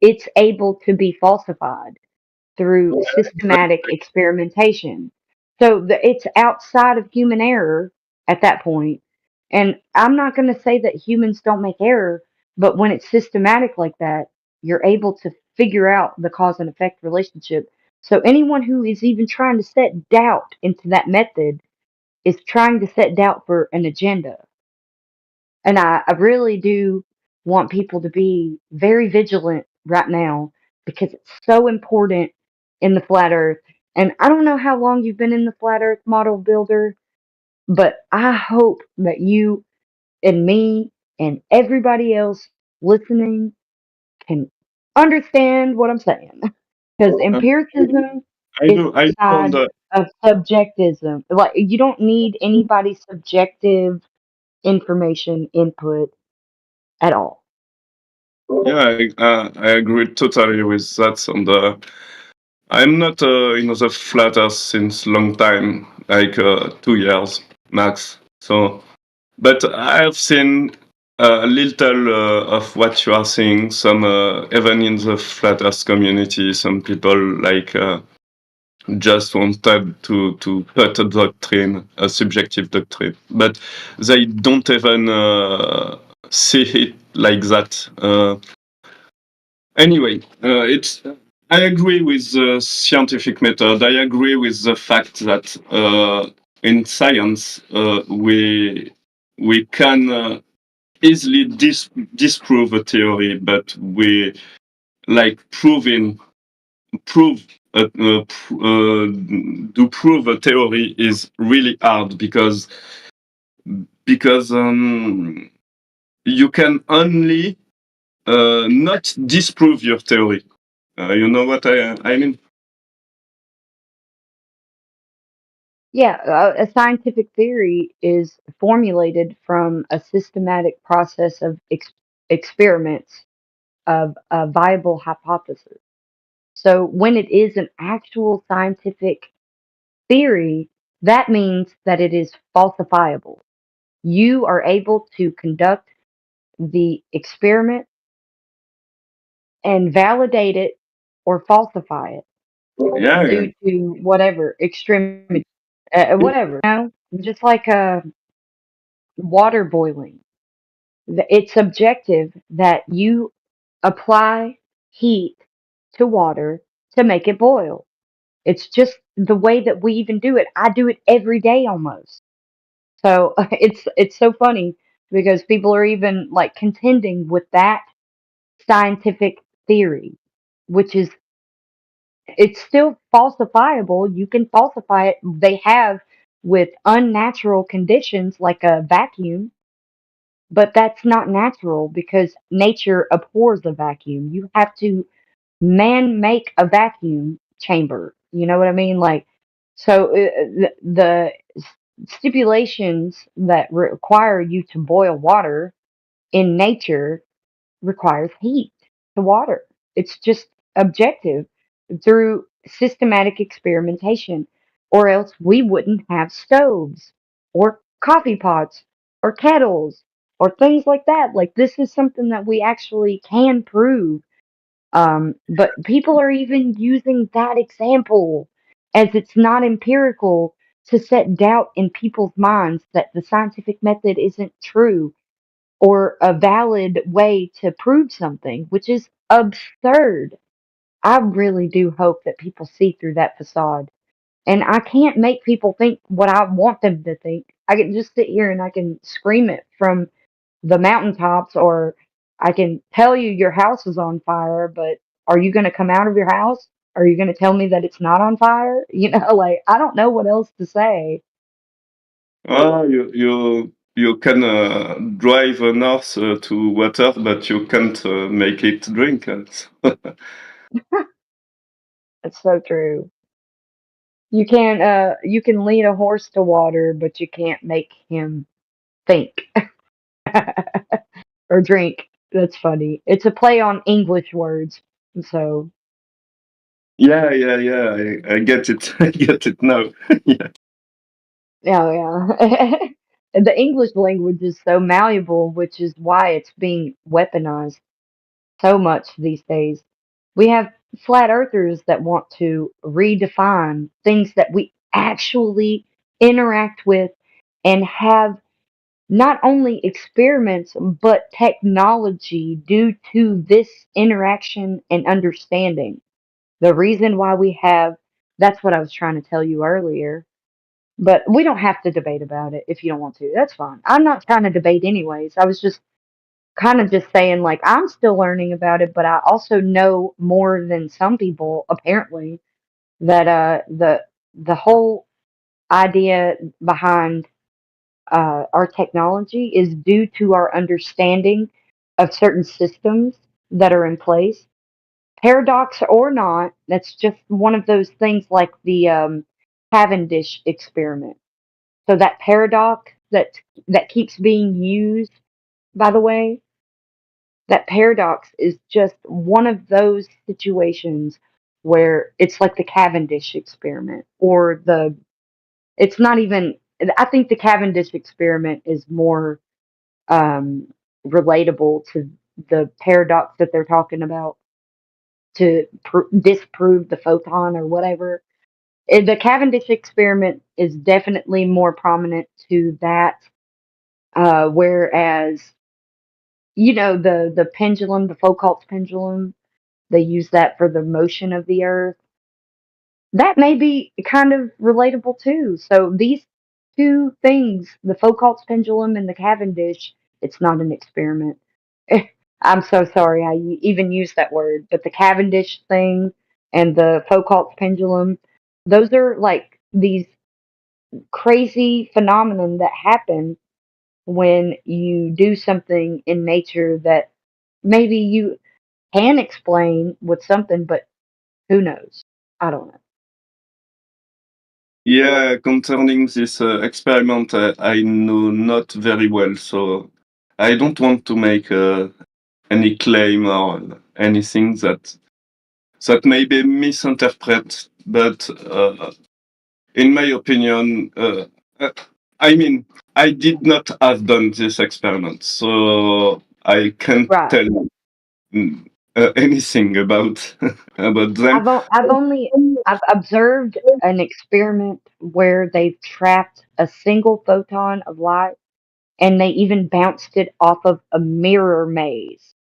it's able to be falsified through systematic experimentation. So it's outside of human error at that point. And I'm not going to say that humans don't make error, but when it's systematic like that, you're able to figure out the cause and effect relationship. So anyone who is even trying to set doubt into that method is trying to set doubt for an agenda. And I really do want people to be very vigilant right now because it's so important in the flat earth. And I don't know how long you've been in the flat earth model builder, but I hope that you and me and everybody else listening can understand what I'm saying. Because empiricism I is do. I do side under, of subjectivism. Like you don't need anybody's subjective information input at all. yeah, I agree totally with that. And I'm not in the flat earth since long time, like 2 years max. So, but I have seen a little of what you are seeing. Some even in the flat earth community, some people like just wanted to put a doctrine, a subjective doctrine, but they don't even see it like that. Anyway, it's. I agree with the scientific method. I agree with the fact that in science we can easily disprove a theory, but we like prove to prove a theory is really hard because you can only not disprove your theory. You know what I mean? Yeah, a scientific theory is formulated from a systematic process of experiments of a viable hypothesis. So when it is an actual scientific theory, that means that it is falsifiable. You are able to conduct the experiment and validate it or falsify it Yeah, yeah. due to whatever extremity, whatever. You know, just like water boiling. It's subjective that you apply heat to water to make it boil. It's just the way that we even do it. I do it every day almost. So it's so funny because people are even like contending with that scientific theory, which is it's still falsifiable. You can falsify it. They have with unnatural conditions like a vacuum, but that's not natural because nature abhors a vacuum. You have to man make a vacuum chamber. You know what I mean? Like, so the stipulations that require you to boil water in nature requires heat to water. It's just objective through systematic experimentation, or else we wouldn't have stoves or coffee pots or kettles or things like that. Like, this is something that we actually can prove. But people are even using that example as it's not empirical to set doubt in people's minds that the scientific method isn't true or a valid way to prove something, which is absurd. I really do hope that people see through that facade. And I can't make people think what I want them to think. I can just sit here and I can scream it from the mountaintops, or I can tell you your house is on fire, but are you going to come out of your house? Are you going to tell me that it's not on fire? You know, like I don't know what else to say. You can drive north to water, but you can't make it drink. It's so true. You can lead a horse to water, but you can't make him think or drink. That's funny. It's a play on English words. So Yeah. I get it. I get it now. Yeah. yeah. And the English language is so malleable, which is why it's being weaponized so much these days. We have flat earthers that want to redefine things that we actually interact with and have not only experiments but technology due to this interaction and understanding. The reason why we have that's what I was trying to tell you earlier. But we don't have to debate about it if you don't want to. That's fine. I'm not trying to debate anyways. I was just kind of just saying like I'm still learning about it, but I also know more than some people apparently that the whole idea behind our technology is due to our understanding of certain systems that are in place. Paradox or not, that's just one of those things like the Cavendish experiment. So that paradox that keeps being used, by the way, that paradox is just one of those situations where it's like the Cavendish experiment or it's not even I think the Cavendish experiment is more um relatable to the paradox that they're talking about to disprove the photon or whatever. The Cavendish experiment is definitely more prominent to that, whereas the pendulum, the Foucault's pendulum, they use that for the motion of the Earth. That may be kind of relatable too. So these two things, the Foucault's pendulum and the Cavendish, it's not an experiment. I'm so sorry I even used that word, but the Cavendish thing and the Foucault's pendulum, those are like these crazy phenomenon that happen when you do something in nature that maybe you can explain with something, but who knows? I don't know. Yeah, concerning this experiment, I know not very well, so I don't want to make any claim or anything that may be misinterpreted. But in my opinion, I mean, I did not have done this experiment, so I can't Right. tell anything about about them. I've observed an experiment where they've trapped a single photon of light and they even bounced it off of a mirror maze.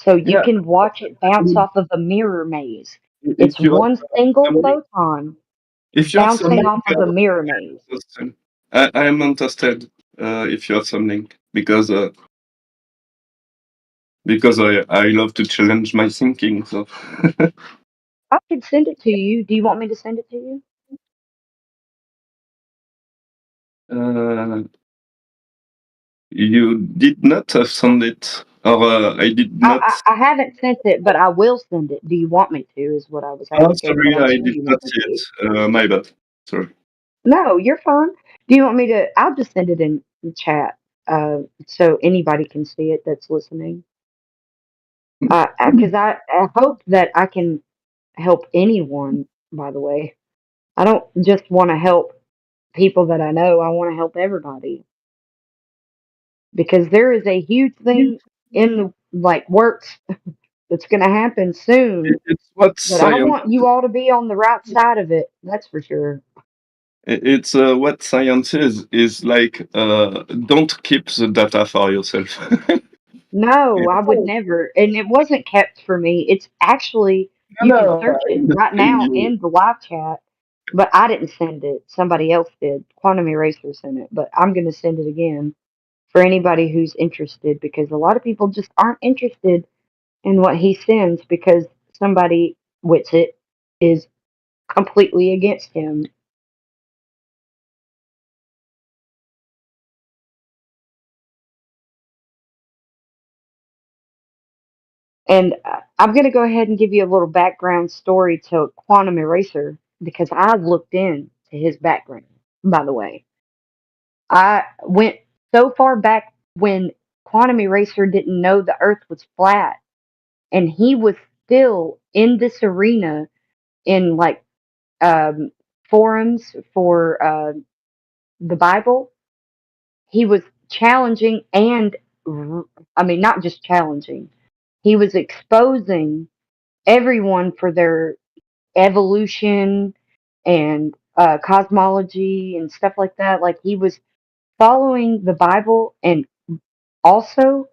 So you Yeah, can watch it bounce off of a mirror maze. It's if you one single have photon if you have some bouncing link, off of a mirror maze. I am interested if you have some link because I love to challenge my thinking. So I could send it to you. Do you want me to send it to you? you did not have sent it, or I did not. I haven't sent it, but I will send it. Do you want me to? Is what I was Oh, asking, but sorry, I'm I sure did you not want me see to. it. My bad. Sorry. No, you're fine. Do you want me to? I'll just send it in the chat, so anybody can see it that's listening. Because I hope that I can help anyone. By the way, I don't just want to help people that I know. I want to help everybody because there is a huge thing in the like works that's going to happen soon. It's what But I science. want you all to be on the right side of it. That's for sure. It's what science is like. Don't keep the data for yourself. No, I would never. And it wasn't kept for me. It's actually, you can No, search it I'm not right telling now you. in the live chat, but I didn't send it. Somebody else did. Quantum Eraser sent it, but I'm going to send it again for anybody who's interested because a lot of people just aren't interested in what he sends because somebody wits it is completely against him. And I'm going to go ahead and give you a little background story to Quantum Eraser because I looked into his background, by the way. I went so far back when Quantum Eraser didn't know the earth was flat, and he was still in this arena in like um, forums for the Bible. He was challenging and, I mean, not just challenging, he was exposing everyone for their evolution and cosmology and stuff like that. Like he was following the Bible and also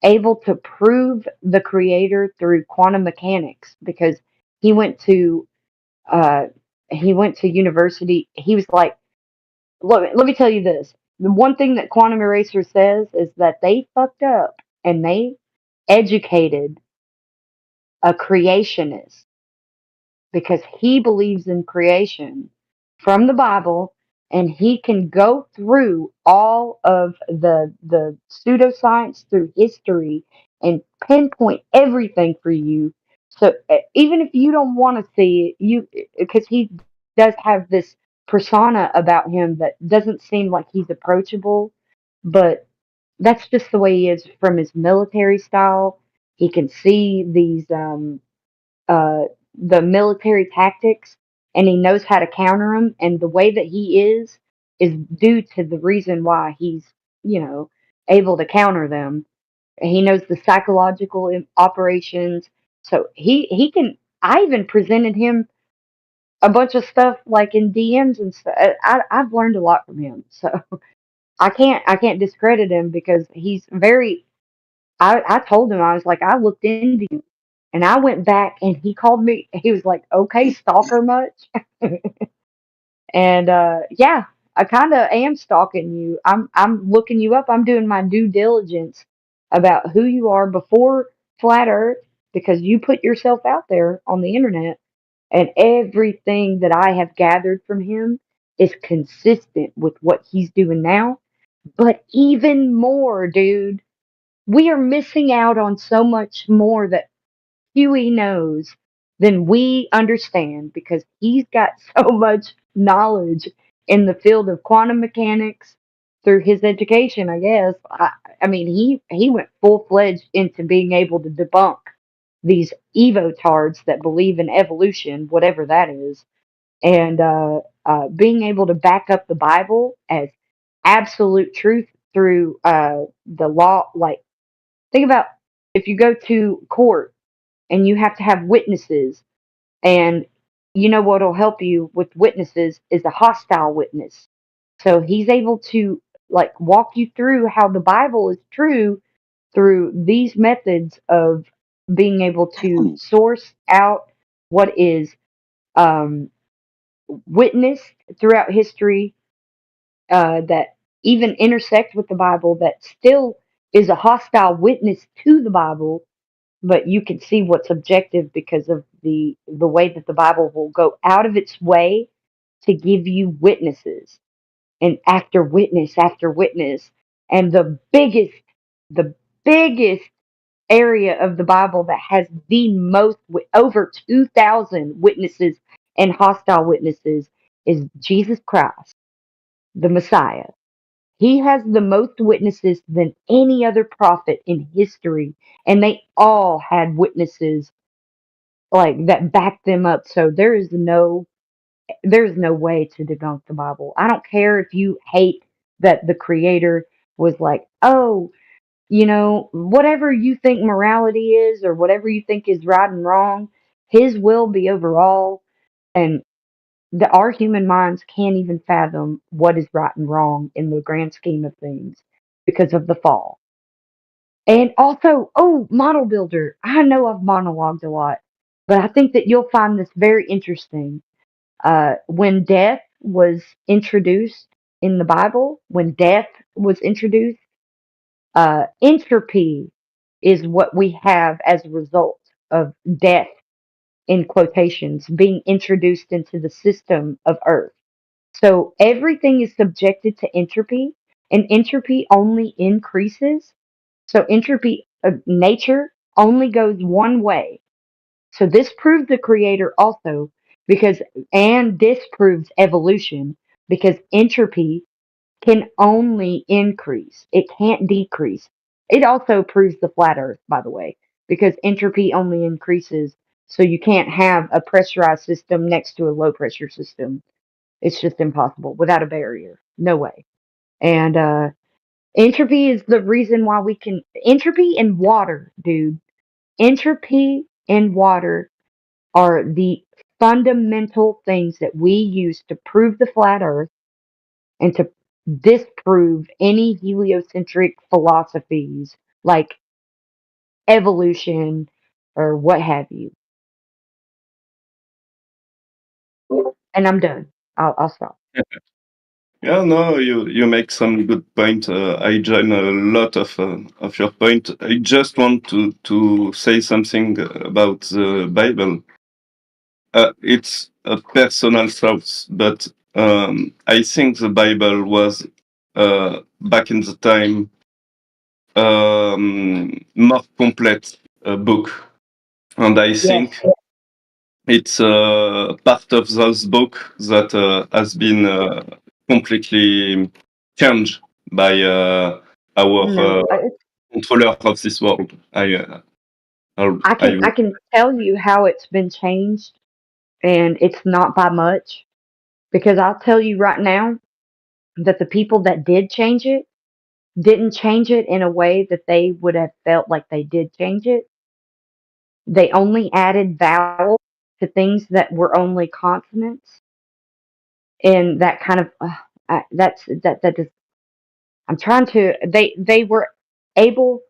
able to prove the creator through quantum mechanics because he went to uh, university. He was like, let me tell you this. The one thing that Quantum Eraser says is that they fucked up and they educated a creationist because he believes in creation from the Bible, and he can go through all of the pseudoscience through history and pinpoint everything for you. So even if you don't want to see it, you because he does have this persona about him that doesn't seem like he's approachable, but that's just the way he is from his military style. He can see these uh, the military tactics, and he knows how to counter them. And the way that he is due to the reason why he's, able to counter them. He knows the psychological operations. So he can. I even presented him a bunch of stuff like in DMs and stuff. I've learned a lot from him. So I can't discredit him because he's very. I told him I was like I looked into you. And I went back and he called me. He was like, "Okay, stalker much?" And yeah, I kind of am stalking you. I'm looking you up. I'm doing my due diligence about who you are before Flat Earth because you put yourself out there on the internet, and everything that I have gathered from him is consistent with what he's doing now. But even more, dude, we are missing out on so much more that Huey knows than we understand because he's got so much knowledge in the field of quantum mechanics through his education, I guess. I mean, he went full fledged into being able to debunk these evotards that believe in evolution, whatever that is, and being able to back up the Bible as absolute truth through the law. Like, think about if you go to court and you have to have witnesses, and you know what'll help you with witnesses is a hostile witness. So he's able to like walk you through how the Bible is true through these methods of being able to source out what is um, witnessed throughout history that even intersect with the Bible that still is a hostile witness to the Bible, but you can see what's objective because of the way that the Bible will go out of its way to give you witnesses and after witness. And the biggest area of the Bible that has the most over 2,000 witnesses and hostile witnesses is Jesus Christ, the Messiah. He has the most witnesses than any other prophet in history, and they all had witnesses like that backed them up. So there's no way to debunk the Bible. I don't care if you hate that the creator was like, "Oh, whatever you think morality is or whatever you think is right and wrong, his will be over all." And our human minds can't even fathom what is right and wrong in the grand scheme of things because of the fall. And also, oh, model builder. I know I've monologued a lot, but I think that you'll find this very interesting. When death was introduced in the Bible, when death was introduced, entropy is what we have as a result of death in quotations, being introduced into the system of Earth. So everything is subjected to entropy, and entropy only increases. So entropy of nature only goes one way. So this proves the creator also because, and this proves evolution because entropy can only increase. It can't decrease. It also proves the flat earth, by the way, because entropy only increases. So you can't have a pressurized system next to a low pressure system. It's just impossible without a barrier. No way. And entropy is the reason why we can. Entropy in water, dude. Entropy in water are the fundamental things that we use to prove the flat earth and to disprove any heliocentric philosophies like evolution or what have you. And I'm done. I'll stop. Yeah, no, you make some good point. I join a lot of your point. I just want to say something about the Bible. It's a personal thought, but I think the Bible was back in the time more complete book, and I think Yes. it's part of those book that has been completely changed by our No, controller of this world. I can tell you how it's been changed, and it's not by much because I'll tell you right now that the people that did change it didn't change it in a way that they would have felt like they did change it. They only added vowels to things that were only consonants, and that kind of that is. I'm trying to. They were able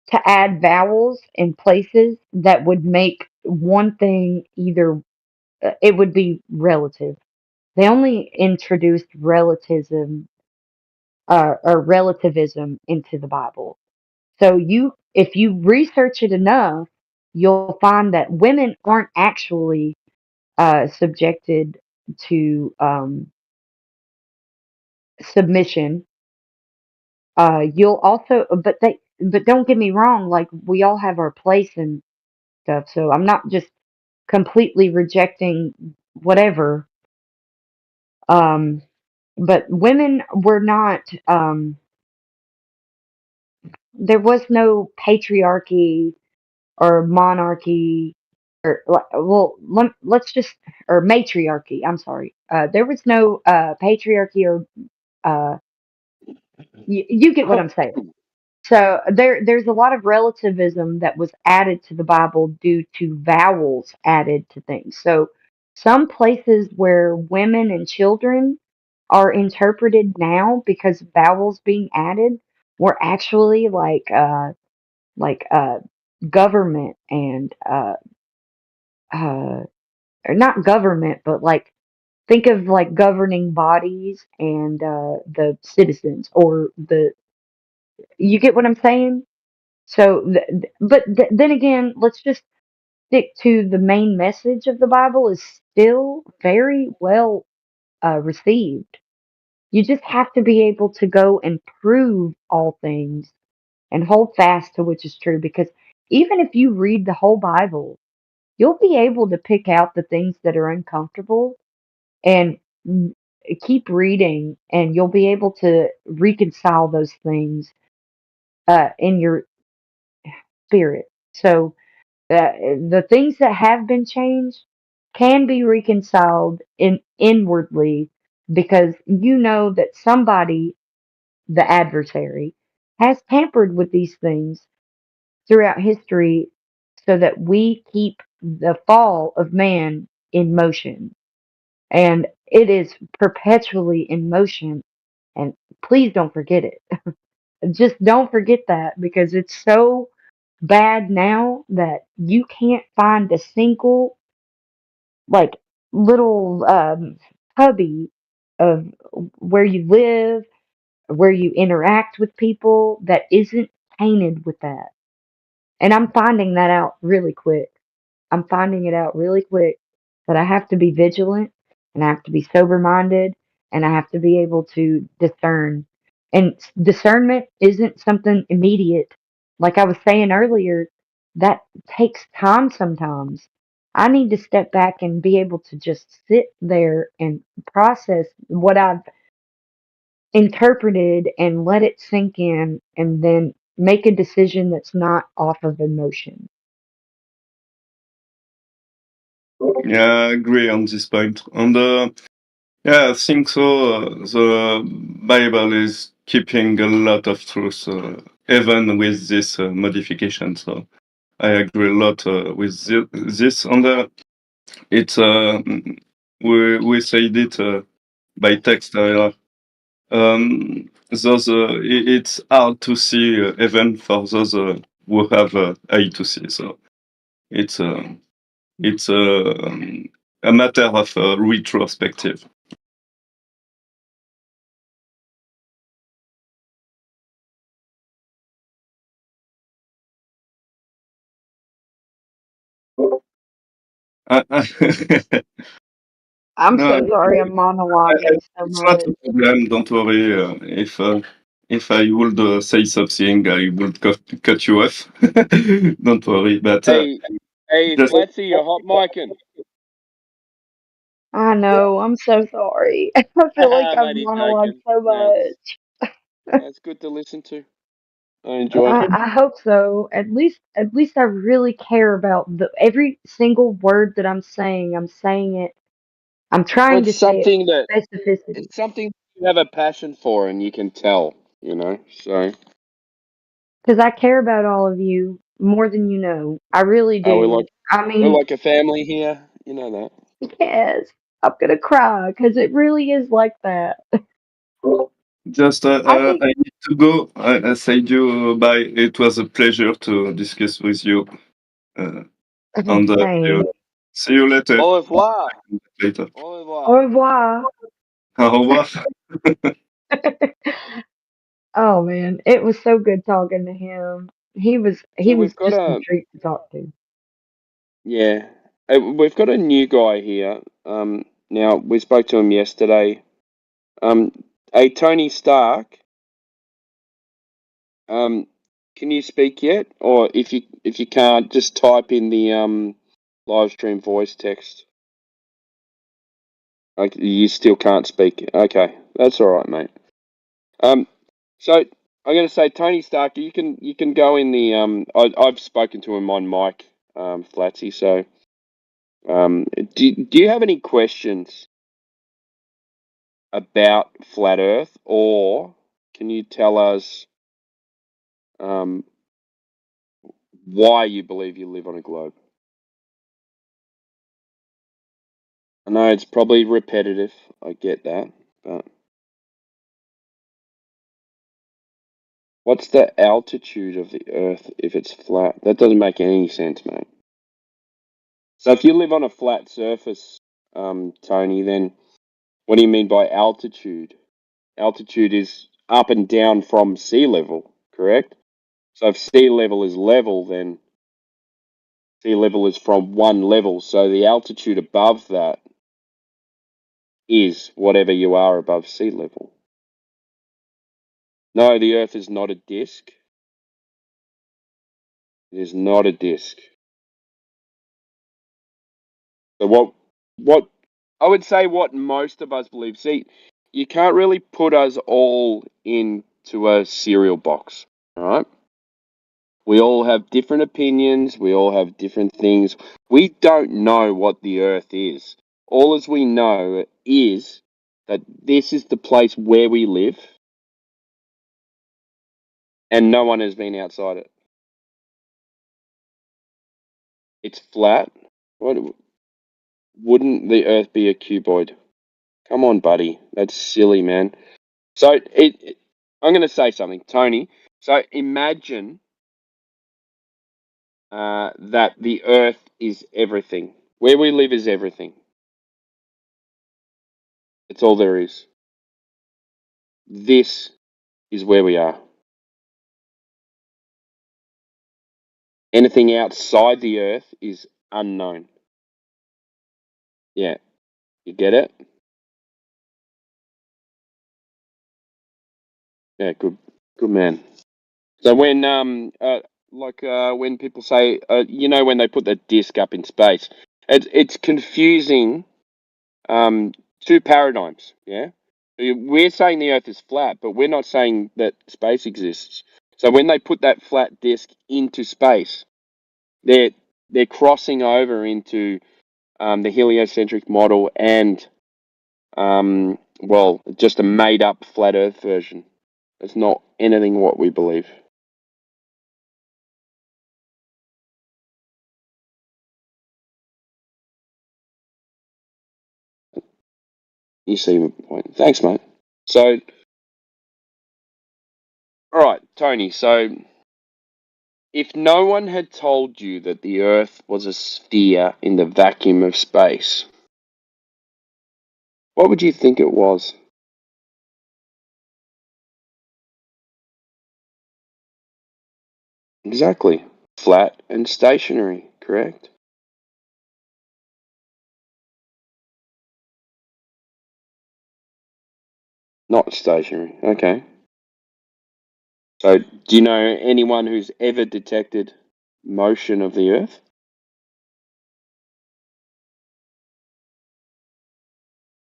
to add vowels in places that would make one thing either. It would be relative. They only introduced relativism or relativism into the Bible. So if you research it enough, you'll find that women aren't actually subjected to submission. You'll also, but don't get me wrong. Like we all have our place and stuff. So I'm not just completely rejecting whatever. But women were not. There was no patriarchy or monarchy or well let's just or matriarchy. I'm sorry, there was no patriarchy or uh you get what I'm saying. So there's a lot of relativism that was added to the Bible due to vowels added to things. So some places where women and children are interpreted now because vowels being added were actually like government and uh or not government but like think of like governing bodies and the citizens or the you get what I'm saying. So then again, let's just stick to the main message of the Bible is still very well received. You just have to be able to go and prove all things and hold fast to which is true because even if you read the whole Bible, you'll be able to pick out the things that are uncomfortable and keep reading, and you'll be able to reconcile those things in your spirit. So the things that have been changed can be reconciled inwardly because you know that somebody, the adversary, has tampered with these things throughout history so that we keep the fall of man in motion. And it is perpetually in motion. And please don't forget it. Just don't forget that because it's so bad now that you can't find a single like little hubby of where you live, where you interact with people that isn't tainted with that. And I'm finding that out really quick. I'm finding it out really quick that I have to be vigilant and I have to be sober minded and I have to be able to discern. And discernment isn't something immediate. Like I was saying earlier, that takes time sometimes. I need to step back and be able to just sit there and process what I've interpreted and let it sink in and then make a decision that's not off of emotion. Yeah, I agree on this point. And yeah, I think so. The Bible is keeping a lot of truth, even with this modification. So I agree a lot with this. And it's we said it by text earlier. Those it's hard to see even for those who have eye to see. So it's a matter of retrospective. I'm No, so sorry I'm monologuing so it's not much. a problem. Don't worry. If I would say something, I would cut you off. Don't worry. But Hey, just Flatsy, you're hot micing. I know, I'm so sorry. I feel like I'm I've only monologued joking. so much. That's good to listen to. I enjoy it. I hope so. At least I really care about the every single word that I'm saying. I'm saying it. I'm Well, trying to say it with specificity it's something you have a passion for, and you can tell. You know, so because I care about all of you more than you know. I really do. I we're mean, like a family here. You know that. yes, I'm gonna cry because it really is like that. just I think I need to go. I said you bye. It was a pleasure to discuss with you. And same. see you later. Au revoir. Later. Au revoir. Au revoir. Au revoir. Oh man, it was so good talking to him. He was So we've got just a a treat to talk to. yeah, we've got a new guy here. Now we spoke to him yesterday. Hey Tony Stark. Can you speak yet? Or if you can't, just type in the live stream voice text. Like you still can't speak. Okay, that's all right, mate. So I'm going to say Tony Stark. You can go in the I've spoken to him on mic, Flatsy. So do you have any questions about flat Earth, or can you tell us why you believe you live on a globe? I know it's probably repetitive. I get that, but what's the altitude of the Earth if it's flat? That doesn't make any sense, mate. So if you live on a flat surface, Tony, then what do you mean by altitude? Altitude is up and down from sea level, correct? So if sea level is level, then sea level is from one level. So the altitude above that is whatever you are above sea level. No, the Earth is not a disk. It is not a disk. So what I would say what most of us believe. See, you can't really put us all into a cereal box, all right? We all have different opinions. We all have different things. We don't know what the Earth is. All as we know is that this is the place where we live, and no one has been outside it. It's flat. What? Wouldn't the Earth be a cuboid? Come on, buddy. That's silly, man. So I'm going to say something, Tony. So imagine that the Earth is everything. Where we live is everything. It's all there is. This is where we are. Anything outside the Earth is unknown. Yeah, you get it? Yeah, good man. So when when people say when they put the disc up in space, it's confusing two paradigms. Yeah, we're saying the Earth is flat, but we're not saying that space exists. So when they put that flat disc into space, they're crossing over into the heliocentric model and just a made up flat Earth version. It's not anything what we believe. You see my point. Thanks, mate. So, all right, Tony. So, if no one had told you that the Earth was a sphere in the vacuum of space, what would you think it was? Exactly. Flat and stationary, correct? Not stationary. Okay. So, do you know anyone who's ever detected motion of the Earth?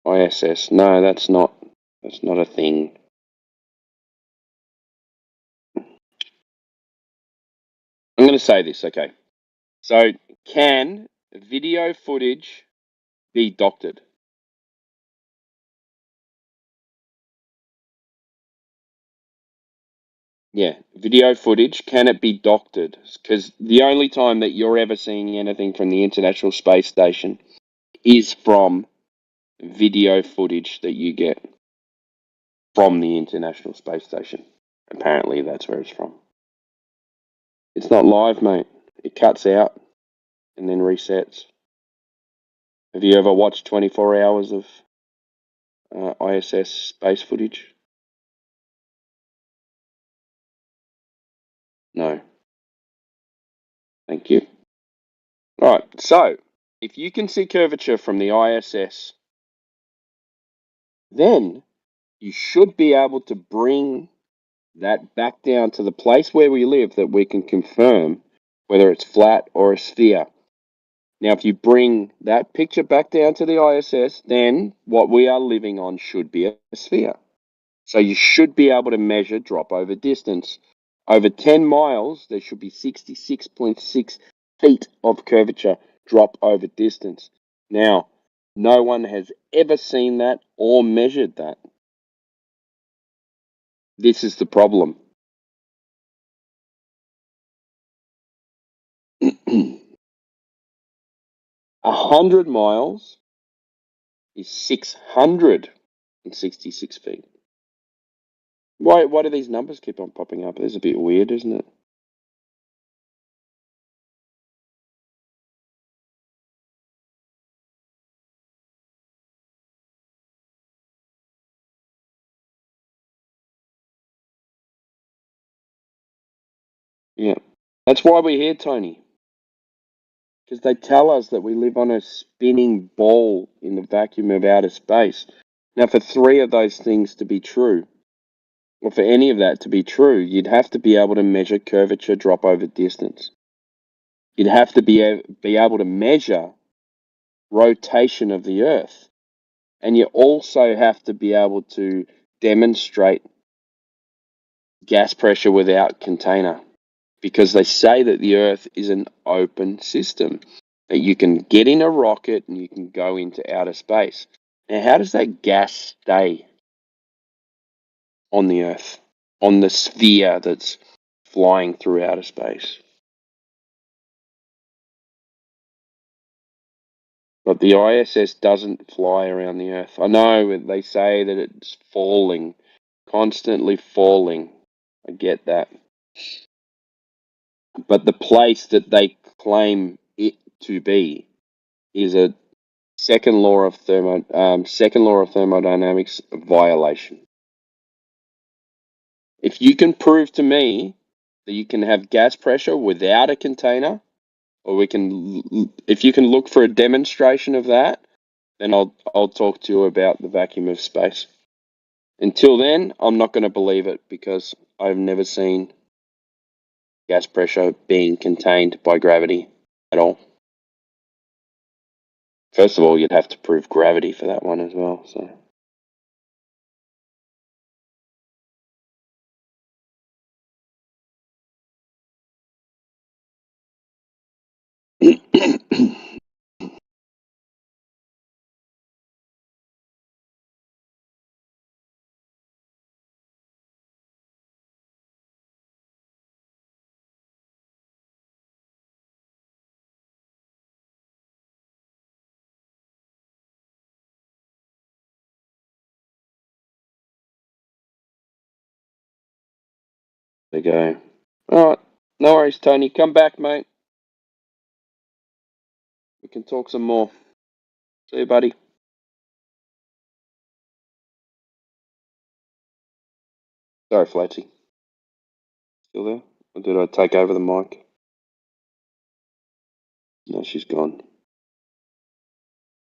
ISS. No, that's not a thing. I'm going to say this, okay. So, can video footage be doctored? Yeah, video footage, can it be doctored? Because the only time that you're ever seeing anything from the International Space Station is from video footage that you get from the International Space Station. Apparently, that's where it's from. It's not live, mate. It cuts out and then resets. Have you ever watched 24 hours of ISS space footage? No. Thank you. All right, so if you can see curvature from the ISS, then you should be able to bring that back down to the place where we live that we can confirm whether it's flat or a sphere. Now, if you bring that picture back down to the ISS, then what we are living on should be a sphere. So you should be able to measure drop over distance. Over 10 miles, there should be 66.6 feet of curvature drop over distance. Now, no one has ever seen that or measured that. This is the problem. 100 miles is 666 feet. Why do these numbers keep on popping up? It's a bit weird, isn't it? Yeah. That's why we're here, Tony. Because they tell us that we live on a spinning ball in the vacuum of outer space. Now, for three of those things to be true, or for any of that to be true, you'd have to be able to measure curvature drop over distance. You'd have to be able to measure rotation of the Earth. And you also have to be able to demonstrate gas pressure without container. Because they say that the Earth is an open system, that you can get in a rocket and you can go into outer space. Now, how does that gas stay on the Earth, on the sphere that's flying through outer space? But the ISS doesn't fly around the Earth. I know they say that it's falling, constantly falling. I get that. But the place that they claim it to be is a second law of thermodynamics violation. If you can prove to me that you can have gas pressure without a container, or we can, if you can look for a demonstration of that, then I'll talk to you about the vacuum of space. Until then, I'm not going to believe it because I've never seen gas pressure being contained by gravity at all. First of all, you'd have to prove gravity for that one as well. So. There you go. All right. No worries, Tony. Come back, mate. We can talk some more. See you, buddy. Sorry, Flatty. Still there? Or did I take over the mic? No, she's gone.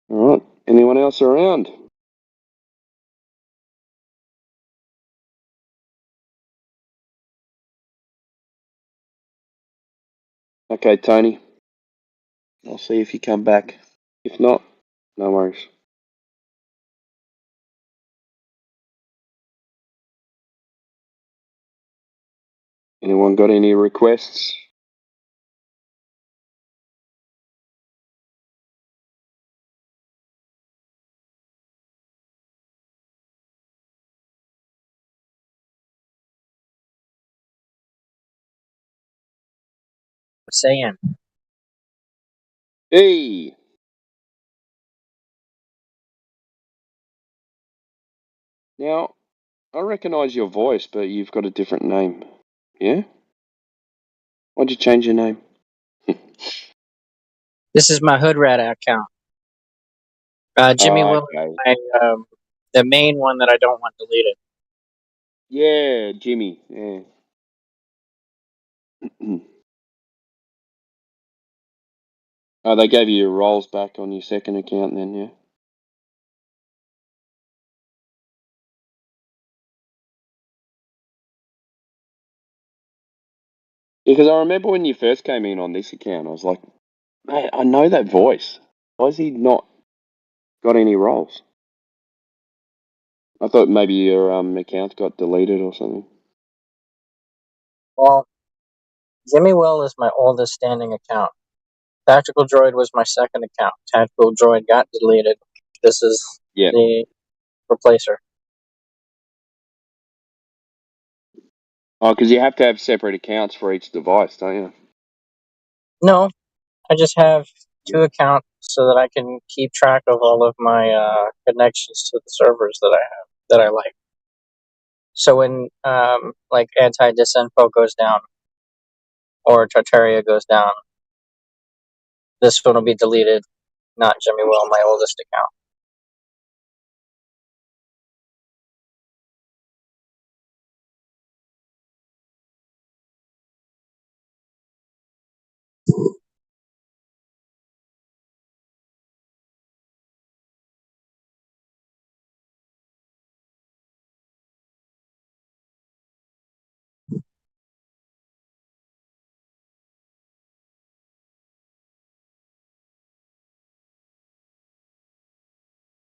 All right. Anyone else around? Okay, Tony. I'll see if you come back. If not, no worries. Anyone got any requests? Saying. Hey. Now, I recognise your voice, but you've got a different name. Yeah? Why'd you change your name? This is my Hood Rat account. Jimmy Will, Okay. the main one that I don't want deleted. Yeah, Jimmy. Yeah. Oh, they gave you your roles back on your second account then, yeah? Because I remember when you first came in on this account, I was like, mate, I know that voice. Why has he not got any roles? I thought maybe your account got deleted or something. Well, Jimmy Will is my oldest standing account. Tactical Droid was my second account. Tactical Droid got deleted. This is the replacer. Oh, because you have to have separate accounts for each device, don't you? No, I just have two accounts so that I can keep track of all of my connections to the servers that I have that I like. So when like anti-disinfo goes down or Tartaria goes down, this one will be deleted, not Jimmy Will, my oldest account.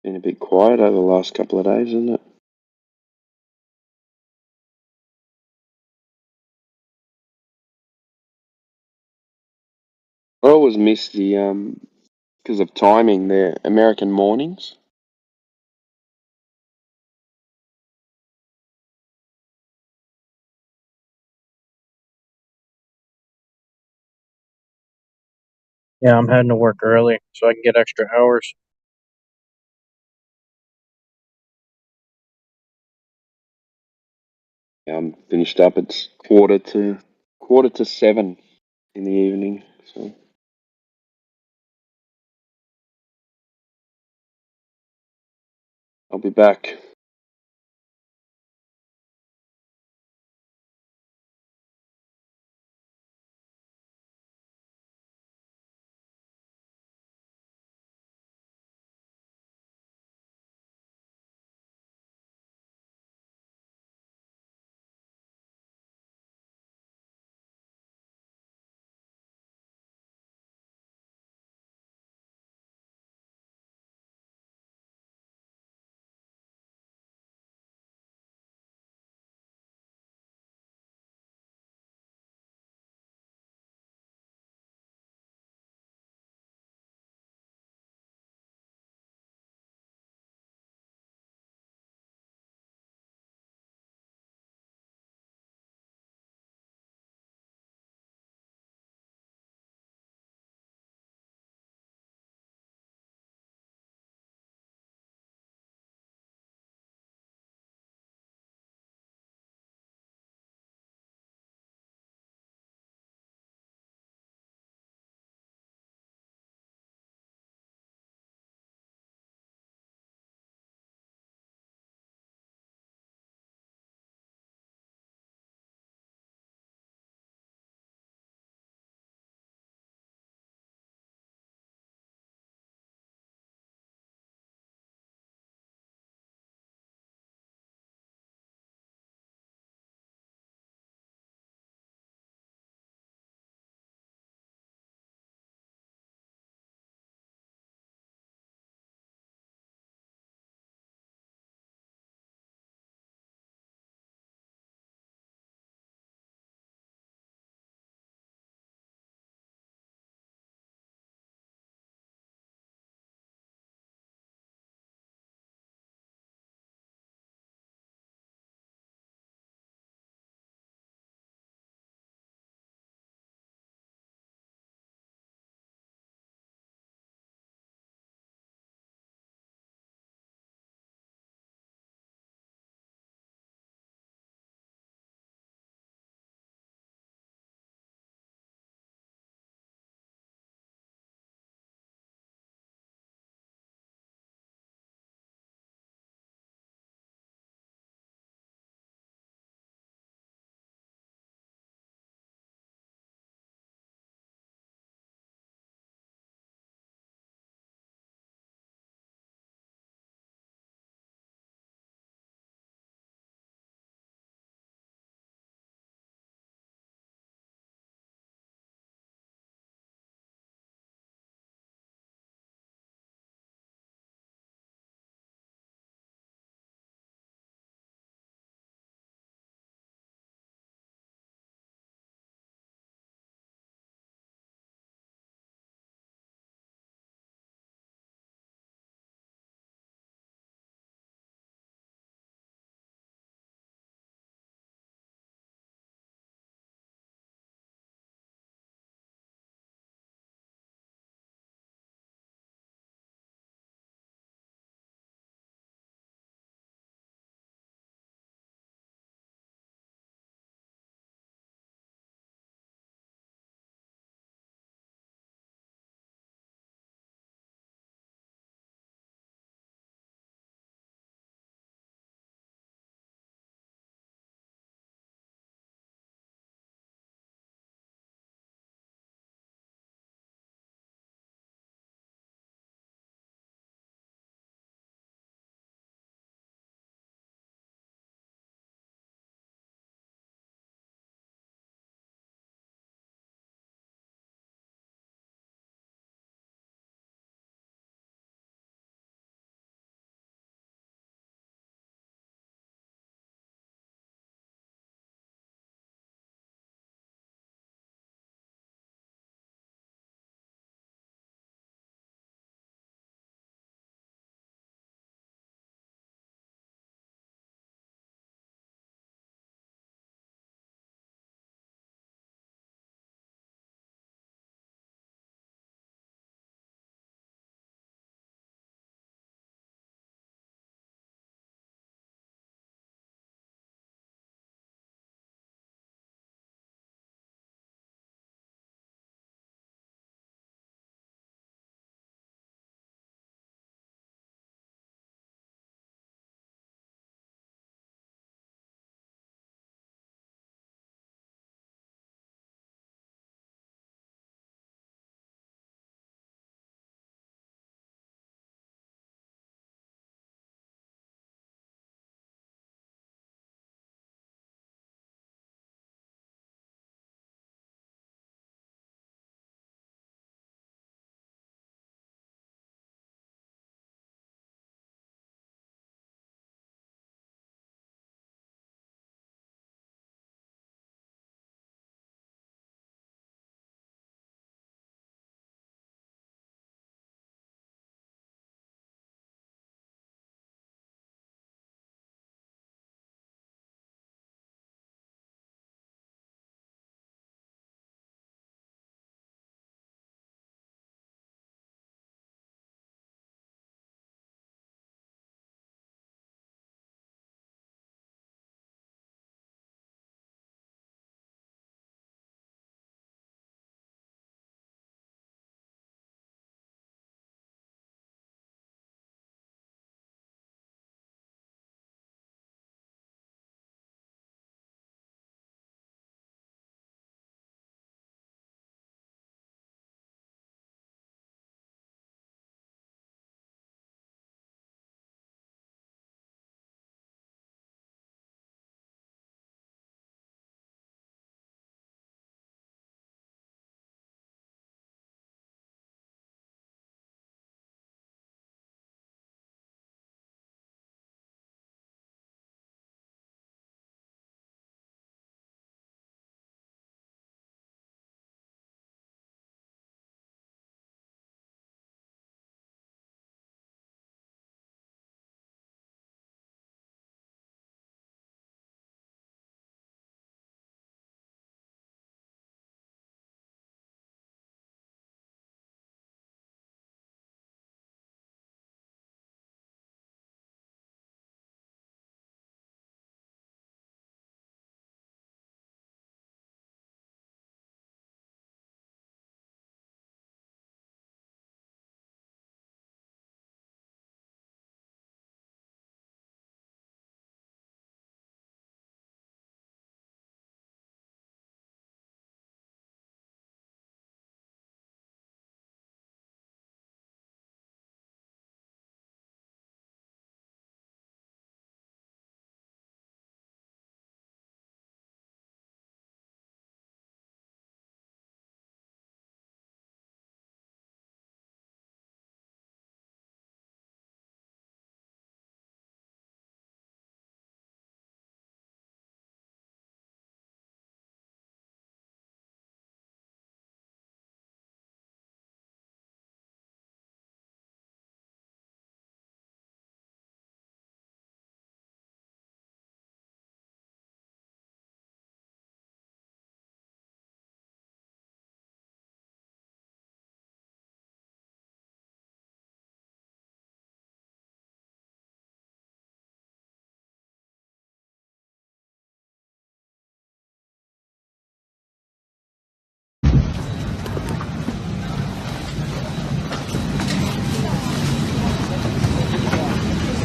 Been a bit quiet over the last couple of days, isn't it? I always miss the because of timing, the American mornings. Yeah, I'm heading to work early so I can get extra hours. I'm finished up. It's quarter to 7 in the evening. So I'll be back.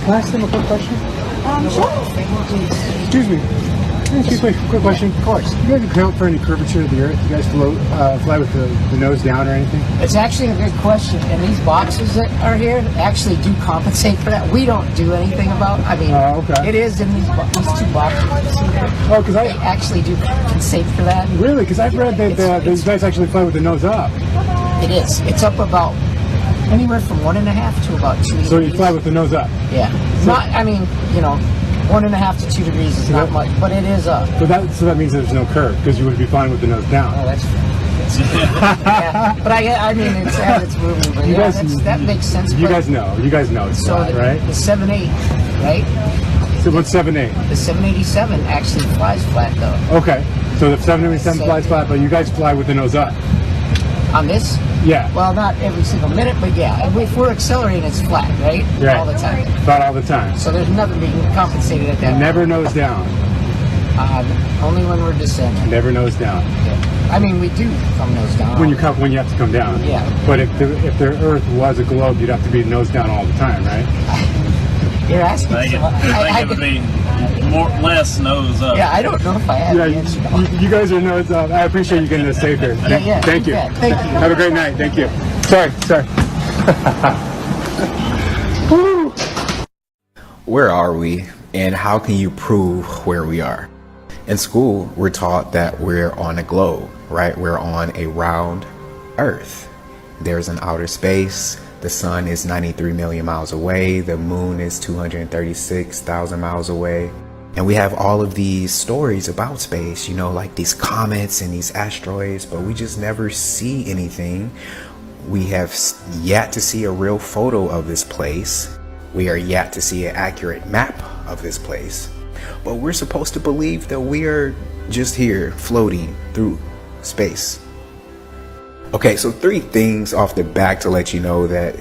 Can I ask them a quick question? Sure. Excuse me. Can I ask you a quick question? Of course. You guys account for any curvature of the Earth? You guys fly with the nose down or anything? It's actually a good question, and these boxes that are here actually do compensate for that. We don't do anything about. I mean, okay. It is in these two boxes. See there? Oh, because they actually do compensate for that. Really? Because I've read that these guys actually fly with the nose up. It is. It's up about anywhere from 1.5 to about 2 degrees. So you fly with the nose up? Yeah. Not. I mean, 1.5 to 2 degrees is not much, but it is up. So that means there's no curve because you would be flying with the nose down. Oh, that's true. Yeah, but I mean, it's as it's moving. But that makes sense. You guys know it's flat, right? The 787, right? So what's 787? The 787 actually flies flat though. Okay, so the 787 flies flat, but you guys fly with the nose up. On this? Yeah. Well, not every single minute, but yeah. If we're accelerating, it's flat, right? Right. All the time. About all the time. So there's nothing being compensated at that. Never nose down. Only when we're descending. Never nose down. Yeah. I mean, we do come nose down. When you have to come down. Yeah. But if the Earth was a globe, you'd have to be nose down all the time, right? You're asking. I would be less nose up. Yeah, I don't know if I have the answer. You guys are nose up. I appreciate you getting this safe here. Yeah. Thank you. Thank you. Have a great night. Thank you. Sorry. Where are we, and how can you prove where we are? In school, we're taught that we're on a globe, right? We're on a round Earth. There's an outer space. The sun is 93 million miles away. The moon is 236,000 miles away. And we have all of these stories about space, like these comets and these asteroids, but we just never see anything. We have yet to see a real photo of this place. We are yet to see an accurate map of this place. But we're supposed to believe that we are just here floating through space. Okay, so 3 things off the back to let you know that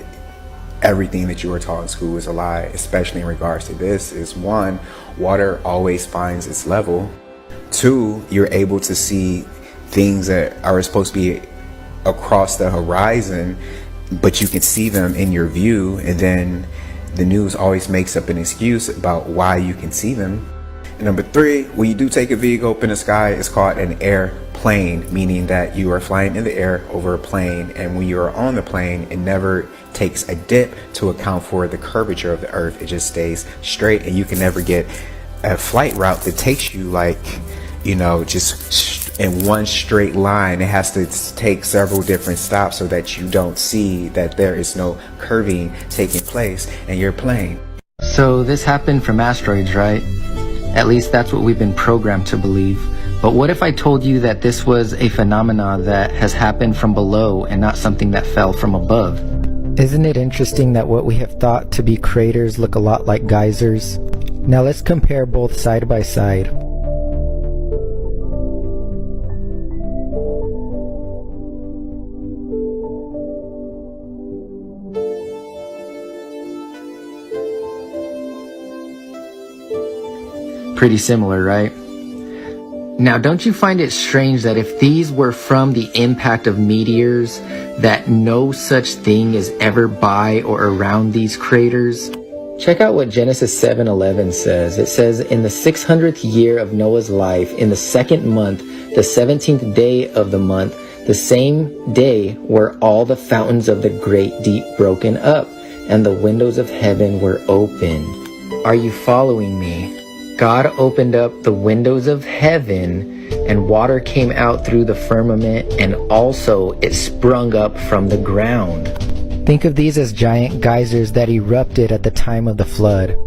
everything that you were taught in school is a lie, especially in regards to this, is 1, water always finds its level. 2, you're able to see things that are supposed to be across the horizon, but you can see them in your view, and then the news always makes up an excuse about why you can see them. And number 3, when you do take a vehicle up in the sky, it's called an airplane, meaning that you are flying in the air over a plane, and when you are on the plane, it never takes a dip to account for the curvature of the Earth. It just stays straight, and you can never get a flight route that takes you just in one straight line. It has to take several different stops so that you don't see that there is no curving taking place in your plane. So this happened from asteroids, right? At least that's what we've been programmed to believe. But what if I told you that this was a phenomena that has happened from below and not something that fell from above? Isn't it interesting that what we have thought to be craters look a lot like geysers? Now let's compare both side by side. Pretty similar, right? Now, don't you find it strange that if these were from the impact of meteors, that no such thing is ever by or around these craters? Check out what Genesis 7:11 says. It says, in the 600th year of Noah's life, in the 2nd month, the 17th day of the month, the same day were all the fountains of the great deep broken up, and the windows of heaven were opened. Are you following me? God opened up the windows of heaven, and water came out through the firmament, and also it sprung up from the ground. Think of these as giant geysers that erupted at the time of the flood.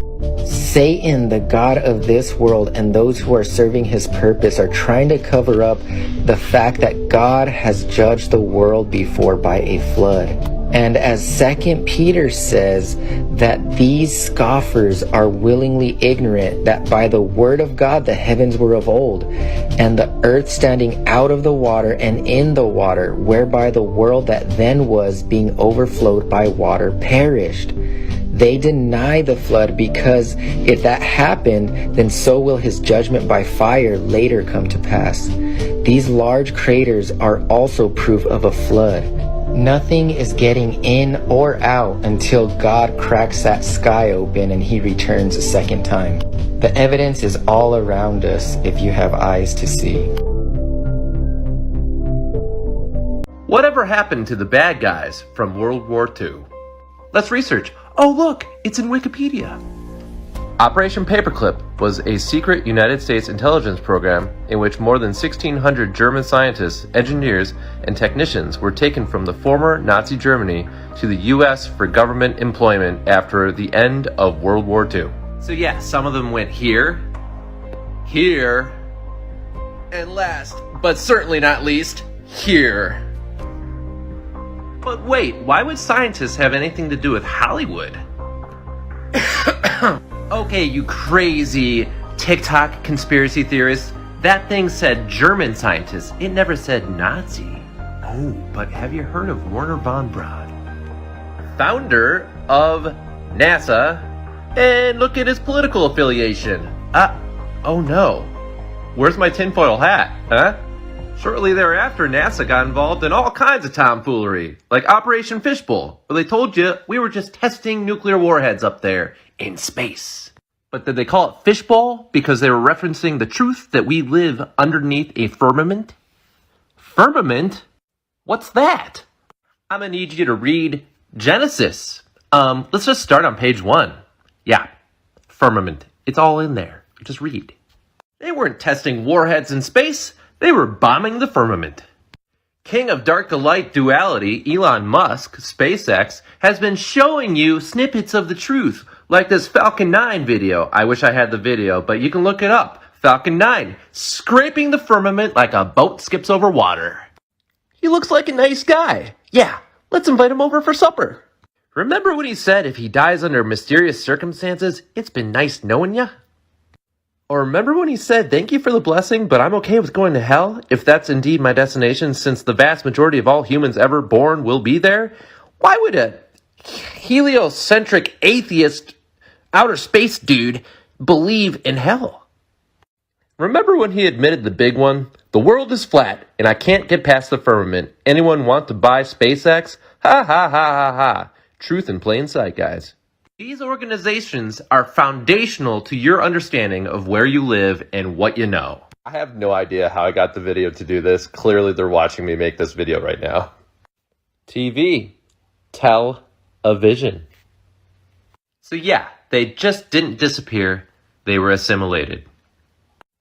Satan, the god of this world, and those who are serving his purpose are trying to cover up the fact that God has judged the world before by a flood. And as 2 Peter says, that these scoffers are willingly ignorant that by the word of God the heavens were of old, and the earth standing out of the water and in the water, whereby the world that then was, being overflowed by water, perished. They deny the flood because if that happened, then so will his judgment by fire later come to pass. These large craters are also proof of a flood. Nothing is getting in or out until God cracks that sky open and he returns a second time. The evidence is all around us if you have eyes to see. Whatever happened to the bad guys from World War II? Let's research. Oh look, it's in Wikipedia. Operation Paperclip was a secret United States intelligence program in which more than 1,600 German scientists, engineers, and technicians were taken from the former Nazi Germany to the US for government employment after the end of World War II. So yeah, some of them went here, here, and last, but certainly not least, here. But wait, why would scientists have anything to do with Hollywood? Okay, you crazy TikTok conspiracy theorists. That thing said German scientists. It never said Nazi. Oh, but have you heard of Werner von Braun? Founder of NASA. And look at his political affiliation. Oh no. Where's my tinfoil hat, huh? Shortly thereafter, NASA got involved in all kinds of tomfoolery, like Operation Fishbowl, where they told you we were just testing nuclear warheads up there in space. But did they call it fishbowl because they were referencing the truth that we live underneath a firmament? Firmament? What's that? I'm gonna need you to read Genesis. Let's just start on page 1. Yeah, firmament. It's all in there. Just read. They weren't testing warheads in space. They were bombing the firmament. King of dark to light duality, Elon Musk, SpaceX, has been showing you snippets of the truth, like this Falcon 9 video. I wish I had the video, but you can look it up. Falcon 9, scraping the firmament like a boat skips over water. He looks like a nice guy. Yeah, let's invite him over for supper. Remember when he said if he dies under mysterious circumstances, it's been nice knowing ya? Or remember when he said, thank you for the blessing, but I'm okay with going to hell if that's indeed my destination, since the vast majority of all humans ever born will be there? Why would a heliocentric atheist outer space dude believe in hell? Remember when he admitted the big one? The world is flat, and I can't get past the firmament. Anyone want to buy SpaceX? Ha ha ha ha ha. Truth in plain sight, guys. These organizations are foundational to your understanding of where you live and what you know. I have no idea how I got the video to do this. Clearly they're watching me make this video right now. TV. Tell-a-vision. So yeah, they just didn't disappear. They were assimilated.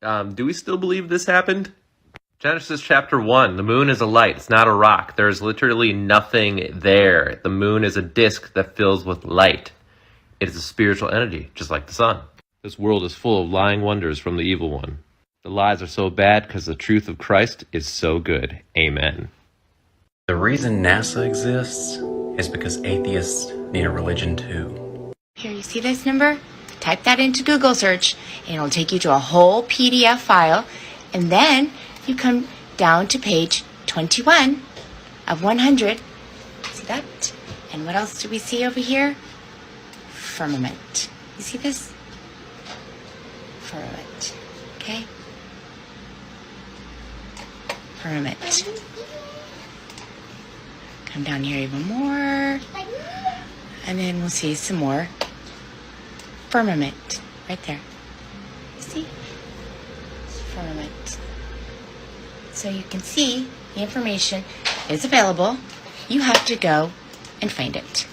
Do we still believe this happened? Genesis chapter 1, the moon is a light, it's not a rock. There is literally nothing there. The moon is a disk that fills with light. It is a spiritual entity, just like the sun. This world is full of lying wonders from the evil one. The lies are so bad because the truth of Christ is so good. Amen. The reason NASA exists is because atheists need a religion too. Here, you see this number? Type that into Google search, and it'll take you to a whole PDF file, and then you come down to page 21 of 100. See that? And what else do we see over here? Firmament. You see this? Firmament. Okay? Firmament. Come down here even more. And then we'll see some more. Firmament. Right there. See? Firmament. So you can see the information is available. You have to go and find it.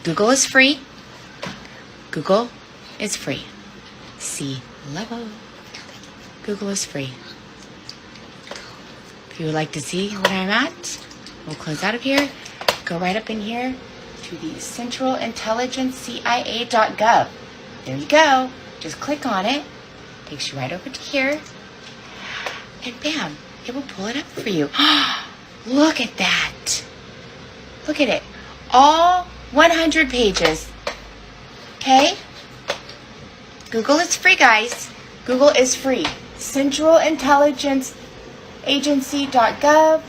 Google is free. Google is free. See level. Google is free. If you would like to see what I'm at, we'll close out of here. Go right up in here to the centralintelligencecia.gov. There you go. Just click on it. Takes you right over to here. And bam, it will pull it up for you. Look at that. Look at it. All 100 pages. Okay? Google is free, guys. Google is free. centralintelligenceagency.gov.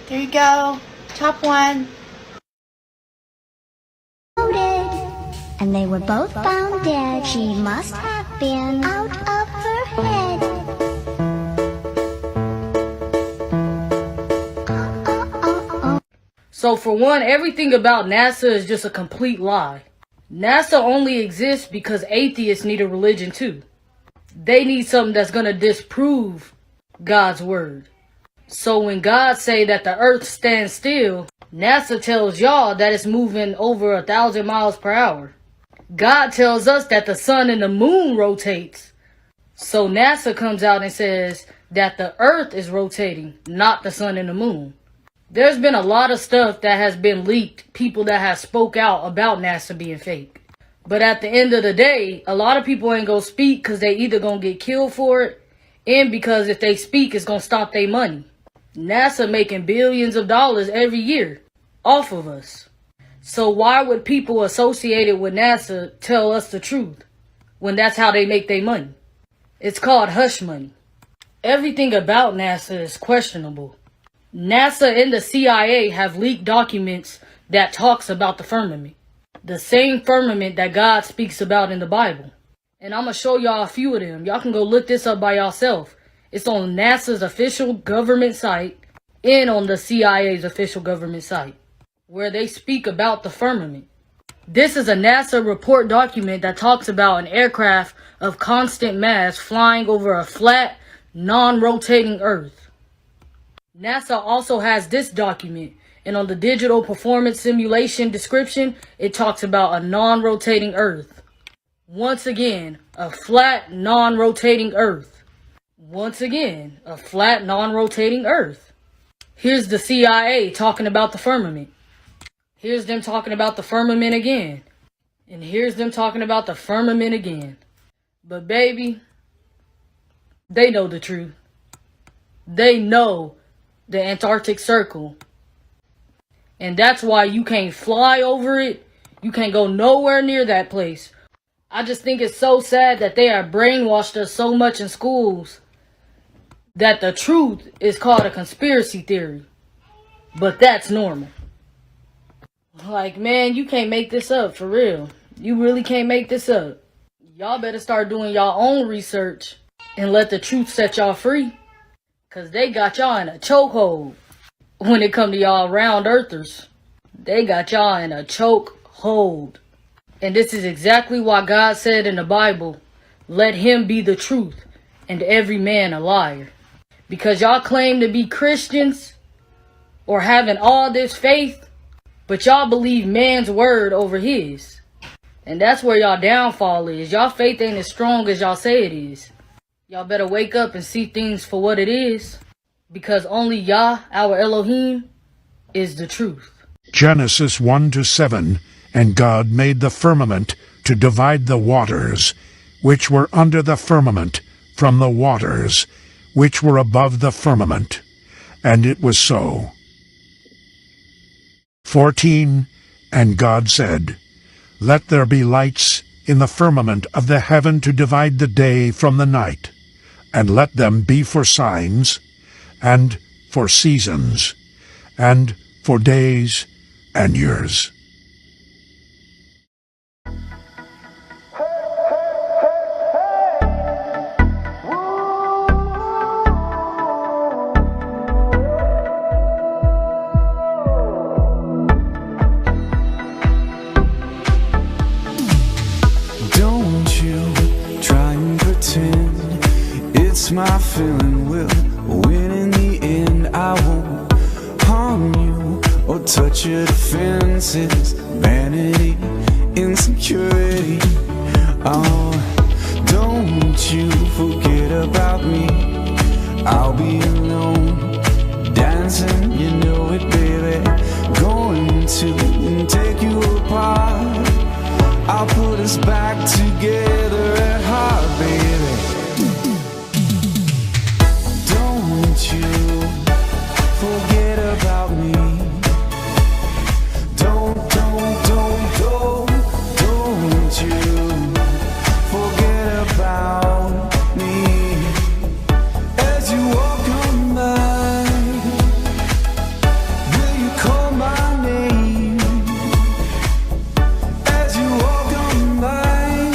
There you go. Top one. And they were both found dead. She must have been out of her head. So for one, everything about NASA is just a complete lie. NASA only exists because atheists need a religion too. They need something that's going to disprove God's word. So when God say that the earth stands still, NASA tells y'all that it's moving over 1,000 miles per hour. God tells us that the sun and the moon rotates. So NASA comes out and says that the earth is rotating, not the sun and the moon. There's been a lot of stuff that has been leaked, people that have spoke out about NASA being fake. But at the end of the day, a lot of people ain't gonna speak because they either gonna get killed for it, and because if they speak, it's gonna stop their money. NASA making billions of dollars every year off of us. So why would people associated with NASA tell us the truth when that's how they make their money? It's called hush money. Everything about NASA is questionable. NASA and the CIA have leaked documents that talks about the firmament. The same firmament that God speaks about in the Bible. And I'm going to show y'all a few of them. Y'all can go look this up by yourself. It's on NASA's official government site and on the CIA's official government site, where they speak about the firmament. This is a NASA report document that talks about an aircraft of constant mass flying over a flat, non-rotating Earth. NASA also has this document, and on the digital performance simulation description, it talks about a non-rotating Earth. Once again, a flat, non-rotating Earth. Once again, a flat, non-rotating Earth. Here's the CIA talking about the firmament. Here's them talking about the firmament again. And here's them talking about the firmament again. But baby, they know the truth. They know the Antarctic Circle. And that's why you can't fly over it. You can't go nowhere near that place. I just think it's so sad that they have brainwashed us so much in schools that the truth is called a conspiracy theory. But that's normal. Like, man, you can't make this up for real. You really can't make this up. Y'all better start doing y'all own research and let the truth set y'all free. Cause they got y'all in a chokehold when it come to y'all round earthers. They got y'all in a chokehold. And this is exactly why God said in the Bible, let him be the truth and every man a liar. Because y'all claim to be Christians or having all this faith, but y'all believe man's word over his. And that's where y'all downfall is. Y'all faith ain't as strong as y'all say it is. Y'all better wake up and see things for what it is. Because only Yah, our Elohim, is the truth. Genesis 1-7. And God made the firmament to divide the waters, which were under the firmament, from the waters, which were above the firmament. And it was so. 14. And God said, let there be lights in the firmament of the heaven to divide the day from the night, and let them be for signs, and for seasons, and for days and years. It's my feeling will win in the end. I won't harm you or touch your defenses. Vanity, insecurity. Oh, don't you forget about me. I'll be alone, dancing, you know it, baby. Going to take you apart. I'll put us back together at heart, baby. Don't you forget about me. Don't you forget about me. As you walk on by, will you call my name? As you walk on by,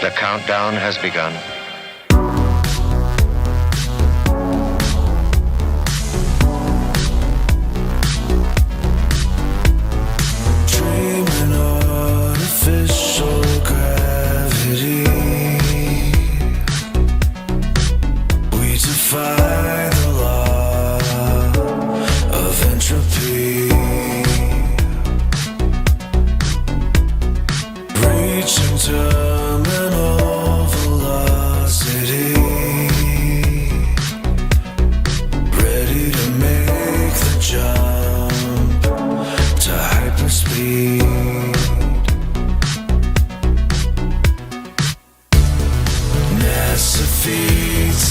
The countdown has begun. Dreaming artificial gravity. We defy the law of entropy. Reaching terminal velocity. Ready to make the jump to hyperspeed. NASA feeds